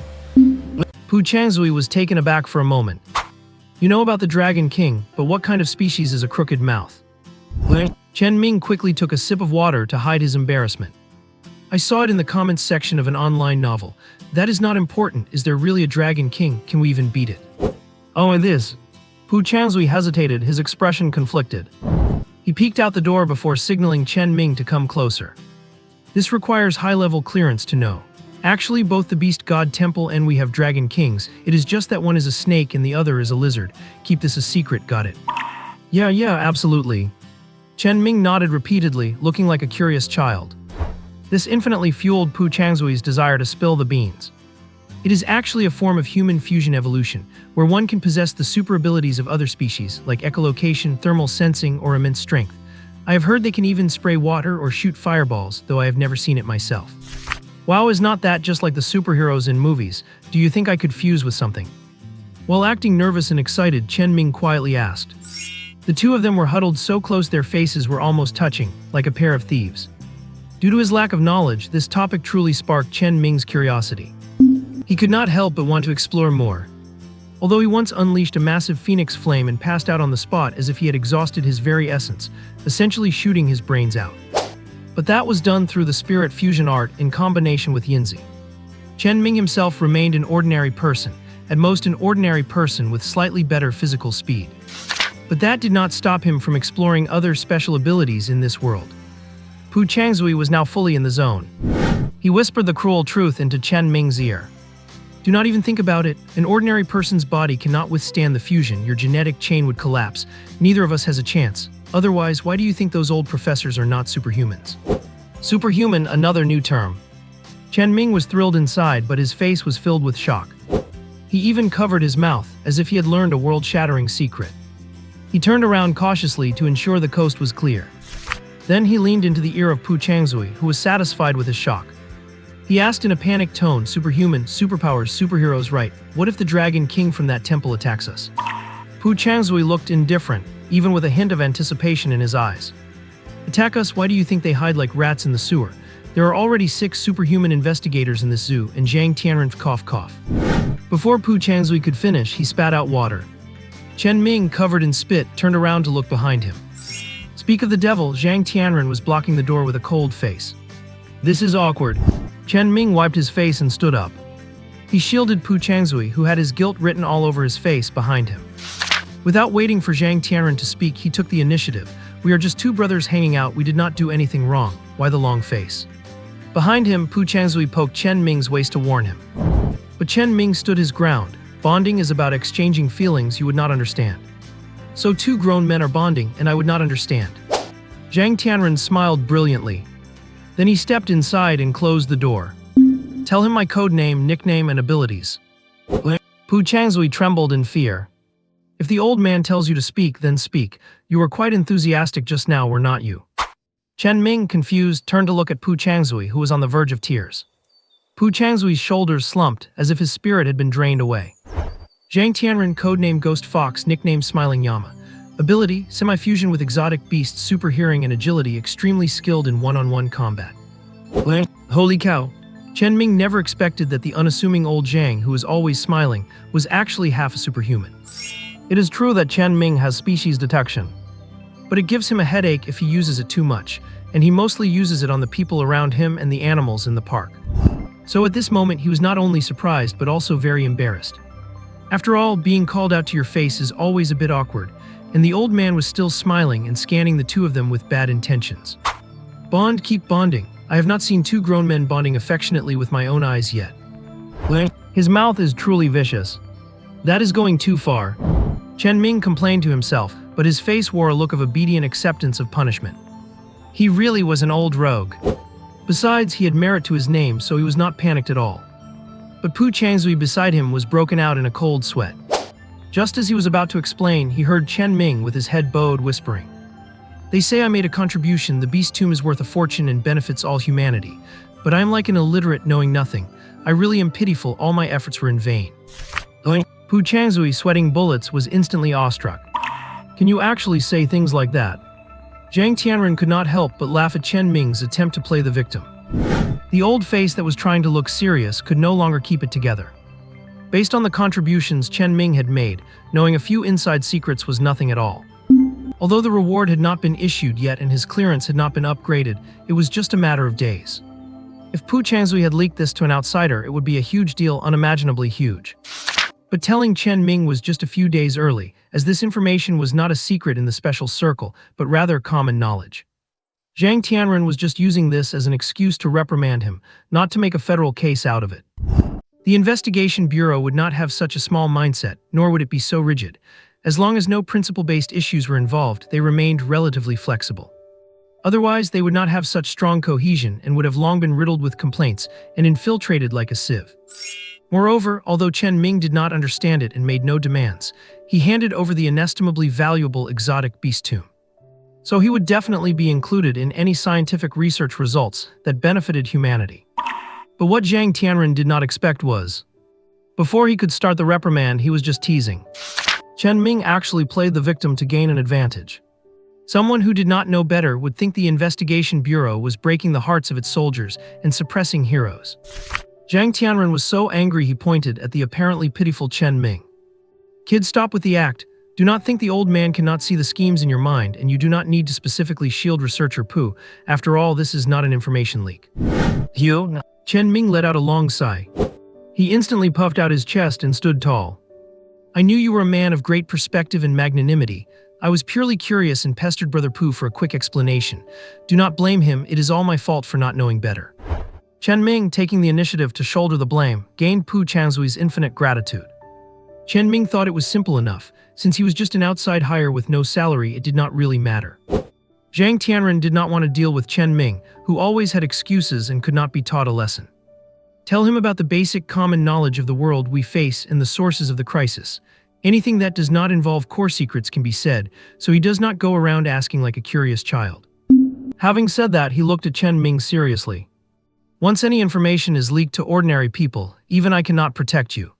Pu Chang-zui was taken aback for a moment. You know about the Dragon King, but what kind of species is a crooked mouth? Chen Ming quickly took a sip of water to hide his embarrassment. I saw it in the comments section of an online novel. That is not important. Is there really a Dragon King? Can we even beat it? Oh, it is. Pu Chang-zui hesitated, his expression conflicted. He peeked out the door before signaling Chen Ming to come closer. This requires high-level clearance to know. Actually, both the Beast God Temple and we have Dragon Kings. It is just that one is a snake and the other is a lizard. Keep this a secret, got it? Yeah, absolutely. Chen Ming nodded repeatedly, looking like a curious child. This infinitely fueled Pu Chang-zui's desire to spill the beans. It is actually a form of human fusion evolution, where one can possess the super abilities of other species, like echolocation, thermal sensing, or immense strength. I have heard they can even spray water or shoot fireballs, though I have never seen it myself. Wow, is not that just like the superheroes in movies? Do you think I could fuse with something? While acting nervous and excited, Chen Ming quietly asked. The two of them were huddled so close their faces were almost touching, like a pair of thieves. Due to his lack of knowledge, this topic truly sparked Chen Ming's curiosity. He could not help but want to explore more. Although he once unleashed a massive phoenix flame and passed out on the spot as if he had exhausted his very essence, essentially shooting his brains out. But that was done through the spirit fusion art in combination with Yinzi. Chen Ming himself remained an ordinary person, at most an ordinary person with slightly better physical speed. But that did not stop him from exploring other special abilities in this world. Pu Chang-zui was now fully in the zone. He whispered the cruel truth into Chen Ming's ear. Do not even think about it. An ordinary person's body cannot withstand the fusion. Your genetic chain would collapse. Neither of us has a chance. Otherwise, why do you think those old professors are not superhumans? Superhuman, another new term. Chen Ming was thrilled inside, but his face was filled with shock. He even covered his mouth, as if he had learned a world-shattering secret. He turned around cautiously to ensure the coast was clear. Then he leaned into the ear of Pu Chang-zui, who was satisfied with his shock. He asked in a panicked tone, superhuman, superpowers, superheroes, right? What if the Dragon King from that temple attacks us? Pu Chang-zui looked indifferent, even with a hint of anticipation in his eyes. Attack us? Why do you think they hide like rats in the sewer? There are already 6 superhuman investigators in this zoo, and Zhang Tianren cough. Before Pu Chang-zui could finish, he spat out water. Chen Ming, covered in spit, turned around to look behind him. Speak of the devil, Zhang Tianren was blocking the door with a cold face. This is awkward. Chen Ming wiped his face and stood up. He shielded Pu Chang-zui, who had his guilt written all over his face, behind him. Without waiting for Zhang Tianren to speak, he took the initiative. We are just two brothers hanging out. We did not do anything wrong. Why the long face?" Behind him, Pu Changzui poked Chen Ming's waist to warn him. But Chen Ming stood his ground. Bonding is about exchanging feelings you would not understand. So two grown men are bonding, and I would not understand. Zhang Tianren smiled brilliantly. Then he stepped inside and closed the door. "Tell him my code name, nickname, and abilities." Pu Changzui trembled in fear. "If the old man tells you to speak, then speak. You were quite enthusiastic just now, were not you?" Chen Ming, confused, turned to look at Pu Changzui, who was on the verge of tears. Pu Changzui's shoulders slumped, as if his spirit had been drained away. Zhang Tianren, codename Ghost Fox, nickname Smiling Yama. Ability, semi-fusion with exotic beasts, super hearing and agility, extremely skilled in one-on-one combat. Holy cow! Chen Ming never expected that the unassuming old Zhang, who was always smiling, was actually half a superhuman. It is true that Chen Ming has species detection, but it gives him a headache if he uses it too much, and he mostly uses it on the people around him and the animals in the park. So at this moment he was not only surprised but also very embarrassed. After all, being called out to your face is always a bit awkward, and the old man was still smiling and scanning the two of them with bad intentions. Bond, keep bonding. I have not seen two grown men bonding affectionately with my own eyes yet. His mouth is truly vicious. That is going too far. Chen Ming complained to himself, but his face wore a look of obedient acceptance of punishment. He really was an old rogue. Besides, he had merit to his name, so he was not panicked at all. But Pu Changzui beside him was broken out in a cold sweat. Just as he was about to explain, he heard Chen Ming with his head bowed whispering, "They say I made a contribution. The beast tomb is worth a fortune and benefits all humanity. But I am like an illiterate knowing nothing. I really am pitiful. All my efforts were in vain." Pu Changzui, sweating bullets, was instantly awestruck. "Can you actually say things like that?" Zhang Tianren could not help but laugh at Chen Ming's attempt to play the victim. The old face that was trying to look serious could no longer keep it together. Based on the contributions Chen Ming had made, knowing a few inside secrets was nothing at all. Although the reward had not been issued yet and his clearance had not been upgraded, it was just a matter of days. If Pu Changzui had leaked this to an outsider, it would be a huge deal, unimaginably huge. But telling Chen Ming was just a few days early, as this information was not a secret in the special circle, but rather common knowledge. Zhang Tianren was just using this as an excuse to reprimand him, not to make a federal case out of it. The investigation bureau would not have such a small mindset, nor would it be so rigid. As long as no principle-based issues were involved, they remained relatively flexible. Otherwise, they would not have such strong cohesion and would have long been riddled with complaints and infiltrated like a sieve. Moreover, although Chen Ming did not understand it and made no demands, he handed over the inestimably valuable exotic beast tomb. So he would definitely be included in any scientific research results that benefited humanity. But what Zhang Tianren did not expect was, before he could start the reprimand, he was just teasing. Chen Ming actually played the victim to gain an advantage. Someone who did not know better would think the investigation bureau was breaking the hearts of its soldiers and suppressing heroes. Zhang Tianren was so angry he pointed at the apparently pitiful Chen Ming. "Kid, stop with the act. Do not think the old man cannot see the schemes in your mind, and you do not need to specifically shield researcher Pu. After all, this is not an information leak." Chen Ming let out a long sigh. He instantly puffed out his chest and stood tall. "I knew you were a man of great perspective and magnanimity. I was purely curious and pestered Brother Pu for a quick explanation. Do not blame him, it is all my fault for not knowing better." Chen Ming, taking the initiative to shoulder the blame, gained Pu Changzui's infinite gratitude. Chen Ming thought it was simple enough. Since he was just an outside hire with no salary, it did not really matter. Zhang Tianren did not want to deal with Chen Ming, who always had excuses and could not be taught a lesson. Tell him about the basic common knowledge of the world we face and the sources of the crisis. Anything that does not involve core secrets can be said, so he does not go around asking like a curious child. Having said that, he looked at Chen Ming seriously. "Once any information is leaked to ordinary people, even I cannot protect you."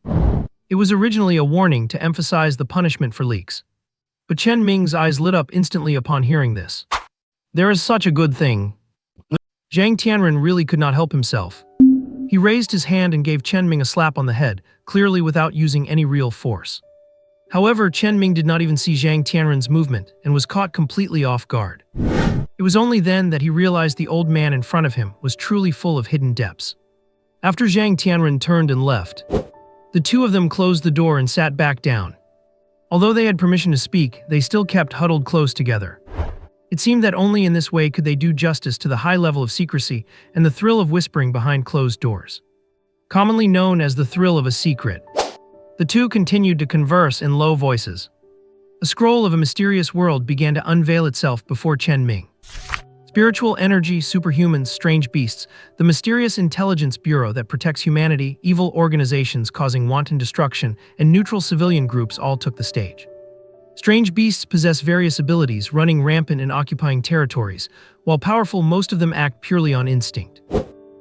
It was originally a warning to emphasize the punishment for leaks. But Chen Ming's eyes lit up instantly upon hearing this. "There is such a good thing." Zhang Tianren really could not help himself. He raised his hand and gave Chen Ming a slap on the head, clearly without using any real force. However, Chen Ming did not even see Zhang Tianren's movement and was caught completely off guard. It was only then that he realized the old man in front of him was truly full of hidden depths. After Zhang Tianren turned and left, the two of them closed the door and sat back down. Although they had permission to speak, they still kept huddled close together. It seemed that only in this way could they do justice to the high level of secrecy and the thrill of whispering behind closed doors. Commonly known as the thrill of a secret. The two continued to converse in low voices. A scroll of a mysterious world began to unveil itself before Chen Ming. Spiritual energy, superhumans, strange beasts, the mysterious intelligence bureau that protects humanity, evil organizations causing wanton destruction, and neutral civilian groups all took the stage. Strange beasts possess various abilities, running rampant and occupying territories. While powerful, most of them act purely on instinct.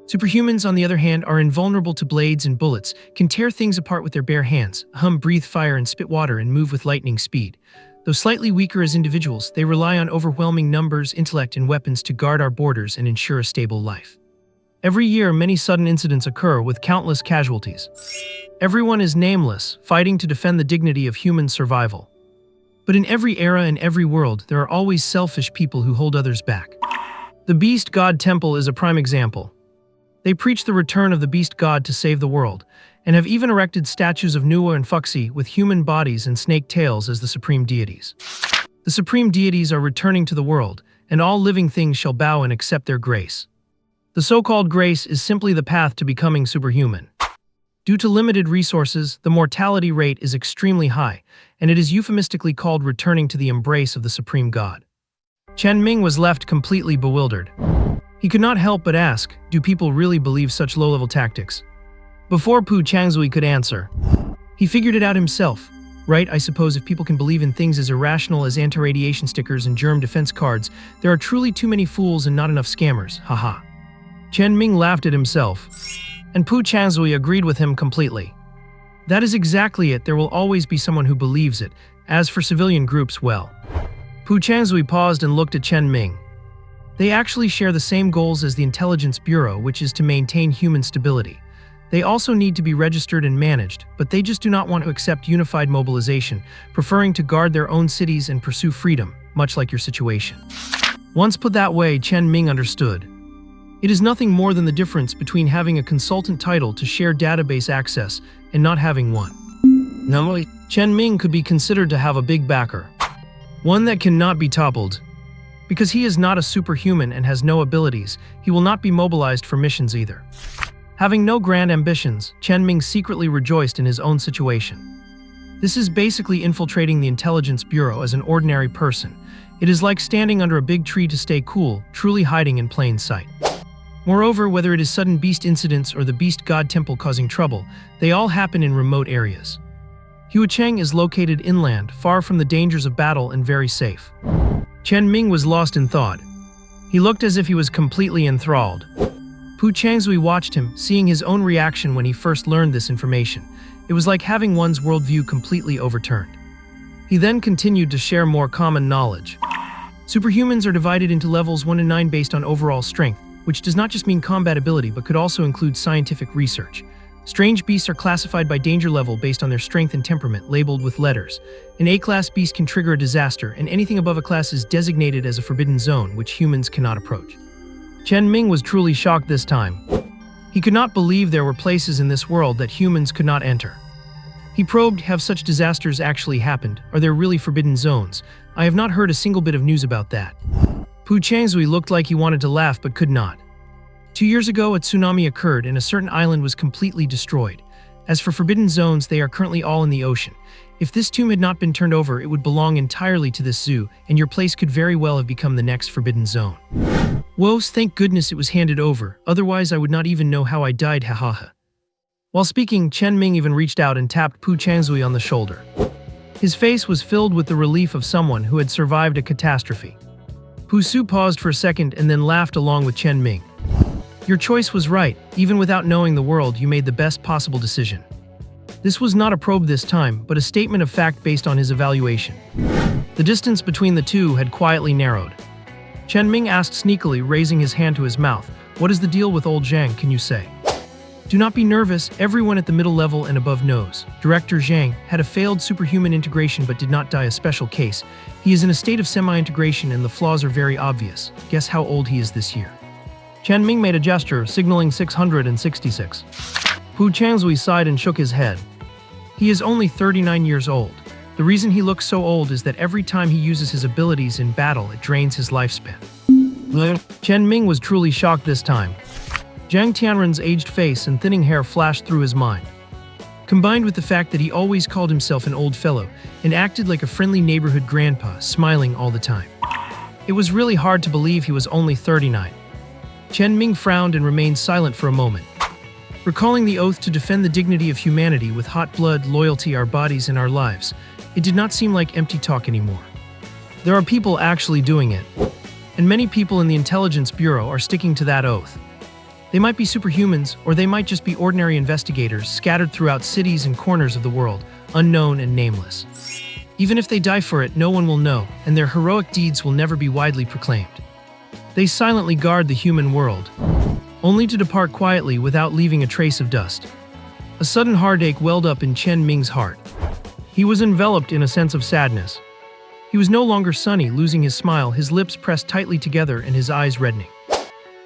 Superhumans, on the other hand, are invulnerable to blades and bullets, can tear things apart with their bare hands, breathe fire and spit water, and move with lightning speed. Though slightly weaker as individuals, they rely on overwhelming numbers, intellect, and weapons to guard our borders and ensure a stable life. Every year, many sudden incidents occur with countless casualties. Everyone is nameless, fighting to defend the dignity of human survival. But in every era and every world, there are always selfish people who hold others back. The Beast God Temple is a prime example. They preach the return of the Beast God to save the world, and have even erected statues of Nuwa and Fuxi with human bodies and snake tails as the supreme deities. The supreme deities are returning to the world, and all living things shall bow and accept their grace. The so-called grace is simply the path to becoming superhuman. Due to limited resources, the mortality rate is extremely high, and it is euphemistically called returning to the embrace of the supreme god. Chen Ming was left completely bewildered. He could not help but ask, do people really believe such low-level tactics? Before Pu Changzui could answer, he figured it out himself. Right, I suppose if people can believe in things as irrational as anti-radiation stickers and germ defense cards, there are truly too many fools and not enough scammers, haha. Chen Ming laughed at himself, and Pu Changzui agreed with him completely. That is exactly it, there will always be someone who believes it. As for civilian groups, well. Pu Changzui paused and looked at Chen Ming. They actually share the same goals as the Intelligence Bureau, which is to maintain human stability. They also need to be registered and managed, but they just do not want to accept unified mobilization, preferring to guard their own cities and pursue freedom, much like your situation. Once put that way, Chen Ming understood. It is nothing more than the difference between having a consultant title to share database access and not having one. Normally, Chen Ming could be considered to have a big backer. One that cannot be toppled. Because he is not a superhuman and has no abilities, he will not be mobilized for missions either. Having no grand ambitions, Chen Ming secretly rejoiced in his own situation. This is basically infiltrating the Intelligence Bureau as an ordinary person. It is like standing under a big tree to stay cool, truly hiding in plain sight. Moreover, whether it is sudden beast incidents or the Beast God Temple causing trouble, they all happen in remote areas. Huacheng is located inland, far from the dangers of battle and very safe. Chen Ming was lost in thought. He looked as if he was completely enthralled. Pu Changzui watched him, seeing his own reaction when he first learned this information. It was like having one's worldview completely overturned. He then continued to share more common knowledge. Superhumans are divided into levels 1 to 9 based on overall strength, which does not just mean combat ability but could also include scientific research. Strange beasts are classified by danger level based on their strength and temperament, labeled with letters. An A-class beast can trigger a disaster, and anything above a class is designated as a forbidden zone, which humans cannot approach. Chen Ming was truly shocked this time. He could not believe there were places in this world that humans could not enter. He probed, have such disasters actually happened? Are there really forbidden zones? I have not heard a single bit of news about that. Pu Changzui looked like he wanted to laugh but could not. 2 years ago, a tsunami occurred and a certain island was completely destroyed. As for forbidden zones, they are currently all in the ocean. If this tomb had not been turned over, it would belong entirely to this zoo, and your place could very well have become the next forbidden zone. Woes, thank goodness it was handed over, otherwise I would not even know how I died, hahaha. While speaking, Chen Ming even reached out and tapped Pu Changzui on the shoulder. His face was filled with the relief of someone who had survived a catastrophe. Pu Su paused for a second and then laughed along with Chen Ming. Your choice was right. Even without knowing the world, you made the best possible decision. This was not a probe this time, but a statement of fact based on his evaluation. The distance between the two had quietly narrowed. Chen Ming asked sneakily, raising his hand to his mouth, "What is the deal with old Zhang, can you say?" Do not be nervous, everyone at the middle level and above knows. Director Zhang had a failed superhuman integration but did not die, a special case. He is in a state of semi-integration and the flaws are very obvious. Guess how old he is this year. Chen Ming made a gesture, signaling 666. Pu Changzui sighed and shook his head. He is only 39 years old. The reason he looks so old is that every time he uses his abilities in battle, it drains his lifespan. Chen Ming was truly shocked this time. Zhang Tianren's aged face and thinning hair flashed through his mind. Combined with the fact that he always called himself an old fellow and acted like a friendly neighborhood grandpa, smiling all the time. It was really hard to believe he was only 39. Chen Ming frowned and remained silent for a moment. Recalling the oath to defend the dignity of humanity with hot blood, loyalty, our bodies, and our lives, it did not seem like empty talk anymore. There are people actually doing it, and many people in the Intelligence Bureau are sticking to that oath. They might be superhumans, or they might just be ordinary investigators scattered throughout cities and corners of the world, unknown and nameless. Even if they die for it, no one will know, and their heroic deeds will never be widely proclaimed. They silently guard the human world, only to depart quietly without leaving a trace of dust. A sudden heartache welled up in Chen Ming's heart. He was enveloped in a sense of sadness. He was no longer sunny, losing his smile, his lips pressed tightly together and his eyes reddening.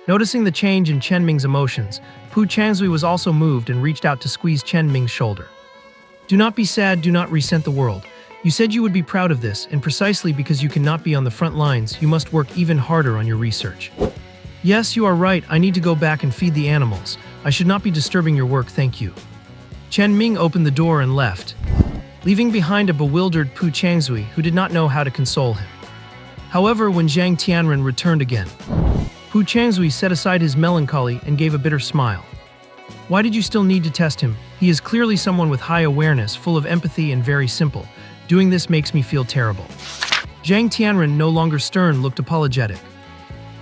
Noticing the change in Chen Ming's emotions, Pu Changzui was also moved and reached out to squeeze Chen Ming's shoulder. Do not be sad, do not resent the world. You said you would be proud of this, and precisely because you cannot be on the front lines, you must work even harder on your research. Yes, you are right, I need to go back and feed the animals. I should not be disturbing your work, thank you. Chen Ming opened the door and left, leaving behind a bewildered Pu Changzui who did not know how to console him. However, when Zhang Tianren returned again, Pu Changzui set aside his melancholy and gave a bitter smile. Why did you still need to test him? He is clearly someone with high awareness, full of empathy and very simple. Doing this makes me feel terrible. Zhang Tianren, no longer stern, looked apologetic.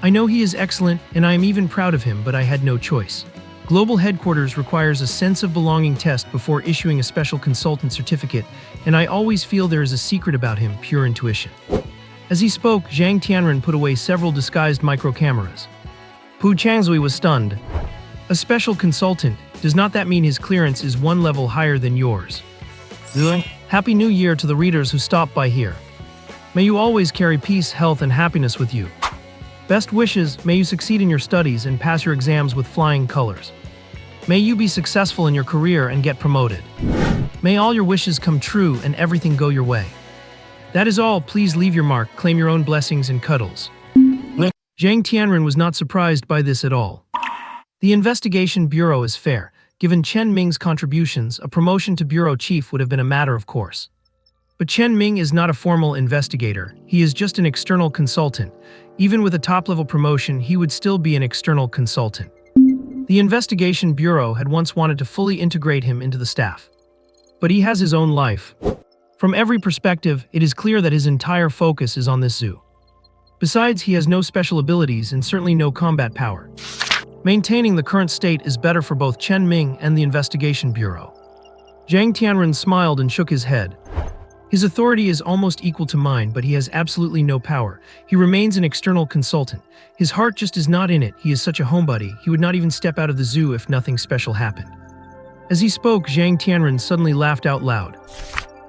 I know he is excellent, and I am even proud of him, but I had no choice. Global headquarters requires a sense of belonging test before issuing a special consultant certificate, and I always feel there is a secret about him, pure intuition. As he spoke, Zhang Tianren put away several disguised micro-cameras. Pu Changzui was stunned. A special consultant, does not that mean his clearance is one level higher than yours? Happy New Year to the readers who stopped by here. May you always carry peace, health, and happiness with you. Best wishes, may you succeed in your studies and pass your exams with flying colors. May you be successful in your career and get promoted. May all your wishes come true and everything go your way. That is all, please leave your mark, claim your own blessings and cuddles. Zhang Tianren was not surprised by this at all. The investigation bureau is fair. Given Chen Ming's contributions, a promotion to bureau chief would have been a matter of course. But Chen Ming is not a formal investigator, he is just an external consultant. Even with a top-level promotion, he would still be an external consultant. The investigation bureau had once wanted to fully integrate him into the staff. But he has his own life. From every perspective, it is clear that his entire focus is on this zoo. Besides, he has no special abilities and certainly no combat power. Maintaining the current state is better for both Chen Ming and the investigation bureau. Zhang Tianren smiled and shook his head. His authority is almost equal to mine, but he has absolutely no power. He remains an external consultant. His heart just is not in it. He is such a homebody, he would not even step out of the zoo if nothing special happened. As he spoke, Zhang Tianren suddenly laughed out loud.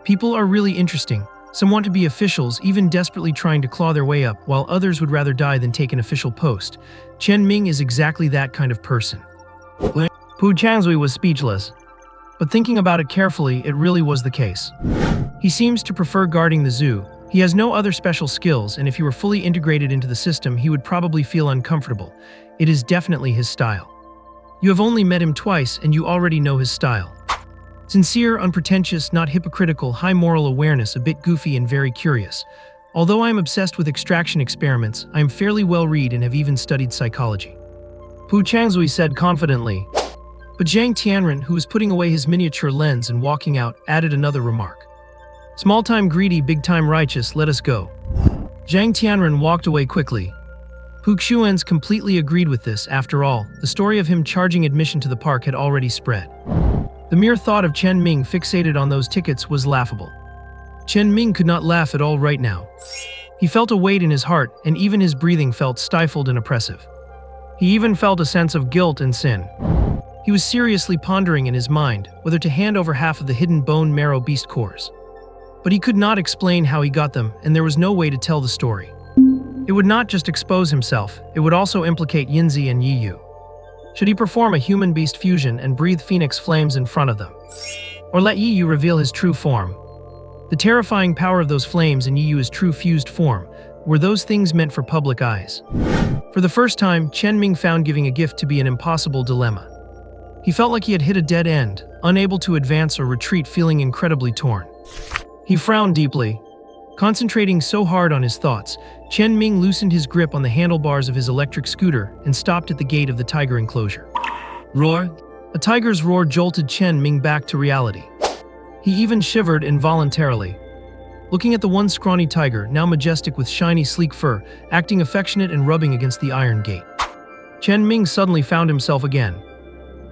People are really interesting. Some want to be officials, even desperately trying to claw their way up, while others would rather die than take an official post. Chen Ming is exactly that kind of person. Pu Changzui was speechless. But thinking about it carefully, it really was the case. He seems to prefer guarding the zoo. He has no other special skills, and if he were fully integrated into the system, he would probably feel uncomfortable. It is definitely his style. You have only met him twice, and you already know his style. Sincere, unpretentious, not hypocritical, high moral awareness, a bit goofy and very curious. Although I am obsessed with extraction experiments, I am fairly well read and have even studied psychology. Pu Changzui said confidently. But Zhang Tianren, who was putting away his miniature lens and walking out, added another remark. Small-time greedy, big-time righteous, let us go. Zhang Tianren walked away quickly. Pu Xuan's completely agreed with this. After all, the story of him charging admission to the park had already spread. The mere thought of Chen Ming fixated on those tickets was laughable. Chen Ming could not laugh at all right now. He felt a weight in his heart, and even his breathing felt stifled and oppressive. He even felt a sense of guilt and sin. He was seriously pondering in his mind whether to hand over half of the hidden bone marrow beast cores. But he could not explain how he got them, and there was no way to tell the story. It would not just expose himself, it would also implicate Yinzi and Yiyu. Should he perform a human-beast fusion and breathe phoenix flames in front of them? Or let Yiyu reveal his true form? The terrifying power of those flames in Yi's true fused form. Were those things meant for public eyes? For the first time, Chen Ming found giving a gift to be an impossible dilemma. He felt like he had hit a dead end, unable to advance or retreat, feeling incredibly torn. He frowned deeply. Concentrating so hard on his thoughts, Chen Ming loosened his grip on the handlebars of his electric scooter and stopped at the gate of the tiger enclosure. Roar! A tiger's roar jolted Chen Ming back to reality. He even shivered involuntarily. Looking at the one scrawny tiger, now majestic with shiny sleek fur, acting affectionate and rubbing against the iron gate. Chen Ming suddenly found himself again.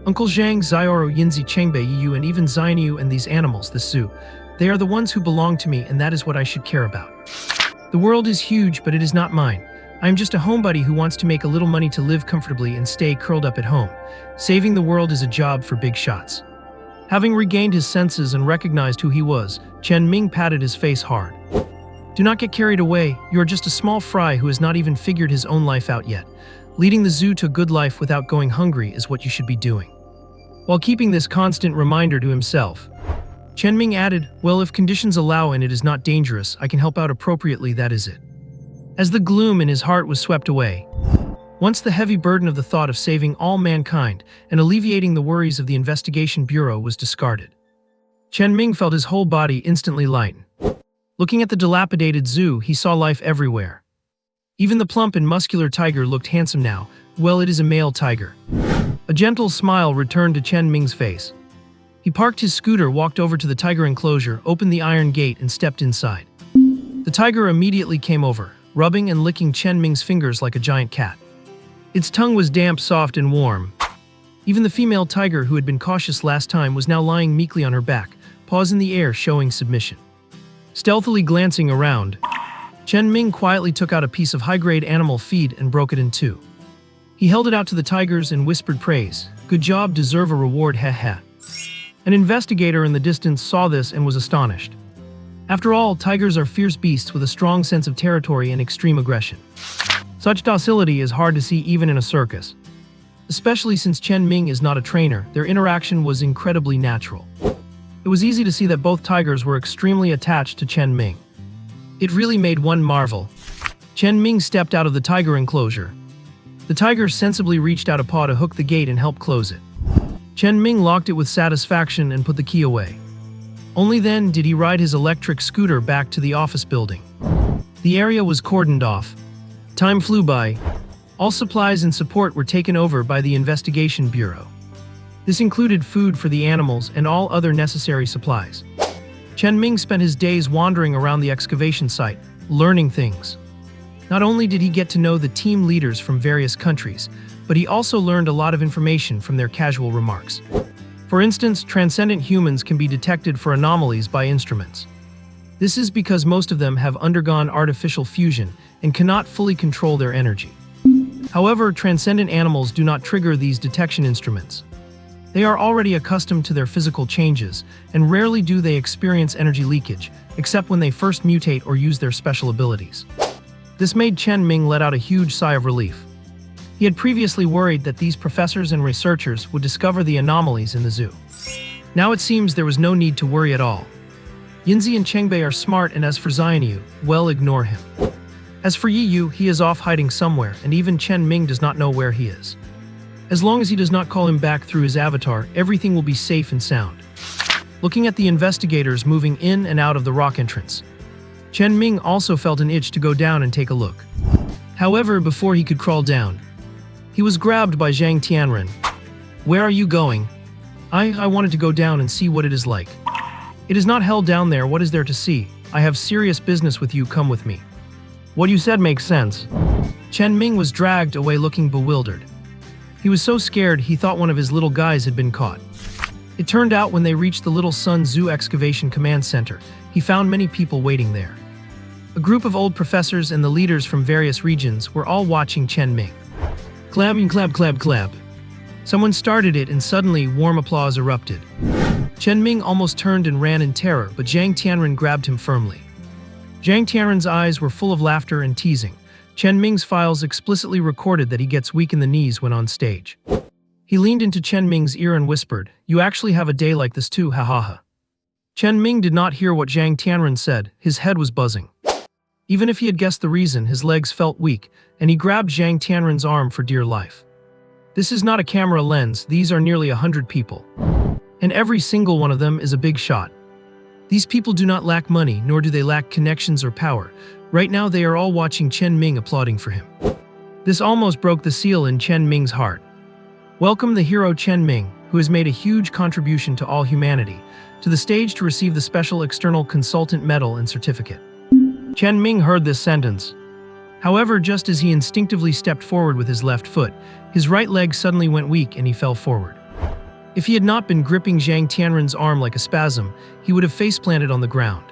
Uncle Zhang, Xiaoro, Yinzi, Chengbei, Yiyu, and even Xianyu and these animals, the zoo. They are the ones who belong to me, and that is what I should care about. The world is huge, but it is not mine. I am just a homebody who wants to make a little money to live comfortably and stay curled up at home. Saving the world is a job for big shots. Having regained his senses and recognized who he was, Chen Ming patted his face hard. Do not get carried away. You are just a small fry who has not even figured his own life out yet. Leading the zoo to a good life without going hungry is what you should be doing. While keeping this constant reminder to himself, Chen Ming added, well, if conditions allow and it is not dangerous, I can help out appropriately, that is it. As the gloom in his heart was swept away, once the heavy burden of the thought of saving all mankind and alleviating the worries of the investigation bureau was discarded, Chen Ming felt his whole body instantly lighten. Looking at the dilapidated zoo, he saw life everywhere. Even the plump and muscular tiger looked handsome now. Well, it is a male tiger. A gentle smile returned to Chen Ming's face. He parked his scooter, walked over to the tiger enclosure, opened the iron gate, and stepped inside. The tiger immediately came over, rubbing and licking Chen Ming's fingers like a giant cat. Its tongue was damp, soft, and warm. Even the female tiger, who had been cautious last time, was now lying meekly on her back, paws in the air showing submission. Stealthily glancing around, Chen Ming quietly took out a piece of high-grade animal feed and broke it in two. He held it out to the tigers and whispered praise. Good job, deserve a reward, heh heh. An investigator in the distance saw this and was astonished. After all, tigers are fierce beasts with a strong sense of territory and extreme aggression. Such docility is hard to see even in a circus. Especially since Chen Ming is not a trainer, their interaction was incredibly natural. It was easy to see that both tigers were extremely attached to Chen Ming. It really made one marvel. Chen Ming stepped out of the tiger enclosure. The tiger sensibly reached out a paw to hook the gate and help close it. Chen Ming locked it with satisfaction and put the key away. Only then did he ride his electric scooter back to the office building. The area was cordoned off. Time flew by. All supplies and support were taken over by the investigation bureau. This included food for the animals and all other necessary supplies. Chen Ming spent his days wandering around the excavation site, learning things. Not only did he get to know the team leaders from various countries, but he also learned a lot of information from their casual remarks. For instance, transcendent humans can be detected for anomalies by instruments. This is because most of them have undergone artificial fusion and cannot fully control their energy. However, transcendent animals do not trigger these detection instruments. They are already accustomed to their physical changes, and rarely do they experience energy leakage, except when they first mutate or use their special abilities. This made Chen Ming let out a huge sigh of relief. He had previously worried that these professors and researchers would discover the anomalies in the zoo. Now it seems there was no need to worry at all. Yinzi and Chengbei are smart, and as for Xianyu, well, ignore him. As for Yiyu, he is off hiding somewhere, and even Chen Ming does not know where he is. As long as he does not call him back through his avatar, everything will be safe and sound. Looking at the investigators moving in and out of the rock entrance, Chen Ming also felt an itch to go down and take a look. However, before he could crawl down, he was grabbed by Zhang Tianren. Where are you going? I wanted to go down and see what it is like. It is not hell down there, what is there to see? I have serious business with you, come with me. What you said makes sense. Chen Ming was dragged away looking bewildered. He was so scared he thought one of his little guys had been caught. It turned out when they reached the Little Sun Zoo Excavation Command Center, he found many people waiting there. A group of old professors and the leaders from various regions were all watching Chen Ming. Clap, clap, clap, clap. Someone started it and suddenly warm applause erupted. Chen Ming almost turned and ran in terror, but Zhang Tianren grabbed him firmly. Zhang Tianren's eyes were full of laughter and teasing. Chen Ming's files explicitly recorded that he gets weak in the knees when on stage. He leaned into Chen Ming's ear and whispered, "You actually have a day like this too, ha ha ha." Chen Ming did not hear what Zhang Tianren said. His head was buzzing. Even if he had guessed the reason, his legs felt weak, and he grabbed Zhang Tianren's arm for dear life. This is not a camera lens, these are nearly 100 people. And every single one of them is a big shot. These people do not lack money, nor do they lack connections or power. Right now they are all watching Chen Ming applauding for him. This almost broke the seal in Chen Ming's heart. Welcome the hero Chen Ming, who has made a huge contribution to all humanity, to the stage to receive the special external consultant medal and certificate. Chen Ming heard this sentence. However, just as he instinctively stepped forward with his left foot, his right leg suddenly went weak and he fell forward. If he had not been gripping Zhang Tianren's arm like a spasm, he would have face-planted on the ground.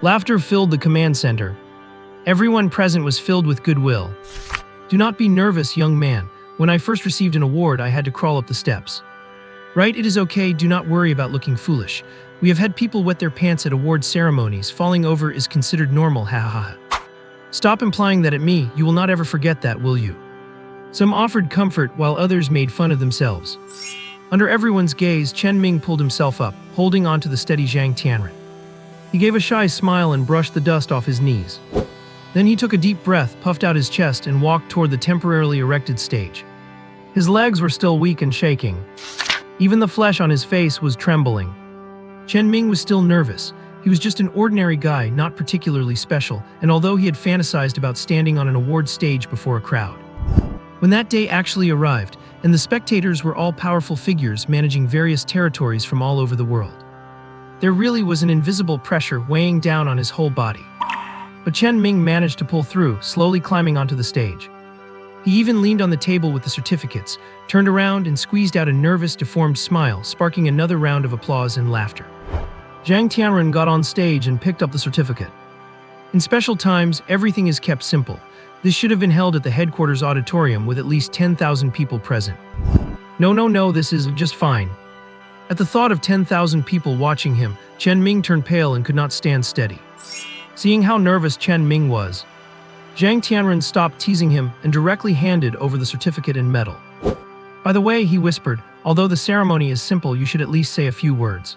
Laughter filled the command center. Everyone present was filled with goodwill. Do not be nervous, young man. When I first received an award, I had to crawl up the steps. Right, it is okay, do not worry about looking foolish. We have had people wet their pants at award ceremonies. Falling over is considered normal, ha ha ha. Stop implying that at me, you will not ever forget that, will you? Some offered comfort while others made fun of themselves. Under everyone's gaze, Chen Ming pulled himself up, holding onto the steady Zhang Tianren. He gave a shy smile and brushed the dust off his knees. Then he took a deep breath, puffed out his chest, and walked toward the temporarily erected stage. His legs were still weak and shaking. Even the flesh on his face was trembling. Chen Ming was still nervous. He was just an ordinary guy, not particularly special, and although he had fantasized about standing on an award stage before a crowd. When that day actually arrived, and the spectators were all powerful figures managing various territories from all over the world, there really was an invisible pressure weighing down on his whole body. But Chen Ming managed to pull through, slowly climbing onto the stage. He even leaned on the table with the certificates, turned around and squeezed out a nervous, deformed smile, sparking another round of applause and laughter. Zhang Tianren got on stage and picked up the certificate. In special times, everything is kept simple. This should have been held at the headquarters auditorium with at least 10,000 people present. No, this is just fine. At the thought of 10,000 people watching him, Chen Ming turned pale and could not stand steady. Seeing how nervous Chen Ming was, Zhang Tianren stopped teasing him and directly handed over the certificate and medal. By the way, he whispered, although the ceremony is simple, you should at least say a few words.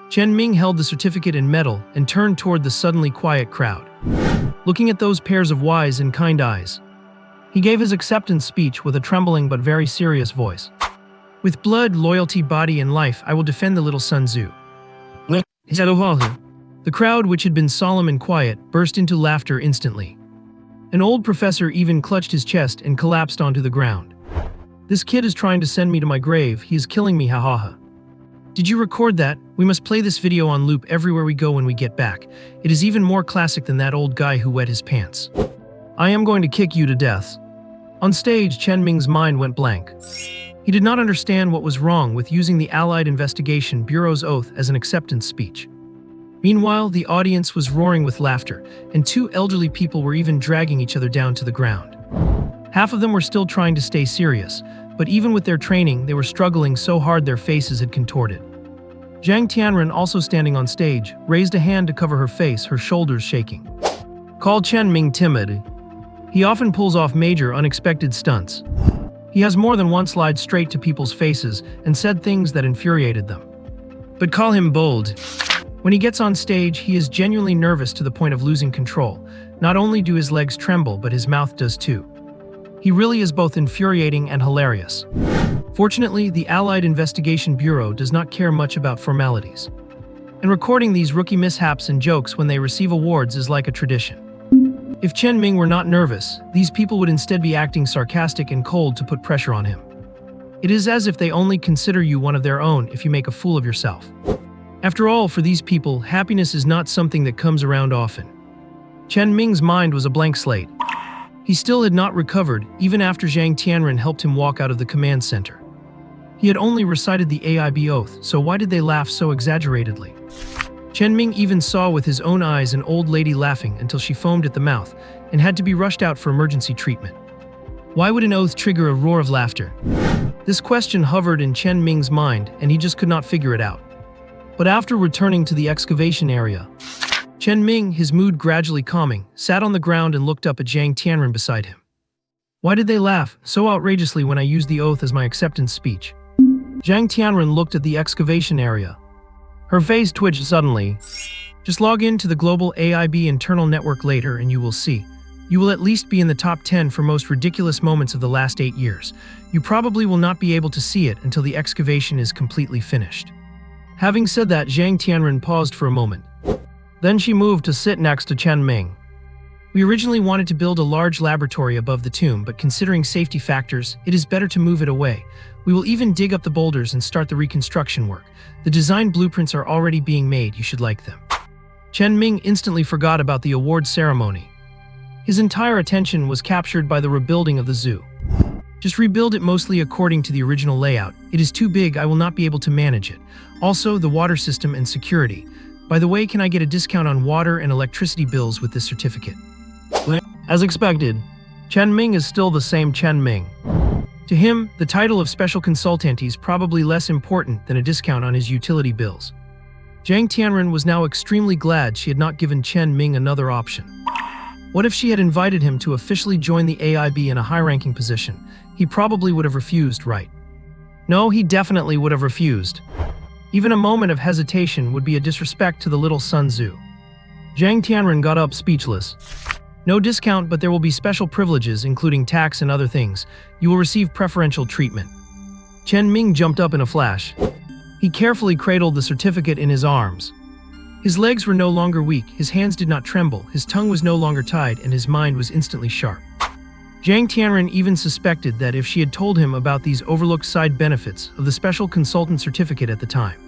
Chen Ming held the certificate and medal and turned toward the suddenly quiet crowd. Looking at those pairs of wise and kind eyes, he gave his acceptance speech with a trembling but very serious voice. With blood, loyalty, body, and life, I will defend the little Sun Tzu. The crowd, which had been solemn and quiet, burst into laughter instantly. An old professor even clutched his chest and collapsed onto the ground. This kid is trying to send me to my grave, he is killing me, ha ha ha. Did you record that? We must play this video on loop everywhere we go when we get back. It is even more classic than that old guy who wet his pants. I am going to kick you to death. On stage, Chen Ming's mind went blank. He did not understand what was wrong with using the Allied Investigation Bureau's oath as an acceptance speech. Meanwhile, the audience was roaring with laughter, and two elderly people were even dragging each other down to the ground. Half of them were still trying to stay serious, but even with their training, they were struggling so hard their faces had contorted. Zhang Tianren, also standing on stage, raised a hand to cover her face, her shoulders shaking. Called Chen Ming timid. He often pulls off major, unexpected stunts. He has more than once lied straight to people's faces and said things that infuriated them. But call him bold. When he gets on stage, he is genuinely nervous to the point of losing control. Not only do his legs tremble, but his mouth does too. He really is both infuriating and hilarious. Fortunately, the Allied Investigation Bureau does not care much about formalities. And recording these rookie mishaps and jokes when they receive awards is like a tradition. If Chen Ming were not nervous, these people would instead be acting sarcastic and cold to put pressure on him. It is as if they only consider you one of their own if you make a fool of yourself. After all, for these people, happiness is not something that comes around often. Chen Ming's mind was a blank slate. He still had not recovered, even after Zhang Tianren helped him walk out of the command center. He had only recited the AIB oath, so why did they laugh so exaggeratedly? Chen Ming even saw with his own eyes an old lady laughing until she foamed at the mouth and had to be rushed out for emergency treatment. Why would an oath trigger a roar of laughter? This question hovered in Chen Ming's mind, and he just could not figure it out. But after returning to the excavation area, Chen Ming, his mood gradually calming, sat on the ground and looked up at Zhang Tianren beside him. Why did they laugh so outrageously when I used the oath as my acceptance speech? Zhang Tianren looked at the excavation area. Her face twitched suddenly. Just log in to the global AIB internal network later and you will see. You will at least be in the top 10 for most ridiculous moments of the last 8 years. You probably will not be able to see it until the excavation is completely finished. Having said that, Zhang Tianren paused for a moment. Then she moved to sit next to Chen Ming. We originally wanted to build a large laboratory above the tomb, but considering safety factors, it is better to move it away. We will even dig up the boulders and start the reconstruction work. The design blueprints are already being made, you should like them. Chen Ming instantly forgot about the award ceremony. His entire attention was captured by the rebuilding of the zoo. Just rebuild it mostly according to the original layout. It is too big, I will not be able to manage it. Also, the water system and security. By the way, can I get a discount on water and electricity bills with this certificate? As expected, Chen Ming is still the same Chen Ming. To him, the title of special consultant is probably less important than a discount on his utility bills. Zhang Tianren was now extremely glad she had not given Chen Ming another option. What if she had invited him to officially join the AIB in a high-ranking position? He probably would have refused, right? No, he definitely would have refused. Even a moment of hesitation would be a disrespect to the little Sun Tzu. Zhang Tianren got up speechless. No discount, but there will be special privileges, including tax and other things. You will receive preferential treatment. Chen Ming jumped up in a flash. He carefully cradled the certificate in his arms. His legs were no longer weak, his hands did not tremble, his tongue was no longer tied, and his mind was instantly sharp. Zhang Tianren even suspected that if she had told him about these overlooked side benefits of the special consultant certificate at the time,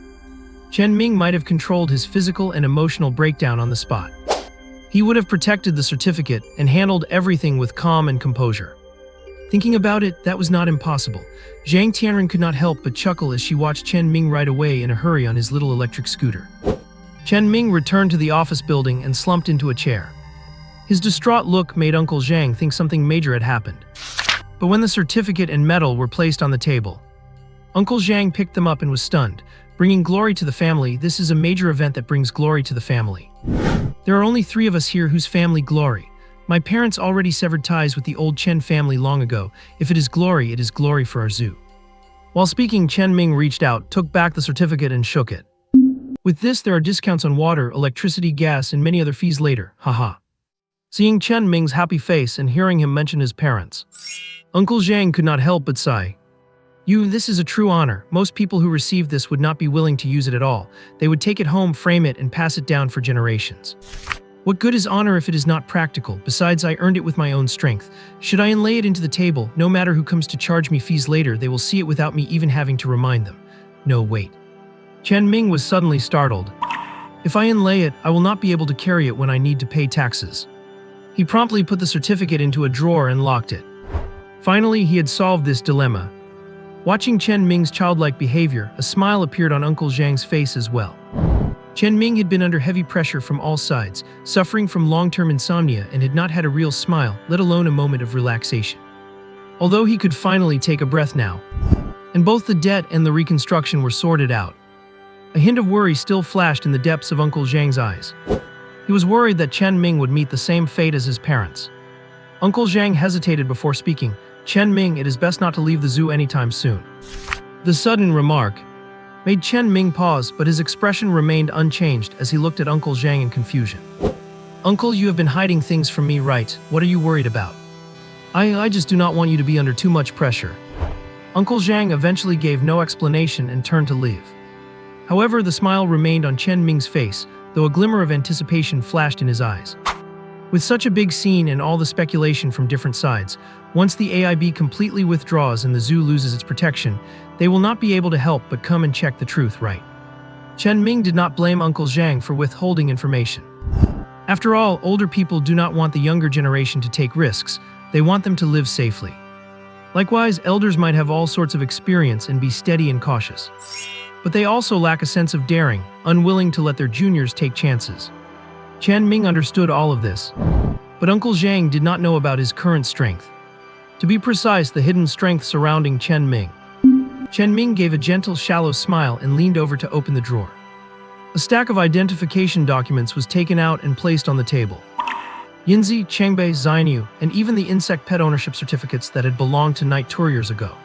Chen Ming might have controlled his physical and emotional breakdown on the spot. He would have protected the certificate and handled everything with calm and composure. Thinking about it, that was not impossible. Zhang Tianren could not help but chuckle as she watched Chen Ming ride away in a hurry on his little electric scooter. Chen Ming returned to the office building and slumped into a chair. His distraught look made Uncle Zhang think something major had happened. But when the certificate and medal were placed on the table, Uncle Zhang picked them up and was stunned. Bringing glory to the family, this is a major event that brings glory to the family. There are only 3 of us here whose family glory. My parents already severed ties with the old Chen family long ago. If it is glory for our zoo. While speaking, Chen Ming reached out, took back the certificate and shook it. With this, there are discounts on water, electricity, gas, and many other fees later, haha. Seeing Chen Ming's happy face and hearing him mention his parents, Uncle Zhang could not help but sigh. This is a true honor. Most people who receive this would not be willing to use it at all. They would take it home, frame it, and pass it down for generations. What good is honor if it is not practical? Besides, I earned it with my own strength. Should I inlay it into the table, no matter who comes to charge me fees later, they will see it without me even having to remind them. No, wait. Chen Ming was suddenly startled. If I inlay it, I will not be able to carry it when I need to pay taxes. He promptly put the certificate into a drawer and locked it. Finally, he had solved this dilemma. Watching Chen Ming's childlike behavior, a smile appeared on Uncle Zhang's face as well. Chen Ming had been under heavy pressure from all sides, suffering from long-term insomnia, and had not had a real smile, let alone a moment of relaxation. Although he could finally take a breath now, and both the debt and the reconstruction were sorted out, a hint of worry still flashed in the depths of Uncle Zhang's eyes. He was worried that Chen Ming would meet the same fate as his parents. Uncle Zhang hesitated before speaking. Chen Ming, it is best not to leave the zoo anytime soon. The sudden remark made Chen Ming pause, but his expression remained unchanged as he looked at Uncle Zhang in confusion. Uncle, you have been hiding things from me, right? What are you worried about? I just do not want you to be under too much pressure. Uncle Zhang eventually gave no explanation and turned to leave. However, the smile remained on Chen Ming's face, though a glimmer of anticipation flashed in his eyes. With such a big scene and all the speculation from different sides, once the AIB completely withdraws and the zoo loses its protection, they will not be able to help but come and check the truth, right? Chen Ming did not blame Uncle Zhang for withholding information. After all, older people do not want the younger generation to take risks, they want them to live safely. Likewise, elders might have all sorts of experience and be steady and cautious. But they also lack a sense of daring, unwilling to let their juniors take chances. Chen Ming understood all of this, but Uncle Zhang did not know about his current strength. To be precise, the hidden strength surrounding Chen Ming. Chen Ming gave a gentle, shallow smile and leaned over to open the drawer. A stack of identification documents was taken out and placed on the table. Yinzi, Chengbei, Zainyu, and even the insect pet ownership certificates that had belonged to Night Tour years ago.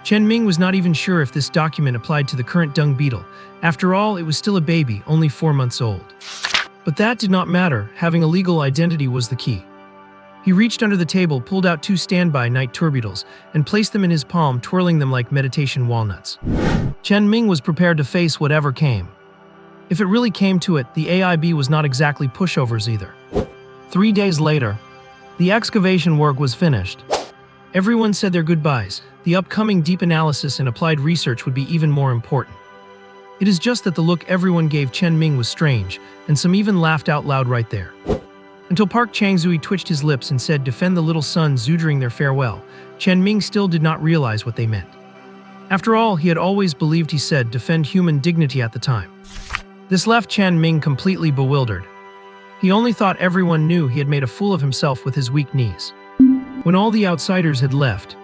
Chen Ming was not even sure if this document applied to the current dung beetle. After all, it was still a baby, only 4 months old. But that did not matter, having a legal identity was the key. He reached under the table, pulled out 2 standby night turbeetles, and placed them in his palm, twirling them like meditation walnuts. Chen Ming was prepared to face whatever came. If it really came to it, the AIB was not exactly pushovers either. 3 days later, the excavation work was finished. Everyone said their goodbyes. The upcoming deep analysis and applied research would be even more important. It is just that the look everyone gave Chen Ming was strange, and some even laughed out loud right there. Until Park Changzui twitched his lips and said, "Defend the little son Zhu," during their farewell. Chen Ming still did not realize what they meant. After all, he had always believed he said defend human dignity at the time. This left Chen Ming completely bewildered. He only thought everyone knew he had made a fool of himself with his weak knees. When all the outsiders had left,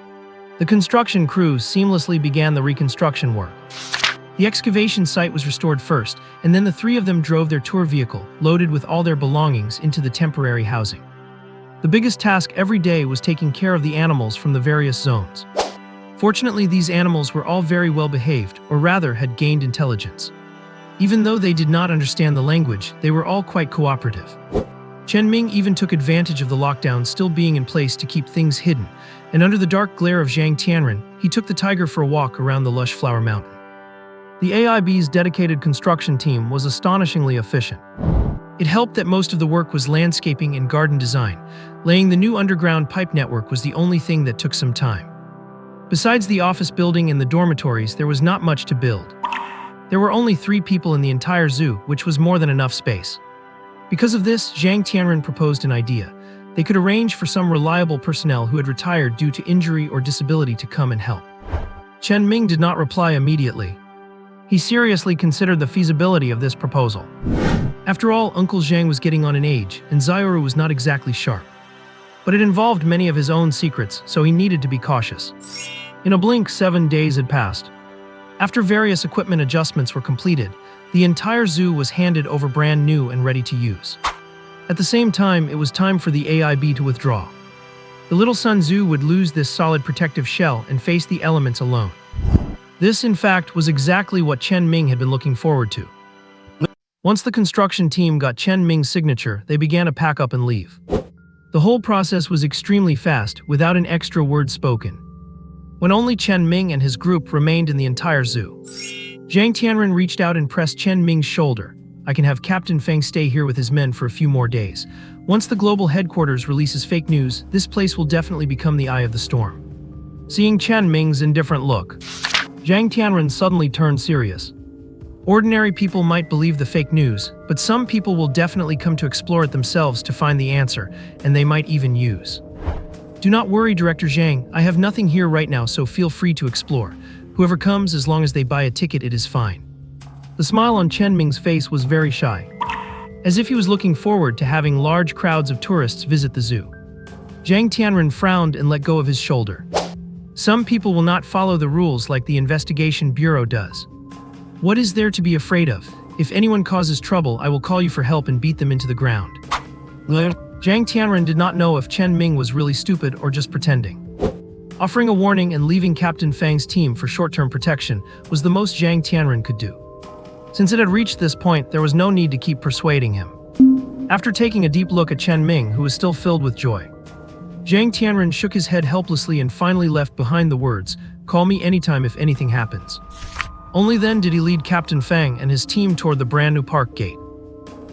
the construction crews seamlessly began the reconstruction work. The excavation site was restored first, and then the 3 of them drove their tour vehicle, loaded with all their belongings, into the temporary housing. The biggest task every day was taking care of the animals from the various zones. Fortunately, these animals were all very well behaved, or rather had gained intelligence. Even though they did not understand the language, they were all quite cooperative. Chen Ming even took advantage of the lockdown still being in place to keep things hidden, and under the dark glare of Zhang Tianren, he took the tiger for a walk around the lush flower mountain. The AIB's dedicated construction team was astonishingly efficient. It helped that most of the work was landscaping and garden design. Laying the new underground pipe network was the only thing that took some time. Besides the office building and the dormitories, there was not much to build. There were only 3 people in the entire zoo, which was more than enough space. Because of this, Zhang Tianren proposed an idea. They could arrange for some reliable personnel who had retired due to injury or disability to come and help. Chen Ming did not reply immediately. He seriously considered the feasibility of this proposal. After all, Uncle Zhang was getting on in age, and Zairu was not exactly sharp. But it involved many of his own secrets, so he needed to be cautious. In a blink, 7 days had passed. After various equipment adjustments were completed, the entire zoo was handed over brand new and ready to use. At the same time, it was time for the AIB to withdraw. The little Sun Zhu would lose this solid protective shell and face the elements alone. This, in fact, was exactly what Chen Ming had been looking forward to. Once the construction team got Chen Ming's signature, they began to pack up and leave. The whole process was extremely fast, without an extra word spoken. When only Chen Ming and his group remained in the entire zoo, Zhang Tianren reached out and pressed Chen Ming's shoulder. "I can have Captain Feng stay here with his men for a few more days. Once the global headquarters releases fake news, this place will definitely become the eye of the storm." Seeing Chen Ming's indifferent look, Zhang Tianren suddenly turned serious. Ordinary people might believe the fake news, but some people will definitely come to explore it themselves to find the answer, and they might even use. "Do not worry, Director Zhang, I have nothing here right now, so feel free to explore. Whoever comes, as long as they buy a ticket, it is fine." The smile on Chen Ming's face was very shy, as if he was looking forward to having large crowds of tourists visit the zoo. Zhang Tianren frowned and let go of his shoulder. Some people will not follow the rules like the investigation bureau does. What is there to be afraid of? If anyone causes trouble, I will call you for help and beat them into the ground. Zhang Tianren did not know if Chen Ming was really stupid or just pretending. Offering a warning and leaving Captain Fang's team for short-term protection was the most Zhang Tianren could do. Since it had reached this point, there was no need to keep persuading him. After taking a deep look at Chen Ming, who was still filled with joy, Zhang Tianren shook his head helplessly and finally left behind the words, "Call me anytime if anything happens." Only then did he lead Captain Fang and his team toward the brand new park gate.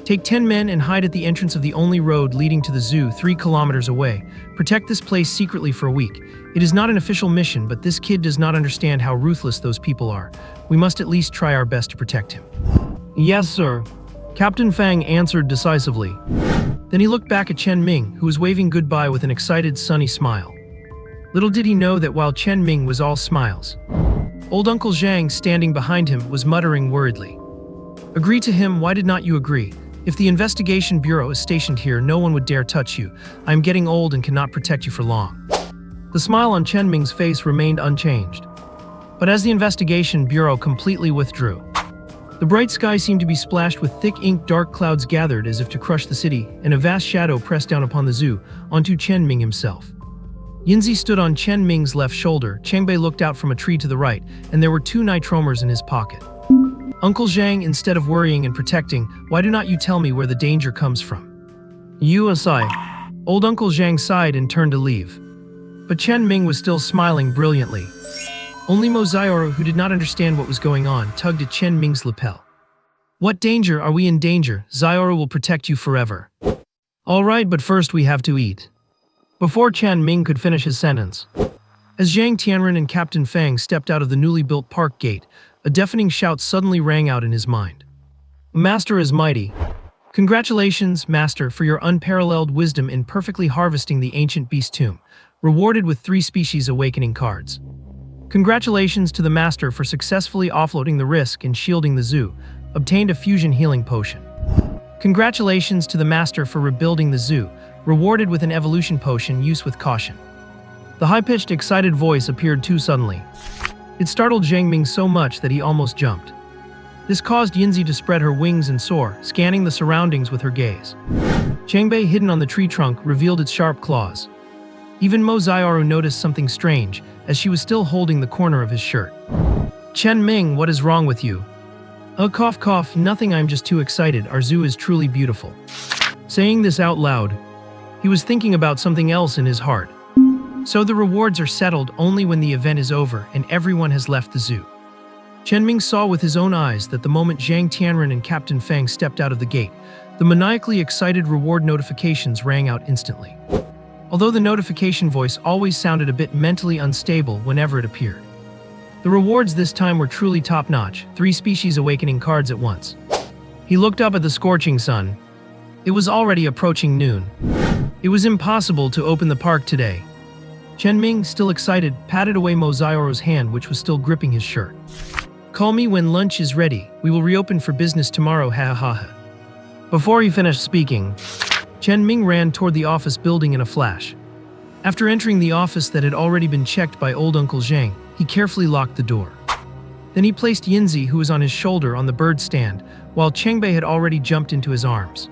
Take 10 men and hide at the entrance of the only road leading to the zoo 3 kilometers away. Protect this place secretly for a week. It is not an official mission, but this kid does not understand how ruthless those people are. We must at least try our best to protect him. "Yes, sir," Captain Fang answered decisively. Then he looked back at Chen Ming, who was waving goodbye with an excited, sunny smile. Little did he know that while Chen Ming was all smiles, old Uncle Zhang, standing behind him, was muttering worriedly. "Agree to him, why did not you agree? If the investigation bureau is stationed here, no one would dare touch you. I am getting old and cannot protect you for long." The smile on Chen Ming's face remained unchanged. But as the investigation bureau completely withdrew, the bright sky seemed to be splashed with thick ink. Dark clouds gathered as if to crush the city, and a vast shadow pressed down upon the zoo, onto Chen Ming himself. Yinzi stood on Chen Ming's left shoulder. Changbei looked out from a tree to the right, and there were 2 nitromers in his pocket. Uncle Zhang, instead of worrying and protecting, why do not you tell me where the danger comes from? You aside. Old Uncle Zhang sighed and turned to leave. But Chen Ming was still smiling brilliantly. Only Mo Xiaoru, who did not understand what was going on, tugged at Chen Ming's lapel. What danger? Are we in danger? Xiaoru will protect you forever. All right, but first we have to eat. Before Chen Ming could finish his sentence, as Zhang Tianren and Captain Fang stepped out of the newly built park gate, a deafening shout suddenly rang out in his mind. Master is mighty. Congratulations, Master, for your unparalleled wisdom in perfectly harvesting the ancient beast tomb, rewarded with 3 species awakening cards. Congratulations to the Master for successfully offloading the risk and shielding the zoo, obtained a fusion healing potion. Congratulations to the Master for rebuilding the zoo, rewarded with an evolution potion used with caution. The high-pitched, excited voice appeared too suddenly. It startled Zhang Ming so much that he almost jumped. This caused Yinzi to spread her wings and soar, scanning the surroundings with her gaze. Changbei, hidden on the tree trunk, revealed its sharp claws. Even Mo Xiaoru noticed something strange, as she was still holding the corner of his shirt. Chen Ming, what is wrong with you? Cough cough, nothing, I'm just too excited, our zoo is truly beautiful. Saying this out loud, he was thinking about something else in his heart. So the rewards are settled only when the event is over and everyone has left the zoo. Chen Ming saw with his own eyes that the moment Zhang Tianren and Captain Fang stepped out of the gate, the maniacally excited reward notifications rang out instantly. Although the notification voice always sounded a bit mentally unstable whenever it appeared. The rewards this time were truly top-notch, 3 species awakening cards at once. He looked up at the scorching sun. It was already approaching noon. It was impossible to open the park today. Chen Ming, still excited, patted away Mo Xiaoru's hand, which was still gripping his shirt. Call me when lunch is ready. We will reopen for business tomorrow, ha ha ha. Before he finished speaking, Chen Ming ran toward the office building in a flash. After entering the office that had already been checked by old Uncle Zhang, he carefully locked the door. Then he placed Yinzi, who was on his shoulder, on the bird stand, while Changbei had already jumped into his arms.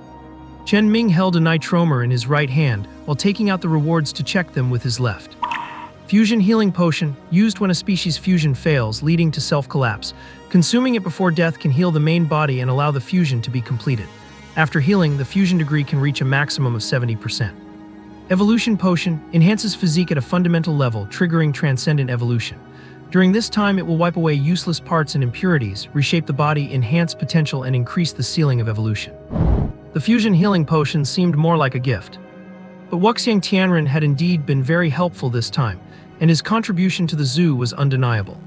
Chen Ming held a nitromer in his right hand while taking out the rewards to check them with his left. Fusion healing potion, used when a species fusion fails, leading to self-collapse. Consuming it before death can heal the main body and allow the fusion to be completed. After healing, the fusion degree can reach a maximum of 70%. Evolution potion enhances physique at a fundamental level, triggering transcendent evolution. During this time, it will wipe away useless parts and impurities, reshape the body, enhance potential, and increase the ceiling of evolution. The fusion healing potion seemed more like a gift. But Wuxiang Tianren had indeed been very helpful this time, and his contribution to the zoo was undeniable.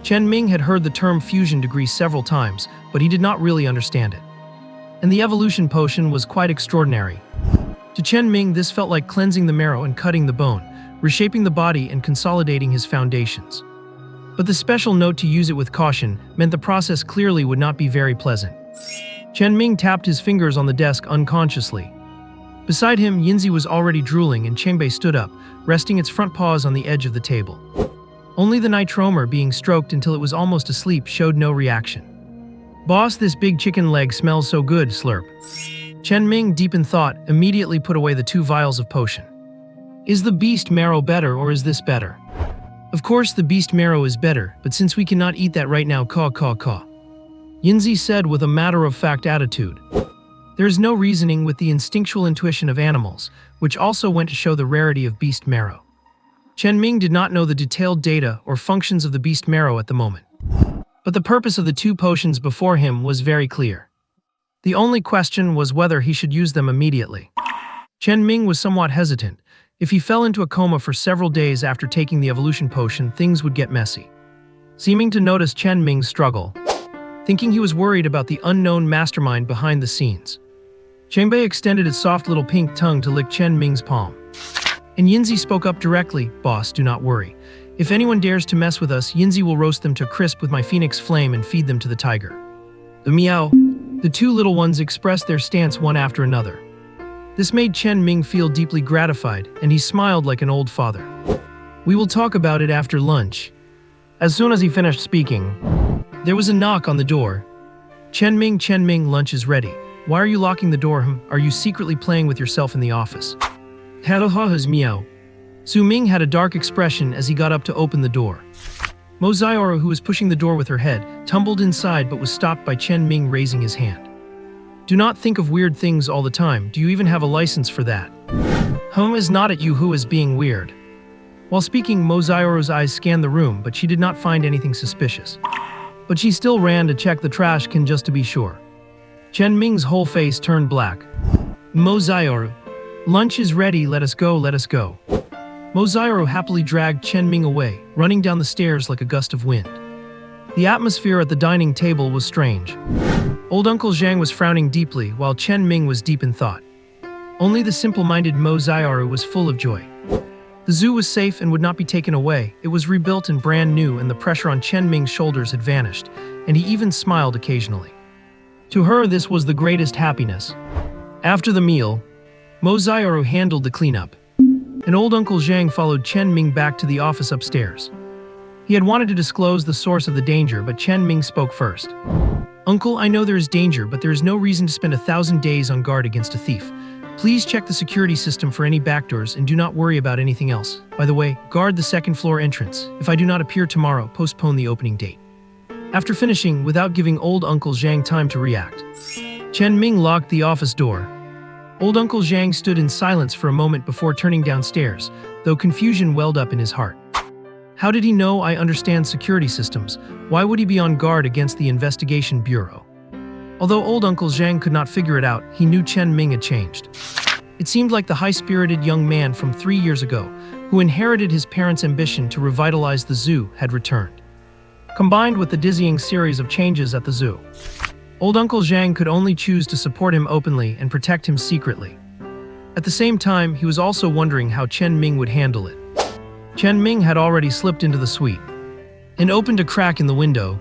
Chen Ming had heard the term fusion degree several times, but he did not really understand it. And the evolution potion was quite extraordinary. To Chen Ming, this felt like cleansing the marrow and cutting the bone, reshaping the body and consolidating his foundations. But the special note to use it with caution meant the process clearly would not be very pleasant. Chen Ming tapped his fingers on the desk unconsciously. Beside him, Yinzi was already drooling and Changbei stood up, resting its front paws on the edge of the table. Only the nitromer, being stroked until it was almost asleep, showed no reaction. Boss, this big chicken leg smells so good, slurp. Chen Ming, deep in thought, immediately put away the 2 vials of potion. Is the beast marrow better or is this better? Of course the beast marrow is better, but since we cannot eat that right now, caw caw caw. Yinzi said with a matter-of-fact attitude. There is no reasoning with the instinctual intuition of animals, which also went to show the rarity of beast marrow. Chen Ming did not know the detailed data or functions of the beast marrow at the moment. But the purpose of the 2 potions before him was very clear. The only question was whether he should use them immediately. Chen Ming was somewhat hesitant. If he fell into a coma for several days after taking the evolution potion, things would get messy. Seeming to notice Chen Ming's struggle, thinking he was worried about the unknown mastermind behind the scenes, Changbei extended its soft little pink tongue to lick Chen Ming's palm. And Yinzi spoke up directly, Boss, do not worry. If anyone dares to mess with us, Yinzi will roast them to crisp with my phoenix flame and feed them to the tiger. The meow. The 2 little ones expressed their stance one after another. This made Chen Ming feel deeply gratified, and he smiled like an old father. We will talk about it after lunch. As soon as he finished speaking, there was a knock on the door. Chen Ming, lunch is ready. Why are you locking the door? Are you secretly playing with yourself in the office? Hahaha's meow. Su Ming had a dark expression as he got up to open the door. Mo Xiaoru, who was pushing the door with her head, tumbled inside but was stopped by Chen Ming raising his hand. Do not think of weird things all the time. Do you even have a license for that? Is not at you who is being weird. While speaking, Mo Xiaoru's eyes scanned the room, but she did not find anything suspicious. But she still ran to check the trash can just to be sure. Chen Ming's whole face turned black. Mo Xiaoru, lunch is ready, let us go, let us go. Mo Xiaoru happily dragged Chen Ming away, running down the stairs like a gust of wind. The atmosphere at the dining table was strange. Old Uncle Zhang was frowning deeply, while Chen Ming was deep in thought. Only the simple-minded Mo Xiaoru was full of joy. The zoo was safe and would not be taken away. It was rebuilt and brand new, and the pressure on Chen Ming's shoulders had vanished, and he even smiled occasionally. To her, this was the greatest happiness. After the meal, Mo Xiaoru handled the cleanup, and old Uncle Zhang followed Chen Ming back to the office upstairs. He had wanted to disclose the source of the danger, but Chen Ming spoke first. Uncle, I know there is danger, but there is no reason to spend 1,000 days on guard against a thief. Please check the security system for any backdoors and do not worry about anything else. By the way, guard the second floor entrance. If I do not appear tomorrow, postpone the opening date. After finishing, without giving old Uncle Zhang time to react, Chen Ming locked the office door. Old Uncle Zhang stood in silence for a moment before turning downstairs, though confusion welled up in his heart. How did he know I understand security systems? Why would he be on guard against the investigation bureau? Although old Uncle Zhang could not figure it out, he knew Chen Ming had changed. It seemed like the high-spirited young man from 3 years ago, who inherited his parents' ambition to revitalize the zoo, had returned. Combined with the dizzying series of changes at the zoo, old Uncle Zhang could only choose to support him openly and protect him secretly. At the same time, he was also wondering how Chen Ming would handle it. Chen Ming had already slipped into the suite and opened a crack in the window.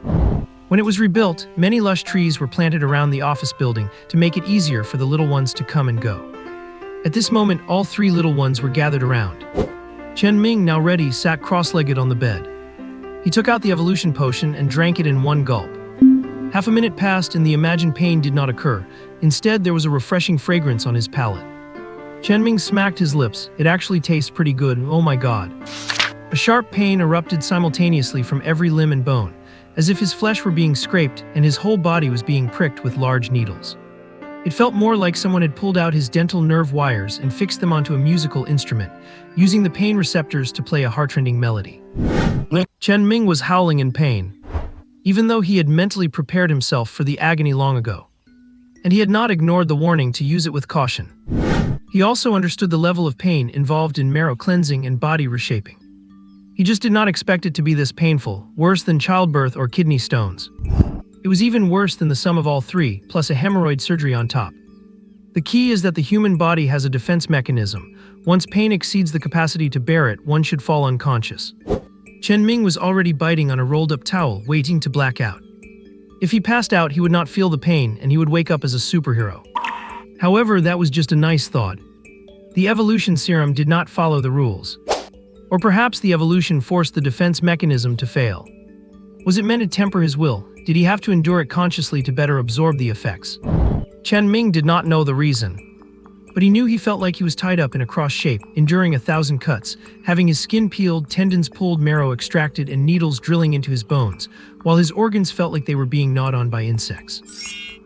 When it was rebuilt, many lush trees were planted around the office building to make it easier for the little ones to come and go. At this moment, all 3 little ones were gathered around. Chen Ming, now ready, sat cross-legged on the bed. He took out the evolution potion and drank it in one gulp. Half a minute passed and the imagined pain did not occur. Instead, there was a refreshing fragrance on his palate. Chen Ming smacked his lips. It actually tastes pretty good, oh my god. A sharp pain erupted simultaneously from every limb and bone, as if his flesh were being scraped and his whole body was being pricked with large needles. It felt more like someone had pulled out his dental nerve wires and fixed them onto a musical instrument, using the pain receptors to play a heart-rending melody. Chen Ming was howling in pain, even though he had mentally prepared himself for the agony long ago. And he had not ignored the warning to use it with caution. He also understood the level of pain involved in marrow cleansing and body reshaping. He just did not expect it to be this painful, worse than childbirth or kidney stones. It was even worse than the sum of all 3, plus a hemorrhoid surgery on top. The key is that the human body has a defense mechanism. Once pain exceeds the capacity to bear it, one should fall unconscious. Chen Ming was already biting on a rolled-up towel, waiting to black out. If he passed out, he would not feel the pain, and he would wake up as a superhero. However, that was just a nice thought. The evolution serum did not follow the rules. Or perhaps the evolution forced the defense mechanism to fail. Was it meant to temper his will? Did he have to endure it consciously to better absorb the effects? Chen Ming did not know the reason. But he knew he felt like he was tied up in a cross shape, enduring 1,000 cuts, having his skin peeled, tendons pulled, marrow extracted, and needles drilling into his bones, while his organs felt like they were being gnawed on by insects.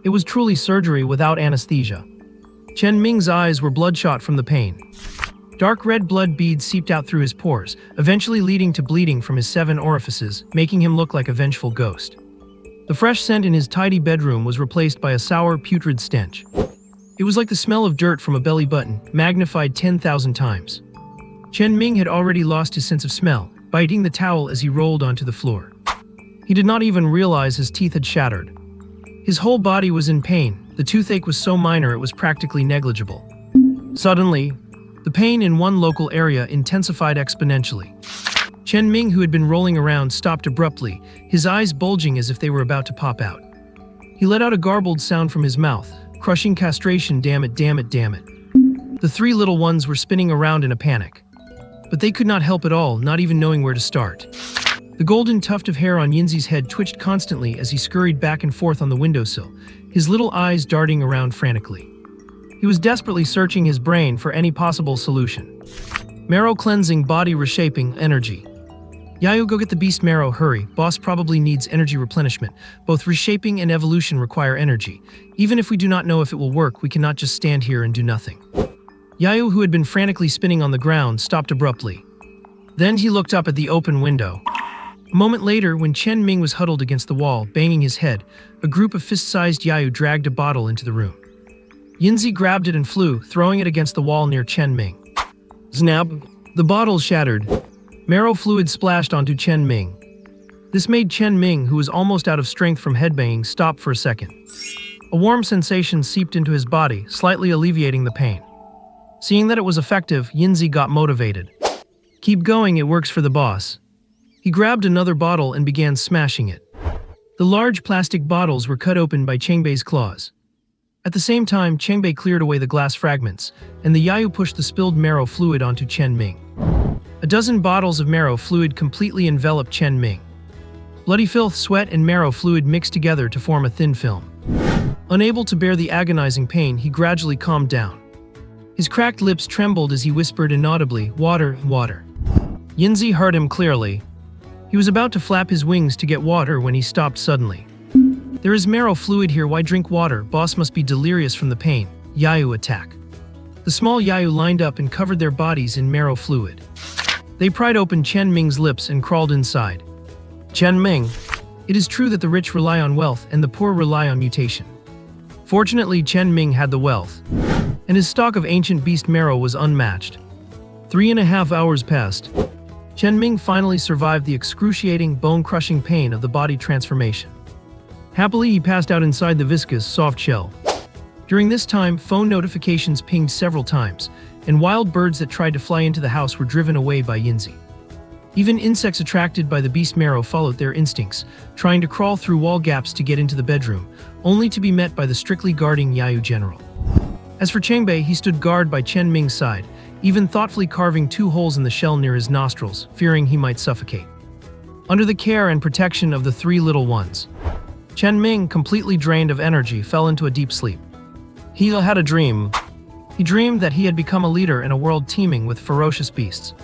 It was truly surgery without anesthesia. Chen Ming's eyes were bloodshot from the pain. Dark red blood beads seeped out through his pores, eventually leading to bleeding from his 7 orifices, making him look like a vengeful ghost. The fresh scent in his tidy bedroom was replaced by a sour, putrid stench. It was like the smell of dirt from a belly button, magnified 10,000 times. Chen Ming had already lost his sense of smell, biting the towel as he rolled onto the floor. He did not even realize his teeth had shattered. His whole body was in pain. The toothache was so minor it was practically negligible. Suddenly, the pain in one local area intensified exponentially. Chen Ming, who had been rolling around, stopped abruptly, his eyes bulging as if they were about to pop out. He let out a garbled sound from his mouth, crushing castration, damn it, damn it, damn it. The 3 little ones were spinning around in a panic. But they could not help at all, not even knowing where to start. The golden tuft of hair on Yinzi's head twitched constantly as he scurried back and forth on the windowsill, his little eyes darting around frantically. He was desperately searching his brain for any possible solution. Marrow cleansing, body reshaping, energy. Yayu, go get the beast marrow, hurry. Boss probably needs energy replenishment. Both reshaping and evolution require energy. Even if we do not know if it will work, we cannot just stand here and do nothing. Yayu, who had been frantically spinning on the ground, stopped abruptly. Then he looked up at the open window. A moment later, when Chen Ming was huddled against the wall, banging his head, a group of fist-sized Yayu dragged a bottle into the room. Yinzi grabbed it and flew, throwing it against the wall near Chen Ming. Snap! The bottle shattered. Marrow fluid splashed onto Chen Ming. This made Chen Ming, who was almost out of strength from headbanging, stop for a second. A warm sensation seeped into his body, slightly alleviating the pain. Seeing that it was effective, Yinzi got motivated. Keep going, it works for the boss. He grabbed another bottle and began smashing it. The large plastic bottles were cut open by Chengbei's claws. At the same time, Chengbei cleared away the glass fragments, and the Yayu pushed the spilled marrow fluid onto Chen Ming. A dozen bottles of marrow fluid completely enveloped Chen Ming. Bloody filth, sweat, and marrow fluid mixed together to form a thin film. Unable to bear the agonizing pain, he gradually calmed down. His cracked lips trembled as he whispered inaudibly, "Water, water." Yinzi heard him clearly. He was about to flap his wings to get water when he stopped suddenly. "There is marrow fluid here, why drink water? Boss must be delirious from the pain." Yayu attack. The small Yayu lined up and covered their bodies in marrow fluid. They pried open Chen Ming's lips and crawled inside. Chen Ming. It is true that the rich rely on wealth and the poor rely on mutation. Fortunately, Chen Ming had the wealth, and his stock of ancient beast marrow was unmatched. 3.5 hours passed. Chen Ming finally survived the excruciating, bone-crushing pain of the body transformation. Happily, he passed out inside the viscous, soft shell. During this time, phone notifications pinged several times, and wild birds that tried to fly into the house were driven away by Yinzi. Even insects attracted by the beast marrow followed their instincts, trying to crawl through wall gaps to get into the bedroom, only to be met by the strictly guarding Yayu general. As for Chengbei, he stood guard by Chen Ming's side, even thoughtfully carving 2 holes in the shell near his nostrils, fearing he might suffocate. Under the care and protection of the 3 little ones, Chen Ming, completely drained of energy, fell into a deep sleep. He had a dream. He dreamed that he had become a leader in a world teeming with ferocious beasts.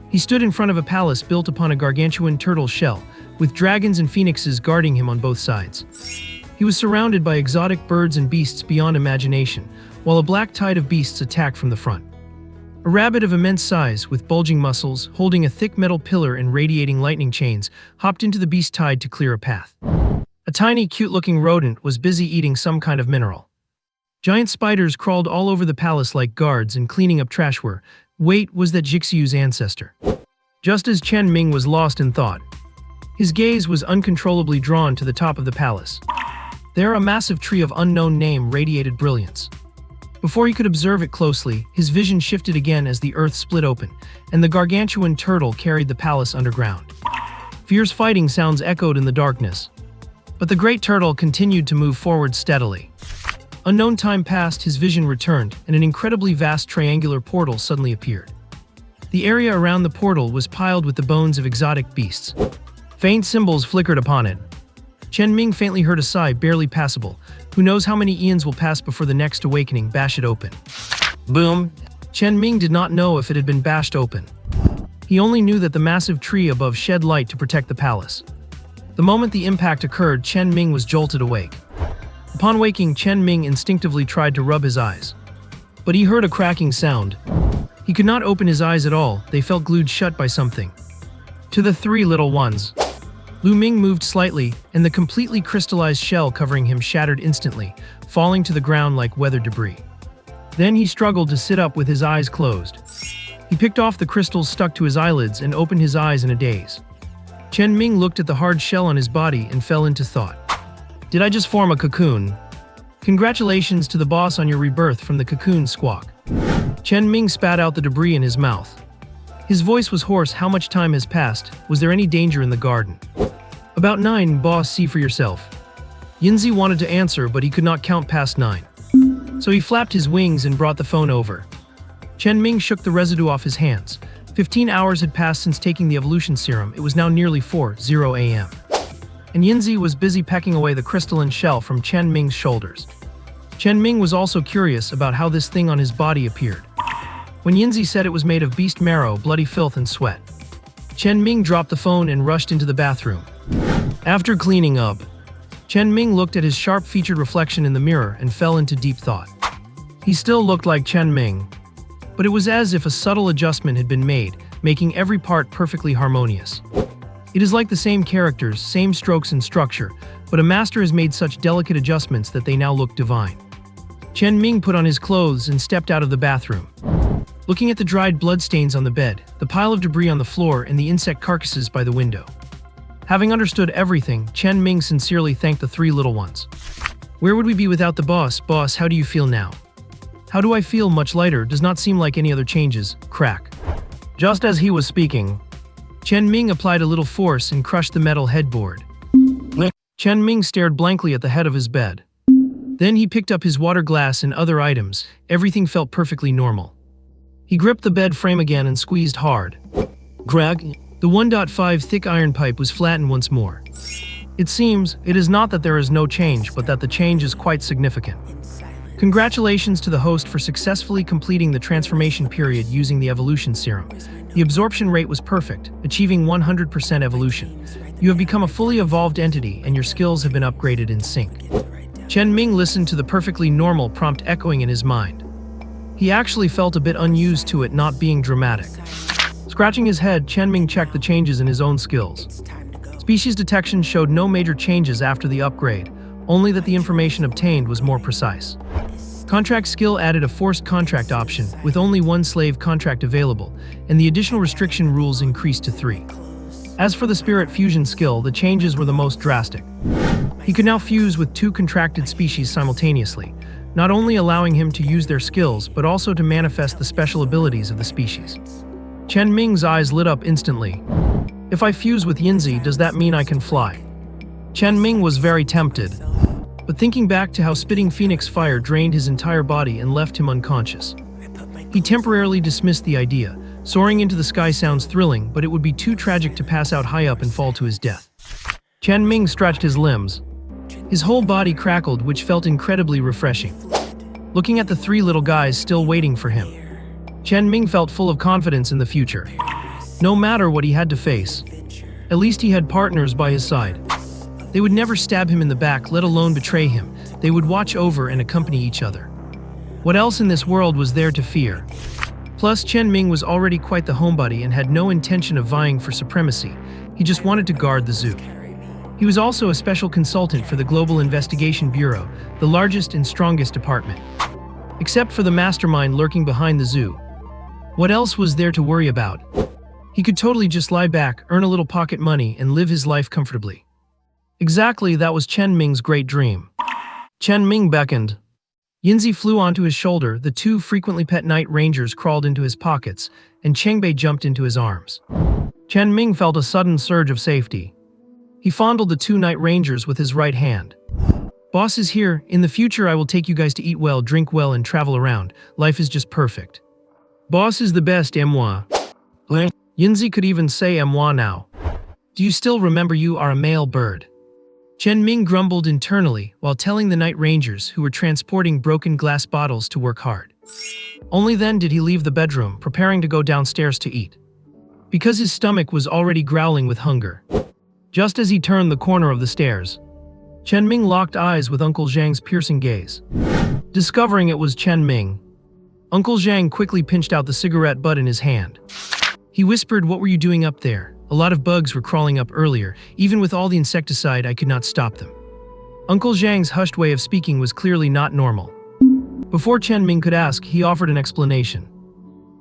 He stood in front of a palace built upon a gargantuan turtle shell, with dragons and phoenixes guarding him on both sides. He was surrounded by exotic birds and beasts beyond imagination, while a black tide of beasts attacked from the front. A rabbit of immense size, with bulging muscles, holding a thick metal pillar and radiating lightning chains, hopped into the beast tide to clear a path. A tiny, cute-looking rodent was busy eating some kind of mineral. Giant spiders crawled all over the palace like guards and cleaning up trashware. Wait, was that Jixiu's ancestor? Just as Chen Ming was lost in thought, his gaze was uncontrollably drawn to the top of the palace. There, a massive tree of unknown name radiated brilliance. Before he could observe it closely, his vision shifted again as the earth split open, and the gargantuan turtle carried the palace underground. Fierce fighting sounds echoed in the darkness. But the great turtle continued to move forward steadily. Unknown time passed, his vision returned, and an incredibly vast triangular portal suddenly appeared. The area around the portal was piled with the bones of exotic beasts. Faint symbols flickered upon it. Chen Ming faintly heard a sigh, barely passable. Who knows how many eons will pass before the next awakening? Bash it open. Boom! Chen Ming did not know if it had been bashed open. He only knew that the massive tree above shed light to protect the palace. The moment the impact occurred, Chen Ming was jolted awake. Upon waking, Chen Ming instinctively tried to rub his eyes. But he heard a cracking sound. He could not open his eyes at all, they felt glued shut by something. To the 3 little ones. Lu Ming moved slightly, and the completely crystallized shell covering him shattered instantly, falling to the ground like weathered debris. Then he struggled to sit up with his eyes closed. He picked off the crystals stuck to his eyelids and opened his eyes in a daze. Chen Ming looked at the hard shell on his body and fell into thought. Did I just form a cocoon? Congratulations to the boss on your rebirth from the cocoon, squawk. Chen Ming spat out the debris in his mouth. His voice was hoarse. How much time has passed? Was there any danger in the garden? About 9, boss, see for yourself. Yinzi wanted to answer, but he could not count past 9. So he flapped his wings and brought the phone over. Chen Ming shook the residue off his hands. 15 hours had passed since taking the evolution serum. It was now nearly 4:00 a.m. And Yinzi was busy pecking away the crystalline shell from Chen Ming's shoulders. Chen Ming was also curious about how this thing on his body appeared. when Yinzi said it was made of beast marrow, bloody filth, and sweat. Chen Ming dropped the phone and rushed into the bathroom. After cleaning up, Chen Ming looked at his sharp-featured reflection in the mirror and fell into deep thought. He still looked like Chen Ming, but it was as if a subtle adjustment had been made, making every part perfectly harmonious. It is like the same characters, same strokes and structure, but a master has made such delicate adjustments that they now look divine. Chen Ming put on his clothes and stepped out of the bathroom. Looking at the dried bloodstains on the bed, the pile of debris on the floor, and the insect carcasses by the window. Having understood everything, Chen Ming sincerely thanked the three little ones. Where would we be without the boss? Boss, how do you feel now? How do I feel? Much lighter, does not seem like any other changes. Crack. Just as he was speaking, Chen Ming applied a little force and crushed the metal headboard. Chen Ming stared blankly at the head of his bed. Then he picked up his water glass and other items. Everything felt perfectly normal. He gripped the bed frame again and squeezed hard. Greg, the 1.5 thick iron pipe was flattened once more. It seems, it is not that there is no change, but that the change is quite significant. Congratulations to the host for successfully completing the transformation period using the evolution serum. The absorption rate was perfect, achieving 100% evolution. You have become a fully evolved entity and your skills have been upgraded in sync. Chen Ming listened to the perfectly normal prompt echoing in his mind. He actually felt a bit unused to it not being dramatic. Scratching his head, Chen Ming checked the changes in his own skills. Species detection showed no major changes after the upgrade, only that the information obtained was more precise. Contract skill added a forced contract option, with only one slave contract available, and the additional restriction rules increased to 3. As for the spirit fusion skill, the changes were the most drastic. He could now fuse with 2 contracted species simultaneously, not only allowing him to use their skills, but also to manifest the special abilities of the species. Chen Ming's eyes lit up instantly. If I fuse with Yinzi, does that mean I can fly? Chen Ming was very tempted, but thinking back to how spitting phoenix fire drained his entire body and left him unconscious, he temporarily dismissed the idea. Soaring into the sky sounds thrilling, but it would be too tragic to pass out high up and fall to his death. Chen Ming stretched his limbs. His whole body crackled, which felt incredibly refreshing. Looking at the 3 little guys still waiting for him, Chen Ming felt full of confidence in the future. No matter what he had to face, at least he had partners by his side. They would never stab him in the back, let alone betray him. They would watch over and accompany each other. What else in this world was there to fear? Plus, Chen Ming was already quite the homebody and had no intention of vying for supremacy. He just wanted to guard the zoo. He was also a special consultant for the Global Investigation Bureau, the largest and strongest department. Except for the mastermind lurking behind the zoo. What else was there to worry about? He could totally just lie back, earn a little pocket money, and live his life comfortably. Exactly, that was Chen Ming's great dream. Chen Ming beckoned. Yinzi flew onto his shoulder, the 2 frequently pet night rangers crawled into his pockets, and Chengbei jumped into his arms. Chen Ming felt a sudden surge of safety. He fondled the 2 night rangers with his right hand. Boss is here. In the future I will take you guys to eat well, drink well, and travel around. Life is just perfect. Boss is the best, moi. Yinzi could even say moi now. Do you still remember you are a male bird? Chen Ming grumbled internally while telling the night rangers who were transporting broken glass bottles to work hard. Only then did he leave the bedroom, preparing to go downstairs to eat, because his stomach was already growling with hunger. Just as he turned the corner of the stairs, Chen Ming locked eyes with Uncle Zhang's piercing gaze. Discovering it was Chen Ming, Uncle Zhang quickly pinched out the cigarette butt in his hand. He whispered, "What were you doing up there? A lot of bugs were crawling up earlier. Even with all the insecticide, I could not stop them." Uncle Zhang's hushed way of speaking was clearly not normal. Before Chen Ming could ask, he offered an explanation.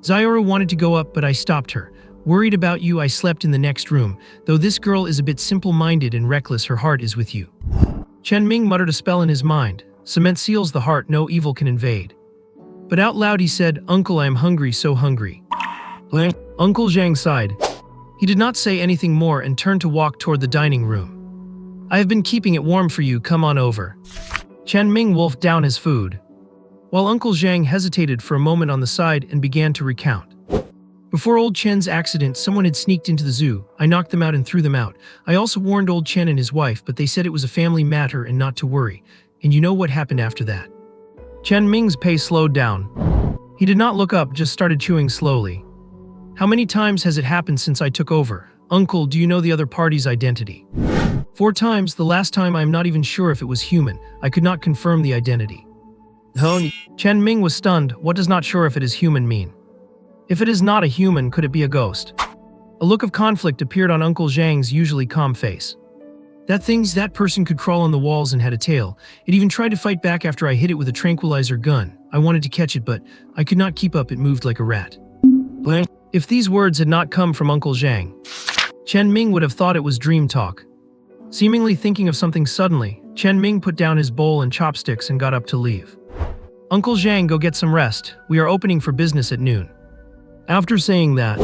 "Zyora wanted to go up, but I stopped her. Worried about you, I slept in the next room. Though this girl is a bit simple-minded and reckless, her heart is with you." Chen Ming muttered a spell in his mind. Cement seals the heart, no evil can invade. But out loud he said, "Uncle, I am hungry, so hungry." Uncle Zhang sighed. He did not say anything more and turned to walk toward the dining room. "I have been keeping it warm for you, come on over." Chen Ming wolfed down his food, while Uncle Zhang hesitated for a moment on the side and began to recount. "Before old Chen's accident, someone had sneaked into the zoo. I knocked them out and threw them out. I also warned old Chen and his wife, but they said it was a family matter and not to worry. And you know what happened after that?" Chen Ming's pace slowed down. He did not look up, just started chewing slowly. How many times has it happened since I took over? Uncle, do you know the other party's identity? 4 times, the last time I am not even sure if it was human. I could not confirm the identity. Chen Ming was stunned. What does not sure if it is human mean? If it is not a human, could it be a ghost? A look of conflict appeared on Uncle Zhang's usually calm face. That person could crawl on the walls and had a tail. It even tried to fight back after I hit it with a tranquilizer gun. I wanted to catch it, but I could not keep up. It moved like a rat. If these words had not come from Uncle Zhang, Chen Ming would have thought it was dream talk. Seemingly thinking of something suddenly, Chen Ming put down his bowl and chopsticks and got up to leave. Uncle Zhang, go get some rest. We are opening for business at noon. After saying that,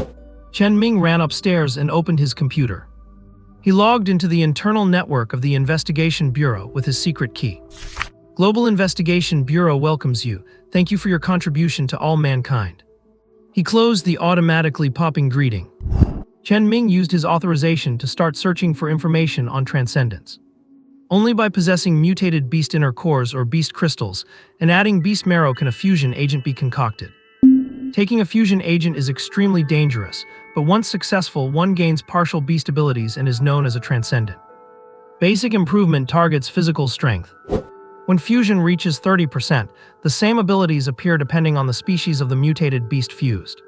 Chen Ming ran upstairs and opened his computer. He logged into the internal network of the Investigation Bureau with his secret key. Global Investigation Bureau welcomes you. Thank you for your contribution to all mankind. He closed the automatically popping greeting. Chen Ming used his authorization to start searching for information on transcendence. Only by possessing mutated beast inner cores or beast crystals and adding beast marrow can a fusion agent be concocted. Taking a fusion agent is extremely dangerous, but once successful, one gains partial beast abilities and is known as a transcendent. Basic improvement targets physical strength. When fusion reaches 30%, the same abilities appear depending on the species of the mutated beast fused.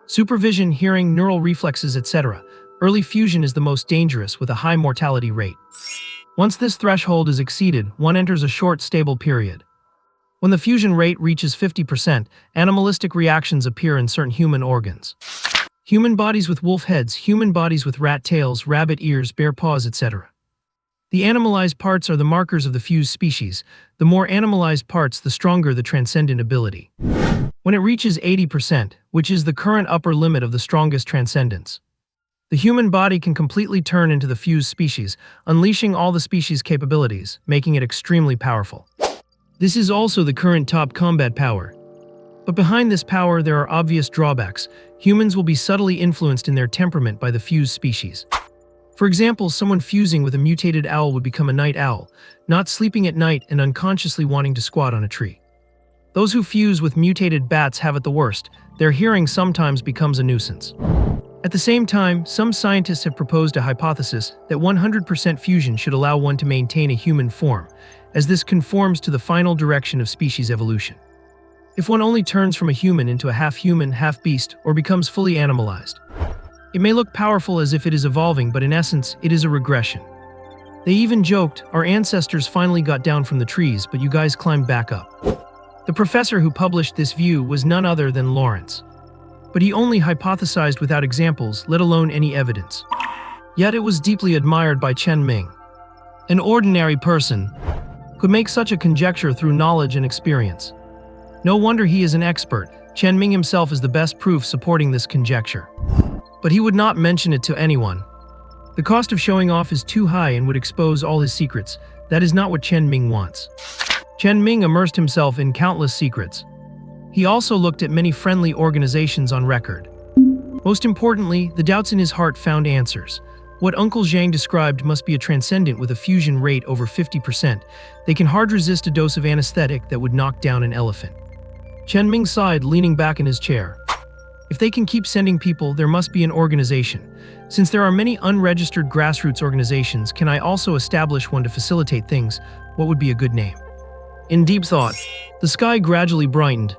Supervision, hearing, neural reflexes, etc. Early fusion is the most dangerous with a high mortality rate. Once this threshold is exceeded, one enters a short, stable period. When the fusion rate reaches 50%, animalistic reactions appear in certain human organs. Human bodies with wolf heads, human bodies with rat tails, rabbit ears, bear paws, etc. The animalized parts are the markers of the fused species. The more animalized parts, the stronger the transcendent ability. When it reaches 80%, which is the current upper limit of the strongest transcendence, the human body can completely turn into the fused species, unleashing all the species' capabilities, making it extremely powerful. This is also the current top combat power. But behind this power, there are obvious drawbacks. Humans will be subtly influenced in their temperament by the fused species. For example, someone fusing with a mutated owl would become a night owl, not sleeping at night and unconsciously wanting to squat on a tree. Those who fuse with mutated bats have it the worst. Their hearing sometimes becomes a nuisance. At the same time, some scientists have proposed a hypothesis that 100% fusion should allow one to maintain a human form, as this conforms to the final direction of species evolution. If one only turns from a human into a half-human, half-beast, or becomes fully animalized, it may look powerful as if it is evolving, but in essence, it is a regression. They even joked, our ancestors finally got down from the trees, but you guys climbed back up. The professor who published this view was none other than Lawrence. But he only hypothesized without examples, let alone any evidence. Yet it was deeply admired by Chen Ming. An ordinary person could make such a conjecture through knowledge and experience. No wonder he is an expert. Chen Ming himself is the best proof supporting this conjecture. But he would not mention it to anyone. The cost of showing off is too high and would expose all his secrets. That is not what Chen Ming wants. Chen Ming immersed himself in countless secrets. He also looked at many friendly organizations on record. Most importantly, the doubts in his heart found answers. What Uncle Zhang described must be a transcendent with a fusion rate over 50%. They can hard resist a dose of anesthetic that would knock down an elephant. Chen Ming sighed, leaning back in his chair. If they can keep sending people, there must be an organization. Since there are many unregistered grassroots organizations, can I also establish one to facilitate things? What would be a good name? In deep thought, the sky gradually brightened.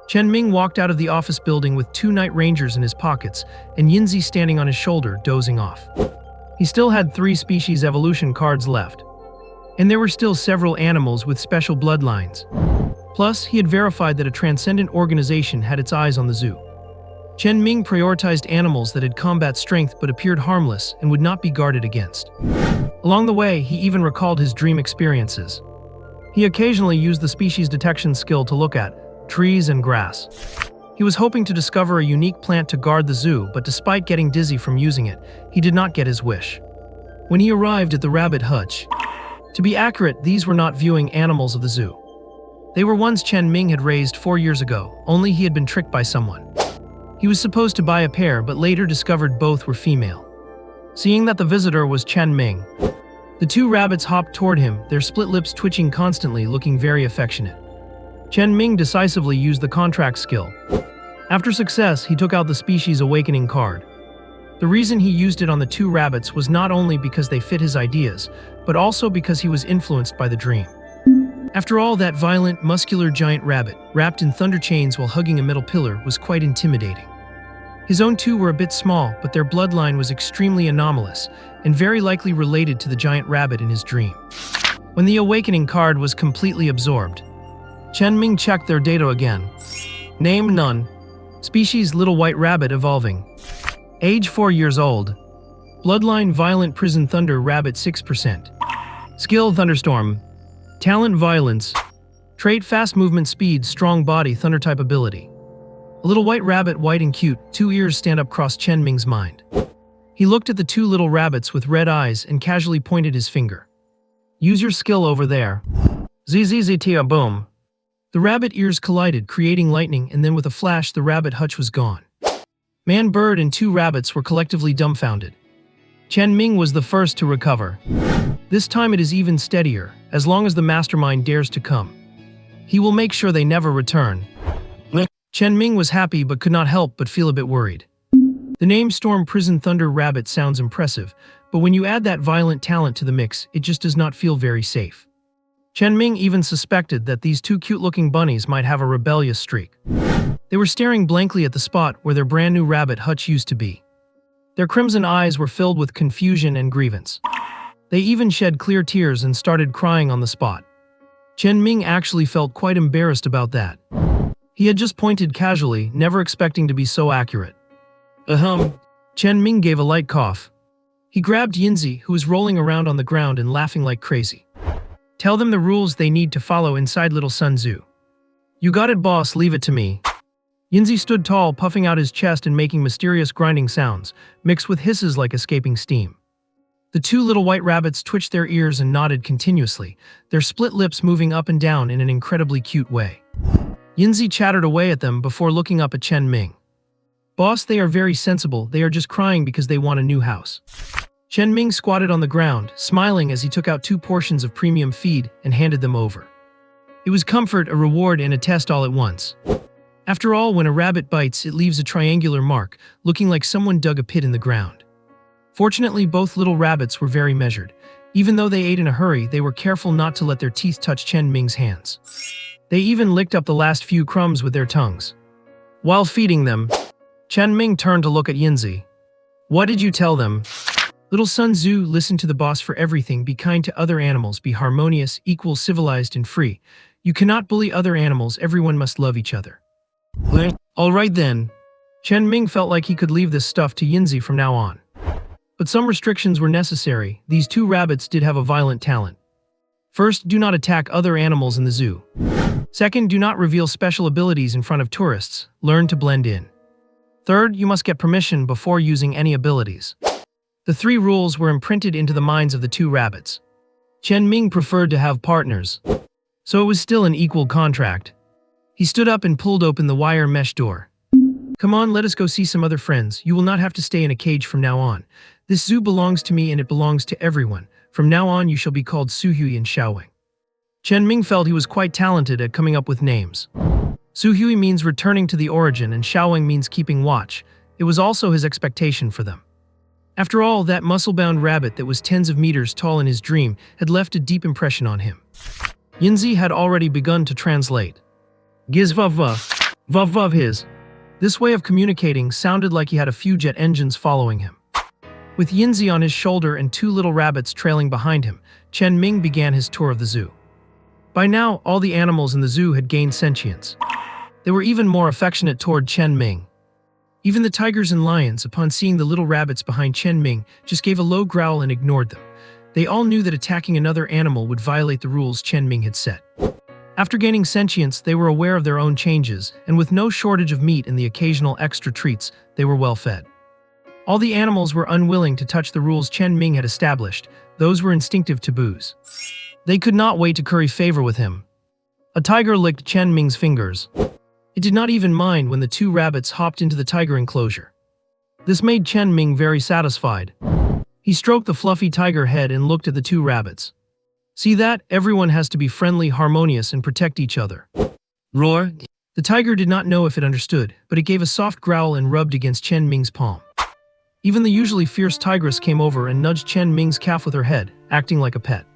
Chen Ming walked out of the office building with 2 night rangers in his pockets and Yinzi standing on his shoulder, dozing off. He still had 3 species evolution cards left. And there were still several animals with special bloodlines. Plus, he had verified that a transcendent organization had its eyes on the zoo. Chen Ming prioritized animals that had combat strength but appeared harmless and would not be guarded against. Along the way, he even recalled his dream experiences. He occasionally used the species detection skill to look at trees and grass. He was hoping to discover a unique plant to guard the zoo, but despite getting dizzy from using it, he did not get his wish. When he arrived at the rabbit hutch, to be accurate, these were not viewing animals of the zoo. They were ones Chen Ming had raised 4 years ago, only he had been tricked by someone. He was supposed to buy a pair, but later discovered both were female. Seeing that the visitor was Chen Ming, the 2 rabbits hopped toward him, their split lips twitching constantly, looking very affectionate. Chen Ming decisively used the contract skill. After success, he took out the species awakening card. The reason he used it on the two rabbits was not only because they fit his ideas, but also because he was influenced by the dream. After all, that violent, muscular giant rabbit, wrapped in thunder chains while hugging a metal pillar, was quite intimidating. His own two were a bit small, but their bloodline was extremely anomalous, and very likely related to the giant rabbit in his dream. When the awakening card was completely absorbed, Chen Ming checked their data again. Name none. Species little white rabbit evolving. Age 4 years old. Bloodline violent prison thunder rabbit 6%. Skill thunderstorm. Talent violence. Trait fast movement speed strong body thunder type ability. A little white rabbit white and cute, two ears stand up cross Chen Ming's mind. He looked at the two little rabbits with red eyes and casually pointed his finger. Use your skill over there. Zzz boom. The rabbit ears collided, creating lightning, and then with a flash the rabbit hutch was gone. Man, bird, and two rabbits were collectively dumbfounded. Chen Ming was the first to recover. This time it is even steadier, as long as the mastermind dares to come. He will make sure they never return. Chen Ming was happy but could not help but feel a bit worried. The name Storm Prison Thunder Rabbit sounds impressive, but when you add that violent talent to the mix, it just does not feel very safe. Chen Ming even suspected that these two cute-looking bunnies might have a rebellious streak. They were staring blankly at the spot where their brand new rabbit hutch used to be. Their crimson eyes were filled with confusion and grievance. They even shed clear tears and started crying on the spot. Chen Ming actually felt quite embarrassed about that. He had just pointed casually, never expecting to be so accurate. Chen Ming gave a light cough. He grabbed Yinzi, who was rolling around on the ground and laughing like crazy. Tell them the rules they need to follow inside Little Sun Zoo. You got it, boss, leave it to me. Yinzi stood tall, puffing out his chest and making mysterious grinding sounds, mixed with hisses like escaping steam. The two little white rabbits twitched their ears and nodded continuously, their split lips moving up and down in an incredibly cute way. Yinzi chattered away at them before looking up at Chen Ming. Boss, they are very sensible, they are just crying because they want a new house. Chen Ming squatted on the ground, smiling as he took out 2 portions of premium feed and handed them over. It was comfort, a reward, and a test all at once. After all, when a rabbit bites, it leaves a triangular mark, looking like someone dug a pit in the ground. Fortunately, both little rabbits were very measured. Even though they ate in a hurry, they were careful not to let their teeth touch Chen Ming's hands. They even licked up the last few crumbs with their tongues. While feeding them, Chen Ming turned to look at Yinzi. What did you tell them? Little Sun Zoo, listen to the boss for everything, be kind to other animals, be harmonious, equal, civilized, and free. You cannot bully other animals, everyone must love each other. All right then. Chen Ming felt like he could leave this stuff to Yinzi from now on. But some restrictions were necessary. These 2 rabbits did have a violent talent. First, do not attack other animals in the zoo. Second, do not reveal special abilities in front of tourists. Learn to blend in. Third, you must get permission before using any abilities. The 3 rules were imprinted into the minds of the 2 rabbits. Chen Ming preferred to have partners, so it was still an equal contract. He stood up and pulled open the wire mesh door. Come on, let us go see some other friends. You will not have to stay in a cage from now on. This zoo belongs to me and it belongs to everyone. From now on, you shall be called Suhui and Xiaowing. Chen Ming felt he was quite talented at coming up with names. Suhui means returning to the origin and Xiaowing means keeping watch. It was also his expectation for them. After all, that muscle-bound rabbit that was tens of meters tall in his dream had left a deep impression on him. Yinzi had already begun to translate. Giz vuv vuv his. This way of communicating sounded like he had a few jet engines following him. With Yinzi on his shoulder and 2 little rabbits trailing behind him, Chen Ming began his tour of the zoo. By now, all the animals in the zoo had gained sentience. They were even more affectionate toward Chen Ming. Even the tigers and lions, upon seeing the little rabbits behind Chen Ming, just gave a low growl and ignored them. They all knew that attacking another animal would violate the rules Chen Ming had set. After gaining sentience, they were aware of their own changes, and with no shortage of meat and the occasional extra treats, they were well fed. All the animals were unwilling to touch the rules Chen Ming had established. Those were instinctive taboos. They could not wait to curry favor with him. A tiger licked Chen Ming's fingers. It did not even mind when the 2 rabbits hopped into the tiger enclosure. This made Chen Ming very satisfied. He stroked the fluffy tiger head and looked at the 2 rabbits. See that? Everyone has to be friendly, harmonious, and protect each other. Roar. The tiger did not know if it understood, but it gave a soft growl and rubbed against Chen Ming's palm. Even the usually fierce tigress came over and nudged Chen Ming's calf with her head, acting like a pet.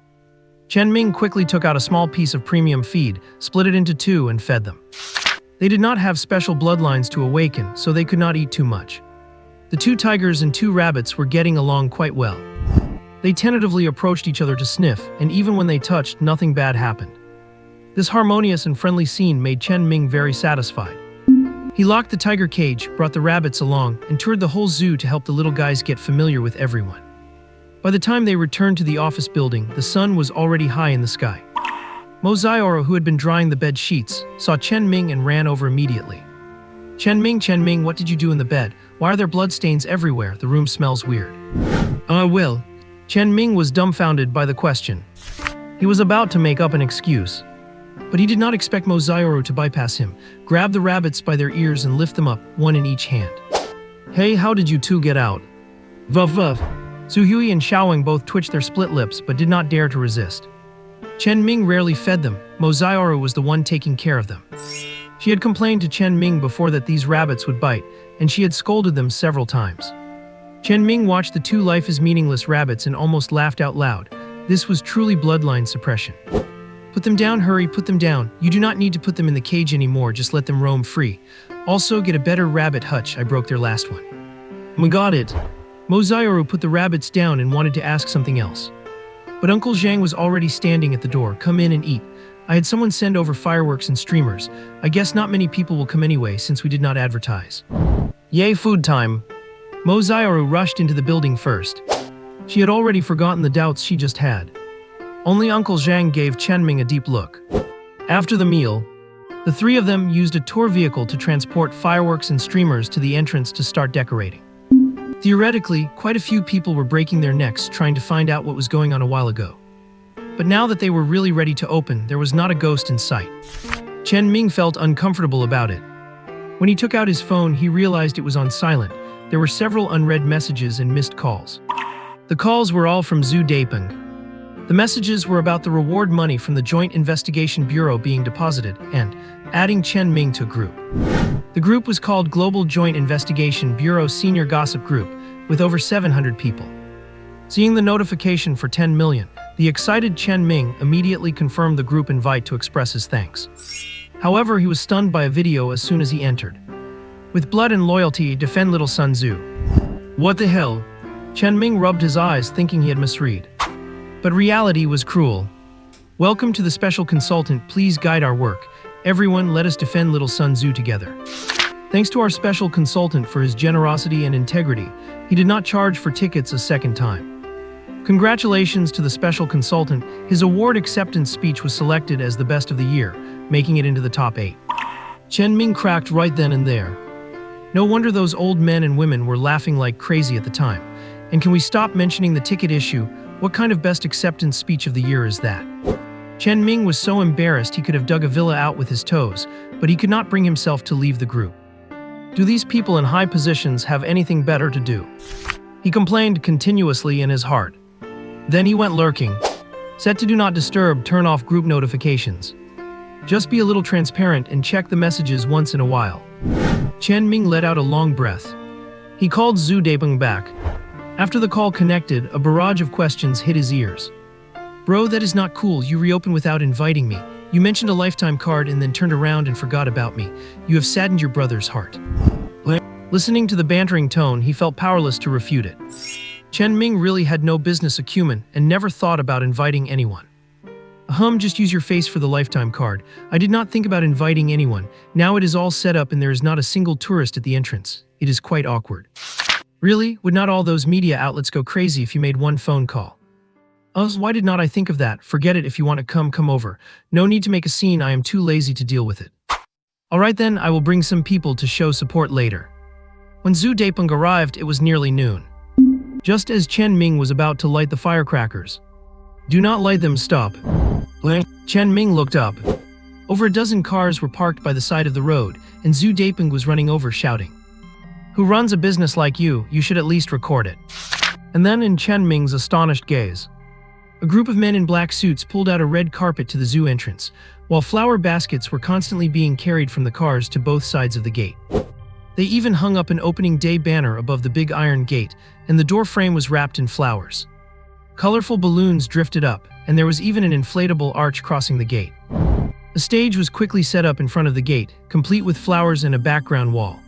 Chen Ming quickly took out a small piece of premium feed, split it into two, and fed them. They did not have special bloodlines to awaken, so they could not eat too much. The two tigers and two rabbits were getting along quite well. They tentatively approached each other to sniff, and even when they touched, nothing bad happened. This harmonious and friendly scene made Chen Ming very satisfied. He locked the tiger cage, brought the rabbits along, and toured the whole zoo to help the little guys get familiar with everyone. By the time they returned to the office building, the sun was already high in the sky. Mozioro, who had been drying the bed sheets, saw Chen Ming and ran over immediately. Chen Ming, what did you do in the bed? Why are there bloodstains everywhere? The room smells weird. Well. Chen Ming was dumbfounded by the question. He was about to make up an excuse. But he did not expect Mozioro to bypass him, grab the rabbits by their ears and lift them up, one in each hand. Hey, how did you two get out? Vuff vuff. Suhui and Xiaowing both twitched their split lips but did not dare to resist. Chen Ming rarely fed them. Mozioro was the one taking care of them. She had complained to Chen Ming before that these rabbits would bite, and she had scolded them several times. Chen Ming watched the two life is meaningless rabbits and almost laughed out loud. This was truly bloodline suppression. Put them down, hurry, put them down. You do not need to put them in the cage anymore, just let them roam free. Also, get a better rabbit hutch, I broke their last one. We got it. Mozioro put the rabbits down and wanted to ask something else. But Uncle Zhang was already standing at the door. Come in and eat. I had someone send over fireworks and streamers. I guess not many people will come anyway since we did not advertise. Yay, food time. Mozioro rushed into the building first. She had already forgotten the doubts she just had. Only Uncle Zhang gave Chen Ming a deep look. After the meal, the three of them used a tour vehicle to transport fireworks and streamers to the entrance to start decorating. Theoretically, quite a few people were breaking their necks trying to find out what was going on a while ago. But now that they were really ready to open, there was not a ghost in sight. Chen Ming felt uncomfortable about it. When he took out his phone, he realized it was on silent. There were several unread messages and missed calls. The calls were all from Zhu Daipeng. The messages were about the reward money from the Joint Investigation Bureau being deposited and adding Chen Ming to a group. The group was called Global Joint Investigation Bureau Senior Gossip Group, with over 700 people. Seeing the notification for 10 million, the excited Chen Ming immediately confirmed the group invite to express his thanks. However, he was stunned by a video as soon as he entered. With blood and loyalty, defend little Sun Zhu. What the hell? Chen Ming rubbed his eyes thinking he had misread. But reality was cruel. Welcome to the special consultant, please guide our work. Everyone, let us defend little Sun Zhu together. Thanks to our special consultant for his generosity and integrity, he did not charge for tickets a second time. Congratulations to the special consultant, his award acceptance speech was selected as the best of the year, making it into the top 8. Chen Ming cracked right then and there. No wonder those old men and women were laughing like crazy at the time. And can we stop mentioning the ticket issue? What kind of best acceptance speech of the year is that? Chen Ming was so embarrassed he could have dug a villa out with his toes, but he could not bring himself to leave the group. Do these people in high positions have anything better to do? He complained continuously in his heart. Then he went lurking. Set to do not disturb, turn off group notifications. Just be a little transparent and check the messages once in a while. Chen Ming let out a long breath. He called Zhu Daipeng back. After the call connected, a barrage of questions hit his ears. Bro, that is not cool. You reopened without inviting me. You mentioned a lifetime card and then turned around and forgot about me. You have saddened your brother's heart. Listening to the bantering tone, he felt powerless to refute it. Chen Ming really had no business acumen and never thought about inviting anyone. Just use your face for the lifetime card. I did not think about inviting anyone. Now it is all set up and there is not a single tourist at the entrance. It is quite awkward. Really? Would not all those media outlets go crazy if you made one phone call? Why did not I think of that? Forget it, if you want to come over. No need to make a scene, I am too lazy to deal with it. Alright then, I will bring some people to show support later. When Zhu Daipeng arrived, it was nearly noon. Just as Chen Ming was about to light the firecrackers. Do not light them, stop. Chen Ming looked up. Over a dozen cars were parked by the side of the road, and Zhu Daipeng was running over shouting. Who runs a business like you? You should at least record it. And then in Chen Ming's astonished gaze, a group of men in black suits pulled out a red carpet to the zoo entrance. while flower baskets were constantly being carried from the cars to both sides of the gate. They even hung up an opening day banner above the big iron gate, and the door frame was wrapped in flowers. Colorful balloons drifted up, and there was even an inflatable arch crossing the gate. A stage was quickly set up in front of the gate, complete with flowers and a background wall.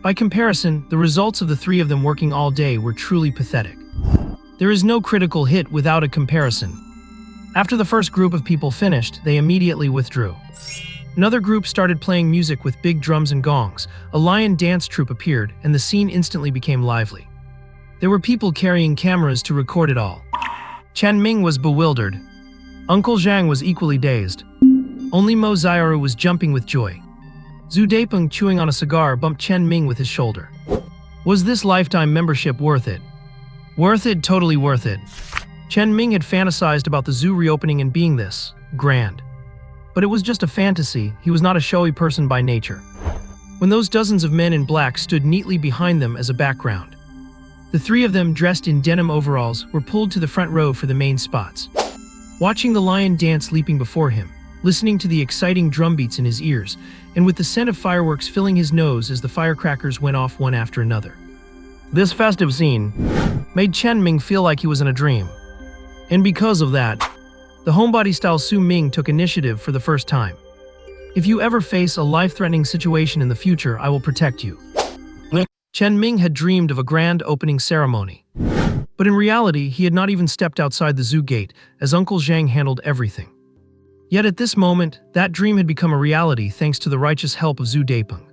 By comparison, the results of the three of them working all day were truly pathetic. There is no critical hit without a comparison. After the first group of people finished, they immediately withdrew. Another group started playing music with big drums and gongs. A lion dance troupe appeared, and the scene instantly became lively. There were people carrying cameras to record it all. Chen Ming was bewildered. Uncle Zhang was equally dazed. Only Mo Xiaoru was jumping with joy. Zhu Daipeng, chewing on a cigar, bumped Chen Ming with his shoulder. Was this lifetime membership worth it? Worth it, totally worth it. Chen Ming had fantasized about the zoo reopening and being this grand. But it was just a fantasy. He was not a showy person by nature. When those dozens of men in black stood neatly behind them as a background, the three of them, dressed in denim overalls, were pulled to the front row for the main spots. Watching the lion dance leaping before him, listening to the exciting drum beats in his ears, and with the scent of fireworks filling his nose as the firecrackers went off one after another. This festive scene made Chen Ming feel like he was in a dream. And because of that, the homebody-style Su Ming took initiative for the first time. If you ever face a life-threatening situation in the future, I will protect you. Chen Ming had dreamed of a grand opening ceremony. But in reality, he had not even stepped outside the zoo gate, as Uncle Zhang handled everything. Yet at this moment, that dream had become a reality thanks to the righteous help of Zhu Daipeng.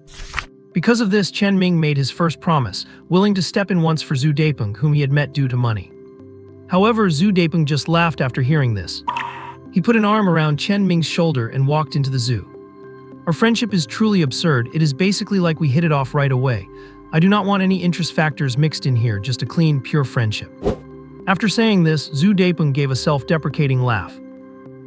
Because of this, Chen Ming made his first promise, willing to step in once for Zhu Daipeng, whom he had met due to money. However, Zhu Daipeng just laughed after hearing this. He put an arm around Chen Ming's shoulder and walked into the zoo. Our friendship is truly absurd. It is basically like we hit it off right away. I do not want any interest factors mixed in here, just a clean, pure friendship. After saying this, Zhu Daipeng gave a self-deprecating laugh.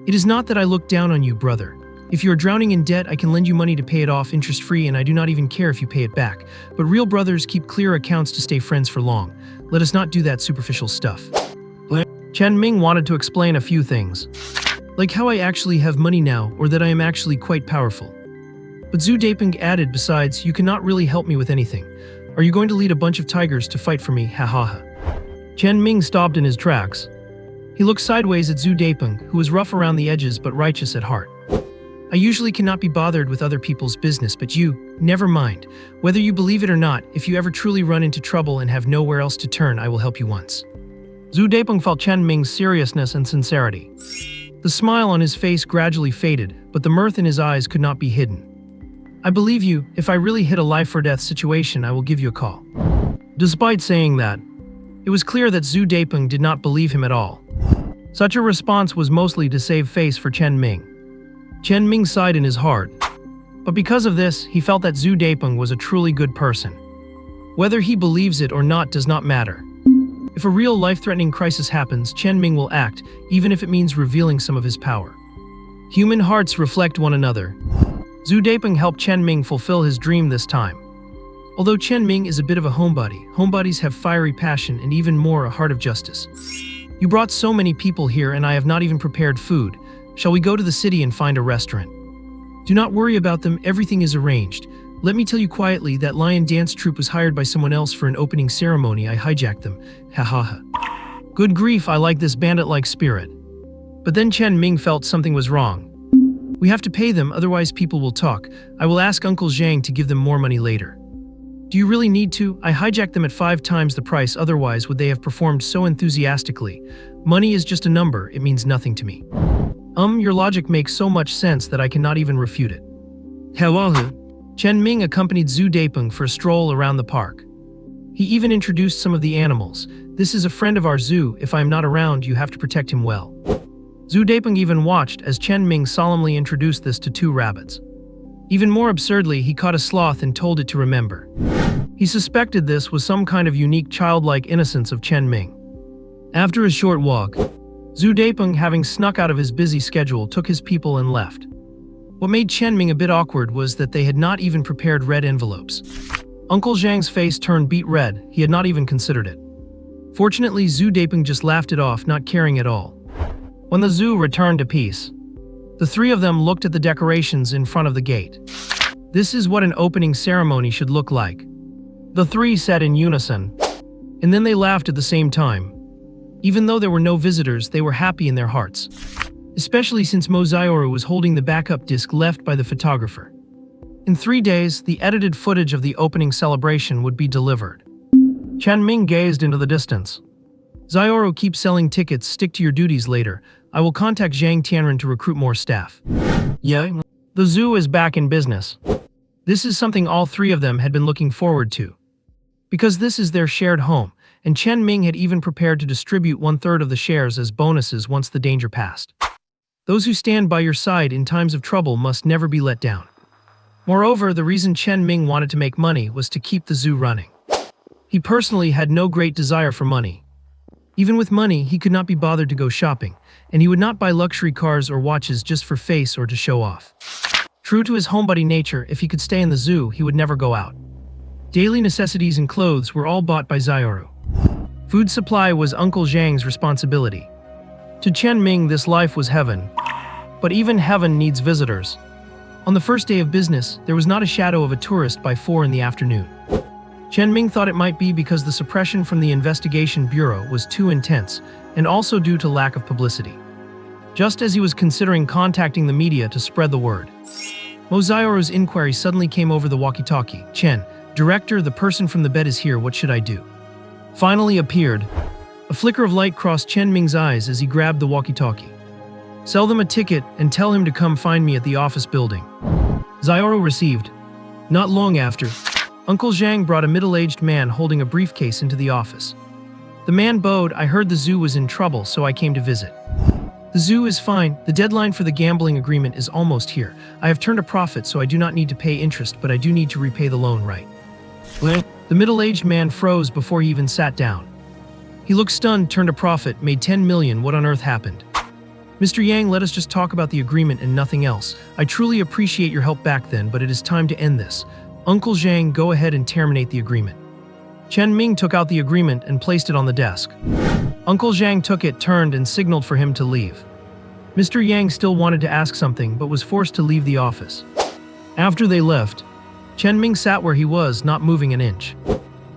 It is not that I look down on you, brother. If you are drowning in debt, I can lend you money to pay it off interest-free, and I do not even care if you pay it back. But real brothers keep clear accounts to stay friends for long. Let us not do that superficial stuff. Chen Ming wanted to explain a few things, like how I actually have money now, or that I am actually quite powerful. But Zhu Daipeng added, besides, you cannot really help me with anything. Are you going to lead a bunch of tigers to fight for me? Ha ha ha. Chen Ming stopped in his tracks. He looked sideways at Zhu Daipeng, who was rough around the edges but righteous at heart. I usually cannot be bothered with other people's business, but you, never mind. Whether you believe it or not, if you ever truly run into trouble and have nowhere else to turn, I will help you once. Zhu Daipeng felt Chen Ming's seriousness and sincerity. The smile on his face gradually faded, but the mirth in his eyes could not be hidden. I believe you. If I really hit a life-or-death situation, I will give you a call. Despite saying that, it was clear that Zhu Daipeng did not believe him at all. Such a response was mostly to save face for Chen Ming. Chen Ming sighed in his heart. But because of this, he felt that Zhu Daipeng was a truly good person. Whether he believes it or not does not matter. If a real life-threatening crisis happens, Chen Ming will act, even if it means revealing some of his power. Human hearts reflect one another. Zhu Daipeng helped Chen Ming fulfill his dream this time. Although Chen Ming is a bit of a homebody, homebodies have fiery passion and even more a heart of justice. You brought so many people here and I have not even prepared food. Shall we go to the city and find a restaurant? Do not worry about them, everything is arranged. Let me tell you quietly, that lion dance troupe was hired by someone else for an opening ceremony. I hijacked them. Ha ha ha. Good grief, I like this bandit-like spirit. But then Chen Ming felt something was wrong. We have to pay them, otherwise people will talk. I will ask Uncle Zhang to give them more money later. Do you really need to? I hijacked them at 5 times the price, otherwise would they have performed so enthusiastically? Money is just a number, it means nothing to me. Your logic makes so much sense that I cannot even refute it. Hello. Chen Ming accompanied Zhu Daipeng for a stroll around the park. He even introduced some of the animals. This is a friend of our zoo, if I am not around you have to protect him well. Zhu Daipeng even watched as Chen Ming solemnly introduced this to 2 rabbits. Even more absurdly, he caught a sloth and told it to remember. He suspected this was some kind of unique childlike innocence of Chen Ming. After a short walk, Zhu Daipeng, having snuck out of his busy schedule, took his people and left. What made Chen Ming a bit awkward was that they had not even prepared red envelopes. Uncle Zhang's face turned beet red, he had not even considered it. Fortunately, Zhu Daipeng just laughed it off, not caring at all. When the zoo returned to peace, The three of them looked at the decorations in front of the gate. This is what an opening ceremony should look like. The three said in unison. And then they laughed at the same time. Even though there were no visitors, they were happy in their hearts. Especially since Mozaioru was holding the backup disc left by the photographer. In 3 days, the edited footage of the opening celebration would be delivered. Chen Ming gazed into the distance. Zioru, keep selling tickets, stick to your duties later. I will contact Zhang Tianren to recruit more staff. Yeah. The zoo is back in business. This is something all three of them had been looking forward to. Because this is their shared home, and Chen Ming had even prepared to distribute 1/3 of the shares as bonuses once the danger passed. Those who stand by your side in times of trouble must never be let down. Moreover, the reason Chen Ming wanted to make money was to keep the zoo running. He personally had no great desire for money. Even with money, he could not be bothered to go shopping, and he would not buy luxury cars or watches just for face or to show off. True to his homebody nature, if he could stay in the zoo, he would never go out. Daily necessities and clothes were all bought by Zioru. Food supply was Uncle Zhang's responsibility. To Chen Ming, this life was heaven. But even heaven needs visitors. On the first day of business, there was not a shadow of a tourist by 4 in the afternoon. Chen Ming thought it might be because the suppression from the investigation bureau was too intense, and also due to lack of publicity. Just as he was considering contacting the media to spread the word, Mozaioru's inquiry suddenly came over the walkie-talkie. Chen, director, the person from the bed is here, what should I do? Finally appeared. A flicker of light crossed Chen Ming's eyes as he grabbed the walkie-talkie. Sell them a ticket and tell him to come find me at the office building. Zioru received. Not long after, Uncle Zhang brought a middle-aged man holding a briefcase into the office. The man bowed. I heard the zoo was in trouble, so I came to visit. The zoo is fine. The deadline for the gambling agreement is almost here. I have turned a profit, so I do not need to pay interest, but I do need to repay the loan, right? The middle-aged man froze before he even sat down. He looked stunned, turned a profit, made 10 million. What on earth happened? Mr. Yang, let us just talk about the agreement and nothing else. I truly appreciate your help back then, but it is time to end this. Uncle Zhang, go ahead and terminate the agreement. Chen Ming took out the agreement and placed it on the desk. Uncle Zhang took it, turned, and signaled for him to leave. Mr. Yang still wanted to ask something, but was forced to leave the office. After they left, Chen Ming sat where he was, not moving an inch.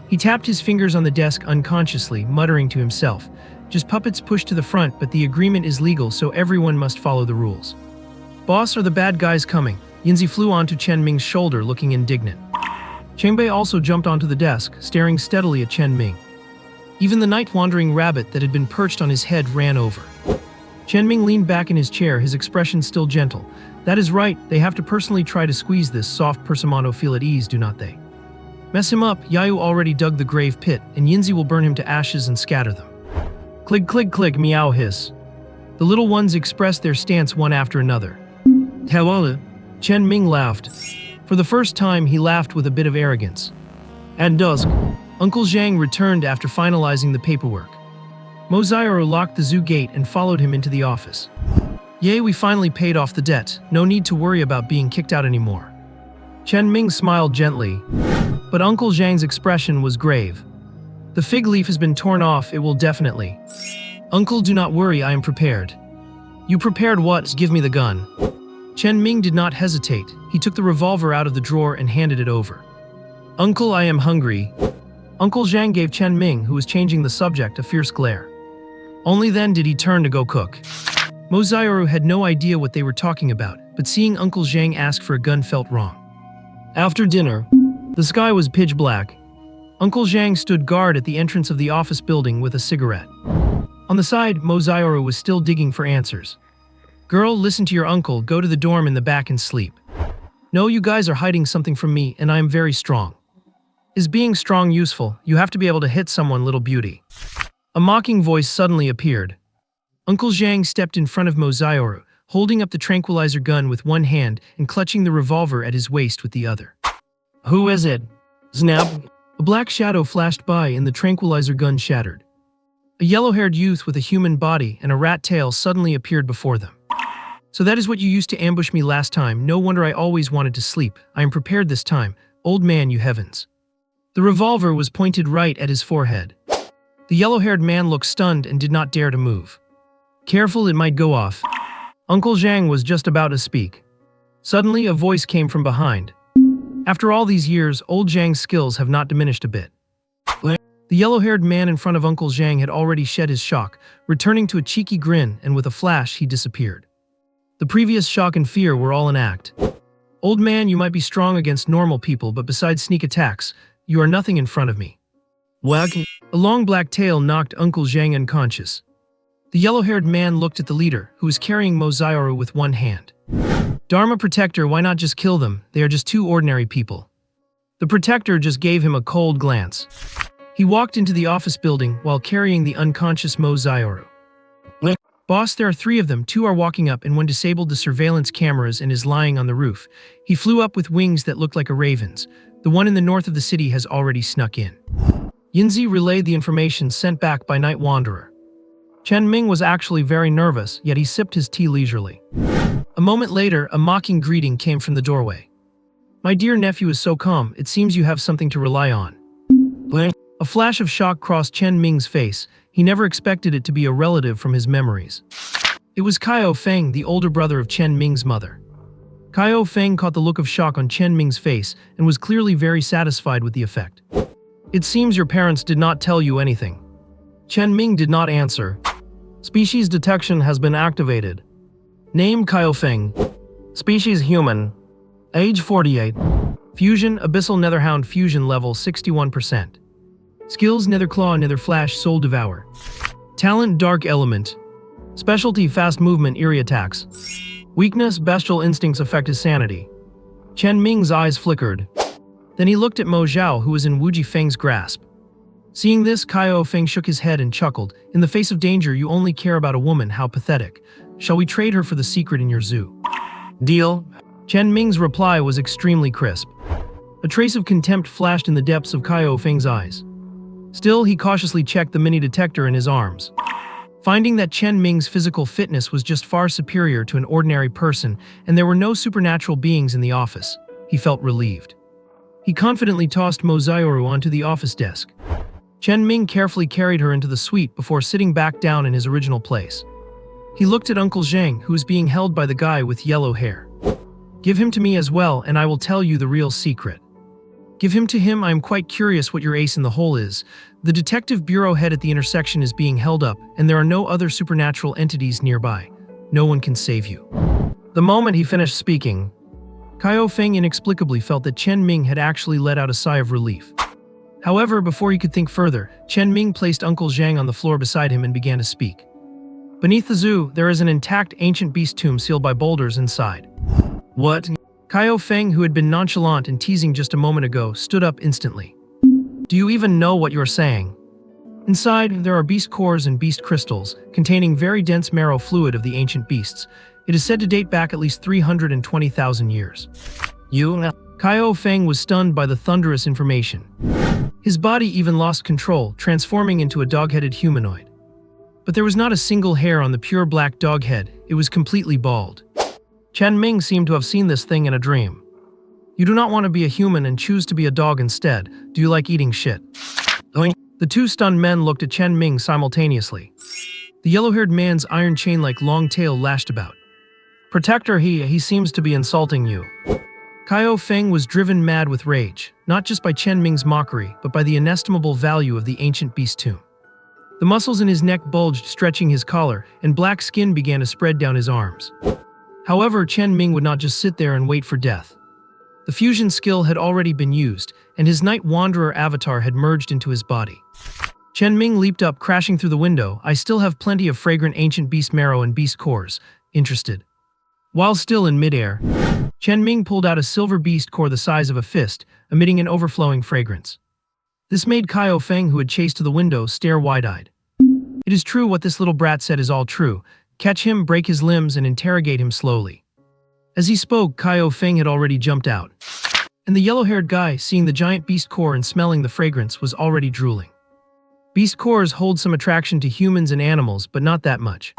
He tapped his fingers on the desk unconsciously, muttering to himself, just puppets pushed to the front, but the agreement is legal, so everyone must follow the rules. Boss, are the bad guys coming? Yinzi flew onto Chen Ming's shoulder, looking indignant. Chengbei also jumped onto the desk, staring steadily at Chen Ming. Even the night-wandering rabbit that had been perched on his head ran over. Chen Ming leaned back in his chair, his expression still gentle. That is right, they have to personally try to squeeze this soft persimmon feel at ease, do not they? Mess him up, Yayu already dug the grave pit, and Yinzi will burn him to ashes and scatter them. Clig clig clig, meow hiss. The little ones expressed their stance one after another. Hello. Chen Ming laughed. For the first time, he laughed with a bit of arrogance. At dusk, Uncle Zhang returned after finalizing the paperwork. Mozaioru locked the zoo gate and followed him into the office. Yay, we finally paid off the debt. No need to worry about being kicked out anymore. Chen Ming smiled gently, but Uncle Zhang's expression was grave. The fig leaf has been torn off, it will definitely. Uncle, do not worry, I am prepared. You prepared what? Give me the gun. Chen Ming did not hesitate. He took the revolver out of the drawer and handed it over. Uncle, I am hungry. Uncle Zhang gave Chen Ming, who was changing the subject, a fierce glare. Only then did he turn to go cook. Mozaioru had no idea what they were talking about, but seeing Uncle Zhang ask for a gun felt wrong. After dinner, the sky was pitch black. Uncle Zhang stood guard at the entrance of the office building with a cigarette. On the side, Mozaioru was still digging for answers. Girl, listen to your uncle, go to the dorm in the back and sleep. No, you guys are hiding something from me, and I am very strong. Is being strong useful? You have to be able to hit someone, little beauty. A mocking voice suddenly appeared. Uncle Zhang stepped in front of Mozaioru, holding up the tranquilizer gun with one hand and clutching the revolver at his waist with the other. Who is it? Snap! A black shadow flashed by and the tranquilizer gun shattered. A yellow-haired youth with a human body and a rat tail suddenly appeared before them. So that is what you used to ambush me last time. No wonder I always wanted to sleep. I am prepared this time. Old man, you heavens. The revolver was pointed right at his forehead. The yellow-haired man looked stunned and did not dare to move. Careful, it might go off. Uncle Zhang was just about to speak. Suddenly, a voice came from behind. After all these years, old Zhang's skills have not diminished a bit. The yellow-haired man in front of Uncle Zhang had already shed his shock, returning to a cheeky grin, and with a flash, he disappeared. The previous shock and fear were all an act. Old man, you might be strong against normal people, but besides sneak attacks, you are nothing in front of me. Wagging. A long black tail knocked Uncle Zhang unconscious. The yellow-haired man looked at the leader, who was carrying Mozaioru with one hand. Dharma Protector, why not just kill them? They are just two ordinary people. The Protector just gave him a cold glance. He walked into the office building while carrying the unconscious Mozaioru. Boss, there are 3 of them. 2 are walking up, and one disabled the surveillance cameras and is lying on the roof. He flew up with wings that looked like a raven's. The one in the north of the city has already snuck in. Yinzi relayed the information sent back by Night Wanderer. Chen Ming was actually very nervous, yet he sipped his tea leisurely. A moment later, a mocking greeting came from the doorway. My dear nephew is so calm, it seems you have something to rely on. A flash of shock crossed Chen Ming's face. He never expected it to be a relative from his memories. It was Kaio Feng, the older brother of Chen Ming's mother. Kaio Feng caught the look of shock on Chen Ming's face and was clearly very satisfied with the effect. It seems your parents did not tell you anything. Chen Ming did not answer. Species detection has been activated. Name Kaio Feng. Species human. Age 48. Fusion Abyssal Netherhound fusion level 61%. Skills Netherclaw, Netherflash, Soul Devour. Talent Dark Element. Specialty Fast Movement, Eerie Attacks. Weakness Bestial Instincts affect his sanity. Chen Ming's eyes flickered. Then he looked at Mo Zhao, who was in Wu Jifeng's grasp. Seeing this, Kaio Feng shook his head and chuckled. In the face of danger, you only care about a woman, how pathetic. Shall we trade her for the secret in your zoo? Deal. Chen Ming's reply was extremely crisp. A trace of contempt flashed in the depths of Kaio Feng's eyes. Still, he cautiously checked the mini detector in his arms. Finding that Chen Ming's physical fitness was just far superior to an ordinary person and there were no supernatural beings in the office, he felt relieved. He confidently tossed Mozaioru onto the office desk. Chen Ming carefully carried her into the suite before sitting back down in his original place. He looked at Uncle Zhang, who was being held by the guy with yellow hair. Give him to me as well, and I will tell you the real secret. Give him to him. I am quite curious what your ace in the hole is. The detective bureau head at the intersection is being held up, and there are no other supernatural entities nearby. No one can save you. The moment he finished speaking, Kaio Feng inexplicably felt that Chen Ming had actually let out a sigh of relief. However, before he could think further, Chen Ming placed Uncle Zhang on the floor beside him and began to speak. Beneath the zoo, there is an intact ancient beast tomb sealed by boulders inside. What? Kaio Feng, who had been nonchalant and teasing just a moment ago, stood up instantly. Do you even know what you're saying? Inside, there are beast cores and beast crystals, containing very dense marrow fluid of the ancient beasts. It is said to date back at least 320,000 years. Kaio Feng was stunned by the thunderous information. His body even lost control, transforming into a dog-headed humanoid. But there was not a single hair on the pure black dog head. It was completely bald. Chen Ming seemed to have seen this thing in a dream. You do not want to be a human and choose to be a dog instead. Do you like eating shit? The 2 stunned men looked at Chen Ming simultaneously. The yellow-haired man's iron chain-like long tail lashed about. Protector, he seems to be insulting you. Kaio Feng was driven mad with rage, not just by Chen Ming's mockery, but by the inestimable value of the ancient beast tomb. The muscles in his neck bulged, stretching his collar, and black skin began to spread down his arms. However, Chen Ming would not just sit there and wait for death. The fusion skill had already been used, and his Night Wanderer avatar had merged into his body. Chen Ming leaped up, crashing through the window. I still have plenty of fragrant ancient beast marrow and beast cores. Interested? While still in midair, Chen Ming pulled out a silver beast core the size of a fist, emitting an overflowing fragrance. This made Kaio Feng, who had chased to the window, stare wide-eyed. It is true what this little brat said is all true. Catch him, break his limbs, and interrogate him slowly. As he spoke, Kaio Feng had already jumped out. And the yellow-haired guy, seeing the giant beast core and smelling the fragrance, was already drooling. Beast cores hold some attraction to humans and animals, but not that much.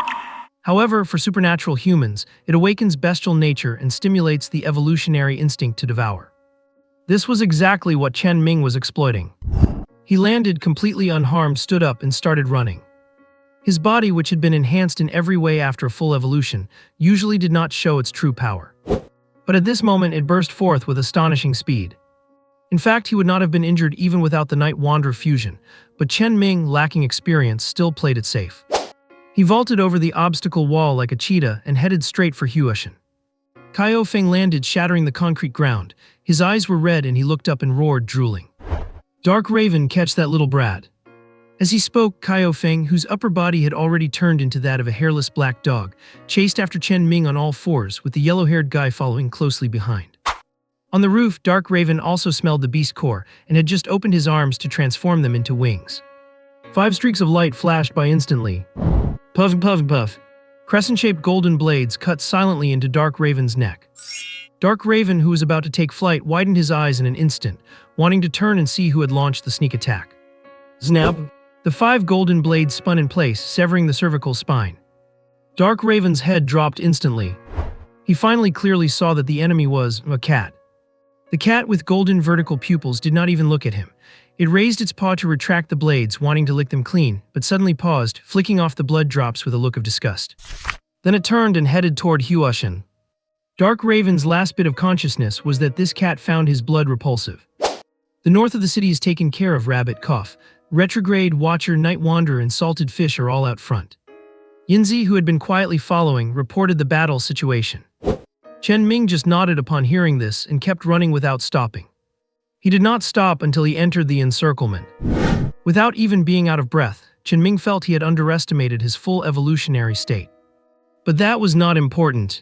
However, for supernatural humans, it awakens bestial nature and stimulates the evolutionary instinct to devour. This was exactly what Chen Ming was exploiting. He landed completely unharmed, stood up, and started running. His body, which had been enhanced in every way after a full evolution, usually did not show its true power. But at this moment it burst forth with astonishing speed. In fact, he would not have been injured even without the Night Wanderer fusion, but Chen Ming, lacking experience, still played it safe. He vaulted over the obstacle wall like a cheetah and headed straight for Huoshan. Kaio Feng landed, shattering the concrete ground. His eyes were red and he looked up and roared, drooling. "Dark Raven, catch that little brat." As he spoke, Kaio Feng, whose upper body had already turned into that of a hairless black dog, chased after Chen Ming on all fours, with the yellow-haired guy following closely behind. On the roof, Dark Raven also smelled the beast core and had just opened his arms to transform them into wings. 5 streaks of light flashed by instantly. Puff, puff, puff. Crescent-shaped golden blades cut silently into Dark Raven's neck. Dark Raven, who was about to take flight, widened his eyes in an instant, wanting to turn and see who had launched the sneak attack. Snap! The 5 golden blades spun in place, severing the cervical spine. Dark Raven's head dropped instantly. He finally clearly saw that the enemy was a cat. The cat with golden vertical pupils did not even look at him. It raised its paw to retract the blades, wanting to lick them clean, but suddenly paused, flicking off the blood drops with a look of disgust. Then it turned and headed toward Huoshan. Dark Raven's last bit of consciousness was that this cat found his blood repulsive. The north of the city is taken care of. Rabbit, Cough, Retrograde, Watcher, Night Wanderer, and Salted Fish are all out front. Yinzi, who had been quietly following, reported the battle situation. Chen Ming just nodded upon hearing this and kept running without stopping. He did not stop until he entered the encirclement. Without even being out of breath, Chen Ming felt he had underestimated his full evolutionary state. But that was not important.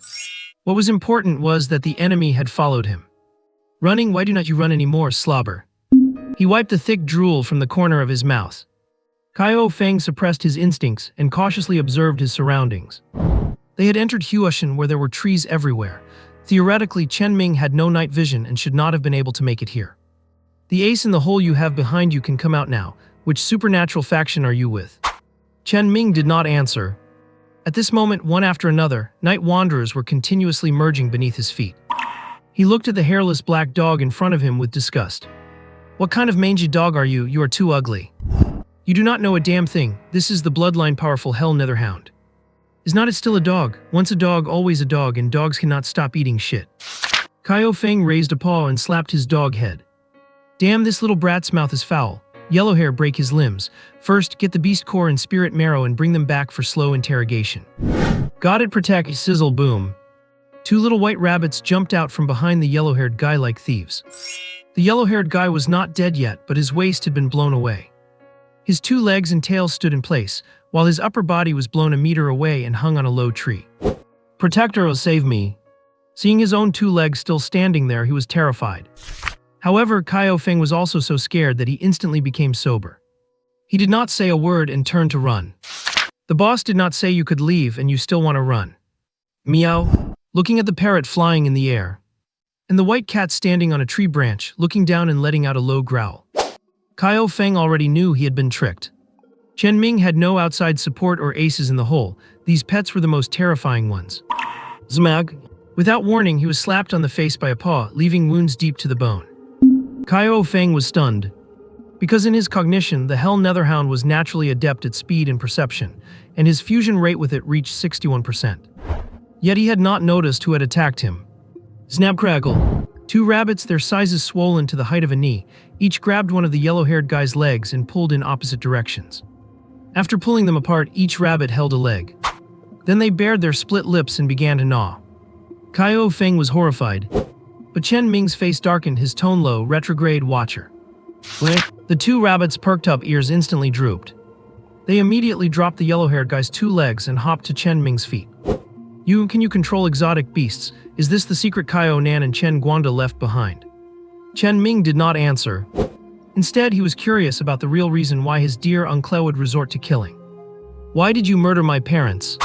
What was important was that the enemy had followed him. "Running, why do not you run anymore, slobber?" He wiped the thick drool from the corner of his mouth. Kaio Feng suppressed his instincts and cautiously observed his surroundings. They had entered Huoshan, where there were trees everywhere. Theoretically, Chen Ming had no night vision and should not have been able to make it here. "The ace in the hole you have behind you can come out now. Which supernatural faction are you with?" Chen Ming did not answer. At this moment, one after another, Night Wanderers were continuously merging beneath his feet. He looked at the hairless black dog in front of him with disgust. "What kind of mangy dog are you? You are too ugly. You do not know a damn thing. This is the bloodline powerful Hell Netherhound. Is not it still a dog? Once a dog, always a dog, and dogs cannot stop eating shit." Kaio Feng raised a paw and slapped his dog head. "Damn, this little brat's mouth is foul. Yellowhair, break his limbs. First, get the beast core and spirit marrow and bring them back for slow interrogation." "Got it, protect, sizzle, boom." 2 little white rabbits jumped out from behind the yellow-haired guy like thieves. The yellow-haired guy was not dead yet, but his waist had been blown away. His 2 legs and tail stood in place, while his upper body was blown a meter away and hung on a low tree. "Protector, save me." Seeing his own 2 legs still standing there, he was terrified. However, Kaio Feng was also so scared that he instantly became sober. He did not say a word and turned to run. The boss did not say you could leave and you still want to run. Meow. Looking at the parrot flying in the air, and the white cat standing on a tree branch, looking down and letting out a low growl. Kaio Feng already knew he had been tricked. Chen Ming had no outside support or aces in the hole. These pets were the most terrifying ones. Zmag. Without warning, he was slapped on the face by a paw, leaving wounds deep to the bone. Kaio Feng was stunned. Because in his cognition, the Hell Netherhound was naturally adept at speed and perception, and his fusion rate with it reached 61%. Yet he had not noticed who had attacked him. Snap crackle. 2 rabbits, their sizes swollen to the height of a knee, each grabbed one of the yellow-haired guy's legs and pulled in opposite directions. After pulling them apart, each rabbit held a leg. Then they bared their split lips and began to gnaw. Kaio Feng was horrified. But Chen Ming's face darkened, his tone low, "Retrograde, Watcher." The 2 rabbits' perked-up ears instantly drooped. They immediately dropped the yellow-haired guy's 2 legs and hopped to Chen Ming's feet. Can you control exotic beasts? Is this the secret Kaio Nan and Chen Guanda left behind?" Chen Ming did not answer. Instead, he was curious about the real reason why his dear uncle would resort to killing. "Why did you murder my parents?"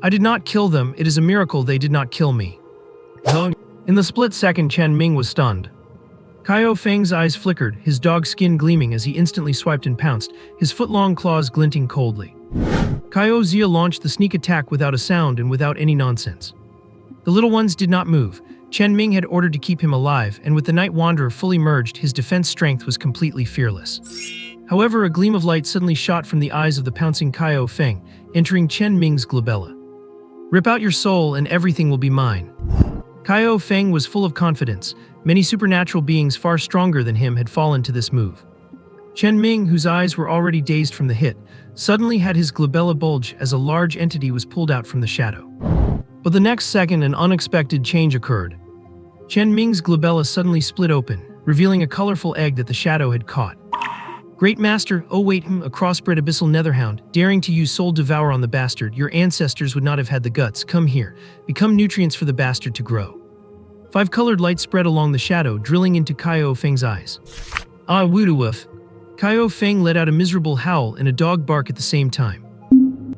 "I did not kill them. It is a miracle they did not kill me." In the split second, Chen Ming was stunned. Kaio Feng's eyes flickered, his dog's skin gleaming as he instantly swiped and pounced, his foot-long claws glinting coldly. Kaio Zia launched the sneak attack without a sound and without any nonsense. The little ones did not move. Chen Ming had ordered to keep him alive, and with the Night Wanderer fully merged, his defense strength was completely fearless. However, a gleam of light suddenly shot from the eyes of the pouncing Kaio Feng, entering Chen Ming's glabella. "Rip out your soul and everything will be mine." Kaio Feng was full of confidence. Many supernatural beings far stronger than him had fallen to this move. Chen Ming, whose eyes were already dazed from the hit, suddenly had his glabella bulge as a large entity was pulled out from the shadow. But the next second, an unexpected change occurred. Chen Ming's glabella suddenly split open, revealing a colorful egg that the shadow had caught. "Great Master, oh wait, a crossbred abyssal netherhound, daring to use soul devour on the bastard. Your ancestors would not have had the guts. Come here, become nutrients for the bastard to grow." 5 colored lights spread along the shadow, drilling into Kaio Feng's eyes. "Ah, woodawoof." Kaio Feng let out a miserable howl and a dog bark at the same time.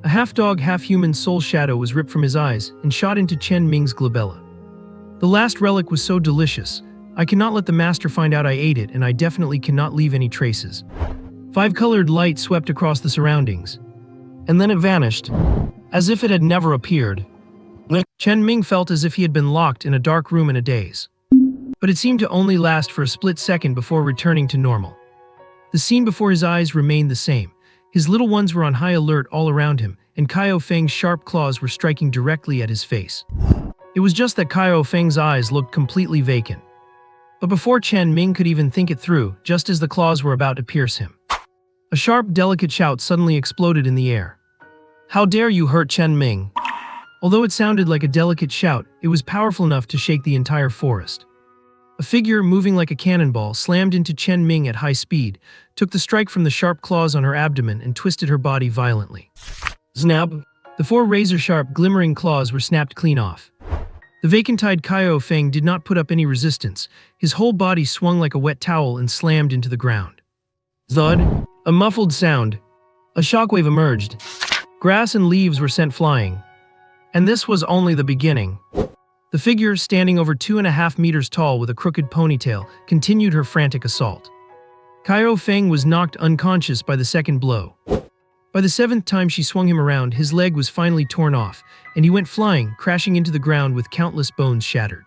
A half-dog, half-human soul shadow was ripped from his eyes and shot into Chen Ming's glabella. "The last relic was so delicious. I cannot let the master find out I ate it, and I definitely cannot leave any traces." 5 colored light swept across the surroundings. And then it vanished, as if it had never appeared. Chen Ming felt as if he had been locked in a dark room in a daze. But it seemed to only last for a split second before returning to normal. The scene before his eyes remained the same. His little ones were on high alert all around him, and Kaio Feng's sharp claws were striking directly at his face. It was just that Kaio Feng's eyes looked completely vacant. But before Chen Ming could even think it through, just as the claws were about to pierce him, a sharp, delicate shout suddenly exploded in the air. "How dare you hurt Chen Ming?" Although it sounded like a delicate shout, it was powerful enough to shake the entire forest. A figure, moving like a cannonball, slammed into Chen Ming at high speed, took the strike from the sharp claws on her abdomen and twisted her body violently. Snap! The 4 razor-sharp, glimmering claws were snapped clean off. The vacant-eyed Kaio Feng did not put up any resistance. His whole body swung like a wet towel and slammed into the ground. Thud! A muffled sound. A shockwave emerged. Grass and leaves were sent flying. And this was only the beginning. The figure, standing over 2.5 meters tall with a crooked ponytail, continued her frantic assault. Kaio Feng was knocked unconscious by the second blow. By the 7th time she swung him around, his leg was finally torn off, and he went flying, crashing into the ground with countless bones shattered.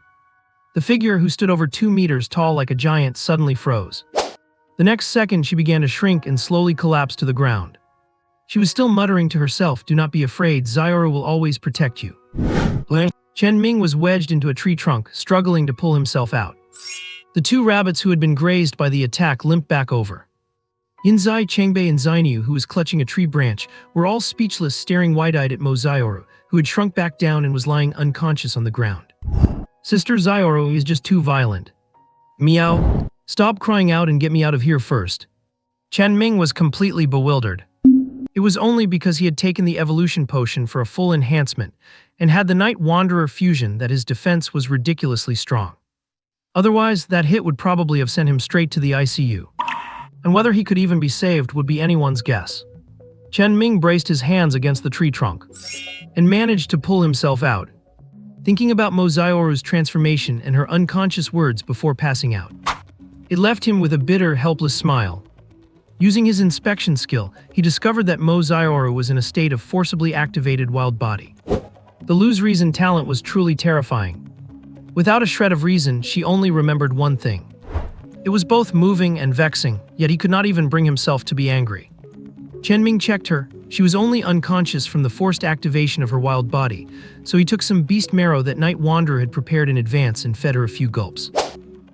The figure, who stood over 2 meters tall like a giant, suddenly froze. The next second she began to shrink and slowly collapse to the ground. She was still muttering to herself, "Do not be afraid, Zioru will always protect you." Chen Ming was wedged into a tree trunk, struggling to pull himself out. The 2 rabbits who had been grazed by the attack limped back over. Yinzai, Chengbei, and Zainiu, who was clutching a tree branch, were all speechless, staring wide-eyed at Mo Zioru, who had shrunk back down and was lying unconscious on the ground. "Sister Zioru is just too violent." "Meow. Stop crying out and get me out of here first." Chen Ming was completely bewildered. It was only because he had taken the evolution potion for a full enhancement and had the Night Wanderer fusion that his defense was ridiculously strong. Otherwise, that hit would probably have sent him straight to the ICU. And whether he could even be saved would be anyone's guess. Chen Ming braced his hands against the tree trunk and managed to pull himself out, thinking about Mo Zioru's transformation and her unconscious words before passing out. It left him with a bitter, helpless smile. Using his inspection skill, he discovered that Mo Zioru was in a state of forcibly activated wild body. The lose reason talent was truly terrifying. Without a shred of reason, she only remembered one thing. It was both moving and vexing, yet he could not even bring himself to be angry. Chen Ming checked her. She was only unconscious from the forced activation of her wild body, so he took some beast marrow that Night Wanderer had prepared in advance and fed her a few gulps.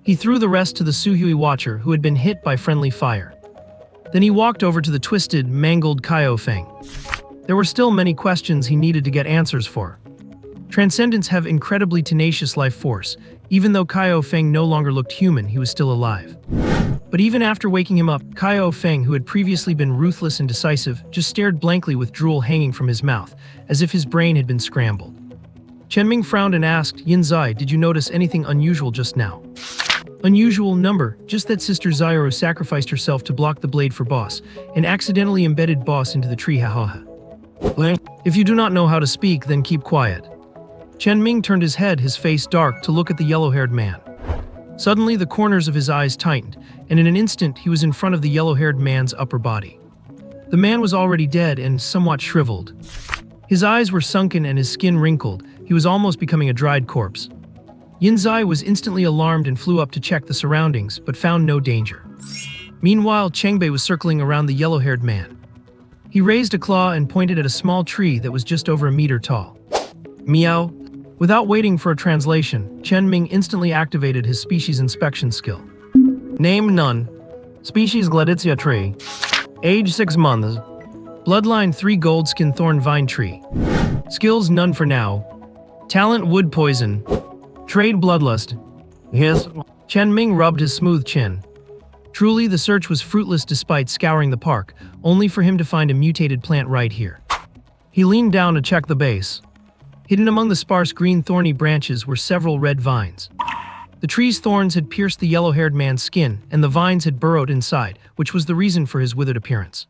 He threw the rest to the Suhui Watcher, who had been hit by friendly fire. Then he walked over to the twisted, mangled Kaio Feng. There were still many questions he needed to get answers for. Transcendents have incredibly tenacious life force. Even though Kaio Feng no longer looked human, he was still alive. But even after waking him up, Kaio Feng, who had previously been ruthless and decisive, just stared blankly with drool hanging from his mouth, as if his brain had been scrambled. Chen Ming frowned and asked, "Yinzai, did you notice anything unusual just now?" "Unusual number, just that Sister Zioru sacrificed herself to block the blade for boss, and accidentally embedded boss into the tree, hahaha." "If you do not know how to speak, then keep quiet." Chen Ming turned his head, his face dark, to look at the yellow-haired man. Suddenly, the corners of his eyes tightened, and in an instant, he was in front of the yellow-haired man's upper body. The man was already dead and somewhat shriveled. His eyes were sunken and his skin wrinkled. He was almost becoming a dried corpse. Yinzai was instantly alarmed and flew up to check the surroundings, but found no danger. Meanwhile, Chengbei was circling around the yellow-haired man. He raised a claw and pointed at a small tree that was just over a meter tall. Meow. Without waiting for a translation, Chen Ming instantly activated his species inspection skill. Name none. Species Gladitsia tree. Age 6 months. Bloodline 3 gold skin thorn vine tree. Skills none for now. Talent wood poison. Trade bloodlust. Yes. Chen Ming rubbed his smooth chin. Truly, the search was fruitless despite scouring the park, only for him to find a mutated plant right here. He leaned down to check the base. Hidden among the sparse green thorny branches were several red vines. The tree's thorns had pierced the yellow-haired man's skin, and the vines had burrowed inside, which was the reason for his withered appearance.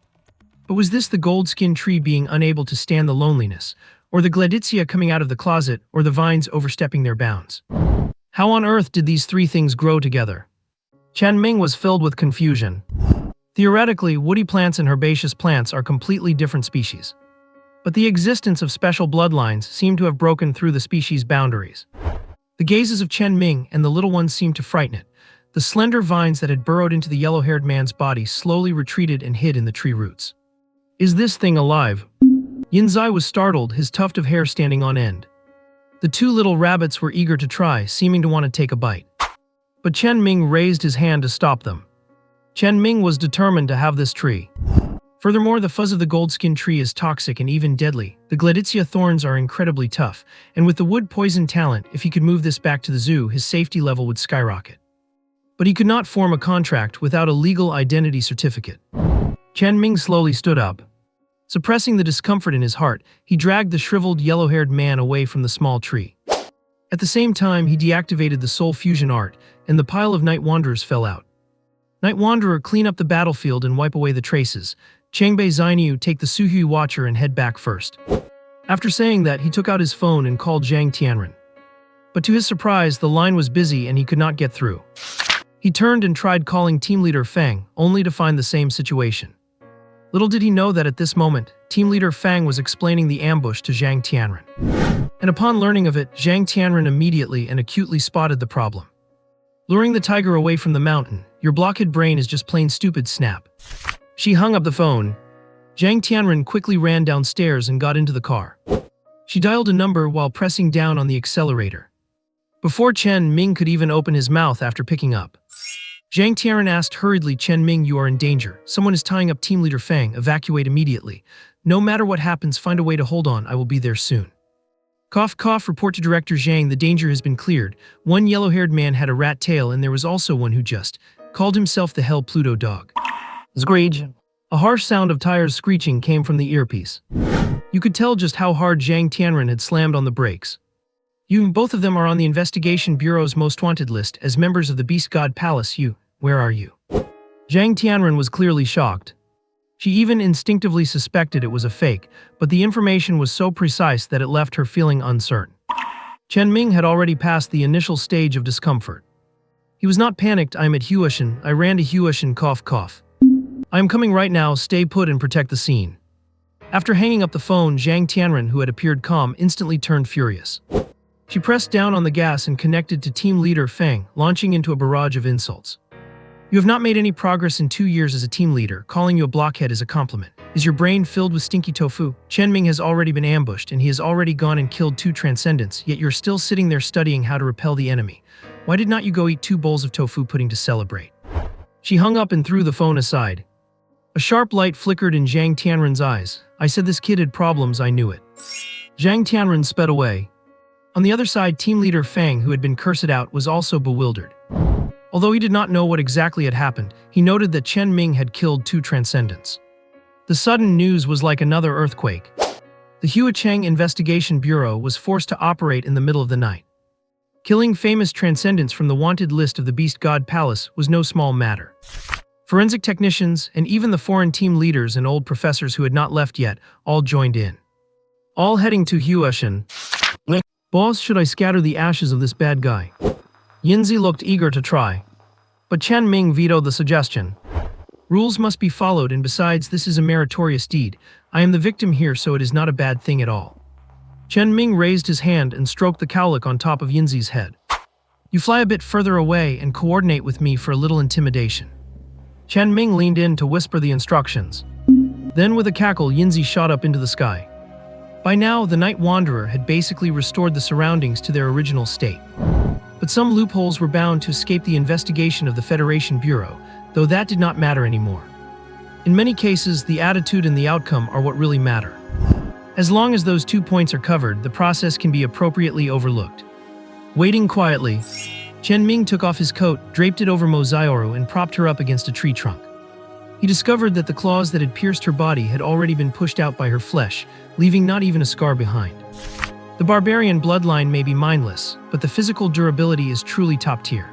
But was this the gold-skinned tree being unable to stand the loneliness, or the Gladitsia coming out of the closet, or the vines overstepping their bounds? How on earth did these three things grow together? Chen Ming was filled with confusion. Theoretically, woody plants and herbaceous plants are completely different species. But the existence of special bloodlines seemed to have broken through the species' boundaries. The gazes of Chen Ming and the little ones seemed to frighten it. The slender vines that had burrowed into the yellow-haired man's body slowly retreated and hid in the tree roots. Is this thing alive? Yinzai was startled, his tuft of hair standing on end. The two little rabbits were eager to try, seeming to want to take a bite. But Chen Ming raised his hand to stop them. Chen Ming was determined to have this tree. Furthermore, the fuzz of the goldskin tree is toxic and even deadly. The Gladitsia thorns are incredibly tough, and with the wood poison talent, if he could move this back to the zoo, his safety level would skyrocket. But he could not form a contract without a legal identity certificate. Chen Ming slowly stood up. Suppressing the discomfort in his heart, he dragged the shriveled, yellow-haired man away from the small tree. At the same time, he deactivated the soul fusion art, and the pile of Night Wanderers fell out. Night Wanderer, clean up the battlefield and wipe away the traces. Chengbei Zainiu, take the Suhui Watcher and head back first. After saying that, he took out his phone and called Zhang Tianren. But to his surprise, the line was busy and he could not get through. He turned and tried calling Team Leader Fang, only to find the same situation. Little did he know that at this moment, Team Leader Fang was explaining the ambush to Zhang Tianren. And upon learning of it, Zhang Tianren immediately and acutely spotted the problem. Luring the tiger away from the mountain, your blockhead brain is just plain stupid, snap. She hung up the phone. Zhang Tianren quickly ran downstairs and got into the car. She dialed a number while pressing down on the accelerator. Before Chen Ming could even open his mouth after picking up, Zhang Tianren asked hurriedly, Chen Ming, you are in danger. Someone is tying up Team Leader Fang. Evacuate immediately. No matter what happens, find a way to hold on. I will be there soon. Cough, cough, report to Director Zhang. The danger has been cleared. One yellow-haired man had a rat tail, and there was also one who just called himself the Hell Pluto Dog. Screech. A harsh sound of tires screeching came from the earpiece. You could tell just how hard Zhang Tianren had slammed on the brakes. Both of them are on the Investigation Bureau's most wanted list as members of the Beast God Palace. Where are you? Zhang Tianren was clearly shocked. She even instinctively suspected it was a fake, but the information was so precise that it left her feeling uncertain. Chen Ming had already passed the initial stage of discomfort. He was not panicked. I'm at Huashan. I ran to Huashan, cough, cough. I am coming right now. Stay put and protect the scene. After hanging up the phone, Zhang Tianren, who had appeared calm, instantly turned furious. She pressed down on the gas and connected to Team Leader Fang, launching into a barrage of insults. You have not made any progress in 2 years as a team leader. Calling you a blockhead is a compliment. Is your brain filled with stinky tofu? Chen Ming has already been ambushed and he has already gone and killed 2 transcendents, yet you're still sitting there studying how to repel the enemy. Why did not you go eat 2 bowls of tofu pudding to celebrate? She hung up and threw the phone aside. A sharp light flickered in Zhang Tianren's eyes. I said this kid had problems, I knew it. Zhang Tianren sped away. On the other side, Team Leader Fang, who had been cursed out, was also bewildered. Although he did not know what exactly had happened, he noted that Chen Ming had killed 2 transcendents. The sudden news was like another earthquake. The Huacheng Investigation Bureau was forced to operate in the middle of the night. Killing famous transcendents from the wanted list of the Beast God Palace was no small matter. Forensic technicians, and even the foreign team leaders and old professors who had not left yet, all joined in. All heading to Huashan. Boss, should I scatter the ashes of this bad guy? Yinzi looked eager to try. But Chen Ming vetoed the suggestion. Rules must be followed, and besides, this is a meritorious deed. I am the victim here, so it is not a bad thing at all. Chen Ming raised his hand and stroked the cowlick on top of Yinzi's head. You fly a bit further away and coordinate with me for a little intimidation. Chen Ming leaned in to whisper the instructions. Then with a cackle, Yinzi shot up into the sky. By now, the Night Wanderer had basically restored the surroundings to their original state. But some loopholes were bound to escape the investigation of the Federation Bureau, though that did not matter anymore. In many cases, the attitude and the outcome are what really matter. As long as those 2 points are covered, the process can be appropriately overlooked. Waiting quietly, Chen Ming took off his coat, draped it over Mozaioru, and propped her up against a tree trunk. He discovered that the claws that had pierced her body had already been pushed out by her flesh, leaving not even a scar behind. The barbarian bloodline may be mindless, but the physical durability is truly top tier.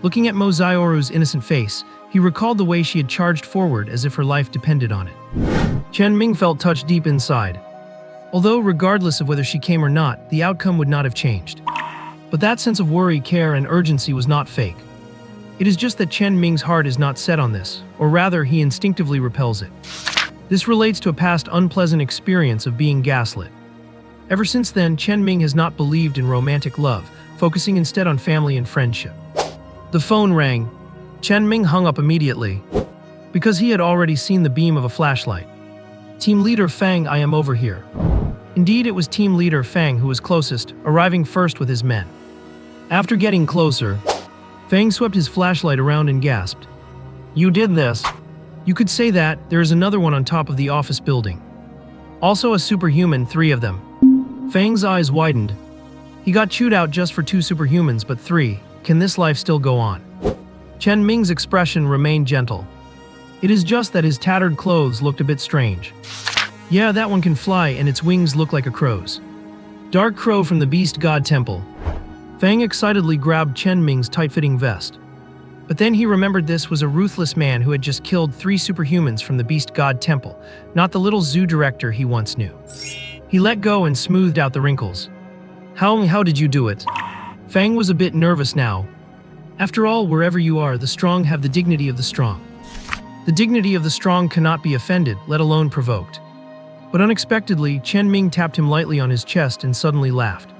Looking at Mozaioru's innocent face, he recalled the way she had charged forward as if her life depended on it. Chen Ming felt touched deep inside. Although, regardless of whether she came or not, the outcome would not have changed. But that sense of worry, care, and urgency was not fake. It is just that Chen Ming's heart is not set on this, or rather, he instinctively repels it. This relates to a past unpleasant experience of being gaslit. Ever since then, Chen Ming has not believed in romantic love, focusing instead on family and friendship. The phone rang. Chen Ming hung up immediately, because he had already seen the beam of a flashlight. Team Leader Fang, I am over here. Indeed, it was Team Leader Fang who was closest, arriving first with his men. After getting closer, Fang swept his flashlight around and gasped. You did this. You could say that. There is another one on top of the office building. Also a superhuman, 3 of them. Fang's eyes widened. He got chewed out just for 2 superhumans, but 3. Can this life still go on? Chen Ming's expression remained gentle. It is just that his tattered clothes looked a bit strange. Yeah, that one can fly, and its wings look like a crow's. Dark Crow from the Beast God Temple. Fang excitedly grabbed Chen Ming's tight-fitting vest. But then he remembered this was a ruthless man who had just killed 3 superhumans from the Beast God Temple, not the little zoo director he once knew. He let go and smoothed out the wrinkles. How did you do it? Fang was a bit nervous now. After all, wherever you are, the strong have the dignity of the strong. The dignity of the strong cannot be offended, let alone provoked. But unexpectedly, Chen Ming tapped him lightly on his chest and suddenly laughed.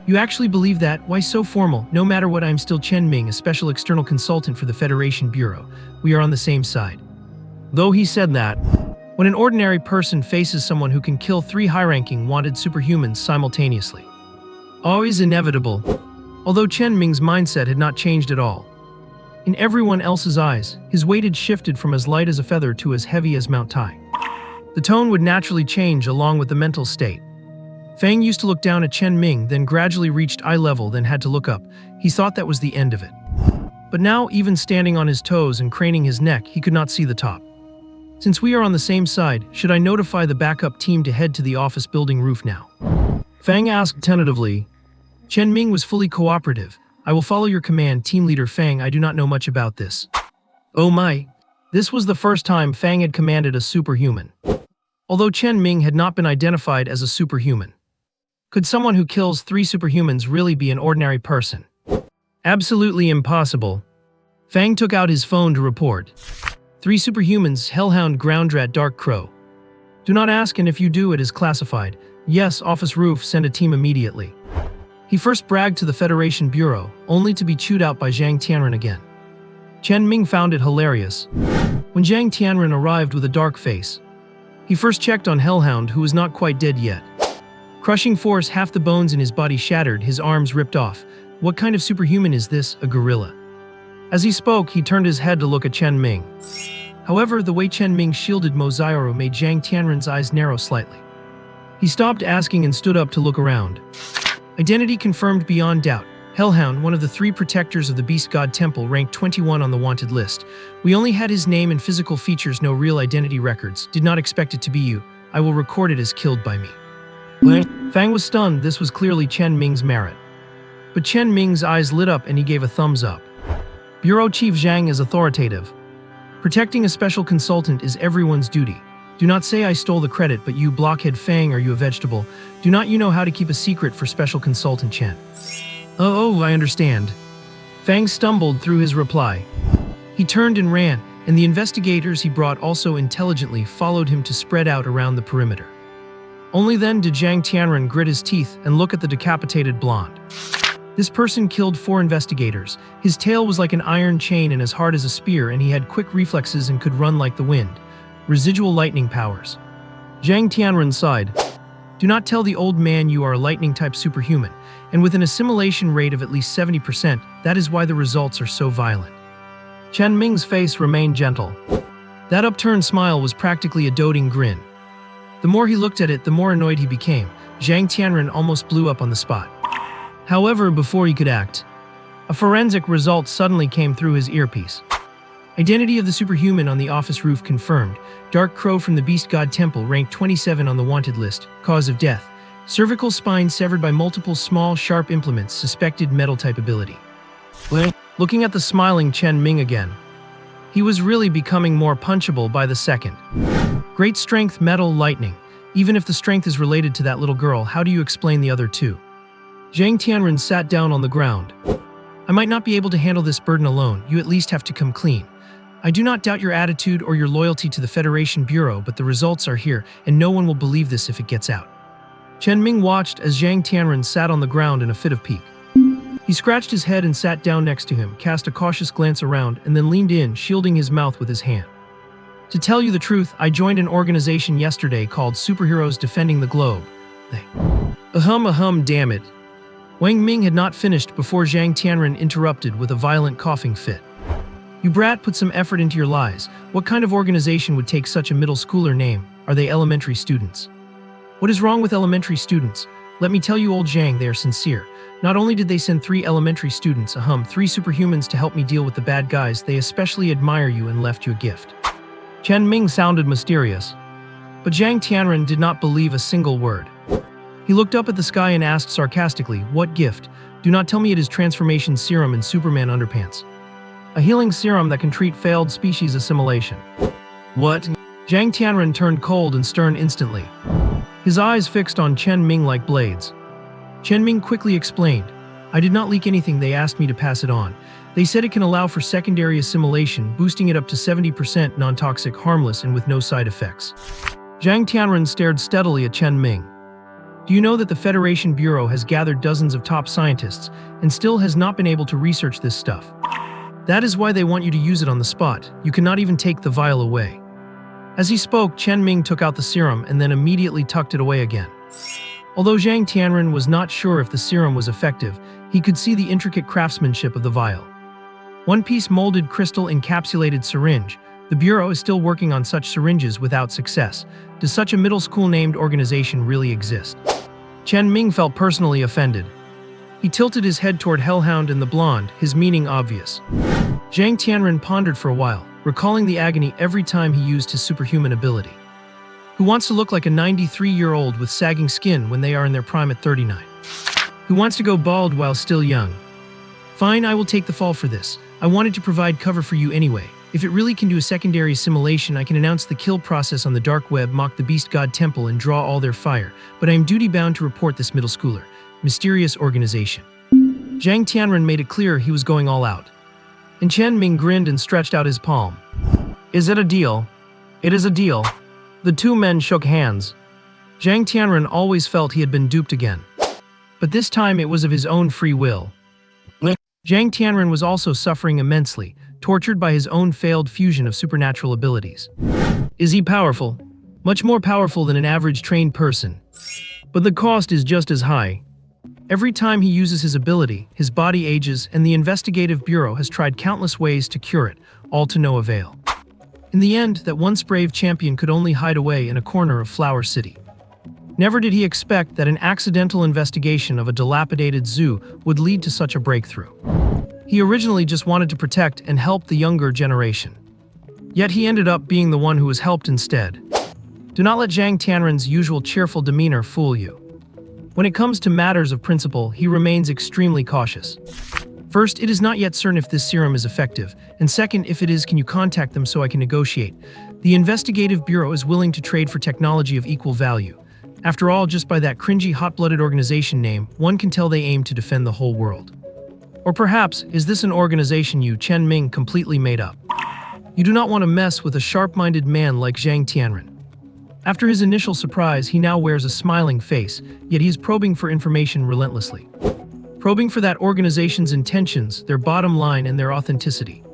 You actually believe that? Why so formal? No matter what, I'm still Chen Ming, a special external consultant for the Federation Bureau. We are on the same side. Though he said that, when an ordinary person faces someone who can kill 3 high-ranking wanted superhumans simultaneously. Always inevitable. Although Chen Ming's mindset had not changed at all. In everyone else's eyes, his weight had shifted from as light as a feather to as heavy as Mount Tai. The tone would naturally change along with the mental state. Fang used to look down at Chen Ming, then gradually reached eye level, then had to look up. He thought that was the end of it. But now, even standing on his toes and craning his neck, he could not see the top. Since we are on the same side, should I notify the backup team to head to the office building roof now? Fang asked tentatively. Chen Ming was fully cooperative. I will follow your command, Team Leader Fang. I do not know much about this. Oh my. This was the first time Fang had commanded a superhuman. Although Chen Ming had not been identified as a superhuman. Could someone who kills 3 superhumans really be an ordinary person? Absolutely impossible. Fang took out his phone to report. 3 superhumans, Hellhound, Groundrat, Dark Crow. Do not ask, and if you do, it is classified. Yes, office roof, send a team immediately. He first bragged to the Federation Bureau, only to be chewed out by Zhang Tianren again. Chen Ming found it hilarious. When Zhang Tianren arrived with a dark face, he first checked on Hellhound, who was not quite dead yet. Crushing force, half the bones in his body shattered, his arms ripped off. What kind of superhuman is this, a gorilla? As he spoke, he turned his head to look at Chen Ming. However, the way Chen Ming shielded Mozaioru made Zhang Tianren's eyes narrow slightly. He stopped asking and stood up to look around. Identity confirmed beyond doubt. Hellhound, one of the 3 protectors of the Beast God Temple, ranked 21 on the wanted list. We only had his name and physical features, no real identity records. Did not expect it to be you. I will record it as killed by me. Fang was stunned. This was clearly Chen Ming's merit. But Chen Ming's eyes lit up and he gave a thumbs up. Bureau Chief Zhang is authoritative. Protecting a special consultant is everyone's duty. Do not say I stole the credit, but you blockhead Fang, are you a vegetable? Do not you know how to keep a secret for special consultant Chen? Oh, I understand. Fang stumbled through his reply. He turned and ran, and the investigators he brought also intelligently followed him to spread out around the perimeter. Only then did Zhang Tianren grit his teeth and look at the decapitated blonde. This person killed 4 investigators. His tail was like an iron chain and as hard as a spear, and he had quick reflexes and could run like the wind. Residual lightning powers. Zhang Tianren sighed. Do not tell the old man you are a lightning-type superhuman, and with an assimilation rate of at least 70%, that is why the results are so violent. Chen Ming's face remained gentle. That upturned smile was practically a doting grin. The more he looked at it, the more annoyed he became. Zhang Tianren almost blew up on the spot. However, before he could act, a forensic result suddenly came through his earpiece. Identity of the superhuman on the office roof confirmed. Dark Crow from the Beast God Temple, ranked 27 on the wanted list. Cause of death: cervical spine severed by multiple small, sharp implements. Suspected metal-type ability. Looking at the smiling Chen Ming again, he was really becoming more punchable by the second. Great strength, metal, lightning. Even if the strength is related to that little girl, how do you explain the other two? Zhang Tianren sat down on the ground. I might not be able to handle this burden alone. You at least have to come clean. I do not doubt your attitude or your loyalty to the Federation Bureau, but the results are here, and no one will believe this if it gets out. Chen Ming watched as Zhang Tianren sat on the ground in a fit of pique. He scratched his head and sat down next to him, cast a cautious glance around, and then leaned in, shielding his mouth with his hand. To tell you the truth, I joined an organization yesterday called Superheroes Defending the Globe. Damn it. Wang Ming had not finished before Zhang Tianren interrupted with a violent coughing fit. You brat, put some effort into your lies. What kind of organization would take such a middle schooler name? Are they elementary students? What is wrong with elementary students? Let me tell you, old Zhang, they are sincere. Not only did they send 3 elementary students, 3 superhumans to help me deal with the bad guys, they especially admire you and left you a gift. Chen Ming sounded mysterious, but Zhang Tianren did not believe a single word. He looked up at the sky and asked sarcastically, what gift? Do not tell me it is transformation serum in Superman underpants. A healing serum that can treat failed species assimilation. What? Zhang Tianren turned cold and stern instantly. His eyes fixed on Chen Ming like blades. Chen Ming quickly explained, I did not leak anything, they asked me to pass it on. They said it can allow for secondary assimilation, boosting it up to 70% non-toxic, harmless, and with no side effects. Zhang Tianren stared steadily at Chen Ming. Do you know that the Federation Bureau has gathered dozens of top scientists and still has not been able to research this stuff? That is why they want you to use it on the spot. You cannot even take the vial away. As he spoke, Chen Ming took out the serum and then immediately tucked it away again. Although Zhang Tianren was not sure if the serum was effective, he could see the intricate craftsmanship of the vial. One-piece molded crystal encapsulated syringe. The Bureau is still working on such syringes without success. Does such a middle school-named organization really exist? Chen Ming felt personally offended. He tilted his head toward Hellhound and the blonde, his meaning obvious. Zhang Tianren pondered for a while, recalling the agony every time he used his superhuman ability. Who wants to look like a 93-year-old with sagging skin when they are in their prime at 39? Who wants to go bald while still young? Fine, I will take the fall for this. I wanted to provide cover for you anyway. If it really can do a secondary assimilation, I can announce the kill process on the dark web, mock the Beast God Temple, and draw all their fire. But I am duty-bound to report this middle schooler. Mysterious organization. Zhang Tianren made it clear he was going all out. And Chen Ming grinned and stretched out his palm. Is it a deal? It is a deal. The two men shook hands. Zhang Tianren always felt he had been duped again. But this time it was of his own free will. Zhang Tianren was also suffering immensely, tortured by his own failed fusion of supernatural abilities. Is he powerful? Much more powerful than an average trained person. But the cost is just as high. Every time he uses his ability, his body ages, and the investigative bureau has tried countless ways to cure it, all to no avail. In the end, that once brave champion could only hide away in a corner of Flower City. Never did he expect that an accidental investigation of a dilapidated zoo would lead to such a breakthrough. He originally just wanted to protect and help the younger generation. Yet he ended up being the one who was helped instead. Do not let Zhang Tianren's usual cheerful demeanor fool you. When it comes to matters of principle, he remains extremely cautious. First, it is not yet certain if this serum is effective, and second, if it is, can you contact them so I can negotiate? The investigative bureau is willing to trade for technology of equal value. After all, just by that cringy, hot-blooded organization name, one can tell they aim to defend the whole world. Or perhaps, is this an organization you, Chen Ming, completely made up? You do not want to mess with a sharp-minded man like Zhang Tianren. After his initial surprise, he now wears a smiling face, yet he is probing for information relentlessly. probing for that organization's intentions, their bottom line, and their authenticity.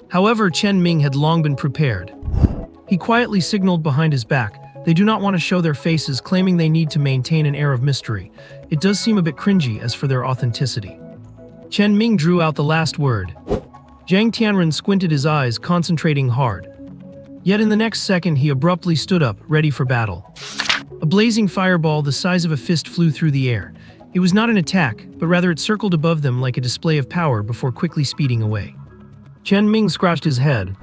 However, Chen Ming had long been prepared. He quietly signaled behind his back. They do not want to show their faces, claiming they need to maintain an air of mystery. It does seem a bit cringy as for their authenticity. Chen Ming drew out the last word. Zhang Tianren squinted his eyes, concentrating hard. Yet in the next second, he abruptly stood up, ready for battle. A blazing fireball the size of a fist flew through the air. It was not an attack, but rather it circled above them like a display of power before quickly speeding away. Chen Ming scratched his head.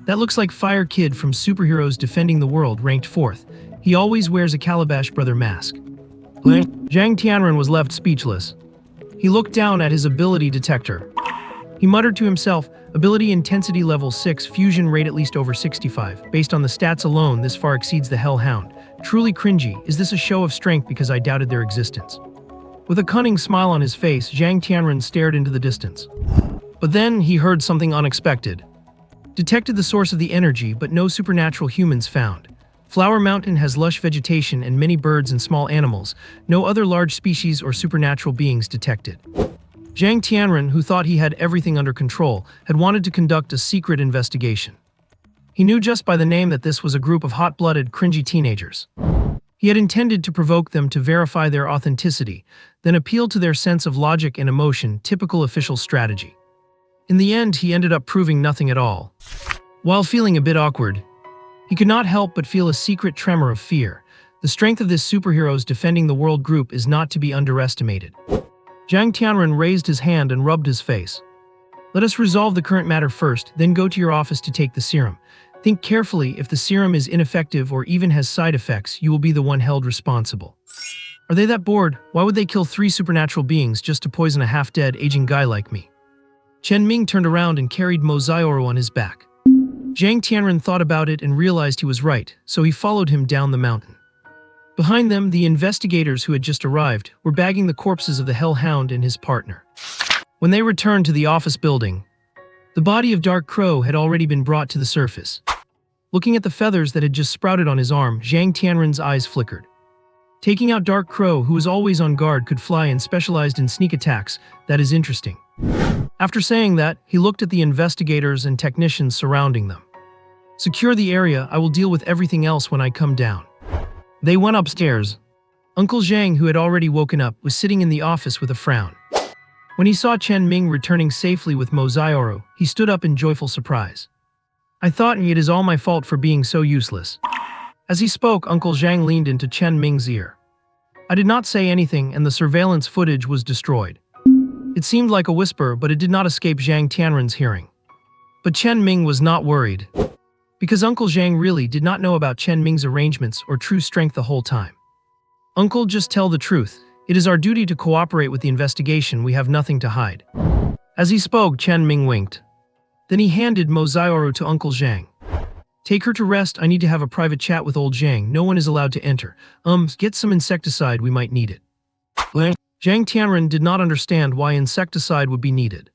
That looks like Fire Kid from Superheroes Defending the World, ranked 4th. He always wears a Calabash Brother mask. Zhang Tianren was left speechless. He looked down at his ability detector. He muttered to himself, ability intensity level 6, fusion rate at least over 65. Based on the stats alone, this far exceeds the Hellhound. Truly cringy. Is this a show of strength because I doubted their existence? With a cunning smile on his face, Zhang Tianren stared into the distance. But then he heard something unexpected. Detected the source of the energy, but no supernatural humans found. Flower Mountain has lush vegetation and many birds and small animals. No other large species or supernatural beings detected. Zhang Tianren, who thought he had everything under control, had wanted to conduct a secret investigation. He knew just by the name that this was a group of hot-blooded, cringy teenagers. He had intended to provoke them to verify their authenticity, then appeal to their sense of logic and emotion, typical official strategy. In the end, he ended up proving nothing at all. While feeling a bit awkward, he could not help but feel a secret tremor of fear. The strength of this superheroes defending the world group is not to be underestimated. Zhang Tianren raised his hand and rubbed his face. Let us resolve the current matter first, then go to your office to take the serum. Think carefully. If the serum is ineffective or even has side effects, you will be the one held responsible. Are they that bored? Why would they kill 3 supernatural beings just to poison a half-dead, aging guy like me? Chen Ming turned around and carried Mo Xiaoru on his back. Zhang Tianren thought about it and realized he was right, so he followed him down the mountain. Behind them, the investigators who had just arrived were bagging the corpses of the Hellhound and his partner. When they returned to the office building, the body of Dark Crow had already been brought to the surface. Looking at the feathers that had just sprouted on his arm, Zhang Tianren's eyes flickered. Taking out Dark Crow, who was always on guard, could fly and specialized in sneak attacks. That is interesting. After saying that, he looked at the investigators and technicians surrounding them. Secure the area. I will deal with everything else when I come down. They went upstairs. Uncle Zhang, who had already woken up, was sitting in the office with a frown. When he saw Chen Ming returning safely with Mo Xiaoru, he stood up in joyful surprise. I thought it is all my fault for being so useless. As he spoke, Uncle Zhang leaned into Chen Ming's ear. I did not say anything, and the surveillance footage was destroyed. It seemed like a whisper, but it did not escape Zhang Tianren's hearing. But Chen Ming was not worried, because Uncle Zhang really did not know about Chen Ming's arrangements or true strength the whole time. Uncle, just tell the truth. It is our duty to cooperate with the investigation. We have nothing to hide. As he spoke, Chen Ming winked. Then he handed Mo Xiaoru to Uncle Zhang. Take her to rest. I need to have a private chat with old Zhang. No one is allowed to enter. Get some insecticide. We might need it. Zhang Tianren did not understand why insecticide would be needed.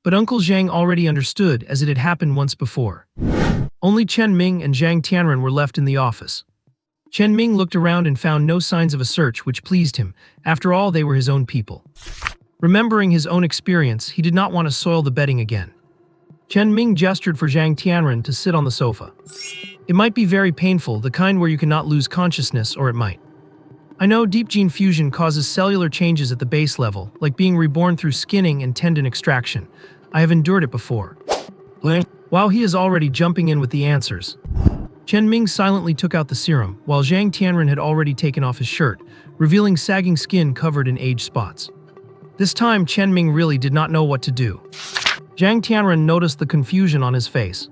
But Uncle Zhang already understood, as it had happened once before. Only Chen Ming and Zhang Tianren were left in the office. Chen Ming looked around and found no signs of a search, which pleased him. After all, they were his own people. Remembering his own experience, he did not want to soil the bedding again. Chen Ming gestured for Zhang Tianren to sit on the sofa. It might be very painful, the kind where you cannot lose consciousness, or it might. I know deep gene fusion causes cellular changes at the base level, like being reborn through skinning and tendon extraction. I have endured it before. While he is already jumping in with the answers, Chen Ming silently took out the serum, while Zhang Tianren had already taken off his shirt, revealing sagging skin covered in age spots. This time, Chen Ming really did not know what to do. Zhang Tianren noticed the confusion on his face.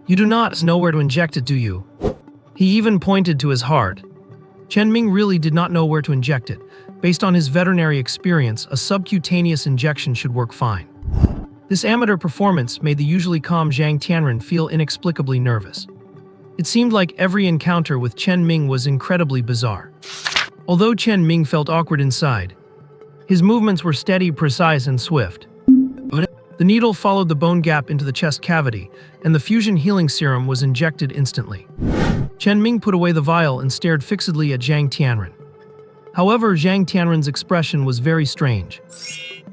You do not know where to inject it, do you? He even pointed to his heart. Chen Ming really did not know where to inject it. Based on his veterinary experience, a subcutaneous injection should work fine. This amateur performance made the usually calm Zhang Tianren feel inexplicably nervous. It seemed like every encounter with Chen Ming was incredibly bizarre. Although Chen Ming felt awkward inside, his movements were steady, precise, and swift. The needle followed the bone gap into the chest cavity, and the fusion healing serum was injected instantly. Chen Ming put away the vial and stared fixedly at Zhang Tianren. However, Zhang Tianren's expression was very strange.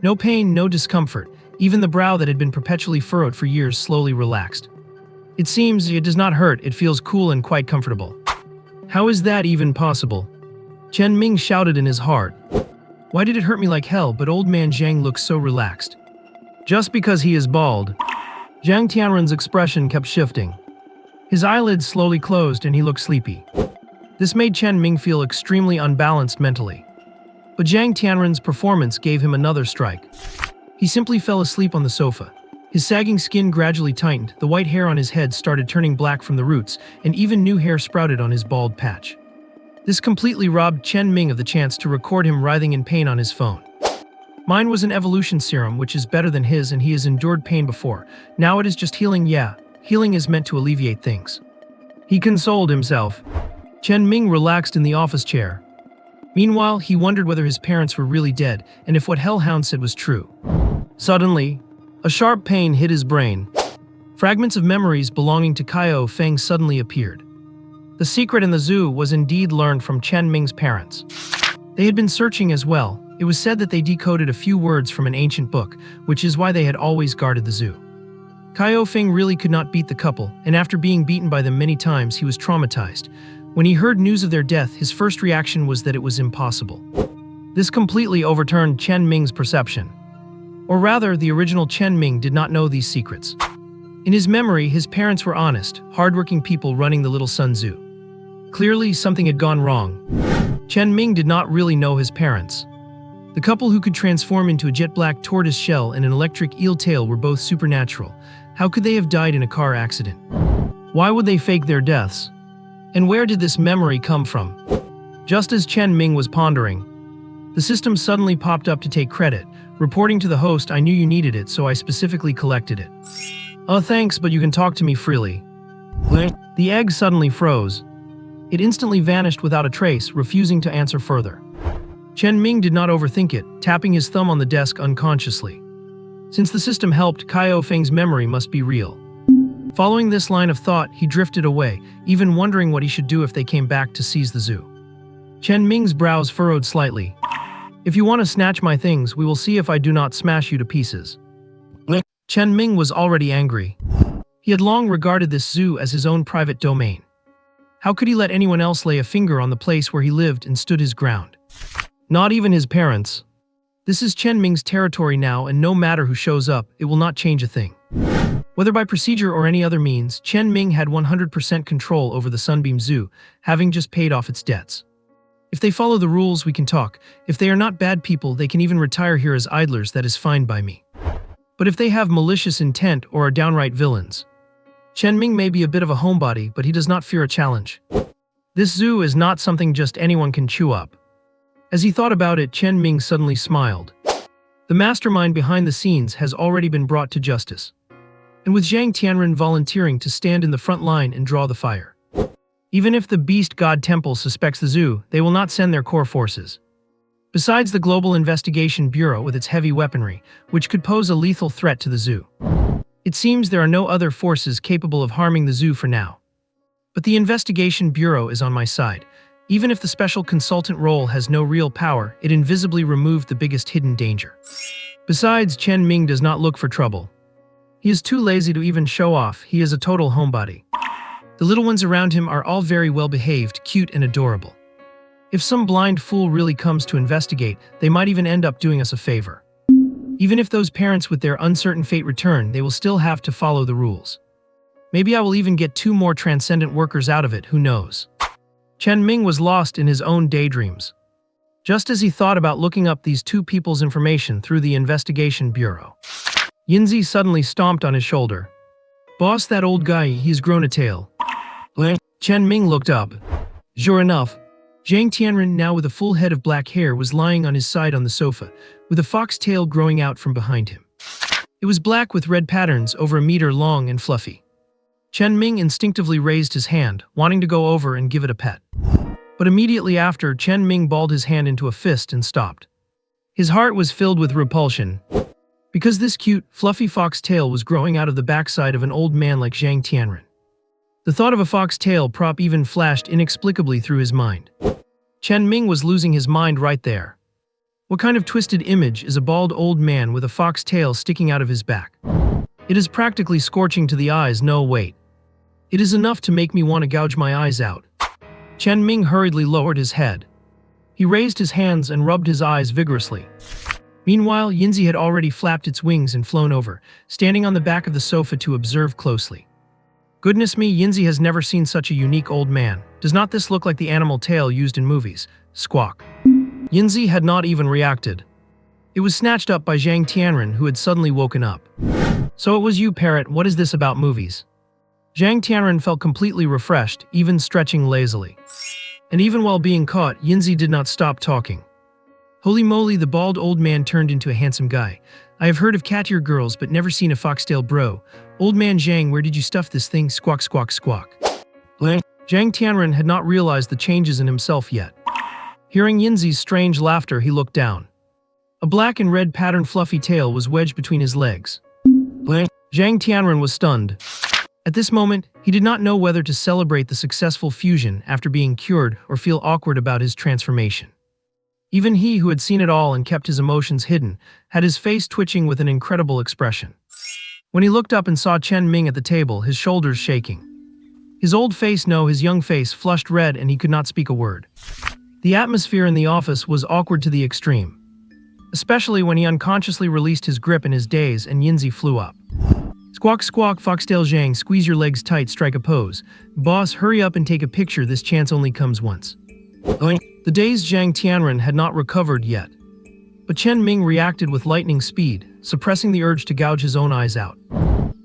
No pain, no discomfort. Even the brow that had been perpetually furrowed for years slowly relaxed. It seems it does not hurt, it feels cool and quite comfortable. How is that even possible? Chen Ming shouted in his heart. Why did it hurt me like hell, but old man Zhang looks so relaxed? Just because he is bald. Zhang Tianren's expression kept shifting. His eyelids slowly closed and he looked sleepy. This made Chen Ming feel extremely unbalanced mentally. But Zhang Tianren's performance gave him another strike. He simply fell asleep on the sofa. His sagging skin gradually tightened, the white hair on his head started turning black from the roots, and even new hair sprouted on his bald patch. This completely robbed Chen Ming of the chance to record him writhing in pain on his phone. Mine was an evolution serum, which is better than his, and he has endured pain before. Now it is just healing, yeah. Healing is meant to alleviate things. He consoled himself. Chen Ming relaxed in the office chair. Meanwhile, he wondered whether his parents were really dead, and if what Hellhound said was true. Suddenly, a sharp pain hit his brain. Fragments of memories belonging to Kaio Feng suddenly appeared. The secret in the zoo was indeed learned from Chen Ming's parents. They had been searching as well. It was said that they decoded a few words from an ancient book, which is why they had always guarded the zoo. Kaio Feng really could not beat the couple, and after being beaten by them many times, he was traumatized. When he heard news of their death, his first reaction was that it was impossible. This completely overturned Chen Ming's perception. Or rather, the original Chen Ming did not know these secrets. In his memory, his parents were honest, hardworking people running the Little Sun Zoo. Clearly, something had gone wrong. Chen Ming did not really know his parents. The couple who could transform into a jet-black tortoise shell and an electric eel tail were both supernatural. How could they have died in a car accident? Why would they fake their deaths? And where did this memory come from? Just as Chen Ming was pondering, the system suddenly popped up to take credit, reporting to the host, "I knew you needed it, so I specifically collected it." "Oh, thanks, but you can talk to me freely." The egg suddenly froze. It instantly vanished without a trace, refusing to answer further. Chen Ming did not overthink it, tapping his thumb on the desk unconsciously. Since the system helped, Kaio Feng's memory must be real. Following this line of thought, he drifted away, even wondering what he should do if they came back to seize the zoo. Chen Ming's brows furrowed slightly. "If you want to snatch my things, we will see if I do not smash you to pieces." Chen Ming was already angry. He had long regarded this zoo as his own private domain. How could he let anyone else lay a finger on the place where he lived and stood his ground? Not even his parents. This is Chen Ming's territory now, and no matter who shows up, it will not change a thing. Whether by procedure or any other means, Chen Ming had 100% control over the Sunbeam Zoo, having just paid off its debts. If they follow the rules, we can talk. If they are not bad people, they can even retire here as idlers, that is fine by me. But if they have malicious intent or are downright villains, Chen Ming may be a bit of a homebody, but he does not fear a challenge. This zoo is not something just anyone can chew up. As he thought about it, Chen Ming suddenly smiled. The mastermind behind the scenes has already been brought to justice. And with Zhang Tianren volunteering to stand in the front line and draw the fire. Even if the Beast God Temple suspects the zoo, they will not send their core forces. Besides the Global Investigation Bureau with its heavy weaponry, which could pose a lethal threat to the zoo. It seems there are no other forces capable of harming the zoo for now. But the Investigation Bureau is on my side. Even if the special consultant role has no real power, it invisibly removed the biggest hidden danger. Besides, Chen Ming does not look for trouble. He is too lazy to even show off. He is a total homebody. The little ones around him are all very well behaved, cute and adorable. If some blind fool really comes to investigate, they might even end up doing us a favor. Even if those parents with their uncertain fate return, they will still have to follow the rules. Maybe I will even get 2 more transcendent workers out of it, who knows? Chen Ming was lost in his own daydreams. Just as he thought about looking up these 2 people's information through the Investigation Bureau, Yinzi suddenly stomped on his shoulder. "Boss, that old guy, he's grown a tail." Chen Ming looked up. Sure enough, Zhang Tianren, now with a full head of black hair, was lying on his side on the sofa, with a fox tail growing out from behind him. It was black with red patterns, over a meter long and fluffy. Chen Ming instinctively raised his hand, wanting to go over and give it a pet. But immediately after, Chen Ming balled his hand into a fist and stopped. His heart was filled with repulsion, because this cute, fluffy fox tail was growing out of the backside of an old man like Zhang Tianren. The thought of a fox tail prop even flashed inexplicably through his mind. Chen Ming was losing his mind right there. What kind of twisted image is a bald old man with a fox tail sticking out of his back? It is practically scorching to the eyes. No, wait. It is enough to make me want to gouge my eyes out. Chen Ming hurriedly lowered his head. He raised his hands and rubbed his eyes vigorously. Meanwhile, Yinzi had already flapped its wings and flown over, standing on the back of the sofa to observe closely. Goodness me, Yinzi has never seen such a unique old man. Does not this look like the animal tail used in movies? Squawk. Yinzi had not even reacted. It was snatched up by Zhang Tianren, who had suddenly woken up. So it was you, Parrot. What is this about movies? Zhang Tianren felt completely refreshed, even stretching lazily. And even while being caught, Yinzi did not stop talking. Holy moly, the bald old man turned into a handsome guy. I have heard of cat ear girls but never seen a foxtail bro. Old man Zhang, where did you stuff this thing? Squawk, squawk, squawk. Zhang Tianren had not realized the changes in himself yet. Hearing Yinzi's strange laughter, he looked down. A black and red patterned fluffy tail was wedged between his legs. Zhang Tianren was stunned. At this moment, he did not know whether to celebrate the successful fusion after being cured or feel awkward about his transformation. Even he, who had seen it all and kept his emotions hidden, had his face twitching with an incredible expression. When he looked up and saw Chen Ming at the table, his shoulders shaking. His old face, no, his young face, flushed red and he could not speak a word. The atmosphere in the office was awkward to the extreme, especially when he unconsciously released his grip in his daze and Yinzi flew up. Squawk, squawk, foxtail Zhang, squeeze your legs tight, strike a pose. Boss, hurry up and take a picture, this chance only comes once. The dazed Zhang Tianren had not recovered yet. But Chen Ming reacted with lightning speed, suppressing the urge to gouge his own eyes out.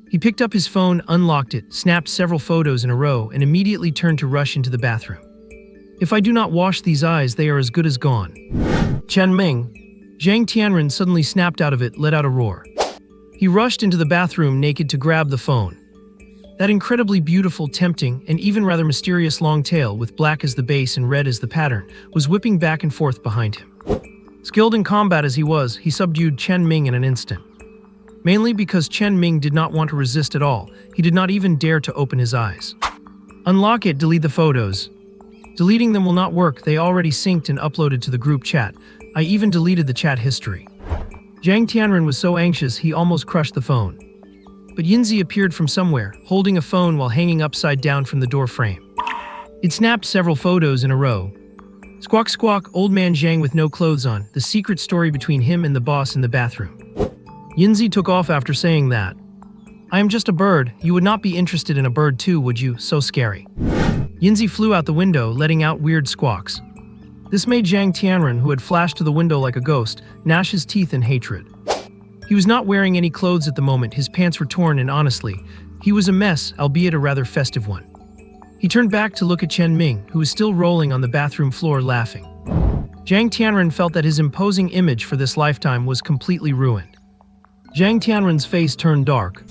He picked up his phone, unlocked it, snapped several photos in a row, and immediately turned to rush into the bathroom. If I do not wash these eyes, they are as good as gone. Chen Ming. Zhang Tianren suddenly snapped out of it, let out a roar. He rushed into the bathroom naked to grab the phone. That incredibly beautiful, tempting, and even rather mysterious long tail with black as the base and red as the pattern was whipping back and forth behind him. Skilled in combat as he was, he subdued Chen Ming in an instant. Mainly because Chen Ming did not want to resist at all, he did not even dare to open his eyes. Unlock it, delete the photos. Deleting them will not work, they already synced and uploaded to the group chat. I even deleted the chat history. Zhang Tianren was so anxious he almost crushed the phone. But Yinzi appeared from somewhere, holding a phone while hanging upside down from the door frame. It snapped several photos in a row. Squawk, squawk, old man Zhang with no clothes on, the secret story between him and the boss in the bathroom. Yinzi took off after saying that. I am just a bird, you would not be interested in a bird too, would you? So scary. Yinzi flew out the window, letting out weird squawks. This made Zhang Tianren, who had flashed to the window like a ghost, gnash his teeth in hatred. He was not wearing any clothes at the moment, his pants were torn and honestly, he was a mess, albeit a rather festive one. He turned back to look at Chen Ming, who was still rolling on the bathroom floor laughing. Zhang Tianren felt that his imposing image for this lifetime was completely ruined. Zhang Tianren's face turned dark.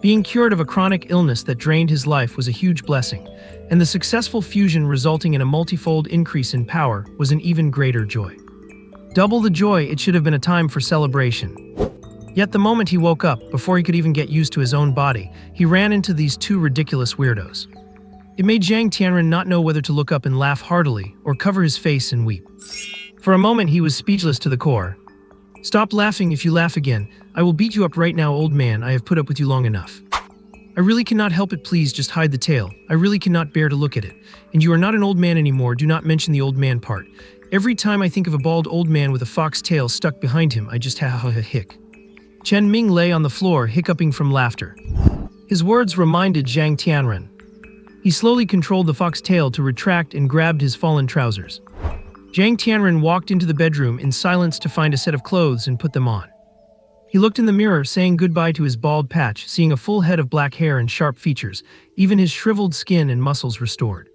Being cured of a chronic illness that drained his life was a huge blessing, and the successful fusion resulting in a multifold increase in power was an even greater joy. Double the joy, it should have been a time for celebration. Yet the moment he woke up, before he could even get used to his own body, he ran into these two ridiculous weirdos. It made Zhang Tianren not know whether to look up and laugh heartily or cover his face and weep. For a moment he was speechless to the core. Stop laughing, if you laugh again, I will beat you up right now, old man, I have put up with you long enough. I really cannot help it, please just hide the tail, I really cannot bear to look at it. And you are not an old man anymore, do not mention the old man part. Every time I think of a bald old man with a fox tail stuck behind him, I just hick. Chen Ming lay on the floor, hiccuping from laughter. His words reminded Zhang Tianren. He slowly controlled the fox tail to retract and grabbed his fallen trousers. Zhang Tianren walked into the bedroom in silence to find a set of clothes and put them on. He looked in the mirror, saying goodbye to his bald patch, seeing a full head of black hair and sharp features, even his shriveled skin and muscles restored.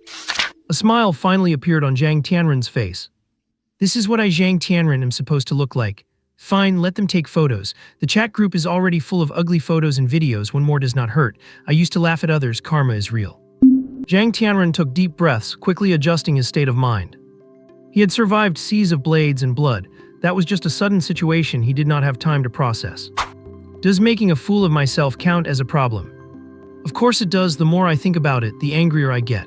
A smile finally appeared on Zhang Tianren's face. This is what I, Zhang Tianren, am supposed to look like. Fine, let them take photos. The chat group is already full of ugly photos and videos, one more does not hurt. I used to laugh at others, karma is real. Zhang Tianren took deep breaths, quickly adjusting his state of mind. He had survived seas of blades and blood. That was just a sudden situation he did not have time to process. Does making a fool of myself count as a problem? Of course it does, the more I think about it, the angrier I get.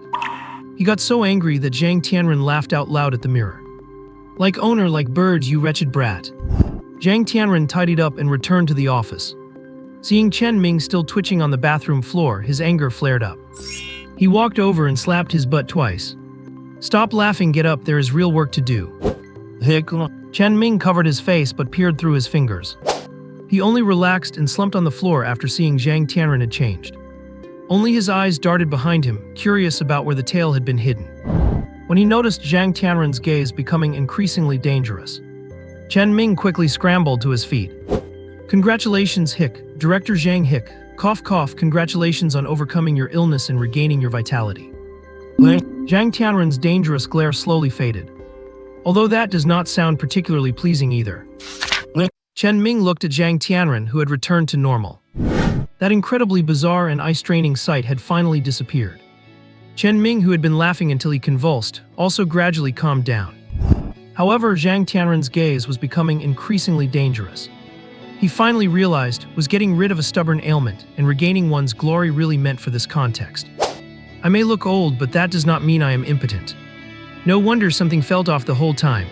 He got so angry that Zhang Tianren laughed out loud at the mirror. Like owner, like bird, you wretched brat. Zhang Tianren tidied up and returned to the office. Seeing Chen Ming still twitching on the bathroom floor, his anger flared up. He walked over and slapped his butt twice. Stop laughing, get up, there is real work to do. Chen Ming covered his face but peered through his fingers. He only relaxed and slumped on the floor after seeing Zhang Tianren had changed. Only his eyes darted behind him, curious about where the tail had been hidden. When he noticed Zhang Tianren's gaze becoming increasingly dangerous, Chen Ming quickly scrambled to his feet. Congratulations, Hick. Director Zhang Hick. Cough cough, congratulations on overcoming your illness and regaining your vitality. Zhang Tianren's dangerous glare slowly faded. Although that does not sound particularly pleasing either. Chen Ming looked at Zhang Tianren, who had returned to normal. That incredibly bizarre and eye-straining sight had finally disappeared. Chen Ming, who had been laughing until he convulsed, also gradually calmed down. However, Zhang Tianren's gaze was becoming increasingly dangerous. He finally realized was getting rid of a stubborn ailment and regaining one's glory really meant for this context. I may look old, but that does not mean I am impotent. No wonder something felt off the whole time.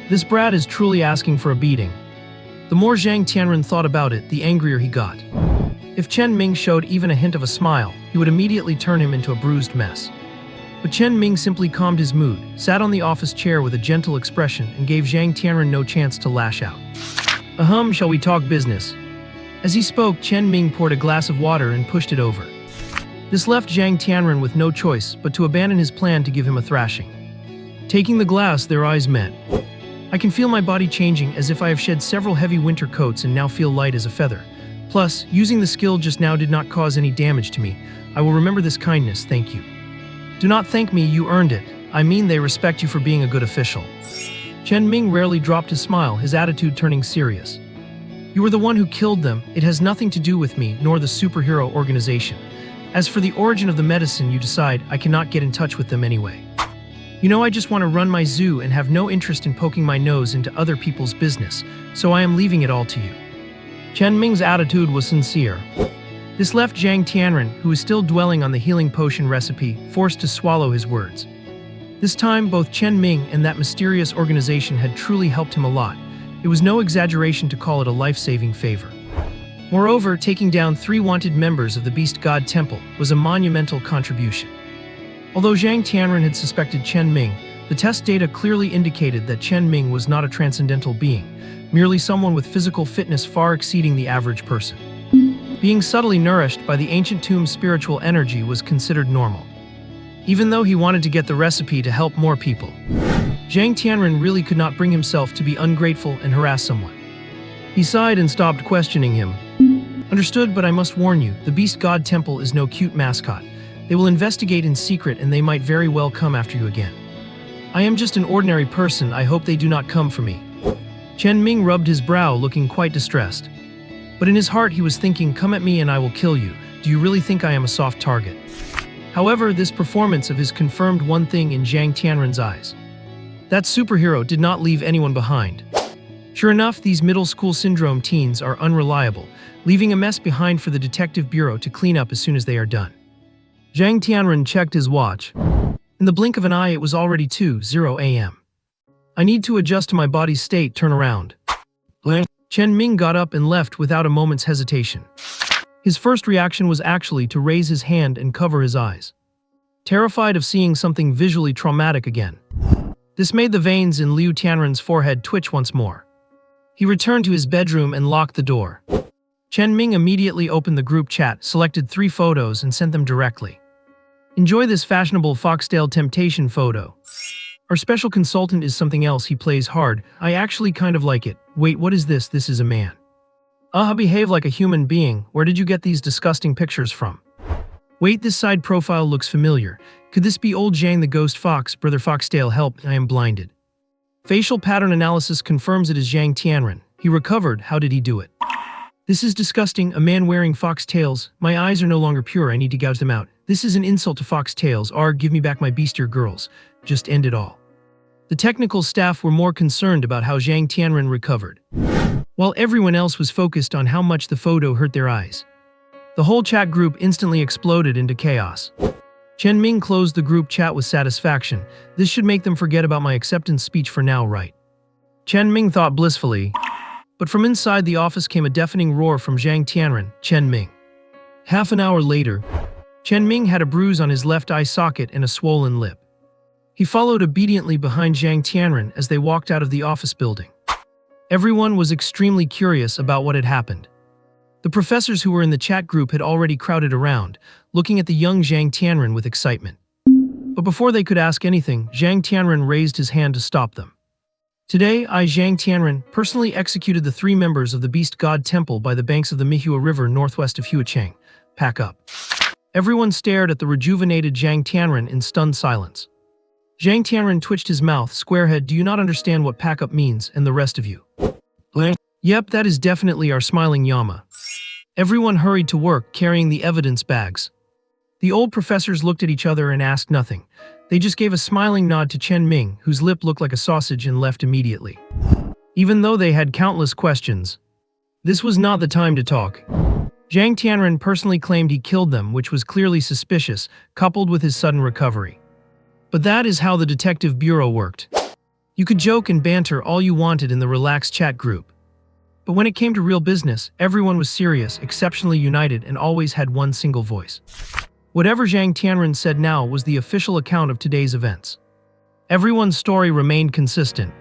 This brat is truly asking for a beating. The more Zhang Tianren thought about it, the angrier he got. If Chen Ming showed even a hint of a smile, he would immediately turn him into a bruised mess. But Chen Ming simply calmed his mood, sat on the office chair with a gentle expression, and gave Zhang Tianren no chance to lash out. Ahem, shall we talk business? As he spoke, Chen Ming poured a glass of water and pushed it over. This left Zhang Tianren with no choice but to abandon his plan to give him a thrashing. Taking the glass, their eyes met. I can feel my body changing as if I have shed several heavy winter coats and now feel light as a feather. Plus, using the skill just now did not cause any damage to me. I will remember this kindness, thank you. Do not thank me, you earned it. I mean, they respect you for being a good official. Chen Ming rarely dropped his smile, his attitude turning serious. You were the one who killed them. It has nothing to do with me, nor the superhero organization. As for the origin of the medicine, you decide. I cannot get in touch with them anyway. You know, I just want to run my zoo and have no interest in poking my nose into other people's business, so I am leaving it all to you. Chen Ming's attitude was sincere. This left Zhang Tianren, who was still dwelling on the healing potion recipe, forced to swallow his words. This time, both Chen Ming and that mysterious organization had truly helped him a lot. It was no exaggeration to call it a life-saving favor. Moreover, taking down 3 wanted members of the Beast God Temple was a monumental contribution. Although Zhang Tianren had suspected Chen Ming, the test data clearly indicated that Chen Ming was not a transcendental being, merely someone with physical fitness far exceeding the average person. Being subtly nourished by the ancient tomb's spiritual energy was considered normal. Even though he wanted to get the recipe to help more people, Zhang Tianren really could not bring himself to be ungrateful and harass someone. He sighed and stopped questioning him. Understood, but I must warn you, the Beast God Temple is no cute mascot. They will investigate in secret and they might very well come after you again. I am just an ordinary person, I hope they do not come for me. Chen Ming rubbed his brow, looking quite distressed. But in his heart he was thinking, come at me and I will kill you. Do you really think I am a soft target? However, this performance of his confirmed one thing in Zhang Tianren's eyes. That superhero did not leave anyone behind. Sure enough, these middle school syndrome teens are unreliable, leaving a mess behind for the detective bureau to clean up as soon as they are done. Zhang Tianren checked his watch. In the blink of an eye, it was already 2:00 a.m. I need to adjust to my body's state, turn around. Chen Ming got up and left without a moment's hesitation. His first reaction was actually to raise his hand and cover his eyes, terrified of seeing something visually traumatic again. This made the veins in Liu Tianren's forehead twitch once more. He returned to his bedroom and locked the door. Chen Ming immediately opened the group chat, selected 3 photos, and sent them directly. Enjoy this fashionable foxtail temptation photo. Our special consultant is something else, he plays hard. I actually kind of like it. Wait, what is this? This is a man. Behave like a human being. Where did you get these disgusting pictures from? Wait, this side profile looks familiar. Could this be old Zhang the ghost fox? Brother Foxtail, help, I am blinded. Facial pattern analysis confirms it is Zhang Tianren. He recovered. How did he do it? This is disgusting. A man wearing foxtails. My eyes are no longer pure. I need to gouge them out. This is an insult to foxtails. Give me back my beastier girls. Just end it all. The technical staff were more concerned about how Zhang Tianren recovered, while everyone else was focused on how much the photo hurt their eyes. The whole chat group instantly exploded into chaos. Chen Ming closed the group chat with satisfaction. This should make them forget about my acceptance speech for now, right? Chen Ming thought blissfully. But from inside the office came a deafening roar from Zhang Tianren, Chen Ming. Half an hour later, Chen Ming had a bruise on his left eye socket and a swollen lip. He followed obediently behind Zhang Tianren as they walked out of the office building. Everyone was extremely curious about what had happened. The professors who were in the chat group had already crowded around, looking at the young Zhang Tianren with excitement. But before they could ask anything, Zhang Tianren raised his hand to stop them. Today, I, Zhang Tianren, personally executed the 3 members of the Beast God Temple by the banks of the Manhwa River northwest of Huacheng. Pack up. Everyone stared at the rejuvenated Zhang Tianren in stunned silence. Zhang Tianren twitched his mouth. Squarehead, do you not understand what pack up means, and the rest of you? Yep, that is definitely our smiling Yama. Everyone hurried to work, carrying the evidence bags. The old professors looked at each other and asked nothing. They just gave a smiling nod to Chen Ming, whose lip looked like a sausage, and left immediately. Even though they had countless questions, this was not the time to talk. Zhang Tianren personally claimed he killed them, which was clearly suspicious, coupled with his sudden recovery. But that is how the detective bureau worked. You could joke and banter all you wanted in the relaxed chat group. But when it came to real business, everyone was serious, exceptionally united, and always had one single voice. Whatever Zhang Tianren said now was the official account of today's events. Everyone's story remained consistent.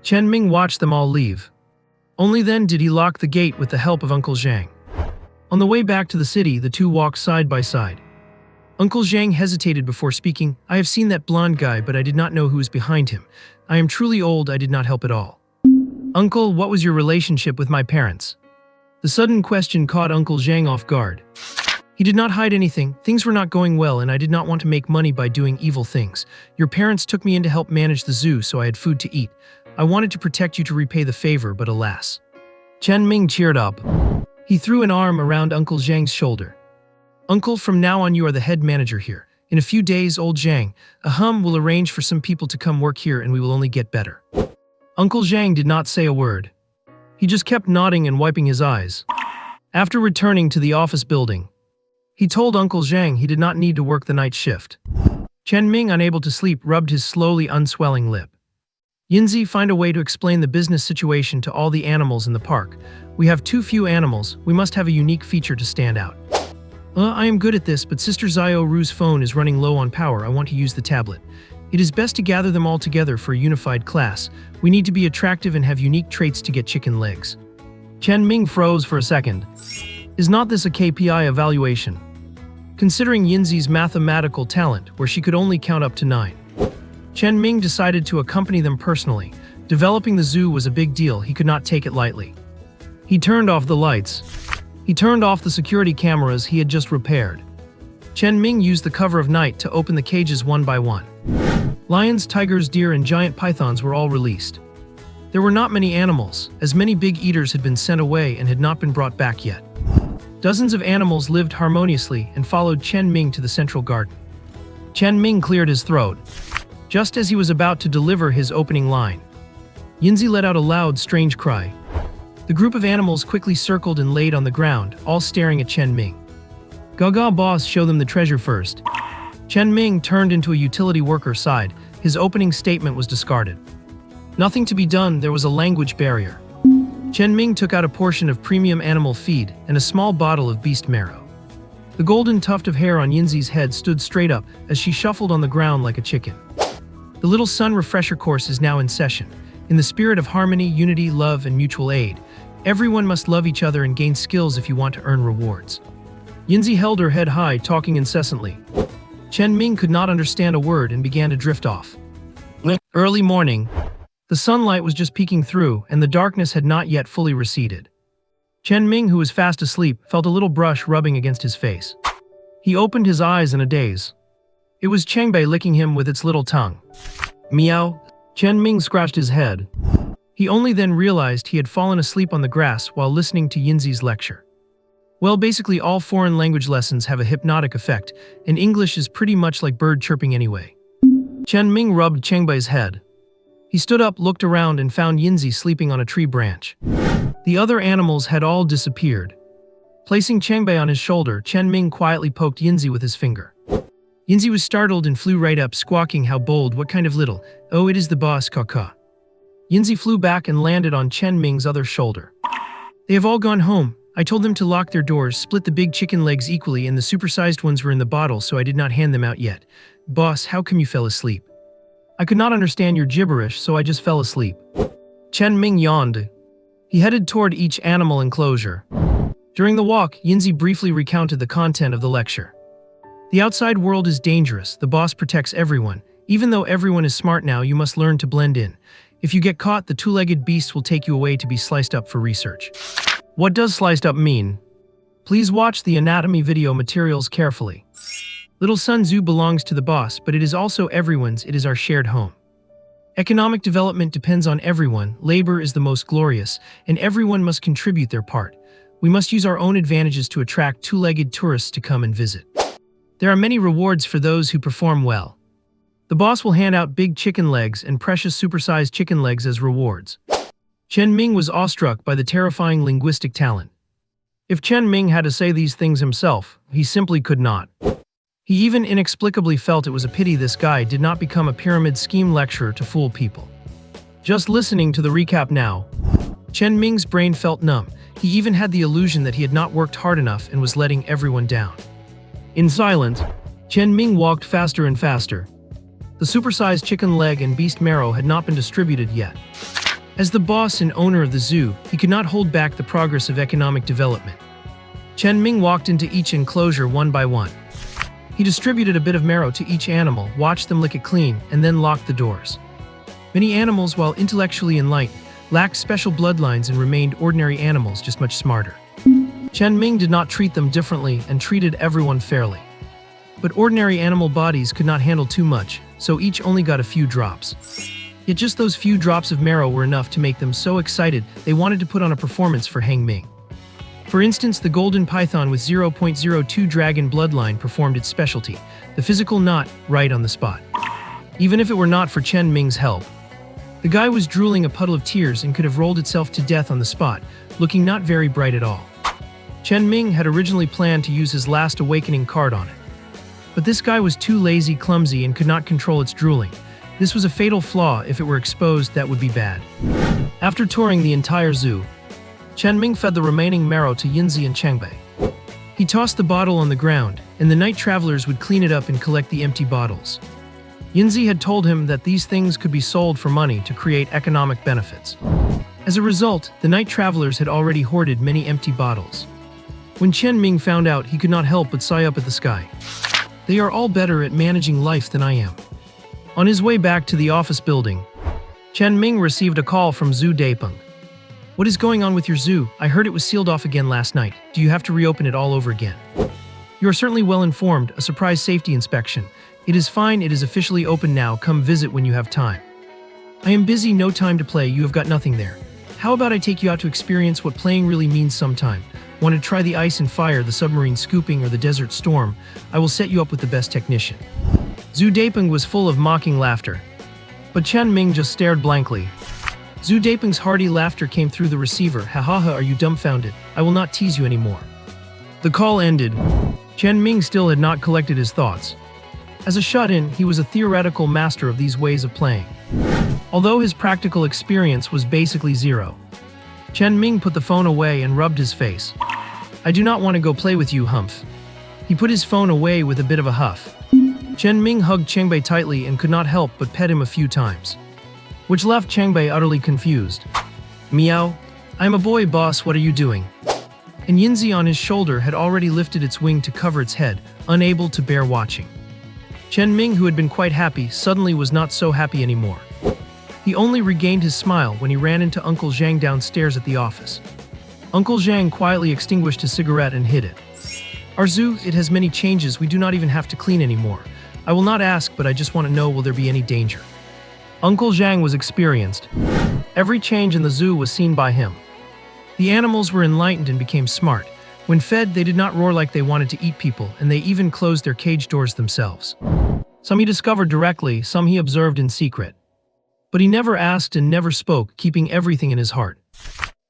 Chen Ming watched them all leave. Only then did he lock the gate with the help of Uncle Zhang. On the way back to the city, the two walked side by side. Uncle Zhang hesitated before speaking. I have seen that blonde guy, but I did not know who was behind him. I am truly old, I did not help at all. Uncle, what was your relationship with my parents? The sudden question caught Uncle Zhang off guard. He did not hide anything. Things were not going well, and I did not want to make money by doing evil things. Your parents took me in to help manage the zoo, so I had food to eat. I wanted to protect you to repay the favor, but alas. Chen Ming cheered up. He threw an arm around Uncle Zhang's shoulder. Uncle, from now on you are the head manager here. In a few days, old Zhang, will arrange for some people to come work here and we will only get better. Uncle Zhang did not say a word. He just kept nodding and wiping his eyes. After returning to the office building, he told Uncle Zhang he did not need to work the night shift. Chen Ming, unable to sleep, rubbed his slowly unswelling lip. Yinzi, find a way to explain the business situation to all the animals in the park. We have too few animals, we must have a unique feature to stand out. I am good at this, but Sister Zio Ru's phone is running low on power. I want to use the tablet. It is best to gather them all together for a unified class. We need to be attractive and have unique traits to get chicken legs. Chen Ming froze for a second. Is not this a KPI evaluation? Considering Yinzi's mathematical talent, where she could only count up to 9. Chen Ming decided to accompany them personally. Developing the zoo was a big deal, he could not take it lightly. He turned off the lights. He turned off the security cameras he had just repaired. Chen Ming used the cover of night to open the cages one by one. Lions, tigers, deer, and giant pythons were all released. There were not many animals, as many big eaters had been sent away and had not been brought back yet. Dozens of animals lived harmoniously and followed Chen Ming to the central garden. Chen Ming cleared his throat. Just as he was about to deliver his opening line, Yinzi let out a loud, strange cry. The group of animals quickly circled and laid on the ground, all staring at Chen Ming. Gaga, boss, show them the treasure first. Chen Ming turned into a utility worker sighed. His opening statement was discarded. Nothing to be done, there was a language barrier. Chen Ming took out a portion of premium animal feed and a small bottle of beast marrow. The golden tuft of hair on Yinzi's head stood straight up as she shuffled on the ground like a chicken. The little sun refresher course is now in session. In the spirit of harmony, unity, love, and mutual aid, everyone must love each other and gain skills if you want to earn rewards. Yinzi held her head high, talking incessantly. Chen Ming could not understand a word and began to drift off. Early morning. The sunlight was just peeking through, and the darkness had not yet fully receded. Chen Ming, who was fast asleep, felt a little brush rubbing against his face. He opened his eyes in a daze. It was Chengbei licking him with its little tongue. Meow. Chen Ming scratched his head. He only then realized he had fallen asleep on the grass while listening to Yinzi's lecture. Well, basically all foreign language lessons have a hypnotic effect, and English is pretty much like bird chirping anyway. Chen Ming rubbed Chengbei's head. He stood up, looked around, and found Yinzi sleeping on a tree branch. The other animals had all disappeared. Placing Chengbei on his shoulder, Chen Ming quietly poked Yinzi with his finger. Yinzi was startled and flew right up, squawking, "How bold, what kind of little? Oh, it is the boss, caca." Yinzi flew back and landed on Chen Ming's other shoulder. "They have all gone home. I told them to lock their doors, split the big chicken legs equally, and the supersized ones were in the bottle, so I did not hand them out yet. Boss, how come you fell asleep?" "I could not understand your gibberish, so I just fell asleep." Chen Ming yawned. He headed toward each animal enclosure. During the walk, Yinzi briefly recounted the content of the lecture. The outside world is dangerous. The boss protects everyone. Even though everyone is smart now, you must learn to blend in. If you get caught, the two-legged beast will take you away to be sliced up for research. What does sliced up mean? Please watch the anatomy video materials carefully. Little Sun Tzu belongs to the boss, but it is also everyone's. It is our shared home. Economic development depends on everyone. Labor is the most glorious, and everyone must contribute their part. We must use our own advantages to attract two-legged tourists to come and visit. There are many rewards for those who perform well. The boss will hand out big chicken legs and precious supersized chicken legs as rewards. Chen Ming was awestruck by the terrifying linguistic talent. If Chen Ming had to say these things himself, he simply could not. He even inexplicably felt it was a pity this guy did not become a pyramid scheme lecturer to fool people. Just listening to the recap now, Chen Ming's brain felt numb. He even had the illusion that he had not worked hard enough and was letting everyone down. In silence, Chen Ming walked faster and faster. The supersized chicken leg and beast marrow had not been distributed yet. As the boss and owner of the zoo, he could not hold back the progress of economic development. Chen Ming walked into each enclosure one by one. He distributed a bit of marrow to each animal, watched them lick it clean, and then locked the doors. Many animals, while intellectually enlightened, lacked special bloodlines and remained ordinary animals, just much smarter. Chen Ming did not treat them differently and treated everyone fairly. But ordinary animal bodies could not handle too much, so each only got a few drops. Yet just those few drops of marrow were enough to make them so excited they wanted to put on a performance for Hang Ming. For instance, the golden python with 0.02 dragon bloodline performed its specialty, the physical knot, right on the spot. Even if it were not for Chen Ming's help. The guy was drooling a puddle of tears and could have rolled itself to death on the spot, looking not very bright at all. Chen Ming had originally planned to use his last awakening card on it. But this guy was too lazy, clumsy, and could not control its drooling. This was a fatal flaw. If it were exposed, that would be bad. After touring the entire zoo, Chen Ming fed the remaining marrow to Yinzi and Chengbei. He tossed the bottle on the ground, and the night travelers would clean it up and collect the empty bottles. Yinzi had told him that these things could be sold for money to create economic benefits. As a result, the night travelers had already hoarded many empty bottles. When Chen Ming found out, he could not help but sigh up at the sky. They are all better at managing life than I am. On his way back to the office building, Chen Ming received a call from Zhu Daipeng. "What is going on with your zoo? I heard it was sealed off again last night. Do you have to reopen it all over again?" "You are certainly well informed. A surprise safety inspection. It is fine. It is officially open now. Come visit when you have time." "I am busy. No time to play. You have got nothing there. How about I take you out to experience what playing really means sometime? Want to try the ice and fire, the submarine scooping, or the desert storm? I will set you up with the best technician." Zhu Daipeng was full of mocking laughter. But Chen Ming just stared blankly. Zhu Daipeng's hearty laughter came through the receiver. "Ha ha ha, are you dumbfounded? I will not tease you anymore." The call ended. Chen Ming still had not collected his thoughts. As a shut-in, he was a theoretical master of these ways of playing, although his practical experience was basically zero. Chen Ming put the phone away and rubbed his face. "I do not want to go play with you, Humph." He put his phone away with a bit of a huff. Chen Ming hugged Chengbei tightly and could not help but pet him a few times, which left Chengbei utterly confused. "Meow. I'm a boy, boss, what are you doing?" And Yinzi on his shoulder had already lifted its wing to cover its head, unable to bear watching. Chen Ming, who had been quite happy, suddenly was not so happy anymore. He only regained his smile when he ran into Uncle Zhang downstairs at the office. Uncle Zhang quietly extinguished his cigarette and hid it. "Our zoo, it has many changes. We do not even have to clean anymore. I will not ask, but I just want to know, will there be any danger?" Uncle Zhang was experienced. Every change in the zoo was seen by him. The animals were enlightened and became smart. When fed, they did not roar like they wanted to eat people, and they even closed their cage doors themselves. Some he discovered directly, some he observed in secret. But he never asked and never spoke, keeping everything in his heart.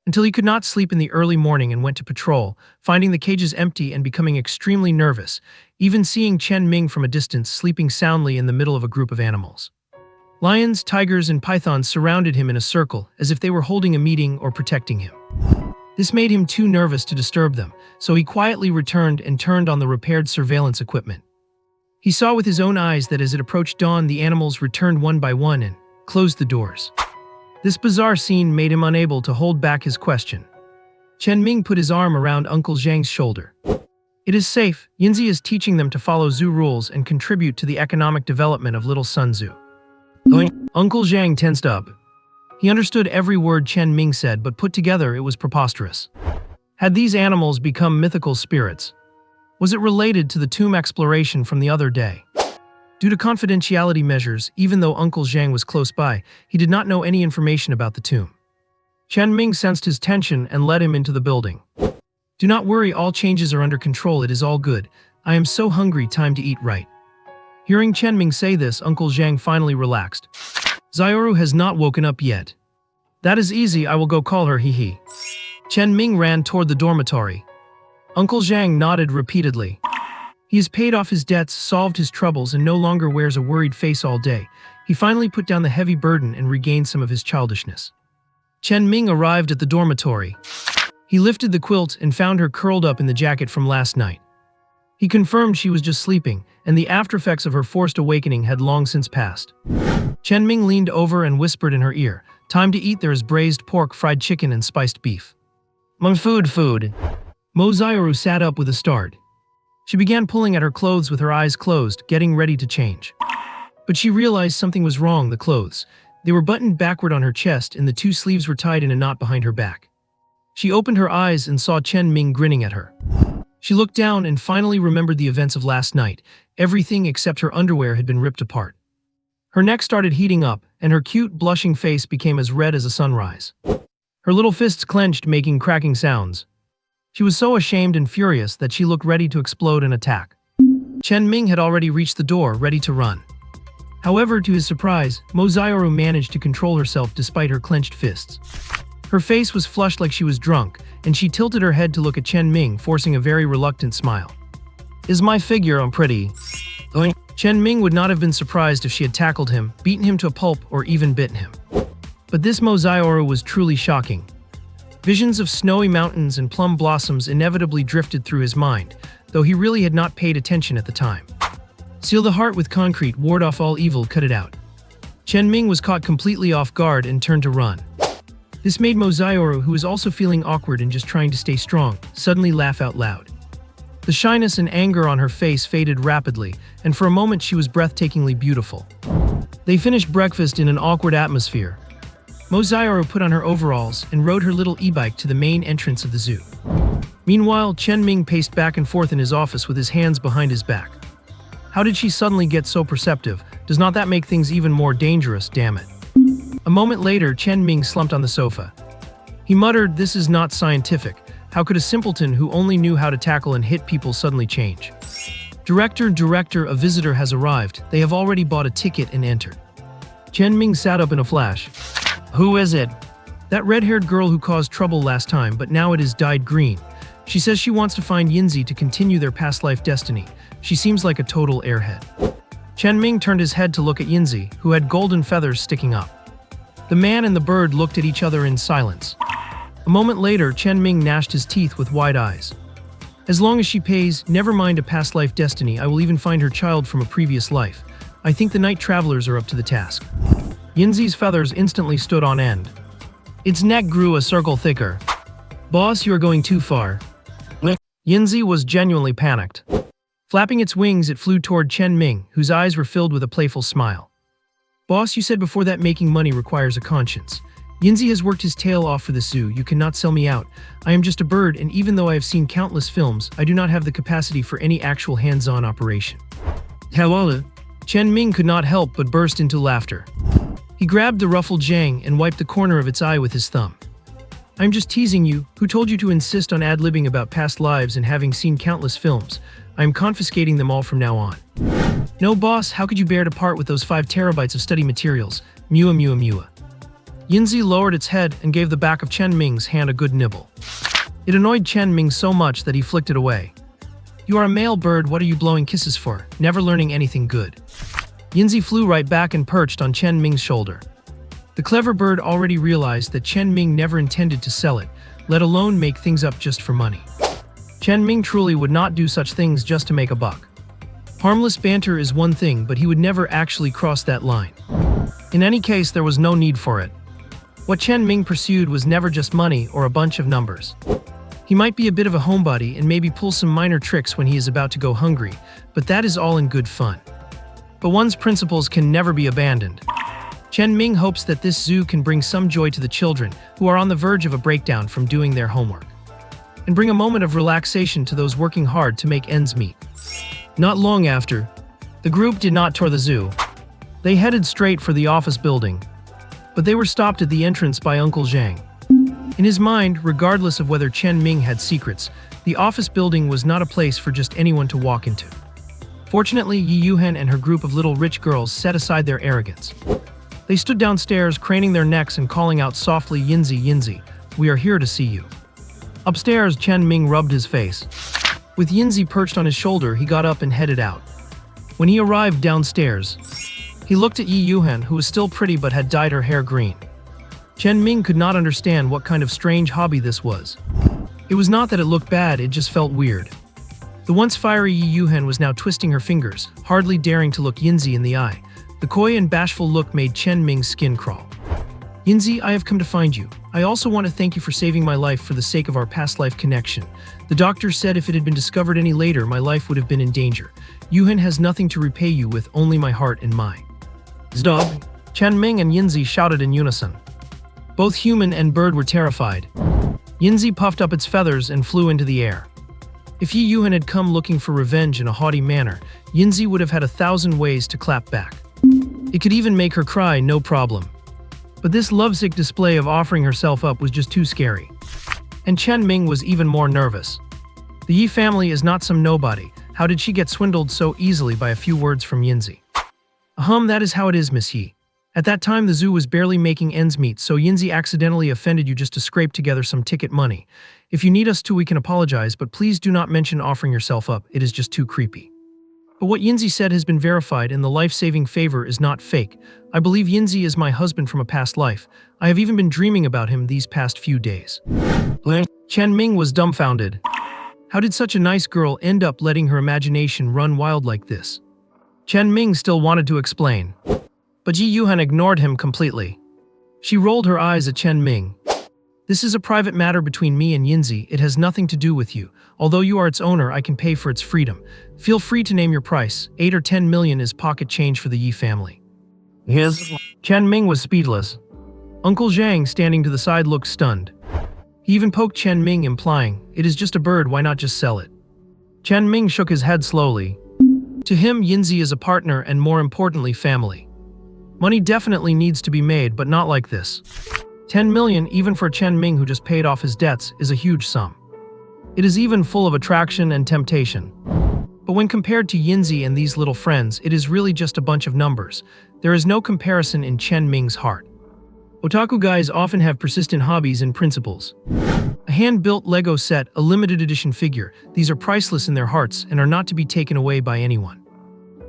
until he could not sleep in the early morning and went to patrol, finding the cages empty and becoming extremely nervous, even seeing Chen Ming from a distance sleeping soundly in the middle of a group of animals. Lions, tigers, and pythons surrounded him in a circle, as if they were holding a meeting or protecting him. This made him too nervous to disturb them, so he quietly returned and turned on the repaired surveillance equipment. He saw with his own eyes that as it approached dawn, the animals returned one by one and closed the doors. This bizarre scene made him unable to hold back his question. Chen Ming put his arm around Uncle Zhang's shoulder. It is safe. Yinzi is teaching them to follow zoo rules and contribute to the economic development of Little Sun Zoo. Uncle Zhang tensed up. He understood every word Chen Ming said, but put together it was preposterous. Had these animals become mythical spirits? Was it related to the tomb exploration from the other day? Due to confidentiality measures, even though Uncle Zhang was close by, he did not know any information about the tomb. Chen Ming sensed his tension and led him into the building. Do not worry, all changes are under control, it is all good. I am so hungry, time to eat right. Hearing Chen Ming say this, Uncle Zhang finally relaxed. Zioru has not woken up yet. That is easy, I will go call her, hee. Chen Ming ran toward the dormitory. Uncle Zhang nodded repeatedly. He has paid off his debts, solved his troubles, and no longer wears a worried face all day. He finally put down the heavy burden and regained some of his childishness. Chen Ming arrived at the dormitory. He lifted the quilt and found her curled up in the jacket from last night. He confirmed she was just sleeping, and the aftereffects of her forced awakening had long since passed. Chen Ming leaned over and whispered in her ear, "Time to eat, there is braised pork, fried chicken, and spiced beef." Food. Mo Zioru sat up with a start. She began pulling at her clothes with her eyes closed, getting ready to change. But she realized something was wrong, the clothes. They were buttoned backward on her chest and the two sleeves were tied in a knot behind her back. She opened her eyes and saw Chen Ming grinning at her. She looked down and finally remembered the events of last night. Everything except her underwear had been ripped apart. Her neck started heating up, and her cute, blushing face became as red as a sunrise. Her little fists clenched, making cracking sounds. She was so ashamed and furious that she looked ready to explode and attack. Chen Ming had already reached the door, ready to run. However, to his surprise, Mo Zioru managed to control herself despite her clenched fists. Her face was flushed like she was drunk, and she tilted her head to look at Chen Ming, forcing a very reluctant smile. "Is my figure pretty?" Chen Ming would not have been surprised if she had tackled him, beaten him to a pulp, or even bitten him. But this Mo Zioru was truly shocking. Visions of snowy mountains and plum blossoms inevitably drifted through his mind, though he really had not paid attention at the time. Seal the heart with concrete, ward off all evil, cut it out. Chen Ming was caught completely off guard and turned to run. This made Mo Zioru, who was also feeling awkward and just trying to stay strong, suddenly laugh out loud. The shyness and anger on her face faded rapidly, and for a moment she was breathtakingly beautiful. They finished breakfast in an awkward atmosphere. Mo Zioru put on her overalls and rode her little e-bike to the main entrance of the zoo. Meanwhile, Chen Ming paced back and forth in his office with his hands behind his back. How did she suddenly get so perceptive? Does not that make things even more dangerous, damn it? A moment later, Chen Ming slumped on the sofa. He muttered, "This is not scientific. How could a simpleton who only knew how to tackle and hit people suddenly change?" Director, a visitor has arrived. They have already bought a ticket and entered. Chen Ming sat up in a flash. "Who is it?" "That red-haired girl who caused trouble last time, but now it is dyed green. She says she wants to find Yinzi to continue their past life destiny. She seems like a total airhead." Chen Ming turned his head to look at Yinzi, who had golden feathers sticking up. The man and the bird looked at each other in silence. A moment later, Chen Ming gnashed his teeth with wide eyes. "As long as she pays, never mind a past life destiny, I will even find her child from a previous life. I think the night travelers are up to the task." Yinzi's feathers instantly stood on end. Its neck grew a circle thicker. "Boss, you are going too far." Yinzi was genuinely panicked. Flapping its wings, it flew toward Chen Ming, whose eyes were filled with a playful smile. "Boss, you said before that making money requires a conscience. Yinzi has worked his tail off for the zoo. You cannot sell me out. I am just a bird, and even though I have seen countless films, I do not have the capacity for any actual hands-on operation." "Hello." Chen Ming could not help but burst into laughter. He grabbed the ruffled Zhang and wiped the corner of its eye with his thumb. "I'm just teasing you. Who told you to insist on ad-libbing about past lives and having seen countless films? I am confiscating them all from now on." "No, boss, how could you bear to part with those 5 terabytes of study materials? Mewa. Yinzi lowered its head and gave the back of Chen Ming's hand a good nibble. It annoyed Chen Ming so much that he flicked it away. "You are a male bird, what are you blowing kisses for? Never learning anything good." Yinzi flew right back and perched on Chen Ming's shoulder. The clever bird already realized that Chen Ming never intended to sell it, let alone make things up just for money. Chen Ming truly would not do such things just to make a buck. Harmless banter is one thing, but he would never actually cross that line. In any case, there was no need for it. What Chen Ming pursued was never just money or a bunch of numbers. He might be a bit of a homebody and maybe pull some minor tricks when he is about to go hungry, but that is all in good fun. But one's principles can never be abandoned. Chen Ming hopes that this zoo can bring some joy to the children who are on the verge of a breakdown from doing their homework, and bring a moment of relaxation to those working hard to make ends meet. Not long after, the group did not tour the zoo. They headed straight for the office building, but they were stopped at the entrance by Uncle Zhang. In his mind, regardless of whether Chen Ming had secrets, the office building was not a place for just anyone to walk into. Fortunately, Yi Yuhan and her group of little rich girls set aside their arrogance. They stood downstairs, craning their necks and calling out softly, "Yinzi, Yinzi, we are here to see you." Upstairs, Chen Ming rubbed his face. With Yinzi perched on his shoulder, he got up and headed out. When he arrived downstairs, he looked at Yi Yuhan, who was still pretty but had dyed her hair green. Chen Ming could not understand what kind of strange hobby this was. It was not that it looked bad, it just felt weird. The once fiery Yi Yuhan was now twisting her fingers, hardly daring to look Yinzi in the eye. The coy and bashful look made Chen Ming's skin crawl. "Yinzi, I have come to find you. I also want to thank you for saving my life for the sake of our past life connection. The doctor said if it had been discovered any later, my life would have been in danger. Yuhan has nothing to repay you with, only my heart and mind." "Zdog!" Chen Ming and Yinzi shouted in unison. Both human and bird were terrified. Yinzi puffed up its feathers and flew into the air. If Yi Yuhan had come looking for revenge in a haughty manner, Yinzi would have had 1,000 ways to clap back. It could even make her cry, no problem. But this lovesick display of offering herself up was just too scary. And Chen Ming was even more nervous. The Yi family is not some nobody. How did she get swindled so easily by a few words from Yinzi? That is how it is, Miss Yi. At that time, the zoo was barely making ends meet, so Yinzi accidentally offended you just to scrape together some ticket money. If you need us to, we can apologize, but please do not mention offering yourself up. It is just too creepy. But what Yinzi said has been verified, and the life-saving favor is not fake. I believe Yinzi is my husband from a past life. I have even been dreaming about him these past few days. Chen Ming was dumbfounded. How did such a nice girl end up letting her imagination run wild like this? Chen Ming still wanted to explain, but Yi Yuhan ignored him completely. She rolled her eyes at Chen Ming. "This is a private matter between me and Yinzi. It has nothing to do with you. Although you are its owner, I can pay for its freedom. Feel free to name your price. 8 or 10 million is pocket change for the Yi family." Chen Ming was speechless. Uncle Zhang, standing to the side, looked stunned. He even poked Chen Ming, implying, "It is just a bird, why not just sell it?" Chen Ming shook his head slowly. To him, Yinzi is a partner and, more importantly, family. Money definitely needs to be made, but not like this. 10 million, even for Chen Ming who just paid off his debts, is a huge sum. It is even full of attraction and temptation. But when compared to Yinzi and these little friends, it is really just a bunch of numbers. There is no comparison in Chen Ming's heart. Otaku guys often have persistent hobbies and principles. A hand-built Lego set, a limited edition figure, these are priceless in their hearts and are not to be taken away by anyone.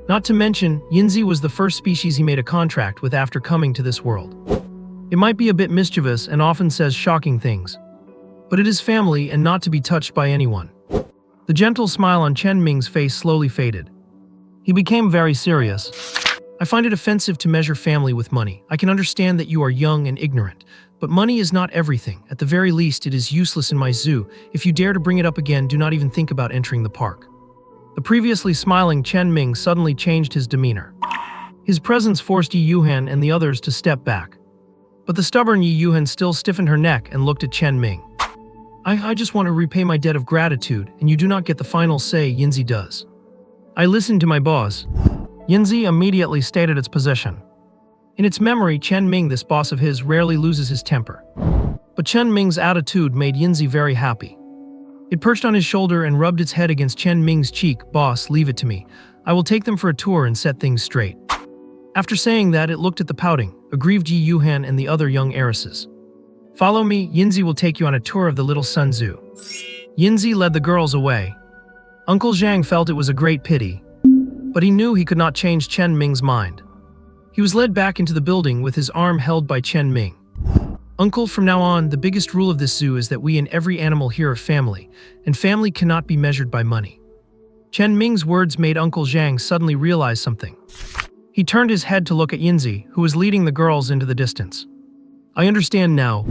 Not to mention, Yinzi was the first species he made a contract with after coming to this world. It might be a bit mischievous and often says shocking things, but it is family and not to be touched by anyone. The gentle smile on Chen Ming's face slowly faded. He became very serious. "I find it offensive to measure family with money. I can understand that you are young and ignorant, but money is not everything. At the very least, it is useless in my zoo. If you dare to bring it up again, do not even think about entering the park." The previously smiling Chen Ming suddenly changed his demeanor. His presence forced Yi Yuhan and the others to step back. But the stubborn Yi Yuhan still stiffened her neck and looked at Chen Ming. I just want to repay my debt of gratitude, and you do not get the final say, Yinzi does. I listened to my boss." Yinzi immediately stated its position. In its memory, Chen Ming, this boss of his, rarely loses his temper. But Chen Ming's attitude made Yinzi very happy. It perched on his shoulder and rubbed its head against Chen Ming's cheek. "Boss, leave it to me. I will take them for a tour and set things straight." After saying that, it looked at the pouting, aggrieved Yi Yuhan and the other young heiresses. Follow me, Yinzi will take you on a tour of the little Sun Tzu. Yinzi led the girls away. Uncle Zhang felt it was a great pity, but he knew he could not change Chen Ming's mind. He was led back into the building with his arm held by Chen Ming. Uncle, from now on, the biggest rule of this zoo is that we and every animal here are family, and family cannot be measured by money. Chen Ming's words made Uncle Zhang suddenly realize something. He turned his head to look at Yinzi, who was leading the girls into the distance. I understand now.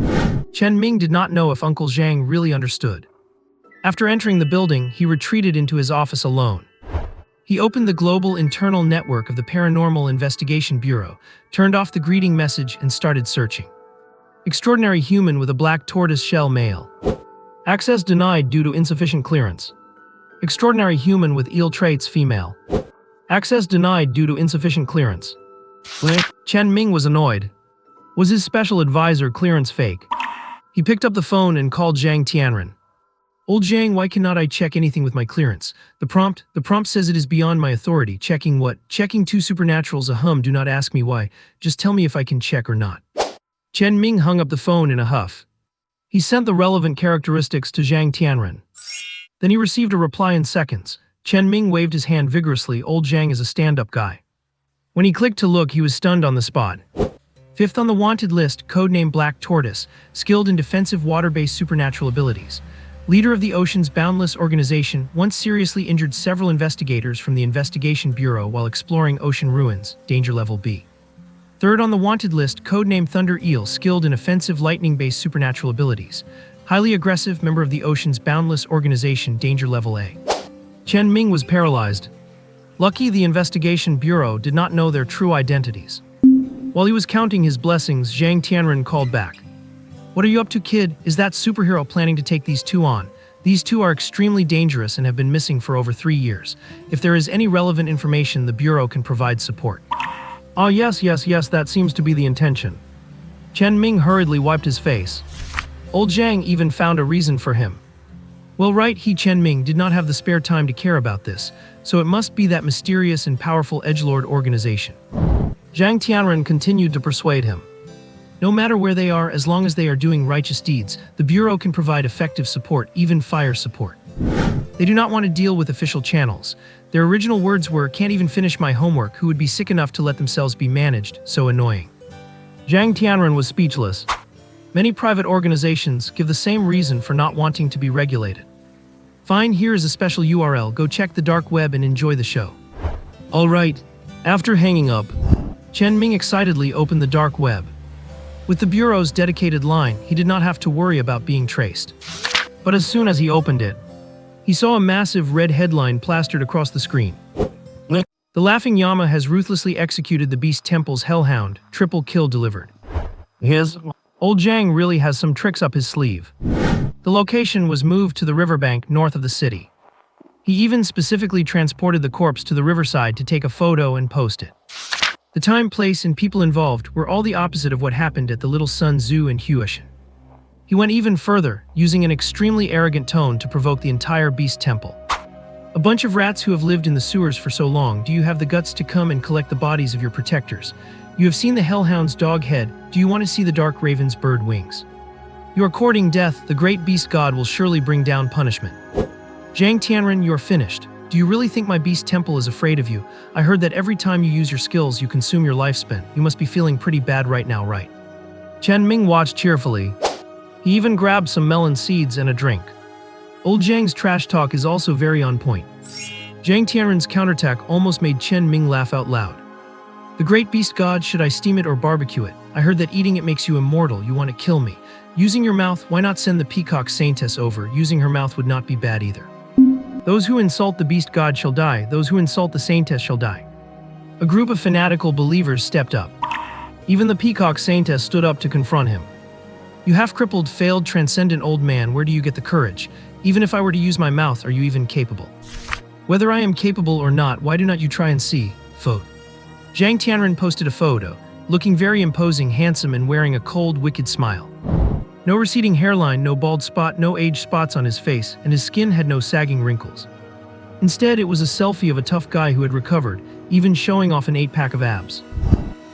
Chen Ming did not know if Uncle Zhang really understood. After entering the building, he retreated into his office alone. He opened the global internal network of the Paranormal Investigation Bureau, turned off the greeting message, and started searching. Extraordinary human with a black tortoise shell male. Access denied due to insufficient clearance. Extraordinary human with eel traits female. Access denied due to insufficient clearance. Chen Ming was annoyed. Was his special advisor clearance fake? He picked up the phone and called Zhang Tianren. Old Zhang, why cannot I check anything with my clearance? The prompt says it is beyond my authority. Checking what? Checking two supernaturals. Do not ask me why. Just tell me if I can check or not. Chen Ming hung up the phone in a huff. He sent the relevant characteristics to Zhang Tianren. Then he received a reply in seconds. Chen Ming waved his hand vigorously. Old Zhang is a stand-up guy. When he clicked to look, he was stunned on the spot. Fifth on the wanted list, codename Black Tortoise, skilled in defensive water-based supernatural abilities. Leader of the Ocean's Boundless organization, once seriously injured several investigators from the Investigation Bureau while exploring ocean ruins, danger level B. Third on the wanted list, codename Thunder Eel, skilled in offensive lightning-based supernatural abilities. Highly aggressive member of the Ocean's Boundless organization, danger level A. Chen Ming was paralyzed. Lucky the Investigation Bureau did not know their true identities. While he was counting his blessings, Zhang Tianren called back. What are you up to, kid? Is that superhero planning to take these two on? These two are extremely dangerous and have been missing for over 3 years. If there is any relevant information, the Bureau can provide support. Ah, yes, that seems to be the intention. Chen Ming hurriedly wiped his face. Old Zhang even found a reason for him. Well, right, Chen Ming did not have the spare time to care about this, so it must be that mysterious and powerful edgelord organization. Zhang Tianren continued to persuade him. No matter where they are, as long as they are doing righteous deeds, the Bureau can provide effective support, even fire support. They do not want to deal with official channels. Their original words were, can't even finish my homework, who would be sick enough to let themselves be managed, so annoying. Zhang Tianren was speechless. Many private organizations give the same reason for not wanting to be regulated. Fine, here is a special URL, go check the dark web and enjoy the show. Alright. After hanging up, Chen Ming excitedly opened the dark web. With the Bureau's dedicated line, he did not have to worry about being traced. But as soon as he opened it, he saw a massive red headline plastered across the screen. The Laughing Yama has ruthlessly executed the Beast Temple's Hellhound, triple kill delivered. Old Zhang really has some tricks up his sleeve. The location was moved to the riverbank north of the city. He even specifically transported the corpse to the riverside to take a photo and post it. The time, place, and people involved were all the opposite of what happened at the Little Sun Zoo in Huishan. He went even further, using an extremely arrogant tone to provoke the entire Beast Temple. A bunch of rats who have lived in the sewers for so long, do you have the guts to come and collect the bodies of your protectors? You have seen the Hellhound's dog head, do you want to see the Dark Raven's bird wings? You are courting death, the great beast god will surely bring down punishment. Zhang Tianren, you are finished. Do you really think my Beast Temple is afraid of you? I heard that every time you use your skills, you consume your lifespan. You must be feeling pretty bad right now, right? Chen Ming watched cheerfully. He even grabbed some melon seeds and a drink. Old Zhang's trash talk is also very on point. Zhang Tianren's counterattack almost made Chen Ming laugh out loud. The great beast god, should I steam it or barbecue it? I heard that eating it makes you immortal, you want to kill me. Using your mouth, why not send the peacock saintess over? Using her mouth would not be bad either. Those who insult the beast god shall die, those who insult the saintess shall die. A group of fanatical believers stepped up. Even the peacock saintess stood up to confront him. You half-crippled, failed, transcendent old man, where do you get the courage? Even if I were to use my mouth, are you even capable? Whether I am capable or not, why do not you try and see? Photo. Zhang Tianren posted a photo, looking very imposing, handsome, and wearing a cold, wicked smile. No receding hairline, no bald spot, no age spots on his face, and his skin had no sagging wrinkles. Instead, it was a selfie of a tough guy who had recovered, even showing off an 8-pack of abs.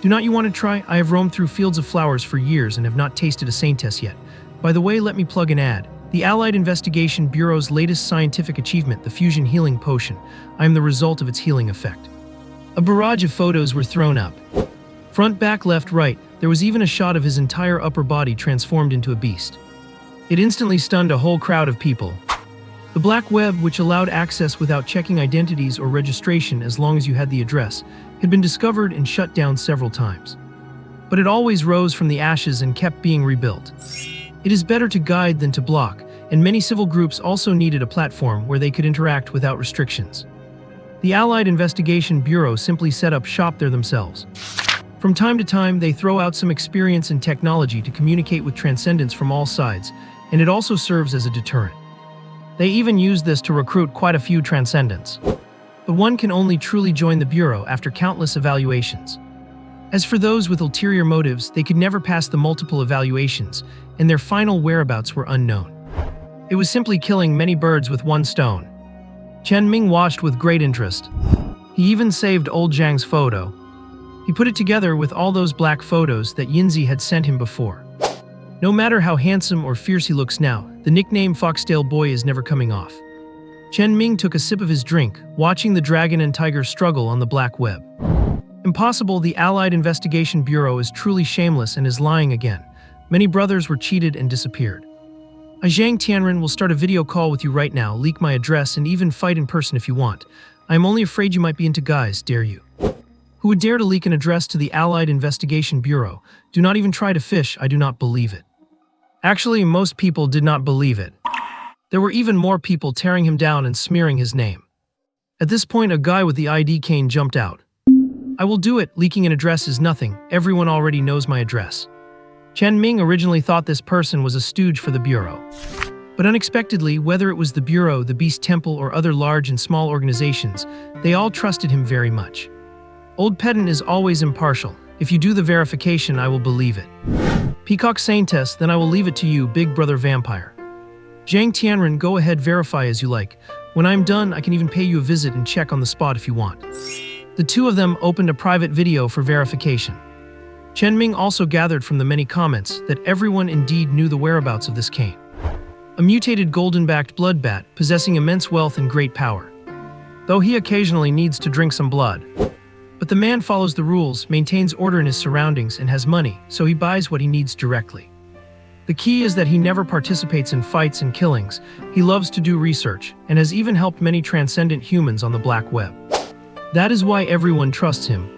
Do not you want to try? I have roamed through fields of flowers for years and have not tasted a saintess yet. By the way, let me plug an ad. The Allied Investigation Bureau's latest scientific achievement, the Fusion Healing Potion. I am the result of its healing effect. A barrage of photos were thrown up. Front, back, left, right. There was even a shot of his entire upper body transformed into a beast. It instantly stunned a whole crowd of people. The black web, which allowed access without checking identities or registration as long as you had the address, had been discovered and shut down several times. But it always rose from the ashes and kept being rebuilt. It is better to guide than to block, and many civil groups also needed a platform where they could interact without restrictions. The Allied Investigation Bureau simply set up shop there themselves. From time to time, they throw out some experience and technology to communicate with transcendents from all sides, and it also serves as a deterrent. They even use this to recruit quite a few transcendents. But one can only truly join the Bureau after countless evaluations. As for those with ulterior motives, they could never pass the multiple evaluations, and their final whereabouts were unknown. It was simply killing many birds with one stone. Chen Ming watched with great interest. He even saved old Zhang's photo. He put it together with all those black photos that Yinzi had sent him before. No matter how handsome or fierce he looks now, the nickname Foxtail Boy is never coming off. Chen Ming took a sip of his drink, watching the dragon and tiger struggle on the black web. Impossible, the Allied Investigation Bureau is truly shameless and is lying again. Many brothers were cheated and disappeared. Zhang Tianren will start a video call with you right now, leak my address, and even fight in person if you want. I am only afraid you might be into guys, dare you? Who would dare to leak an address to the Allied Investigation Bureau? Do not even try to fish, I do not believe it. Actually, most people did not believe it. There were even more people tearing him down and smearing his name. At this point, a guy with the ID cane jumped out. I will do it, leaking an address is nothing, everyone already knows my address. Chen Ming originally thought this person was a stooge for the Bureau. But unexpectedly, whether it was the Bureau, the Beast Temple, or other large and small organizations, they all trusted him very much. Old Pedant is always impartial. If you do the verification, I will believe it. Peacock Saintess, then I will leave it to you, Big Brother Vampire. Zhang Tianren, go ahead, verify as you like. When I'm done, I can even pay you a visit and check on the spot if you want. The two of them opened a private video for verification. Chen Ming also gathered from the many comments that everyone indeed knew the whereabouts of this cane. A mutated golden-backed blood bat, possessing immense wealth and great power. Though he occasionally needs to drink some blood. But the man follows the rules, maintains order in his surroundings, and has money, so he buys what he needs directly. The key is that he never participates in fights and killings. He loves to do research, and has even helped many transcendent humans on the black web. That is why everyone trusts him.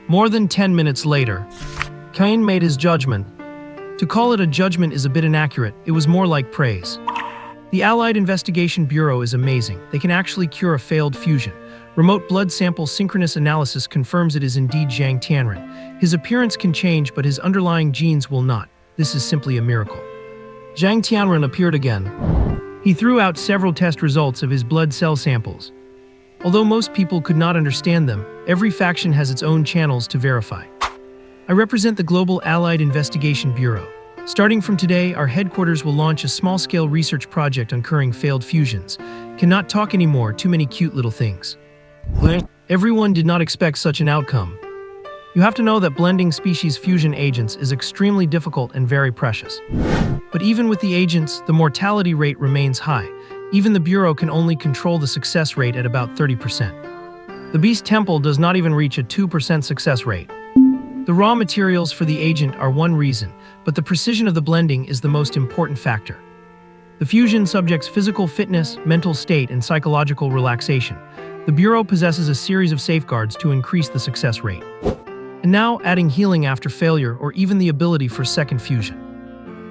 More than 10 minutes later, Cain made his judgment. To call it a judgment is a bit inaccurate, it was more like praise. The Allied Investigation Bureau is amazing. They can actually cure a failed fusion. Remote blood sample synchronous analysis confirms it is indeed Zhang Tianren. His appearance can change, but his underlying genes will not. This is simply a miracle. Zhang Tianren appeared again. He threw out several test results of his blood cell samples. Although most people could not understand them, every faction has its own channels to verify. I represent the Global Allied Investigation Bureau. Starting from today, our headquarters will launch a small-scale research project on curing failed fusions. Cannot talk anymore, too many cute little things. Everyone did not expect such an outcome. You have to know that blending species fusion agents is extremely difficult and very precious. But even with the agents, the mortality rate remains high. Even the Bureau can only control the success rate at about 30%. The Beast Temple does not even reach a 2% success rate. The raw materials for the agent are one reason, but the precision of the blending is the most important factor. The fusion subject's physical fitness, mental state, and psychological relaxation. The Bureau possesses a series of safeguards to increase the success rate. And now, adding healing after failure or even the ability for second fusion.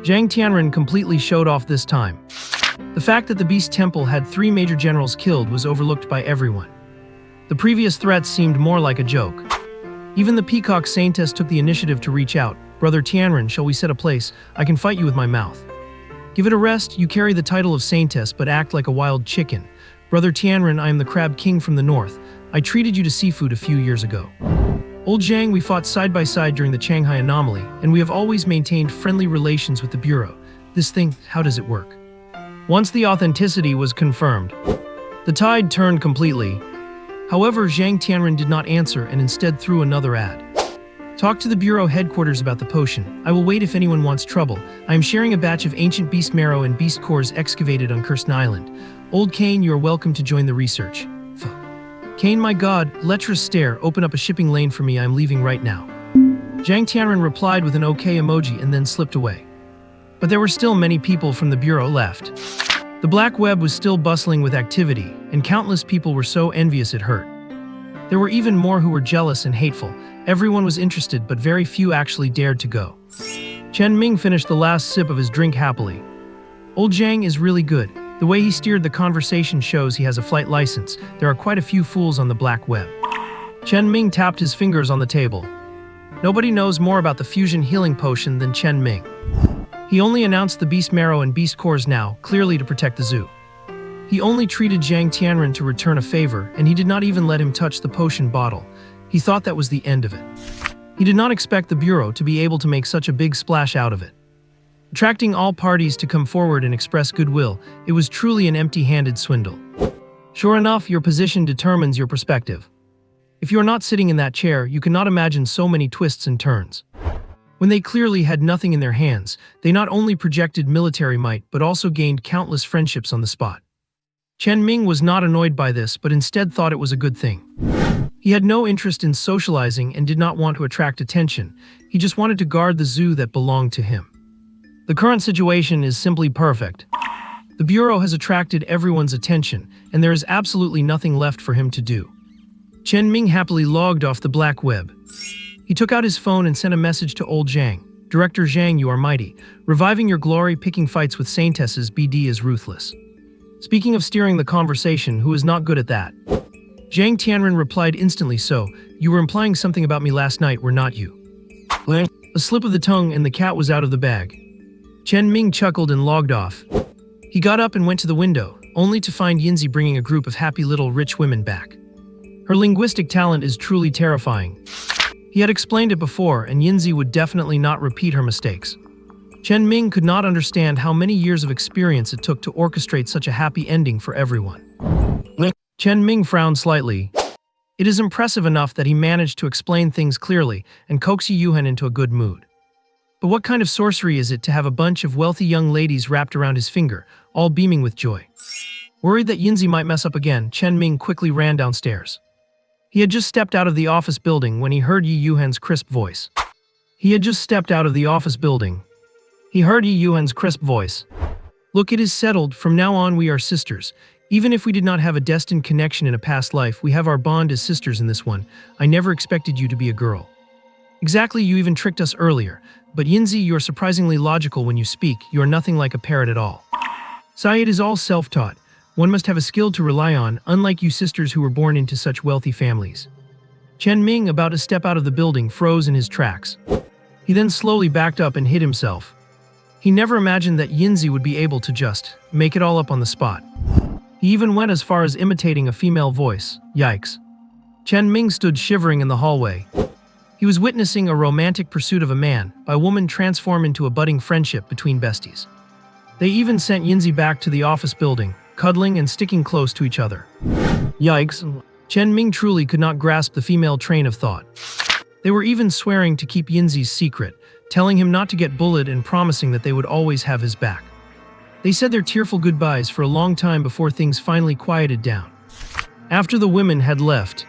Zhang Tianren completely showed off this time. The fact that the Beast Temple had 3 major generals killed was overlooked by everyone. The previous threats seemed more like a joke. Even the Peacock Saintess took the initiative to reach out. Brother Tianren, shall we set a place? I can fight you with my mouth. Give it a rest, you carry the title of Saintess but act like a wild chicken. Brother Tianren, I am the Crab King from the north. I treated you to seafood a few years ago. Old Zhang, we fought side by side during the Shanghai anomaly, and we have always maintained friendly relations with the Bureau. This thing, how does it work? Once the authenticity was confirmed, the tide turned completely. However, Zhang Tianren did not answer and instead threw another ad. Talk to the Bureau headquarters about the potion. I will wait if anyone wants trouble. I am sharing a batch of ancient beast marrow and beast cores excavated on Cursed Island. Old Kane, you are welcome to join the research. Kane, my god, lecherous stare, open up a shipping lane for me, I am leaving right now. Zhang Tianren replied with an okay emoji and then slipped away. But there were still many people from the Bureau left. The black web was still bustling with activity, and countless people were so envious it hurt. There were even more who were jealous and hateful. Everyone was interested, but very few actually dared to go. Chen Ming finished the last sip of his drink happily. Old Zhang is really good. The way he steered the conversation shows he has a flight license. There are quite a few fools on the black web. Chen Ming tapped his fingers on the table. Nobody knows more about the fusion healing potion than Chen Ming. He only announced the beast marrow and beast cores now, clearly to protect the zoo. He only treated Zhang Tianren to return a favor, and he did not even let him touch the potion bottle. He thought that was the end of it. He did not expect the Bureau to be able to make such a big splash out of it. Attracting all parties to come forward and express goodwill, it was truly an empty-handed swindle. Sure enough, your position determines your perspective. If you are not sitting in that chair, you cannot imagine so many twists and turns. When they clearly had nothing in their hands, they not only projected military might but also gained countless friendships on the spot. Chen Ming was not annoyed by this, but instead thought it was a good thing. He had no interest in socializing and did not want to attract attention. He just wanted to guard the zoo that belonged to him. The current situation is simply perfect. The Bureau has attracted everyone's attention, and there is absolutely nothing left for him to do. Chen Ming happily logged off the black web. He took out his phone and sent a message to old Zhang. Director Zhang, you are mighty. Reviving your glory, picking fights with saintesses, BD is ruthless. Speaking of steering the conversation, who is not good at that? Zhang Tianren replied instantly, so, you were implying something about me last night, were not you? A slip of the tongue and the cat was out of the bag. Chen Ming chuckled and logged off. He got up and went to the window, only to find Yinzi bringing a group of happy little rich women back. Her linguistic talent is truly terrifying. He had explained it before, and Yinzi would definitely not repeat her mistakes. Chen Ming could not understand how many years of experience it took to orchestrate such a happy ending for everyone. Chen Ming frowned slightly. It is impressive enough that he managed to explain things clearly and coax Yuhan into a good mood. But what kind of sorcery is it to have a bunch of wealthy young ladies wrapped around his finger, all beaming with joy? Worried that Yinzi might mess up again, Chen Ming quickly ran downstairs. He had just stepped out of the office building when he heard Yi Yuhan's crisp voice. Look, it is settled. From now on we are sisters. Even if we did not have a destined connection in a past life, we have our bond as sisters in this one. I never expected you to be a girl. Exactly, you even tricked us earlier. But Yinzi, you are surprisingly logical when you speak. You are nothing like a parrot at all. Sayed is all self-taught. One must have a skill to rely on, unlike you sisters who were born into such wealthy families. Chen Ming, about to step out of the building, froze in his tracks. He then slowly backed up and hid himself. He never imagined that Yinzi would be able to just make it all up on the spot. He even went as far as imitating a female voice. Yikes. Chen Ming stood shivering in the hallway. He was witnessing a romantic pursuit of a man by a woman transform into a budding friendship between besties. They even sent Yinzi back to the office building, cuddling and sticking close to each other. Yikes. Chen Ming truly could not grasp the female train of thought. They were even swearing to keep Yinzi's secret, telling him not to get bullied and promising that they would always have his back. They said their tearful goodbyes for a long time before things finally quieted down. After the women had left,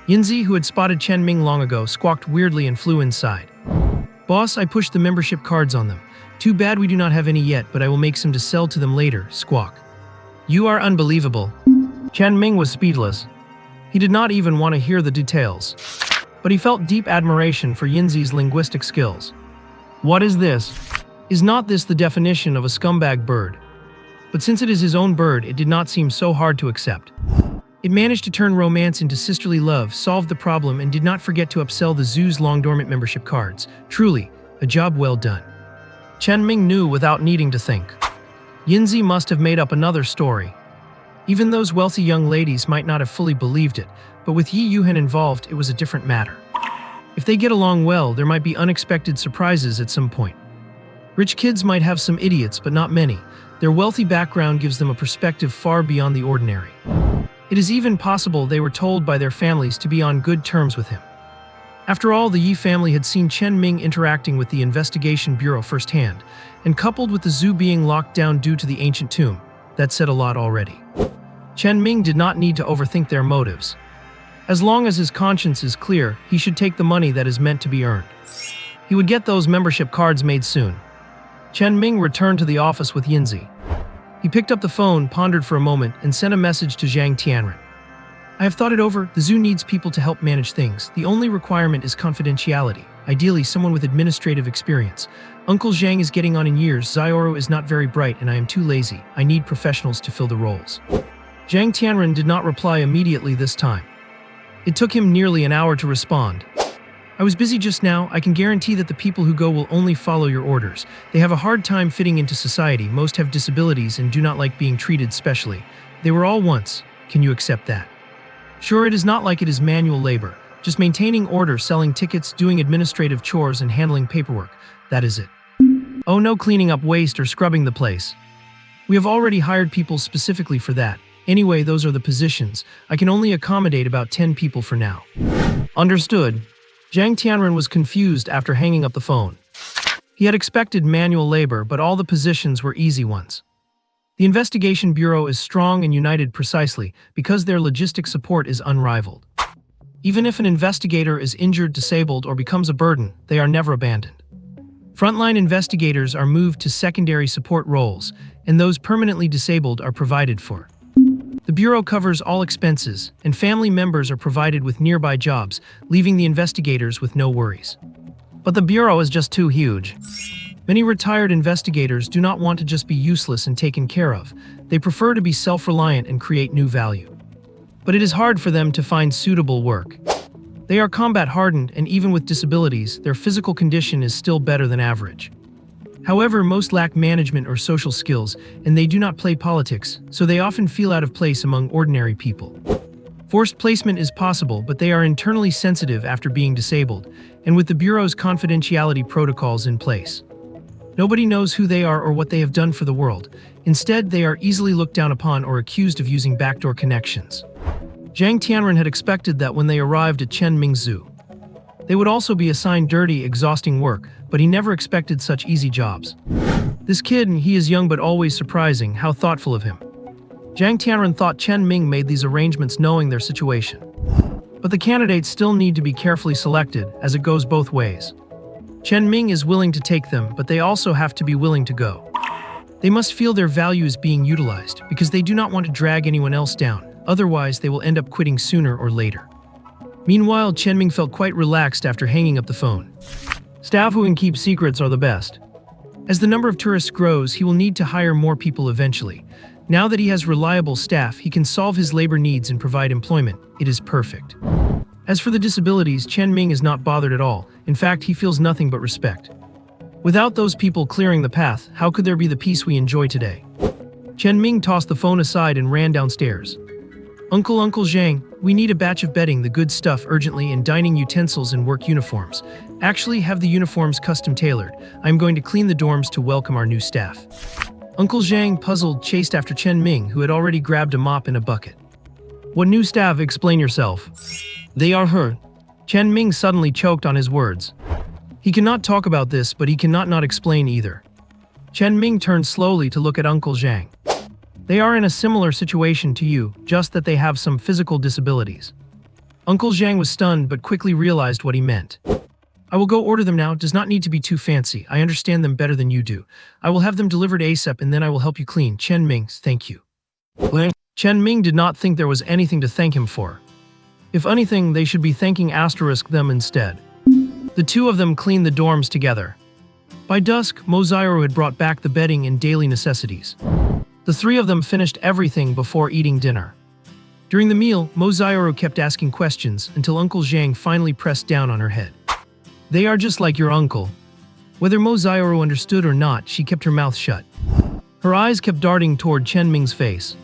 Yinzi, who had spotted Chen Ming long ago, squawked weirdly and flew inside. Boss, I pushed the membership cards on them. Too bad we do not have any yet, but I will make some to sell to them later, squawk. You are unbelievable. Chen Ming was speechless. He did not even want to hear the details. But he felt deep admiration for Yinzi's linguistic skills. What is this? Is not this the definition of a scumbag bird? But since it is his own bird, it did not seem so hard to accept. It managed to turn romance into sisterly love, solved the problem, and did not forget to upsell the zoo's long-dormant membership cards. Truly, a job well done. Chen Ming knew without needing to think. Yinzi must have made up another story. Even those wealthy young ladies might not have fully believed it, but with Yi Yuhan involved, it was a different matter. If they get along well, there might be unexpected surprises at some point. Rich kids might have some idiots, but not many. Their wealthy background gives them a perspective far beyond the ordinary. It is even possible they were told by their families to be on good terms with him. After all, the Yi family had seen Chen Ming interacting with the investigation bureau firsthand, and coupled with the zoo being locked down due to the ancient tomb, that said a lot already. Chen Ming did not need to overthink their motives. As long as his conscience is clear, he should take the money that is meant to be earned. He would get those membership cards made soon. Chen Ming returned to the office with Yinzi. He picked up the phone, pondered for a moment, and sent a message to Zhang Tianren. I have thought it over. The zoo needs people to help manage things. The only requirement is confidentiality. Ideally, someone with administrative experience. Uncle Zhang is getting on in years. Xiaoru is not very bright and I am too lazy. I need professionals to fill the roles. Zhang Tianren did not reply immediately this time. It took him nearly an hour to respond. I was busy just now. I can guarantee that the people who go will only follow your orders. They have a hard time fitting into society. Most have disabilities and do not like being treated specially. They were all once. Can you accept that? Sure, it is not like it is manual labor. Just maintaining order, selling tickets, doing administrative chores, and handling paperwork. That is it. Oh, no cleaning up waste or scrubbing the place. We have already hired people specifically for that. Anyway, those are the positions. I can only accommodate about 10 people for now. Understood. Zhang Tianren was confused after hanging up the phone. He had expected manual labor, but all the positions were easy ones. The investigation bureau is strong and united precisely because their logistic support is unrivaled. Even if an investigator is injured, disabled, or becomes a burden, they are never abandoned. Frontline investigators are moved to secondary support roles, and those permanently disabled are provided for. The bureau covers all expenses, and family members are provided with nearby jobs, leaving the investigators with no worries. But the bureau is just too huge. Many retired investigators do not want to just be useless and taken care of. They prefer to be self-reliant and create new value. But it is hard for them to find suitable work. They are combat-hardened, and even with disabilities, their physical condition is still better than average. However, most lack management or social skills, and they do not play politics, so they often feel out of place among ordinary people. Forced placement is possible, but they are internally sensitive after being disabled, and with the Bureau's confidentiality protocols in place. Nobody knows who they are or what they have done for the world. Instead, they are easily looked down upon or accused of using backdoor connections. Zhang Tianren had expected that when they arrived at Chen Ming Zoo. They would also be assigned dirty, exhausting work, but he never expected such easy jobs. This kid, he is young but always surprising, how thoughtful of him. Zhang Tianren thought Chen Ming made these arrangements knowing their situation. But the candidates still need to be carefully selected, as it goes both ways. Chen Ming is willing to take them, but they also have to be willing to go. They must feel their value is being utilized, because they do not want to drag anyone else down, otherwise they will end up quitting sooner or later. Meanwhile, Chen Ming felt quite relaxed after hanging up the phone. Staff who can keep secrets are the best. As the number of tourists grows, he will need to hire more people eventually. Now that he has reliable staff, he can solve his labor needs and provide employment. It is perfect. As for the disabilities, Chen Ming is not bothered at all. In fact, he feels nothing but respect. Without those people clearing the path, how could there be the peace we enjoy today? Chen Ming tossed the phone aside and ran downstairs. Uncle Zhang, we need a batch of bedding, the good stuff urgently, and dining utensils and work uniforms. Actually, have the uniforms custom tailored. I'm going to clean the dorms to welcome our new staff. Uncle Zhang, puzzled, chased after Chen Ming, who had already grabbed a mop and a bucket. What new staff? Explain yourself. They are her. Chen Ming suddenly choked on his words. He cannot talk about this, but he cannot not explain either. Chen Ming turned slowly to look at Uncle Zhang. They are in a similar situation to you, just that they have some physical disabilities. Uncle Zhang was stunned but quickly realized what he meant. I will go order them now. Does not need to be too fancy. I understand them better than you do. I will have them delivered ASAP and then I will help you clean. Chen Ming, thank you. Chen Ming did not think there was anything to thank him for. If anything, they should be thanking them instead. The two of them cleaned the dorms together. By dusk, Moziru had brought back the bedding and daily necessities. The three of them finished everything before eating dinner. During the meal, Moziru kept asking questions until Uncle Zhang finally pressed down on her head. They are just like your uncle. Whether Moziru understood or not, she kept her mouth shut. Her eyes kept darting toward Chen Ming's face.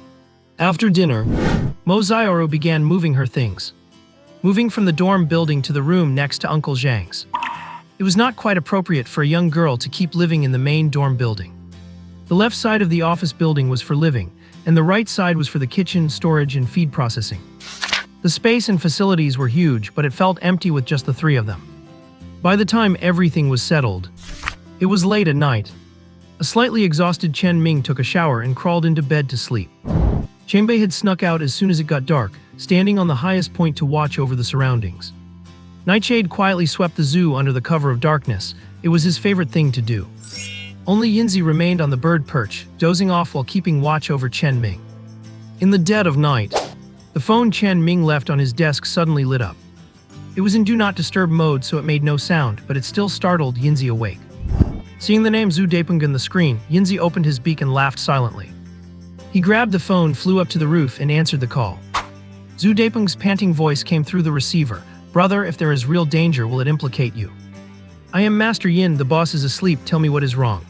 After dinner, Moziru began moving her things. Moving from the dorm building to the room next to Uncle Zhang's. It was not quite appropriate for a young girl to keep living in the main dorm building. The left side of the office building was for living, and the right side was for the kitchen, storage, and feed processing. The space and facilities were huge, but it felt empty with just the three of them. By the time everything was settled, it was late at night. A slightly exhausted Chen Ming took a shower and crawled into bed to sleep. Changbei had snuck out as soon as it got dark, standing on the highest point to watch over the surroundings. Nightshade quietly swept the zoo under the cover of darkness. It was his favorite thing to do. Only Yinzi remained on the bird perch, dozing off while keeping watch over Chen Ming. In the dead of night, the phone Chen Ming left on his desk suddenly lit up. It was in do not disturb mode, so it made no sound, but it still startled Yinzi awake. Seeing the name Zhu Daipeng on the screen, Yinzi opened his beak and laughed silently. He grabbed the phone, flew up to the roof, and answered the call. Zhu Daipeng's panting voice came through the receiver. "Brother, if there is real danger, will it implicate you?" "I am Master Yin, the boss is asleep, tell me what is wrong."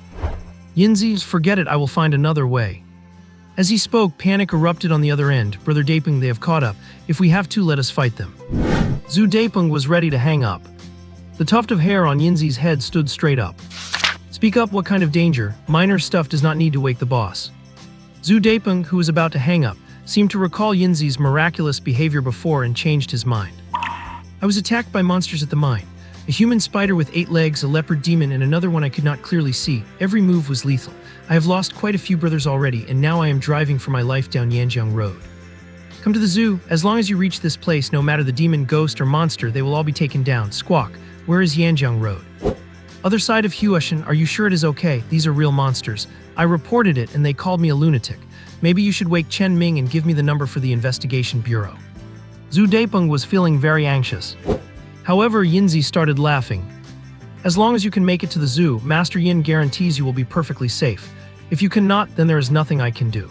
Yinzi, "Forget it, I will find another way." As he spoke, panic erupted on the other end. "Brother Daipeng, they have caught up. If we have to, let us fight them." Zhu Daipeng was ready to hang up. The tuft of hair on Yinzi's head stood straight up. "Speak up, what kind of danger? Minor stuff does not need to wake the boss." Zhu Daipeng, who was about to hang up, seemed to recall Yinzi's miraculous behavior before and changed his mind. "I was attacked by monsters at the mine. A human spider with 8 legs, a leopard demon, and another one I could not clearly see. Every move was lethal. I have lost quite a few brothers already, and now I am driving for my life down Yanjiang Road. Come to the zoo. As long as you reach this place, no matter the demon, ghost, or monster, they will all be taken down. Squawk. Where is Yanjiang Road?" "Other side of Huashan. Are you sure it is okay? These are real monsters. I reported it, and they called me a lunatic. Maybe you should wake Chen Ming and give me the number for the investigation bureau." Zhu Daipeng was feeling very anxious. However, Yinzi started laughing. "As long as you can make it to the zoo, Master Yin guarantees you will be perfectly safe. If you cannot, then there is nothing I can do."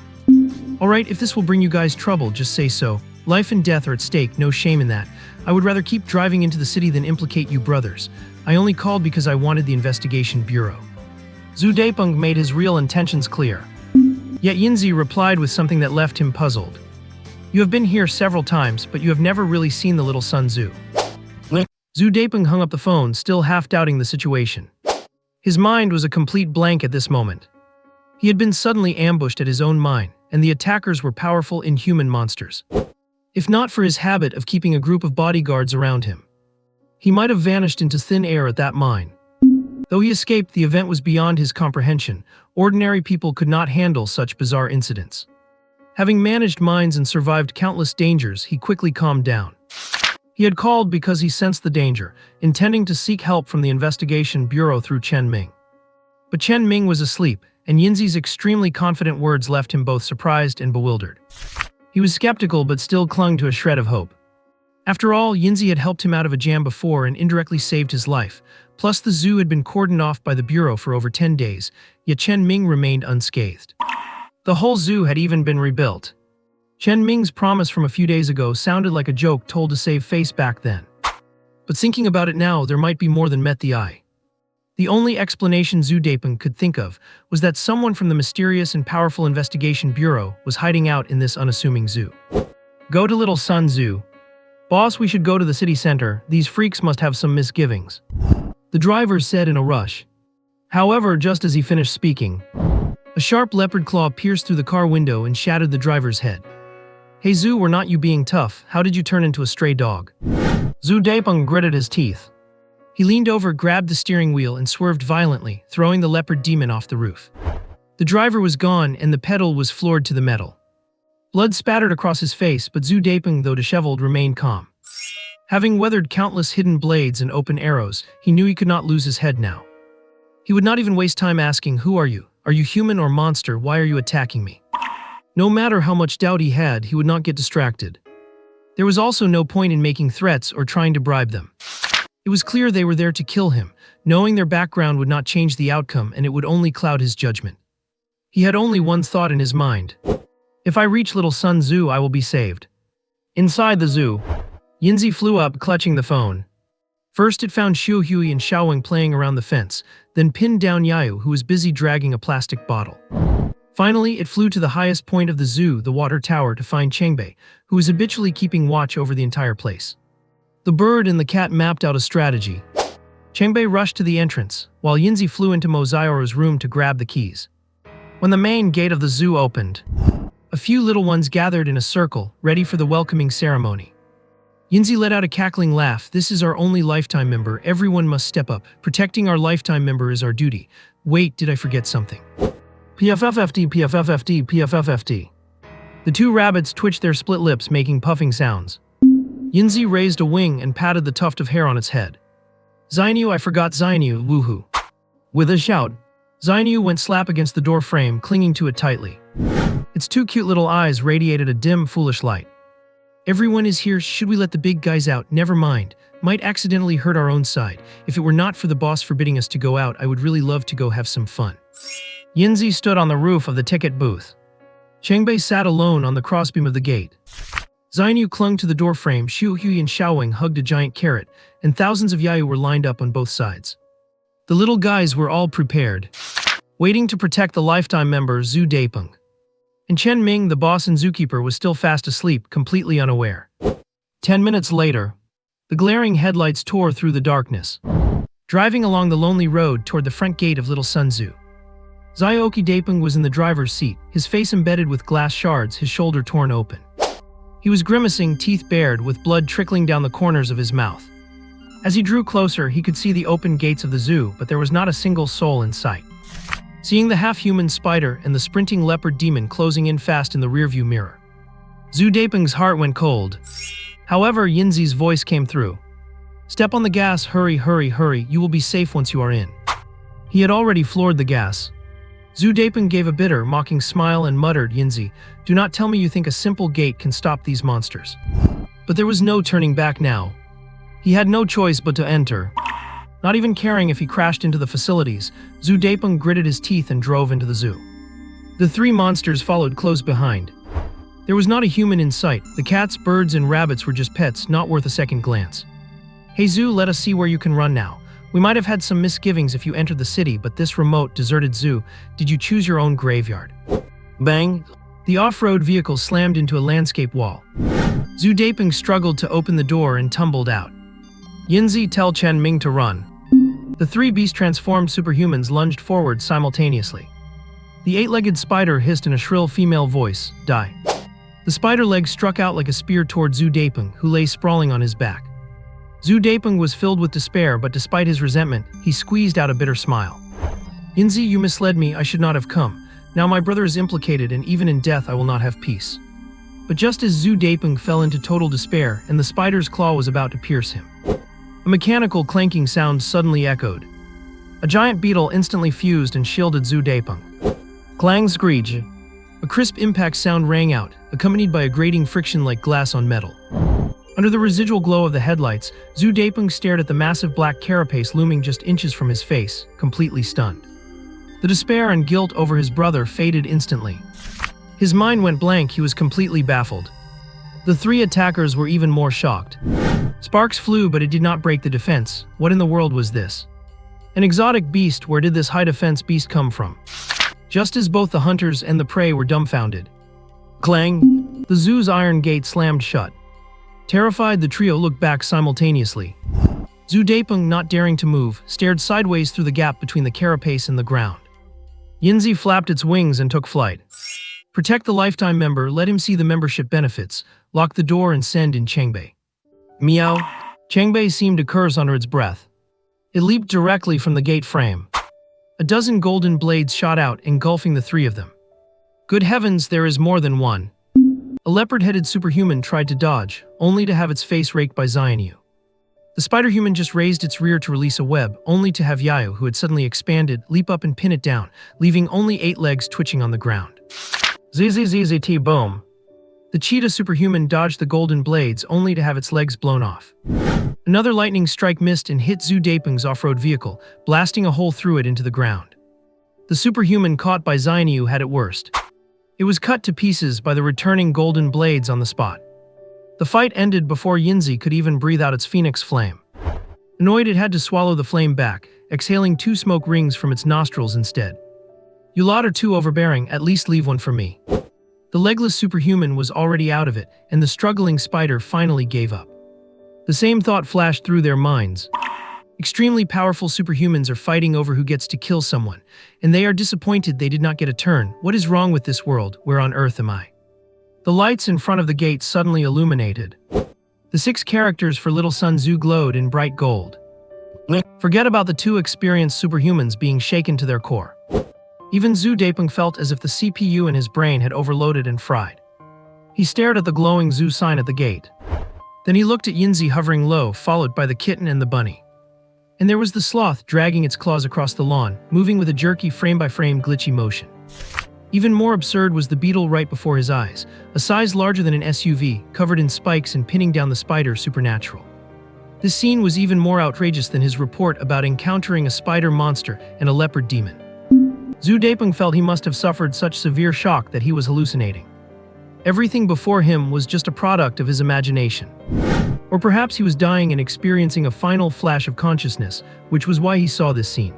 "Alright, if this will bring you guys trouble, just say so. Life and death are at stake, no shame in that. I would rather keep driving into the city than implicate you brothers. I only called because I wanted the investigation bureau." Zhu Daipeng made his real intentions clear. Yet Yinzi replied with something that left him puzzled. "You have been here several times, but you have never really seen the little Sun Zhu." Zhu Daipeng hung up the phone, still half doubting the situation. His mind was a complete blank at this moment. He had been suddenly ambushed at his own mine, and the attackers were powerful inhuman monsters. If not for his habit of keeping a group of bodyguards around him, he might have vanished into thin air at that mine. Though he escaped, the event was beyond his comprehension. Ordinary people could not handle such bizarre incidents. Having managed mines and survived countless dangers, he quickly calmed down. He had called because he sensed the danger, intending to seek help from the investigation bureau through Chen Ming. But Chen Ming was asleep, and Yinzi's extremely confident words left him both surprised and bewildered. He was skeptical but still clung to a shred of hope. After all, Yinzi had helped him out of a jam before and indirectly saved his life. Plus, the zoo had been cordoned off by the bureau for over 10 days, yet Chen Ming remained unscathed. The whole zoo had even been rebuilt. Chen Ming's promise from a few days ago sounded like a joke told to save face back then. But thinking about it now, there might be more than met the eye. The only explanation Zhu Daipeng could think of was that someone from the mysterious and powerful investigation bureau was hiding out in this unassuming zoo. "Go to Little Sun Zoo. Boss, we should go to the city center. These freaks must have some misgivings," the driver said in a rush. However, just as he finished speaking, a sharp leopard claw pierced through the car window and shattered the driver's head. "Hey Zhu, were not you being tough? How did you turn into a stray dog?" Zhu Daipeng gritted his teeth. He leaned over, grabbed the steering wheel, and swerved violently, throwing the leopard demon off the roof. The driver was gone, and the pedal was floored to the metal. Blood spattered across his face, but Zhu Daipeng, though disheveled, remained calm. Having weathered countless hidden blades and open arrows, he knew he could not lose his head now. He would not even waste time asking, "Who are you? Are you human or monster? Why are you attacking me?" No matter how much doubt he had, he would not get distracted. There was also no point in making threats or trying to bribe them. It was clear they were there to kill him. Knowing their background would not change the outcome, and it would only cloud his judgment. He had only one thought in his mind. "If I reach Little Sun Zoo, I will be saved." Inside the zoo, Yinzi flew up, clutching the phone. First it found Xiu Hui and Xiaowing playing around the fence, then pinned down Yayu, who was busy dragging a plastic bottle. Finally, it flew to the highest point of the zoo, the water tower, to find Changbei, who was habitually keeping watch over the entire place. The bird and the cat mapped out a strategy. Changbei rushed to the entrance, while Yinzi flew into Mozioro's room to grab the keys. When the main gate of the zoo opened, a few little ones gathered in a circle, ready for the welcoming ceremony. Yinzi let out a cackling laugh. This is our only lifetime member. Everyone must step up. Protecting our lifetime member is our duty. Wait, did I forget something? PFFFD, PFFFD, PFFFD. The two rabbits twitched their split lips, making puffing sounds. Yinzi raised a wing and patted the tuft of hair on its head. Zainu, I forgot Zainu, woohoo. With a shout, Zainu went slap against the door frame, clinging to it tightly. Its two cute little eyes radiated a dim, foolish light. Everyone is here. Should we let the big guys out? Never mind. Might accidentally hurt our own side. If it were not for the boss forbidding us to go out, I would really love to go have some fun. Yinzi stood on the roof of the ticket booth. Chengbei sat alone on the crossbeam of the gate. Zainu clung to the doorframe, Xiuhui and Xiaowing hugged a giant carrot, and thousands of Yayu were lined up on both sides. The little guys were all prepared, waiting to protect the lifetime member Zhu Daipeng. And Chen Ming, the boss and zookeeper, was still fast asleep, completely unaware. 10 minutes later, the glaring headlights tore through the darkness, driving along the lonely road toward the front gate of Little Sun Zoo. Zioki Daipeng was in the driver's seat, his face embedded with glass shards, his shoulder torn open. He was grimacing, teeth bared, with blood trickling down the corners of his mouth. As he drew closer, he could see the open gates of the zoo, but there was not a single soul in sight. Seeing the half-human spider and the sprinting leopard demon closing in fast in the rearview mirror, Zhu Daipeng's heart went cold. However, Yinzi's voice came through. Step on the gas, hurry, hurry, hurry, you will be safe once you are in. He had already floored the gas. Zhu Daipeng gave a bitter, mocking smile and muttered, Yinzi, do not tell me you think a simple gate can stop these monsters. But there was no turning back now. He had no choice but to enter. Not even caring if he crashed into the facilities, Zhu Daipeng gritted his teeth and drove into the zoo. The three monsters followed close behind. There was not a human in sight. The cats, birds, and rabbits were just pets, not worth a second glance. Hey Zhu, let us see where you can run now. We might have had some misgivings if you entered the city, but this remote, deserted zoo, did you choose your own graveyard? Bang! The off-road vehicle slammed into a landscape wall. Zhu Daipeng struggled to open the door and tumbled out. Yinzi, tell Chen Ming to run. The three beast-transformed superhumans lunged forward simultaneously. The eight-legged spider hissed in a shrill female voice, die. The spider leg struck out like a spear toward Zhu Daipeng, who lay sprawling on his back. Zhu Daipeng was filled with despair, but despite his resentment, he squeezed out a bitter smile. Yinzi, you misled me, I should not have come. Now my brother is implicated, and even in death I will not have peace. But just as Zhu Daipeng fell into total despair, and the spider's claw was about to pierce him, a mechanical clanking sound suddenly echoed. A giant beetle instantly fused and shielded Zhu Daipeng. Clang screech. A crisp impact sound rang out, accompanied by a grating friction like glass on metal. Under the residual glow of the headlights, Zhu Daipeng stared at the massive black carapace looming just inches from his face, completely stunned. The despair and guilt over his brother faded instantly. His mind went blank, he was completely baffled. The three attackers were even more shocked. Sparks flew, but it did not break the defense. What in the world was this? An exotic beast, where did this high-defense beast come from? Just as both the hunters and the prey were dumbfounded. Clang! The zoo's iron gate slammed shut. Terrified, the trio looked back simultaneously. Zhu Daipeng, not daring to move, stared sideways through the gap between the carapace and the ground. Yinzi flapped its wings and took flight. Protect the lifetime member, let him see the membership benefits, lock the door and send in Chengbei. Meow. Chengbei seemed to curse under its breath. It leaped directly from the gate frame. A dozen golden blades shot out, engulfing the three of them. Good heavens, there is more than one. A leopard-headed superhuman tried to dodge, only to have its face raked by Zainu. The spider-human just raised its rear to release a web, only to have Yayu, who had suddenly expanded, leap up and pin it down, leaving only 8 legs twitching on the ground. ZZZZT boom. The cheetah superhuman dodged the golden blades, only to have its legs blown off. Another lightning strike missed and hit Zhu Daipeng's off-road vehicle, blasting a hole through it into the ground. The superhuman caught by Zainu had it worst. It was cut to pieces by the returning golden blades on the spot. The fight ended before Yinzi could even breathe out its phoenix flame. Annoyed, it had to swallow the flame back, exhaling 2 smoke rings from its nostrils instead. You lot are too overbearing, at least leave one for me. The legless superhuman was already out of it, and the struggling spider finally gave up. The same thought flashed through their minds. Extremely powerful superhumans are fighting over who gets to kill someone, and they are disappointed they did not get a turn. What is wrong with this world? Where on earth am I? The lights in front of the gate suddenly illuminated. The The 6 characters for Little Sun Tzu glowed in bright gold. Forget about the 2 experienced superhumans being shaken to their core. Even Zhu Depeng felt as if the CPU in his brain had overloaded and fried. He stared at the glowing Zhu sign at the gate. Then he looked at Yinzi hovering low, followed by the kitten and the bunny. And there was the sloth dragging its claws across the lawn, moving with a jerky frame-by-frame glitchy motion. Even more absurd was the beetle right before his eyes, a size larger than an SUV, covered in spikes and pinning down the spider supernatural. This scene was even more outrageous than his report about encountering a spider monster and a leopard demon. Zhu Depeng felt he must have suffered such severe shock that he was hallucinating. Everything before him was just a product of his imagination. Or perhaps he was dying and experiencing a final flash of consciousness, which was why he saw this scene.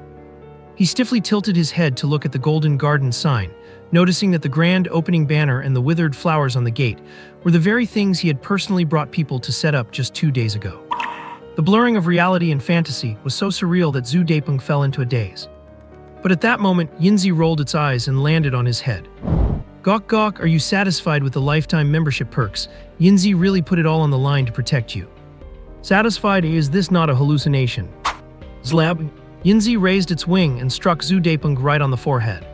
He stiffly tilted his head to look at the Golden Garden sign, noticing that the grand opening banner and the withered flowers on the gate were the very things he had personally brought people to set up just 2 days ago. The blurring of reality and fantasy was so surreal that Zhu Depeng fell into a daze. But at that moment, Yinzi rolled its eyes and landed on his head. Gawk gawk, are you satisfied with the lifetime membership perks? Yinzi really put it all on the line to protect you. Satisfied? Is this not a hallucination? Zlab. Yinzi raised its wing and struck Zhu Depeng right on the forehead.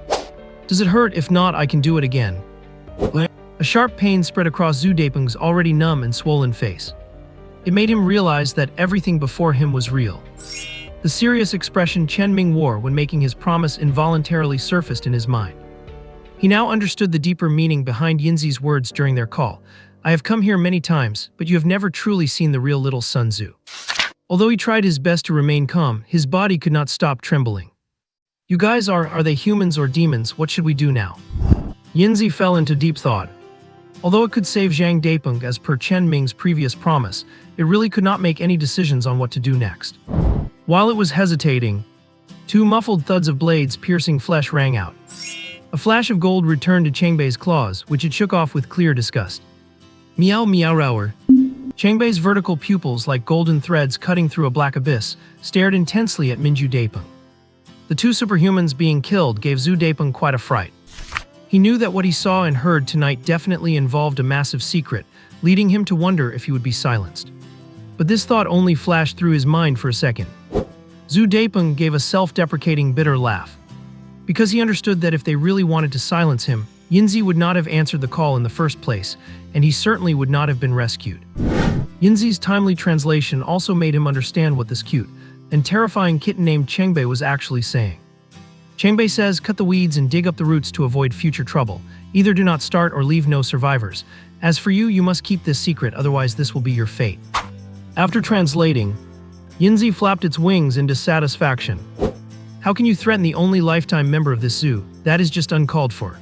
Does it hurt? If not, I can do it again. A sharp pain spread across Zhu Depeng's already numb and swollen face. It made him realize that everything before him was real. The serious expression Chen Ming wore when making his promise involuntarily surfaced in his mind. He now understood the deeper meaning behind Yinzi's words during their call. I have come here many times, but you have never truly seen the real Little Sun Tzu. Although he tried his best to remain calm, his body could not stop trembling. You guys are they humans or demons? What should we do now? Yinzi fell into deep thought. Although it could save Zhang Depeng as per Chen Ming's previous promise, it really could not make any decisions on what to do next. While it was hesitating, 2 muffled thuds of blades piercing flesh rang out. A flash of gold returned to Changbei's claws, which it shook off with clear disgust. Meow meow rower. Changbei's vertical pupils, like golden threads cutting through a black abyss, stared intensely at Minju Depeng. The 2 superhumans being killed gave Zhu Depeng quite a fright. He knew that what he saw and heard tonight definitely involved a massive secret, leading him to wonder if he would be silenced. But this thought only flashed through his mind for a second. Zhu Depeng gave a self-deprecating bitter laugh. Because he understood that if they really wanted to silence him, Yinzi would not have answered the call in the first place, and he certainly would not have been rescued. Yinzi's timely translation also made him understand what this cute and terrifying kitten named Changbei was actually saying. Changbei says, cut the weeds and dig up the roots to avoid future trouble. Either do not start or leave no survivors. As for you, you must keep this secret, otherwise this will be your fate. After translating, Yinzi flapped its wings in dissatisfaction. How can you threaten the only lifetime member of this zoo? That is just uncalled for.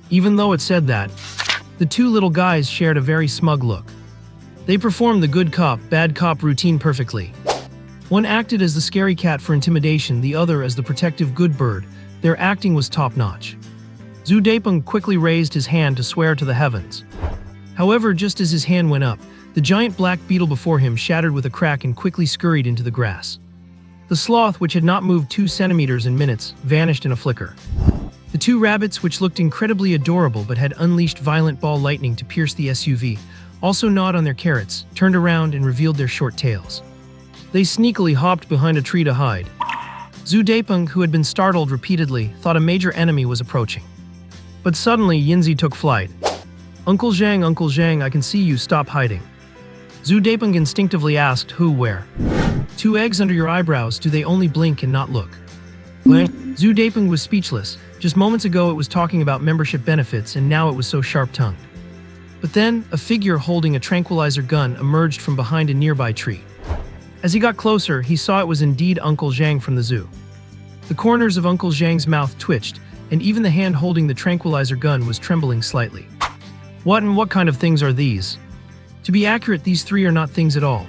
Even though it said that, the 2 little guys shared a very smug look. They performed the good cop, bad cop routine perfectly. One acted as the scary cat for intimidation, the other as the protective good bird. Their acting was top-notch. Zhu Depeng quickly raised his hand to swear to the heavens. However, just as his hand went up, the giant black beetle before him shattered with a crack and quickly scurried into the grass. The sloth, which had not moved 2 centimeters in minutes, vanished in a flicker. The 2 rabbits, which looked incredibly adorable but had unleashed violent ball lightning to pierce the SUV, also gnawed on their carrots, turned around and revealed their short tails. They sneakily hopped behind a tree to hide. Zhu Depeng, who had been startled repeatedly, thought a major enemy was approaching. But suddenly, Yinzi took flight. Uncle Zhang, I can see you, stop hiding. Zhu Depeng instinctively asked, who, where? 2 eggs under your eyebrows, do they only blink and not look? Zhu Depeng was speechless. Just moments ago it was talking about membership benefits and now it was so sharp-tongued. But then, a figure holding a tranquilizer gun emerged from behind a nearby tree. As he got closer, he saw it was indeed Uncle Zhang from the zoo. The corners of Uncle Zhang's mouth twitched, and even the hand holding the tranquilizer gun was trembling slightly. What kind of things are these? To be accurate, these 3 are not things at all.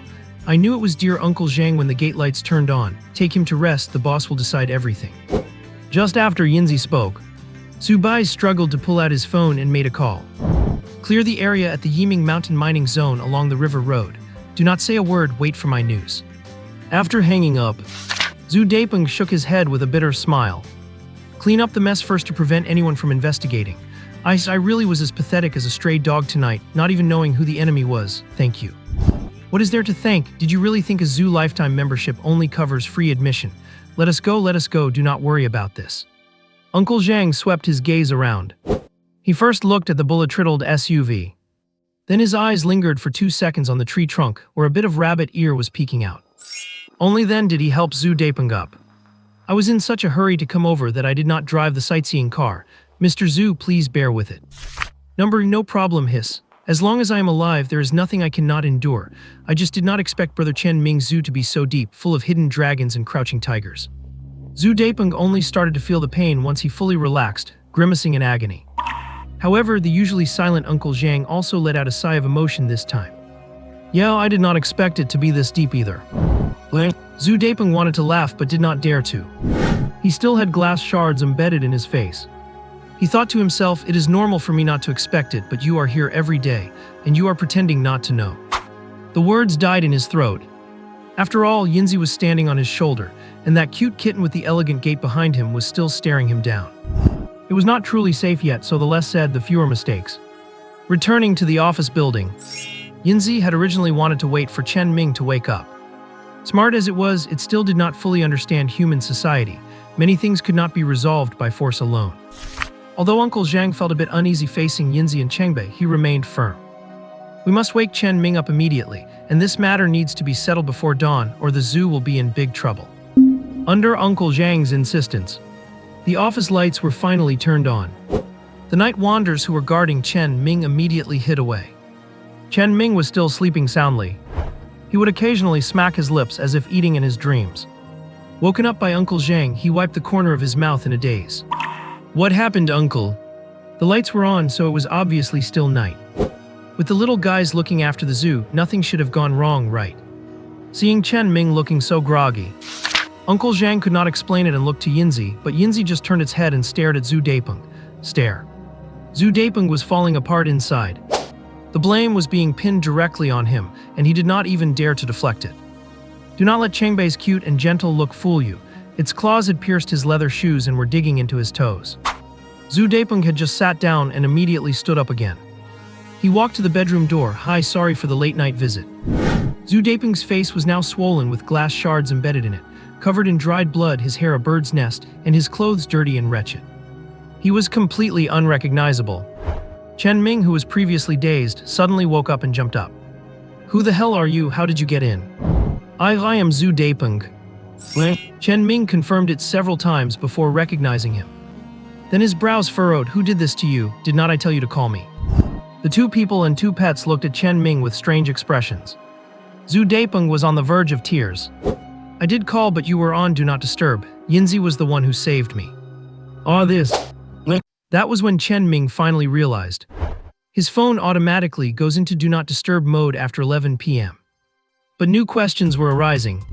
I knew it was dear Uncle Zhang when the gate lights turned on. Take him to rest, the boss will decide everything. Just after Yinzi spoke, Zhu Bai struggled to pull out his phone and made a call. Clear the area at the Yiming Mountain mining zone along the river road. Do not say a word, wait for my news. After hanging up, Zhu Depeng shook his head with a bitter smile. Clean up the mess first to prevent anyone from investigating. I really was as pathetic as a stray dog tonight, not even knowing who the enemy was, thank you. What is there to thank? Did you really think a zoo lifetime membership only covers free admission? Let us go, do not worry about this. Uncle Zhang swept his gaze around. He first looked at the bullet-riddled SUV. Then his eyes lingered for 2 seconds on the tree trunk, where a bit of rabbit ear was peeking out. Only then did he help Zhu Dapeng up. I was in such a hurry to come over that I did not drive the sightseeing car. Mr. Zhu, please bear with it. No problem, hiss. As long as I am alive, there is nothing I cannot endure. I just did not expect Brother Chen Ming's zoo to be so deep, full of hidden dragons and crouching tigers. Zhu Dapeng only started to feel the pain once he fully relaxed, grimacing in agony. However, the usually silent Uncle Zhang also let out a sigh of emotion this time. Yeah, I did not expect it to be this deep either. Zhu Dapeng wanted to laugh but did not dare to. He still had glass shards embedded in his face. He thought to himself, it is normal for me not to expect it, but you are here every day, and you are pretending not to know. The words died in his throat. After all, Yinzi was standing on his shoulder, and that cute kitten with the elegant gait behind him was still staring him down. It was not truly safe yet, so the less said, the fewer mistakes. Returning to the office building, Yinzi had originally wanted to wait for Chen Ming to wake up. Smart as it was, it still did not fully understand human society. Many things could not be resolved by force alone. Although Uncle Zhang felt a bit uneasy facing Yinzi and Chengbei, he remained firm. We must wake Chen Ming up immediately, and this matter needs to be settled before dawn, or the zoo will be in big trouble. Under Uncle Zhang's insistence, the office lights were finally turned on. The night wanderers who were guarding Chen Ming immediately hid away. Chen Ming was still sleeping soundly. He would occasionally smack his lips as if eating in his dreams. Woken up by Uncle Zhang, he wiped the corner of his mouth in a daze. What happened, Uncle? The lights were on, so it was obviously still night. With the little guys looking after the zoo, nothing should have gone wrong, right? Seeing Chen Ming looking so groggy, Uncle Zhang could not explain it and looked to Yinzi, but Yinzi just turned its head and stared at Zhu Dapeng. Stare. Zhu Dapeng was falling apart inside. The blame was being pinned directly on him, and he did not even dare to deflect it. Do not let Chengbei's cute and gentle look fool you. Its claws had pierced his leather shoes and were digging into his toes. Zhu Dapeng had just sat down and immediately stood up again. He walked to the bedroom door. Hi, sorry for the late-night visit. Zhu Dapeng's face was now swollen with glass shards embedded in it, covered in dried blood, his hair a bird's nest, and his clothes dirty and wretched. He was completely unrecognizable. Chen Ming, who was previously dazed, suddenly woke up and jumped up. Who the hell are you? How did you get in? I am Zhu Dapeng. Chen Ming confirmed it several times before recognizing him. Then his brows furrowed. Who did this to you? Did not I tell you to call me? The two people and two pets looked at Chen Ming with strange expressions. Zhu Dapeng was on the verge of tears. I did call, but you were on Do Not Disturb. Yinzi was the one who saved me. This. That was when Chen Ming finally realized. His phone automatically goes into Do Not Disturb mode after 11 p.m. But new questions were arising.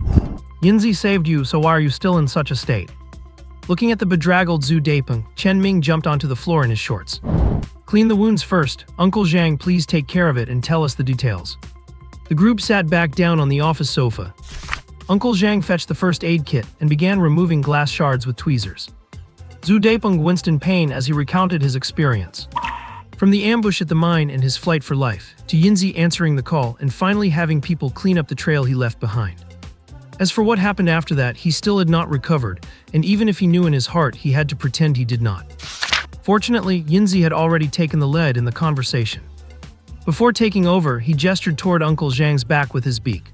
Yinzi saved you, so why are you still in such a state? Looking at the bedraggled Zhu Dapeng, Chen Ming jumped onto the floor in his shorts. Clean the wounds first. Uncle Zhang, please take care of it and tell us the details. The group sat back down on the office sofa. Uncle Zhang fetched the first aid kit and began removing glass shards with tweezers. Zhu Dapeng winced in pain as he recounted his experience. From the ambush at the mine and his flight for life, to Yinzi answering the call and finally having people clean up the trail he left behind. As for what happened after that, he still had not recovered, and even if he knew in his heart, he had to pretend he did not. Fortunately, Yinzi had already taken the lead in the conversation. Before taking over, he gestured toward Uncle Zhang's back with his beak.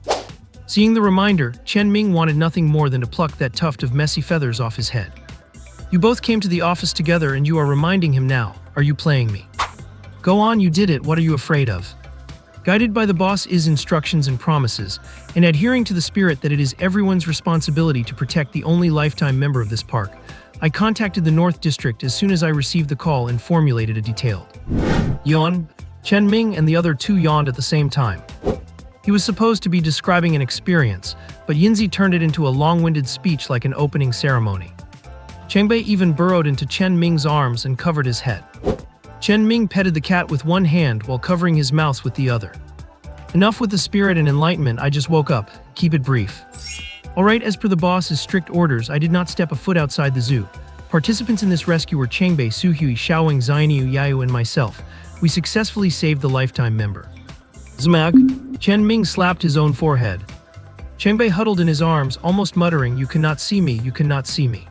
Seeing the reminder, Chen Ming wanted nothing more than to pluck that tuft of messy feathers off his head. You both came to the office together and you are reminding him now. Are you playing me? Go on, you did it. What are you afraid of? Guided by the boss's instructions and promises, and adhering to the spirit that it is everyone's responsibility to protect the only lifetime member of this park, I contacted the North District as soon as I received the call and formulated a detailed yawn. Chen Ming and the other two yawned at the same time. He was supposed to be describing an experience, but Yinzi turned it into a long-winded speech like an opening ceremony. Chengbei even burrowed into Chen Ming's arms and covered his head. Chen Ming petted the cat with one hand while covering his mouth with the other. Enough with the spirit and enlightenment, I just woke up. Keep it brief. Alright, as per the boss's strict orders, I did not step a foot outside the zoo. Participants in this rescue were Chengbei, Suhui, Xiaowing, Zainiu, Yayu, and myself. We successfully saved the lifetime member. Zmag. Chen Ming slapped his own forehead. Chengbei huddled in his arms, almost muttering, "You cannot see me, you cannot see me."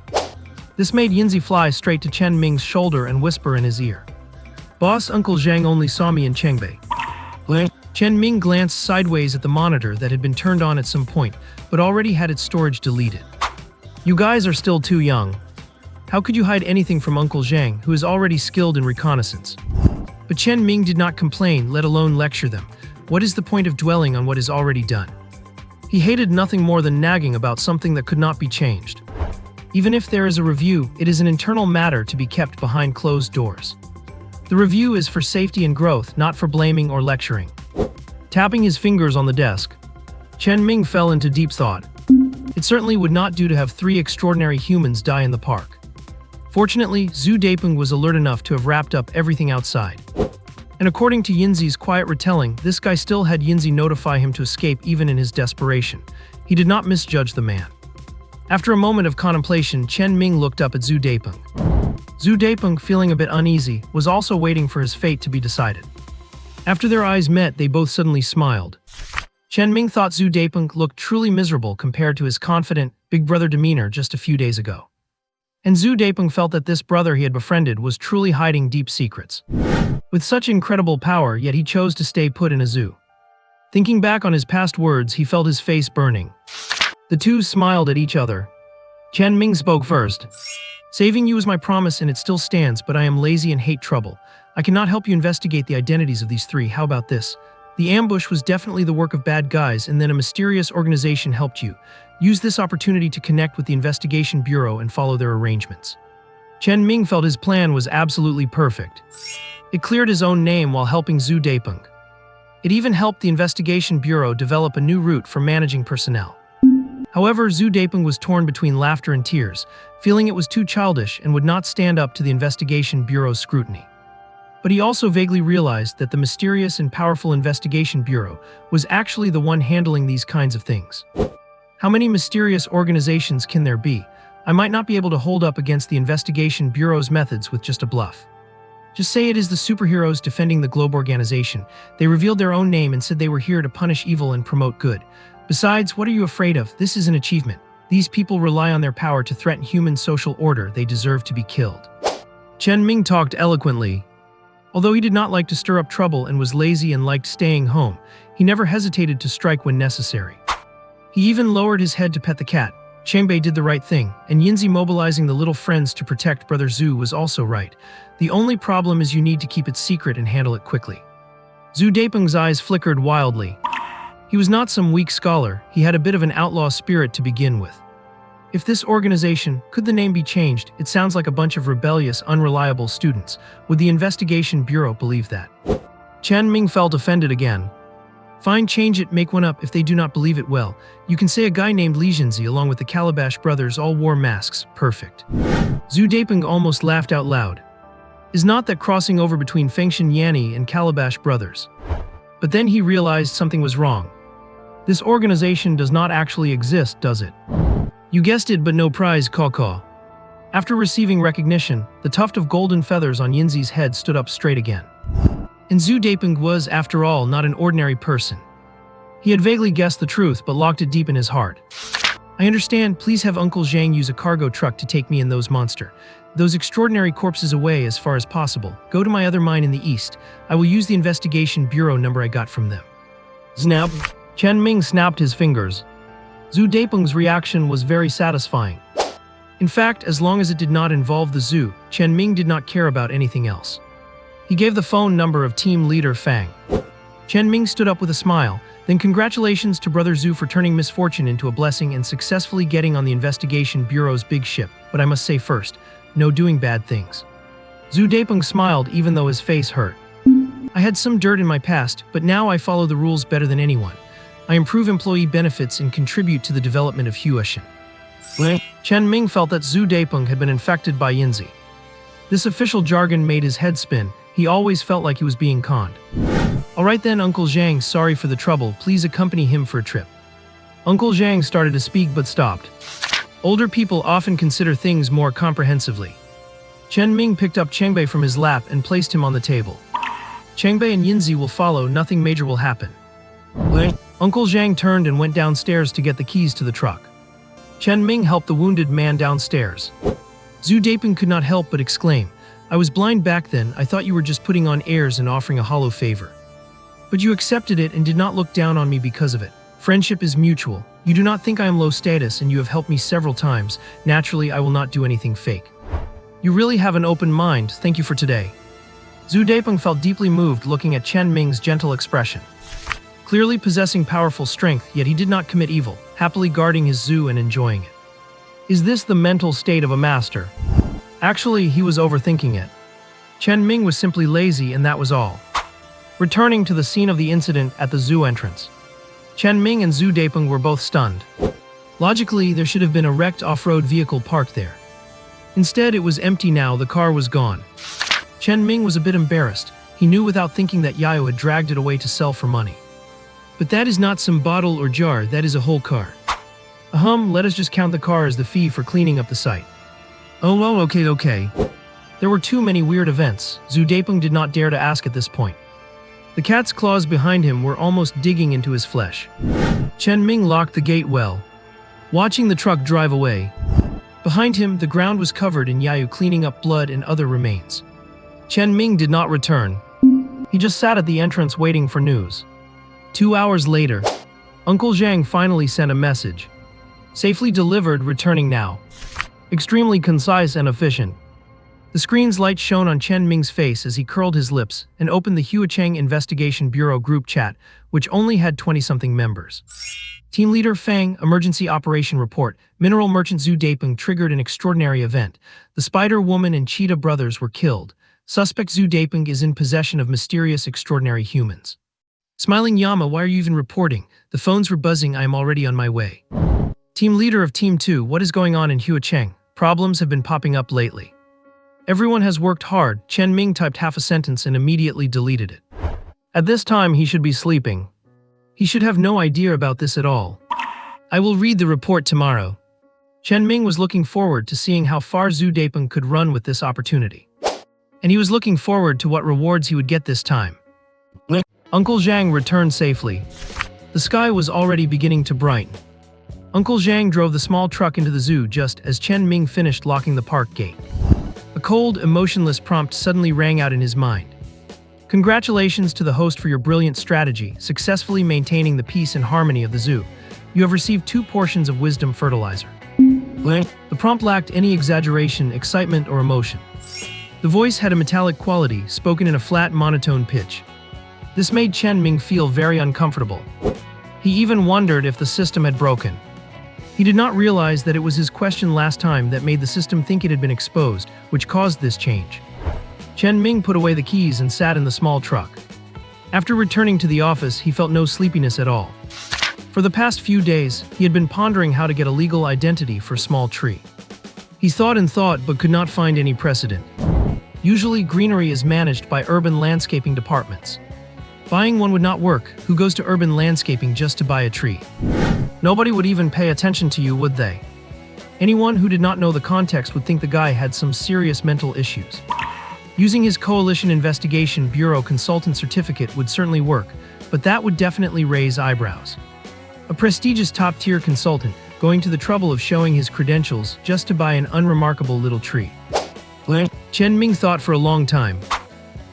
This made Yinzi fly straight to Chen Ming's shoulder and whisper in his ear, "Boss, Uncle Zhang only saw me and Chengbei." Chen Ming glanced sideways at the monitor that had been turned on at some point, but already had its storage deleted. "You guys are still too young. How could you hide anything from Uncle Zhang, who is already skilled in reconnaissance?" But Chen Ming did not complain, let alone lecture them. What is the point of dwelling on what is already done? He hated nothing more than nagging about something that could not be changed. Even if there is a review, it is an internal matter to be kept behind closed doors. The review is for safety and growth, not for blaming or lecturing. Tapping his fingers on the desk, Chen Ming fell into deep thought. It certainly would not do to have 3 extraordinary humans die in the park. Fortunately, Zhu Daipeng was alert enough to have wrapped up everything outside. And according to Yinzi's quiet retelling, this guy still had Yinzi notify him to escape even in his desperation. He did not misjudge the man. After a moment of contemplation, Chen Ming looked up at Zhu Daipeng. Zhu Daipeng, feeling a bit uneasy, was also waiting for his fate to be decided. After their eyes met, they both suddenly smiled. Chen Ming thought Zhu Daipeng looked truly miserable compared to his confident, big brother demeanor just a few days ago. And Zhu Daipeng felt that this brother he had befriended was truly hiding deep secrets. With such incredible power, yet he chose to stay put in a zoo. Thinking back on his past words, he felt his face burning. The two smiled at each other. Chen Ming spoke first. "Saving you is my promise and it still stands, but I am lazy and hate trouble. I cannot help you investigate the identities of these 3. How about this? The ambush was definitely the work of bad guys, and then a mysterious organization helped you. Use this opportunity to connect with the investigation bureau and follow their arrangements." Chen Ming felt his plan was absolutely perfect. It cleared his own name while helping Zhu Daipeng. It even helped the investigation bureau develop a new route for managing personnel. However, Zhu Daipeng was torn between laughter and tears, feeling it was too childish and would not stand up to the investigation bureau's scrutiny. But he also vaguely realized that the mysterious and powerful investigation bureau was actually the one handling these kinds of things. How many mysterious organizations can there be? I might not be able to hold up against the investigation bureau's methods with just a bluff. Just say it is the superheroes defending the Globe organization. They revealed their own name and said they were here to punish evil and promote good. Besides, what are you afraid of? This is an achievement. These people rely on their power to threaten human social order. They deserve to be killed. Chen Ming talked eloquently. Although he did not like to stir up trouble and was lazy and liked staying home, he never hesitated to strike when necessary. He even lowered his head to pet the cat. Chengbei did the right thing, and Yinzi mobilizing the little friends to protect Brother Zhu was also right. The only problem is you need to keep it secret and handle it quickly. Zhu Daipeng's eyes flickered wildly. He was not some weak scholar, he had a bit of an outlaw spirit to begin with. If this organization, could the name be changed, it sounds like a bunch of rebellious, unreliable students. Would the investigation bureau believe that? Chen Ming felt offended again. Fine, change it, make one up if they do not believe it. Well, you can say a guy named Li Jinzi along with the Calabash brothers all wore masks, perfect. Zhu Daipeng almost laughed out loud. Is not that crossing over between Fengshen Yanni and Calabash brothers? But then he realized something was wrong. This organization does not actually exist, does it? You guessed it, but no prize, caw-caw. After receiving recognition, the tuft of golden feathers on Yinzi's head stood up straight again. And Zhu Daipeng was, after all, not an ordinary person. He had vaguely guessed the truth, but locked it deep in his heart. I understand, please have Uncle Zhang use a cargo truck to take me and those extraordinary corpses away as far as possible. Go to my other mine in the east. I will use the investigation bureau number I got from them. Snap. Chen Ming snapped his fingers. Zhu Daipeng's reaction was very satisfying. In fact, as long as it did not involve the zoo, Chen Ming did not care about anything else. He gave the phone number of team leader Fang. Chen Ming stood up with a smile, then congratulations to Brother Zhu for turning misfortune into a blessing and successfully getting on the investigation bureau's big ship. But I must say first, no doing bad things. Zhu Daipeng smiled even though his face hurt. I had some dirt in my past, but now I follow the rules better than anyone. I improve employee benefits and contribute to the development of Huashen. Chen Ming felt that Zhu Daipeng had been infected by Yinzi. This official jargon made his head spin. He always felt like he was being conned. Alright then, Uncle Zhang, sorry for the trouble. Please accompany him for a trip. Uncle Zhang started to speak but stopped. Older people often consider things more comprehensively. Chen Ming picked up Chengbei from his lap and placed him on the table. Chengbei and Yinzi will follow, nothing major will happen. Uncle Zhang turned and went downstairs to get the keys to the truck. Chen Ming helped the wounded man downstairs. Zhu Daiping could not help but exclaim, "I was blind back then, I thought you were just putting on airs and offering a hollow favor. But you accepted it and did not look down on me because of it. Friendship is mutual. You do not think I am low status and you have helped me several times. Naturally, I will not do anything fake. You really have an open mind, thank you for today." Zhu Daipeng felt deeply moved looking at Chen Ming's gentle expression. Clearly possessing powerful strength, yet he did not commit evil, happily guarding his Zhu and enjoying it. Is this the mental state of a master? Actually, he was overthinking it. Chen Ming was simply lazy and that was all. Returning to the scene of the incident at the zoo entrance. Chen Ming and Zhu Daipeng were both stunned. Logically, there should have been a wrecked off-road vehicle parked there. Instead, it was empty now, the car was gone. Chen Ming was a bit embarrassed. He knew without thinking that Yayo had dragged it away to sell for money. But that is not some bottle or jar, that is a whole car. Let us just count the car as the fee for cleaning up the site. Oh well, okay. There were too many weird events. Zhu Daipeng did not dare to ask at this point. The cat's claws behind him were almost digging into his flesh. Chen Ming locked the gate well, watching the truck drive away. Behind him, the ground was covered in Yayu cleaning up blood and other remains. Chen Ming did not return. He just sat at the entrance waiting for news. 2 hours later, Uncle Zhang finally sent a message. Safely delivered, returning now. Extremely concise and efficient. The screen's light shone on Chen Ming's face as he curled his lips and opened the Huacheng Investigation Bureau group chat, which only had 20-something members. Team Leader Fang, Emergency Operation Report, Mineral Merchant Zhu Daipeng triggered an extraordinary event. The Spider Woman and Cheetah brothers were killed. Suspect Zhu Daipeng is in possession of mysterious extraordinary humans. Smiling Yama, why are you even reporting? The phones were buzzing, I am already on my way. Team Leader of Team 2, what is going on in Huacheng? Problems have been popping up lately. Everyone has worked hard. Chen Ming typed half a sentence and immediately deleted it. At this time, he should be sleeping. He should have no idea about this at all. I will read the report tomorrow. Chen Ming was looking forward to seeing how far Zhu Daipeng could run with this opportunity. And he was looking forward to what rewards he would get this time. Uncle Zhang returned safely. The sky was already beginning to brighten. Uncle Zhang drove the small truck into the zoo just as Chen Ming finished locking the park gate. A cold, emotionless prompt suddenly rang out in his mind. Congratulations to the host for your brilliant strategy, successfully maintaining the peace and harmony of the zoo. You have received 2 portions of wisdom fertilizer. The prompt lacked any exaggeration, excitement, or emotion. The voice had a metallic quality, spoken in a flat, monotone pitch. This made Chen Ming feel very uncomfortable. He even wondered if the system had broken. He did not realize that it was his question last time that made the system think it had been exposed, which caused this change. Chen Ming put away the keys and sat in the small truck. After returning to the office, he felt no sleepiness at all. For the past few days, he had been pondering how to get a legal identity for Small Tree. He thought and thought but could not find any precedent. Usually, greenery is managed by urban landscaping departments. Buying one would not work. Who goes to urban landscaping just to buy a tree? Nobody would even pay attention to you, would they? Anyone who did not know the context would think the guy had some serious mental issues. Using his Coalition Investigation Bureau consultant certificate would certainly work, but that would definitely raise eyebrows. A prestigious top-tier consultant going to the trouble of showing his credentials just to buy an unremarkable little tree. Chen Ming thought for a long time.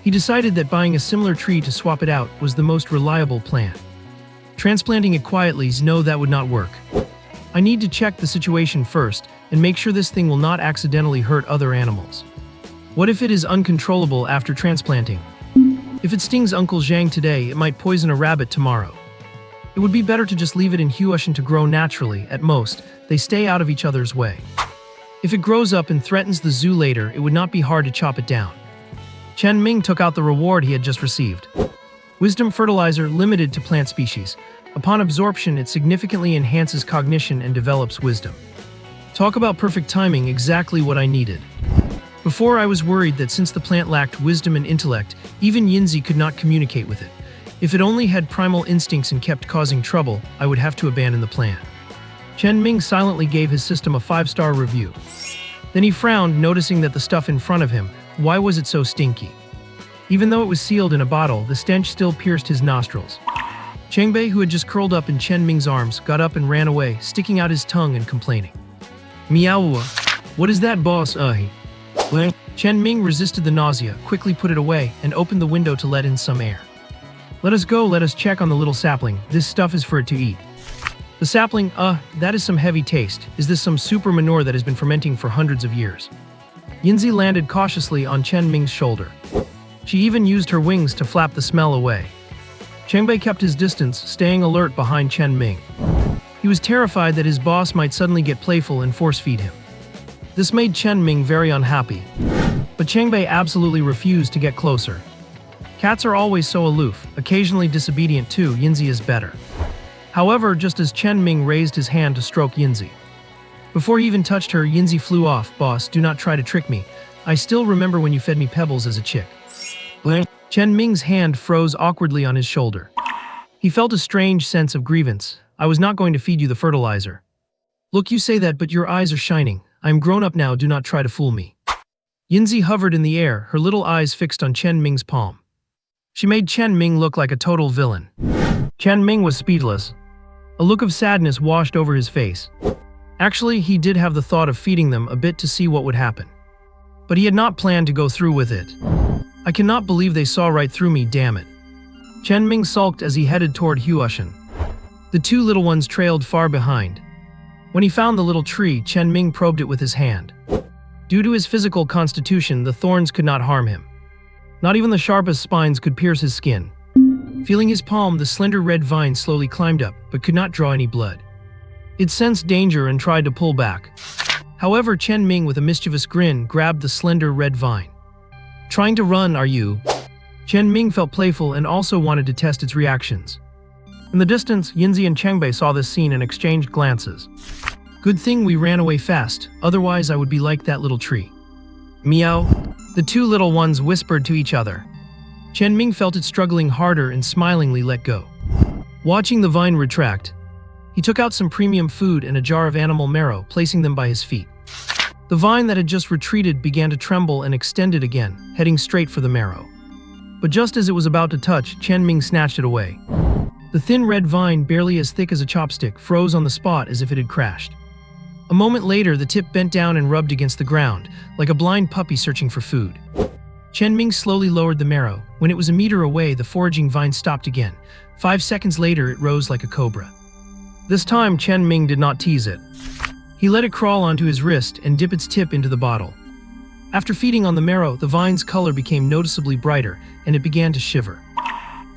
He decided that buying a similar tree to swap it out was the most reliable plan. Transplanting it quietly, no, that would not work. I need to check the situation first and make sure this thing will not accidentally hurt other animals. What if it is uncontrollable after transplanting? If it stings Uncle Zhang today, it might poison a rabbit tomorrow. It would be better to just leave it in Huashan to grow naturally. At most, they stay out of each other's way. If it grows up and threatens the zoo later, it would not be hard to chop it down. Chen Ming took out the reward he had just received. Wisdom fertilizer limited to plant species. Upon absorption, it significantly enhances cognition and develops wisdom. Talk about perfect timing, exactly what I needed. Before, I was worried that since the plant lacked wisdom and intellect, even Yinzi could not communicate with it. If it only had primal instincts and kept causing trouble, I would have to abandon the plan. Chen Ming silently gave his system a 5-star review. Then he frowned, noticing that the stuff in front of him, why was it so stinky? Even though it was sealed in a bottle, the stench still pierced his nostrils. Chengbei, who had just curled up in Chen Ming's arms, got up and ran away, sticking out his tongue and complaining. Meow! What is that, boss? Chen Ming resisted the nausea, quickly put it away, and opened the window to let in some air. Let us go, let us check on the little sapling. This stuff is for it to eat. The sapling, that is some heavy taste. Is this some super manure that has been fermenting for hundreds of years? Yinzi landed cautiously on Chen Ming's shoulder. She even used her wings to flap the smell away. Chengbei kept his distance, staying alert behind Chen Ming. He was terrified that his boss might suddenly get playful and force-feed him. This made Chen Ming very unhappy. But Chengbei absolutely refused to get closer. Cats are always so aloof, occasionally disobedient too. Yinzi is better. However, just as Chen Ming raised his hand to stroke Yinzi. Before he even touched her, Yinzi flew off. Boss, do not try to trick me. I still remember when you fed me pebbles as a chick. Chen Ming's hand froze awkwardly on his shoulder. He felt a strange sense of grievance. I was not going to feed you the fertilizer. Look, you say that, but your eyes are shining. I am grown up now, do not try to fool me. Yinzi hovered in the air, her little eyes fixed on Chen Ming's palm. She made Chen Ming look like a total villain. Chen Ming was speechless. A look of sadness washed over his face. Actually, he did have the thought of feeding them a bit to see what would happen. But he had not planned to go through with it. I cannot believe they saw right through me, damn it. Chen Ming sulked as he headed toward Huashen. The two little ones trailed far behind. When he found the little tree, Chen Ming probed it with his hand. Due to his physical constitution, the thorns could not harm him. Not even the sharpest spines could pierce his skin. Feeling his palm, the slender red vine slowly climbed up, but could not draw any blood. It sensed danger and tried to pull back. However, Chen Ming, with a mischievous grin, grabbed the slender red vine. Trying to run, are you? Chen Ming felt playful and also wanted to test its reactions. In the distance, Yinzi and Chengbei saw this scene and exchanged glances. Good thing we ran away fast, otherwise I would be like that little tree. Meow. The two little ones whispered to each other. Chen Ming felt it struggling harder and smilingly let go. Watching the vine retract, he took out some premium food and a jar of animal marrow, placing them by his feet. The vine that had just retreated began to tremble and extended again, heading straight for the marrow. But just as it was about to touch, Chen Ming snatched it away. The thin red vine, barely as thick as a chopstick, froze on the spot as if it had crashed. A moment later, the tip bent down and rubbed against the ground, like a blind puppy searching for food. Chen Ming slowly lowered the marrow. When it was a meter away, the foraging vine stopped again. 5 seconds later, it rose like a cobra. This time, Chen Ming did not tease it. He let it crawl onto his wrist and dip its tip into the bottle. After feeding on the marrow, the vine's color became noticeably brighter, and it began to shiver.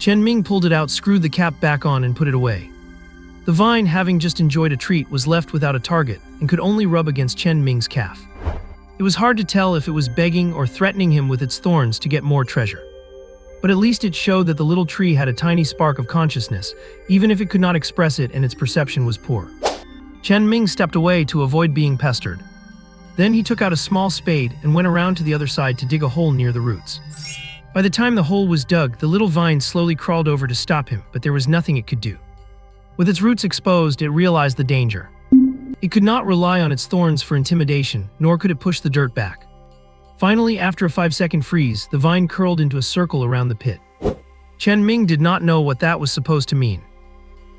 Chen Ming pulled it out, screwed the cap back on, and put it away. The vine, having just enjoyed a treat, was left without a target and could only rub against Chen Ming's calf. It was hard to tell if it was begging or threatening him with its thorns to get more treasure. But at least it showed that the little tree had a tiny spark of consciousness, even if it could not express it and its perception was poor. Chen Ming stepped away to avoid being pestered. Then he took out a small spade and went around to the other side to dig a hole near the roots. By the time the hole was dug, the little vine slowly crawled over to stop him, but there was nothing it could do. With its roots exposed, it realized the danger. It could not rely on its thorns for intimidation, nor could it push the dirt back. Finally, after a 5-second freeze, the vine curled into a circle around the pit. Chen Ming did not know what that was supposed to mean.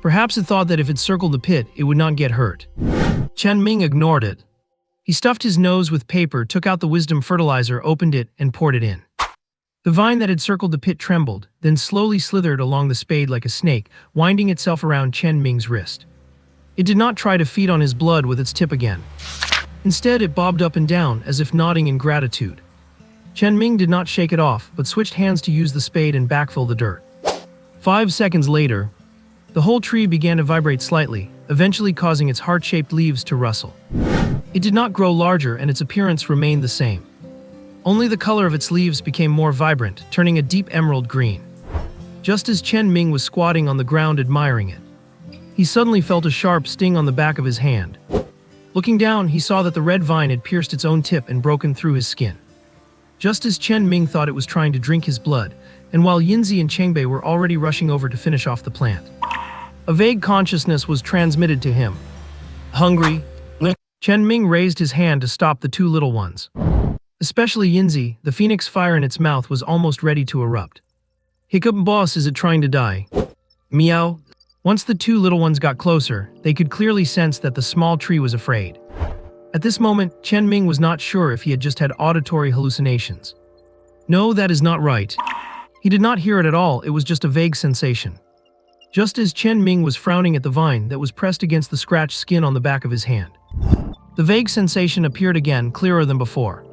Perhaps it thought that if it circled the pit, it would not get hurt. Chen Ming ignored it. He stuffed his nose with paper, took out the wisdom fertilizer, opened it, and poured it in. The vine that had circled the pit trembled, then slowly slithered along the spade like a snake, winding itself around Chen Ming's wrist. It did not try to feed on his blood with its tip again. Instead, it bobbed up and down, as if nodding in gratitude. Chen Ming did not shake it off, but switched hands to use the spade and backfill the dirt. 5 seconds later, the whole tree began to vibrate slightly, eventually causing its heart-shaped leaves to rustle. It did not grow larger, and its appearance remained the same. Only the color of its leaves became more vibrant, turning a deep emerald green. Just as Chen Ming was squatting on the ground admiring it, he suddenly felt a sharp sting on the back of his hand. Looking down, he saw that the red vine had pierced its own tip and broken through his skin. Just as Chen Ming thought it was trying to drink his blood, and while Yinzi and Chengbei were already rushing over to finish off the plant, a vague consciousness was transmitted to him. Hungry? Chen Ming raised his hand to stop the two little ones. Especially Yinzi, the phoenix fire in its mouth was almost ready to erupt. Hiccup, boss, is it trying to die? Meow. Once the two little ones got closer, they could clearly sense that the small tree was afraid. At this moment, Chen Ming was not sure if he had just had auditory hallucinations. No, that is not right. He did not hear it at all, it was just a vague sensation. Just as Chen Ming was frowning at the vine that was pressed against the scratched skin on the back of his hand. The vague sensation appeared again, clearer than before.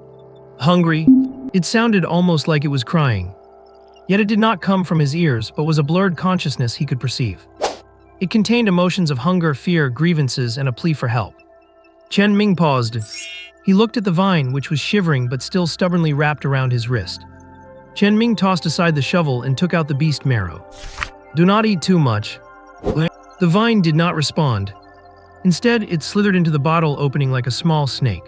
Hungry? It sounded almost like it was crying. Yet it did not come from his ears, but was a blurred consciousness he could perceive. It contained emotions of hunger, fear, grievances, and a plea for help. Chen Ming paused. He looked at the vine, which was shivering but still stubbornly wrapped around his wrist. Chen Ming tossed aside the shovel and took out the beast marrow. Do not eat too much. The vine did not respond. Instead, it slithered into the bottle opening like a small snake.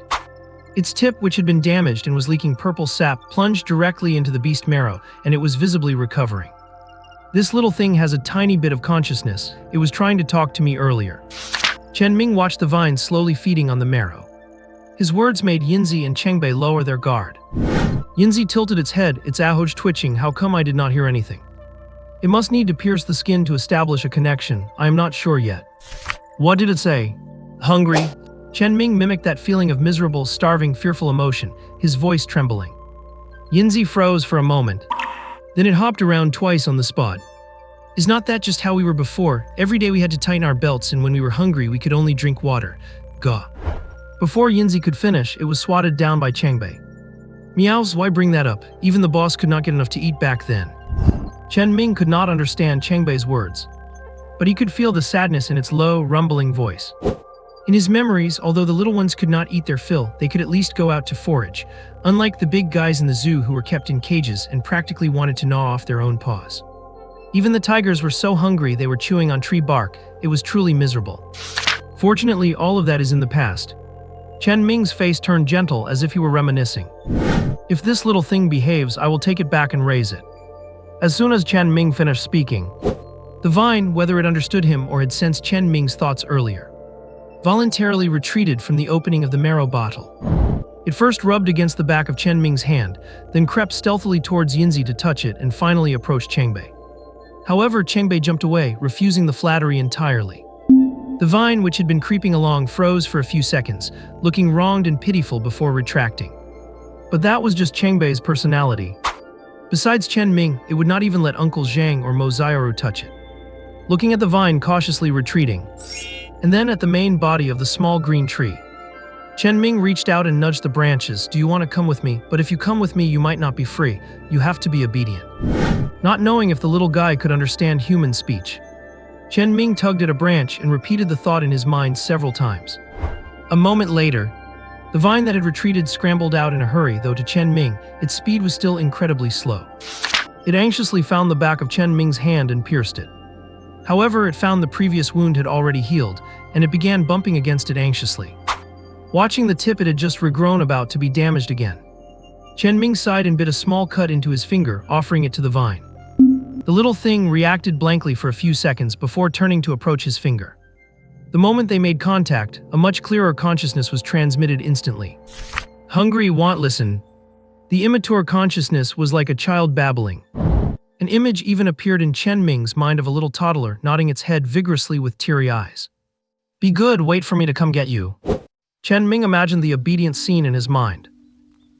Its tip, which had been damaged and was leaking purple sap, plunged directly into the beast marrow, and it was visibly recovering. This little thing has a tiny bit of consciousness. It was trying to talk to me earlier. Chen Ming watched the vine slowly feeding on the marrow. His words made Yinzi and Chengbei lower their guard. Yinzi tilted its head, its ahoj twitching. How come I did not hear anything? It must need to pierce the skin to establish a connection. I am not sure yet. What did it say? Hungry? Chen Ming mimicked that feeling of miserable, starving, fearful emotion, his voice trembling. Yinzi froze for a moment. Then it hopped around twice on the spot. Is not that just how we were before? Every day we had to tighten our belts, and when we were hungry we could only drink water. Gah. Before Yinzi could finish, it was swatted down by Chengbei. Meows, why bring that up? Even the boss could not get enough to eat back then. Chen Ming could not understand Chengbei's words, but he could feel the sadness in its low, rumbling voice. In his memories, although the little ones could not eat their fill, they could at least go out to forage, unlike the big guys in the zoo who were kept in cages and practically wanted to gnaw off their own paws. Even the tigers were so hungry they were chewing on tree bark. It was truly miserable. Fortunately, all of that is in the past. Chen Ming's face turned gentle as if he were reminiscing. If this little thing behaves, I will take it back and raise it. As soon as Chen Ming finished speaking, the vine, whether it understood him or had sensed Chen Ming's thoughts earlier, voluntarily retreated from the opening of the marrow bottle. It first rubbed against the back of Chen Ming's hand, then crept stealthily towards Yinzi to touch it and finally approached Chengbei. However, Chengbei jumped away, refusing the flattery entirely. The vine, which had been creeping along, froze for a few seconds, looking wronged and pitiful before retracting. But that was just Chengbei's personality. Besides Chen Ming, it would not even let Uncle Zhang or Mo Xiaoru touch it. Looking at the vine cautiously retreating, and then at the main body of the small green tree, Chen Ming reached out and nudged the branches. Do you want to come with me? But if you come with me, you might not be free. You have to be obedient. Not knowing if the little guy could understand human speech, Chen Ming tugged at a branch and repeated the thought in his mind several times. A moment later, the vine that had retreated scrambled out in a hurry, though to Chen Ming, its speed was still incredibly slow. It anxiously found the back of Chen Ming's hand and pierced it. However, it found the previous wound had already healed, and it began bumping against it anxiously. Watching the tip it had just regrown about to be damaged again. Chen Ming sighed and bit a small cut into his finger, offering it to the vine. The little thing reacted blankly for a few seconds before turning to approach his finger. The moment they made contact, a much clearer consciousness was transmitted instantly. Hungry, want, listen. The immature consciousness was like a child babbling. An image even appeared in Chen Ming's mind of a little toddler nodding its head vigorously with teary eyes. Be good, wait for me to come get you. Chen Ming imagined the obedient scene in his mind.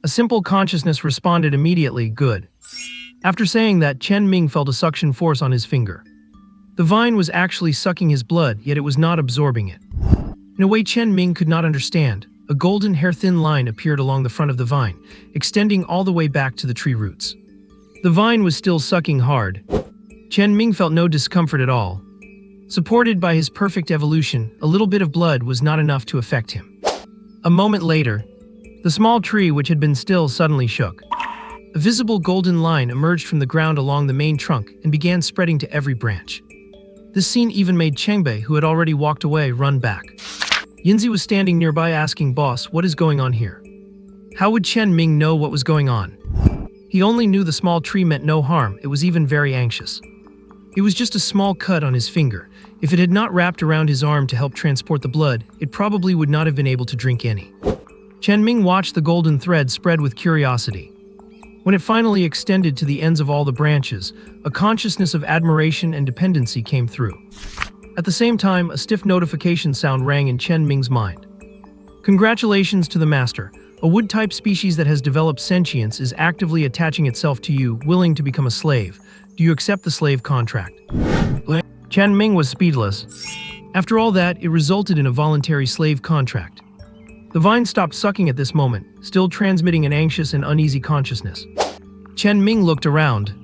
A simple consciousness responded immediately, good. After saying that, Chen Ming felt a suction force on his finger. The vine was actually sucking his blood, yet it was not absorbing it. In a way Chen Ming could not understand, a golden hair-thin line appeared along the front of the vine, extending all the way back to the tree roots. The vine was still sucking hard. Chen Ming felt no discomfort at all. Supported by his perfect evolution, a little bit of blood was not enough to affect him. A moment later, the small tree which had been still suddenly shook. A visible golden line emerged from the ground along the main trunk and began spreading to every branch. This scene even made Chengbei, who had already walked away, run back. Yinzi was standing nearby asking, Boss, what is going on here? How would Chen Ming know what was going on? He only knew the small tree meant no harm. It was even very anxious. It was just a small cut on his finger. If it had not wrapped around his arm to help transport the blood, it probably would not have been able to drink any. Chen Ming watched the golden thread spread with curiosity. When it finally extended to the ends of all the branches, a consciousness of admiration and dependency came through. At the same time, a stiff notification sound rang in Chen Ming's mind. Congratulations to the master. A wood-type species that has developed sentience is actively attaching itself to you, willing to become a slave. Do you accept the slave contract? Chen Ming was speechless. After all that, it resulted in a voluntary slave contract. The vine stopped sucking at this moment, still transmitting an anxious and uneasy consciousness. Chen Ming looked around.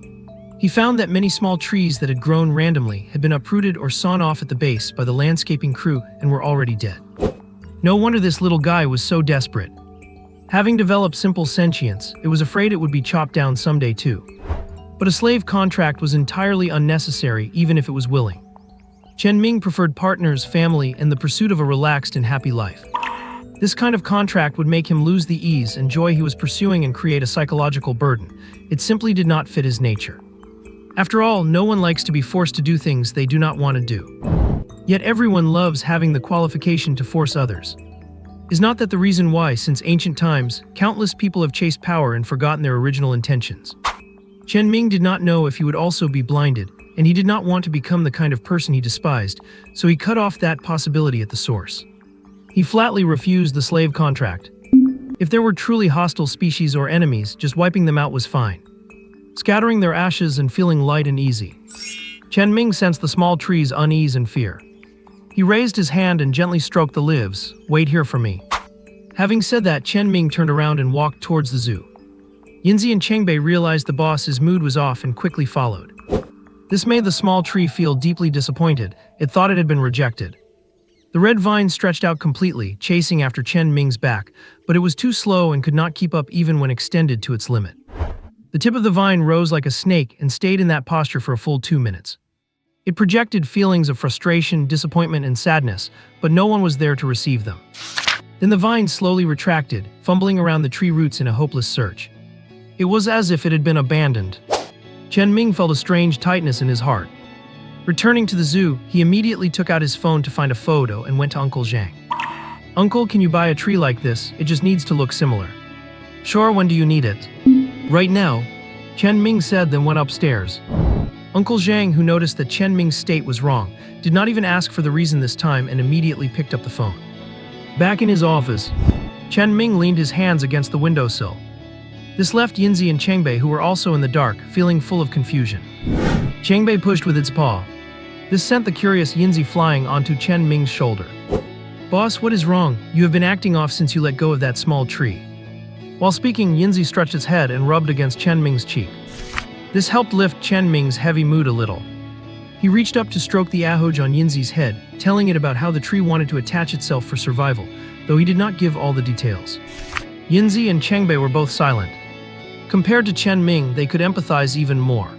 He found that many small trees that had grown randomly had been uprooted or sawn off at the base by the landscaping crew and were already dead. No wonder this little guy was so desperate. Having developed simple sentience, it was afraid it would be chopped down someday too. But a slave contract was entirely unnecessary, even if it was willing. Chen Ming preferred partners, family, and the pursuit of a relaxed and happy life. This kind of contract would make him lose the ease and joy he was pursuing and create a psychological burden. It simply did not fit his nature. After all, no one likes to be forced to do things they do not want to do. Yet everyone loves having the qualification to force others. Is not that the reason why, since ancient times, countless people have chased power and forgotten their original intentions? Chen Ming did not know if he would also be blinded, and he did not want to become the kind of person he despised, so he cut off that possibility at the source. He flatly refused the slave contract. If there were truly hostile species or enemies, just wiping them out was fine. Scattering their ashes and feeling light and easy. Chen Ming sensed the small tree's unease and fear. He raised his hand and gently stroked the leaves. Wait here for me. Having said that, Chen Ming turned around and walked towards the zoo. Yinzi and Chengbei realized the boss's mood was off and quickly followed. This made the small tree feel deeply disappointed. It thought it had been rejected. The red vine stretched out completely, chasing after Chen Ming's back, but it was too slow and could not keep up even when extended to its limit. The tip of the vine rose like a snake and stayed in that posture for a full 2 minutes. It projected feelings of frustration, disappointment, and sadness, but no one was there to receive them. Then the vine slowly retracted, fumbling around the tree roots in a hopeless search. It was as if it had been abandoned. Chen Ming felt a strange tightness in his heart. Returning to the zoo, he immediately took out his phone to find a photo and went to Uncle Zhang. Uncle, can you buy a tree like this? It just needs to look similar. Sure, when do you need it? Right now, Chen Ming said, then went upstairs. Uncle Zhang, who noticed that Chen Ming's state was wrong, did not even ask for the reason this time and immediately picked up the phone. Back in his office, Chen Ming leaned his hands against the windowsill. This left Yinzi and Chengbei, who were also in the dark, feeling full of confusion. Chengbei pushed with its paw. This sent the curious Yinzi flying onto Chen Ming's shoulder. Boss, what is wrong? You have been acting off since you let go of that small tree. While speaking, Yinzi stretched its head and rubbed against Chen Ming's cheek. This helped lift Chen Ming's heavy mood a little. He reached up to stroke the ahoj on Yinzi's head, telling it about how the tree wanted to attach itself for survival, though he did not give all the details. Yinzi and Chengbei were both silent. Compared to Chen Ming, they could empathize even more.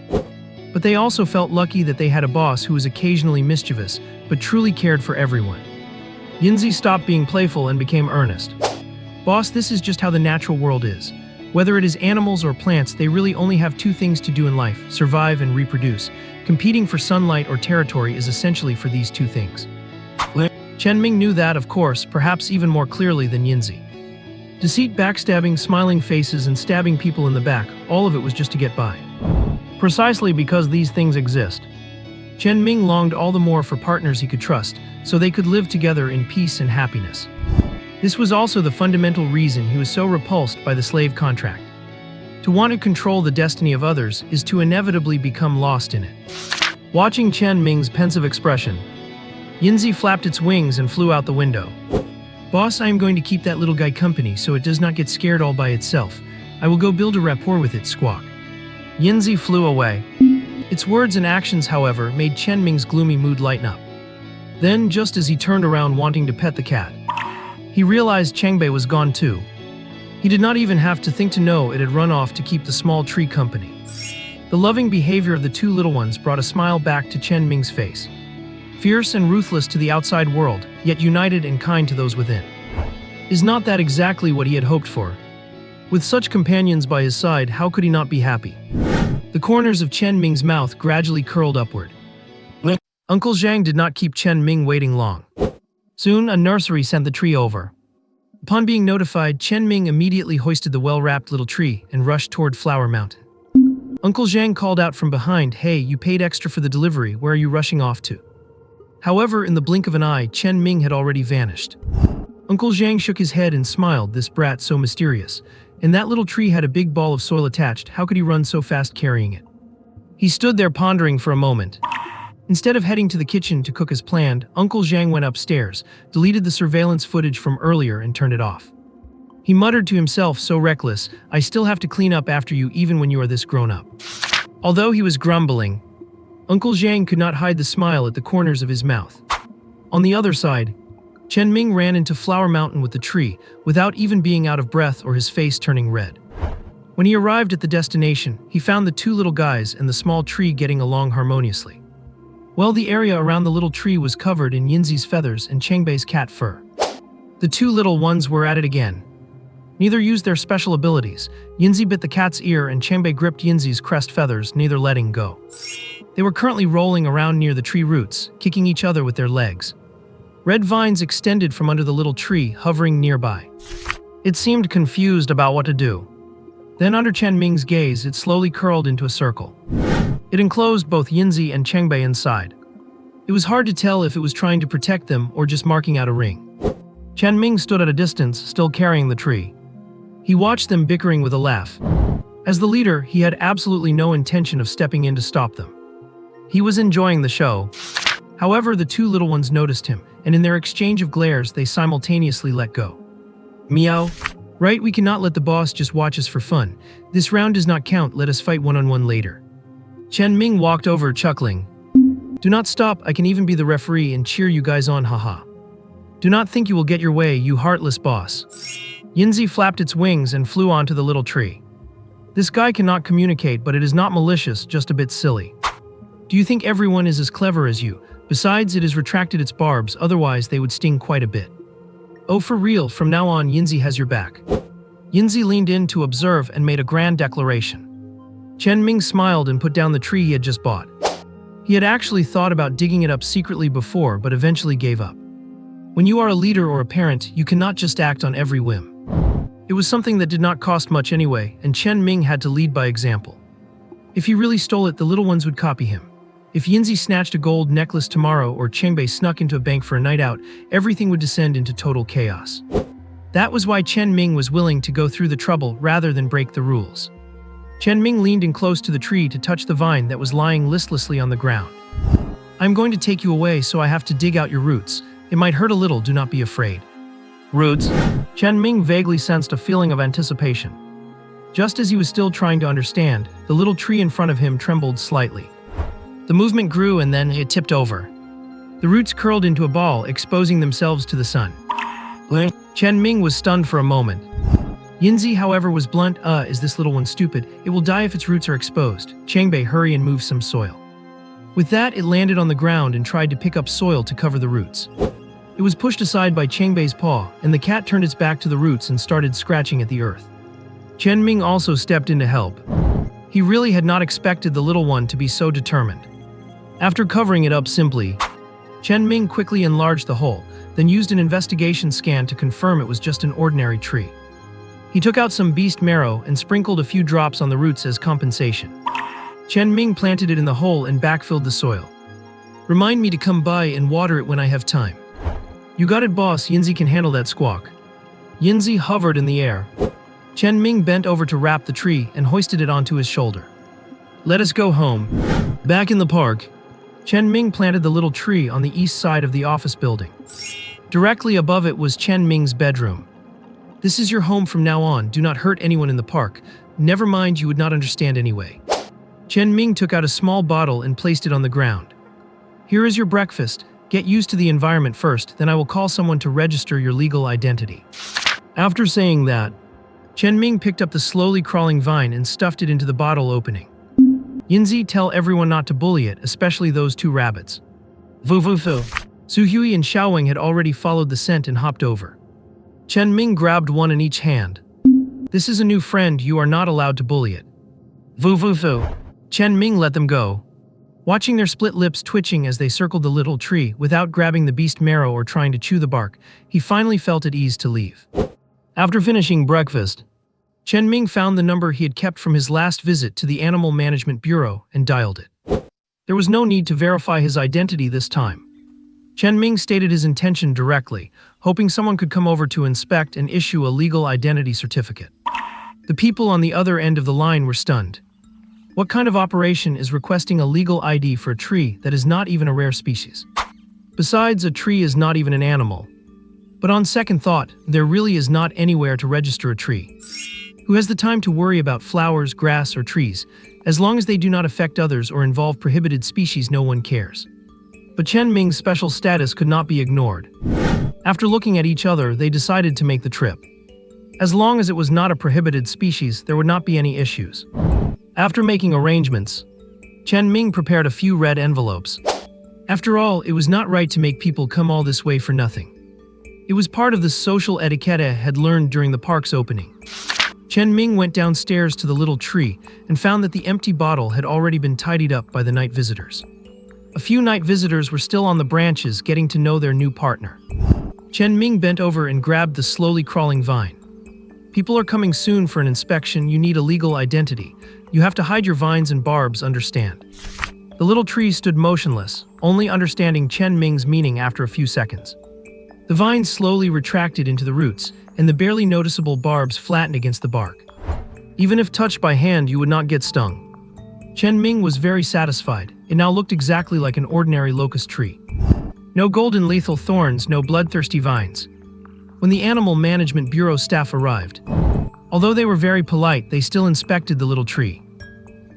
But they also felt lucky that they had a boss who was occasionally mischievous, but truly cared for everyone. Yinzi stopped being playful and became earnest. Boss, this is just how the natural world is. Whether it is animals or plants, they really only have 2 things to do in life: survive and reproduce. Competing for sunlight or territory is essentially for these 2 things. Chen Ming knew that, of course, perhaps even more clearly than Yinzi. Deceit, backstabbing, smiling faces, and stabbing people in the back, all of it was just to get by. Precisely because these things exist, Chen Ming longed all the more for partners he could trust, so they could live together in peace and happiness. This was also the fundamental reason he was so repulsed by the slave contract. To want to control the destiny of others is to inevitably become lost in it. Watching Chen Ming's pensive expression, Yinzi flapped its wings and flew out the window. Boss, I am going to keep that little guy company so it does not get scared all by itself. I will go build a rapport with it, squawk. Yinzi flew away. Its words and actions, however, made Chen Ming's gloomy mood lighten up. Then, just as he turned around wanting to pet the cat, he realized Chengbei was gone too. He did not even have to think to know it had run off to keep the small tree company. The loving behavior of the 2 little ones brought a smile back to Chen Ming's face. Fierce and ruthless to the outside world, yet united and kind to those within. Is not that exactly what he had hoped for? With such companions by his side, how could he not be happy? The corners of Chen Ming's mouth gradually curled upward. Uncle Zhang did not keep Chen Ming waiting long. Soon, a nursery sent the tree over. Upon being notified, Chen Ming immediately hoisted the well-wrapped little tree and rushed toward Flower Mountain. Uncle Zhang called out from behind, "Hey, you paid extra for the delivery, where are you rushing off to?" However, in the blink of an eye, Chen Ming had already vanished. Uncle Zhang shook his head and smiled, this brat so mysterious. And that little tree had a big ball of soil attached, how could he run so fast carrying it? He stood there pondering for a moment. Instead of heading to the kitchen to cook as planned, Uncle Zhang went upstairs, deleted the surveillance footage from earlier and turned it off. He muttered to himself, so reckless, I still have to clean up after you even when you are this grown up. Although he was grumbling, Uncle Zhang could not hide the smile at the corners of his mouth. On the other side, Chen Ming ran into Flower Mountain with the tree, without even being out of breath or his face turning red. When he arrived at the destination, he found the two little guys and the small tree getting along harmoniously. Well, the area around the little tree was covered in Yinzi's feathers and Chengbei's cat fur. The two little ones were at it again. Neither used their special abilities. Yinzi bit the cat's ear and Chengbei gripped Yinzi's crest feathers, neither letting go. They were currently rolling around near the tree roots, kicking each other with their legs. Red vines extended from under the little tree, hovering nearby. It seemed confused about what to do. Then under Chen Ming's gaze, it slowly curled into a circle. It enclosed both Yinzi and Chengbei inside. It was hard to tell if it was trying to protect them or just marking out a ring. Chen Ming stood at a distance, still carrying the tree. He watched them bickering with a laugh. As the leader, he had absolutely no intention of stepping in to stop them. He was enjoying the show. However, the two little ones noticed him, and in their exchange of glares, they simultaneously let go. Meow. Right, we cannot let the boss just watch us for fun. This round does not count, let us fight one-on-one later. Chen Ming walked over, chuckling. Do not stop, I can even be the referee and cheer you guys on, haha. Do not think you will get your way, you heartless boss. Yinzi flapped its wings and flew onto the little tree. This guy cannot communicate, but it is not malicious, just a bit silly. Do you think everyone is as clever as you? Besides, it has retracted its barbs, otherwise they would sting quite a bit. Oh, for real, from now on Yinzi has your back. Yinzi leaned in to observe and made a grand declaration. Chen Ming smiled and put down the tree he had just bought. He had actually thought about digging it up secretly before, but eventually gave up. When you are a leader or a parent, you cannot just act on every whim. It was something that did not cost much anyway, and Chen Ming had to lead by example. If he really stole it, the little ones would copy him. If Yinzi snatched a gold necklace tomorrow or Chengbei snuck into a bank for a night out, everything would descend into total chaos. That was why Chen Ming was willing to go through the trouble rather than break the rules. Chen Ming leaned in close to the tree to touch the vine that was lying listlessly on the ground. I'm going to take you away, so I have to dig out your roots. It might hurt a little, do not be afraid. Roots? Chen Ming vaguely sensed a feeling of anticipation. Just as he was still trying to understand, the little tree in front of him trembled slightly. The movement grew and then it tipped over. The roots curled into a ball, exposing themselves to the sun. Chen Ming was stunned for a moment. Yinzi, however, was blunt. Is this little one stupid? It will die if its roots are exposed. Chengbei, hurry and move some soil. With that, it landed on the ground and tried to pick up soil to cover the roots. It was pushed aside by Chengbei's paw, and the cat turned its back to the roots and started scratching at the earth. Chen Ming also stepped in to help. He really had not expected the little one to be so determined. After covering it up simply, Chen Ming quickly enlarged the hole, then used an investigation scan to confirm it was just an ordinary tree. He took out some beast marrow and sprinkled a few drops on the roots as compensation. Chen Ming planted it in the hole and backfilled the soil. Remind me to come by and water it when I have time. You got it, boss. Yinzi can handle that squawk. Yinzi hovered in the air. Chen Ming bent over to wrap the tree and hoisted it onto his shoulder. Let us go home. Back in the park, Chen Ming planted the little tree on the east side of the office building. Directly above it was Chen Ming's bedroom. This is your home from now on. Do not hurt anyone in the park. Never mind, you would not understand anyway. Chen Ming took out a small bottle and placed it on the ground. Here is your breakfast. Get used to the environment first, then I will call someone to register your legal identity. After saying that, Chen Ming picked up the slowly crawling vine and stuffed it into the bottle opening. Yinzi, tell everyone not to bully it, especially those two rabbits. Fu. Su Hui and Xiaowing had already followed the scent and hopped over. Chen Ming grabbed one in each hand. This is a new friend, you are not allowed to bully it. Fu. Chen Ming let them go. Watching their split lips twitching as they circled the little tree without grabbing the beast marrow or trying to chew the bark, he finally felt at ease to leave. After finishing breakfast, Chen Ming found the number he had kept from his last visit to the Animal Management Bureau and dialed it. There was no need to verify his identity this time. Chen Ming stated his intention directly, hoping someone could come over to inspect and issue a legal identity certificate. The people on the other end of the line were stunned. What kind of operation is requesting a legal ID for a tree that is not even a rare species? Besides, a tree is not even an animal. But on second thought, there really is not anywhere to register a tree. Who has the time to worry about flowers, grass, or trees? As long as they do not affect others or involve prohibited species, no one cares. But Chen Ming's special status could not be ignored. After looking at each other, they decided to make the trip. As long as it was not a prohibited species, there would not be any issues. After making arrangements, Chen Ming prepared a few red envelopes. After all, it was not right to make people come all this way for nothing. It was part of the social etiquette I had learned during the park's opening. Chen Ming went downstairs to the little tree and found that the empty bottle had already been tidied up by the night visitors. A few night visitors were still on the branches getting to know their new partner. Chen Ming bent over and grabbed the slowly crawling vine. People are coming soon for an inspection. You need a legal identity. You have to hide your vines and barbs, understand? The little tree stood motionless, only understanding Chen Ming's meaning after a few seconds. The vines slowly retracted into the roots, and the barely noticeable barbs flattened against the bark. Even if touched by hand, you would not get stung. Chen Ming was very satisfied. It now looked exactly like an ordinary locust tree. No golden lethal thorns, no bloodthirsty vines. When the Animal Management Bureau staff arrived, although they were very polite, they still inspected the little tree.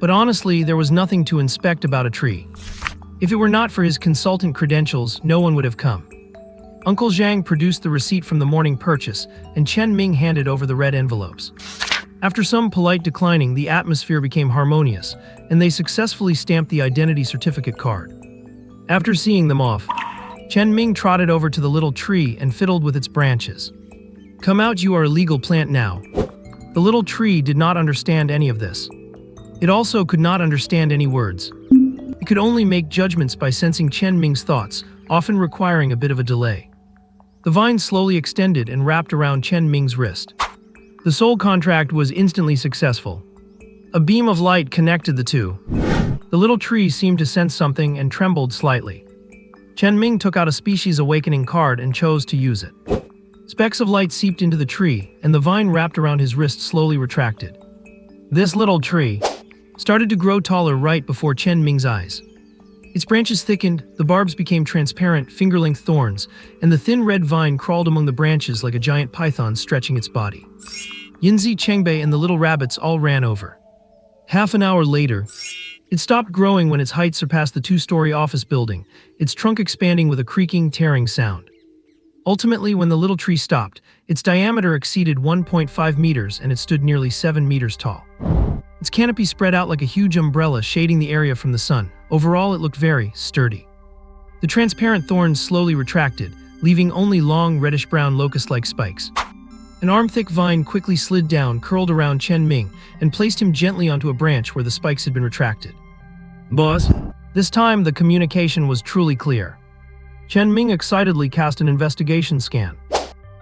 But honestly, there was nothing to inspect about a tree. If it were not for his consultant credentials, no one would have come. Uncle Zhang produced the receipt from the morning purchase, and Chen Ming handed over the red envelopes. After some polite declining, the atmosphere became harmonious, and they successfully stamped the identity certificate card. After seeing them off, Chen Ming trotted over to the little tree and fiddled with its branches. Come out, you are a legal plant now. The little tree did not understand any of this. It also could not understand any words. It could only make judgments by sensing Chen Ming's thoughts, often requiring a bit of a delay. The vine slowly extended and wrapped around Chen Ming's wrist. The soul contract was instantly successful. A beam of light connected the two. The little tree seemed to sense something and trembled slightly. Chen Ming took out a species awakening card and chose to use it. Specks of light seeped into the tree, and the vine wrapped around his wrist slowly retracted. This little tree started to grow taller right before Chen Ming's eyes. Its branches thickened, the barbs became transparent, finger-length thorns, and the thin red vine crawled among the branches like a giant python stretching its body. Yinzi, Chengbei, and the little rabbits all ran over. Half an hour later, it stopped growing when its height surpassed the two-story office building, its trunk expanding with a creaking, tearing sound. Ultimately, when the little tree stopped, its diameter exceeded 1.5 meters and it stood nearly 7 meters tall. Its canopy spread out like a huge umbrella shading the area from the sun. Overall, it looked very sturdy. The transparent thorns slowly retracted, leaving only long, reddish-brown locust-like spikes. An arm-thick vine quickly slid down, curled around Chen Ming, and placed him gently onto a branch where the spikes had been retracted. Boss? This time, the communication was truly clear. Chen Ming excitedly cast an investigation scan.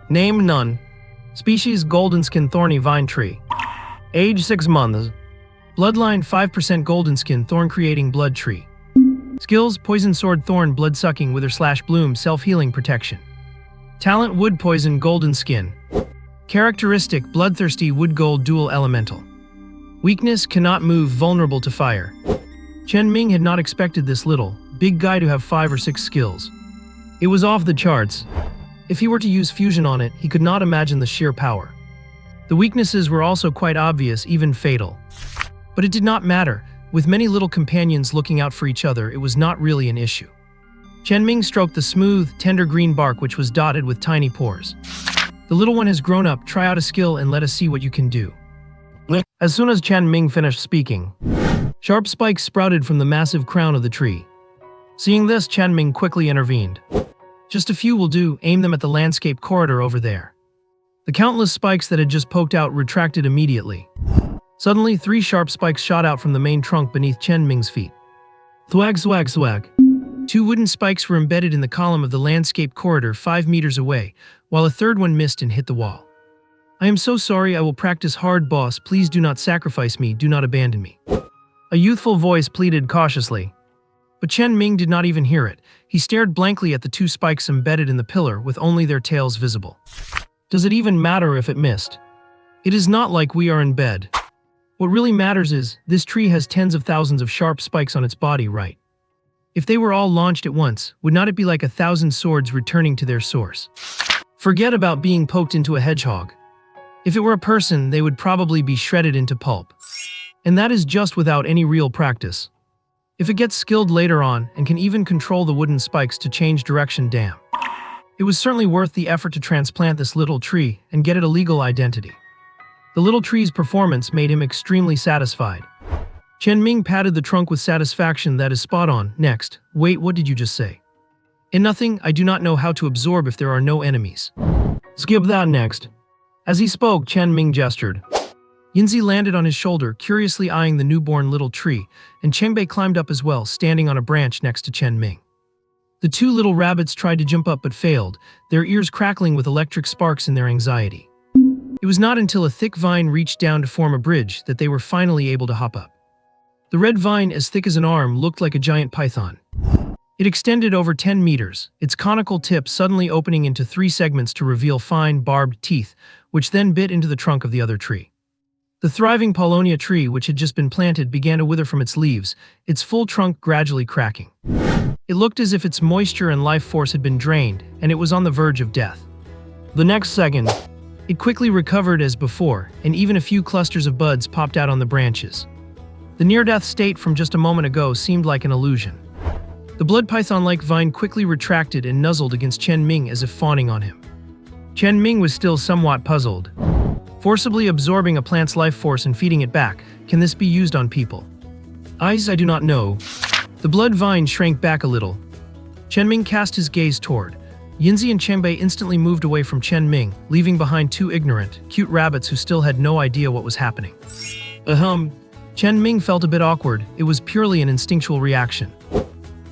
Name: none. Species: goldenskin thorny vine tree. Age: 6 months. Bloodline: 5% goldenskin thorn creating blood tree. Skills: poison sword thorn blood sucking wither/bloom self-healing protection. Talent: wood poison golden skin. Characteristic: bloodthirsty wood gold dual elemental. Weakness: cannot move, vulnerable to fire. Chen Ming had not expected this little, big guy to have 5 or 6 skills. It was off the charts. If he were to use fusion on it, he could not imagine the sheer power. The weaknesses were also quite obvious, even fatal. But it did not matter. With many little companions looking out for each other, it was not really an issue. Chen Ming stroked the smooth, tender green bark which was dotted with tiny pores. The little one has grown up, try out a skill and let us see what you can do. As soon as Chen Ming finished speaking, sharp spikes sprouted from the massive crown of the tree. Seeing this, Chen Ming quickly intervened. Just a few will do, aim them at the landscape corridor over there. The countless spikes that had just poked out retracted immediately. Suddenly, 3 sharp spikes shot out from the main trunk beneath Chen Ming's feet. Thwag, swag, swag. 2 wooden spikes were embedded in the column of the landscape corridor 5 meters away, while a third one missed and hit the wall. I am so sorry, I will practice hard, boss. Please do not sacrifice me, do not abandon me. A youthful voice pleaded cautiously. But Chen Ming did not even hear it. He stared blankly at the two spikes embedded in the pillar with only their tails visible. Does it even matter if it missed? It is not like we are in bed. What really matters is, this tree has tens of thousands of sharp spikes on its body, right? If they were all launched at once, would not it be like 1,000 swords returning to their source? Forget about being poked into a hedgehog. If it were a person, they would probably be shredded into pulp. And that is just without any real practice. If it gets skilled later on and can even control the wooden spikes to change direction, damn. It was certainly worth the effort to transplant this little tree and get it a legal identity. The little tree's performance made him extremely satisfied. Chen Ming patted the trunk with satisfaction. That is spot on. Next. Wait, what did you just say? In nothing, I do not know how to absorb if there are no enemies. Skip that next. As he spoke, Chen Ming gestured. Yinzi landed on his shoulder, curiously eyeing the newborn little tree, and Chengbei climbed up as well, standing on a branch next to Chen Ming. The two little rabbits tried to jump up but failed, their ears crackling with electric sparks in their anxiety. It was not until a thick vine reached down to form a bridge that they were finally able to hop up. The red vine, as thick as an arm, looked like a giant python. It extended over 10 meters, its conical tip suddenly opening into 3 segments to reveal fine, barbed teeth, which then bit into the trunk of the other tree. The thriving Paulownia tree, which had just been planted, began to wither from its leaves, its full trunk gradually cracking. It looked as if its moisture and life force had been drained, and it was on the verge of death. The next second, it quickly recovered as before, and even a few clusters of buds popped out on the branches. The near-death state from just a moment ago seemed like an illusion. The blood python-like vine quickly retracted and nuzzled against Chen Ming as if fawning on him. Chen Ming was still somewhat puzzled. Forcibly absorbing a plant's life force and feeding it back, can this be used on people? I do not know. The blood vine shrank back a little. Chen Ming cast his gaze toward. Yinzi and Chengbei instantly moved away from Chen Ming, leaving behind 2 ignorant, cute rabbits who still had no idea what was happening. Chen Ming felt a bit awkward. It was purely an instinctual reaction.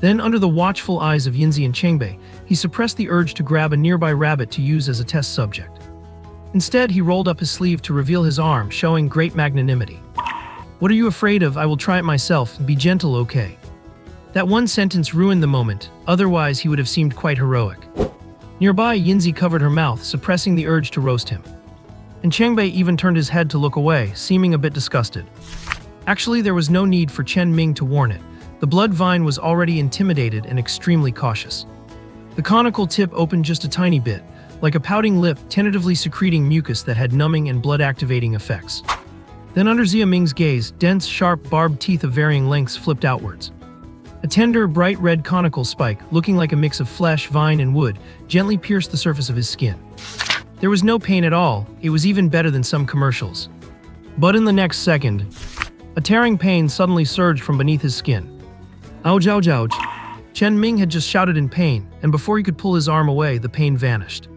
Then, under the watchful eyes of Yinzi and Chengbei, he suppressed the urge to grab a nearby rabbit to use as a test subject. Instead, he rolled up his sleeve to reveal his arm, showing great magnanimity. What are you afraid of? I will try it myself. Be gentle, okay? That one sentence ruined the moment, otherwise he would have seemed quite heroic. Nearby, Yinzi covered her mouth, suppressing the urge to roast him. And Chengbei even turned his head to look away, seeming a bit disgusted. Actually, there was no need for Chen Ming to warn it. The blood vine was already intimidated and extremely cautious. The conical tip opened just a tiny bit, like a pouting lip tentatively secreting mucus that had numbing and blood-activating effects. Then under Xia Ming's gaze, dense, sharp, barbed teeth of varying lengths flipped outwards. A tender, bright red conical spike, looking like a mix of flesh, vine, and wood, gently pierced the surface of his skin. There was no pain at all. It was even better than some commercials. But in the next second, a tearing pain suddenly surged from beneath his skin. Ouch, ouch, ouch. Chen Ming had just shouted in pain, and before he could pull his arm away, the pain vanished.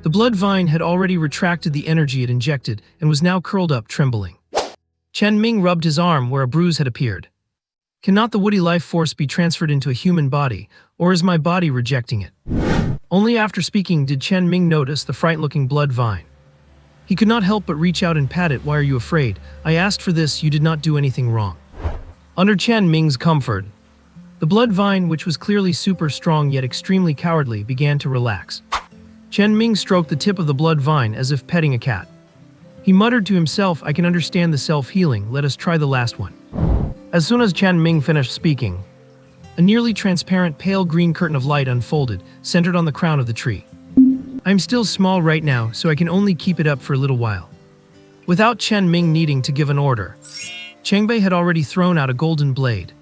The blood vine had already retracted the energy it injected and was now curled up, trembling. Chen Ming rubbed his arm where a bruise had appeared. Cannot the woody life force be transferred into a human body, or is my body rejecting it? Only after speaking did Chen Ming notice the fright-looking blood vine. He could not help but reach out and pat it. Why are you afraid? I asked for this, you did not do anything wrong. Under Chen Ming's comfort, the blood vine, which was clearly super strong yet extremely cowardly, began to relax. Chen Ming stroked the tip of the blood vine as if petting a cat. He muttered to himself, I can understand the self-healing, let us try the last one. As soon as Chen Ming finished speaking, a nearly transparent pale green curtain of light unfolded, centered on the crown of the tree. I'm still small right now, so I can only keep it up for a little while. Without Chen Ming needing to give an order, Chengbei had already thrown out a golden blade.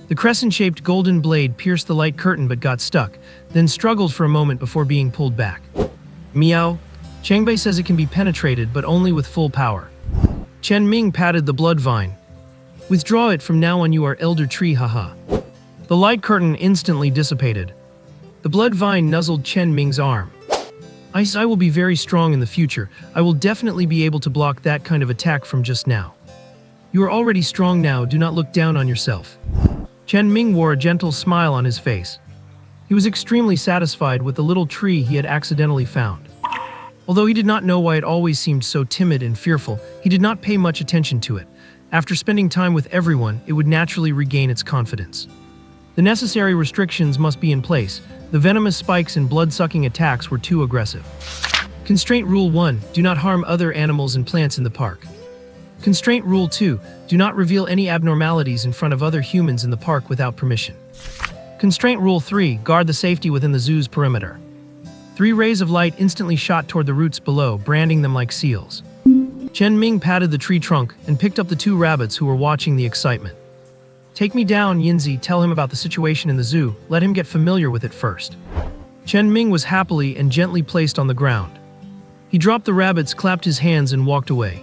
The crescent-shaped golden blade pierced the light curtain but got stuck, then struggled for a moment before being pulled back. Meow. Chengbei says it can be penetrated, but only with full power. Chen Ming patted the blood vine. Withdraw it from now on, you are elder tree, haha. The light curtain instantly dissipated. The blood vine nuzzled Chen Ming's arm. I will be very strong in the future. I will definitely be able to block that kind of attack from just now. You are already strong now, do not look down on yourself. Chen Ming wore a gentle smile on his face. He was extremely satisfied with the little tree he had accidentally found. Although he did not know why it always seemed so timid and fearful, he did not pay much attention to it. After spending time with everyone, it would naturally regain its confidence. The necessary restrictions must be in place. The venomous spikes and blood-sucking attacks were too aggressive. Constraint Rule 1. Do not harm other animals and plants in the park. Constraint Rule 2. Do not reveal any abnormalities in front of other humans in the park without permission. Constraint Rule 3. Guard the safety within the zoo's perimeter. 3 rays of light instantly shot toward the roots below, branding them like seals. Chen Ming patted the tree trunk and picked up the 2 rabbits who were watching the excitement. Take me down, Yinzi, tell him about the situation in the zoo. Let him get familiar with it first. Chen Ming was happily and gently placed on the ground. He dropped the rabbits, clapped his hands, and walked away.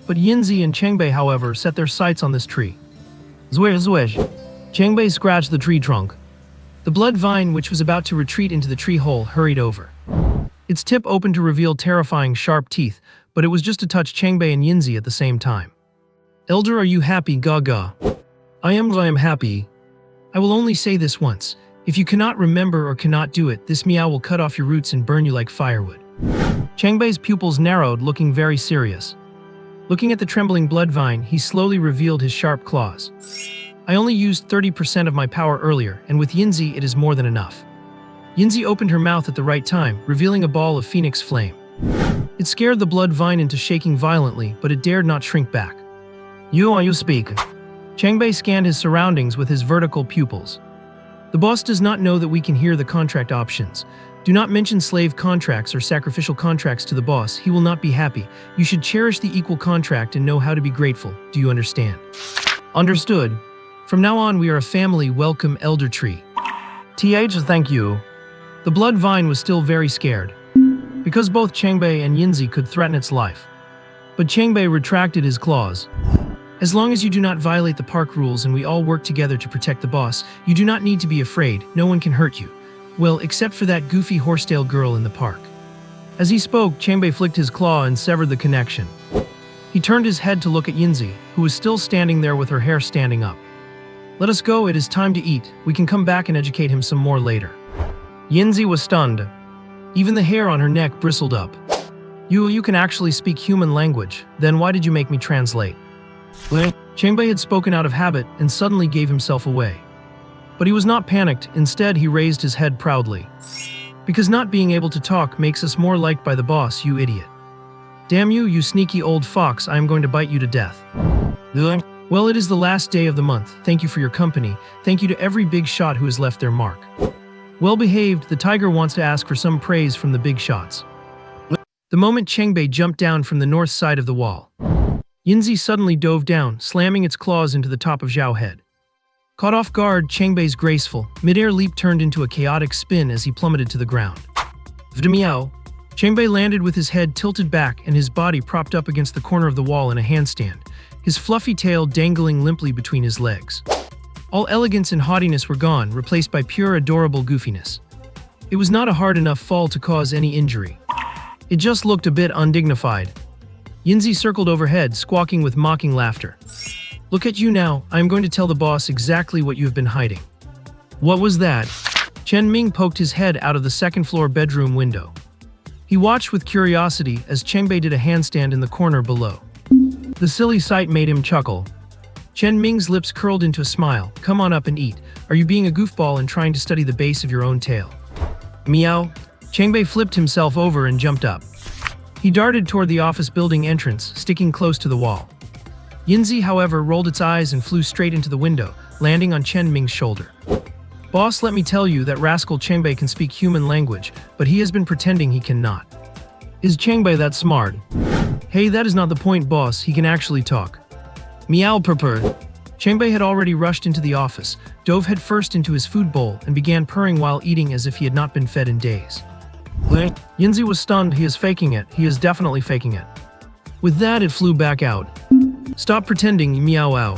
But Yinzi and Chengbei, however, set their sights on this tree. Zwish, zwish. Chengbei scratched the tree trunk. The blood vine, which was about to retreat into the tree hole, hurried over. Its tip opened to reveal terrifying sharp teeth, but it was just to touch Chengbei and Yinzi at the same time. Elder, are you happy, Gaga? I am happy. I will only say this once. If you cannot remember or cannot do it, this meow will cut off your roots and burn you like firewood. Chengbei's pupils narrowed, looking very serious. Looking at the trembling blood vine, he slowly revealed his sharp claws. I only used 30% of my power earlier, and with Yinzi it is more than enough. Yinzi opened her mouth at the right time, revealing a ball of phoenix flame. It scared the blood vine into shaking violently, but it dared not shrink back. You speak. Chengbei scanned his surroundings with his vertical pupils. The boss does not know that we can hear the contract options. Do not mention slave contracts or sacrificial contracts to the boss. He will not be happy. You should cherish the equal contract and know how to be grateful. Do you understand? Understood. From now on, we are a family. Welcome, Elder Tree. Thank you. The blood vine was still very scared, because both Chengbei and Yinzi could threaten its life. But Chengbei retracted his claws. As long as you do not violate the park rules and we all work together to protect the boss, you do not need to be afraid. No one can hurt you. Well, except for that goofy horsetail girl in the park. As he spoke, Chengbei flicked his claw and severed the connection. He turned his head to look at Yinzi, who was still standing there with her hair standing up. Let us go, it is time to eat. We can come back and educate him some more later. Yinzi was stunned. Even the hair on her neck bristled up. You can actually speak human language. Then why did you make me translate? Chengbei had spoken out of habit and suddenly gave himself away. But he was not panicked. Instead, he raised his head proudly. Because not being able to talk makes us more liked by the boss, you idiot. Damn you, you sneaky old fox, I am going to bite you to death. Well, it is the last day of the month. Thank you for your company. Thank you to every big shot who has left their mark. Well behaved, the tiger wants to ask for some praise from the big shots. The moment Chengbei jumped down from the north side of the wall, Yinzi suddenly dove down, slamming its claws into the top of Zhao's head. Caught off guard, Chengbei's graceful, mid-air leap turned into a chaotic spin as he plummeted to the ground. Vdmeow! Chengbei landed with his head tilted back and his body propped up against the corner of the wall in a handstand, his fluffy tail dangling limply between his legs. All elegance and haughtiness were gone, replaced by pure adorable goofiness. It was not a hard enough fall to cause any injury. It just looked a bit undignified. Yinzi circled overhead, squawking with mocking laughter. Look at you now, I am going to tell the boss exactly what you have been hiding. What was that? Chen Ming poked his head out of the second-floor bedroom window. He watched with curiosity as Chengbei did a handstand in the corner below. The silly sight made him chuckle. Chen Ming's lips curled into a smile. Come on up and eat. Are you being a goofball and trying to study the base of your own tail? Meow. Chengbei flipped himself over and jumped up. He darted toward the office building entrance, sticking close to the wall. Yinzi, however, rolled its eyes and flew straight into the window, landing on Chen Ming's shoulder. Boss, let me tell you that rascal Chengbei can speak human language, but he has been pretending he cannot. Is Chengbei that smart? Hey, that is not the point, boss. He can actually talk. Meow purr. Chengbei had already rushed into the office, dove headfirst into his food bowl, and began purring while eating as if he had not been fed in days. Yinzi was stunned. He is faking it. He is definitely faking it. With that, it flew back out. Stop pretending, meow-ow.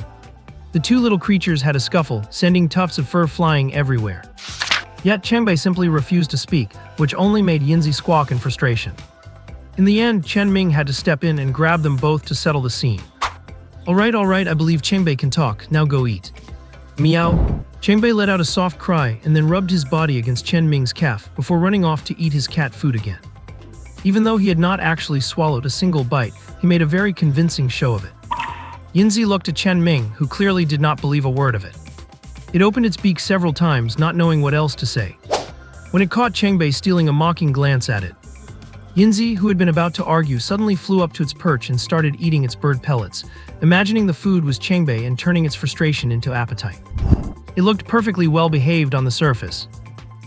The two little creatures had a scuffle, sending tufts of fur flying everywhere. Yet Chengbei simply refused to speak, which only made Yinzi squawk in frustration. In the end, Chen Ming had to step in and grab them both to settle the scene. Alright, I believe Chengbei can talk. Now go eat. Meow. Chengbei let out a soft cry and then rubbed his body against Chen Ming's calf before running off to eat his cat food again. Even though he had not actually swallowed a single bite, he made a very convincing show of it. Yinzi looked at Chen Ming, who clearly did not believe a word of it. It opened its beak several times, not knowing what else to say. When it caught Chengbei stealing a mocking glance at it, Yinzi, who had been about to argue, suddenly flew up to its perch and started eating its bird pellets, imagining the food was Chengbei and turning its frustration into appetite. It looked perfectly well behaved on the surface.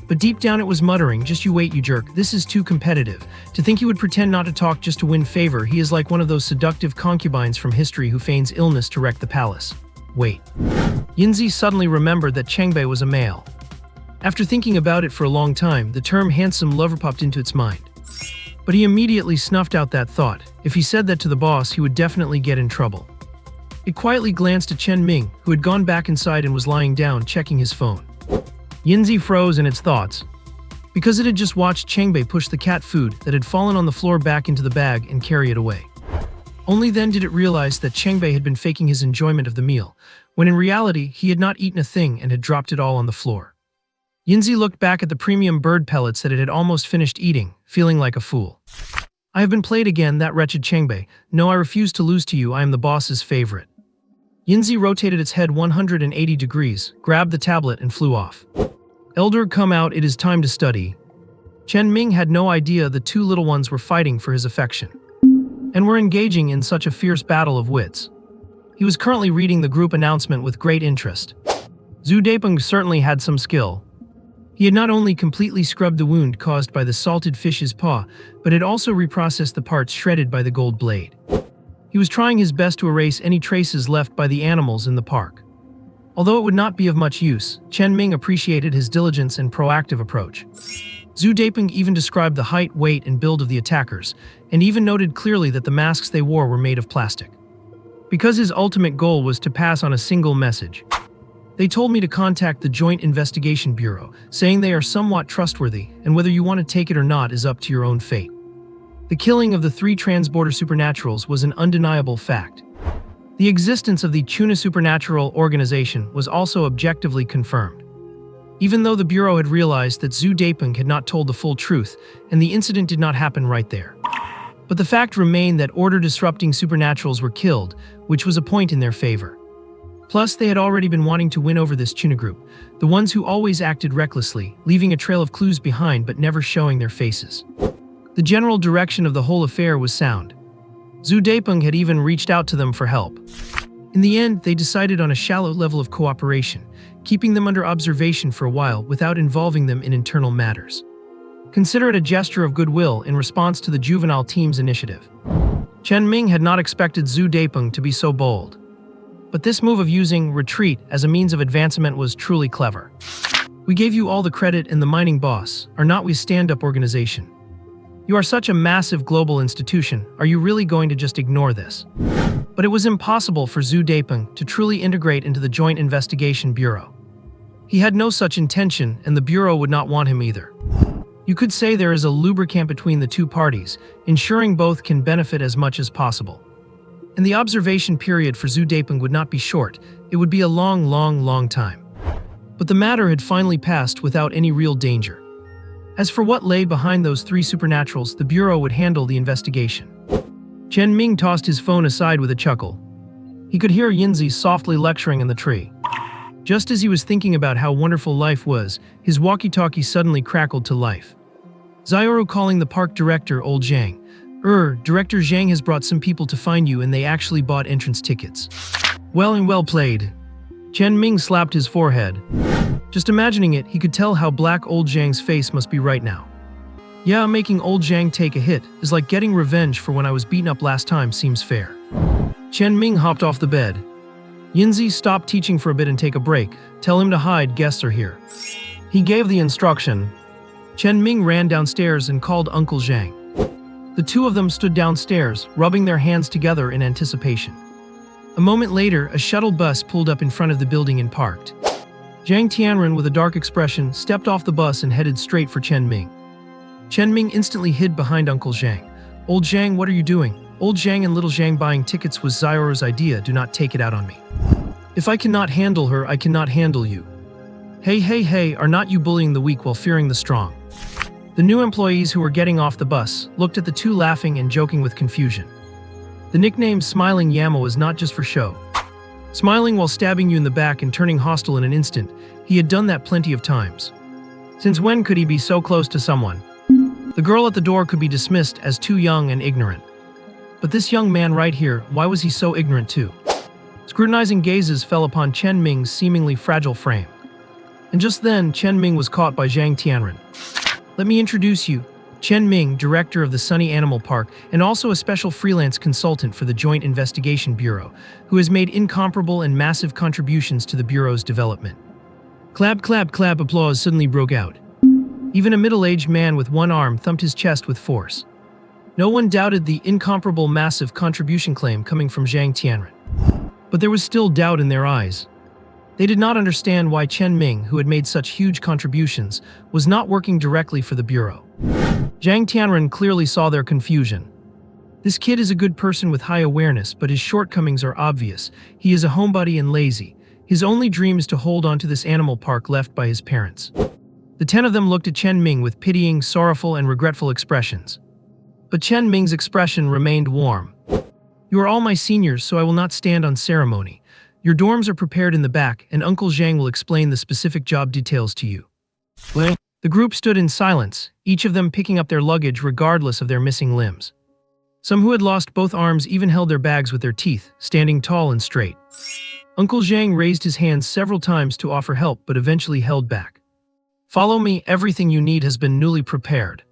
But deep down it was muttering, "Just you wait, you jerk, this is too competitive. To think he would pretend not to talk just to win favor, he is like one of those seductive concubines from history who feigns illness to wreck the palace. Wait." Yinzi suddenly remembered that Chengbei was a male. After thinking about it for a long time, the term handsome lover popped into its mind. But he immediately snuffed out that thought. If he said that to the boss, he would definitely get in trouble. It quietly glanced at Chen Ming, who had gone back inside and was lying down checking his phone. Yinzi froze in its thoughts, because it had just watched Chengbei push the cat food that had fallen on the floor back into the bag and carry it away. Only then did it realize that Chengbei had been faking his enjoyment of the meal, when in reality he had not eaten a thing and had dropped it all on the floor. Yinzi looked back at the premium bird pellets that it had almost finished eating, feeling like a fool. "I have been played again, that wretched Chengbei. No, I refuse to lose to you, I am the boss's favorite." Yinzi rotated its head 180 degrees, grabbed the tablet and flew off. "Elder, come out, it is time to study." Chen Ming had no idea the two little ones were fighting for his affection, and were engaging in such a fierce battle of wits. He was currently reading the group announcement with great interest. Zhu Depeng certainly had some skill. He had not only completely scrubbed the wound caused by the salted fish's paw, but had also reprocessed the parts shredded by the gold blade. He was trying his best to erase any traces left by the animals in the park. Although it would not be of much use, Chen Ming appreciated his diligence and proactive approach. Zhu Depeng even described the height, weight, and build of the attackers, and even noted clearly that the masks they wore were made of plastic. Because his ultimate goal was to pass on a single message. "They told me to contact the Joint Investigation Bureau, saying they are somewhat trustworthy, and whether you want to take it or not is up to your own fate." The killing of the 3 transborder supernaturals was an undeniable fact. The existence of the Tuna Supernatural Organization was also objectively confirmed. Even though the Bureau had realized that Zhu Depeng had not told the full truth, and the incident did not happen right there. But the fact remained that order-disrupting supernaturals were killed, which was a point in their favor. Plus, they had already been wanting to win over this tuna group, the ones who always acted recklessly, leaving a trail of clues behind but never showing their faces. The general direction of the whole affair was sound. Zhu Depeng had even reached out to them for help. In the end, they decided on a shallow level of cooperation, keeping them under observation for a while without involving them in internal matters. Consider it a gesture of goodwill in response to the juvenile team's initiative. Chen Ming had not expected Zhu Depeng to be so bold. But this move of using retreat as a means of advancement was truly clever. "We gave you all the credit in the mining boss, are not we stand-up organization? You are such a massive global institution, are you really going to just ignore this?" But it was impossible for Zhu Depeng to truly integrate into the Joint Investigation Bureau. He had no such intention, and the Bureau would not want him either. You could say there is a lubricant between the two parties, ensuring both can benefit as much as possible. And the observation period for Zhu Depeng would not be short, it would be a long time. But the matter had finally passed without any real danger. As for what lay behind those 3 supernaturals, the Bureau would handle the investigation. Chen Ming tossed his phone aside with a chuckle. He could hear Yinzi softly lecturing in the tree. Just as he was thinking about how wonderful life was, his walkie-talkie suddenly crackled to life. Xiaoru calling the park director, old Zhang. Director Zhang has brought some people to find you and they actually bought entrance tickets." "Well and well played." Chen Ming slapped his forehead. Just imagining it, he could tell how black old Zhang's face must be right now. "Yeah, making old Zhang take a hit is like getting revenge for when I was beaten up last time, seems fair." Chen Ming hopped off the bed. "Yinzi, stop teaching for a bit and take a break. Tell him to hide, guests are here." He gave the instruction. Chen Ming ran downstairs and called Uncle Zhang. The two of them stood downstairs, rubbing their hands together in anticipation. A moment later, a shuttle bus pulled up in front of the building and parked. Zhang Tianren, with a dark expression, stepped off the bus and headed straight for Chen Ming. Chen Ming instantly hid behind Uncle Zhang. "Old Zhang, what are you doing?" "Old Zhang and little Zhang buying tickets was Xiaoru's idea, do not take it out on me. If I cannot handle her, I cannot handle you. Hey, are not you bullying the weak while fearing the strong?" The new employees who were getting off the bus looked at the two laughing and joking with confusion. The nickname Smiling Yama was not just for show. Smiling while stabbing you in the back and turning hostile in an instant, he had done that plenty of times. Since when could he be so close to someone? The girl at the door could be dismissed as too young and ignorant. But this young man right here, why was he so ignorant too? Scrutinizing gazes fell upon Chen Ming's seemingly fragile frame. And just then, Chen Ming was caught by Zhang Tianren. Let me introduce you, Chen Ming, director of the Sunny Animal Park and also a special freelance consultant for the Joint Investigation Bureau, who has made incomparable and massive contributions to the Bureau's development. Clap, clap, clap, applause suddenly broke out. Even a middle-aged man with one arm thumped his chest with force. No one doubted the incomparable massive contribution claim coming from Zhang Tianren. But there was still doubt in their eyes. They did not understand why Chen Ming, who had made such huge contributions, was not working directly for the Bureau. Zhang Tianren clearly saw their confusion. This kid is a good person with high awareness, but his shortcomings are obvious. He is a homebody and lazy. His only dream is to hold on to this animal park left by his parents. The 10 of them looked at Chen Ming with pitying, sorrowful, and regretful expressions. But Chen Ming's expression remained warm. You are all my seniors, so I will not stand on ceremony. Your dorms are prepared in the back, and Uncle Zhang will explain the specific job details to you. The group stood in silence, each of them picking up their luggage regardless of their missing limbs. Some who had lost both arms even held their bags with their teeth, standing tall and straight. Uncle Zhang raised his hands several times to offer help but eventually held back. Follow me, everything you need has been newly prepared.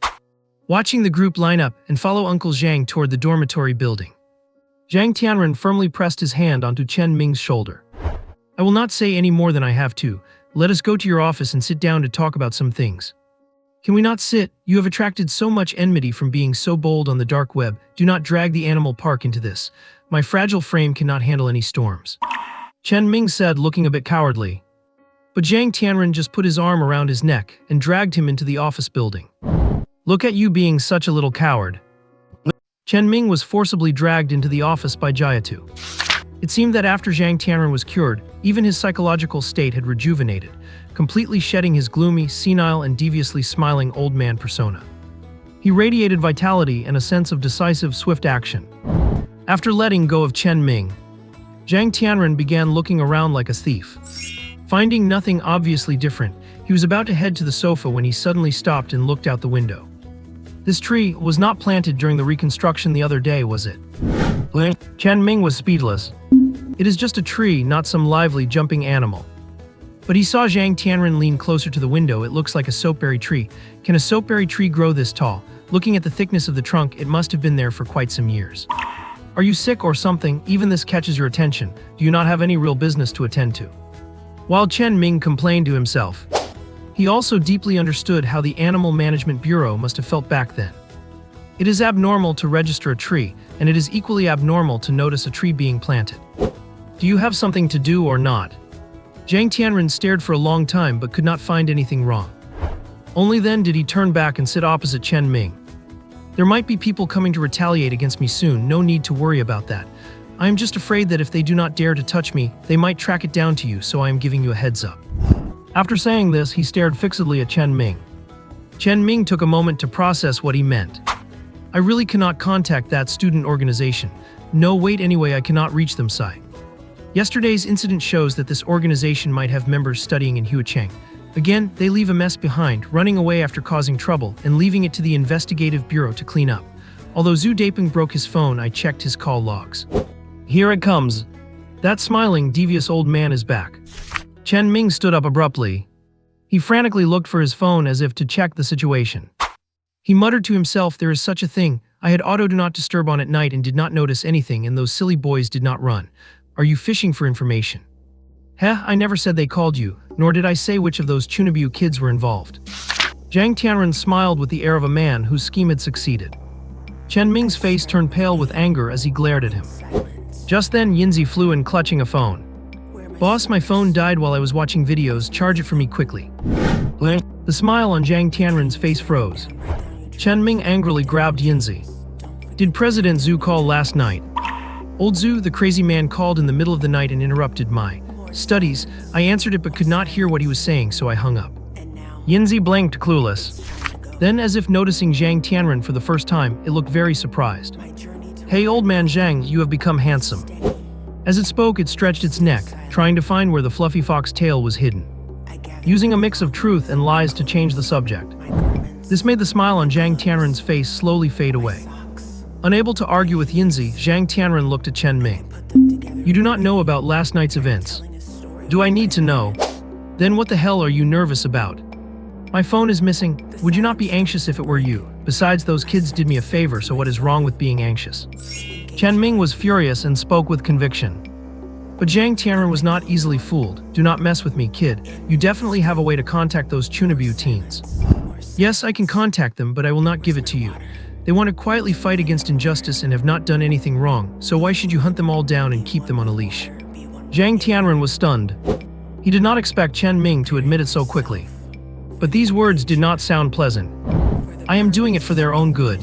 Watching the group line up and follow Uncle Zhang toward the dormitory building. Zhang Tianren firmly pressed his hand onto Chen Ming's shoulder. I will not say any more than I have to. Let us go to your office and sit down to talk about some things. Can we not sit? You have attracted so much enmity from being so bold on the dark web. Do not drag the animal park into this. My fragile frame cannot handle any storms. Chen Ming said, looking a bit cowardly. But Zhang Tianren just put his arm around his neck and dragged him into the office building. Look at you being such a little coward. Chen Ming was forcibly dragged into the office by Jiatu. It seemed that after Zhang Tianren was cured, even his psychological state had rejuvenated, completely shedding his gloomy, senile, and deviously smiling old man persona. He radiated vitality and a sense of decisive, swift action. After letting go of Chen Ming, Zhang Tianren began looking around like a thief. Finding nothing obviously different, he was about to head to the sofa when he suddenly stopped and looked out the window. This tree was not planted during the reconstruction the other day, was it? Chen Ming was speechless. It is just a tree, not some lively, jumping animal. But he saw Zhang Tianren lean closer to the window. It looks like a soapberry tree. Can a soapberry tree grow this tall? Looking at the thickness of the trunk, it must have been there for quite some years. Are you sick or something? Even this catches your attention. Do you not have any real business to attend to? While Chen Ming complained to himself, he also deeply understood how the Animal Management Bureau must have felt back then. It is abnormal to register a tree, and it is equally abnormal to notice a tree being planted. Do you have something to do or not? Zhang Tianren stared for a long time but could not find anything wrong. Only then did he turn back and sit opposite Chen Ming. There might be people coming to retaliate against me soon, no need to worry about that. I am just afraid that if they do not dare to touch me, they might track it down to you, so I am giving you a heads up. After saying this, he stared fixedly at Chen Ming. Chen Ming took a moment to process what he meant. I really cannot contact that student organization. No, wait, anyway, I cannot reach them, Sai. Yesterday's incident shows that this organization might have members studying in Huacheng. Again, they leave a mess behind, running away after causing trouble and leaving it to the investigative bureau to clean up. Although Zhu Daping broke his phone, I checked his call logs. Here it comes. That smiling, devious old man is back. Chen Ming stood up abruptly. He frantically looked for his phone as if to check the situation. He muttered to himself, there is such a thing. I had auto do not disturb on at night and did not notice anything, and those silly boys did not run. Are you fishing for information? Heh, I never said they called you, nor did I say which of those Chunabu kids were involved. Zhang Tianren smiled with the air of a man whose scheme had succeeded. Chen Ming's face turned pale with anger as he glared at him. Just then, Yinzi flew in clutching a phone. Boss, my phone died while I was watching videos. Charge it for me quickly. The smile on Zhang Tianren's face froze. Chen Ming angrily grabbed Yinzi. Did President Zhu call last night? Old Zhu, the crazy man, called in the middle of the night and interrupted my studies. I answered it but could not hear what he was saying, so I hung up. Yinzi blinked, clueless. Then, as if noticing Zhang Tianren for the first time, it looked very surprised. "Hey old man Zhang, you have become handsome." As it spoke, it stretched its neck, trying to find where the fluffy fox tail was hidden, using a mix of truth and lies to change the subject. This made the smile on Zhang Tianren's face slowly fade away. Unable to argue with Yinzi, Zhang Tianren looked at Chen Ming. "You do not know about last night's events. Do I need to know? Then what the hell are you nervous about? My phone is missing. Would you not be anxious if it were you? Besides, those kids did me a favor, so what is wrong with being anxious?" Chen Ming was furious and spoke with conviction. But Zhang Tianren was not easily fooled. "Do not mess with me, kid. You definitely have a way to contact those Chunabu teens." "Yes, I can contact them, but I will not give it to you. They want to quietly fight against injustice and have not done anything wrong, so why should you hunt them all down and keep them on a leash?" Zhang Tianren was stunned. He did not expect Chen Ming to admit it so quickly. But these words did not sound pleasant. "I am doing it for their own good."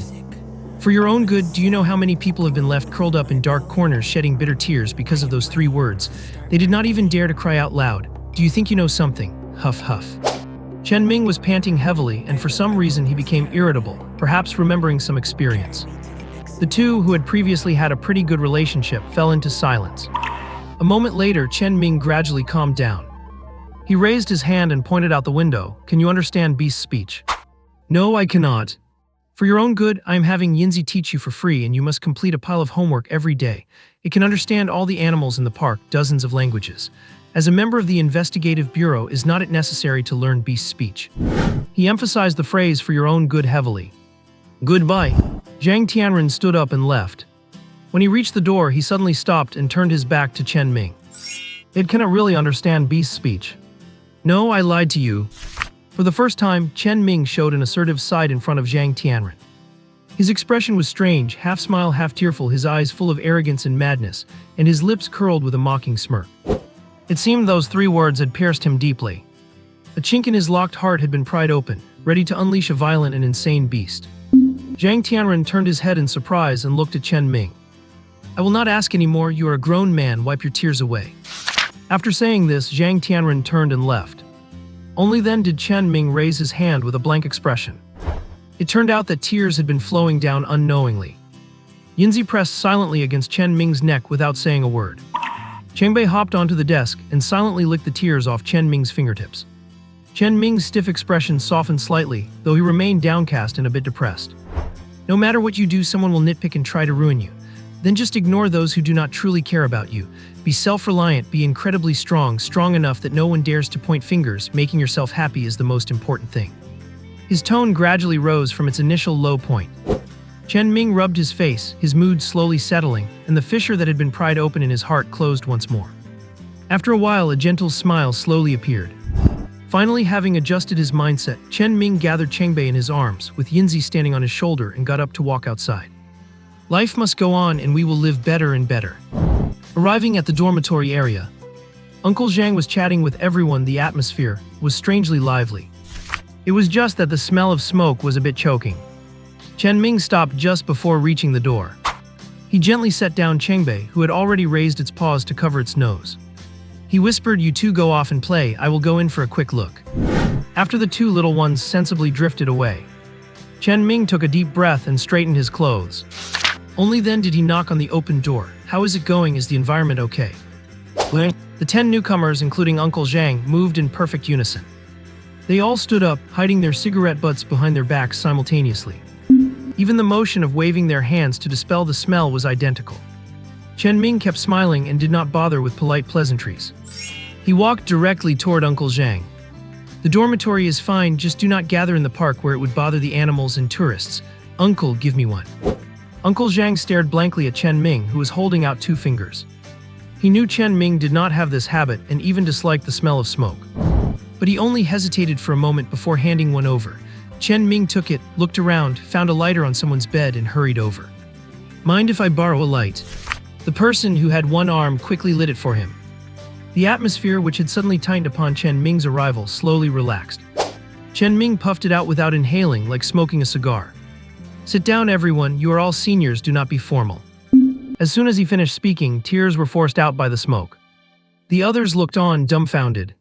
"For your own good, do you know how many people have been left curled up in dark corners shedding bitter tears because of those 3 words? They did not even dare to cry out loud. Do you think you know something? Huff huff." Chen Ming was panting heavily, and for some reason he became irritable, perhaps remembering some experience. The two, who had previously had a pretty good relationship, fell into silence. A moment later, Chen Ming gradually calmed down. He raised his hand and pointed out the window. "Can you understand Beast's speech?" "No, I cannot." "For your own good, I am having Yinzi teach you for free, and you must complete a pile of homework every day. It can understand all the animals in the park, dozens of languages. As a member of the investigative bureau, is not it necessary to learn Beast's speech?" He emphasized the phrase "for your own good" heavily. "Goodbye." Zhang Tianren stood up and left. When he reached the door, he suddenly stopped and turned his back to Chen Ming. "It cannot really understand Beast's speech." "No, I lied to you." For the first time, Chen Ming showed an assertive side in front of Zhang Tianren. His expression was strange, half smile, half tearful, his eyes full of arrogance and madness, and his lips curled with a mocking smirk. It seemed those 3 words had pierced him deeply. A chink in his locked heart had been pried open, ready to unleash a violent and insane beast. Zhang Tianren turned his head in surprise and looked at Chen Ming. "I will not ask anymore, you are a grown man, wipe your tears away." After saying this, Zhang Tianren turned and left. Only then did Chen Ming raise his hand with a blank expression. It turned out that tears had been flowing down unknowingly. Yinzi pressed silently against Chen Ming's neck without saying a word. Chengbei hopped onto the desk and silently licked the tears off Chen Ming's fingertips. Chen Ming's stiff expression softened slightly, though he remained downcast and a bit depressed. "No matter what you do, someone will nitpick and try to ruin you. Then just ignore those who do not truly care about you. Be self-reliant, be incredibly strong, strong enough that no one dares to point fingers. Making yourself happy is the most important thing." His tone gradually rose from its initial low point. Chen Ming rubbed his face, his mood slowly settling, and the fissure that had been pried open in his heart closed once more. After a while, a gentle smile slowly appeared. Finally, having adjusted his mindset, Chen Ming gathered Chengbei in his arms, with Yinzi standing on his shoulder, and got up to walk outside. Life must go on, and we will live better and better. Arriving at the dormitory area, Uncle Zhang was chatting with everyone. The atmosphere was strangely lively. It was just that the smell of smoke was a bit choking. Chen Ming stopped just before reaching the door. He gently set down Chengbei, who had already raised its paws to cover its nose. He whispered, "You two go off and play, I will go in for a quick look." After the 2 little ones sensibly drifted away, Chen Ming took a deep breath and straightened his clothes. Only then did he knock on the open door. "How is it going? Is the environment okay?" The 10 newcomers, including Uncle Zhang, moved in perfect unison. They all stood up, hiding their cigarette butts behind their backs simultaneously. Even the motion of waving their hands to dispel the smell was identical. Chen Ming kept smiling and did not bother with polite pleasantries. He walked directly toward Uncle Zhang. "The dormitory is fine, just do not gather in the park where it would bother the animals and tourists. Uncle, give me one." Uncle Zhang stared blankly at Chen Ming, who was holding out 2 fingers. He knew Chen Ming did not have this habit and even disliked the smell of smoke. But he only hesitated for a moment before handing one over. Chen Ming took it, looked around, found a lighter on someone's bed, and hurried over. "Mind if I borrow a light?" The person who had one arm quickly lit it for him. The atmosphere, which had suddenly tightened upon Chen Ming's arrival, slowly relaxed. Chen Ming puffed it out without inhaling, like smoking a cigar. "Sit down, everyone. You are all seniors. Do not be formal." As soon as he finished speaking, tears were forced out by the smoke. The others looked on, dumbfounded.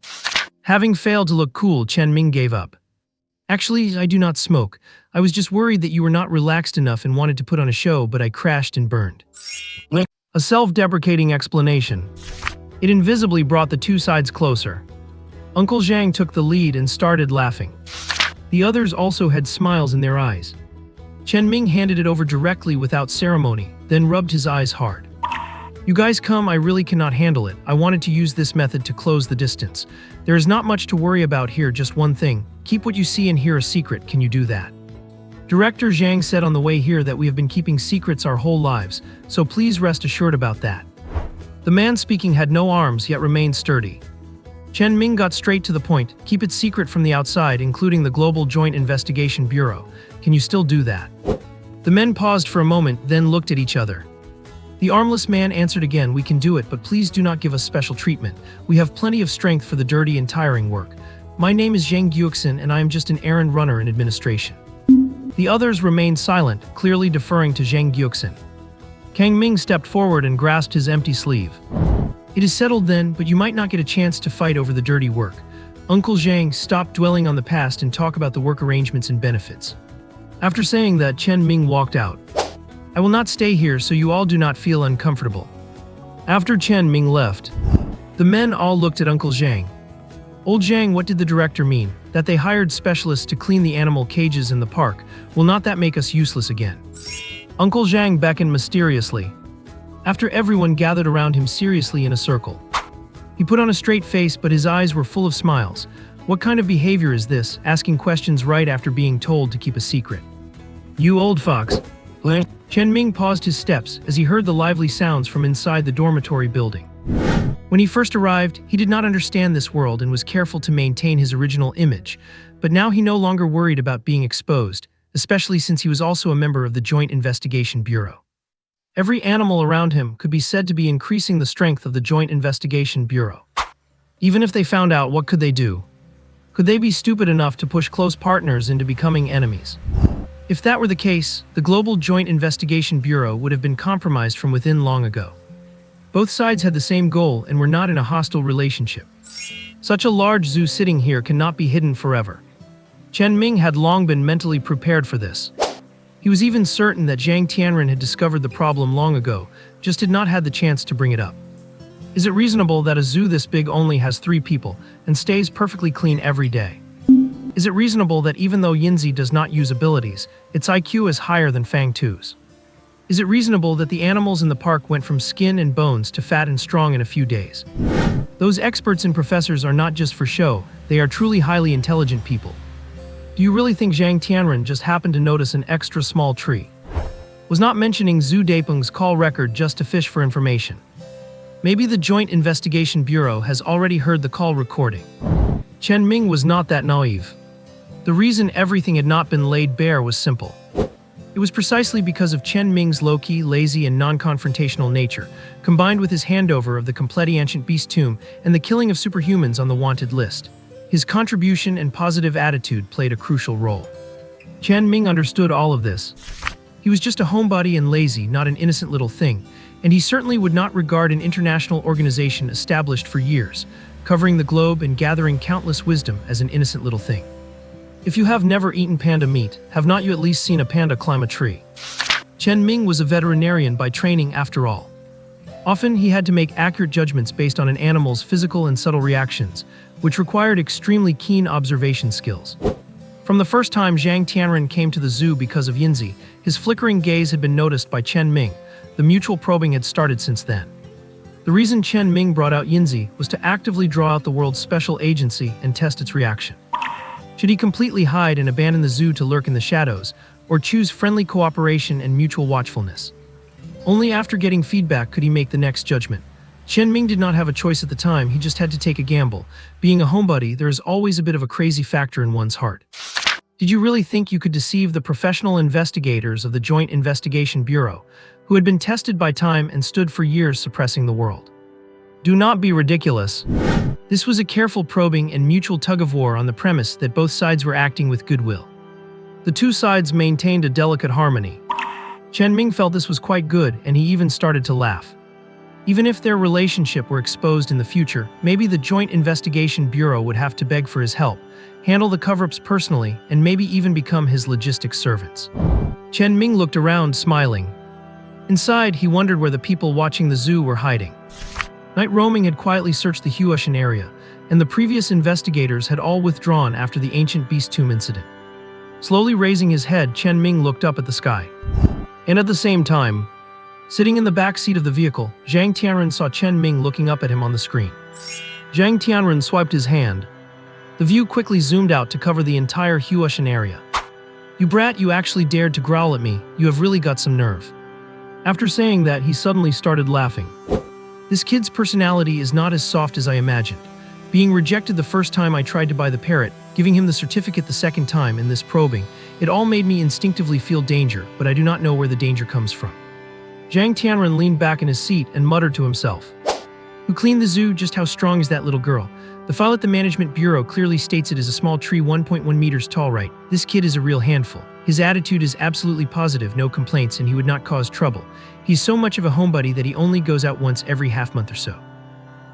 Having failed to look cool, Chen Ming gave up. Actually, I do not smoke. I was just worried that you were not relaxed enough and wanted to put on a show, but I crashed and burned. A self-deprecating explanation. It invisibly brought the two sides closer. Uncle Zhang took the lead and started laughing. The others also had smiles in their eyes. Chen Ming handed it over directly without ceremony, then rubbed his eyes hard. You guys come, I really cannot handle it. I wanted to use this method to close the distance. There is not much to worry about here, just one thing. Keep what you see and hear a secret, can you do that? Director Zhang said on the way here that we have been keeping secrets our whole lives, so please rest assured about that. The man speaking had no arms yet remained sturdy. Chen Ming got straight to the point. Keep it secret from the outside, including the Global Joint Investigation Bureau. Can you still do that? The men paused for a moment, then looked at each other. The armless man answered again, we can do it, but please do not give us special treatment. We have plenty of strength for the dirty and tiring work. My name is Zhang Guoxin and I am just an errand runner in administration. The others remained silent, clearly deferring to Zhang Guoxin. Kang Ming stepped forward and grasped his empty sleeve. It is settled then, but you might not get a chance to fight over the dirty work. Uncle Zhang, stop dwelling on the past and talk about the work arrangements and benefits. After saying that, Chen Ming walked out. I will not stay here so you all do not feel uncomfortable. After Chen Ming left, the men all looked at Uncle Zhang. Old Zhang, what did the director mean? That they hired specialists to clean the animal cages in the park. Will not that make us useless again? Uncle Zhang beckoned mysteriously. After everyone gathered around him seriously in a circle. He put on a straight face, but his eyes were full of smiles. What kind of behavior is this, asking questions right after being told to keep a secret? You old fox. Chen Ming paused his steps as he heard the lively sounds from inside the dormitory building. When he first arrived, he did not understand this world and was careful to maintain his original image, but now he no longer worried about being exposed, especially since he was also a member of the Joint Investigation Bureau. Every animal around him could be said to be increasing the strength of the Joint Investigation Bureau. Even if they found out, what could they do? Could they be stupid enough to push close partners into becoming enemies? If that were the case, the Global Joint Investigation Bureau would have been compromised from within long ago. Both sides had the same goal and were not in a hostile relationship. Such a large zoo sitting here cannot be hidden forever. Chen Ming had long been mentally prepared for this. He was even certain that Zhang Tianren had discovered the problem long ago, just had not had the chance to bring it up. Is it reasonable that a zoo this big only has 3 people and stays perfectly clean every day? Is it reasonable that even though Yinzi does not use abilities, its IQ is higher than Fang Tu's? Is it reasonable that the animals in the park went from skin and bones to fat and strong in a few days? Those experts and professors are not just for show, they are truly highly intelligent people. Do you really think Zhang Tianren just happened to notice an extra small tree? Was not mentioning Zhu Daipeng's call record just to fish for information? Maybe the Joint Investigation Bureau has already heard the call recording. Chen Ming was not that naive. The reason everything had not been laid bare was simple. It was precisely because of Chen Ming's low-key, lazy, and non-confrontational nature, combined with his handover of the complete ancient beast tomb and the killing of superhumans on the wanted list. His contribution and positive attitude played a crucial role. Chen Ming understood all of this. He was just a homebody and lazy, not an innocent little thing, and he certainly would not regard an international organization established for years, covering the globe and gathering countless wisdom as an innocent little thing. If you have never eaten panda meat, have not you at least seen a panda climb a tree? Chen Ming was a veterinarian by training after all. Often he had to make accurate judgments based on an animal's physical and subtle reactions, which required extremely keen observation skills. From the first time Zhang Tianren came to the zoo because of Yinzi, his flickering gaze had been noticed by Chen Ming. The mutual probing had started since then. The reason Chen Ming brought out Yinzi was to actively draw out the world's special agency and test its reaction. Should he completely hide and abandon the zoo to lurk in the shadows, or choose friendly cooperation and mutual watchfulness? Only after getting feedback could he make the next judgment. Chen Ming did not have a choice at the time, he just had to take a gamble. Being a homebody, there is always a bit of a crazy factor in one's heart. Did you really think you could deceive the professional investigators of the Joint Investigation Bureau, who had been tested by time and stood for years suppressing the world? Do not be ridiculous. This was a careful probing and mutual tug-of-war on the premise that both sides were acting with goodwill. The two sides maintained a delicate harmony. Chen Ming felt this was quite good, and he even started to laugh. Even if their relationship were exposed in the future, maybe the Joint Investigation Bureau would have to beg for his help, handle the cover-ups personally, and maybe even become his logistics servants. Chen Ming looked around, smiling. Inside, he wondered where the people watching the zoo were hiding. Night roaming had quietly searched the Huashan area, and the previous investigators had all withdrawn after the ancient beast tomb incident. Slowly raising his head, Chen Ming looked up at the sky. And at the same time, sitting in the back seat of the vehicle, Zhang Tianren saw Chen Ming looking up at him on the screen. Zhang Tianren swiped his hand. The view quickly zoomed out to cover the entire Huashan area. "You brat, you actually dared to growl at me. You have really got some nerve." After saying that, he suddenly started laughing. This kid's personality is not as soft as I imagined. Being rejected the first time I tried to buy the Parrot, giving him the certificate the second time, and this probing, it all made me instinctively feel danger, but I do not know where the danger comes from. Zhang Tianren leaned back in his seat and muttered to himself. "Who cleaned the zoo? Just how strong is that little girl? The file at the Management Bureau clearly states it is a small tree 1.1 meters tall, right? This kid is a real handful. His attitude is absolutely positive, no complaints, and he would not cause trouble. He's so much of a homebody that he only goes out once every half-month or so.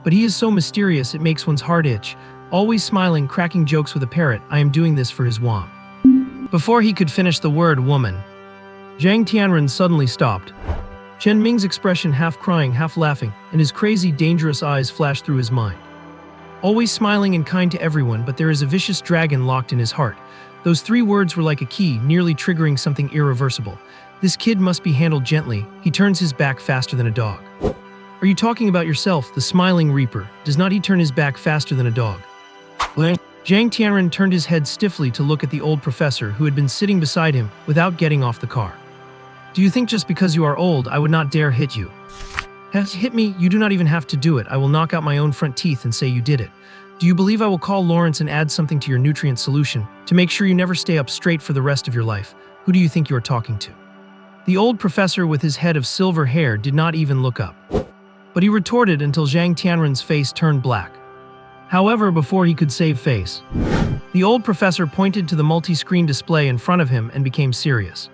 But he is so mysterious it makes one's heart itch. Always smiling, cracking jokes with a parrot. I am doing this for his wom." Before he could finish the word woman, Zhang Tianren suddenly stopped. Chen Ming's expression, half crying, half laughing, and his crazy, dangerous eyes flashed through his mind. Always smiling and kind to everyone, but there is a vicious dragon locked in his heart. Those 3 words were like a key, nearly triggering something irreversible. This kid must be handled gently. He turns his back faster than a dog. Are you talking about yourself, the smiling reaper? Does not he turn his back faster than a dog? Zhang Tianren turned his head stiffly to look at the old professor who had been sitting beside him without getting off the car. "Do you think just because you are old, I would not dare hit you?" "Hit me? You do not even have to do it. I will knock out my own front teeth and say you did it. Do you believe I will call Lawrence and add something to your nutrient solution to make sure you never stay up straight for the rest of your life? Who do you think you are talking to?" The old professor with his head of silver hair did not even look up. But he retorted until Zhang Tianren's face turned black. However, before he could save face, the old professor pointed to the multi-screen display in front of him and became serious.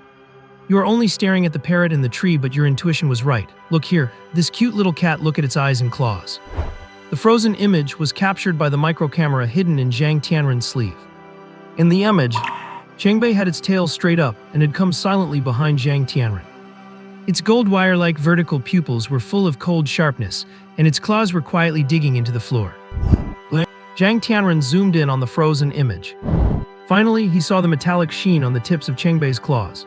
"You are only staring at the parrot in the tree, but your intuition was right. Look here, this cute little cat, look at its eyes and claws." The frozen image was captured by the microcamera hidden in Zhang Tianren's sleeve. In the image, Chengbei had its tail straight up and had come silently behind Zhang Tianren. Its gold wire-like vertical pupils were full of cold sharpness, and its claws were quietly digging into the floor. Zhang Tianren zoomed in on the frozen image. Finally, he saw the metallic sheen on the tips of Chengbei's claws.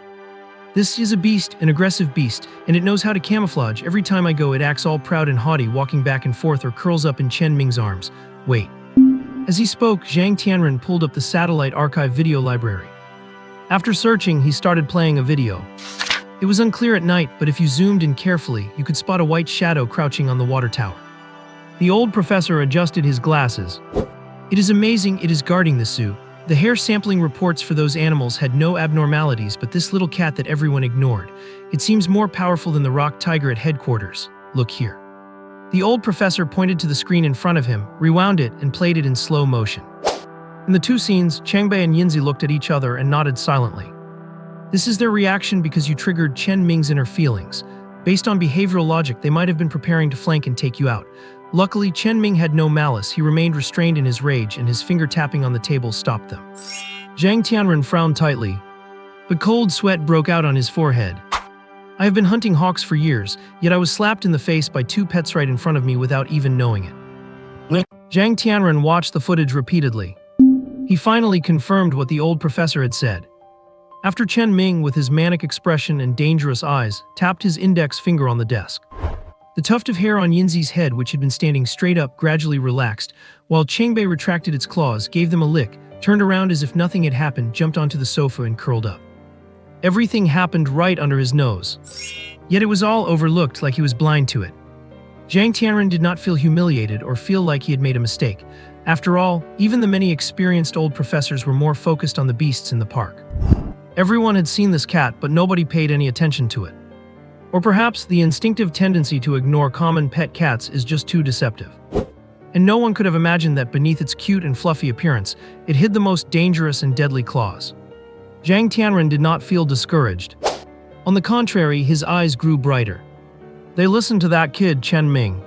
"This is a beast, an aggressive beast, and it knows how to camouflage. Every time I go, it acts all proud and haughty, walking back and forth or curls up in Chen Ming's arms. Wait." As he spoke, Zhang Tianren pulled up the satellite archive video library. After searching, he started playing a video. It was unclear at night, but if you zoomed in carefully, you could spot a white shadow crouching on the water tower. The old professor adjusted his glasses. "It is amazing, it is guarding the zoo. The hair sampling reports for those animals had no abnormalities, but this little cat that everyone ignored. It seems more powerful than the rock tiger at headquarters. Look here." The old professor pointed to the screen in front of him, rewound it, and played it in slow motion. In the 2 scenes, Chengbei and Yinzi looked at each other and nodded silently. This is their reaction because you triggered Chen Ming's inner feelings. Based on behavioral logic, they might have been preparing to flank and take you out. Luckily, Chen Ming had no malice. He remained restrained in his rage, and his finger tapping on the table stopped them. Zhang Tianren frowned tightly. But cold sweat broke out on his forehead. "I have been hunting hawks for years, yet I was slapped in the face by 2 pets right in front of me without even knowing it." Zhang Tianren watched the footage repeatedly. He finally confirmed what the old professor had said. After Chen Ming, with his manic expression and dangerous eyes, tapped his index finger on the desk. The tuft of hair on Yinzi's head, which had been standing straight up, gradually relaxed, while Chengbei retracted its claws, gave them a lick, turned around as if nothing had happened, jumped onto the sofa and curled up. Everything happened right under his nose. Yet it was all overlooked, like he was blind to it. Zhang Tianren did not feel humiliated or feel like he had made a mistake. After all, even the many experienced old professors were more focused on the beasts in the park. Everyone had seen this cat, but nobody paid any attention to it. Or perhaps the instinctive tendency to ignore common pet cats is just too deceptive. And no one could have imagined that beneath its cute and fluffy appearance, it hid the most dangerous and deadly claws. Zhang Tianren did not feel discouraged. On the contrary, his eyes grew brighter. They listened to that kid, Chen Ming.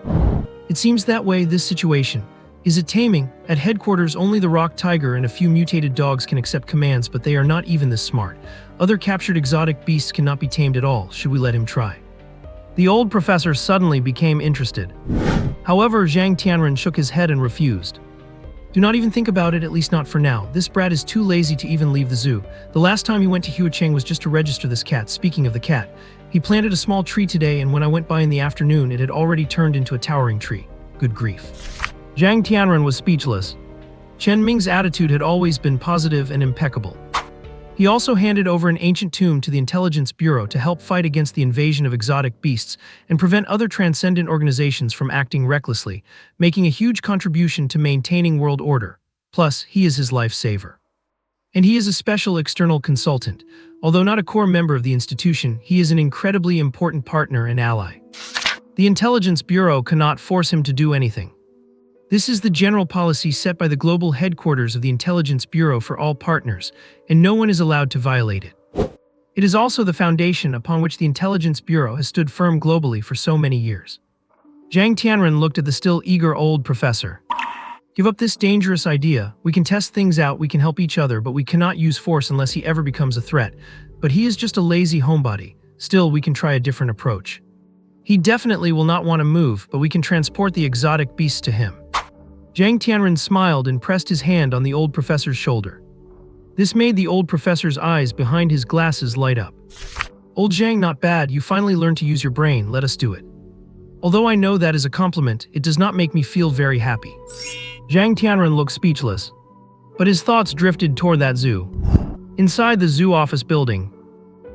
It seems that way this situation. Is it taming? At headquarters, only the rock tiger and a few mutated dogs can accept commands, but they are not even this smart. Other captured exotic beasts cannot be tamed at all. Should we let him try? The old professor suddenly became interested. However, Zhang Tianren shook his head and refused. Do not even think about it, at least not for now. This brat is too lazy to even leave the zoo. The last time he went to Huacheng was just to register this cat. Speaking of the cat, he planted a small tree today, and when I went by in the afternoon, it had already turned into a towering tree. Good grief. Zhang Tianren was speechless. Chen Ming's attitude had always been positive and impeccable. He also handed over an ancient tomb to the Intelligence Bureau to help fight against the invasion of exotic beasts and prevent other transcendent organizations from acting recklessly, making a huge contribution to maintaining world order. Plus, he is his lifesaver. And he is a special external consultant. Although not a core member of the institution, he is an incredibly important partner and ally. The Intelligence Bureau cannot force him to do anything. This is the general policy set by the global headquarters of the Intelligence Bureau for all partners, and no one is allowed to violate it. It is also the foundation upon which the Intelligence Bureau has stood firm globally for so many years. Zhang Tianren looked at the still eager old professor. Give up this dangerous idea. We can test things out, we can help each other, but we cannot use force unless he ever becomes a threat. But he is just a lazy homebody. Still, we can try a different approach. He definitely will not want to move, but we can transport the exotic beasts to him. Zhang Tianren smiled and pressed his hand on the old professor's shoulder. This made the old professor's eyes behind his glasses light up. Old Zhang, not bad, you finally learned to use your brain, let us do it. Although I know that is a compliment, it does not make me feel very happy. Zhang Tianren looked speechless, but his thoughts drifted toward that zoo. Inside the zoo office building,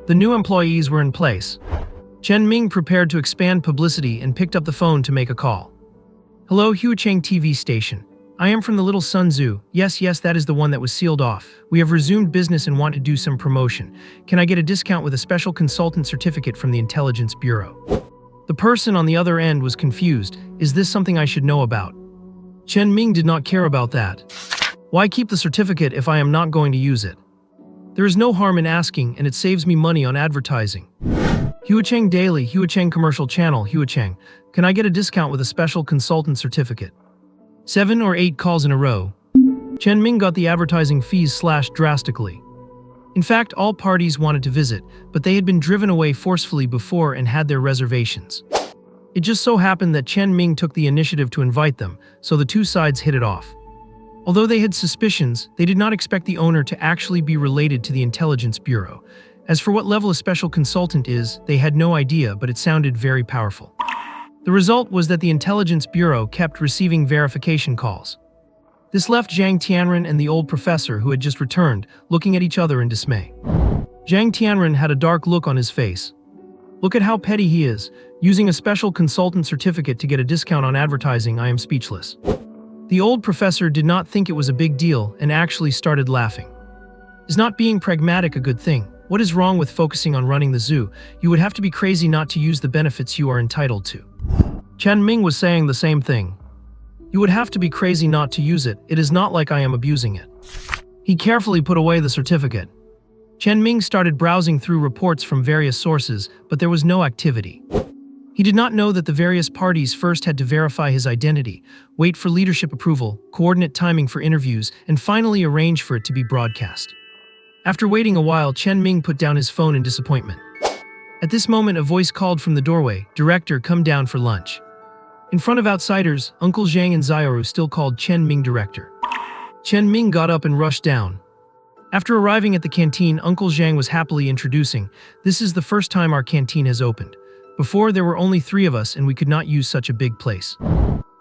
the new employees were in place. Chen Ming prepared to expand publicity and picked up the phone to make a call. Hello, Huacheng TV station. I am from the Little Sun Zoo. Yes, that is the one that was sealed off. We have resumed business and want to do some promotion. Can I get a discount with a special consultant certificate from the Intelligence Bureau? The person on the other end was confused. Is this something I should know about? Chen Ming did not care about that. Why keep the certificate if I am not going to use it? There is no harm in asking, and it saves me money on advertising. Huacheng Daily, Huacheng Commercial Channel, Huacheng. Can I get a discount with a special consultant certificate? 7 or 8 calls in a row. Chen Ming got the advertising fees slashed drastically. In fact, all parties wanted to visit, but they had been driven away forcefully before and had their reservations. It just so happened that Chen Ming took the initiative to invite them, so the two sides hit it off. Although they had suspicions, they did not expect the owner to actually be related to the Intelligence Bureau. As for what level a special consultant is, they had no idea, but it sounded very powerful. The result was that the Intelligence Bureau kept receiving verification calls. This left Zhang Tianren and the old professor who had just returned, looking at each other in dismay. Zhang Tianren had a dark look on his face. Look at how petty he is. Using a special consultant certificate to get a discount on advertising, I am speechless. The old professor did not think it was a big deal and actually started laughing. Is not being pragmatic a good thing? What is wrong with focusing on running the zoo? You would have to be crazy not to use the benefits you are entitled to. Chen Ming was saying the same thing. You would have to be crazy not to use it. It is not like I am abusing it. He carefully put away the certificate. Chen Ming started browsing through reports from various sources, but there was no activity. He did not know that the various parties first had to verify his identity, wait for leadership approval, coordinate timing for interviews, and finally arrange for it to be broadcast. After waiting a while, Chen Ming put down his phone in disappointment. At this moment, a voice called from the doorway, "Director, come down for lunch." In front of outsiders, Uncle Zhang and Xiaoru still called Chen Ming director. Chen Ming got up and rushed down. After arriving at the canteen, Uncle Zhang was happily introducing, "This is the first time our canteen has opened. Before, there were only 3 of us and we could not use such a big place."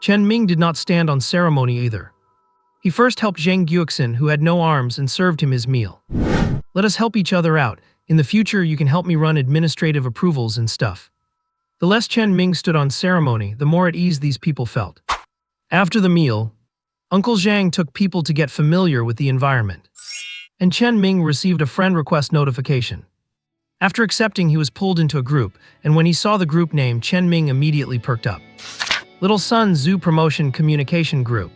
Chen Ming did not stand on ceremony either. He first helped Zhang Guoxin, who had no arms, and served him his meal. "Let us help each other out. In the future, you can help me run administrative approvals and stuff." The less Chen Ming stood on ceremony, the more at ease these people felt. After the meal, Uncle Zhang took people to get familiar with the environment. And Chen Ming received a friend request notification. After accepting, he was pulled into a group, and when he saw the group name, Chen Ming immediately perked up. Little Sun Zoo Promotion Communication Group.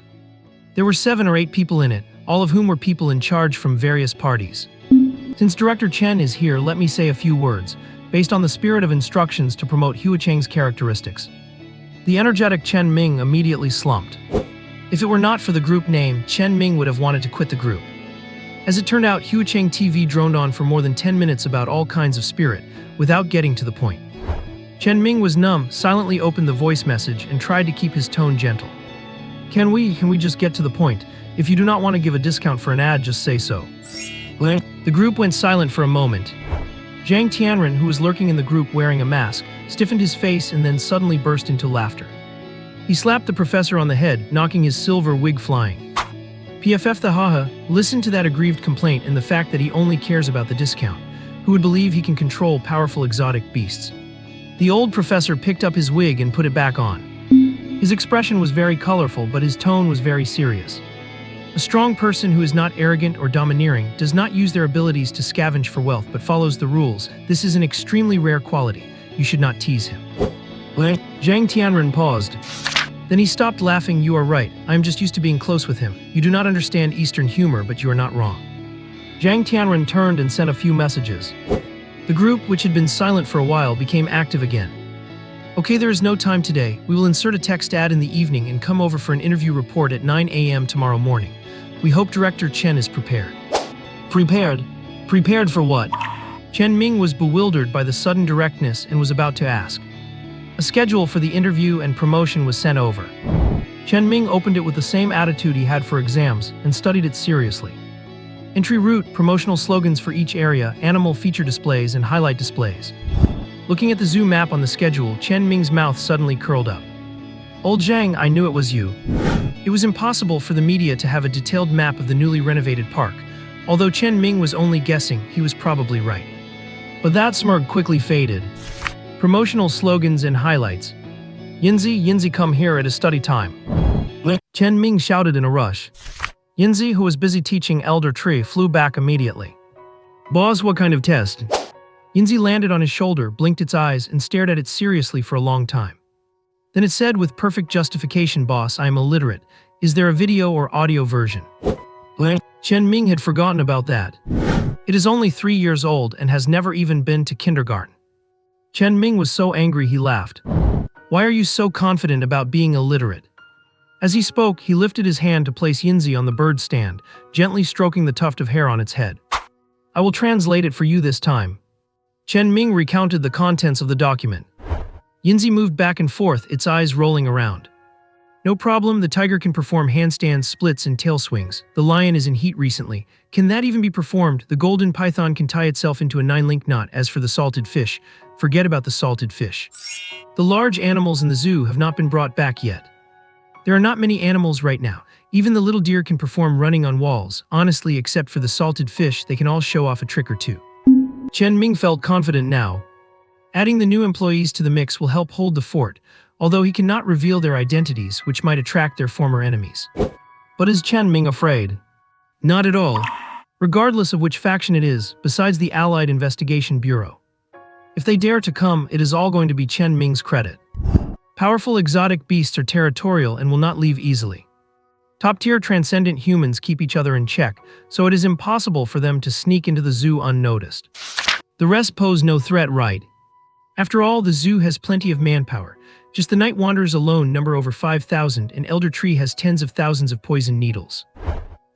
There were 7 or 8 people in it, all of whom were people in charge from various parties. Since Director Chen is here, let me say a few words. based on the spirit of instructions to promote Hua Chang's characteristics. The energetic Chen Ming immediately slumped. If it were not for the group name, Chen Ming would have wanted to quit the group. As it turned out, Hua Chang TV droned on for more than 10 minutes about all kinds of spirit, without getting to the point. Chen Ming was numb, silently opened the voice message, and tried to keep his tone gentle. Can we just get to the point? If you do not want to give a discount for an ad, just say so. The group went silent for a moment. Zhang Tianren, who was lurking in the group wearing a mask, stiffened his face and then suddenly burst into laughter. He slapped the professor on the head, knocking his silver wig flying. PFF the haha, listen to that aggrieved complaint and the fact that he only cares about the discount. Who would believe he can control powerful exotic beasts? The old professor picked up his wig and put it back on. His expression was very colorful, but his tone was very serious. A strong person who is not arrogant or domineering does not use their abilities to scavenge for wealth but follows the rules. This is an extremely rare quality. You should not tease him. Zhang Tianren paused. Then he stopped laughing. You are right. I am just used to being close with him. You do not understand Eastern humor, but you are not wrong. Zhang Tianren turned and sent a few messages. The group, which had been silent for a while, became active again. Okay, there is no time today. We will insert a text ad in the evening and come over for an interview report at 9 a.m. tomorrow morning. We hope Director Chen is prepared. Prepared? Prepared for what? Chen Ming was bewildered by the sudden directness and was about to ask. A schedule for the interview and promotion was sent over. Chen Ming opened it with the same attitude he had for exams and studied it seriously. Entry route, promotional slogans for each area, animal feature displays, and highlight displays. Looking at the zoo map on the schedule, Chen Ming's mouth suddenly curled up. Old Zhang, I knew it was you. It was impossible for the media to have a detailed map of the newly renovated park. Although Chen Ming was only guessing, he was probably right. But that smirk quickly faded. Promotional slogans and highlights. Yinzi, come here, it is study time. Chen Ming shouted in a rush. Yinzi, who was busy teaching Elder Tree, flew back immediately. Boss, what kind of test? Yinzi landed on his shoulder, blinked its eyes, and stared at it seriously for a long time. Then it said with perfect justification, Boss, I am illiterate. Is there a video or audio version? Chen Ming had forgotten about that. It is only 3 years old and has never even been to kindergarten. Chen Ming was so angry he laughed. Why are you so confident about being illiterate? As he spoke, he lifted his hand to place Yinzi on the bird stand, gently stroking the tuft of hair on its head. I will translate it for you this time. Chen Ming recounted the contents of the document. Yinzi moved back and forth, its eyes rolling around. No problem, the tiger can perform handstands, splits, and tail swings. The lion is in heat recently. Can that even be performed? The golden python can tie itself into a 9-link knot. As for the salted fish, forget about the salted fish. The large animals in the zoo have not been brought back yet. There are not many animals right now. Even the little deer can perform running on walls. Honestly, except for the salted fish, they can all show off a trick or two. Chen Ming felt confident now. Adding the new employees to the mix will help hold the fort, although he cannot reveal their identities, which might attract their former enemies. But is Chen Ming afraid? Not at all. Regardless of which faction it is, besides the Allied Investigation Bureau. If they dare to come, it is all going to be Chen Ming's credit. Powerful exotic beasts are territorial and will not leave easily. Top-tier transcendent humans keep each other in check, so it is impossible for them to sneak into the zoo unnoticed. The rest pose no threat, right? After all, the zoo has plenty of manpower. Just the night wanderers alone number over 5,000, and Elder Tree has tens of thousands of poison needles.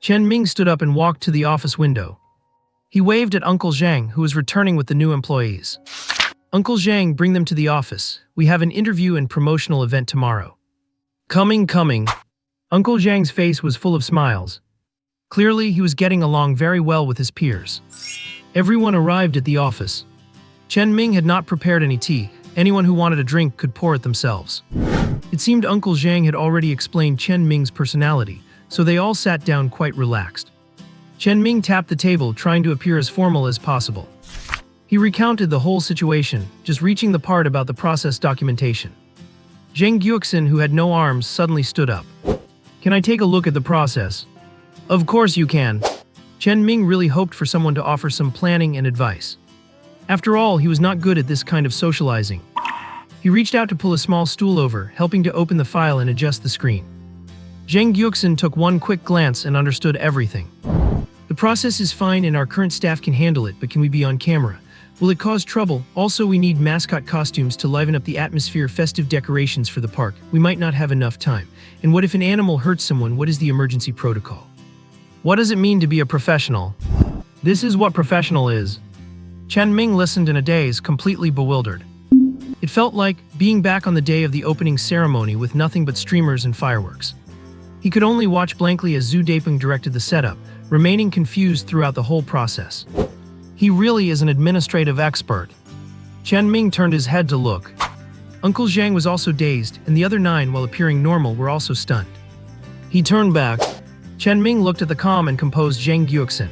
Chen Ming stood up and walked to the office window. He waved at Uncle Zhang, who was returning with the new employees. Uncle Zhang, bring them to the office. We have an interview and promotional event tomorrow. Coming. Uncle Zhang's face was full of smiles. Clearly, he was getting along very well with his peers. Everyone arrived at the office. Chen Ming had not prepared any tea. Anyone who wanted a drink could pour it themselves. It seemed Uncle Zhang had already explained Chen Ming's personality, so they all sat down quite relaxed. Chen Ming tapped the table, trying to appear as formal as possible. He recounted the whole situation, just reaching the part about the process documentation. Zheng Guoxin, who had no arms, suddenly stood up. Can I take a look at the process? Of course you can. Chen Ming really hoped for someone to offer some planning and advice. After all, he was not good at this kind of socializing. He reached out to pull a small stool over, helping to open the file and adjust the screen. Zheng Guoxin took one quick glance and understood everything. The process is fine and our current staff can handle it, but can we be on camera? Will it cause trouble? Also, we need mascot costumes to liven up the atmosphere, festive decorations for the park. We might not have enough time. And what if an animal hurts someone? What is the emergency protocol? What does it mean to be a professional? This is what professional is. Chen Ming listened in a daze, completely bewildered. It felt like being back on the day of the opening ceremony with nothing but streamers and fireworks. He could only watch blankly as Zhu Dapeng directed the setup, remaining confused throughout the whole process. He really is an administrative expert. Chen Ming turned his head to look. Uncle Zhang was also dazed, and the other 9, while appearing normal, were also stunned. He turned back. Chen Ming looked at the calm and composed Zhang Guoxin.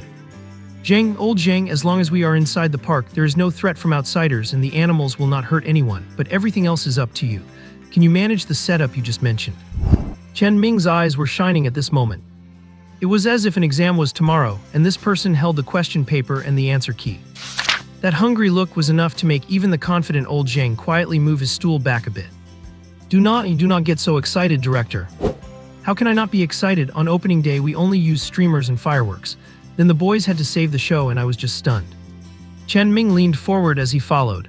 Zhang, old Zhang, as long as we are inside the park, there is no threat from outsiders and the animals will not hurt anyone, but everything else is up to you. Can you manage the setup you just mentioned? Chen Ming's eyes were shining at this moment. It was as if an exam was tomorrow, and this person held the question paper and the answer key. That hungry look was enough to make even the confident old Zhang quietly move his stool back a bit. Do not get so excited, director. How can I not be excited? On opening day we only used streamers and fireworks. Then the boys had to save the show and I was just stunned. Chen Ming leaned forward as he followed.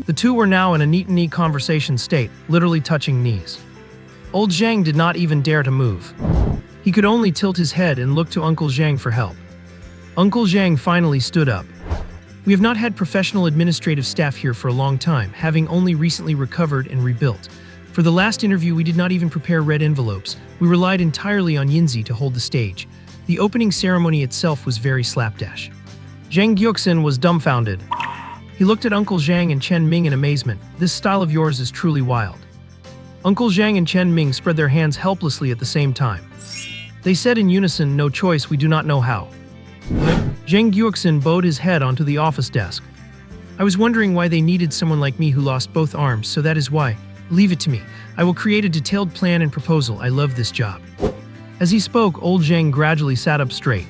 The two were now in a knee-to-knee conversation state, literally touching knees. Old Zhang did not even dare to move. He could only tilt his head and look to Uncle Zhang for help. Uncle Zhang finally stood up. We have not had professional administrative staff here for a long time, having only recently recovered and rebuilt. For the last interview we did not even prepare red envelopes. We relied entirely on Yinzi to hold the stage. The opening ceremony itself was very slapdash. Zhang Guoxin was dumbfounded. He looked at Uncle Zhang and Chen Ming in amazement. This style of yours is truly wild. Uncle Zhang and Chen Ming spread their hands helplessly at the same time. They said in unison, no choice, we do not know how. Zhang Guoxin bowed his head onto the office desk. I was wondering why they needed someone like me who lost both arms, so that is why. Leave it to me. I will create a detailed plan and proposal. I love this job. As he spoke, old Zhang gradually sat up straight.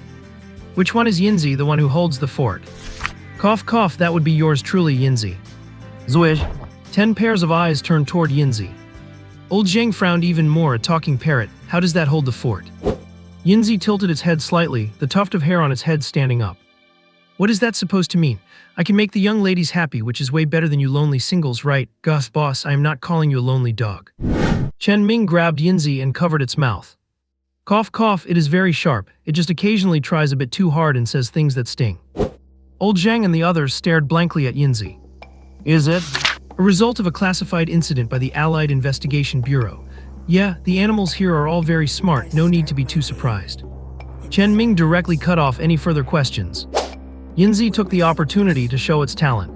Which one is Yinzi, the one who holds the fort? Cough, cough, that would be yours truly, Yinzi. Zwish. 10 pairs of eyes turned toward Yinzi. Old Zhang frowned even more, a talking parrot. How does that hold the fort? Yinzi tilted its head slightly, the tuft of hair on its head standing up. What is that supposed to mean? I can make the young ladies happy, which is way better than you lonely singles, right? Gus, boss, I am not calling you a lonely dog. Chen Ming grabbed Yinzi and covered its mouth. Cough, cough, it is very sharp. It just occasionally tries a bit too hard and says things that sting. Old Zhang and the others stared blankly at Yinzi. Is it? A result of a classified incident by the Allied Investigation Bureau. Yeah, the animals here are all very smart, no need to be too surprised. Chen Ming directly cut off any further questions. Yinzi took the opportunity to show its talent.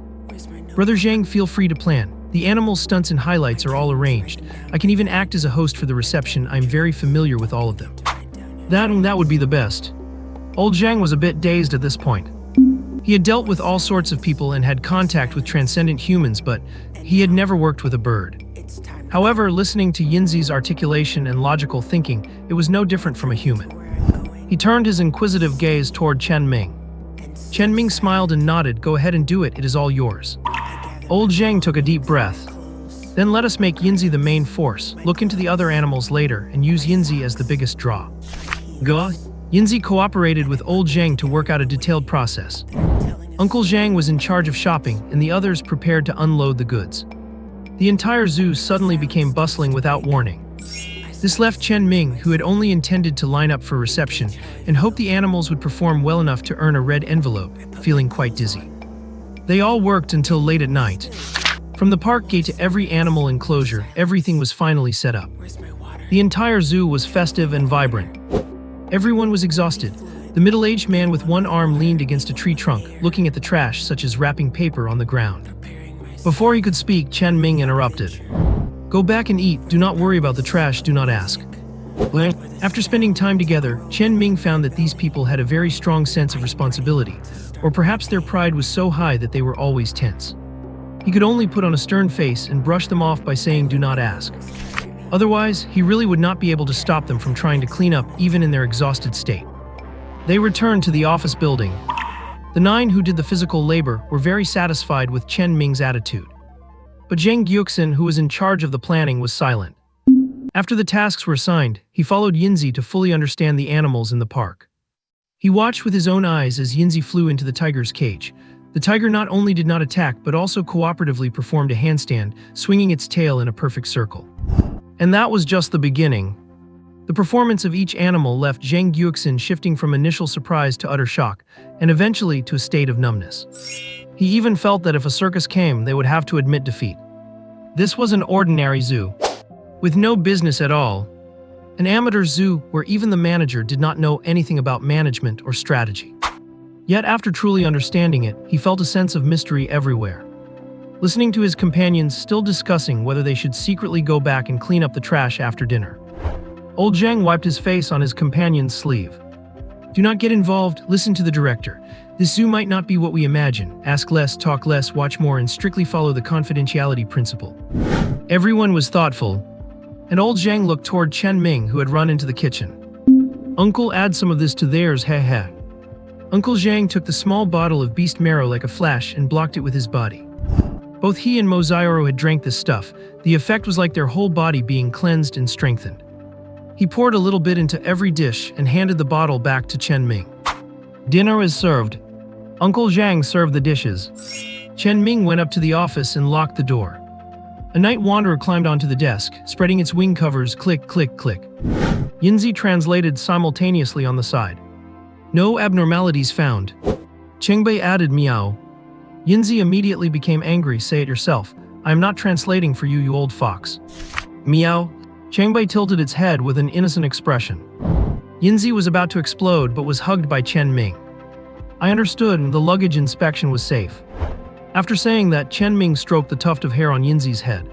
Brother Zhang, feel free to plan. The animal stunts and highlights are all arranged. I can even act as a host for the reception. I'm very familiar with all of them. That would be the best. Old Zhang was a bit dazed at this point. He had dealt with all sorts of people and had contact with transcendent humans, but he had never worked with a bird. However, listening to Yinzi's articulation and logical thinking, it was no different from a human. He turned his inquisitive gaze toward Chen Ming. Chen Ming smiled and nodded. Go ahead and do it, it is all yours. Old Zhang took a deep breath. Then let us make Yinzi the main force, look into the other animals later, and use Yinzi as the biggest draw. Go. Yinzi cooperated with old Zhang to work out a detailed process. Uncle Zhang was in charge of shopping, and the others prepared to unload the goods. The entire zoo suddenly became bustling without warning. This left Chen Ming, who had only intended to line up for reception, and hoped the animals would perform well enough to earn a red envelope, feeling quite dizzy. They all worked until late at night. From the park gate to every animal enclosure, everything was finally set up. The entire zoo was festive and vibrant. Everyone was exhausted. The middle-aged man with one arm leaned against a tree trunk, looking at the trash such as wrapping paper on the ground. Before he could speak, Chen Ming interrupted. Go back and eat, do not worry about the trash, do not ask. After spending time together, Chen Ming found that these people had a very strong sense of responsibility, or perhaps their pride was so high that they were always tense. He could only put on a stern face and brush them off by saying do not ask. Otherwise, he really would not be able to stop them from trying to clean up even in their exhausted state. They returned to the office building. The 9 who did the physical labor were very satisfied with Chen Ming's attitude. But Zhang Guoxin, who was in charge of the planning, was silent. After the tasks were assigned, he followed Yinzi to fully understand the animals in the park. He watched with his own eyes as Yinzi flew into the tiger's cage. The tiger not only did not attack but also cooperatively performed a handstand, swinging its tail in a perfect circle. And that was just the beginning. The performance of each animal left Zhang Guoxin shifting from initial surprise to utter shock, and eventually to a state of numbness. He even felt that if a circus came, they would have to admit defeat. This was an ordinary zoo, with no business at all. An amateur zoo where even the manager did not know anything about management or strategy. Yet after truly understanding it, he felt a sense of mystery everywhere. Listening to his companions still discussing whether they should secretly go back and clean up the trash after dinner. Old Zhang wiped his face on his companion's sleeve. Do not get involved, listen to the director. This zoo might not be what we imagine. Ask less, talk less, watch more, and strictly follow the confidentiality principle. Everyone was thoughtful, and old Zhang looked toward Chen Ming, who had run into the kitchen. Uncle, add some of this to theirs, heh heh. Uncle Zhang took the small bottle of beast marrow like a flash and blocked it with his body. Both he and Mozairo had drank this stuff. The effect was like their whole body being cleansed and strengthened. He poured a little bit into every dish and handed the bottle back to Chen Ming. Dinner is served. Uncle Zhang served the dishes. Chen Ming went up to the office and locked the door. A night wanderer climbed onto the desk, spreading its wing covers, click, click, click. Yinzi translated simultaneously on the side. No abnormalities found. Chengbei added meow. Yinzi immediately became angry. Say it yourself. I am not translating for you, you old fox. Meow. Chengbei tilted its head with an innocent expression. Yinzi was about to explode but was hugged by Chen Ming. I understood, and the luggage inspection was safe. After saying that, Chen Ming stroked the tuft of hair on Yinzi's head.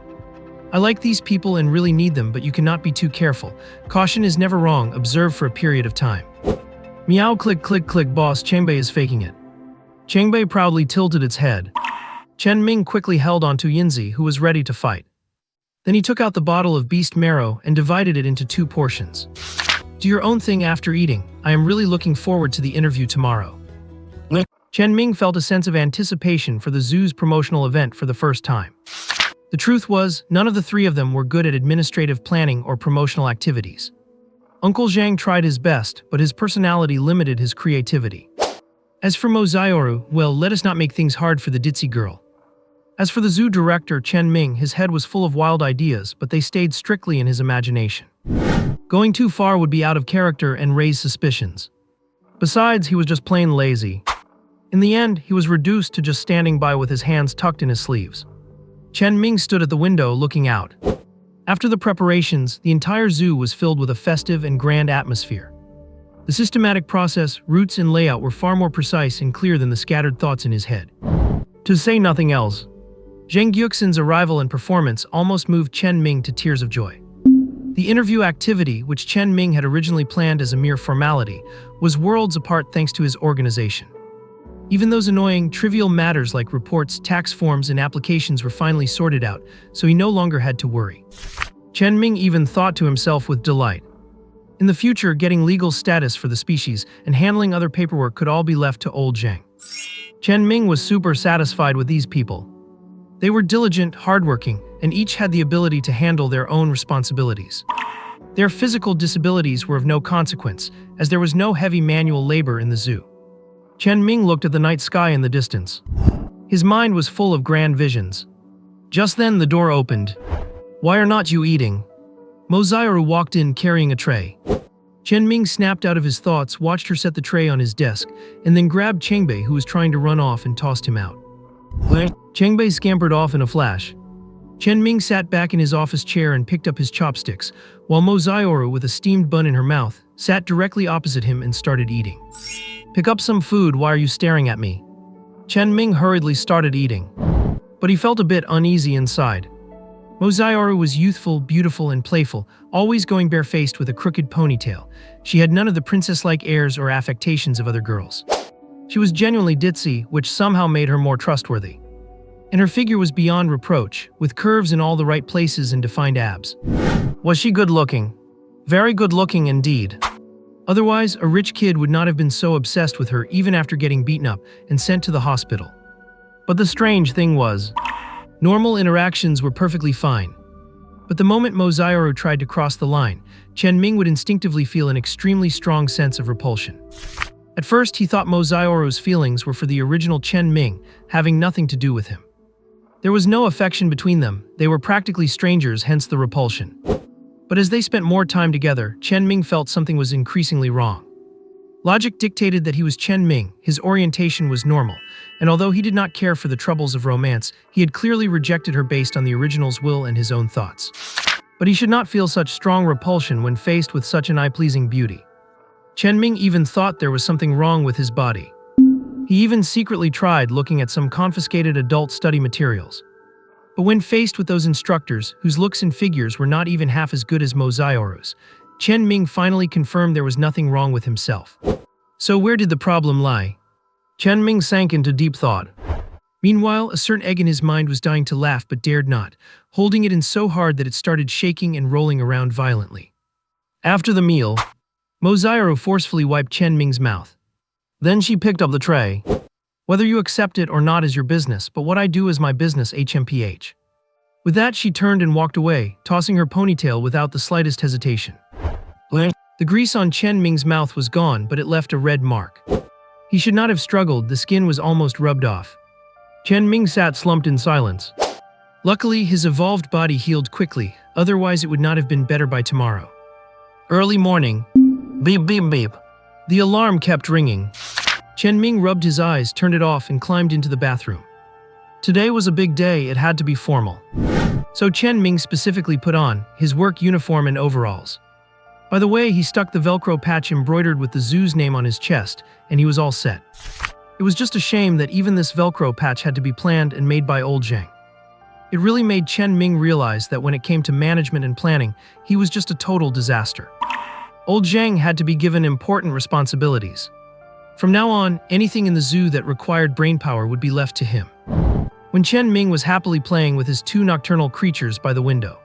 I like these people and really need them, but you cannot be too careful. Caution is never wrong. Observe for a period of time. Meow, click, click, click, boss. Chengbei is faking it. Chengbei proudly tilted its head. Chen Ming quickly held onto Yinzi, who was ready to fight. Then he took out the bottle of beast marrow and divided it into 2 portions. Do your own thing after eating. I am really looking forward to the interview tomorrow. Chen Ming felt a sense of anticipation for the zoo's promotional event for the first time. The truth was, none of the 3 of them were good at administrative planning or promotional activities. Uncle Zhang tried his best, but his personality limited his creativity. As for Mozairo, well, let us not make things hard for the ditzy girl. As for the zoo director, Chen Ming, his head was full of wild ideas, but they stayed strictly in his imagination. Going too far would be out of character and raise suspicions. Besides, he was just plain lazy. In the end, he was reduced to just standing by with his hands tucked in his sleeves. Chen Ming stood at the window looking out. After the preparations, the entire zoo was filled with a festive and grand atmosphere. The systematic process, routes, and layout were far more precise and clear than the scattered thoughts in his head. To say nothing else, Zhang Guoxin's arrival and performance almost moved Chen Ming to tears of joy. The interview activity, which Chen Ming had originally planned as a mere formality, was worlds apart thanks to his organization. Even those annoying, trivial matters like reports, tax forms, and applications were finally sorted out, so he no longer had to worry. Chen Ming even thought to himself with delight. In the future, getting legal status for the species and handling other paperwork could all be left to old Zhang. Chen Ming was super satisfied with these people. They were diligent, hardworking, and each had the ability to handle their own responsibilities. Their physical disabilities were of no consequence, as there was no heavy manual labor in the zoo. Chen Ming looked at the night sky in the distance. His mind was full of grand visions. Just then the door opened. Why are not you eating? Mozairo walked in carrying a tray. Chen Ming snapped out of his thoughts, watched her set the tray on his desk, and then grabbed Chengbei, who was trying to run off, and tossed him out. Chengbei scampered off in a flash. Chen Ming sat back in his office chair and picked up his chopsticks, while Mozairo, with a steamed bun in her mouth, sat directly opposite him and started eating. Pick up some food, why are you staring at me? Chen Ming hurriedly started eating. But he felt a bit uneasy inside. Mozairo was youthful, beautiful, and playful, always going barefaced with a crooked ponytail. She had none of the princess-like airs or affectations of other girls. She was genuinely ditzy, which somehow made her more trustworthy. And her figure was beyond reproach, with curves in all the right places and defined abs. Was she good-looking? Very good-looking indeed. Otherwise, a rich kid would not have been so obsessed with her even after getting beaten up and sent to the hospital. But the strange thing was, normal interactions were perfectly fine. But the moment Mozairo tried to cross the line, Chen Ming would instinctively feel an extremely strong sense of repulsion. At first, he thought Mozioro's feelings were for the original Chen Ming, having nothing to do with him. There was no affection between them, they were practically strangers, hence the repulsion. But as they spent more time together, Chen Ming felt something was increasingly wrong. Logic dictated that he was Chen Ming, his orientation was normal, and although he did not care for the troubles of romance, he had clearly rejected her based on the original's will and his own thoughts. But he should not feel such strong repulsion when faced with such an eye-pleasing beauty. Chen Ming even thought there was something wrong with his body. He even secretly tried looking at some confiscated adult study materials. But when faced with those instructors, whose looks and figures were not even half as good as Mozioro's, Chen Ming finally confirmed there was nothing wrong with himself. So where did the problem lie? Chen Ming sank into deep thought. Meanwhile, a certain egg in his mind was dying to laugh but dared not, holding it in so hard that it started shaking and rolling around violently. After the meal, Mozioro forcefully wiped Chen Ming's mouth. Then she picked up the tray. Whether you accept it or not is your business, but what I do is my business, HMPH. With that, she turned and walked away, tossing her ponytail without the slightest hesitation. The grease on Chen Ming's mouth was gone, but it left a red mark. He should not have struggled, the skin was almost rubbed off. Chen Ming sat slumped in silence. Luckily, his evolved body healed quickly, otherwise it would not have been better by tomorrow. Early morning. Beep beep beep. The alarm kept ringing. Chen Ming rubbed his eyes, turned it off, and climbed into the bathroom. Today was a big day, it had to be formal. So Chen Ming specifically put on his work uniform and overalls. By the way, he stuck the Velcro patch embroidered with the zoo's name on his chest, and he was all set. It was just a shame that even this Velcro patch had to be planned and made by old Zhang. It really made Chen Ming realize that when it came to management and planning, he was just a total disaster. Old Zhang had to be given important responsibilities. From now on, anything in the zoo that required brainpower would be left to him. When Chen Ming was happily playing with his two nocturnal creatures by the window,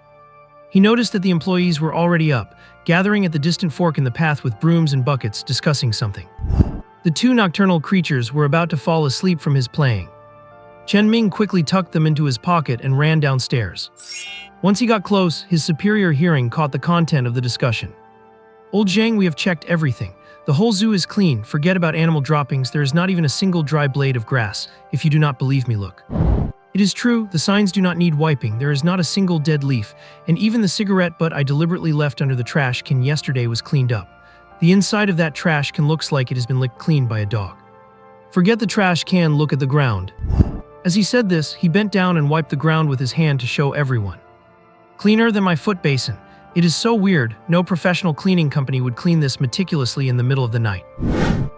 he noticed that the employees were already up, gathering at the distant fork in the path with brooms and buckets, discussing something. The two nocturnal creatures were about to fall asleep from his playing. Chen Ming quickly tucked them into his pocket and ran downstairs. Once he got close, his superior hearing caught the content of the discussion. Old Zhang, we have checked everything. The whole zoo is clean, forget about animal droppings, there is not even a single dry blade of grass. If you do not believe me, look. It is true, the signs do not need wiping, there is not a single dead leaf, and even the cigarette butt I deliberately left under the trash can yesterday was cleaned up. The inside of that trash can looks like it has been licked clean by a dog. Forget the trash can, look at the ground. As he said this, he bent down and wiped the ground with his hand to show everyone. Cleaner than my foot basin. It is so weird, no professional cleaning company would clean this meticulously in the middle of the night.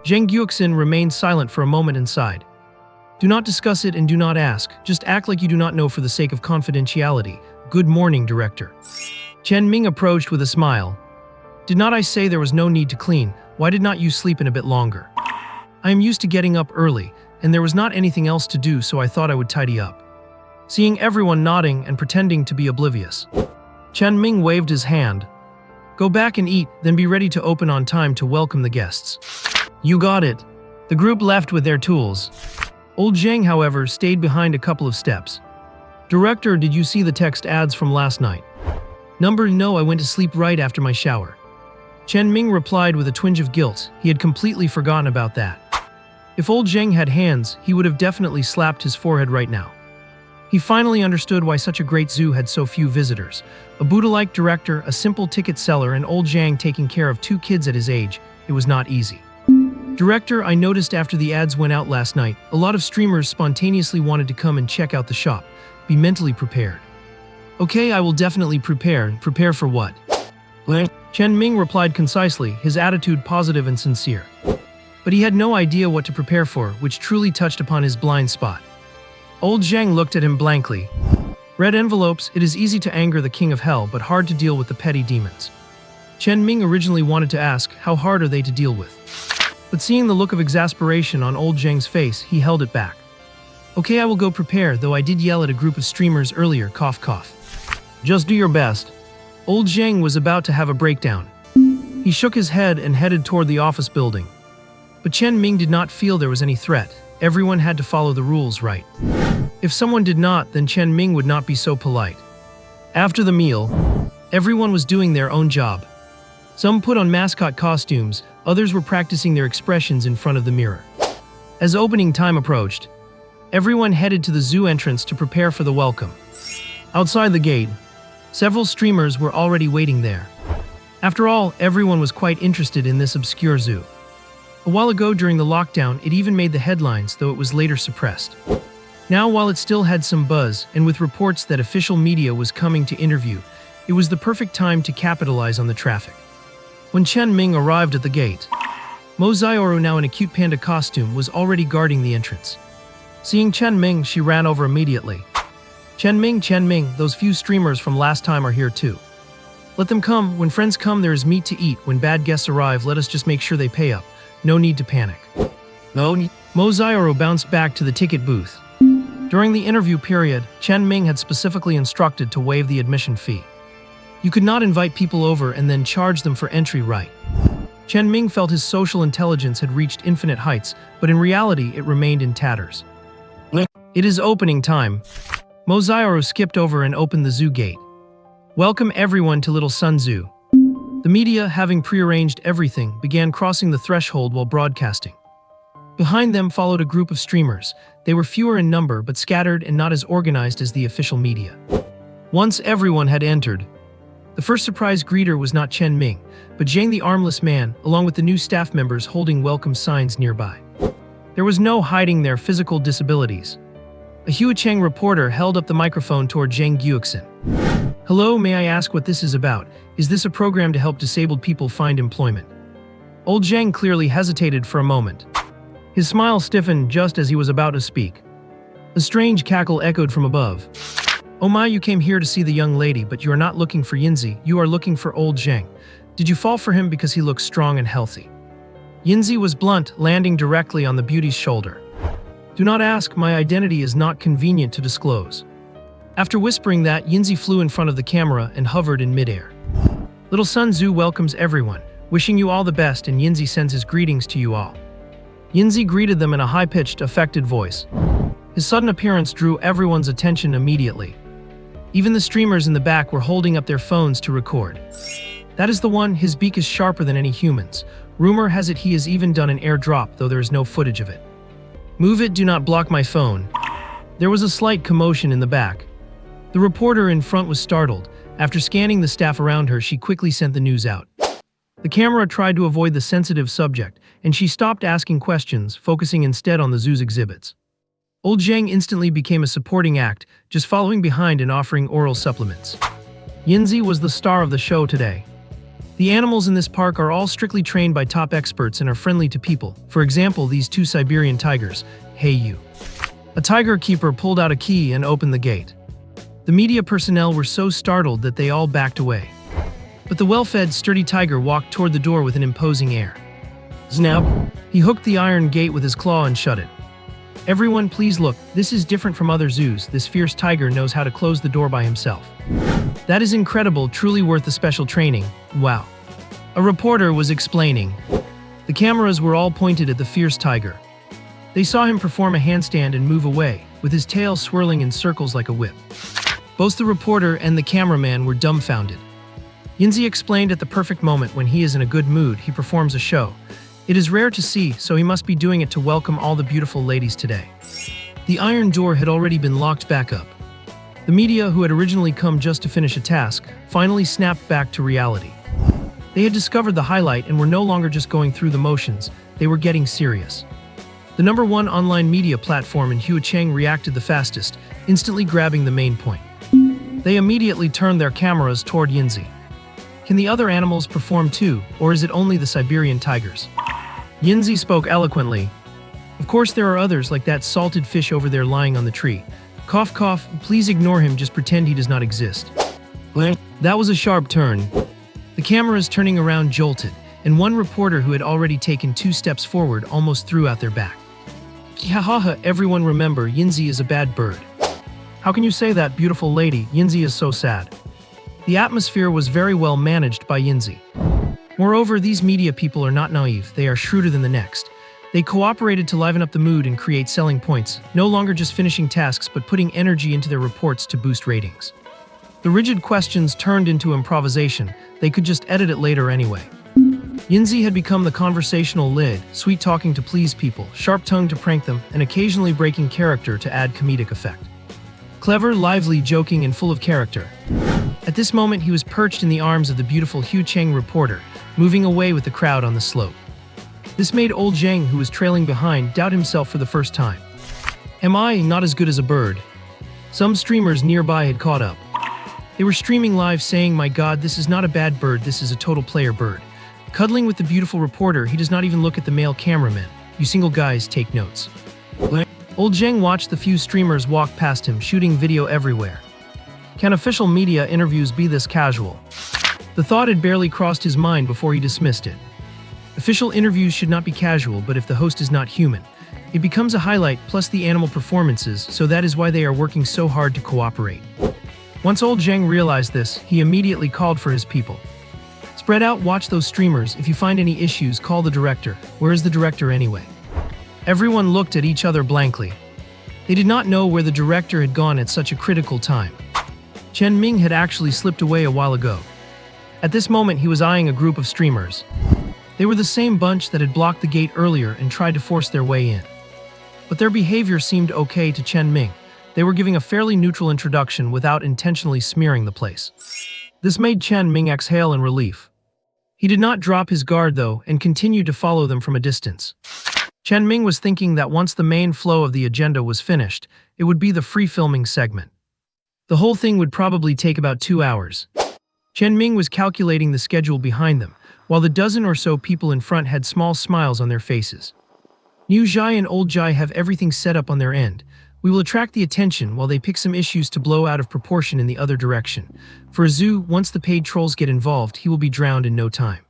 Zhang Guoxin remained silent for a moment and sighed. Do not discuss it and do not ask, just act like you do not know for the sake of confidentiality. Good morning, director. Chen Ming approached with a smile. Did not I say there was no need to clean? Why did not you sleep in a bit longer? I am used to getting up early, and there was not anything else to do, so I thought I would tidy up. Seeing everyone nodding and pretending to be oblivious, Chen Ming waved his hand. Go back and eat, then be ready to open on time to welcome the guests. You got it. The group left with their tools. Old Zhang, however, stayed behind a couple of steps. Director, did you see the text ads from last night? No, I went to sleep right after my shower. Chen Ming replied with a twinge of guilt. He had completely forgotten about that. If old Zhang had hands, he would have definitely slapped his forehead right now. He finally understood why such a great zoo had so few visitors. A Buddha-like director, a simple ticket seller, and old Zhang taking care of two kids at his age. It was not easy. Director, I noticed after the ads went out last night, a lot of streamers spontaneously wanted to come and check out the shop. Be mentally prepared. Okay, I will definitely prepare. Prepare for what? Chen Ming replied concisely, his attitude positive and sincere. But he had no idea what to prepare for, which truly touched upon his blind spot. Old Zhang looked at him blankly. Red envelopes, it is easy to anger the king of hell, but hard to deal with the petty demons. Chen Ming originally wanted to ask, how hard are they to deal with? But seeing the look of exasperation on old Zhang's face, he held it back. Okay, I will go prepare, though I did yell at a group of streamers earlier, cough cough. Just do your best. Old Zhang was about to have a breakdown. He shook his head and headed toward the office building. But Chen Ming did not feel there was any threat. Everyone had to follow the rules, right? If someone did not, then Chen Ming would not be so polite. After the meal, everyone was doing their own job. Some put on mascot costumes, others were practicing their expressions in front of the mirror. As opening time approached, everyone headed to the zoo entrance to prepare for the welcome. Outside the gate, several streamers were already waiting there. After all, everyone was quite interested in this obscure zoo. A while ago during the lockdown, it even made the headlines, though it was later suppressed. Now, while it still had some buzz, and with reports that official media was coming to interview, it was the perfect time to capitalize on the traffic. When Chen Ming arrived at the gate, Mo Zioru, now in a cute panda costume, was already guarding the entrance. Seeing Chen Ming, she ran over immediately. Chen Ming, those few streamers from last time are here too. Let them come. When friends come, there is meat to eat. When bad guests arrive, let us just make sure they pay up. No need to panic. No need. Mo Zioru bounced back to the ticket booth. During the interview period, Chen Ming had specifically instructed to waive the admission fee. You could not invite people over and then charge them for entry, right? Chen Ming felt his social intelligence had reached infinite heights, but in reality it remained in tatters. It is opening time. Mo Zioru skipped over and opened the zoo gate. Welcome everyone to Little Sun Zoo. The media, having prearranged everything, began crossing the threshold while broadcasting. Behind them followed a group of streamers. They were fewer in number but scattered and not as organized as the official media. Once everyone had entered, the first surprise greeter was not Chen Ming, but Zhang the Armless Man, along with the new staff members holding welcome signs nearby. There was no hiding their physical disabilities. A Hua Cheng reporter held up the microphone toward Zhang Guixin. Hello, may I ask what this is about? Is this a program to help disabled people find employment? Old Zhang clearly hesitated for a moment. His smile stiffened just as he was about to speak. A strange cackle echoed from above. Oh my, you came here to see the young lady, but you are not looking for Yinzi, you are looking for old Zhang. Did you fall for him because he looks strong and healthy? Yinzi was blunt, landing directly on the beauty's shoulder. Do not ask, my identity is not convenient to disclose. After whispering that, Yinzi flew in front of the camera and hovered in midair. Little Sun Zoo welcomes everyone, wishing you all the best, and Yinzi sends his greetings to you all. Yinzi greeted them in a high-pitched, affected voice. His sudden appearance drew everyone's attention immediately. Even the streamers in the back were holding up their phones to record. That is the one, his beak is sharper than any human's. Rumor has it he has even done an airdrop, though there is no footage of it. Move it, do not block my phone. There was a slight commotion in the back. The reporter in front was startled. After scanning the staff around her, she quickly sent the news out. The camera tried to avoid the sensitive subject, and she stopped asking questions, focusing instead on the zoo's exhibits. Old Zhang instantly became a supporting act, just following behind and offering oral supplements. Yinzi was the star of the show today. The animals in this park are all strictly trained by top experts and are friendly to people. For example, these two Siberian tigers. Hey you. A tiger keeper pulled out a key and opened the gate. The media personnel were so startled that they all backed away. But the well-fed, sturdy tiger walked toward the door with an imposing air. Snap! He hooked the iron gate with his claw and shut it. Everyone, please look, this is different from other zoos. This fierce tiger knows how to close the door by himself. That is incredible, truly worth the special training. Wow. A reporter was explaining. The cameras were all pointed at the fierce tiger. They saw him perform a handstand and move away, with his tail swirling in circles like a whip. Both the reporter and the cameraman were dumbfounded. Yinzi explained at the perfect moment when he is in a good mood, he performs a show. It is rare to see, so he must be doing it to welcome all the beautiful ladies today. The iron door had already been locked back up. The media, who had originally come just to finish a task, finally snapped back to reality. They had discovered the highlight and were no longer just going through the motions, they were getting serious. The #1 online media platform in Hua Cheng reacted the fastest, instantly grabbing the main point. They immediately turned their cameras toward Yinzi. Can the other animals perform too, or is it only the Siberian tigers? Yinzi spoke eloquently. Of course there are others, like that salted fish over there lying on the tree. Cough cough, please ignore him, just pretend he does not exist. That was a sharp turn. The cameras turning around jolted, and one reporter who had already taken 2 steps forward almost threw out their back. Hahaha, everyone remember, Yinzi is a bad bird. How can you say that, beautiful lady? Yinzi is so sad. The atmosphere was very well managed by Yinzi. Moreover, these media people are not naive, they are shrewder than the next. They cooperated to liven up the mood and create selling points, no longer just finishing tasks but putting energy into their reports to boost ratings. The rigid questions turned into improvisation, they could just edit it later anyway. Yinzi had become the conversational lid, sweet-talking to please people, sharp-tongued to prank them, and occasionally breaking character to add comedic effect. Clever, lively, joking, and full of character. At this moment, he was perched in the arms of the beautiful Hu Cheng reporter, moving away with the crowd on the slope. This made old Zheng, who was trailing behind, doubt himself for the first time. Am I not as good as a bird? Some streamers nearby had caught up. They were streaming live saying, "My god, this is not a bad bird, this is a total player bird." Cuddling with the beautiful reporter, he does not even look at the male cameraman. You single guys take notes. Old Zheng watched the few streamers walk past him, shooting video everywhere. Can official media interviews be this casual? The thought had barely crossed his mind before he dismissed it. Official interviews should not be casual, but if the host is not human, it becomes a highlight plus the animal performances, so that is why they are working so hard to cooperate. Once old Zheng realized this, he immediately called for his people. Spread out, watch those streamers. If you find any issues, call the director. Where is the director anyway? Everyone looked at each other blankly. They did not know where the director had gone at such a critical time. Chen Ming had actually slipped away a while ago. At this moment, he was eyeing a group of streamers. They were the same bunch that had blocked the gate earlier and tried to force their way in. But their behavior seemed okay to Chen Ming. They were giving a fairly neutral introduction without intentionally smearing the place. This made Chen Ming exhale in relief. He did not drop his guard though and continued to follow them from a distance. Chen Ming was thinking that once the main flow of the agenda was finished, it would be the free filming segment. The whole thing would probably take about 2 hours. Chen Ming was calculating the schedule behind them, while the dozen or so people in front had small smiles on their faces. New Zhai and Old Zhai have everything set up on their end. We will attract the attention while they pick some issues to blow out of proportion in the other direction. For Zhu, once the paid trolls get involved, he will be drowned in no time.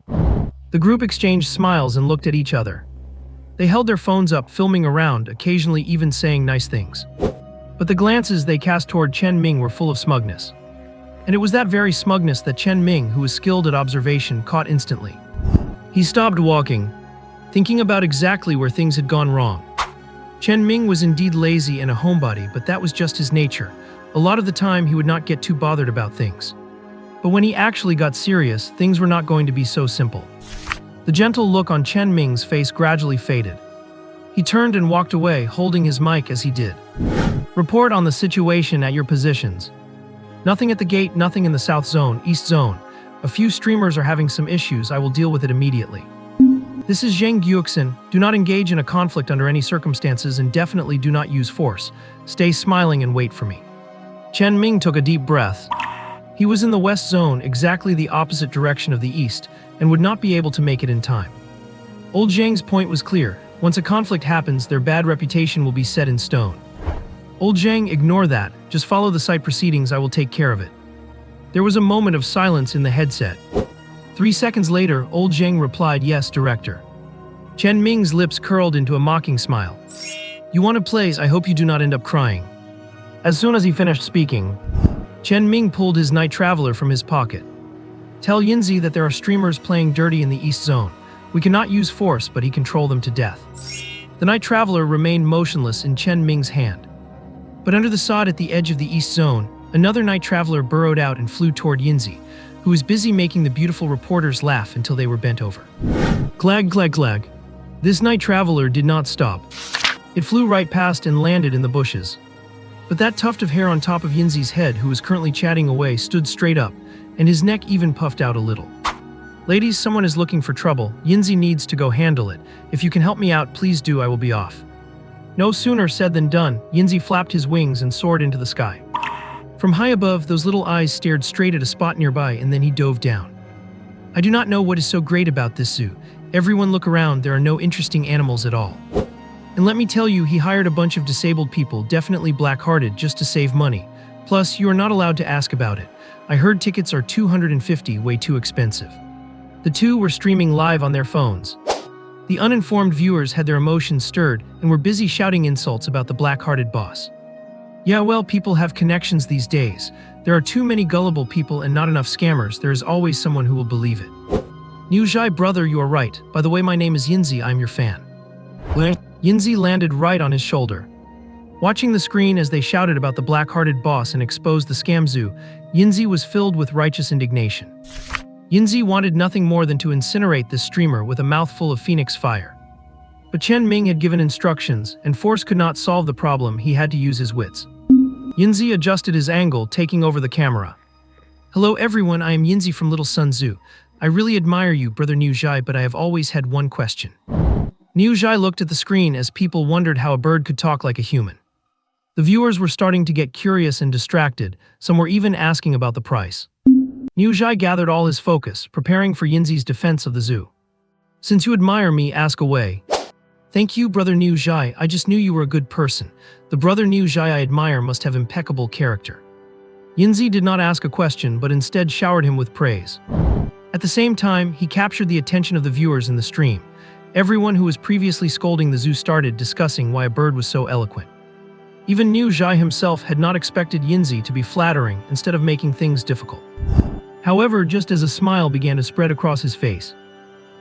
The group exchanged smiles and looked at each other. They held their phones up, filming around, occasionally even saying nice things. But the glances they cast toward Chen Ming were full of smugness. And it was that very smugness that Chen Ming, who was skilled at observation, caught instantly. He stopped walking, thinking about exactly where things had gone wrong. Chen Ming was indeed lazy and a homebody, but that was just his nature. A lot of the time, he would not get too bothered about things. But when he actually got serious, things were not going to be so simple. The gentle look on Chen Ming's face gradually faded. He turned and walked away, holding his mic as he did. Report on the situation at your positions. Nothing at the gate, nothing in the south zone, east zone. A few streamers are having some issues, I will deal with it immediately. This is Zheng Guoxin. Do not engage in a conflict under any circumstances and definitely do not use force. Stay smiling and wait for me. Chen Ming took a deep breath. He was in the west zone, exactly the opposite direction of the east, and would not be able to make it in time. Old Zheng's point was clear. Once a conflict happens, their bad reputation will be set in stone. Old Zheng, ignore that. Just follow the site proceedings, I will take care of it. There was a moment of silence in the headset. 3 seconds later, Old Zheng replied, yes, director. Chen Ming's lips curled into a mocking smile. You want to play? I hope you do not end up crying. As soon as he finished speaking, Chen Ming pulled his night traveler from his pocket. Tell Yinzi that there are streamers playing dirty in the east zone. We cannot use force, but he control them to death. The night traveler remained motionless in Chen Ming's hand. But under the sod at the edge of the east zone, another night traveler burrowed out and flew toward Yinzi, who was busy making the beautiful reporters laugh until they were bent over. Clag, clag, clag. This night traveler did not stop. It flew right past and landed in the bushes. But that tuft of hair on top of Yinzi's head, who was currently chatting away, stood straight up, and his neck even puffed out a little. Ladies, someone is looking for trouble. Yinzi needs to go handle it. If you can help me out, please do, I will be off. No sooner said than done. Yinzi flapped his wings and soared into the sky. From high above, those little eyes stared straight at a spot nearby, and then he dove down. I do not know what is so great about this zoo. Everyone look around, there are no interesting animals at all. And let me tell you, he hired a bunch of disabled people, definitely black-hearted, just to save money. Plus, you are not allowed to ask about it. I heard tickets are 250, way too expensive. The two were streaming live on their phones. The uninformed viewers had their emotions stirred and were busy shouting insults about the black-hearted boss. Yeah, well, people have connections these days. There are too many gullible people and not enough scammers. There is always someone who will believe it. New Zhai brother, you are right. By the way, my name is Yinzi, I'm your fan. Yinzi landed right on his shoulder. Watching the screen as they shouted about the black-hearted boss and exposed the scam zoo, Yinzi was filled with righteous indignation. Yinzi wanted nothing more than to incinerate this streamer with a mouthful of phoenix fire. But Chen Ming had given instructions, and force could not solve the problem. He had to use his wits. Yinzi adjusted his angle, taking over the camera. Hello everyone, I am Yinzi from Little Sun Zhu. I really admire you, Brother Niu Zhai, but I have always had one question. Niu Zhai looked at the screen as people wondered how a bird could talk like a human. The viewers were starting to get curious and distracted, some were even asking about the price. Niu Zhai gathered all his focus, preparing for Yinzi's defense of the zoo. Since you admire me, ask away. Thank you, Brother Niu Zhai, I just knew you were a good person. The Brother Niu Zhai I admire must have impeccable character. Yinzi did not ask a question, but instead showered him with praise. At the same time, he captured the attention of the viewers in the stream. Everyone who was previously scolding the zoo started discussing why a bird was so eloquent. Even Niu Zhai himself had not expected Yinzi to be flattering instead of making things difficult. However, just as a smile began to spread across his face,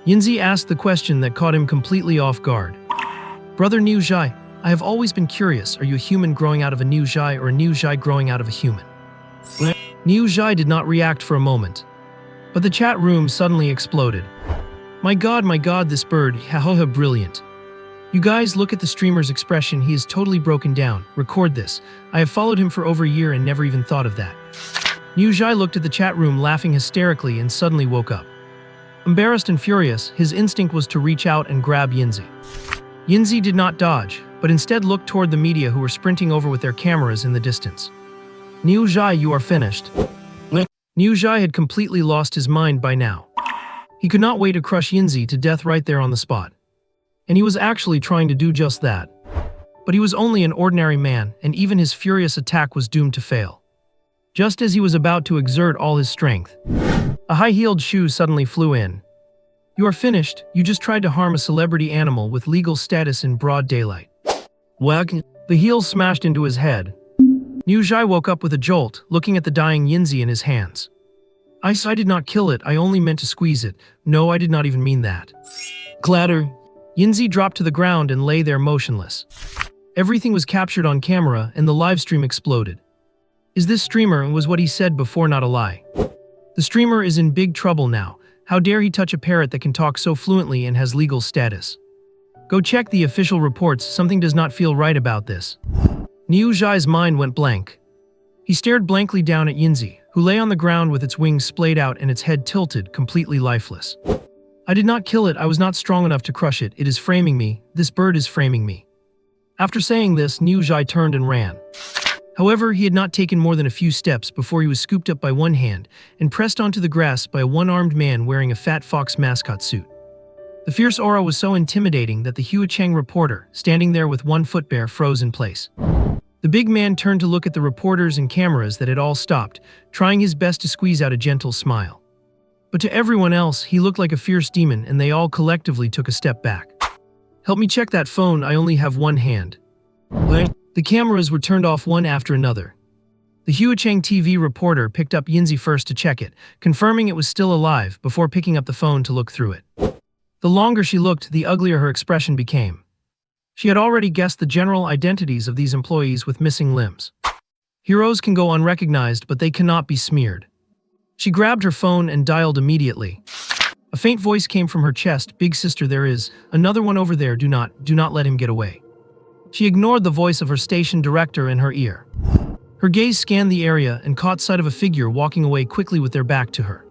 Yinzi asked the question that caught him completely off guard. Brother Niu Zhai, I have always been curious, are you a human growing out of a Niu Zhai or a Niu Zhai growing out of a human? Niu Zhai did not react for a moment, but the chat room suddenly exploded. My god, this bird, haha, brilliant. You guys look at the streamer's expression, he is totally broken down. Record this. I have followed him for over a year and never even thought of that. Niu Zhai looked at the chat room laughing hysterically and suddenly woke up. Embarrassed and furious, his instinct was to reach out and grab Yinzi. Yinzi did not dodge, but instead looked toward the media who were sprinting over with their cameras in the distance. Niu Zhai, you are finished. Niu Zhai had completely lost his mind by now. He could not wait to crush Yinzi to death right there on the spot. And he was actually trying to do just that. But he was only an ordinary man, and even his furious attack was doomed to fail. Just as he was about to exert all his strength, a high-heeled shoe suddenly flew in. You are finished, you just tried to harm a celebrity animal with legal status in broad daylight. Wag! The heel smashed into his head. Niu Zhai woke up with a jolt, looking at the dying Yinzi in his hands. I did not kill it, I only meant to squeeze it. No, I did not even mean that. Clatter! Yinzi dropped to the ground and lay there motionless. Everything was captured on camera and the livestream exploded. Is this streamer, was what he said before not a lie? The streamer is in big trouble now. How dare he touch a parrot that can talk so fluently and has legal status? Go check the official reports, something does not feel right about this. Niu Zhai's mind went blank. He stared blankly down at Yinzi, who lay on the ground with its wings splayed out and its head tilted, completely lifeless. I did not kill it, I was not strong enough to crush it, it is framing me, this bird is framing me. After saying this, Niu Zhai turned and ran. However, he had not taken more than a few steps before he was scooped up by one hand and pressed onto the grass by a one-armed man wearing a fat fox mascot suit. The fierce aura was so intimidating that the Huacheng reporter, standing there with one foot bare, froze in place. The big man turned to look at the reporters and cameras that had all stopped, trying his best to squeeze out a gentle smile. But to everyone else, he looked like a fierce demon and they all collectively took a step back. Help me check that phone, I only have one hand. The cameras were turned off one after another. The Huacheng TV reporter picked up Yinzi first to check it, confirming it was still alive before picking up the phone to look through it. The longer she looked, the uglier her expression became. She had already guessed the general identities of these employees with missing limbs. Heroes can go unrecognized, but they cannot be smeared. She grabbed her phone and dialed immediately. A faint voice came from her chest, Big sister, there is another one over there, do not let him get away. She ignored the voice of her station director in her ear. Her gaze scanned the area and caught sight of a figure walking away quickly with their back to her.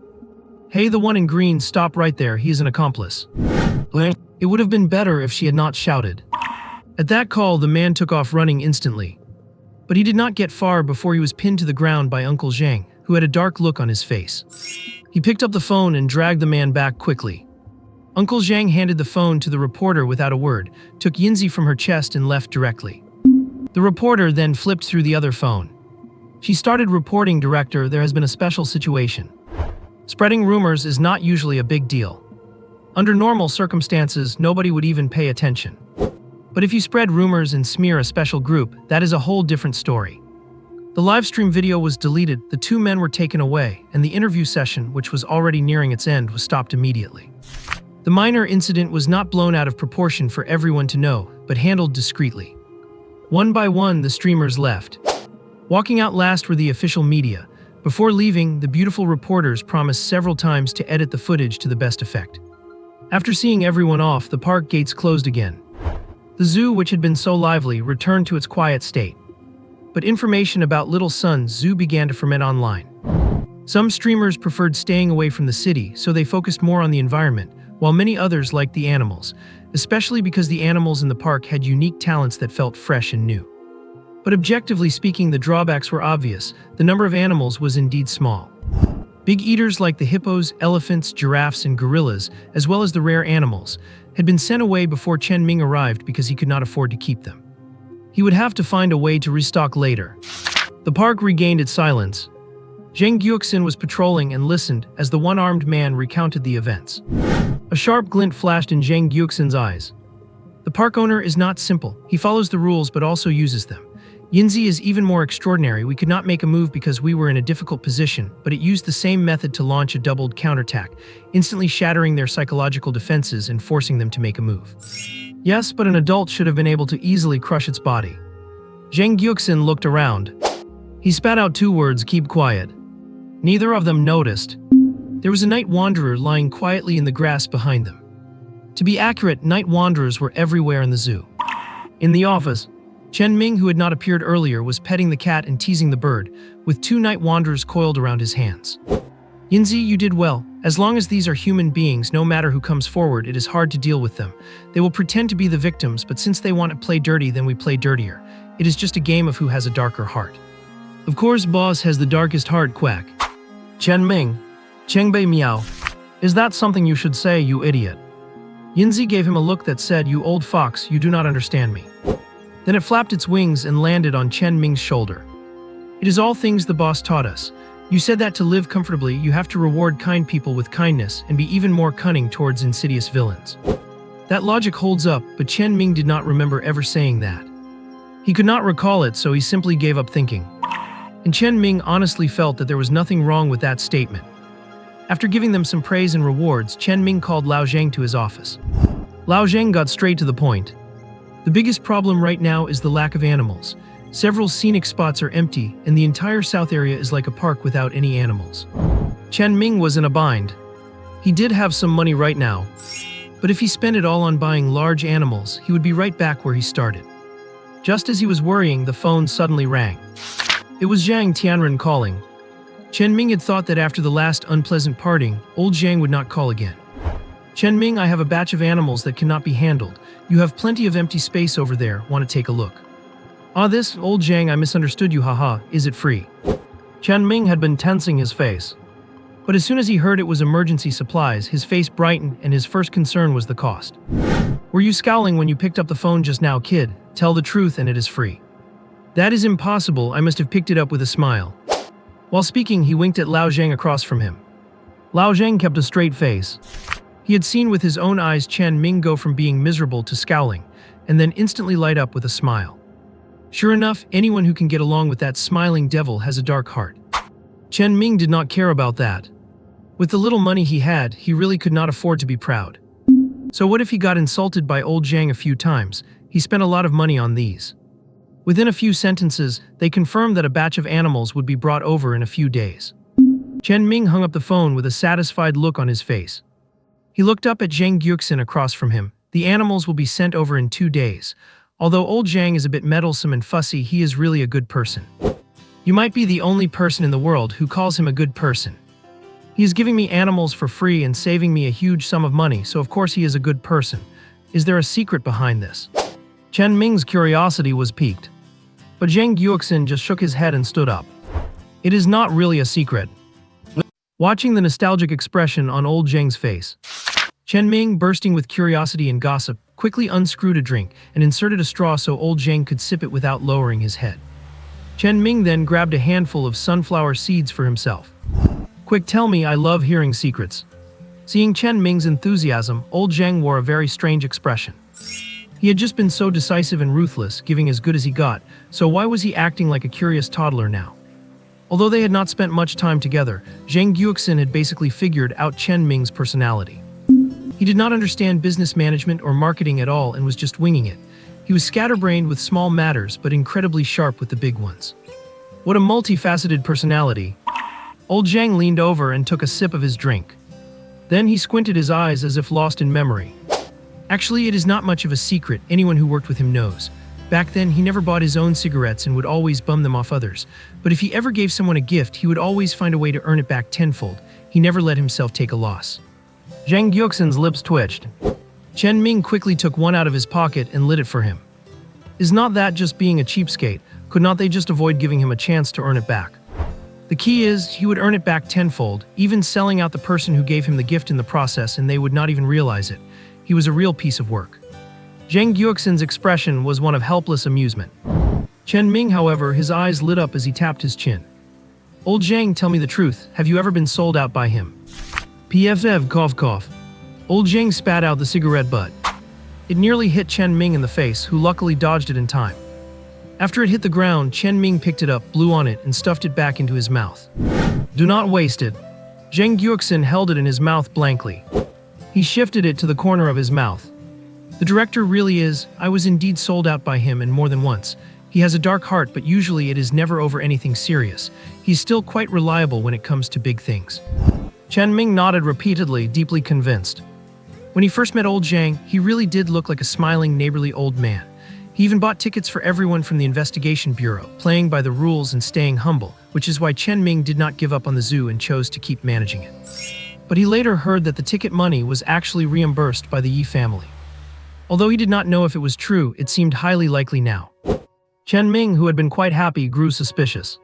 Hey, the one in green, stop right there, he is an accomplice. It would have been better if she had not shouted. At that call, the man took off running instantly. But he did not get far before he was pinned to the ground by Uncle Zhang, who had a dark look on his face. He picked up the phone and dragged the man back quickly. Uncle Zhang handed the phone to the reporter without a word, took Yinzi from her chest and left directly. The reporter then flipped through the other phone. She started reporting, Director, there has been a special situation. Spreading rumors is not usually a big deal. Under normal circumstances, nobody would even pay attention. But if you spread rumors and smear a special group, that is a whole different story. The livestream video was deleted, the two men were taken away, and the interview session, which was already nearing its end, was stopped immediately. The minor incident was not blown out of proportion for everyone to know, but handled discreetly. One by one, the streamers left. Walking out last were the official media, Before leaving, the beautiful reporters promised several times to edit the footage to the best effect. After seeing everyone off, the park gates closed again. The zoo, which had been so lively, returned to its quiet state. But information about Little Sun's zoo began to ferment online. Some streamers preferred staying away from the city, so they focused more on the environment, while many others liked the animals, especially because the animals in the park had unique talents that felt fresh and new. But objectively speaking, the drawbacks were obvious. The number of animals was indeed small. Big eaters like the hippos, elephants, giraffes, and gorillas, as well as the rare animals, had been sent away before Chen Ming arrived because he could not afford to keep them. He would have to find a way to restock later. The park regained its silence. Zhang Guoxin was patrolling and listened as the one-armed man recounted the events. A sharp glint flashed in Zhang Guoxin's eyes. The park owner is not simple. He follows the rules but also uses them. Yinzi is even more extraordinary. We could not make a move because we were in a difficult position, but it used the same method to launch a doubled counterattack, instantly shattering their psychological defenses and forcing them to make a move. Yes, but an adult should have been able to easily crush its body. Zhang Guoxin looked around. He spat out 2 words, "Keep quiet." Neither of them noticed. There was a night wanderer lying quietly in the grass behind them. To be accurate, night wanderers were everywhere in the zoo. In the office, Chen Ming, who had not appeared earlier, was petting the cat and teasing the bird, with 2 night wanderers coiled around his hands. "Yinzi, you did well. As long as these are human beings, no matter who comes forward, it is hard to deal with them. They will pretend to be the victims, but since they want to play dirty, then we play dirtier. It is just a game of who has a darker heart." "Of course, boss has the darkest heart, quack." "Chen Ming, Chengbei Miao. Is that something you should say, you idiot?" Yinzi gave him a look that said, "You old fox, you do not understand me." Then it flapped its wings and landed on Chen Ming's shoulder. "It is all things the boss taught us. You said that to live comfortably, you have to reward kind people with kindness and be even more cunning towards insidious villains." That logic holds up, but Chen Ming did not remember ever saying that. He could not recall it, so he simply gave up thinking. And Chen Ming honestly felt that there was nothing wrong with that statement. After giving them some praise and rewards, Chen Ming called Lao Zhang to his office. Lao Zhang got straight to the point. "The biggest problem right now is the lack of animals. Several scenic spots are empty, and the entire south area is like a park without any animals." Chen Ming was in a bind. He did have some money right now, but if he spent it all on buying large animals, he would be right back where he started. Just as he was worrying, the phone suddenly rang. It was Zhang Tianren calling. Chen Ming had thought that after the last unpleasant parting, old Zhang would not call again. "Chen Ming, I have a batch of animals that cannot be handled. You have plenty of empty space over there. Want to take a look?" "Ah, this, old Zhang, I misunderstood you, haha. Is it free?" Chen Ming had been tensing his face. But as soon as he heard it was emergency supplies, his face brightened and his first concern was the cost. "Were you scowling when you picked up the phone just now, kid? Tell the truth and it is free." "That is impossible. I must have picked it up with a smile." While speaking, he winked at Lao Zhang across from him. Lao Zhang kept a straight face. He had seen with his own eyes Chen Ming go from being miserable to scowling, and then instantly light up with a smile. Sure enough, anyone who can get along with that smiling devil has a dark heart. Chen Ming did not care about that. With the little money he had, he really could not afford to be proud. So what if he got insulted by old Zhang a few times? He spent a lot of money on these. Within a few sentences, they confirmed that a batch of animals would be brought over in a few days. Chen Ming hung up the phone with a satisfied look on his face. He looked up at Zhang Guoxin across from him. "The animals will be sent over in 2 days. Although old Zhang is a bit meddlesome and fussy, he is really a good person. You might be the only person in the world who calls him a good person. He is giving me animals for free and saving me a huge sum of money, so of course he is a good person. Is there a secret behind this?" Chen Ming's curiosity was piqued. But Zhang Guoxin just shook his head and stood up. "It is not really a secret." Watching the nostalgic expression on old Zhang's face, Chen Ming, bursting with curiosity and gossip, quickly unscrewed a drink and inserted a straw so old Zhang could sip it without lowering his head. Chen Ming then grabbed a handful of sunflower seeds for himself. "Quick, tell me, I love hearing secrets." Seeing Chen Ming's enthusiasm, old Zhang wore a very strange expression. He had just been so decisive and ruthless, giving as good as he got, so why was he acting like a curious toddler now? Although they had not spent much time together, Zhang Guoxin had basically figured out Chen Ming's personality. He did not understand business management or marketing at all and was just winging it. He was scatterbrained with small matters, but incredibly sharp with the big ones. What a multifaceted personality. Old Zhang leaned over and took a sip of his drink. Then he squinted his eyes as if lost in memory. Actually, it is not much of a secret, anyone who worked with him knows. Back then, he never bought his own cigarettes and would always bum them off others. But if he ever gave someone a gift, he would always find a way to earn it back tenfold. He never let himself take a loss. Zhang Gyuxin's lips twitched. Chen Ming quickly took one out of his pocket and lit it for him. Is not that just being a cheapskate? Could not they just avoid giving him a chance to earn it back? The key is, he would earn it back tenfold, even selling out the person who gave him the gift in the process, and they would not even realize it. He was a real piece of work. Zhang Gyuxin's expression was one of helpless amusement. Chen Ming, however, his eyes lit up as he tapped his chin. Old Zhang, tell me the truth, have you ever been sold out by him? PFF cough cough. Old Zhang spat out the cigarette butt. It nearly hit Chen Ming in the face, who luckily dodged it in time. After it hit the ground, Chen Ming picked it up, blew on it, and stuffed it back into his mouth. Do not waste it. Zhang Gyuxin held it in his mouth blankly. He shifted it to the corner of his mouth. The director really is, I was indeed sold out by him, and more than once. He has a dark heart, but usually it is never over anything serious. He's still quite reliable when it comes to big things. Chen Ming nodded repeatedly, deeply convinced. When he first met old Zhang, he really did look like a smiling, neighborly old man. He even bought tickets for everyone from the investigation bureau, playing by the rules and staying humble, which is why Chen Ming did not give up on the zoo and chose to keep managing it. But he later heard that the ticket money was actually reimbursed by the Yi family. Although he did not know if it was true, it seemed highly likely now. Chen Ming, who had been quite happy, grew suspicious.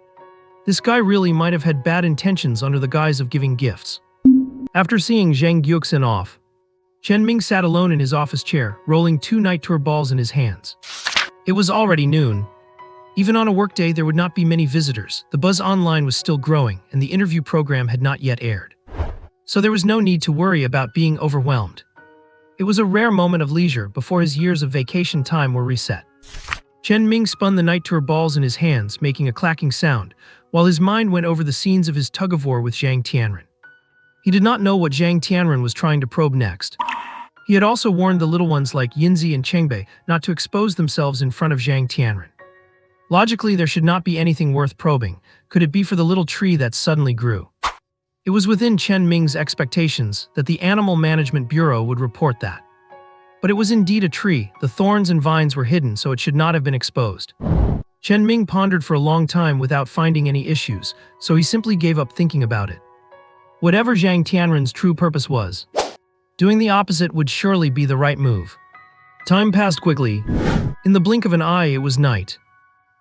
This guy really might have had bad intentions under the guise of giving gifts. After seeing Zhang Gyuxin off, Chen Ming sat alone in his office chair, rolling 2 night tour balls in his hands. It was already noon. Even on a workday, there would not be many visitors. The buzz online was still growing, and the interview program had not yet aired. So there was no need to worry about being overwhelmed. It was a rare moment of leisure before his years of vacation time were reset. Chen Ming spun the night tour balls in his hands, making a clacking sound, while his mind went over the scenes of his tug-of-war with Zhang Tianren. He did not know what Zhang Tianren was trying to probe next. He had also warned the little ones like Yinzi and Chengbei not to expose themselves in front of Zhang Tianren. Logically, there should not be anything worth probing. Could it be for the little tree that suddenly grew? It was within Chen Ming's expectations that the Animal Management Bureau would report that. But it was indeed a tree. The thorns and vines were hidden, so it should not have been exposed. Chen Ming pondered for a long time without finding any issues, so he simply gave up thinking about it. Whatever Zhang Tianren's true purpose was, doing the opposite would surely be the right move. Time passed quickly. In the blink of an eye, it was night.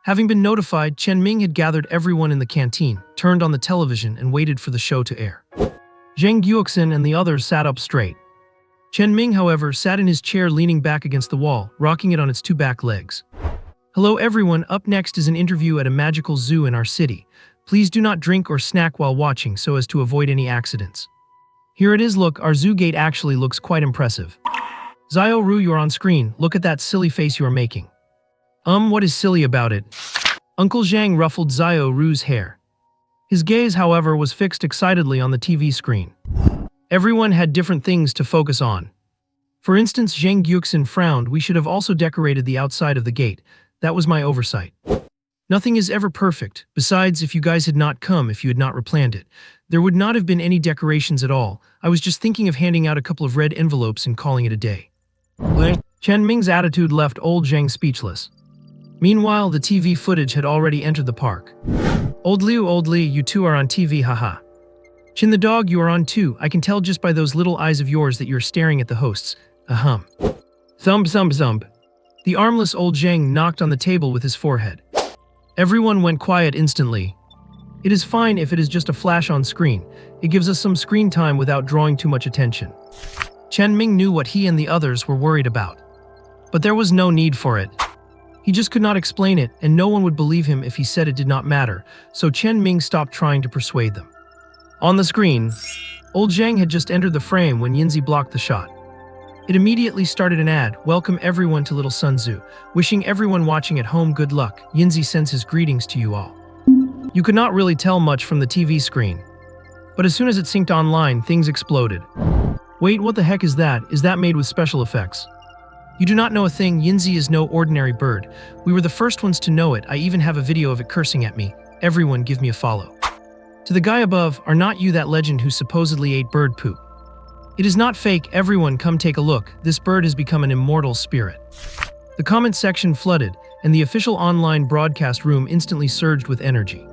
Having been notified, Chen Ming had gathered everyone in the canteen, turned on the television, and waited for the show to air. Zhang Gyuxin and the others sat up straight. Chen Ming, however, sat in his chair leaning back against the wall, rocking it on its 2 back legs. Hello everyone, up next is an interview at a magical zoo in our city. Please do not drink or snack while watching so as to avoid any accidents. Here it is, look, our zoo gate actually looks quite impressive. Xiao Ru, you're on screen, look at that silly face you are making. What is silly about it? Uncle Zhang ruffled Xiao Ru's hair. His gaze, however, was fixed excitedly on the TV screen. Everyone had different things to focus on. For instance, Zhang Gyuxin frowned. We should have also decorated the outside of the gate. That was my oversight. Nothing is ever perfect. Besides, if you guys had not come, if you had not replanned it, there would not have been any decorations at all. I was just thinking of handing out a couple of red envelopes and calling it a day. Chen Ming's attitude left old Zhang speechless. Meanwhile, the TV footage had already entered the park. Old Liu, you two are on TV, haha. Chin the dog, you are on too. I can tell just by those little eyes of yours that you're staring at the hosts. Ahem. Thump, thump, thump. The armless old Zhang knocked on the table with his forehead. Everyone went quiet instantly. It is fine if it is just a flash on screen. It gives us some screen time without drawing too much attention. Chen Ming knew what he and the others were worried about. But there was no need for it. He just could not explain it, and no one would believe him if he said it did not matter, so Chen Ming stopped trying to persuade them. On the screen, old Zhang had just entered the frame when Yinzi blocked the shot. It immediately started an ad, welcome everyone to Little Sun Zoo, wishing everyone watching at home good luck. Yinzi sends his greetings to you all. You could not really tell much from the TV screen. But as soon as it synced online, things exploded. Wait, what the heck is that? Is that made with special effects? You do not know a thing, Yinzi is no ordinary bird. We were the first ones to know it, I even have a video of it cursing at me. Everyone give me a follow. To the guy above, are not you that legend who supposedly ate bird poop? It is not fake, everyone come take a look, this bird has become an immortal spirit. The comment section flooded, and the official online broadcast room instantly surged with energy.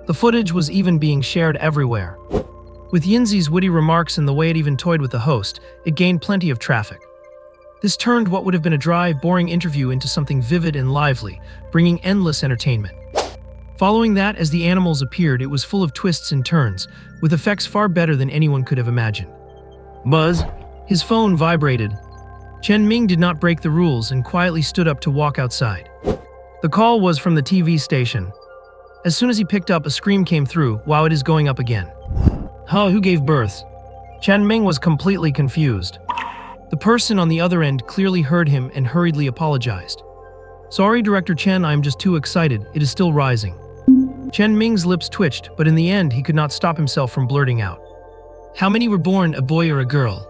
The footage was even being shared everywhere. With Yinzi's witty remarks and the way it even toyed with the host, it gained plenty of traffic. This turned what would have been a dry, boring interview into something vivid and lively, bringing endless entertainment. Following that, as the animals appeared, it was full of twists and turns, with effects far better than anyone could have imagined. Buzz. His phone vibrated. Chen Ming did not break the rules and quietly stood up to walk outside. The call was from the TV station. As soon as he picked up, a scream came through, "Wow, it is going up again." Huh, who gave birth? Chen Ming was completely confused. The person on the other end clearly heard him and hurriedly apologized. "Sorry, Director Chen, I am just too excited, it is still rising." Chen Ming's lips twitched, but in the end he could not stop himself from blurting out, "How many were born, a boy or a girl?"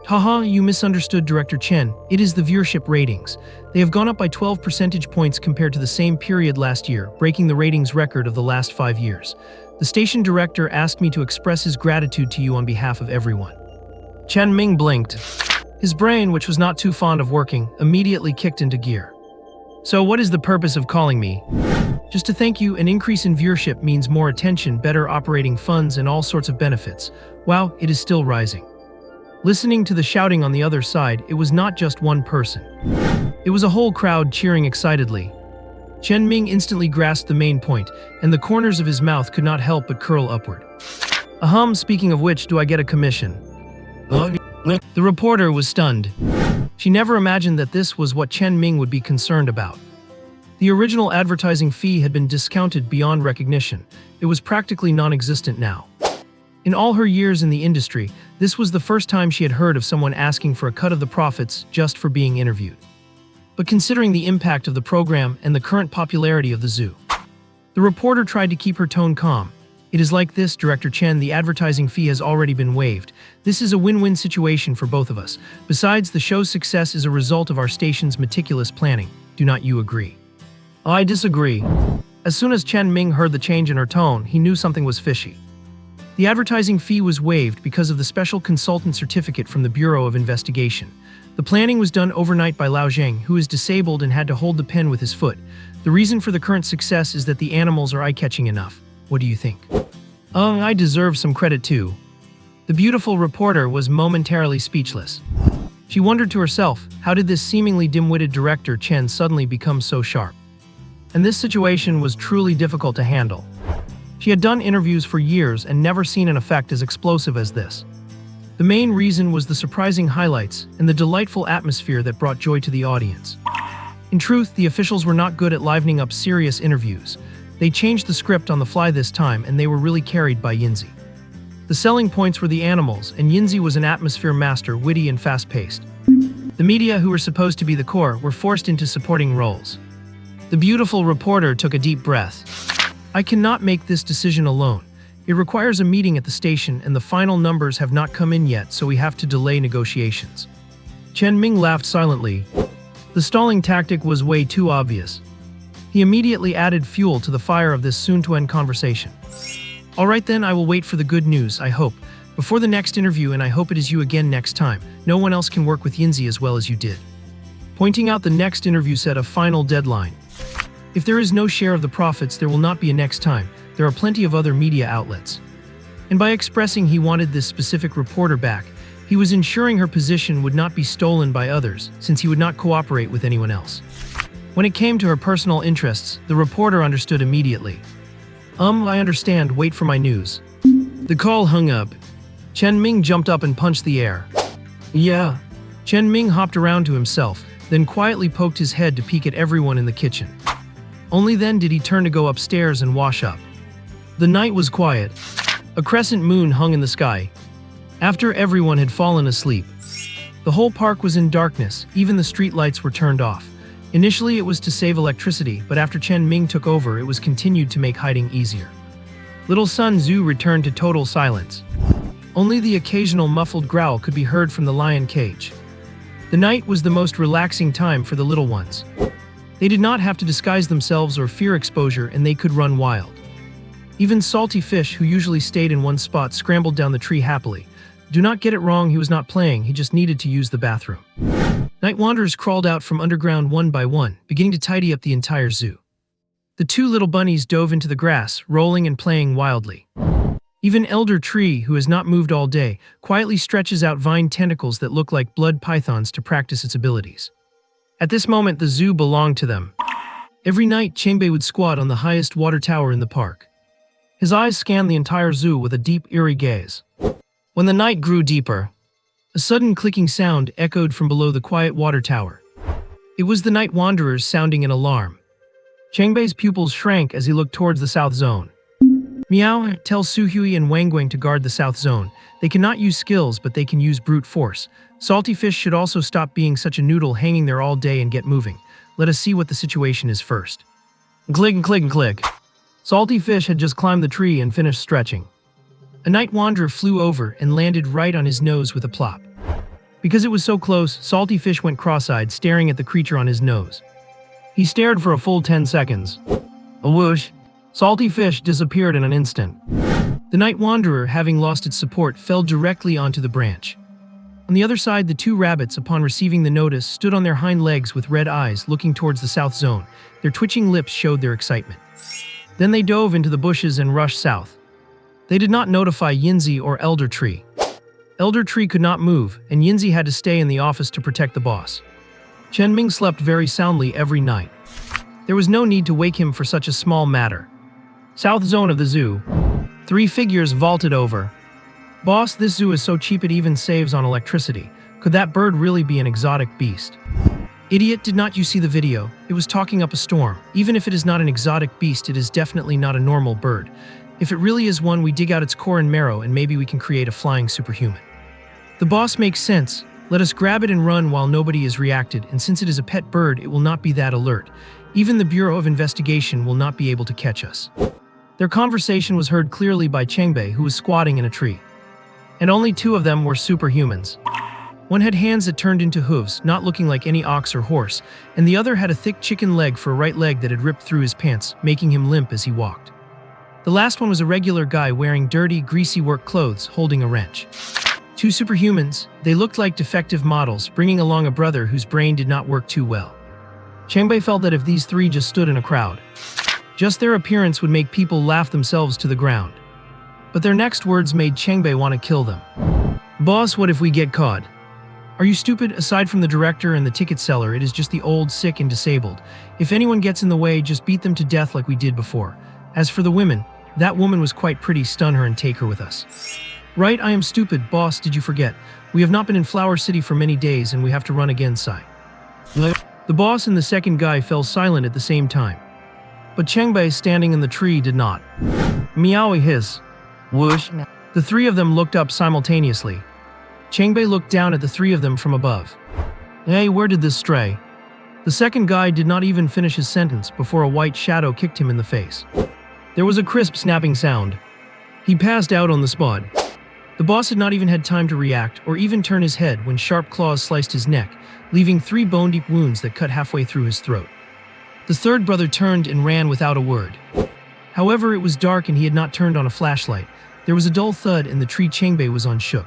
Haha, you misunderstood, Director Chen. It is the viewership ratings. They have gone up by 12 percentage points compared to the same period last year, breaking the ratings record of the last 5 years. The station director asked me to express his gratitude to you on behalf of everyone. Chen Ming blinked. His brain, which was not too fond of working, immediately kicked into gear. "So what is the purpose of calling me?" "Just to thank you. An increase in viewership means more attention, better operating funds, and all sorts of benefits. Wow, it is still rising." Listening to the shouting on the other side, it was not just one person. It was a whole crowd cheering excitedly. Chen Ming instantly grasped the main point, and the corners of his mouth could not help but curl upward. "Ahem, speaking of which, do I get a commission?" The reporter was stunned. She never imagined that this was what Chen Ming would be concerned about. The original advertising fee had been discounted beyond recognition. It was practically non-existent now. In all her years in the industry, this was the first time she had heard of someone asking for a cut of the profits just for being interviewed. But considering the impact of the program and the current popularity of the zoo, the reporter tried to keep her tone calm. "It is like this, Director Chen, the advertising fee has already been waived. This is a win-win situation for both of us. Besides, the show's success is a result of our station's meticulous planning. Do not you agree?" "I disagree." As soon as Chen Ming heard the change in her tone, he knew something was fishy. The advertising fee was waived because of the special consultant certificate from the Bureau of Investigation. The planning was done overnight by Lao Zheng, who is disabled and had to hold the pen with his foot. The reason for the current success is that the animals are eye-catching enough. What do you think? I deserve some credit too. The beautiful reporter was momentarily speechless. She wondered to herself, how did this seemingly dim-witted director Chen suddenly become so sharp? And this situation was truly difficult to handle. She had done interviews for years and never seen an effect as explosive as this. The main reason was the surprising highlights and the delightful atmosphere that brought joy to the audience. In truth, the officials were not good at livening up serious interviews. They changed the script on the fly this time, and they were really carried by Yinzi. The selling points were the animals, and Yinzi was an atmosphere master, witty and fast-paced. The media, who were supposed to be the core, were forced into supporting roles. The beautiful reporter took a deep breath. "I cannot make this decision alone. It requires a meeting at the station, and the final numbers have not come in yet, so we have to delay negotiations." Chen Ming laughed silently. The stalling tactic was way too obvious. He immediately added fuel to the fire of this soon-to-end conversation. "All right then, I will wait for the good news, I hope. Before the next interview, and I hope it is you again next time. No one else can work with Yinzi as well as you did." Pointing out the next interview set a final deadline. If there is no share of the profits, there will not be a next time. There are plenty of other media outlets. And by expressing he wanted this specific reporter back, he was ensuring her position would not be stolen by others, since he would not cooperate with anyone else. When it came to her personal interests, the reporter understood immediately. I understand, wait for my news." The call hung up. Chen Ming jumped up and punched the air. "Yeah." Chen Ming hopped around to himself, then quietly poked his head to peek at everyone in the kitchen. Only then did he turn to go upstairs and wash up. The night was quiet. A crescent moon hung in the sky. After everyone had fallen asleep, the whole park was in darkness, even the street lights were turned off. Initially it was to save electricity, but after Chen Ming took over, it was continued to make hiding easier. Little Sun Tzu returned to total silence. Only the occasional muffled growl could be heard from the lion cage. The night was the most relaxing time for the little ones. They did not have to disguise themselves or fear exposure, and they could run wild. Even Salty Fish, who usually stayed in one spot, scrambled down the tree happily. Do not get it wrong, he was not playing, he just needed to use the bathroom. Night Wanderers crawled out from underground one by one, beginning to tidy up the entire zoo. The two little bunnies dove into the grass, rolling and playing wildly. Even Elder Tree, who has not moved all day, quietly stretches out vine tentacles that look like blood pythons to practice its abilities. At this moment, the zoo belonged to them. Every night, Chengbei would squat on the highest water tower in the park. His eyes scanned the entire zoo with a deep, eerie gaze. When the night grew deeper, a sudden clicking sound echoed from below the quiet water tower. It was the Night Wanderers sounding an alarm. Chengbei's pupils shrank as he looked towards the south zone. Meow, tell Suhui and Wangguang to guard the south zone. They cannot use skills, but they can use brute force. Salty Fish should also stop being such a noodle hanging there all day and get moving. Let us see what the situation is first. Click, click, click. Salty Fish had just climbed the tree and finished stretching. A night wanderer flew over and landed right on his nose with a plop. Because it was so close, Salty Fish went cross-eyed, staring at the creature on his nose. He stared for a full 10 seconds. A whoosh. Salty Fish disappeared in an instant. The night wanderer, having lost its support, fell directly onto the branch. On the other side, the two rabbits, upon receiving the notice, stood on their hind legs with red eyes, looking towards the south zone. Their twitching lips showed their excitement. Then they dove into the bushes and rushed south. They did not notify Yinzi or Elder Tree. Elder Tree could not move, and Yinzi had to stay in the office to protect the boss. Chen Ming slept very soundly every night. There was no need to wake him for such a small matter. South zone of the zoo. 3 figures vaulted over. Boss, this zoo is so cheap it even saves on electricity. Could that bird really be an exotic beast? Idiot, did not you see the video? It was talking up a storm. Even if it is not an exotic beast, it is definitely not a normal bird. If it really is one, we dig out its core and marrow and maybe we can create a flying superhuman. The boss makes sense. Let us grab it and run while nobody is reacted, and since it is a pet bird, it will not be that alert. Even the Bureau of Investigation will not be able to catch us. Their conversation was heard clearly by Chengbei, who was squatting in a tree. And only 2 of them were superhumans. One had hands that turned into hooves, not looking like any ox or horse, and the other had a thick chicken leg for a right leg that had ripped through his pants, making him limp as he walked. The last one was a regular guy wearing dirty, greasy work clothes, holding a wrench. 2 superhumans, they looked like defective models, bringing along a brother whose brain did not work too well. Chengbei felt that if these 3 just stood in a crowd, just their appearance would make people laugh themselves to the ground. But their next words made Chengbei want to kill them. Boss, what if we get caught? Are you stupid? Aside from the director and the ticket seller, it is just the old, sick, and disabled. If anyone gets in the way, just beat them to death like we did before. As for the women, that woman was quite pretty, stun her and take her with us. Right, I am stupid. Boss, did you forget? We have not been in Flower City for many days and we have to run again, Sai. The boss and the second guy fell silent at the same time. But Chengbei, standing in the tree, did not. Meowie hiss. Whoosh. The 3 of them looked up simultaneously. Chengbei looked down at the 3 of them from above. Hey, where did this stray? The second guy did not even finish his sentence before a white shadow kicked him in the face. There was a crisp snapping sound. He passed out on the spot. The boss had not even had time to react or even turn his head when sharp claws sliced his neck, leaving 3 bone-deep wounds that cut halfway through his throat. The third brother turned and ran without a word. However, it was dark and he had not turned on a flashlight. There was a dull thud and the tree Chengbei was on shook.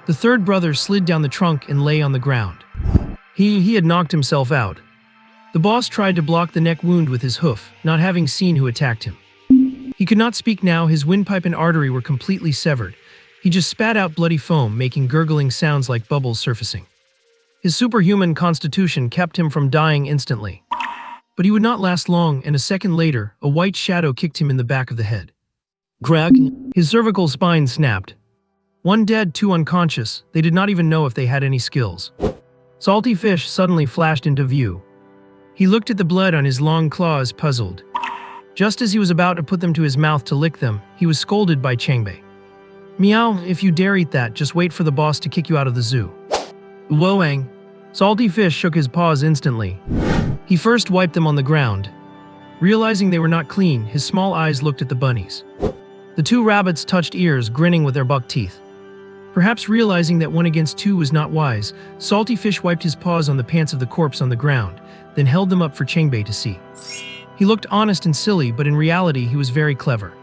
The third brother slid down the trunk and lay on the ground. He had knocked himself out. The boss tried to block the neck wound with his hoof, not having seen who attacked him. He could not speak now, his windpipe and artery were completely severed. He just spat out bloody foam, making gurgling sounds like bubbles surfacing. His superhuman constitution kept him from dying instantly. But he would not last long, and a second later, a white shadow kicked him in the back of the head. Greg, his cervical spine snapped. 1 dead, 2 unconscious. They did not even know if they had any skills. Salty Fish suddenly flashed into view. He looked at the blood on his long claws, puzzled. Just as he was about to put them to his mouth to lick them, he was scolded by Chengbei. Meow, if you dare eat that, just wait for the boss to kick you out of the zoo. Woang. Salty Fish shook his paws instantly. He first wiped them on the ground. Realizing they were not clean, his small eyes looked at the bunnies. The 2 rabbits touched ears, grinning with their buck teeth. Perhaps realizing that 1 against 2 was not wise, Salty Fish wiped his paws on the pants of the corpse on the ground, then held them up for Chengbei to see. He looked honest and silly, but in reality he was very clever.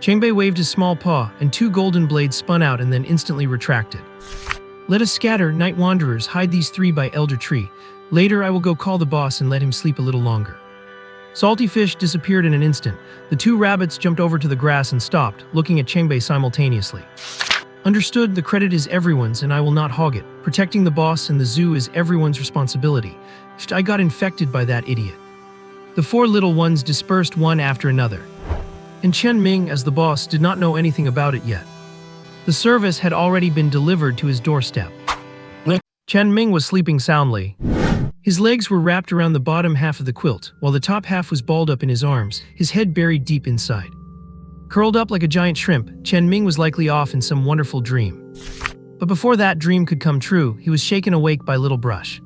Chengbei waved his small paw, and two golden blades spun out and then instantly retracted. Let us scatter, night wanderers, hide these three by elder tree. Later I will go call the boss and let him sleep a little longer. Salty fish disappeared in an instant. The two rabbits jumped over to the grass and stopped, looking at Chengbei simultaneously. Understood, the credit is everyone's and I will not hog it. Protecting the boss and the zoo is everyone's responsibility. I got infected by that idiot. The four little ones dispersed one after another. And Chen Ming, as the boss, did not know anything about it yet. The service had already been delivered to his doorstep. Chen Ming was sleeping soundly. His legs were wrapped around the bottom half of the quilt, while the top half was balled up in his arms, his head buried deep inside. Curled up like a giant shrimp, Chen Ming was likely off in some wonderful dream. But before that dream could come true, he was shaken awake by Little Brush.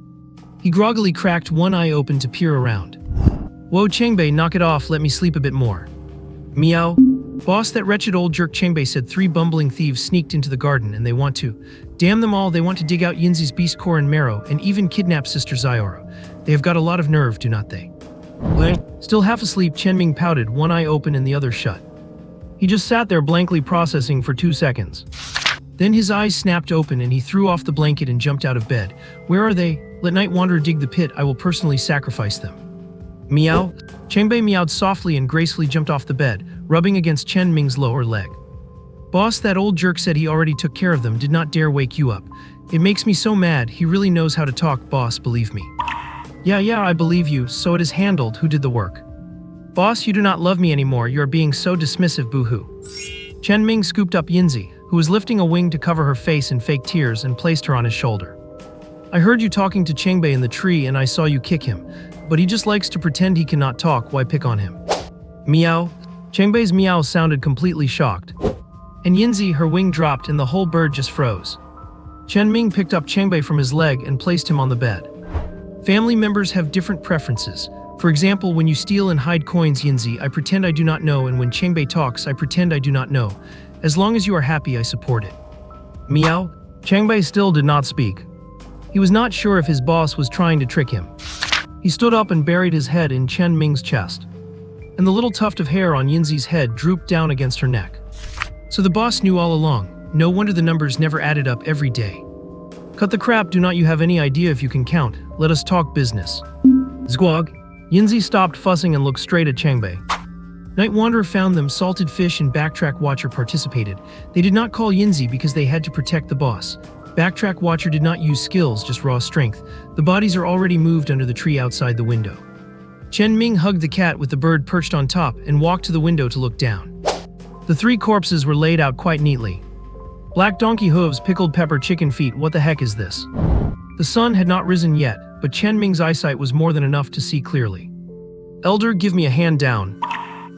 He groggily cracked one eye open to peer around. Whoa, Chengbei, knock it off, let me sleep a bit more. Meow. Boss, that wretched old jerk, Chengbei said. Three bumbling thieves sneaked into the garden and they want to. Damn them all, they want to dig out Yinzi's beast core and marrow and even kidnap Sister Zyoro. They have got a lot of nerve, do not they? Still half asleep, Chen Ming pouted, one eye open and the other shut. He just sat there blankly processing for 2 seconds. Then his eyes snapped open and he threw off the blanket and jumped out of bed. Where are they? Let Night Wanderer dig the pit, I will personally sacrifice them. Meow. Chengbei meowed softly and gracefully jumped off the bed, rubbing against Chen Ming's lower leg. Boss, that old jerk said he already took care of them, did not dare wake you up. It makes me so mad, he really knows how to talk, boss, believe me. Yeah, I believe you, so it is handled, who did the work? Boss, you do not love me anymore, you are being so dismissive, boo-hoo. Chen Ming scooped up Yinzi, who was lifting a wing to cover her face in fake tears, and placed her on his shoulder. I heard you talking to Chengbei in the tree and I saw you kick him, but he just likes to pretend he cannot talk, why pick on him? Meow. Chengbei's meow sounded completely shocked. And Yinzi, her wing dropped and the whole bird just froze. Chen Ming picked up Chengbei from his leg and placed him on the bed. Family members have different preferences. For example, when you steal and hide coins, Yinzi, I pretend I do not know, and when Chengbei talks, I pretend I do not know. As long as you are happy, I support it. Meow. Chengbei still did not speak. He was not sure if his boss was trying to trick him. He stood up and buried his head in Chen Ming's chest. And the little tuft of hair on Yinzi's head drooped down against her neck. So the boss knew all along. No wonder the numbers never added up every day. Cut the crap, do not you have any idea if you can count? Let us talk business. Zguag. Yinzi stopped fussing and looked straight at Chengbei. Night Wanderer found them, salted fish and Backtrack Watcher participated. They did not call Yinzi because they had to protect the boss. Backtrack Watcher did not use skills, just raw strength. The bodies are already moved under the tree outside the window. Chen Ming hugged the cat with the bird perched on top and walked to the window to look down. The three corpses were laid out quite neatly. Black donkey hooves, pickled pepper, chicken feet, what the heck is this? The sun had not risen yet, but Chen Ming's eyesight was more than enough to see clearly. Elder, give me a hand down.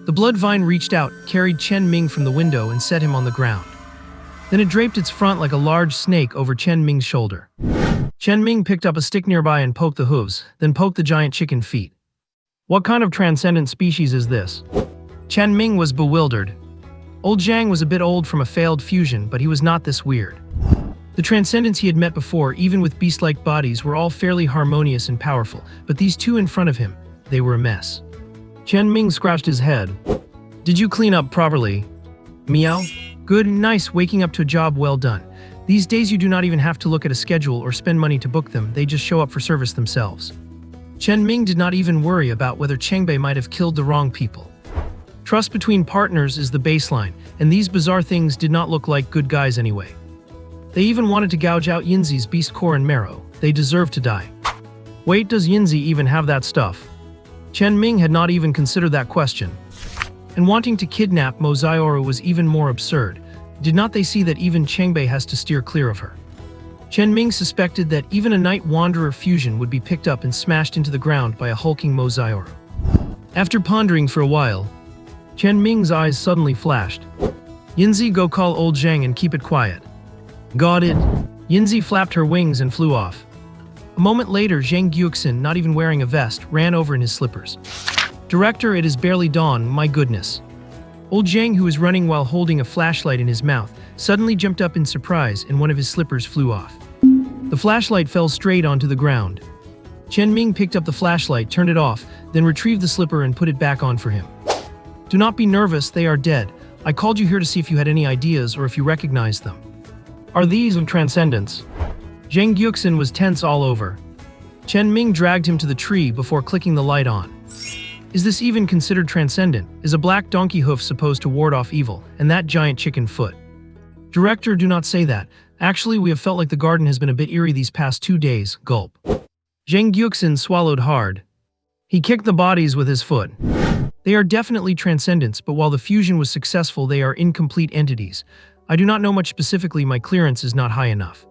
The blood vine reached out, carried Chen Ming from the window and set him on the ground. Then it draped its front like a large snake over Chen Ming's shoulder. Chen Ming picked up a stick nearby and poked the hooves, then poked the giant chicken feet. What kind of transcendent species is this? Chen Ming was bewildered. Old Zhang was a bit old from a failed fusion, but he was not this weird. The transcendents he had met before, even with beast-like bodies, were all fairly harmonious and powerful, but these two in front of him, they were a mess. Chen Ming scratched his head. Did you clean up properly? Meow? Good, nice, waking up to a job well done. These days you do not even have to look at a schedule or spend money to book them, they just show up for service themselves. Chen Ming did not even worry about whether Chengbei might have killed the wrong people. Trust between partners is the baseline, and these bizarre things did not look like good guys anyway. They even wanted to gouge out Yinzi's beast core and marrow. They deserved to die. Wait, does Yinzi even have that stuff? Chen Ming had not even considered that question. And wanting to kidnap Mo Zyoro was even more absurd. Did not they see that even Chengbei has to steer clear of her? Chen Ming suspected that even a Night Wanderer fusion would be picked up and smashed into the ground by a hulking Mo Zyoro. After pondering for a while, Chen Ming's eyes suddenly flashed. Yinzi, go call old Zhang and keep it quiet. Got it. Yinzi flapped her wings and flew off. A moment later, Zhang Gyuxin, not even wearing a vest, ran over in his slippers. Director, it is barely dawn, my goodness. Old Zhang, who was running while holding a flashlight in his mouth, suddenly jumped up in surprise and one of his slippers flew off. The flashlight fell straight onto the ground. Chen Ming picked up the flashlight, turned it off, then retrieved the slipper and put it back on for him. Do not be nervous, they are dead. I called you here to see if you had any ideas or if you recognized them. Are these of transcendence? Zhang Gyuxin was tense all over. Chen Ming dragged him to the tree before clicking the light on. Is this even considered transcendent? Is a black donkey hoof supposed to ward off evil, and that giant chicken foot? Director, do not say that. Actually, we have felt like the garden has been a bit eerie these past 2 days. Gulp. Zhang Gyuxin swallowed hard. He kicked the bodies with his foot. They are definitely transcendents, but while the fusion was successful, they are incomplete entities. I do not know much specifically, my clearance is not high enough.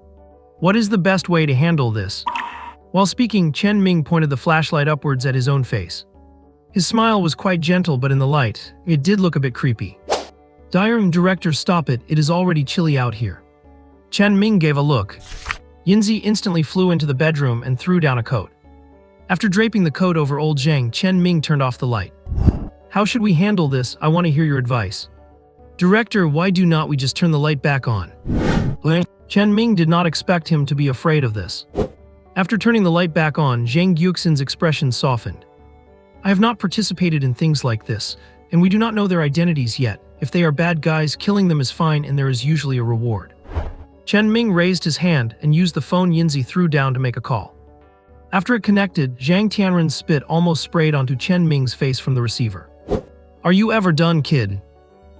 What is the best way to handle this? While speaking, Chen Ming pointed the flashlight upwards at his own face. His smile was quite gentle, but in the light, it did look a bit creepy. Director, stop it, it is already chilly out here. Chen Ming gave a look. Yinzi instantly flew into the bedroom and threw down a coat. After draping the coat over old Zhang, Chen Ming turned off the light. How should we handle this? I want to hear your advice. Director, why do not we just turn the light back on? Chen Ming did not expect him to be afraid of this. After turning the light back on, Zhang Gyuxin's expression softened. I have not participated in things like this, and we do not know their identities yet. If they are bad guys, killing them is fine and there is usually a reward. Chen Ming raised his hand and used the phone Yinzi threw down to make a call. After it connected, Zhang Tianren's spit almost sprayed onto Chen Ming's face from the receiver. Are you ever done, kid?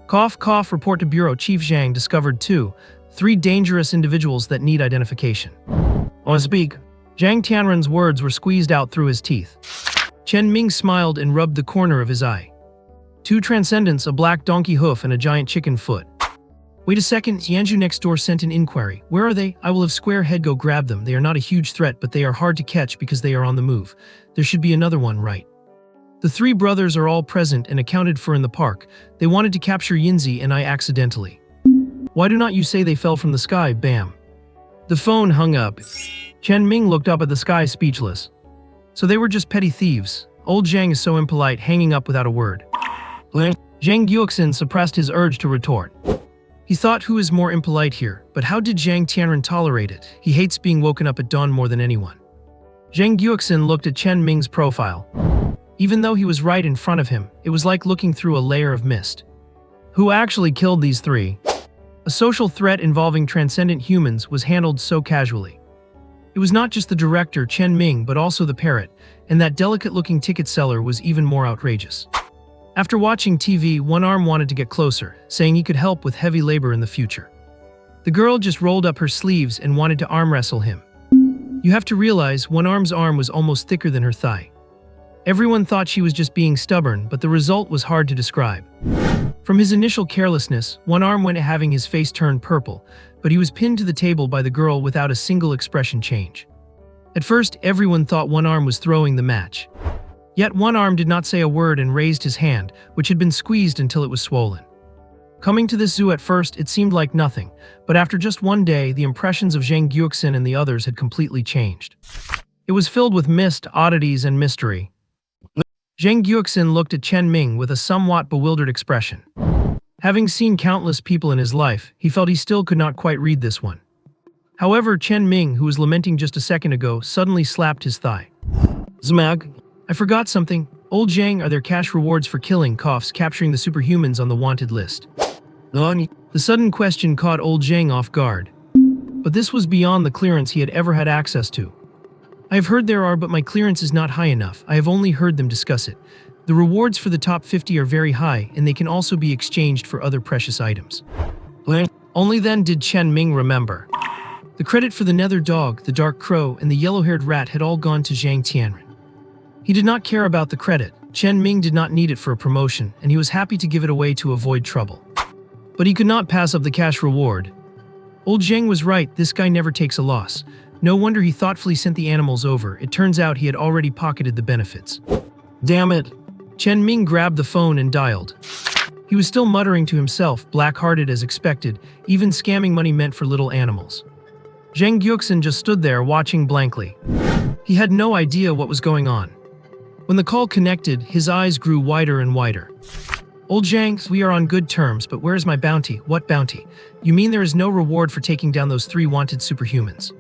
Cough, cough, report to Bureau. Chief Zhang discovered 3 dangerous individuals that need identification. On speak. Zhang Tianren's words were squeezed out through his teeth. Chen Ming smiled and rubbed the corner of his eye. 2 transcendents, a black donkey hoof and a giant chicken foot. Wait a second, Yanju next door sent an inquiry. Where are they? I will have square head go grab them. They are not a huge threat, but they are hard to catch because they are on the move. There should be another one, right? The 3 brothers are all present and accounted for in the park. They wanted to capture Yinzi and I accidentally. Why do not you say they fell from the sky? Bam. The phone hung up. Chen Ming looked up at the sky speechless. So they were just petty thieves. Old Zhang is so impolite, hanging up without a word. Zhang Gyuxin suppressed his urge to retort. He thought, who is more impolite here? But how did Zhang Tianren tolerate it? He hates being woken up at dawn more than anyone. Zhang Gyuxin looked at Chen Ming's profile. Even though he was right in front of him, it was like looking through a layer of mist. Who actually killed these 3? A social threat involving transcendent humans was handled so casually. It was not just the director, Chen Ming, but also the Parrot, and that delicate-looking ticket seller was even more outrageous. After watching TV, One Arm wanted to get closer, saying he could help with heavy labor in the future. The girl just rolled up her sleeves and wanted to arm wrestle him. You have to realize, One Arm's arm was almost thicker than her thigh. Everyone thought she was just being stubborn, but the result was hard to describe. From his initial carelessness, One Arm went having his face turn purple, but he was pinned to the table by the girl without a single expression change. At first, everyone thought One Arm was throwing the match. Yet One Arm did not say a word and raised his hand, which had been squeezed until it was swollen. Coming to this zoo at first, it seemed like nothing, but after just 1 day, the impressions of Zhang Gyuxin and the others had completely changed. It was filled with mist, oddities, and mystery. Zhang Gyuxin looked at Chen Ming with a somewhat bewildered expression. Having seen countless people in his life, he felt he still could not quite read this one. However, Chen Ming, who was lamenting just a second ago, suddenly slapped his thigh. Zmag, I forgot something. Old Zhang, are there cash rewards for killing coughs capturing the superhumans on the wanted list? The sudden question caught old Zhang off guard. But this was beyond the clearance he had ever had access to. I have heard there are, but my clearance is not high enough. I have only heard them discuss it. The rewards for the top 50 are very high, and they can also be exchanged for other precious items. Only then did Chen Ming remember. The credit for the nether dog, the dark crow, and the yellow-haired rat had all gone to Zhang Tianren. He did not care about the credit. Chen Ming did not need it for a promotion, and he was happy to give it away to avoid trouble. But he could not pass up the cash reward. Old Zhang was right, this guy never takes a loss. No wonder he thoughtfully sent the animals over. It turns out he had already pocketed the benefits. Damn it. Chen Ming grabbed the phone and dialed. He was still muttering to himself, black-hearted as expected, even scamming money meant for little animals. Zhang Gyuxin just stood there watching blankly. He had no idea what was going on. When the call connected, his eyes grew wider and wider. Old Zhang, we are on good terms, but where is my bounty? What bounty? You mean there is no reward for taking down those 3 wanted superhumans?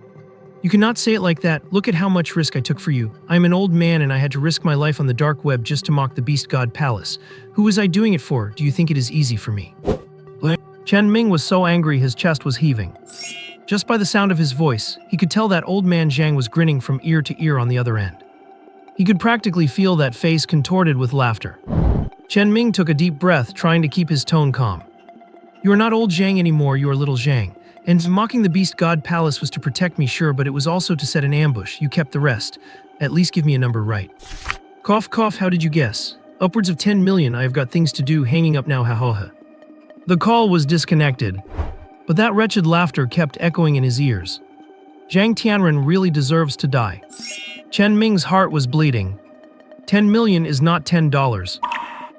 You cannot say it like that. Look at how much risk I took for you. I am an old man and I had to risk my life on the dark web just to mock the beast god palace. Who was I doing it for? Do you think it is easy for me? Chen Ming was so angry his chest was heaving. Just by the sound of his voice, he could tell that old man Zhang was grinning from ear to ear on the other end. He could practically feel that face contorted with laughter. Chen Ming took a deep breath, trying to keep his tone calm. You are not old Zhang anymore, you are little Zhang. And mocking the beast god palace was to protect me, sure, but it was also to set an ambush. You kept the rest. At least give me a number right. Cough, cough, how did you guess? Upwards of 10 million, I have got things to do, hanging up now, ha ha ha. The call was disconnected, but that wretched laughter kept echoing in his ears. Zhang Tianren really deserves to die. Chen Ming's heart was bleeding. 10 million is not $10.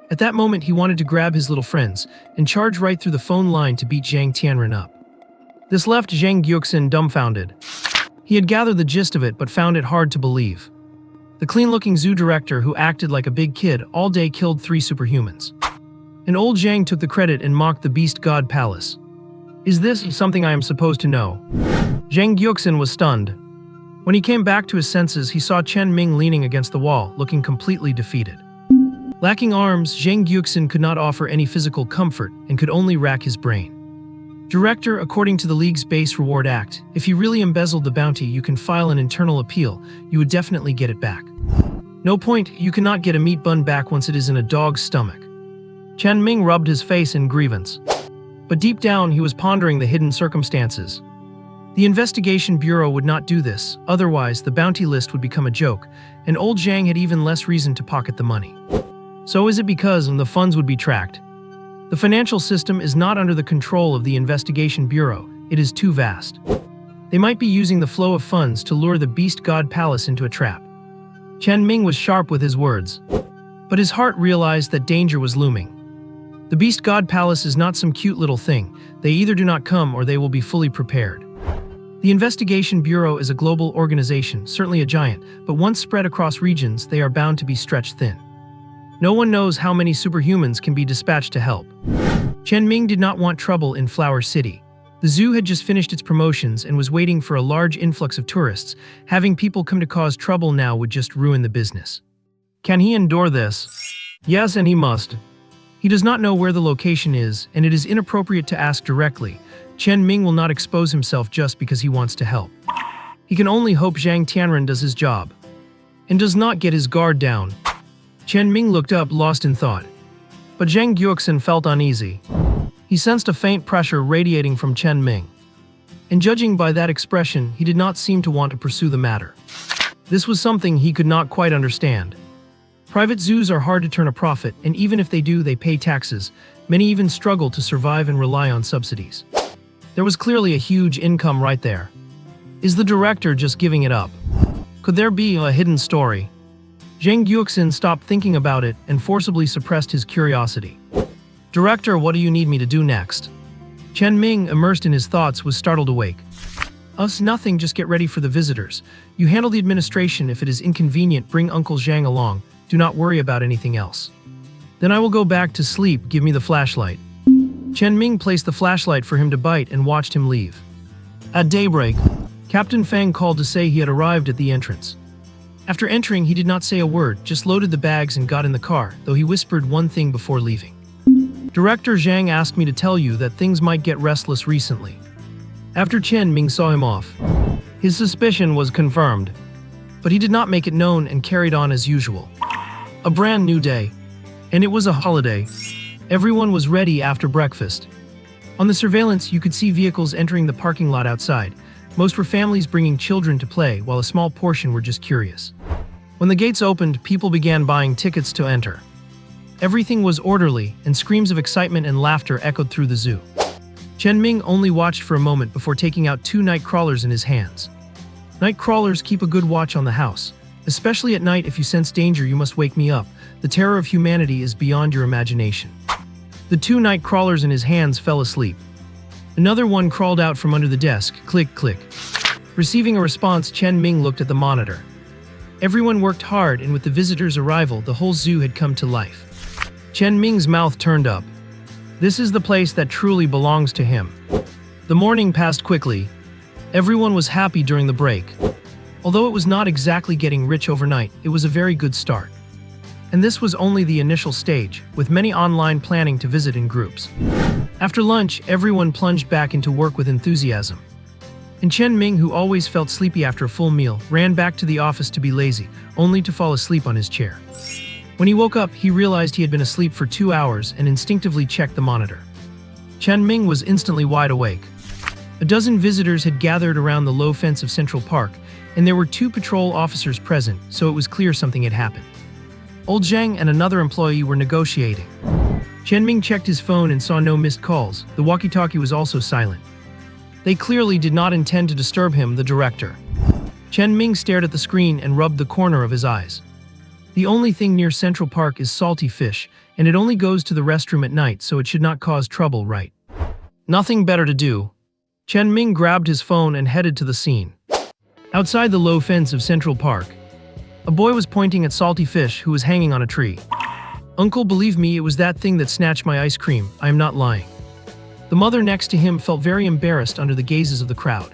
At that moment, he wanted to grab his little friends and charge right through the phone line to beat Zhang Tianren up. This left Zhang Gyuxin dumbfounded. He had gathered the gist of it but found it hard to believe. The clean-looking zoo director who acted like a big kid all day killed 3 superhumans. And old Zhang took the credit and mocked the beast god palace. Is this something I am supposed to know? Zhang Gyuxin was stunned. When he came back to his senses, he saw Chen Ming leaning against the wall, looking completely defeated. Lacking arms, Zhang Gyuxin could not offer any physical comfort and could only rack his brain. Director, according to the League's Base Reward Act, if you really embezzled the bounty, you can file an internal appeal. You would definitely get it back. No point, you cannot get a meat bun back once it is in a dog's stomach. Chen Ming rubbed his face in grievance. But deep down, he was pondering the hidden circumstances. The investigation bureau would not do this, otherwise the bounty list would become a joke, and old Zhang had even less reason to pocket the money. So is it because the funds would be tracked? The financial system is not under the control of the investigation bureau, it is too vast. They might be using the flow of funds to lure the beast god palace into a trap. Chen Ming was sharp with his words, but his heart realized that danger was looming. The beast god palace is not some cute little thing. They either do not come or they will be fully prepared. The investigation bureau is a global organization, certainly a giant, but once spread across regions, they are bound to be stretched thin. No one knows how many superhumans can be dispatched to help. Chen Ming did not want trouble in Flower City. The zoo had just finished its promotions and was waiting for a large influx of tourists. Having people come to cause trouble now would just ruin the business. Can he endure this? Yes, and he must. He does not know where the location is, and it is inappropriate to ask directly. Chen Ming will not expose himself just because he wants to help. He can only hope Zhang Tianren does his job and does not get his guard down. Chen Ming looked up, lost in thought. But Zhang Gyuxin felt uneasy. He sensed a faint pressure radiating from Chen Ming. And judging by that expression, he did not seem to want to pursue the matter. This was something he could not quite understand. Private zoos are hard to turn a profit, and even if they do, they pay taxes. Many even struggle to survive and rely on subsidies. There was clearly a huge income right there. Is the director just giving it up? Could there be a hidden story? Zhang Gyuxin stopped thinking about it and forcibly suppressed his curiosity. Director, what do you need me to do next? Chen Ming, immersed in his thoughts, was startled awake. Us, nothing, just get ready for the visitors. You handle the administration. If it is inconvenient, bring Uncle Zhang along. Do not worry about anything else. Then I will go back to sleep. Give me the flashlight. Chen Ming placed the flashlight for him to bite and watched him leave. At daybreak, Captain Fang called to say he had arrived at the entrance. After entering, he did not say a word, just loaded the bags and got in the car, though he whispered one thing before leaving. Director Zhang asked me to tell you that things might get restless recently. After Chen Ming saw him off, his suspicion was confirmed. But he did not make it known and carried on as usual. A brand new day. And it was a holiday. Everyone was ready after breakfast. On the surveillance, you could see vehicles entering the parking lot outside. Most were families bringing children to play, while a small portion were just curious. When the gates opened, people began buying tickets to enter. Everything was orderly, and screams of excitement and laughter echoed through the zoo. Chen Ming only watched for a moment before taking out 2 night crawlers in his hands. Night crawlers keep a good watch on the house. Especially at night, if you sense danger, you must wake me up. The terror of humanity is beyond your imagination. The 2 night crawlers in his hands fell asleep. Another one crawled out from under the desk, click, click. Receiving a response, Chen Ming looked at the monitor. Everyone worked hard, and with the visitors' arrival, the whole zoo had come to life. Chen Ming's mouth turned up. This is the place that truly belongs to him. The morning passed quickly. Everyone was happy during the break. Although it was not exactly getting rich overnight, it was a very good start. And this was only the initial stage, with many online planning to visit in groups. After lunch, everyone plunged back into work with enthusiasm. And Chen Ming, who always felt sleepy after a full meal, ran back to the office to be lazy, only to fall asleep on his chair. When he woke up, he realized he had been asleep for 2 hours and instinctively checked the monitor. Chen Ming was instantly wide awake. A dozen visitors had gathered around the low fence of Central Park, and there were 2 patrol officers present, so it was clear something had happened. Old Zhang and another employee were negotiating. Chen Ming checked his phone and saw no missed calls. The walkie-talkie was also silent. They clearly did not intend to disturb him, the director. Chen Ming stared at the screen and rubbed the corner of his eyes. The only thing near Central Park is salty fish, and it only goes to the restroom at night, so it should not cause trouble, right? Nothing better to do. Chen Ming grabbed his phone and headed to the scene. Outside the low fence of Central Park, a boy was pointing at salty fish who was hanging on a tree. "Uncle, believe me, it was that thing that snatched my ice cream. I am not lying." The mother next to him felt very embarrassed under the gazes of the crowd.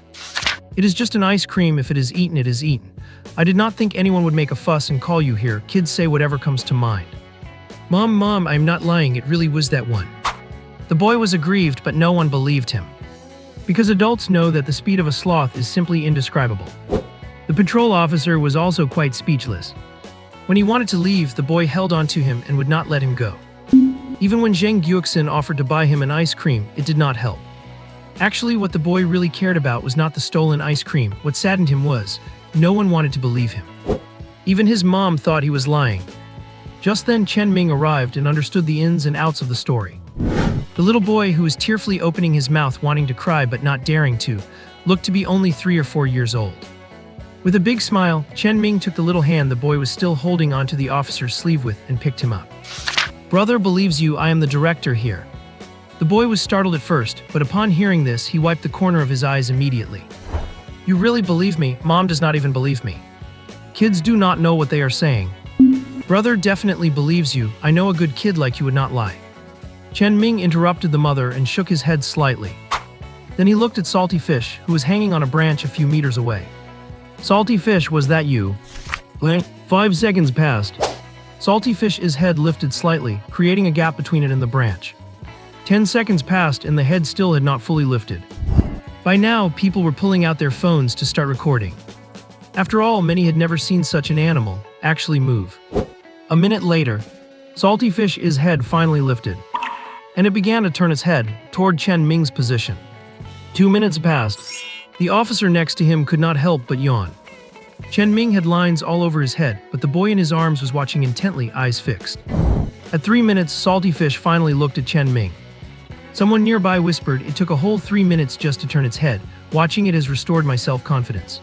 "It is just an ice cream. If it is eaten, it is eaten. I did not think anyone would make a fuss and call you here. Kids say whatever comes to mind." Mom, I'm not lying. It really was that one." The boy was aggrieved, but no one believed him. Because adults know that the speed of a sloth is simply indescribable. The patrol officer was also quite speechless. When he wanted to leave, the boy held on to him and would not let him go. Even when Zheng Guoxin offered to buy him an ice cream, it did not help. Actually, what the boy really cared about was not the stolen ice cream. What saddened him was, no one wanted to believe him. Even his mom thought he was lying. Just then, Chen Ming arrived and understood the ins and outs of the story. The little boy, who was tearfully opening his mouth wanting to cry but not daring to, looked to be only 3 or 4 years old. With a big smile, Chen Ming took the little hand the boy was still holding onto the officer's sleeve with and picked him up. "Brother believes you. I am the director here." The boy was startled at first, but upon hearing this, he wiped the corner of his eyes immediately. "You really believe me? Mom does not even believe me. Kids do not know what they are saying." "Brother definitely believes you. I know a good kid like you would not lie." Chen Ming interrupted the mother and shook his head slightly. Then he looked at Salty Fish, who was hanging on a branch a few meters away. "Salty Fish, was that you?" 5 seconds passed. Salty Fish's head lifted slightly, creating a gap between it and the branch. 10 seconds passed and the head still had not fully lifted. By now, people were pulling out their phones to start recording. After all, many had never seen such an animal actually move. A minute later, Salty Fish's head finally lifted, and it began to turn its head toward Chen Ming's position. 2 minutes passed. The officer next to him could not help but yawn. Chen Ming had lines all over his head, but the boy in his arms was watching intently, eyes fixed. At 3 minutes, Salty Fish finally looked at Chen Ming. Someone nearby whispered, "It took a whole 3 minutes just to turn its head. Watching it has restored my self-confidence."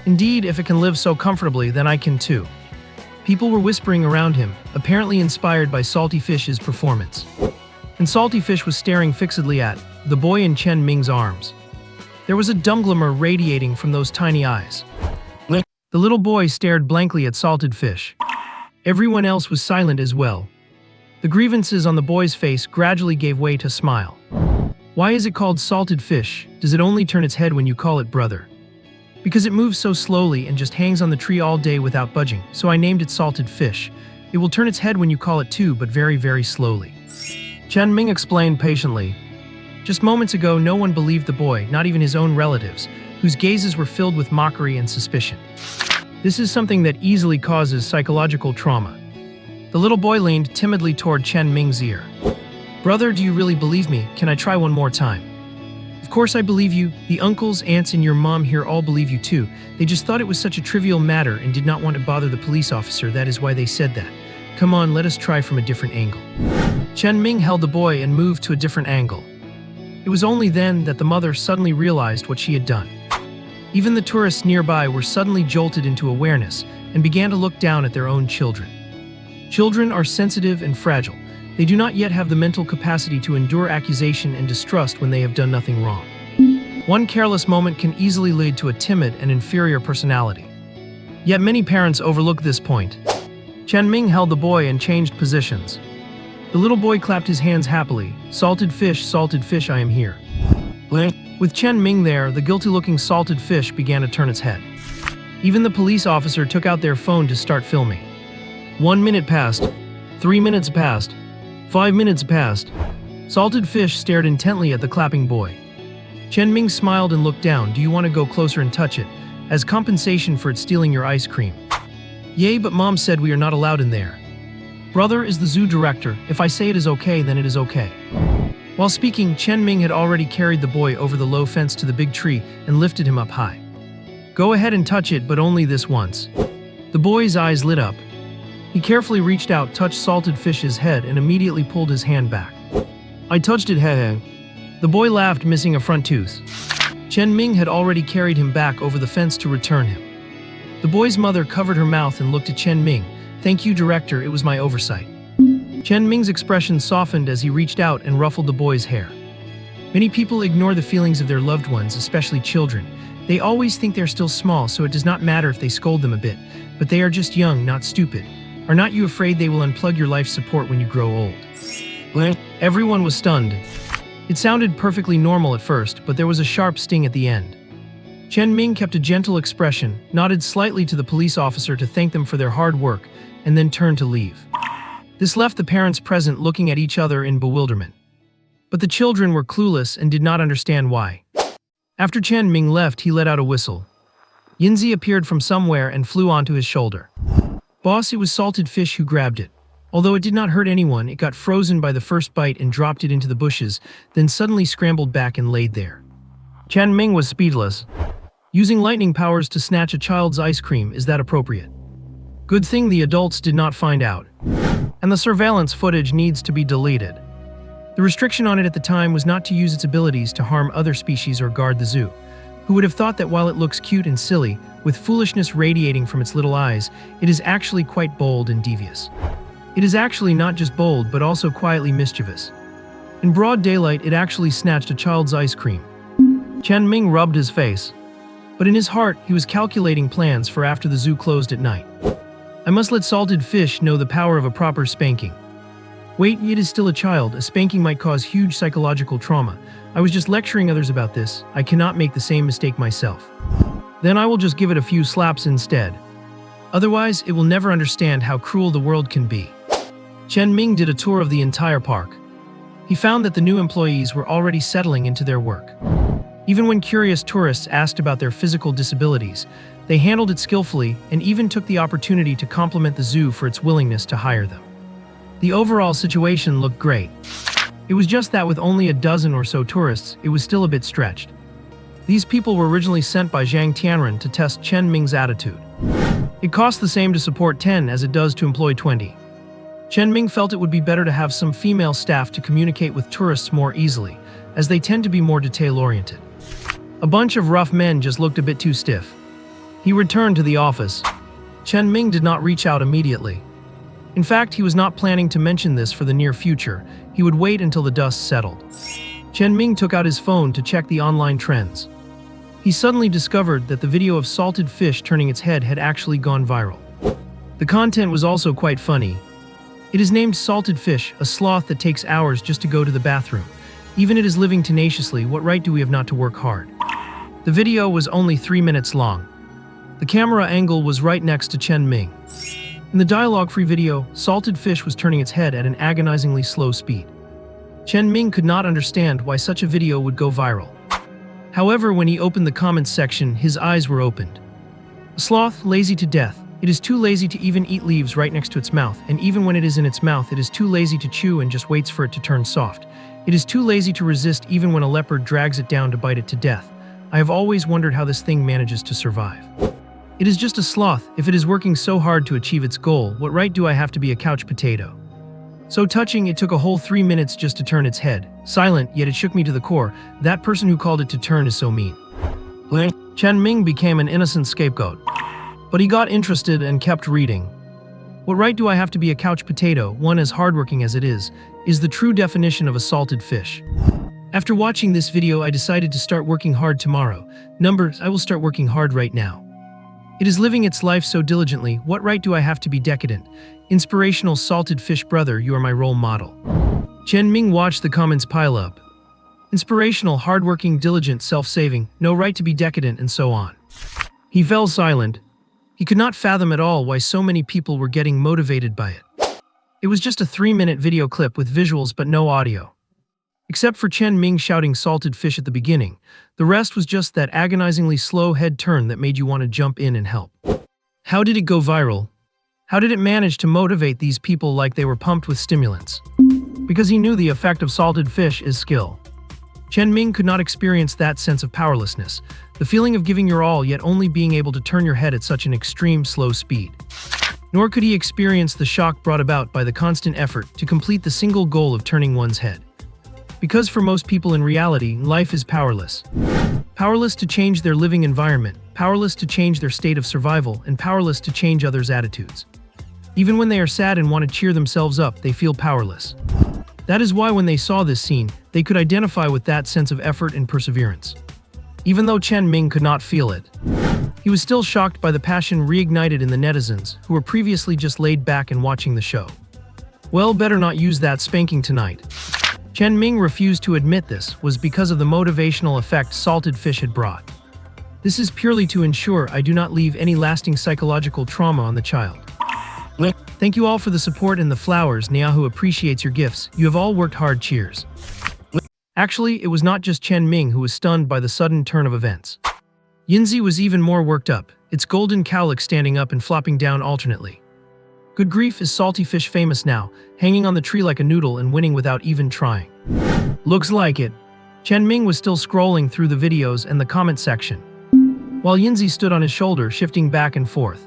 Indeed, if it can live so comfortably, then I can too. People were whispering around him, apparently inspired by Salty Fish's performance. And Salty Fish was staring fixedly at the boy in Chen Ming's arms. There was a dumb glimmer radiating from those tiny eyes. The little boy stared blankly at Salted Fish. Everyone else was silent as well. The grievances on the boy's face gradually gave way to a smile. "Why is it called Salted Fish? Does it only turn its head when you call it brother?" "Because it moves so slowly and just hangs on the tree all day without budging, so I named it Salted Fish. It will turn its head when you call it too, but very, very slowly." Chen Ming explained patiently. Just moments ago, no one believed the boy, not even his own relatives, whose gazes were filled with mockery and suspicion. This is something that easily causes psychological trauma. The little boy leaned timidly toward Chen Ming's ear. "Brother, do you really believe me? Can I try one more time?" "Of course I believe you. The uncles, aunts, and your mom here all believe you too. They just thought it was such a trivial matter and did not want to bother the police officer. That is why they said that. Come on, let us try from a different angle." Chen Ming held the boy and moved to a different angle. It was only then that the mother suddenly realized what she had done. Even the tourists nearby were suddenly jolted into awareness and began to look down at their own children. Children are sensitive and fragile. They do not yet have the mental capacity to endure accusation and distrust when they have done nothing wrong. One careless moment can easily lead to a timid and inferior personality. Yet many parents overlook this point. Chen Ming held the boy and changed positions. The little boy clapped his hands happily. Salted fish, I am here." With Chen Ming there, the guilty-looking salted fish began to turn its head. Even the police officer took out their phone to start filming. 1 minute passed. 3 minutes passed. 5 minutes passed. Salted fish stared intently at the clapping boy. Chen Ming smiled and looked down. Do you want to go closer and touch it, as compensation for it stealing your ice cream? Yay, but mom said we are not allowed in there. Brother is the zoo director. If I say it is okay, then it is okay. While speaking, Chen Ming had already carried the boy over the low fence to the big tree and lifted him up high. Go ahead and touch it, but only this once. The boy's eyes lit up. He carefully reached out, touched salted fish's head, and immediately pulled his hand back. I touched it, heh. The boy laughed, missing a front tooth. Chen Ming had already carried him back over the fence to return him. The boy's mother covered her mouth and looked at Chen Ming. Thank you, director, it was my oversight. Chen Ming's expression softened as he reached out and ruffled the boy's hair. Many people ignore the feelings of their loved ones, especially children. They always think they're still small, so it does not matter if they scold them a bit. But they are just young, not stupid. Are not you afraid they will unplug your life support when you grow old? Everyone was stunned. It sounded perfectly normal at first, but there was a sharp sting at the end. Chen Ming kept a gentle expression, nodded slightly to the police officer to thank them for their hard work, and then turned to leave. This left the parents present looking at each other in bewilderment. But the children were clueless and did not understand why. After Chen Ming left, he let out a whistle. Yinzi appeared from somewhere and flew onto his shoulder. Boss, it was salted fish who grabbed it. Although it did not hurt anyone, it got frozen by the first bite and dropped it into the bushes, then suddenly scrambled back and laid there. Chen Ming was speedless. Using lightning powers to snatch a child's ice cream, is that appropriate? Good thing the adults did not find out. And the surveillance footage needs to be deleted. The restriction on it at the time was not to use its abilities to harm other species or guard the zoo. Who would have thought that while it looks cute and silly, with foolishness radiating from its little eyes, it is actually quite bold and devious. It is actually not just bold, but also quietly mischievous. In broad daylight, it actually snatched a child's ice cream. Chen Ming rubbed his face. But in his heart, he was calculating plans for after the zoo closed at night. I must let salted fish know the power of a proper spanking. Wait, it is still a child. A spanking might cause huge psychological trauma. I was just lecturing others about this. I cannot make the same mistake myself. Then I will just give it a few slaps instead. Otherwise, it will never understand how cruel the world can be. Chen Ming did a tour of the entire park. He found that the new employees were already settling into their work. Even when curious tourists asked about their physical disabilities, they handled it skillfully and even took the opportunity to compliment the zoo for its willingness to hire them. The overall situation looked great. It was just that with only a dozen or so tourists, it was still a bit stretched. These people were originally sent by Zhang Tianren to test Chen Ming's attitude. It cost the same to support 10 as it does to employ 20. Chen Ming felt it would be better to have some female staff to communicate with tourists more easily, as they tend to be more detail-oriented. A bunch of rough men just looked a bit too stiff. He returned to the office. Chen Ming did not reach out immediately. In fact, he was not planning to mention this for the near future. He would wait until the dust settled. Chen Ming took out his phone to check the online trends. He suddenly discovered that the video of salted fish turning its head had actually gone viral. The content was also quite funny. It is named Salted Fish, a sloth that takes hours just to go to the bathroom. Even it is living tenaciously, what right do we have not to work hard? The video was only 3 minutes long. The camera angle was right next to Chen Ming. In the dialogue-free video, salted fish was turning its head at an agonizingly slow speed. Chen Ming could not understand why such a video would go viral. However, when he opened the comments section, his eyes were opened. A sloth, lazy to death. It is too lazy to even eat leaves right next to its mouth, and even when it is in its mouth, it is too lazy to chew and just waits for it to turn soft. It is too lazy to resist even when a leopard drags it down to bite it to death. I have always wondered how this thing manages to survive. It is just a sloth. If it is working so hard to achieve its goal, what right do I have to be a couch potato? So touching, it took a whole 3 minutes just to turn its head. Silent, yet it shook me to the core. That person who called it to turn is so mean. Chen Ming became an innocent scapegoat. But he got interested and kept reading. What right do I have to be a couch potato, one as hardworking as it is the true definition of a salted fish. After watching this video, I decided to start working hard tomorrow. Numbers, I will start working hard right now. It is living its life so diligently, what right do I have to be decadent? Inspirational salted fish brother, you are my role model. Chen Ming watched the comments pile up. Inspirational, hardworking, diligent, self-saving, no right to be decadent, and so on. He fell silent. He could not fathom at all why so many people were getting motivated by it. It was just a 3-minute video clip with visuals but no audio. Except for Chen Ming shouting salted fish at the beginning, the rest was just that agonizingly slow head turn that made you want to jump in and help. How did it go viral? How did it manage to motivate these people like they were pumped with stimulants? Because he knew the effect of salted fish is skill. Chen Ming could not experience that sense of powerlessness, the feeling of giving your all yet only being able to turn your head at such an extreme slow speed. Nor could he experience the shock brought about by the constant effort to complete the single goal of turning one's head. Because for most people in reality, life is powerless. Powerless to change their living environment, powerless to change their state of survival, and powerless to change others' attitudes. Even when they are sad and want to cheer themselves up, they feel powerless. That is why when they saw this scene, they could identify with that sense of effort and perseverance. Even though Chen Ming could not feel it, he was still shocked by the passion reignited in the netizens, who were previously just laid back and watching the show. Well, better not use that spanking tonight. Chen Ming refused to admit this was because of the motivational effect salted fish had brought. This is purely to ensure I do not leave any lasting psychological trauma on the child. Thank you all for the support and the flowers. Niahu appreciates your gifts. You have all worked hard. Cheers. Actually, it was not just Chen Ming who was stunned by the sudden turn of events. Yinzi was even more worked up, its golden cowlick standing up and flopping down alternately. Good grief, is salty fish famous now, hanging on the tree like a noodle and winning without even trying. Looks like it. Chen Ming was still scrolling through the videos and the comment section, while Yinzi stood on his shoulder shifting back and forth.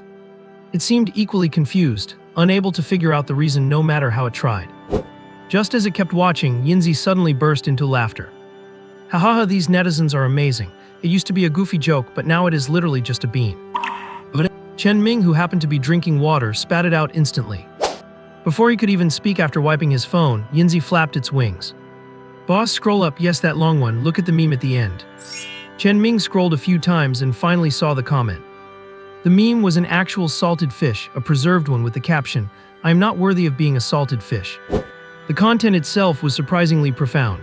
It seemed equally confused, unable to figure out the reason no matter how it tried. Just as it kept watching, Yinzi suddenly burst into laughter. Hahaha, these netizens are amazing. It used to be a goofy joke, but now it is literally just a bean. Chen Ming, who happened to be drinking water, spat it out instantly. Before he could even speak after wiping his phone, Yinzi flapped its wings. Boss, scroll up, yes, that long one, look at the meme at the end. Chen Ming scrolled a few times and finally saw the comment. The meme was an actual salted fish, a preserved one with the caption, "I am not worthy of being a salted fish." The content itself was surprisingly profound.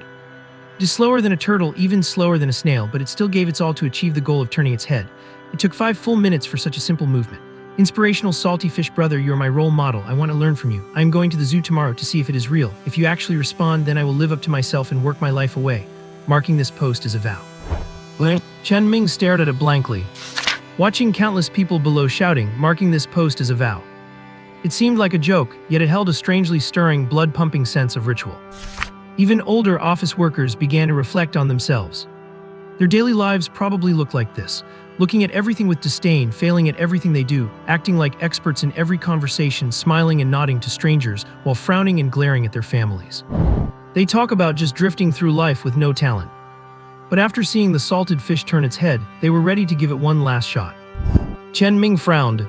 It is slower than a turtle, even slower than a snail, but it still gave its all to achieve the goal of turning its head. It took 5 full minutes for such a simple movement. Inspirational salty fish brother, you are my role model. I want to learn from you. I am going to the zoo tomorrow to see if it is real. If you actually respond, then I will live up to myself and work my life away. Marking this post as a vow. Chen Ming stared at it blankly, watching countless people below shouting, marking this post as a vow. It seemed like a joke, yet it held a strangely stirring, blood-pumping sense of ritual. Even older office workers began to reflect on themselves. Their daily lives probably looked like this, looking at everything with disdain, failing at everything they do, acting like experts in every conversation, smiling and nodding to strangers, while frowning and glaring at their families. They talk about just drifting through life with no talent. But after seeing the salted fish turn its head, they were ready to give it one last shot. Chen Ming frowned.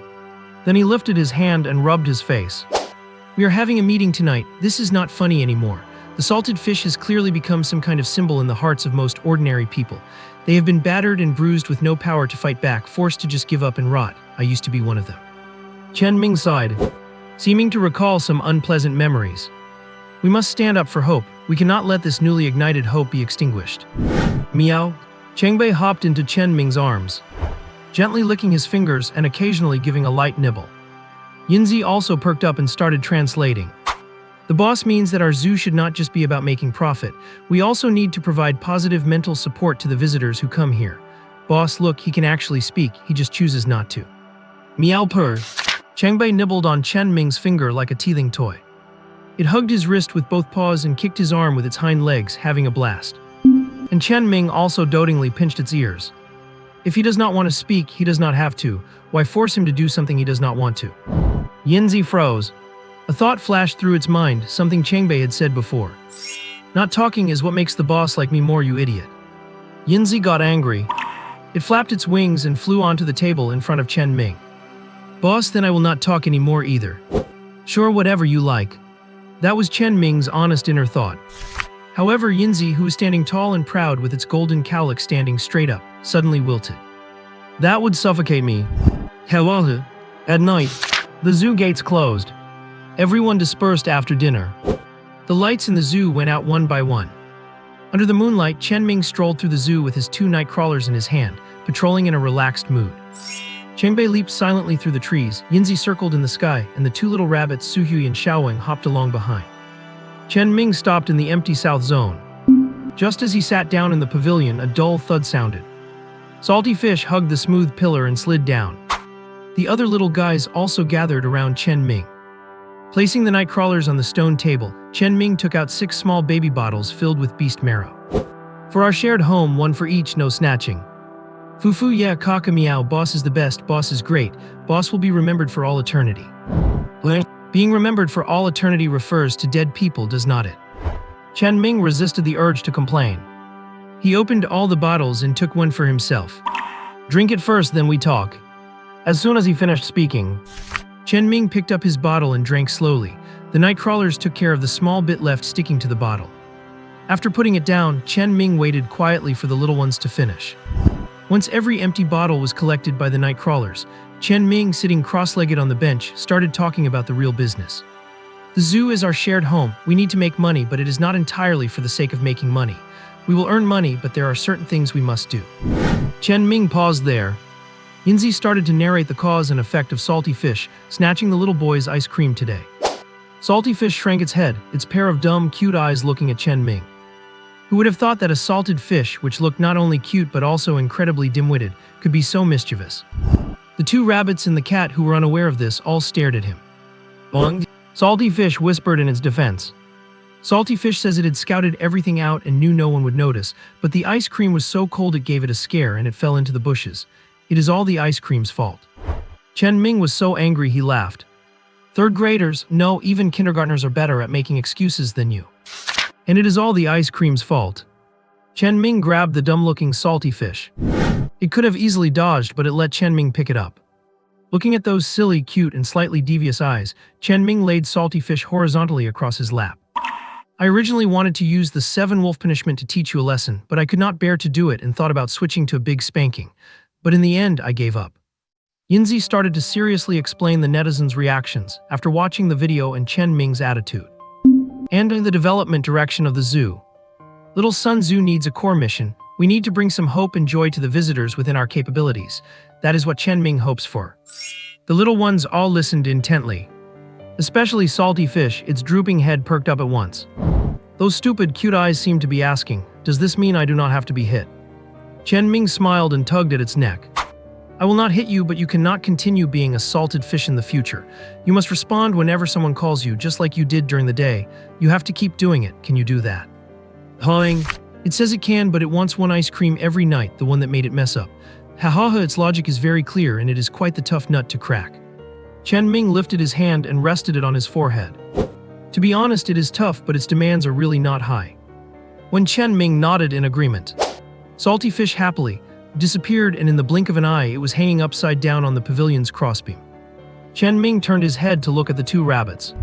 Then he lifted his hand and rubbed his face. We are having a meeting tonight. This is not funny anymore. The salted fish has clearly become some kind of symbol in the hearts of most ordinary people. They have been battered and bruised with no power to fight back, forced to just give up and rot. I used to be one of them. Chen Ming sighed, seeming to recall some unpleasant memories. We must stand up for hope. We cannot let this newly ignited hope be extinguished. Meow. Chengbei hopped into Chen Ming's arms, gently licking his fingers and occasionally giving a light nibble. Yinzi also perked up and started translating. The boss means that our zoo should not just be about making profit. We also need to provide positive mental support to the visitors who come here. Boss, look, he can actually speak, he just chooses not to. Meow purr. Chengbei nibbled on Chen Ming's finger like a teething toy. It hugged his wrist with both paws and kicked his arm with its hind legs, having a blast. And Chen Ming also dotingly pinched its ears. If he does not want to speak, he does not have to. Why force him to do something he does not want to? Yinzi froze. A thought flashed through its mind, something Chengbei had said before. Not talking is what makes the boss like me more, you idiot. Yinzi got angry. It flapped its wings and flew onto the table in front of Chen Ming. Boss, then I will not talk anymore either. Sure, whatever you like. That was Chen Ming's honest inner thought. However, Yinzi, who was standing tall and proud with its golden cowlick standing straight up, suddenly wilted. That would suffocate me. Hello. At night, the zoo gates closed. Everyone dispersed after dinner. The lights in the zoo went out one by one. Under the moonlight, Chen Ming strolled through the zoo with his 2 night crawlers in his hand, patrolling in a relaxed mood. Chengbei leaped silently through the trees, Yinzi circled in the sky, and the 2 little rabbits Suhui and Xiaoweng hopped along behind. Chen Ming stopped in the empty south zone. Just as he sat down in the pavilion, a dull thud sounded. Salty Fish hugged the smooth pillar and slid down. The other little guys also gathered around Chen Ming. Placing the night crawlers on the stone table, Chen Ming took out 6 small baby bottles filled with beast marrow. For our shared home, 1 for each, no snatching. Fufu yeah kaka meow, boss is the best, boss is great, boss will be remembered for all eternity. Being remembered for all eternity refers to dead people, does not it? Chen Ming resisted the urge to complain. He opened all the bottles and took 1 for himself. Drink it first, then we talk. As soon as he finished speaking, Chen Ming picked up his bottle and drank slowly. The night crawlers took care of the small bit left sticking to the bottle. After putting it down, Chen Ming waited quietly for the little ones to finish. Once every empty bottle was collected by the night crawlers, Chen Ming, sitting cross-legged on the bench, started talking about the real business. The zoo is our shared home. We need to make money, but it is not entirely for the sake of making money. We will earn money, but there are certain things we must do. Chen Ming paused there. Yinzi started to narrate the cause and effect of Salty Fish snatching the little boy's ice cream today. Salty Fish shrank its head, its pair of dumb, cute eyes looking at Chen Ming. Who would have thought that a salted fish, which looked not only cute but also incredibly dim-witted, could be so mischievous? The 2 rabbits and the cat, who were unaware of this, all stared at him. Bong! Salty Fish whispered in its defense. Salty Fish says it had scouted everything out and knew no one would notice, but the ice cream was so cold it gave it a scare and it fell into the bushes. It is all the ice cream's fault. Chen Ming was so angry he laughed. 3rd graders, no, even kindergartners are better at making excuses than you. And it is all the ice cream's fault. Chen Ming grabbed the dumb-looking Salty Fish. It could have easily dodged, but it let Chen Ming pick it up. Looking at those silly, cute, and slightly devious eyes, Chen Ming laid Salty Fish horizontally across his lap. I originally wanted to use the 7-wolf punishment to teach you a lesson, but I could not bear to do it and thought about switching to a big spanking. But in the end, I gave up. Yinzi started to seriously explain the netizens' reactions after watching the video and Chen Ming's attitude. And in the development direction of the zoo. Little Sun Zoo needs a core mission. We need to bring some hope and joy to the visitors within our capabilities. That is what Chen Ming hopes for. The little ones all listened intently. Especially Salty Fish, its drooping head perked up at once. Those stupid, cute eyes seemed to be asking, does this mean I do not have to be hit? Chen Ming smiled and tugged at its neck. I will not hit you, but you cannot continue being a salted fish in the future. You must respond whenever someone calls you, just like you did during the day. You have to keep doing it. Can you do that? Hawing. It says it can, but it wants 1 ice cream every night, the one that made it mess up. Ha, its logic is very clear, and it is quite the tough nut to crack. Chen Ming lifted his hand and rested it on his forehead. To be honest, it is tough, but its demands are really not high. When Chen Ming nodded in agreement, Salty Fish happily disappeared, and in the blink of an eye, it was hanging upside down on the pavilion's crossbeam. Chen Ming turned his head to look at the 2 rabbits.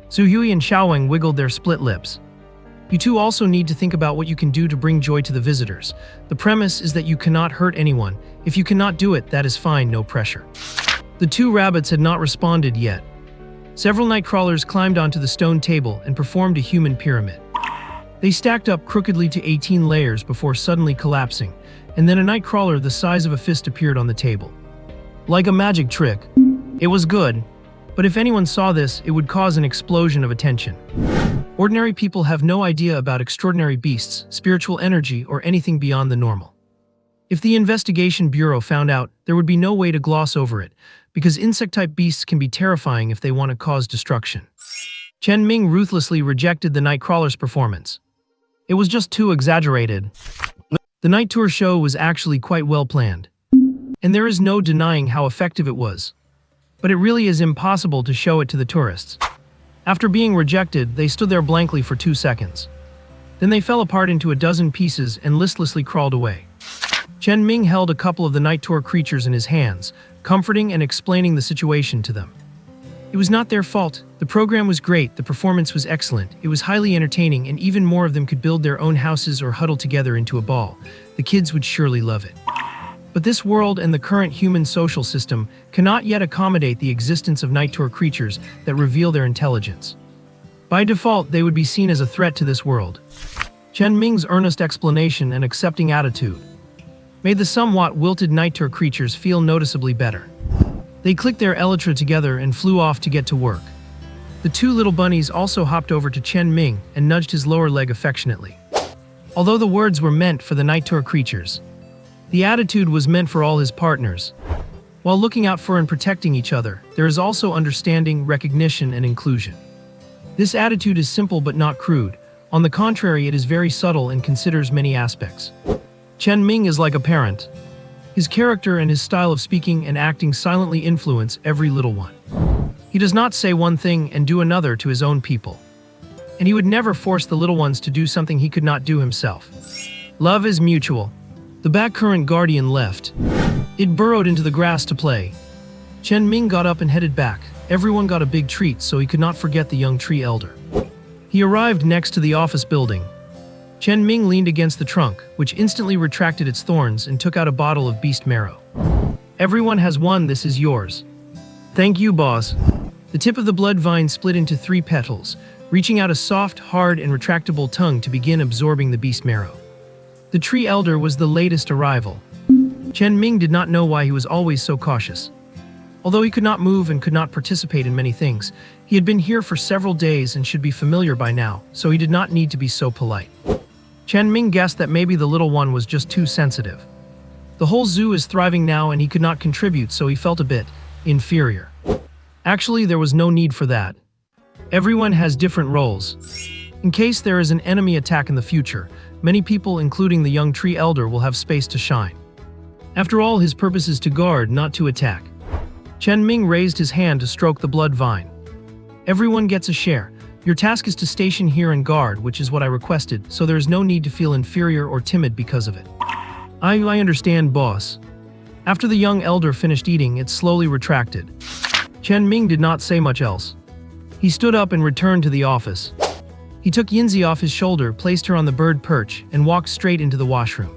Suhui and Xiaoweng wiggled their split lips. You 2 also need to think about what you can do to bring joy to the visitors. The premise is that you cannot hurt anyone. If you cannot do it, that is fine, no pressure. The 2 rabbits had not responded yet. Several night crawlers climbed onto the stone table and performed a human pyramid. They stacked up crookedly to 18 layers before suddenly collapsing, and then a night crawler the size of a fist appeared on the table. Like a magic trick. It was good, but if anyone saw this, it would cause an explosion of attention. Ordinary people have no idea about extraordinary beasts, spiritual energy, or anything beyond the normal. If the Investigation Bureau found out, there would be no way to gloss over it, because insect-type beasts can be terrifying if they want to cause destruction. Chen Ming ruthlessly rejected the night crawler's performance. It was just too exaggerated. The night tour show was actually quite well planned. And there is no denying how effective it was. But it really is impossible to show it to the tourists. After being rejected, they stood there blankly for 2 seconds. Then they fell apart into a dozen pieces and listlessly crawled away. Chen Ming held a couple of the night tour creatures in his hands, comforting and explaining the situation to them. It was not their fault. The program was great, the performance was excellent, it was highly entertaining, and even more of them could build their own houses or huddle together into a ball. The kids would surely love it. But this world and the current human social system cannot yet accommodate the existence of night tour creatures that reveal their intelligence. By default, they would be seen as a threat to this world. Chen Ming's earnest explanation and accepting attitude made the somewhat wilted night tour creatures feel noticeably better. They clicked their elytra together and flew off to get to work. The two little bunnies also hopped over to Chen Ming and nudged his lower leg affectionately. Although the words were meant for the night tour creatures, the attitude was meant for all his partners. While looking out for and protecting each other, there is also understanding, recognition, and inclusion. This attitude is simple but not crude. On the contrary, it is very subtle and considers many aspects. Chen Ming is like a parent. His character and his style of speaking and acting silently influence every little one. He does not say one thing and do another to his own people. And he would never force the little ones to do something he could not do himself. Love is mutual. The backcurrent guardian left. It burrowed into the grass to play. Chen Ming got up and headed back. Everyone got a big treat, so he could not forget the young tree elder. He arrived next to the office building. Chen Ming leaned against the trunk, which instantly retracted its thorns and took out a bottle of beast marrow. Everyone has one, this is yours. Thank you, boss. The tip of the blood vine split into 3 petals, reaching out a soft, hard, and retractable tongue to begin absorbing the beast marrow. The tree elder was the latest arrival. Chen Ming did not know why he was always so cautious. Although he could not move and could not participate in many things, he had been here for several days and should be familiar by now, so he did not need to be so polite. Chen Ming guessed that maybe the little one was just too sensitive. The whole zoo is thriving now and he could not contribute, so he felt a bit inferior. Actually, there was no need for that. Everyone has different roles. In case there is an enemy attack in the future, many people, including the young tree elder, will have space to shine. After all, his purpose is to guard, not to attack. Chen Ming raised his hand to stroke the blood vine. Everyone gets a share. Your task is to station here and guard, which is what I requested, so there is no need to feel inferior or timid because of it. I understand, boss. After the young elder finished eating, it slowly retracted. Chen Ming did not say much else. He stood up and returned to the office. He took Yinzi off his shoulder, placed her on the bird perch, and walked straight into the washroom.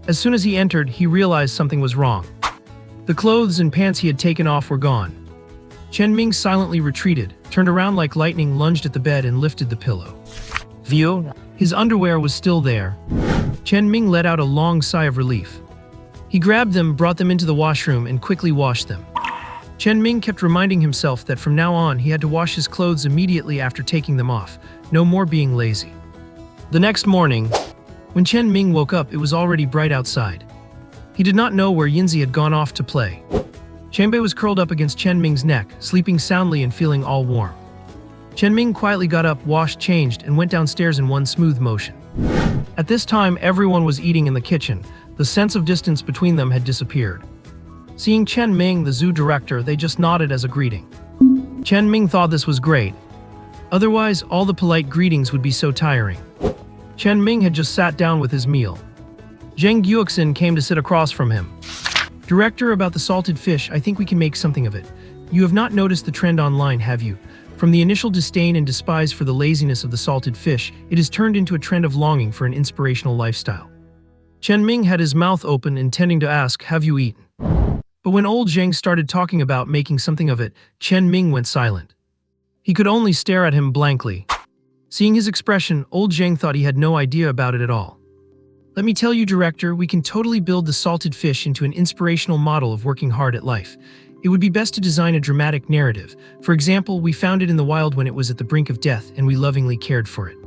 As soon as he entered, he realized something was wrong. The clothes and pants he had taken off were gone. Chen Ming silently retreated, turned around like lightning, lunged at the bed, and lifted the pillow. View? His underwear was still there. Chen Ming let out a long sigh of relief. He grabbed them, brought them into the washroom, and quickly washed them. Chen Ming kept reminding himself that from now on he had to wash his clothes immediately after taking them off. No more being lazy. The next morning, when Chen Ming woke up, it was already bright outside. He did not know where Yinzi had gone off to play. Qianbei was curled up against Chen Ming's neck, sleeping soundly and feeling all warm. Chen Ming quietly got up, washed, changed, and went downstairs in one smooth motion. At this time, everyone was eating in the kitchen. The sense of distance between them had disappeared. Seeing Chen Ming, the zoo director, they just nodded as a greeting. Chen Ming thought this was great. Otherwise, all the polite greetings would be so tiring. Chen Ming had just sat down with his meal. Zheng Guoxin came to sit across from him. Director, about the salted fish, I think we can make something of it. You have not noticed the trend online, have you? From the initial disdain and despise for the laziness of the salted fish, it has turned into a trend of longing for an inspirational lifestyle. Chen Ming had his mouth open, intending to ask, have you eaten? But when old Zheng started talking about making something of it, Chen Ming went silent. He could only stare at him blankly. Seeing his expression, old Zheng thought he had no idea about it at all. Let me tell you, director, we can totally build the salted fish into an inspirational model of working hard at life. It would be best to design a dramatic narrative. For example, we found it in the wild when it was at the brink of death, and we lovingly cared for it.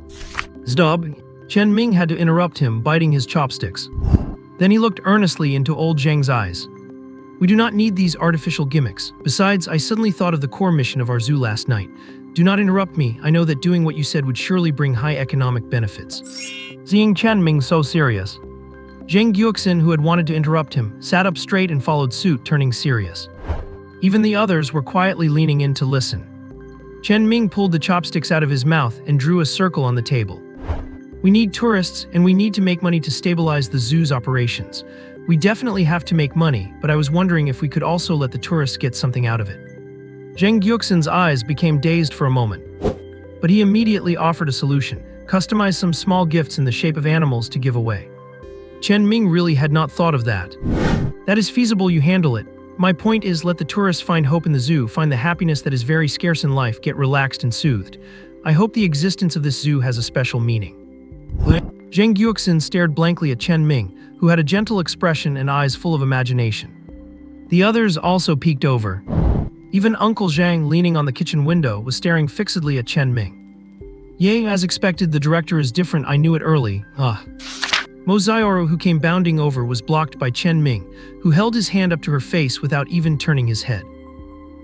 Stop! Chen Ming had to interrupt him, biting his chopsticks. Then he looked earnestly into old Zheng's eyes. We do not need these artificial gimmicks. Besides, I suddenly thought of the core mission of our zoo last night. Do not interrupt me. I know that doing what you said would surely bring high economic benefits. Seeing Chen Ming so serious, Zheng Guoxin, who had wanted to interrupt him, sat up straight and followed suit, turning serious. Even the others were quietly leaning in to listen. Chen Ming pulled the chopsticks out of his mouth and drew a circle on the table. We need tourists, and we need to make money to stabilize the zoo's operations. We definitely have to make money, but I was wondering if we could also let the tourists get something out of it. Zheng Guoxin's eyes became dazed for a moment. But he immediately offered a solution. Customize some small gifts in the shape of animals to give away. Chen Ming really had not thought of that. That is feasible, you handle it. My point is, let the tourists find hope in the zoo, find the happiness that is very scarce in life, get relaxed and soothed. I hope the existence of this zoo has a special meaning. Zhang Guoxin stared blankly at Chen Ming, who had a gentle expression and eyes full of imagination. The others also peeked over. Even Uncle Zhang, leaning on the kitchen window, was staring fixedly at Chen Ming. Yay, as expected, the director is different, I knew it early. Mozairo, who came bounding over, was blocked by Chen Ming, who held his hand up to her face without even turning his head.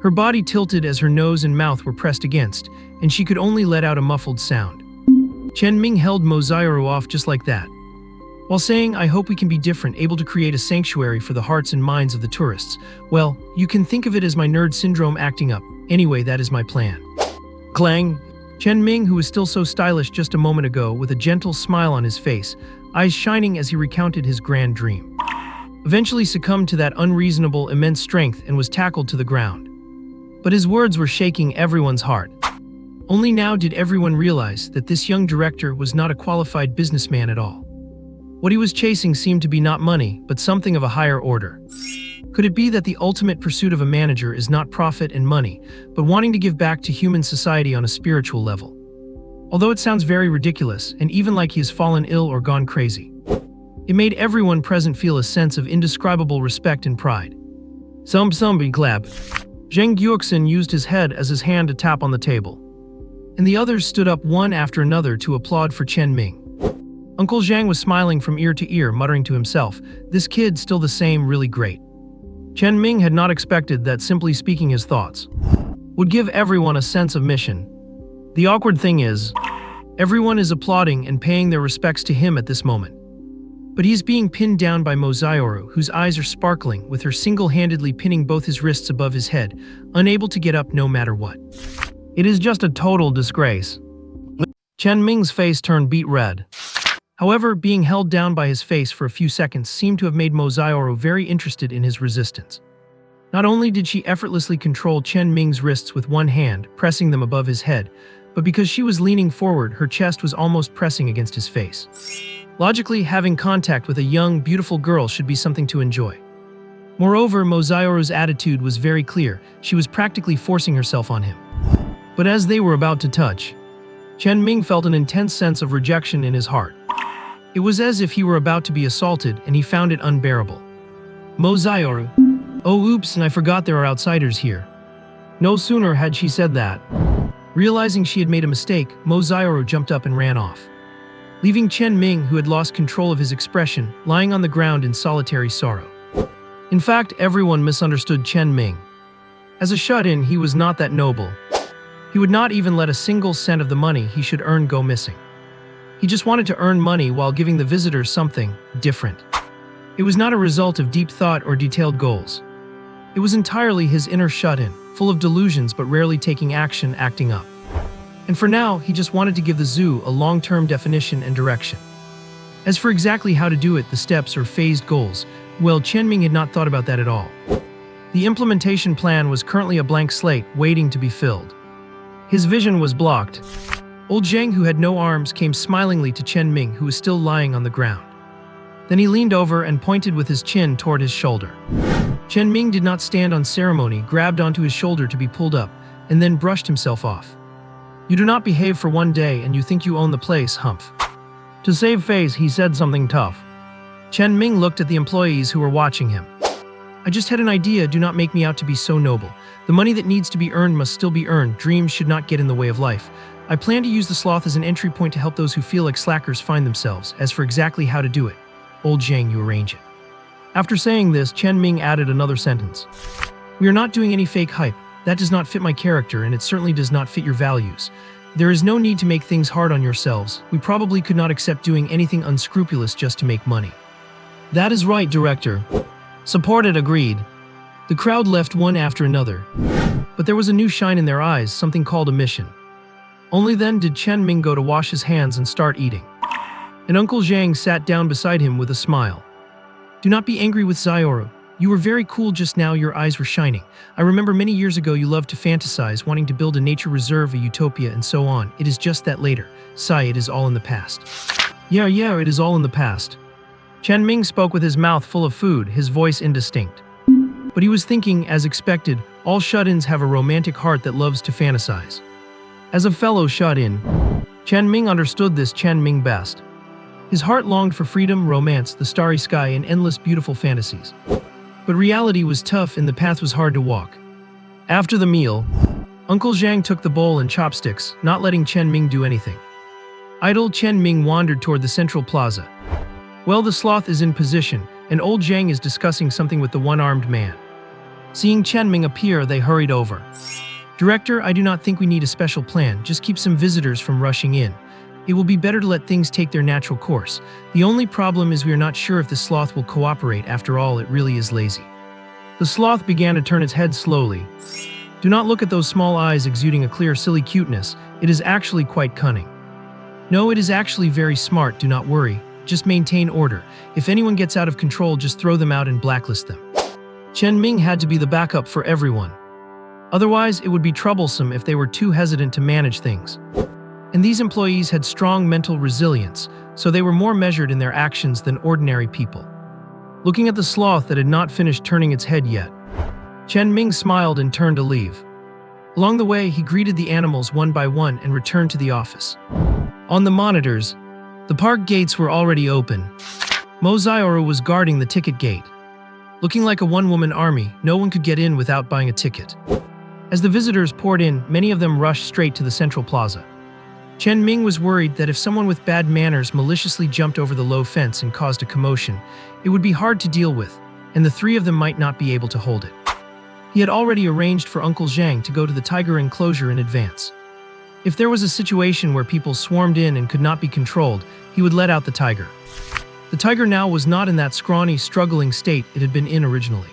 Her body tilted as her nose and mouth were pressed against, and she could only let out a muffled sound. Chen Ming held Mozairo off just like that, while saying, I hope we can be different, able to create a sanctuary for the hearts and minds of the tourists. Well, you can think of it as my nerd syndrome acting up. Anyway, that is my plan. Clang! Chen Ming, who was still so stylish just a moment ago, with a gentle smile on his face, eyes shining as he recounted his grand dream, eventually succumbed to that unreasonable, immense strength and was tackled to the ground. But his words were shaking everyone's heart. Only now did everyone realize that this young director was not a qualified businessman at all. What he was chasing seemed to be not money, but something of a higher order. Could it be that the ultimate pursuit of a manager is not profit and money, but wanting to give back to human society on a spiritual level? Although it sounds very ridiculous, and even like he has fallen ill or gone crazy, it made everyone present feel a sense of indescribable respect and pride. Be glad. Zhang Guoxin used his head as his hand to tap on the table, and the others stood up one after another to applaud for Chen Ming. Uncle Zhang was smiling from ear to ear, muttering to himself, this kid still the same, really great. Chen Ming had not expected that simply speaking his thoughts would give everyone a sense of mission. The awkward thing is, everyone is applauding and paying their respects to him at this moment. But he is being pinned down by Mozairo, whose eyes are sparkling, with her single-handedly pinning both his wrists above his head, unable to get up no matter what. It is just a total disgrace. Chen Ming's face turned beet red. However, being held down by his face for a few seconds seemed to have made Mozairo very interested in his resistance. Not only did she effortlessly control Chen Ming's wrists with one hand, pressing them above his head, but because she was leaning forward, her chest was almost pressing against his face. Logically, having contact with a young, beautiful girl should be something to enjoy. Moreover, Mozairo's attitude was very clear. She was practically forcing herself on him. But as they were about to touch, Chen Ming felt an intense sense of rejection in his heart. It was as if he were about to be assaulted, and he found it unbearable. Mozairo. Oh oops, and I forgot there are outsiders here. No sooner had she said that, realizing she had made a mistake, Mozairo jumped up and ran off, leaving Chen Ming, who had lost control of his expression, lying on the ground in solitary sorrow. In fact, everyone misunderstood Chen Ming. As a shut-in, he was not that noble. He would not even let a single cent of the money he should earn go missing. He just wanted to earn money while giving the visitors something different. It was not a result of deep thought or detailed goals. It was entirely his inner shut-in, full of delusions but rarely taking action, acting up. And for now, he just wanted to give the zoo a long-term definition and direction. As for exactly how to do it, the steps or phased goals, well, Chen Ming had not thought about that at all. The implementation plan was currently a blank slate, waiting to be filled. His vision was blocked. Old Zhang, who had no arms, came smilingly to Chen Ming, who was still lying on the ground. Then he leaned over and pointed with his chin toward his shoulder. Chen Ming did not stand on ceremony, grabbed onto his shoulder to be pulled up, and then brushed himself off. You do not behave for one day and you think you own the place, humph. To save face, he said something tough. Chen Ming looked at the employees who were watching him. I just had an idea, do not make me out to be so noble. The money that needs to be earned must still be earned, dreams should not get in the way of life. I plan to use the sloth as an entry point to help those who feel like slackers find themselves. As for exactly how to do it, old Zhang, you arrange it. After saying this, Chen Ming added another sentence. We are not doing any fake hype. That does not fit my character and it certainly does not fit your values. There is no need to make things hard on yourselves. We probably could not accept doing anything unscrupulous just to make money. That is right, director. Supported, agreed. The crowd left one after another. But there was a new shine in their eyes, something called a mission. Only then did Chen Ming go to wash his hands and start eating. And Uncle Zhang sat down beside him with a smile. Do not be angry with Zairo. You were very cool just now, your eyes were shining. I remember many years ago you loved to fantasize, wanting to build a nature reserve, a utopia, and so on. It is just that later. Sigh, it is all in the past. Yeah, it is all in the past. Chen Ming spoke with his mouth full of food, his voice indistinct. But he was thinking, as expected, all shut-ins have a romantic heart that loves to fantasize. As a fellow shut-in, Chen Ming understood this Chen Ming best. His heart longed for freedom, romance, the starry sky, and endless beautiful fantasies. But reality was tough and the path was hard to walk. After the meal, Uncle Zhang took the bowl and chopsticks, not letting Chen Ming do anything. Idle Chen Ming wandered toward the central plaza. Well, the sloth is in position, and old Zhang is discussing something with the one-armed man. Seeing Chen Ming appear, they hurried over. Director, I do not think we need a special plan, just keep some visitors from rushing in. It will be better to let things take their natural course. The only problem is we are not sure if the sloth will cooperate. After all, it really is lazy. The sloth began to turn its head slowly. Do not look at those small eyes exuding a clear, silly cuteness. It is actually quite cunning. No, it is actually very smart, do not worry. Just maintain order. If anyone gets out of control, just throw them out and blacklist them. Chen Ming had to be the backup for everyone. Otherwise, it would be troublesome if they were too hesitant to manage things. And these employees had strong mental resilience, so they were more measured in their actions than ordinary people. Looking at the sloth that had not finished turning its head yet, Chen Ming smiled and turned to leave. Along the way, he greeted the animals one by one and returned to the office. On the monitors, the park gates were already open. Mo Zioru was guarding the ticket gate. Looking like a one-woman army, no one could get in without buying a ticket. As the visitors poured in, many of them rushed straight to the central plaza. Chen Ming was worried that if someone with bad manners maliciously jumped over the low fence and caused a commotion, it would be hard to deal with, and the three of them might not be able to hold it. He had already arranged for Uncle Zhang to go to the tiger enclosure in advance. If there was a situation where people swarmed in and could not be controlled, he would let out the tiger. The tiger now was not in that scrawny, struggling state it had been in originally.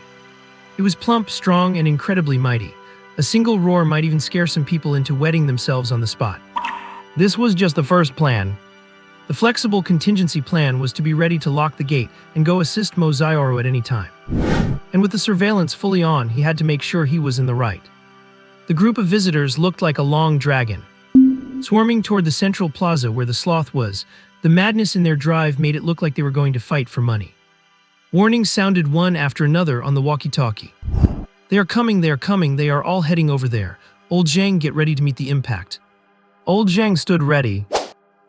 It was plump, strong, and incredibly mighty. A single roar might even scare some people into wetting themselves on the spot. This was just the first plan. The flexible contingency plan was to be ready to lock the gate and go assist Mo Zioru at any time. And with the surveillance fully on, he had to make sure he was in the right. The group of visitors looked like a long dragon. Swarming toward the central plaza where the sloth was, the madness in their drive made it look like they were going to fight for money. Warnings sounded one after another on the walkie-talkie. They are coming, they are all heading over there. Old Zhang, get ready to meet the impact. Old Zhang stood ready.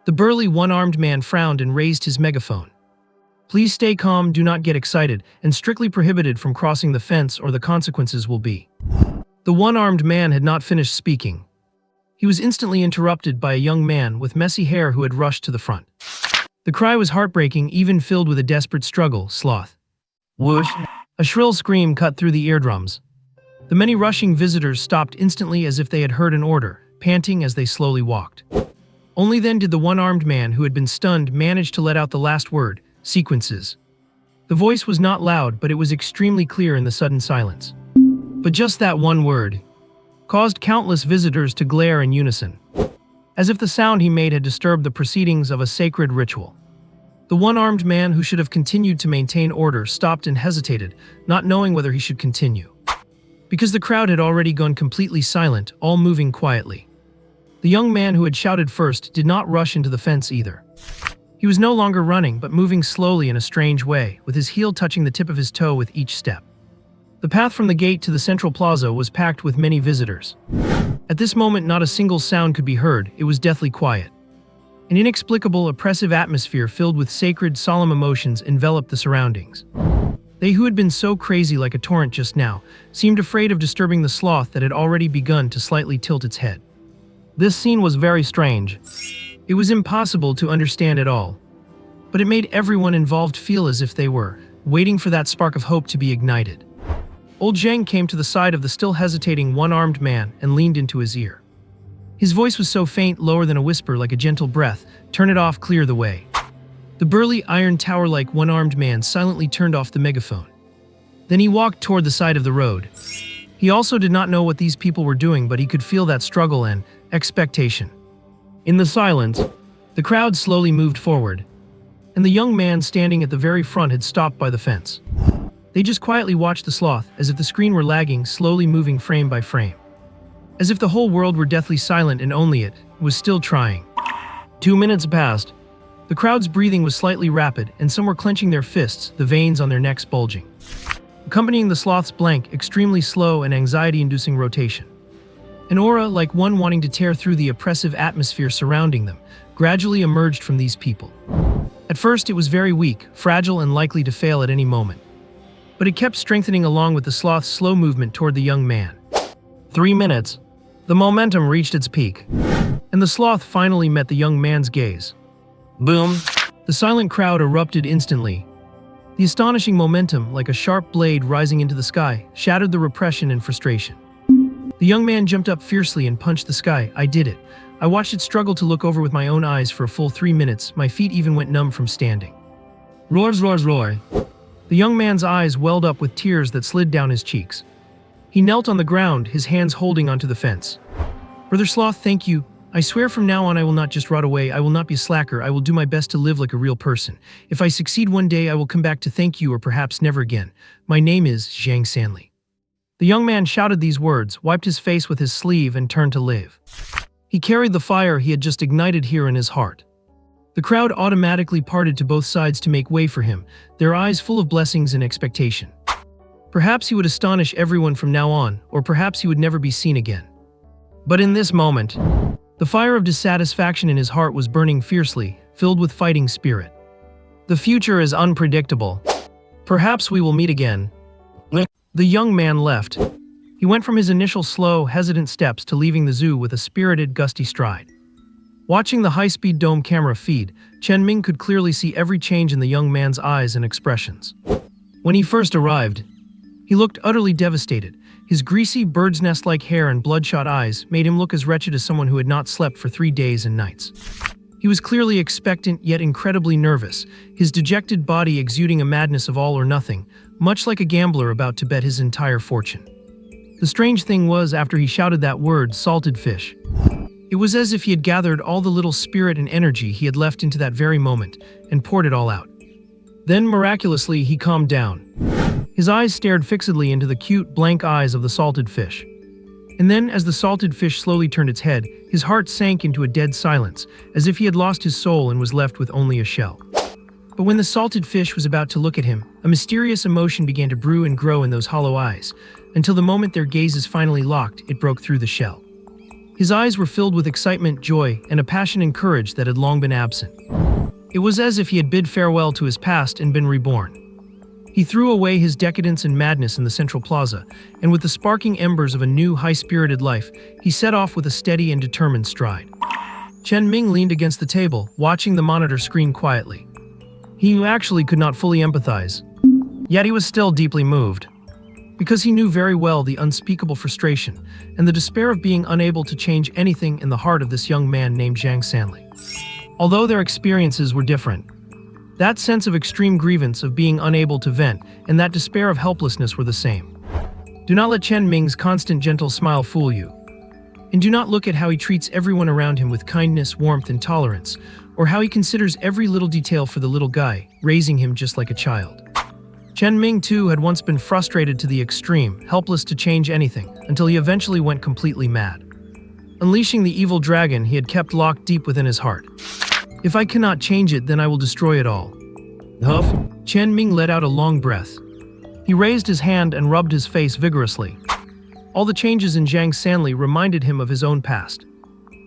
The burly one-armed man frowned and raised his megaphone. Please stay calm, do not get excited, and strictly prohibited from crossing the fence or the consequences will be. The one-armed man had not finished speaking. He was instantly interrupted by a young man with messy hair who had rushed to the front. The cry was heartbreaking, even filled with a desperate struggle. Sloth. Whoosh! A shrill scream cut through the eardrums. The many rushing visitors stopped instantly as if they had heard an order, panting as they slowly walked. Only then did the one-armed man who had been stunned manage to let out the last word, sequences. The voice was not loud, but it was extremely clear in the sudden silence. But just that one word caused countless visitors to glare in unison, as if the sound he made had disturbed the proceedings of a sacred ritual. The one-armed man who should have continued to maintain order stopped and hesitated, not knowing whether he should continue. Because the crowd had already gone completely silent, all moving quietly. The young man who had shouted first did not rush into the fence either. He was no longer running, but moving slowly in a strange way, with his heel touching the tip of his toe with each step. The path from the gate to the central plaza was packed with many visitors. At this moment, not a single sound could be heard. It was deathly quiet. An inexplicable, oppressive atmosphere filled with sacred, solemn emotions enveloped the surroundings. They who had been so crazy like a torrent just now seemed afraid of disturbing the sloth that had already begun to slightly tilt its head. This scene was very strange. It was impossible to understand at all. But it made everyone involved feel as if they were waiting for that spark of hope to be ignited. Old Zhang came to the side of the still hesitating one-armed man and leaned into his ear. His voice was so faint, lower than a whisper, like a gentle breath. Turn it off, clear the way. The burly, iron tower-like one-armed man silently turned off the megaphone. Then he walked toward the side of the road. He also did not know what these people were doing, but he could feel that struggle and expectation. In the silence, the crowd slowly moved forward, and the young man standing at the very front had stopped by the fence. They just quietly watched the sloth, as if the screen were lagging, slowly moving frame by frame. As if the whole world were deathly silent and only it was still trying. 2 minutes passed. The crowd's breathing was slightly rapid, and some were clenching their fists, the veins on their necks bulging. Accompanying the sloth's blank, extremely slow and anxiety-inducing rotation. An aura, like one wanting to tear through the oppressive atmosphere surrounding them, gradually emerged from these people. At first, it was very weak, fragile, and likely to fail at any moment. But it kept strengthening along with the sloth's slow movement toward the young man. 3 minutes. The momentum reached its peak, and the sloth finally met the young man's gaze. Boom! The silent crowd erupted instantly. The astonishing momentum, like a sharp blade rising into the sky, shattered the repression and frustration. The young man jumped up fiercely and punched the sky. I did it. I watched it struggle to look over with my own eyes for a full 3 minutes. My feet even went numb from standing. Roars, roars, roar. The young man's eyes welled up with tears that slid down his cheeks. He knelt on the ground, his hands holding onto the fence. Brother Sloth, thank you. I swear from now on I will not just rot away, I will not be a slacker, I will do my best to live like a real person. If I succeed one day, I will come back to thank you or perhaps never again. My name is Zhang Sanli. The young man shouted these words, wiped his face with his sleeve, and turned to leave. He carried the fire he had just ignited here in his heart. The crowd automatically parted to both sides to make way for him, their eyes full of blessings and expectation. Perhaps he would astonish everyone from now on, or perhaps he would never be seen again. But in this moment, the fire of dissatisfaction in his heart was burning fiercely, filled with fighting spirit. The future is unpredictable. Perhaps we will meet again. The young man left. He went from his initial slow, hesitant steps to leaving the zoo with a spirited, gusty stride. Watching the high-speed dome camera feed, Chen Ming could clearly see every change in the young man's eyes and expressions. When he first arrived, he looked utterly devastated. His greasy, bird's nest-like hair and bloodshot eyes made him look as wretched as someone who had not slept for 3 days and nights. He was clearly expectant yet incredibly nervous, his dejected body exuding a madness of all or nothing, much like a gambler about to bet his entire fortune. The strange thing was, after he shouted that word, salted fish, it was as if he had gathered all the little spirit and energy he had left into that very moment and poured it all out. Then, miraculously, he calmed down. His eyes stared fixedly into the cute, blank eyes of the salted fish. And then, as the salted fish slowly turned its head, his heart sank into a dead silence, as if he had lost his soul and was left with only a shell. But when the salted fish was about to look at him, a mysterious emotion began to brew and grow in those hollow eyes, until the moment their gazes finally locked, it broke through the shell. His eyes were filled with excitement, joy, and a passion and courage that had long been absent. It was as if he had bid farewell to his past and been reborn. He threw away his decadence and madness in the central plaza, and with the sparking embers of a new, high-spirited life, he set off with a steady and determined stride. Chen Ming leaned against the table, watching the monitor screen quietly. He actually could not fully empathize, yet he was still deeply moved, because he knew very well the unspeakable frustration and the despair of being unable to change anything in the heart of this young man named Zhang Sanli. Although their experiences were different, that sense of extreme grievance of being unable to vent and that despair of helplessness were the same. Do not let Chen Ming's constant gentle smile fool you. And do not look at how he treats everyone around him with kindness, warmth, and tolerance, or how he considers every little detail for the little guy, raising him just like a child. Chen Ming, too, had once been frustrated to the extreme, helpless to change anything, until he eventually went completely mad. Unleashing the evil dragon he had kept locked deep within his heart. If I cannot change it, then I will destroy it all. Huff! Chen Ming let out a long breath. He raised his hand and rubbed his face vigorously. All the changes in Zhang Sanli reminded him of his own past.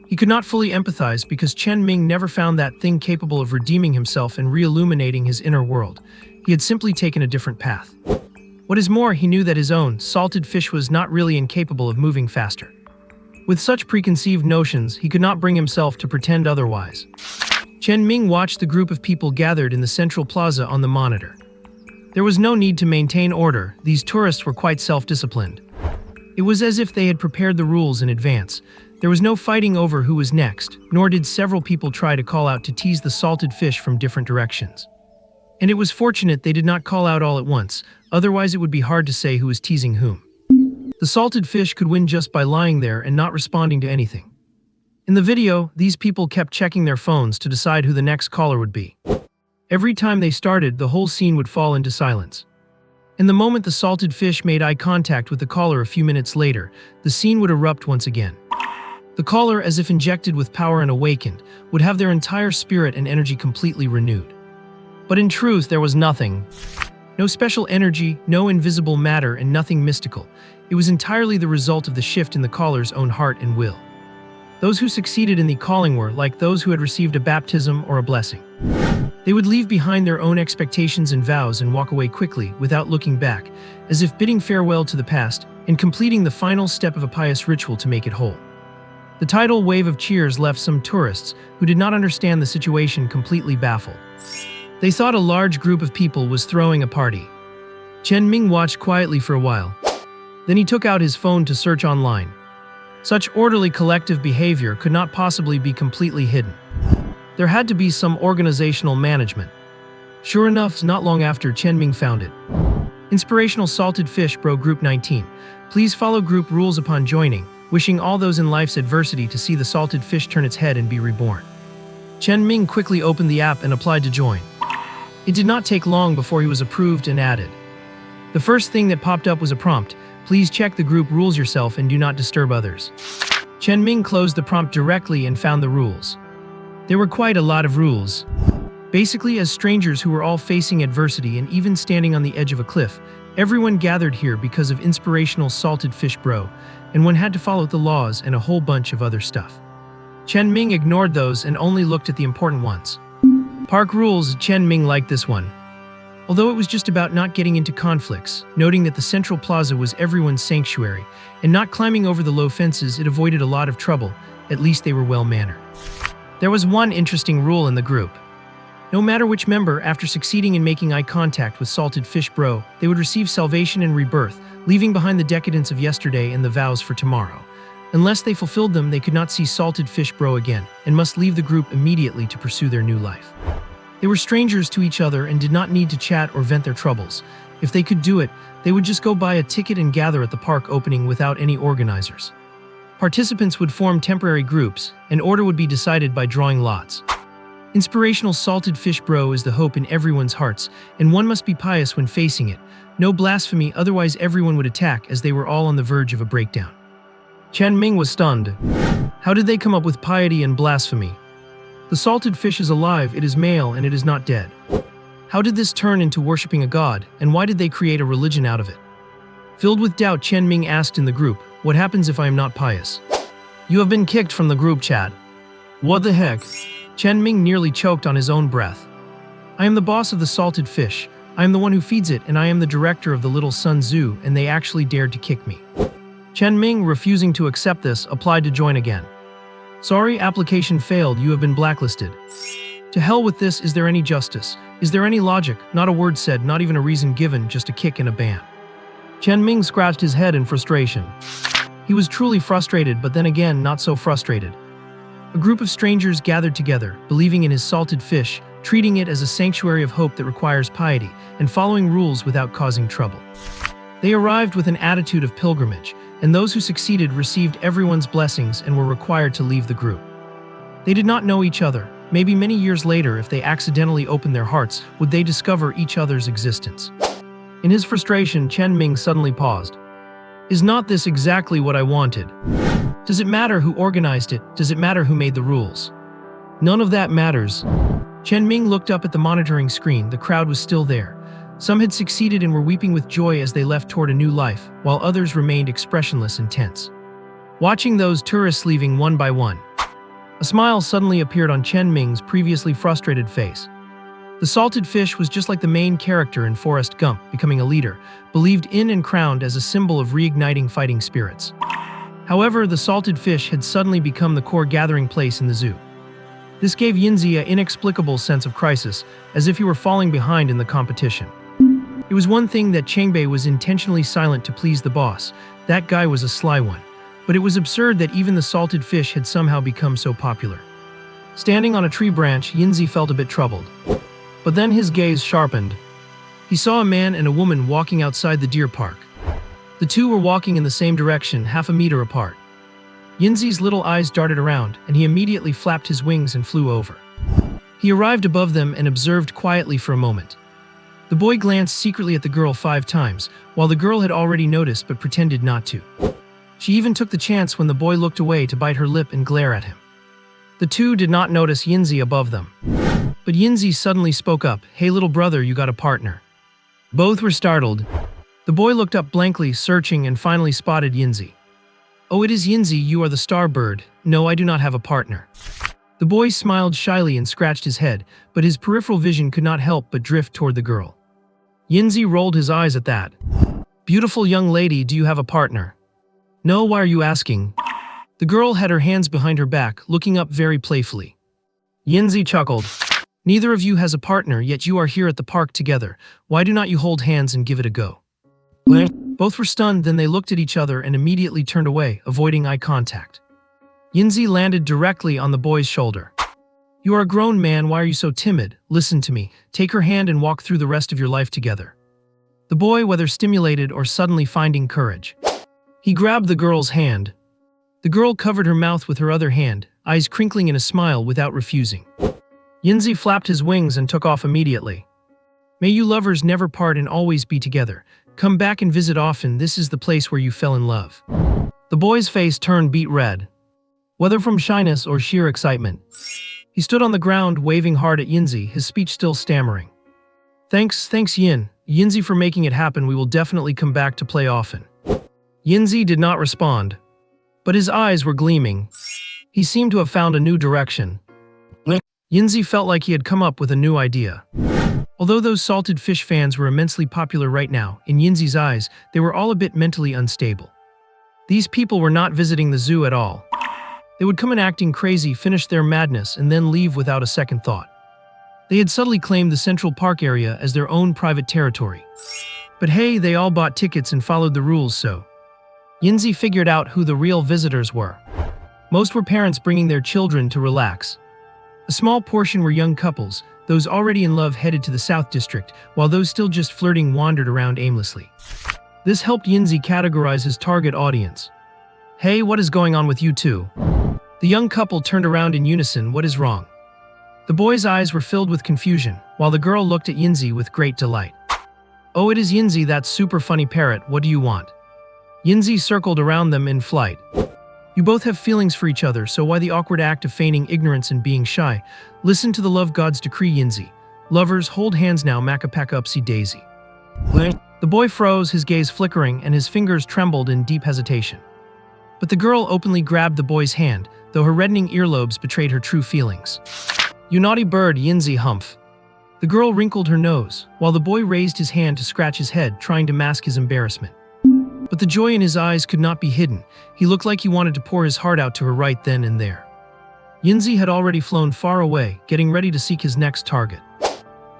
He could not fully empathize because Chen Ming never found that thing capable of redeeming himself and re-illuminating his inner world. He had simply taken a different path. What is more, he knew that his own salted fish was not really incapable of moving faster. With such preconceived notions, he could not bring himself to pretend otherwise. Chen Ming watched the group of people gathered in the central plaza on the monitor. There was no need to maintain order, these tourists were quite self-disciplined. It was as if they had prepared the rules in advance. There was no fighting over who was next, nor did several people try to call out to tease the salted fish from different directions. And it was fortunate they did not call out all at once, otherwise it would be hard to say who was teasing whom. The salted fish could win just by lying there and not responding to anything. In the video, these people kept checking their phones to decide who the next caller would be. Every time they started, the whole scene would fall into silence. In the moment the salted fish made eye contact with the caller a few minutes later, the scene would erupt once again. The caller, as if injected with power and awakened, would have their entire spirit and energy completely renewed. But in truth, there was nothing. No special energy, no invisible matter, and nothing mystical. It was entirely the result of the shift in the caller's own heart and will. Those who succeeded in the calling were like those who had received a baptism or a blessing. They would leave behind their own expectations and vows and walk away quickly, without looking back, as if bidding farewell to the past and completing the final step of a pious ritual to make it whole. The tidal wave of cheers left some tourists who did not understand the situation completely baffled. They thought a large group of people was throwing a party. Chen Ming watched quietly for a while. Then he took out his phone to search online. Such orderly collective behavior could not possibly be completely hidden. There had to be some organizational management. Sure enough, not long after, Chen Ming found it. Inspirational Salted Fish Bro Group 19. Please follow group rules upon joining, wishing all those in life's adversity to see the salted fish turn its head and be reborn. Chen Ming quickly opened the app and applied to join. It did not take long before he was approved and added. The first thing that popped up was a prompt: please check the group rules yourself and do not disturb others. Chen Ming closed the prompt directly and found the rules. There were quite a lot of rules. Basically, as strangers who were all facing adversity and even standing on the edge of a cliff, everyone gathered here because of Inspirational Salted Fish Bro, and one had to follow the laws and a whole bunch of other stuff. Chen Ming ignored those and only looked at the important ones. Park rules. Chen Ming liked this one. Although it was just about not getting into conflicts, noting that the central plaza was everyone's sanctuary, and not climbing over the low fences, it avoided a lot of trouble. At least they were well-mannered. There was one interesting rule in the group. No matter which member, after succeeding in making eye contact with Salted Fish Bro, they would receive salvation and rebirth, leaving behind the decadence of yesterday and the vows for tomorrow. Unless they fulfilled them, they could not see Salted Fish Bro again, and must leave the group immediately to pursue their new life. They were strangers to each other and did not need to chat or vent their troubles. If they could do it, they would just go buy a ticket and gather at the park opening without any organizers. Participants would form temporary groups, and order would be decided by drawing lots. Inspirational Salted Fish Bro is the hope in everyone's hearts, and one must be pious when facing it. No blasphemy, otherwise everyone would attack, as they were all on the verge of a breakdown. Chen Ming was stunned. How did they come up with piety and blasphemy? The salted fish is alive, it is male, and it is not dead. How did this turn into worshipping a god, and why did they create a religion out of it? Filled with doubt, Chen Ming asked in the group, "What happens if I am not pious?" "You have been kicked from the group chat." "What the heck?" Chen Ming nearly choked on his own breath. "I am the boss of the salted fish. I am the one who feeds it, and I am the director of the Little Sun Zoo, and they actually dared to kick me." Chen Ming, refusing to accept this, applied to join again. "Sorry, application failed. You have been blacklisted." "To hell with this. Is there any justice? Is there any logic?" Not a word said, not even a reason given, just a kick and a ban. Chen Ming scratched his head in frustration. He was truly frustrated, but then again, not so frustrated. A group of strangers gathered together, believing in his salted fish, treating it as a sanctuary of hope that requires piety, and following rules without causing trouble. They arrived with an attitude of pilgrimage, and those who succeeded received everyone's blessings and were required to leave the group. They did not know each other. Maybe many years later, if they accidentally opened their hearts, would they discover each other's existence. In his frustration, Chen Ming suddenly paused. "Is not this exactly what I wanted? Does it matter who organized it? Does it matter who made the rules? None of that matters." Chen Ming looked up at the monitoring screen. The crowd was still there. Some had succeeded and were weeping with joy as they left toward a new life, while others remained expressionless and tense. Watching those tourists leaving one by one, a smile suddenly appeared on Chen Ming's previously frustrated face. The salted fish was just like the main character in Forrest Gump, becoming a leader, believed in and crowned as a symbol of reigniting fighting spirits. However, the salted fish had suddenly become the core gathering place in the zoo. This gave Yinzi an inexplicable sense of crisis, as if he were falling behind in the competition. It was one thing that Changbei was intentionally silent to please the boss. That guy was a sly one. But it was absurd that even the salted fish had somehow become so popular. Standing on a tree branch, Yinzi felt a bit troubled. But then his gaze sharpened. He saw a man and a woman walking outside the deer park. The two were walking in the same direction, half a meter apart. Yinzi's little eyes darted around, and he immediately flapped his wings and flew over. He arrived above them and observed quietly for a moment. The boy glanced secretly at the girl 5 times, while the girl had already noticed but pretended not to. She even took the chance when the boy looked away to bite her lip and glare at him. The two did not notice Yinzi above them. But Yinzi suddenly spoke up, "Hey little brother, you got a partner." Both were startled. The boy looked up blankly, searching, and finally spotted Yinzi. "Oh, it is Yinzi, you are the star bird." "No, I do not have a partner." The boy smiled shyly and scratched his head, but his peripheral vision could not help but drift toward the girl. Yinzi rolled his eyes at that. Beautiful young lady, do you have a partner? No, why are you asking? The girl had her hands behind her back, looking up very playfully. Yinzi chuckled. Neither of you has a partner, yet you are here at the park together. Why do not you hold hands and give it a go? Both were stunned, then they looked at each other and immediately turned away, avoiding eye contact. Yinzi landed directly on the boy's shoulder. You are a grown man, why are you so timid? Listen to me, take her hand and walk through the rest of your life together. The boy, whether stimulated or suddenly finding courage, he grabbed the girl's hand. The girl covered her mouth with her other hand, eyes crinkling in a smile without refusing. Yinzi flapped his wings and took off immediately. May you lovers never part and always be together. Come back and visit often, this is the place where you fell in love. The boy's face turned beet red, whether from shyness or sheer excitement. He stood on the ground, waving hard at Yinzi, his speech still stammering. Thanks Yinzi for making it happen, we will definitely come back to play often. Yinzi did not respond, but his eyes were gleaming. He seemed to have found a new direction. Yinzi felt like he had come up with a new idea. Although those salted fish fans were immensely popular right now, in Yinzi's eyes, they were all a bit mentally unstable. These people were not visiting the zoo at all. They would come in acting crazy, finish their madness, and then leave without a second thought. They had subtly claimed the Central Park area as their own private territory. But hey, they all bought tickets and followed the rules, so Yinzi figured out who the real visitors were. Most were parents bringing their children to relax. A small portion were young couples, those already in love headed to the South District, while those still just flirting wandered around aimlessly. This helped Yinzi categorize his target audience. Hey, what is going on with you two? The young couple turned around in unison. What is wrong? The boy's eyes were filled with confusion, while the girl looked at Yinzi with great delight. Oh, it is Yinzi, that super funny parrot, what do you want? Yinzi circled around them in flight. You both have feelings for each other, so why the awkward act of feigning ignorance and being shy? Listen to the love god's decree, Yinzi. Lovers, hold hands now, Macapaka upsy daisy. The boy froze, his gaze flickering, and his fingers trembled in deep hesitation. But the girl openly grabbed the boy's hand, though her reddening earlobes betrayed her true feelings. You naughty bird, Yinzi humph. The girl wrinkled her nose, while the boy raised his hand to scratch his head, trying to mask his embarrassment. But the joy in his eyes could not be hidden. He looked like he wanted to pour his heart out to her right then and there. Yinzi had already flown far away, getting ready to seek his next target.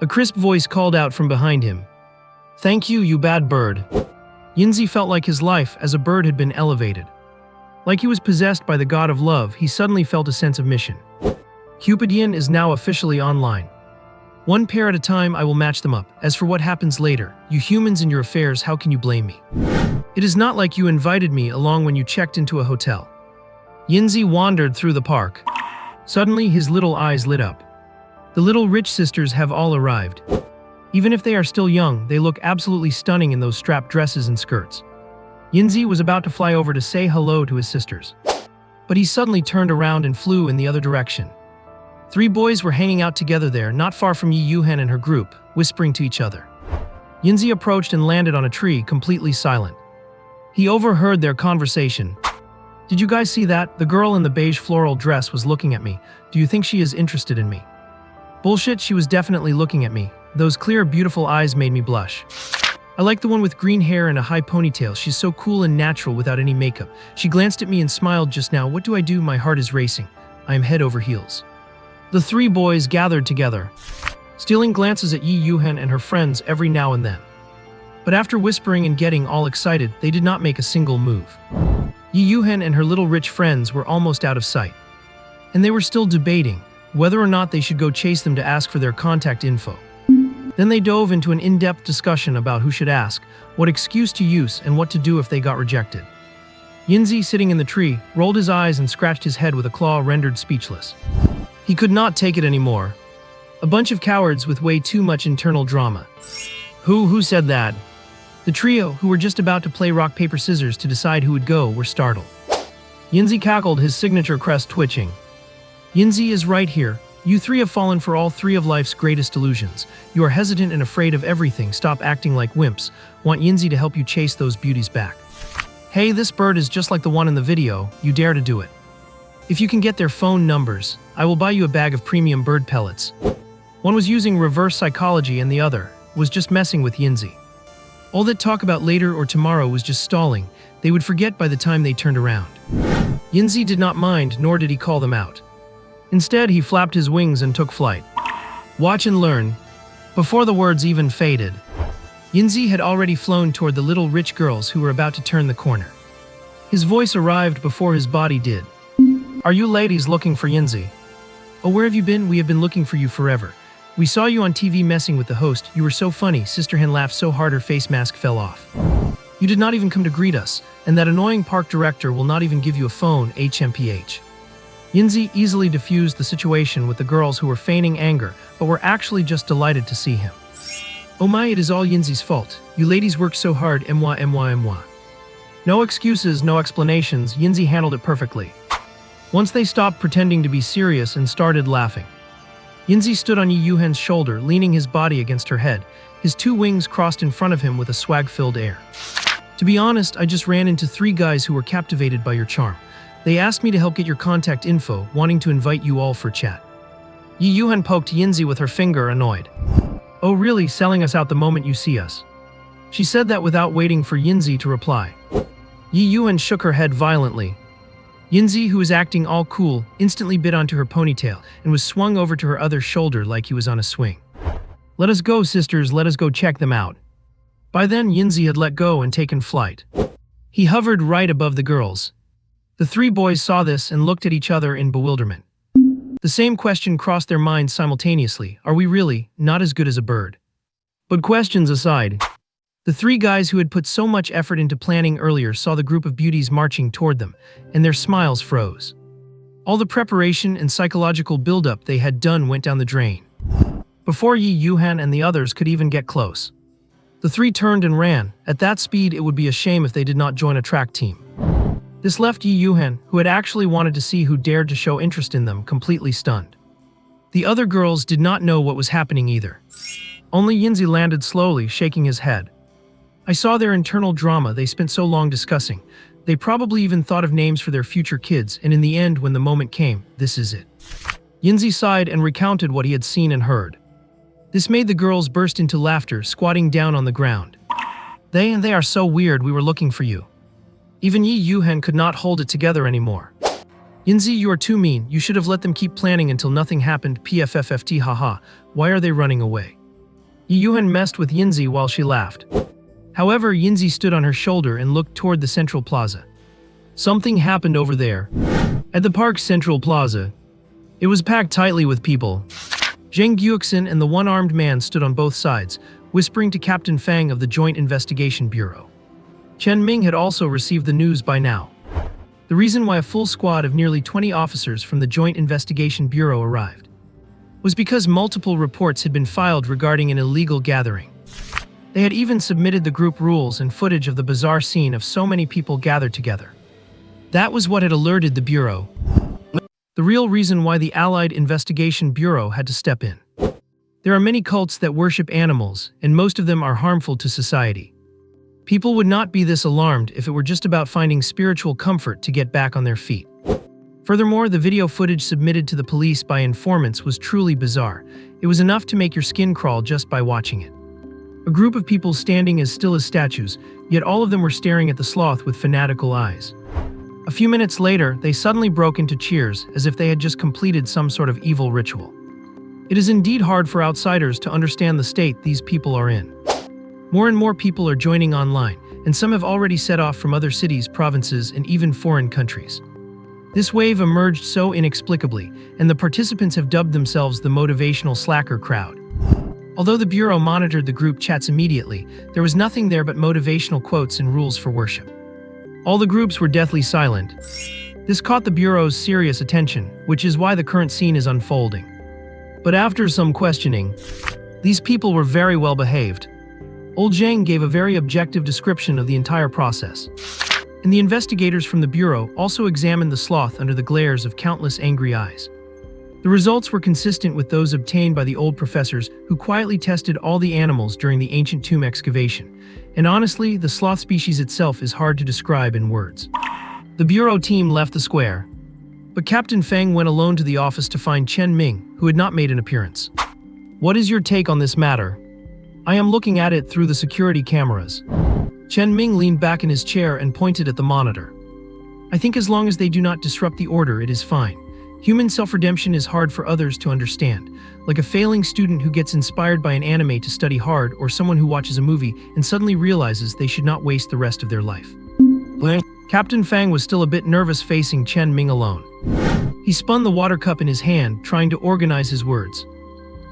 A crisp voice called out from behind him. Thank you, you bad bird. Yinzi felt like his life as a bird had been elevated. Like he was possessed by the god of love, he suddenly felt a sense of mission. Cupidian is now officially online. One pair at a time, I will match them up. As for what happens later, you humans and your affairs, how can you blame me? It is not like you invited me along when you checked into a hotel. Yinzi wandered through the park. Suddenly, his little eyes lit up. The little rich sisters have all arrived. Even if they are still young, they look absolutely stunning in those strapped dresses and skirts. Yinzi was about to fly over to say hello to his sisters. But he suddenly turned around and flew in the other direction. 3 boys were hanging out together there, not far from Yi Yuhan and her group, whispering to each other. Yinzi approached and landed on a tree, completely silent. He overheard their conversation. Did you guys see that? The girl in the beige floral dress was looking at me. Do you think she is interested in me? Bullshit, she was definitely looking at me. Those clear, beautiful eyes made me blush. I like the one with green hair and a high ponytail. She's so cool and natural without any makeup. She glanced at me and smiled just now. What do I do? My heart is racing. I am head over heels. The 3 boys gathered together, stealing glances at Yi Yuhan and her friends every now and then. But after whispering and getting all excited, they did not make a single move. Yi Yuhan and her little rich friends were almost out of sight. And they were still debating whether or not they should go chase them to ask for their contact info. Then they dove into an in-depth discussion about who should ask, what excuse to use, and what to do if they got rejected. Yinzi, sitting in the tree, rolled his eyes and scratched his head with a claw, rendered speechless. He could not take it anymore. A bunch of cowards with way too much internal drama. Who said that? The trio, who were just about to play rock, paper, scissors to decide who would go, were startled. Yinzi cackled, his signature crest twitching. Yinzi is right here. You 3 have fallen for all 3 of life's greatest delusions. You are hesitant and afraid of everything. Stop acting like wimps. Want Yinzi to help you chase those beauties back. Hey, this bird is just like the one in the video. You dare to do it. If you can get their phone numbers, I will buy you a bag of premium bird pellets. One was using reverse psychology and the other was just messing with Yinzi. All that talk about later or tomorrow was just stalling. They would forget by the time they turned around. Yinzi did not mind, nor did he call them out. Instead, he flapped his wings and took flight. Watch and learn. Before the words even faded, Yinzi had already flown toward the little rich girls who were about to turn the corner. His voice arrived before his body did. Are you ladies looking for Yinzi? Oh, where have you been? We have been looking for you forever. We saw you on TV messing with the host. You were so funny. Sister Hen laughed so hard her face mask fell off. You did not even come to greet us, and that annoying park director will not even give you a phone, HMPH. Yinzi easily diffused the situation with the girls who were feigning anger, but were actually just delighted to see him. Oh my, it is all Yinzi's fault. You ladies worked so hard, moi. No excuses, no explanations, Yinzi handled it perfectly. Once they stopped pretending to be serious and started laughing. Yinzi stood on Yi Yuhan's shoulder, leaning his body against her head, his two wings crossed in front of him with a swag-filled air. To be honest, I just ran into 3 guys who were captivated by your charm. They asked me to help get your contact info, wanting to invite you all for chat. Yi Yuhan poked Yinzi with her finger, annoyed. Oh really, selling us out the moment you see us? She said that without waiting for Yinzi to reply. Yi Yuhan shook her head violently. Yinzi, who was acting all cool, instantly bit onto her ponytail and was swung over to her other shoulder like he was on a swing. Let us go, sisters, let us go check them out. By then, Yinzi had let go and taken flight. He hovered right above the girls. The 3 boys saw this and looked at each other in bewilderment. The same question crossed their minds simultaneously. Are we really not as good as a bird? But questions aside, the 3 guys who had put so much effort into planning earlier saw the group of beauties marching toward them, and their smiles froze. All the preparation and psychological buildup they had done went down the drain. Before Yi Yuhan and the others could even get close, the 3 turned and ran. At that speed, it would be a shame if they did not join a track team. This left Yi Yuhan, who had actually wanted to see who dared to show interest in them, completely stunned. The other girls did not know what was happening either. Only Yinzi landed slowly, shaking his head. I saw their internal drama they spent so long discussing. They probably even thought of names for their future kids, and in the end, when the moment came, this is it. Yinzi sighed and recounted what he had seen and heard. This made the girls burst into laughter, squatting down on the ground. They are so weird, we were looking for you. Even Yi Yuhan could not hold it together anymore. Yinzi, you are too mean. You should have let them keep planning until nothing happened. PFFFT, haha. Why are they running away? Yi Yuhan messed with Yinzi while she laughed. However, Yinzi stood on her shoulder and looked toward the central plaza. Something happened over there. At the park's central plaza, it was packed tightly with people. Zheng Guixin and the one-armed man stood on both sides, whispering to Captain Fang of the Joint Investigation Bureau. Chen Ming had also received the news by now. The reason why a full squad of nearly 20 officers from the Joint Investigation Bureau arrived was because multiple reports had been filed regarding an illegal gathering. They had even submitted the group rules and footage of the bizarre scene of so many people gathered together. That was what had alerted the Bureau. The real reason why the Allied Investigation Bureau had to step in. There are many cults that worship animals, and most of them are harmful to society. People would not be this alarmed if it were just about finding spiritual comfort to get back on their feet. Furthermore, the video footage submitted to the police by informants was truly bizarre. It was enough to make your skin crawl just by watching it. A group of people standing as still as statues, yet all of them were staring at the sloth with fanatical eyes. A few minutes later, they suddenly broke into cheers, as if they had just completed some sort of evil ritual. It is indeed hard for outsiders to understand the state these people are in. More and more people are joining online, and some have already set off from other cities, provinces, and even foreign countries. This wave emerged so inexplicably, and the participants have dubbed themselves the motivational slacker crowd. Although the Bureau monitored the group chats immediately, there was nothing there but motivational quotes and rules for worship. All the groups were deathly silent. This caught the Bureau's serious attention, which is why the current scene is unfolding. But after some questioning, these people were very well behaved. Old Zhang gave a very objective description of the entire process. And the investigators from the Bureau also examined the sloth under the glares of countless angry eyes. The results were consistent with those obtained by the old professors who quietly tested all the animals during the ancient tomb excavation. And honestly, the sloth species itself is hard to describe in words. The Bureau team left the square. But Captain Fang went alone to the office to find Chen Ming, who had not made an appearance. "What is your take on this matter?" "I am looking at it through the security cameras." Chen Ming leaned back in his chair and pointed at the monitor. "I think as long as they do not disrupt the order, it is fine. Human self-redemption is hard for others to understand, like a failing student who gets inspired by an anime to study hard, or someone who watches a movie and suddenly realizes they should not waste the rest of their life." Captain Fang was still a bit nervous facing Chen Ming alone. He spun the water cup in his hand, trying to organize his words.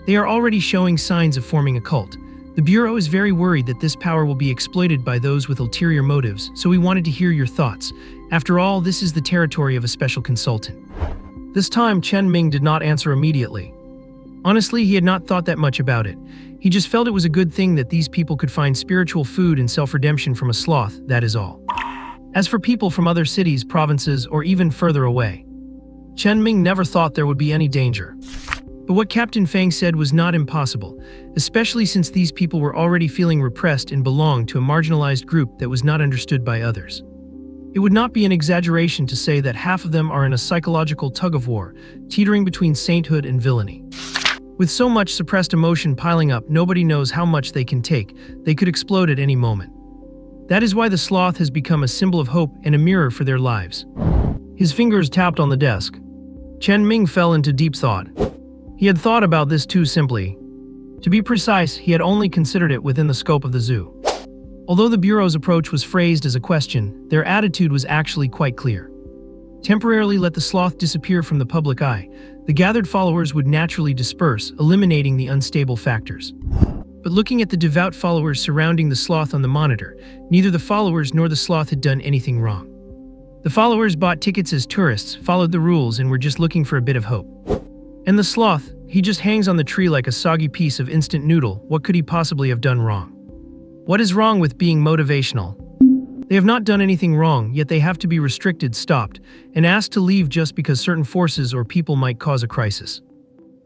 "They are already showing signs of forming a cult. The Bureau is very worried that this power will be exploited by those with ulterior motives, so we wanted to hear your thoughts. After all, this is the territory of a special consultant." This time, Chen Ming did not answer immediately. Honestly, he had not thought that much about it. He just felt it was a good thing that these people could find spiritual food and self-redemption from a sloth, that is all. As for people from other cities, provinces, or even further away, Chen Ming never thought there would be any danger. But what Captain Fang said was not impossible, especially since these people were already feeling repressed and belonged to a marginalized group that was not understood by others. It would not be an exaggeration to say that half of them are in a psychological tug-of-war, teetering between sainthood and villainy. With so much suppressed emotion piling up, nobody knows how much they can take. They could explode at any moment. That is why the sloth has become a symbol of hope and a mirror for their lives. His fingers tapped on the desk. Chen Ming fell into deep thought. He had thought about this too simply. To be precise, he had only considered it within the scope of the zoo. Although the Bureau's approach was phrased as a question, their attitude was actually quite clear. Temporarily let the sloth disappear from the public eye. The gathered followers would naturally disperse, eliminating the unstable factors. But looking at the devout followers surrounding the sloth on the monitor, neither the followers nor the sloth had done anything wrong. The followers bought tickets as tourists, followed the rules, and were just looking for a bit of hope. And the sloth, he just hangs on the tree like a soggy piece of instant noodle. What could he possibly have done wrong? What is wrong with being motivational? They have not done anything wrong, yet they have to be restricted, stopped, and asked to leave just because certain forces or people might cause a crisis.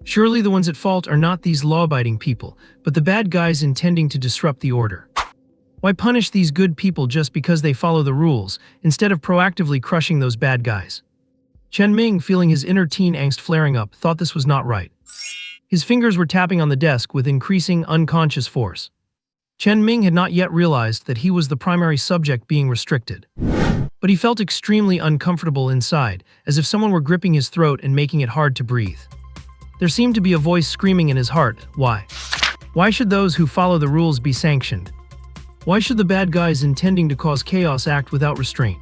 Surely the ones at fault are not these law-abiding people, but the bad guys intending to disrupt the order. Why punish these good people just because they follow the rules, instead of proactively crushing those bad guys? Chen Ming, feeling his inner teen angst flaring up, thought this was not right. His fingers were tapping on the desk with increasing, unconscious force. Chen Ming had not yet realized that he was the primary subject being restricted. But he felt extremely uncomfortable inside, as if someone were gripping his throat and making it hard to breathe. There seemed to be a voice screaming in his heart, "Why? Why should those who follow the rules be sanctioned? Why should the bad guys intending to cause chaos act without restraint?"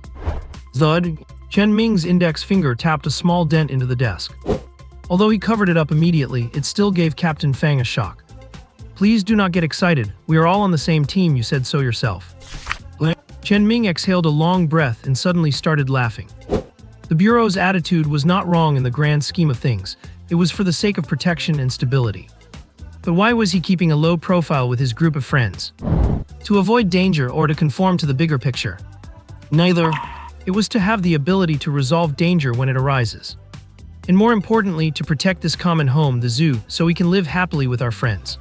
Thud! Chen Ming's index finger tapped a small dent into the desk. Although he covered it up immediately, it still gave Captain Fang a shock. "Please do not get excited. We are all on the same team, you said so yourself." Chen Ming exhaled a long breath and suddenly started laughing. The Bureau's attitude was not wrong in the grand scheme of things. It was for the sake of protection and stability. But why was he keeping a low profile with his group of friends? To avoid danger or to conform to the bigger picture? Neither. It was to have the ability to resolve danger when it arises. And more importantly, to protect this common home, the zoo, so we can live happily with our friends.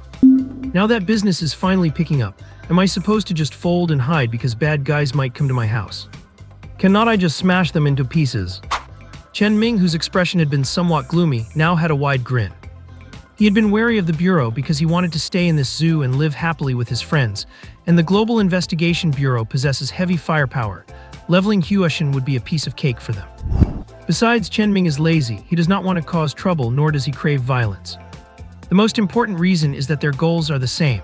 Now that business is finally picking up, am I supposed to just fold and hide because bad guys might come to my house? Cannot I just smash them into pieces? Chen Ming, whose expression had been somewhat gloomy, now had a wide grin. He had been wary of the Bureau because he wanted to stay in this zoo and live happily with his friends, and the Global Investigation Bureau possesses heavy firepower. Leveling Huashan would be a piece of cake for them. Besides, Chen Ming is lazy. He does not want to cause trouble, nor does he crave violence. The most important reason is that their goals are the same.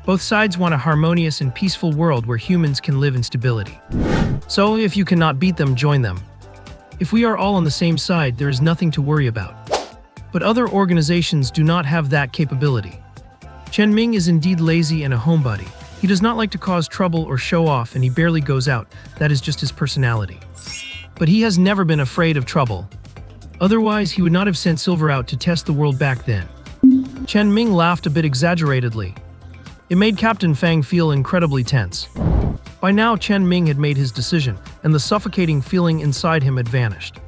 Both sides want a harmonious and peaceful world where humans can live in stability. So, if you cannot beat them, join them. If we are all on the same side, there is nothing to worry about. But other organizations do not have that capability. Chen Ming is indeed lazy and a homebody. He does not like to cause trouble or show off, and he barely goes out. That is just his personality. But he has never been afraid of trouble. Otherwise, he would not have sent Silver out to test the world back then. Chen Ming laughed a bit exaggeratedly. It made Captain Fang feel incredibly tense. By now, Chen Ming had made his decision, and the suffocating feeling inside him had vanished.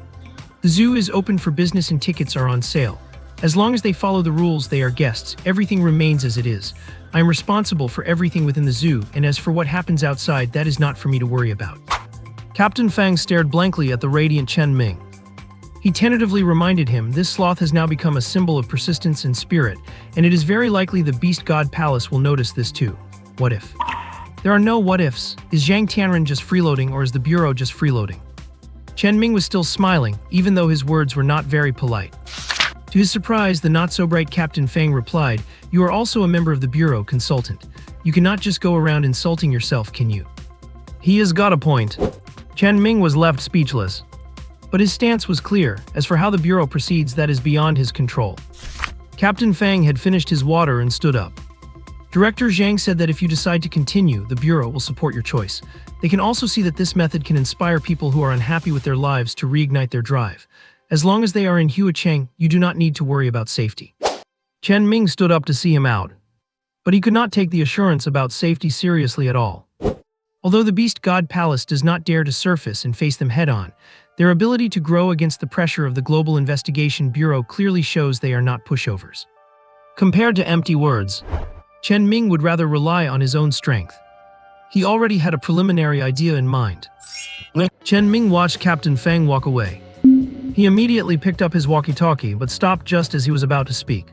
The zoo is open for business and tickets are on sale. As long as they follow the rules, they are guests. Everything remains as it is. I am responsible for everything within the zoo, and as for what happens outside, that is not for me to worry about. Captain Fang stared blankly at the radiant Chen Ming. He tentatively reminded him this sloth has now become a symbol of persistence and spirit, and it is very likely the Beast God Palace will notice this too. What if? There are no what ifs. Is Zhang Tianren just freeloading or is the Bureau just freeloading? Chen Ming was still smiling, even though his words were not very polite. To his surprise, the not-so-bright Captain Fang replied, "You are also a member of the Bureau, consultant. You cannot just go around insulting yourself, can you?" He has got a point. Chen Ming was left speechless. But his stance was clear. As for how the Bureau proceeds, that is beyond his control. Captain Fang had finished his water and stood up. Director Zhang said that if you decide to continue, the Bureau will support your choice. They can also see that this method can inspire people who are unhappy with their lives to reignite their drive. As long as they are in Huacheng, you do not need to worry about safety. Chen Ming stood up to see him out. But he could not take the assurance about safety seriously at all. Although the Beast God Palace does not dare to surface and face them head-on, their ability to grow against the pressure of the Global Investigation Bureau clearly shows they are not pushovers. Compared to empty words, Chen Ming would rather rely on his own strength. He already had a preliminary idea in mind. Chen Ming watched Captain Fang walk away. He immediately picked up his walkie-talkie but stopped just as he was about to speak.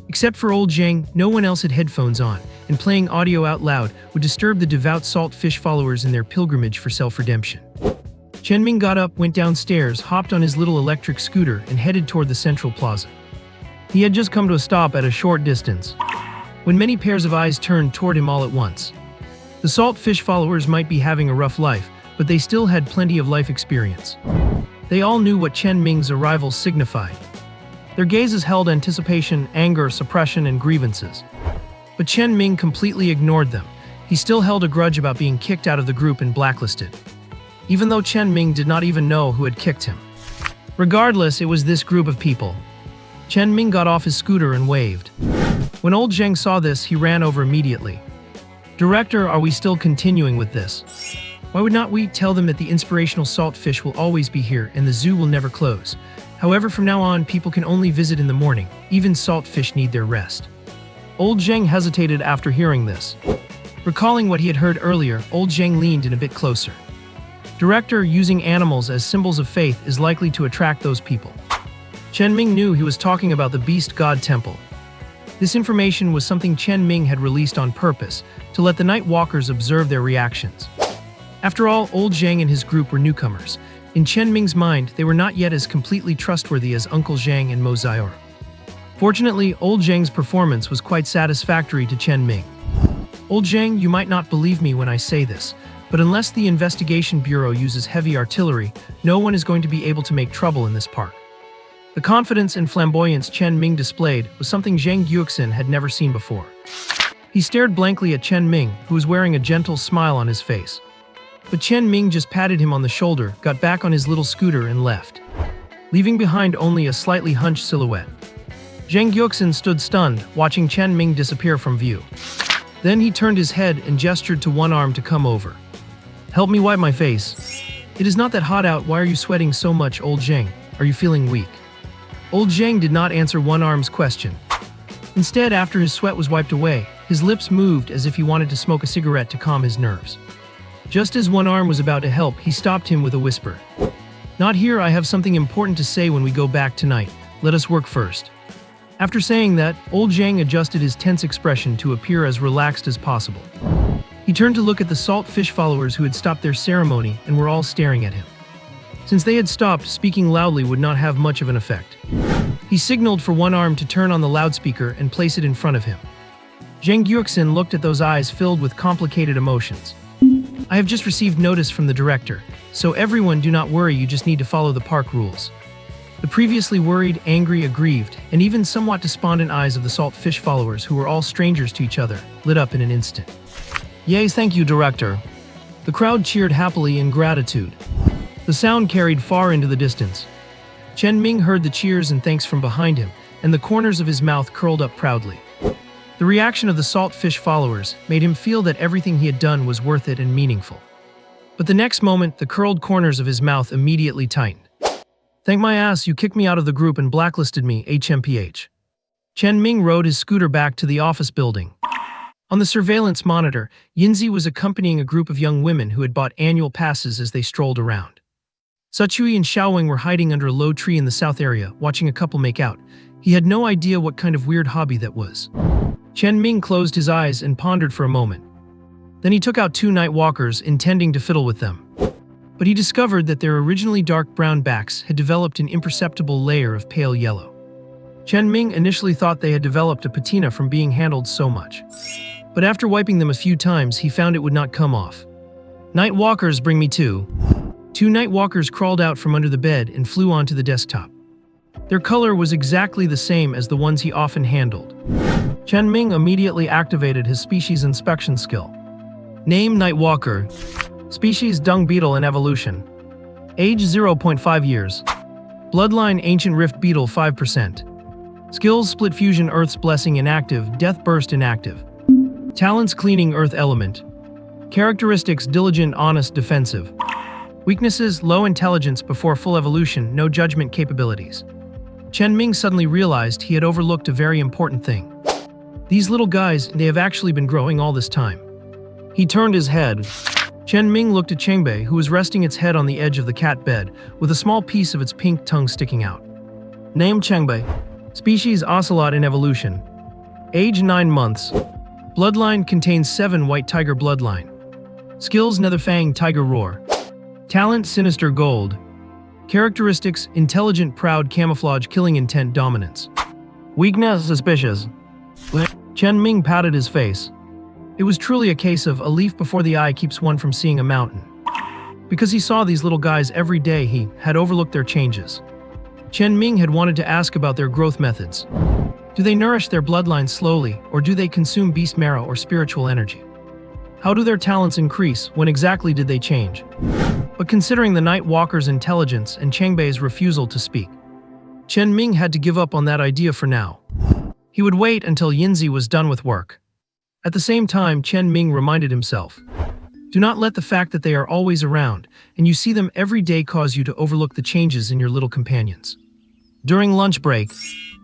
Except for old Zhang, no one else had headphones on, and playing audio out loud would disturb the devout salt fish followers in their pilgrimage for self-redemption. Chen Ming got up, went downstairs, hopped on his little electric scooter, and headed toward the central plaza. He had just come to a stop at a short distance, when many pairs of eyes turned toward him all at once. The salt fish followers might be having a rough life, but they still had plenty of life experience. They all knew what Chen Ming's arrival signified. Their gazes held anticipation, anger, suppression, and grievances. But Chen Ming completely ignored them. He still held a grudge about being kicked out of the group and blacklisted, even though Chen Ming did not even know who had kicked him. Regardless, it was this group of people. Chen Ming got off his scooter and waved. When old Zhang saw this, he ran over immediately. "Director, are we still continuing with this? Why would not we tell them that the inspirational salt fish will always be here and the zoo will never close? However, from now on, people can only visit in the morning. Even salt fish need their rest." Old Zhang hesitated after hearing this. Recalling what he had heard earlier, old Zhang leaned in a bit closer. "Director, using animals as symbols of faith is likely to attract those people." Chen Ming knew he was talking about the Beast God Temple. This information was something Chen Ming had released on purpose, to let the Night Walkers observe their reactions. After all, old Zhang and his group were newcomers. In Chen Ming's mind, they were not yet as completely trustworthy as Uncle Zhang and Mo Xiaor. Fortunately, old Zhang's performance was quite satisfactory to Chen Ming. "Old Zhang, you might not believe me when I say this, but unless the Investigation Bureau uses heavy artillery, no one is going to be able to make trouble in this park." The confidence and flamboyance Chen Ming displayed was something Zhang Yuxin had never seen before. He stared blankly at Chen Ming, who was wearing a gentle smile on his face. But Chen Ming just patted him on the shoulder, got back on his little scooter and left, leaving behind only a slightly hunched silhouette. Zhang Yuxin stood stunned, watching Chen Ming disappear from view. Then he turned his head and gestured to one arm to come over. "Help me wipe my face. It is not that hot out. Why are you sweating so much, old Zhang? Are you feeling weak?" Old Zhang did not answer one arm's question. Instead, after his sweat was wiped away, his lips moved as if he wanted to smoke a cigarette to calm his nerves. Just as one arm was about to help, he stopped him with a whisper. "Not here. I have something important to say when we go back tonight. Let us work first." After saying that, old Zhang adjusted his tense expression to appear as relaxed as possible. He turned to look at the salt fish followers who had stopped their ceremony and were all staring at him. Since they had stopped, speaking loudly would not have much of an effect. He signaled for one arm to turn on the loudspeaker and place it in front of him. Zhang Yuxin looked at those eyes filled with complicated emotions. "I have just received notice from the director, so everyone do not worry, you just need to follow the park rules." The previously worried, angry, aggrieved, and even somewhat despondent eyes of the salt fish followers, who were all strangers to each other, lit up in an instant. "Yes, thank you, director." The crowd cheered happily in gratitude. The sound carried far into the distance. Chen Ming heard the cheers and thanks from behind him, and the corners of his mouth curled up proudly. The reaction of the salt fish followers made him feel that everything he had done was worth it and meaningful. But the next moment, the curled corners of his mouth immediately tightened. "Thank my ass, you kicked me out of the group and blacklisted me, HMPH. Chen Ming rode his scooter back to the office building. On the surveillance monitor, Yinzi was accompanying a group of young women who had bought annual passes as they strolled around. Suchui and Xiaowing were hiding under a low tree in the south area, watching a couple make out. He had no idea what kind of weird hobby that was. Chen Ming closed his eyes and pondered for a moment. Then he took out 2 night walkers, intending to fiddle with them. But he discovered that their originally dark brown backs had developed an imperceptible layer of pale yellow. Chen Ming initially thought they had developed a patina from being handled so much. But after wiping them a few times, he found it would not come off. Night walkers, bring me 2. 2 night walkers crawled out from under the bed and flew onto the desktop. Their color was exactly the same as the ones he often handled. Chen Ming immediately activated his species inspection skill. Name Night Walker. Species dung beetle in evolution. Age 0.5 years. Bloodline ancient rift beetle 5%. Skills split fusion earth's blessing inactive, death burst inactive. Talents cleaning earth element. Characteristics diligent, honest, defensive. Weaknesses low intelligence before full evolution, no judgment capabilities. Chen Ming suddenly realized he had overlooked a very important thing. These little guys, they have actually been growing all this time. He turned his head. Chen Ming looked at Chengbei, who was resting its head on the edge of the cat bed, with a small piece of its pink tongue sticking out. Name Chengbei. Species ocelot in evolution. Age 9 months. Bloodline contains 7 white tiger bloodline. Skills netherfang tiger roar. Talent sinister gold. Characteristics intelligent, proud, camouflage, killing intent, dominance. Weakness suspicious. Chen Ming patted his face. It was truly a case of a leaf before the eye keeps one from seeing a mountain. Because he saw these little guys every day, he had overlooked their changes. Chen Ming had wanted to ask about their growth methods. Do they nourish their bloodline slowly, or do they consume beast marrow or spiritual energy? How do their talents increase? When exactly did they change? But considering the Night Walker's intelligence and Chengbei's refusal to speak, Chen Ming had to give up on that idea for now. He would wait until Yinzi was done with work. At the same time, Chen Ming reminded himself, do not let the fact that they are always around and you see them every day cause you to overlook the changes in your little companions. During lunch break,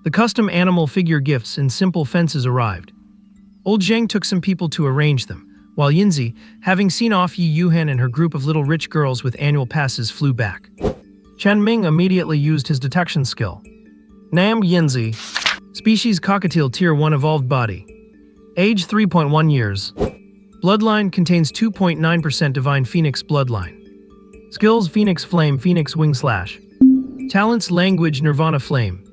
the custom animal figure gifts and simple fences arrived. Old Zheng took some people to arrange them, while Yinzi, having seen off Yi Yuhan and her group of little rich girls with annual passes, flew back. Chen Ming immediately used his detection skill. Name Yinzi. Species cockatiel tier 1 evolved body. Age 3.1 years. Bloodline contains 2.9% divine phoenix bloodline. Skills phoenix flame, phoenix wing slash. Talents language nirvana flame.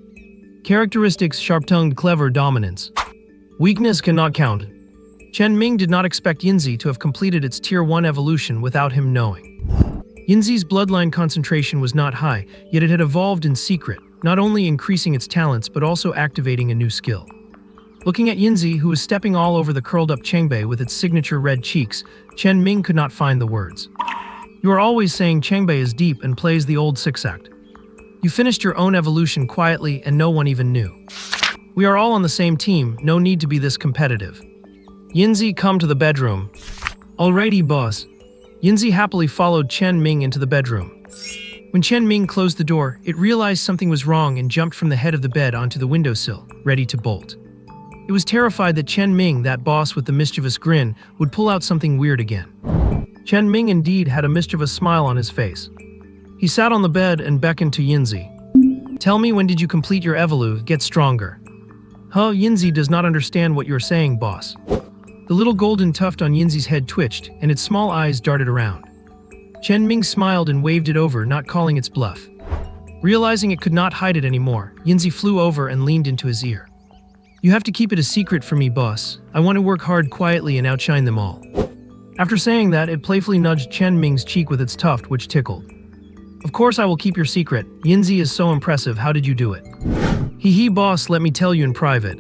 Characteristics sharp-tongued, clever, dominance. Weakness cannot count. Chen Ming did not expect Yinzi to have completed its tier 1 evolution without him knowing. Yinzi's bloodline concentration was not high, yet it had evolved in secret, not only increasing its talents but also activating a new skill. Looking at Yinzi, who was stepping all over the curled-up Chengbei with its signature red cheeks, Chen Ming could not find the words. You are always saying Chengbei is deep and plays the old six-act. You finished your own evolution quietly and no one even knew. We are all on the same team, no need to be this competitive. Yinzi, come to the bedroom. Alrighty, boss. Yinzi happily followed Chen Ming into the bedroom. When Chen Ming closed the door, it realized something was wrong and jumped from the head of the bed onto the windowsill, ready to bolt. It was terrified that Chen Ming, that boss with the mischievous grin, would pull out something weird again. Chen Ming indeed had a mischievous smile on his face. He sat on the bed and beckoned to Yinzi. Tell me, when did you complete your evolu? Get stronger. Huh, Yinzi does not understand what you're saying, boss. The little golden tuft on Yinzi's head twitched, and its small eyes darted around. Chen Ming smiled and waved it over, not calling its bluff. Realizing it could not hide it anymore, Yinzi flew over and leaned into his ear. You have to keep it a secret from me, boss. I want to work hard quietly and outshine them all. After saying that, it playfully nudged Chen Ming's cheek with its tuft, which tickled. Of course I will keep your secret. Yinzi is so impressive, how did you do it? Hee hee, boss, let me tell you in private.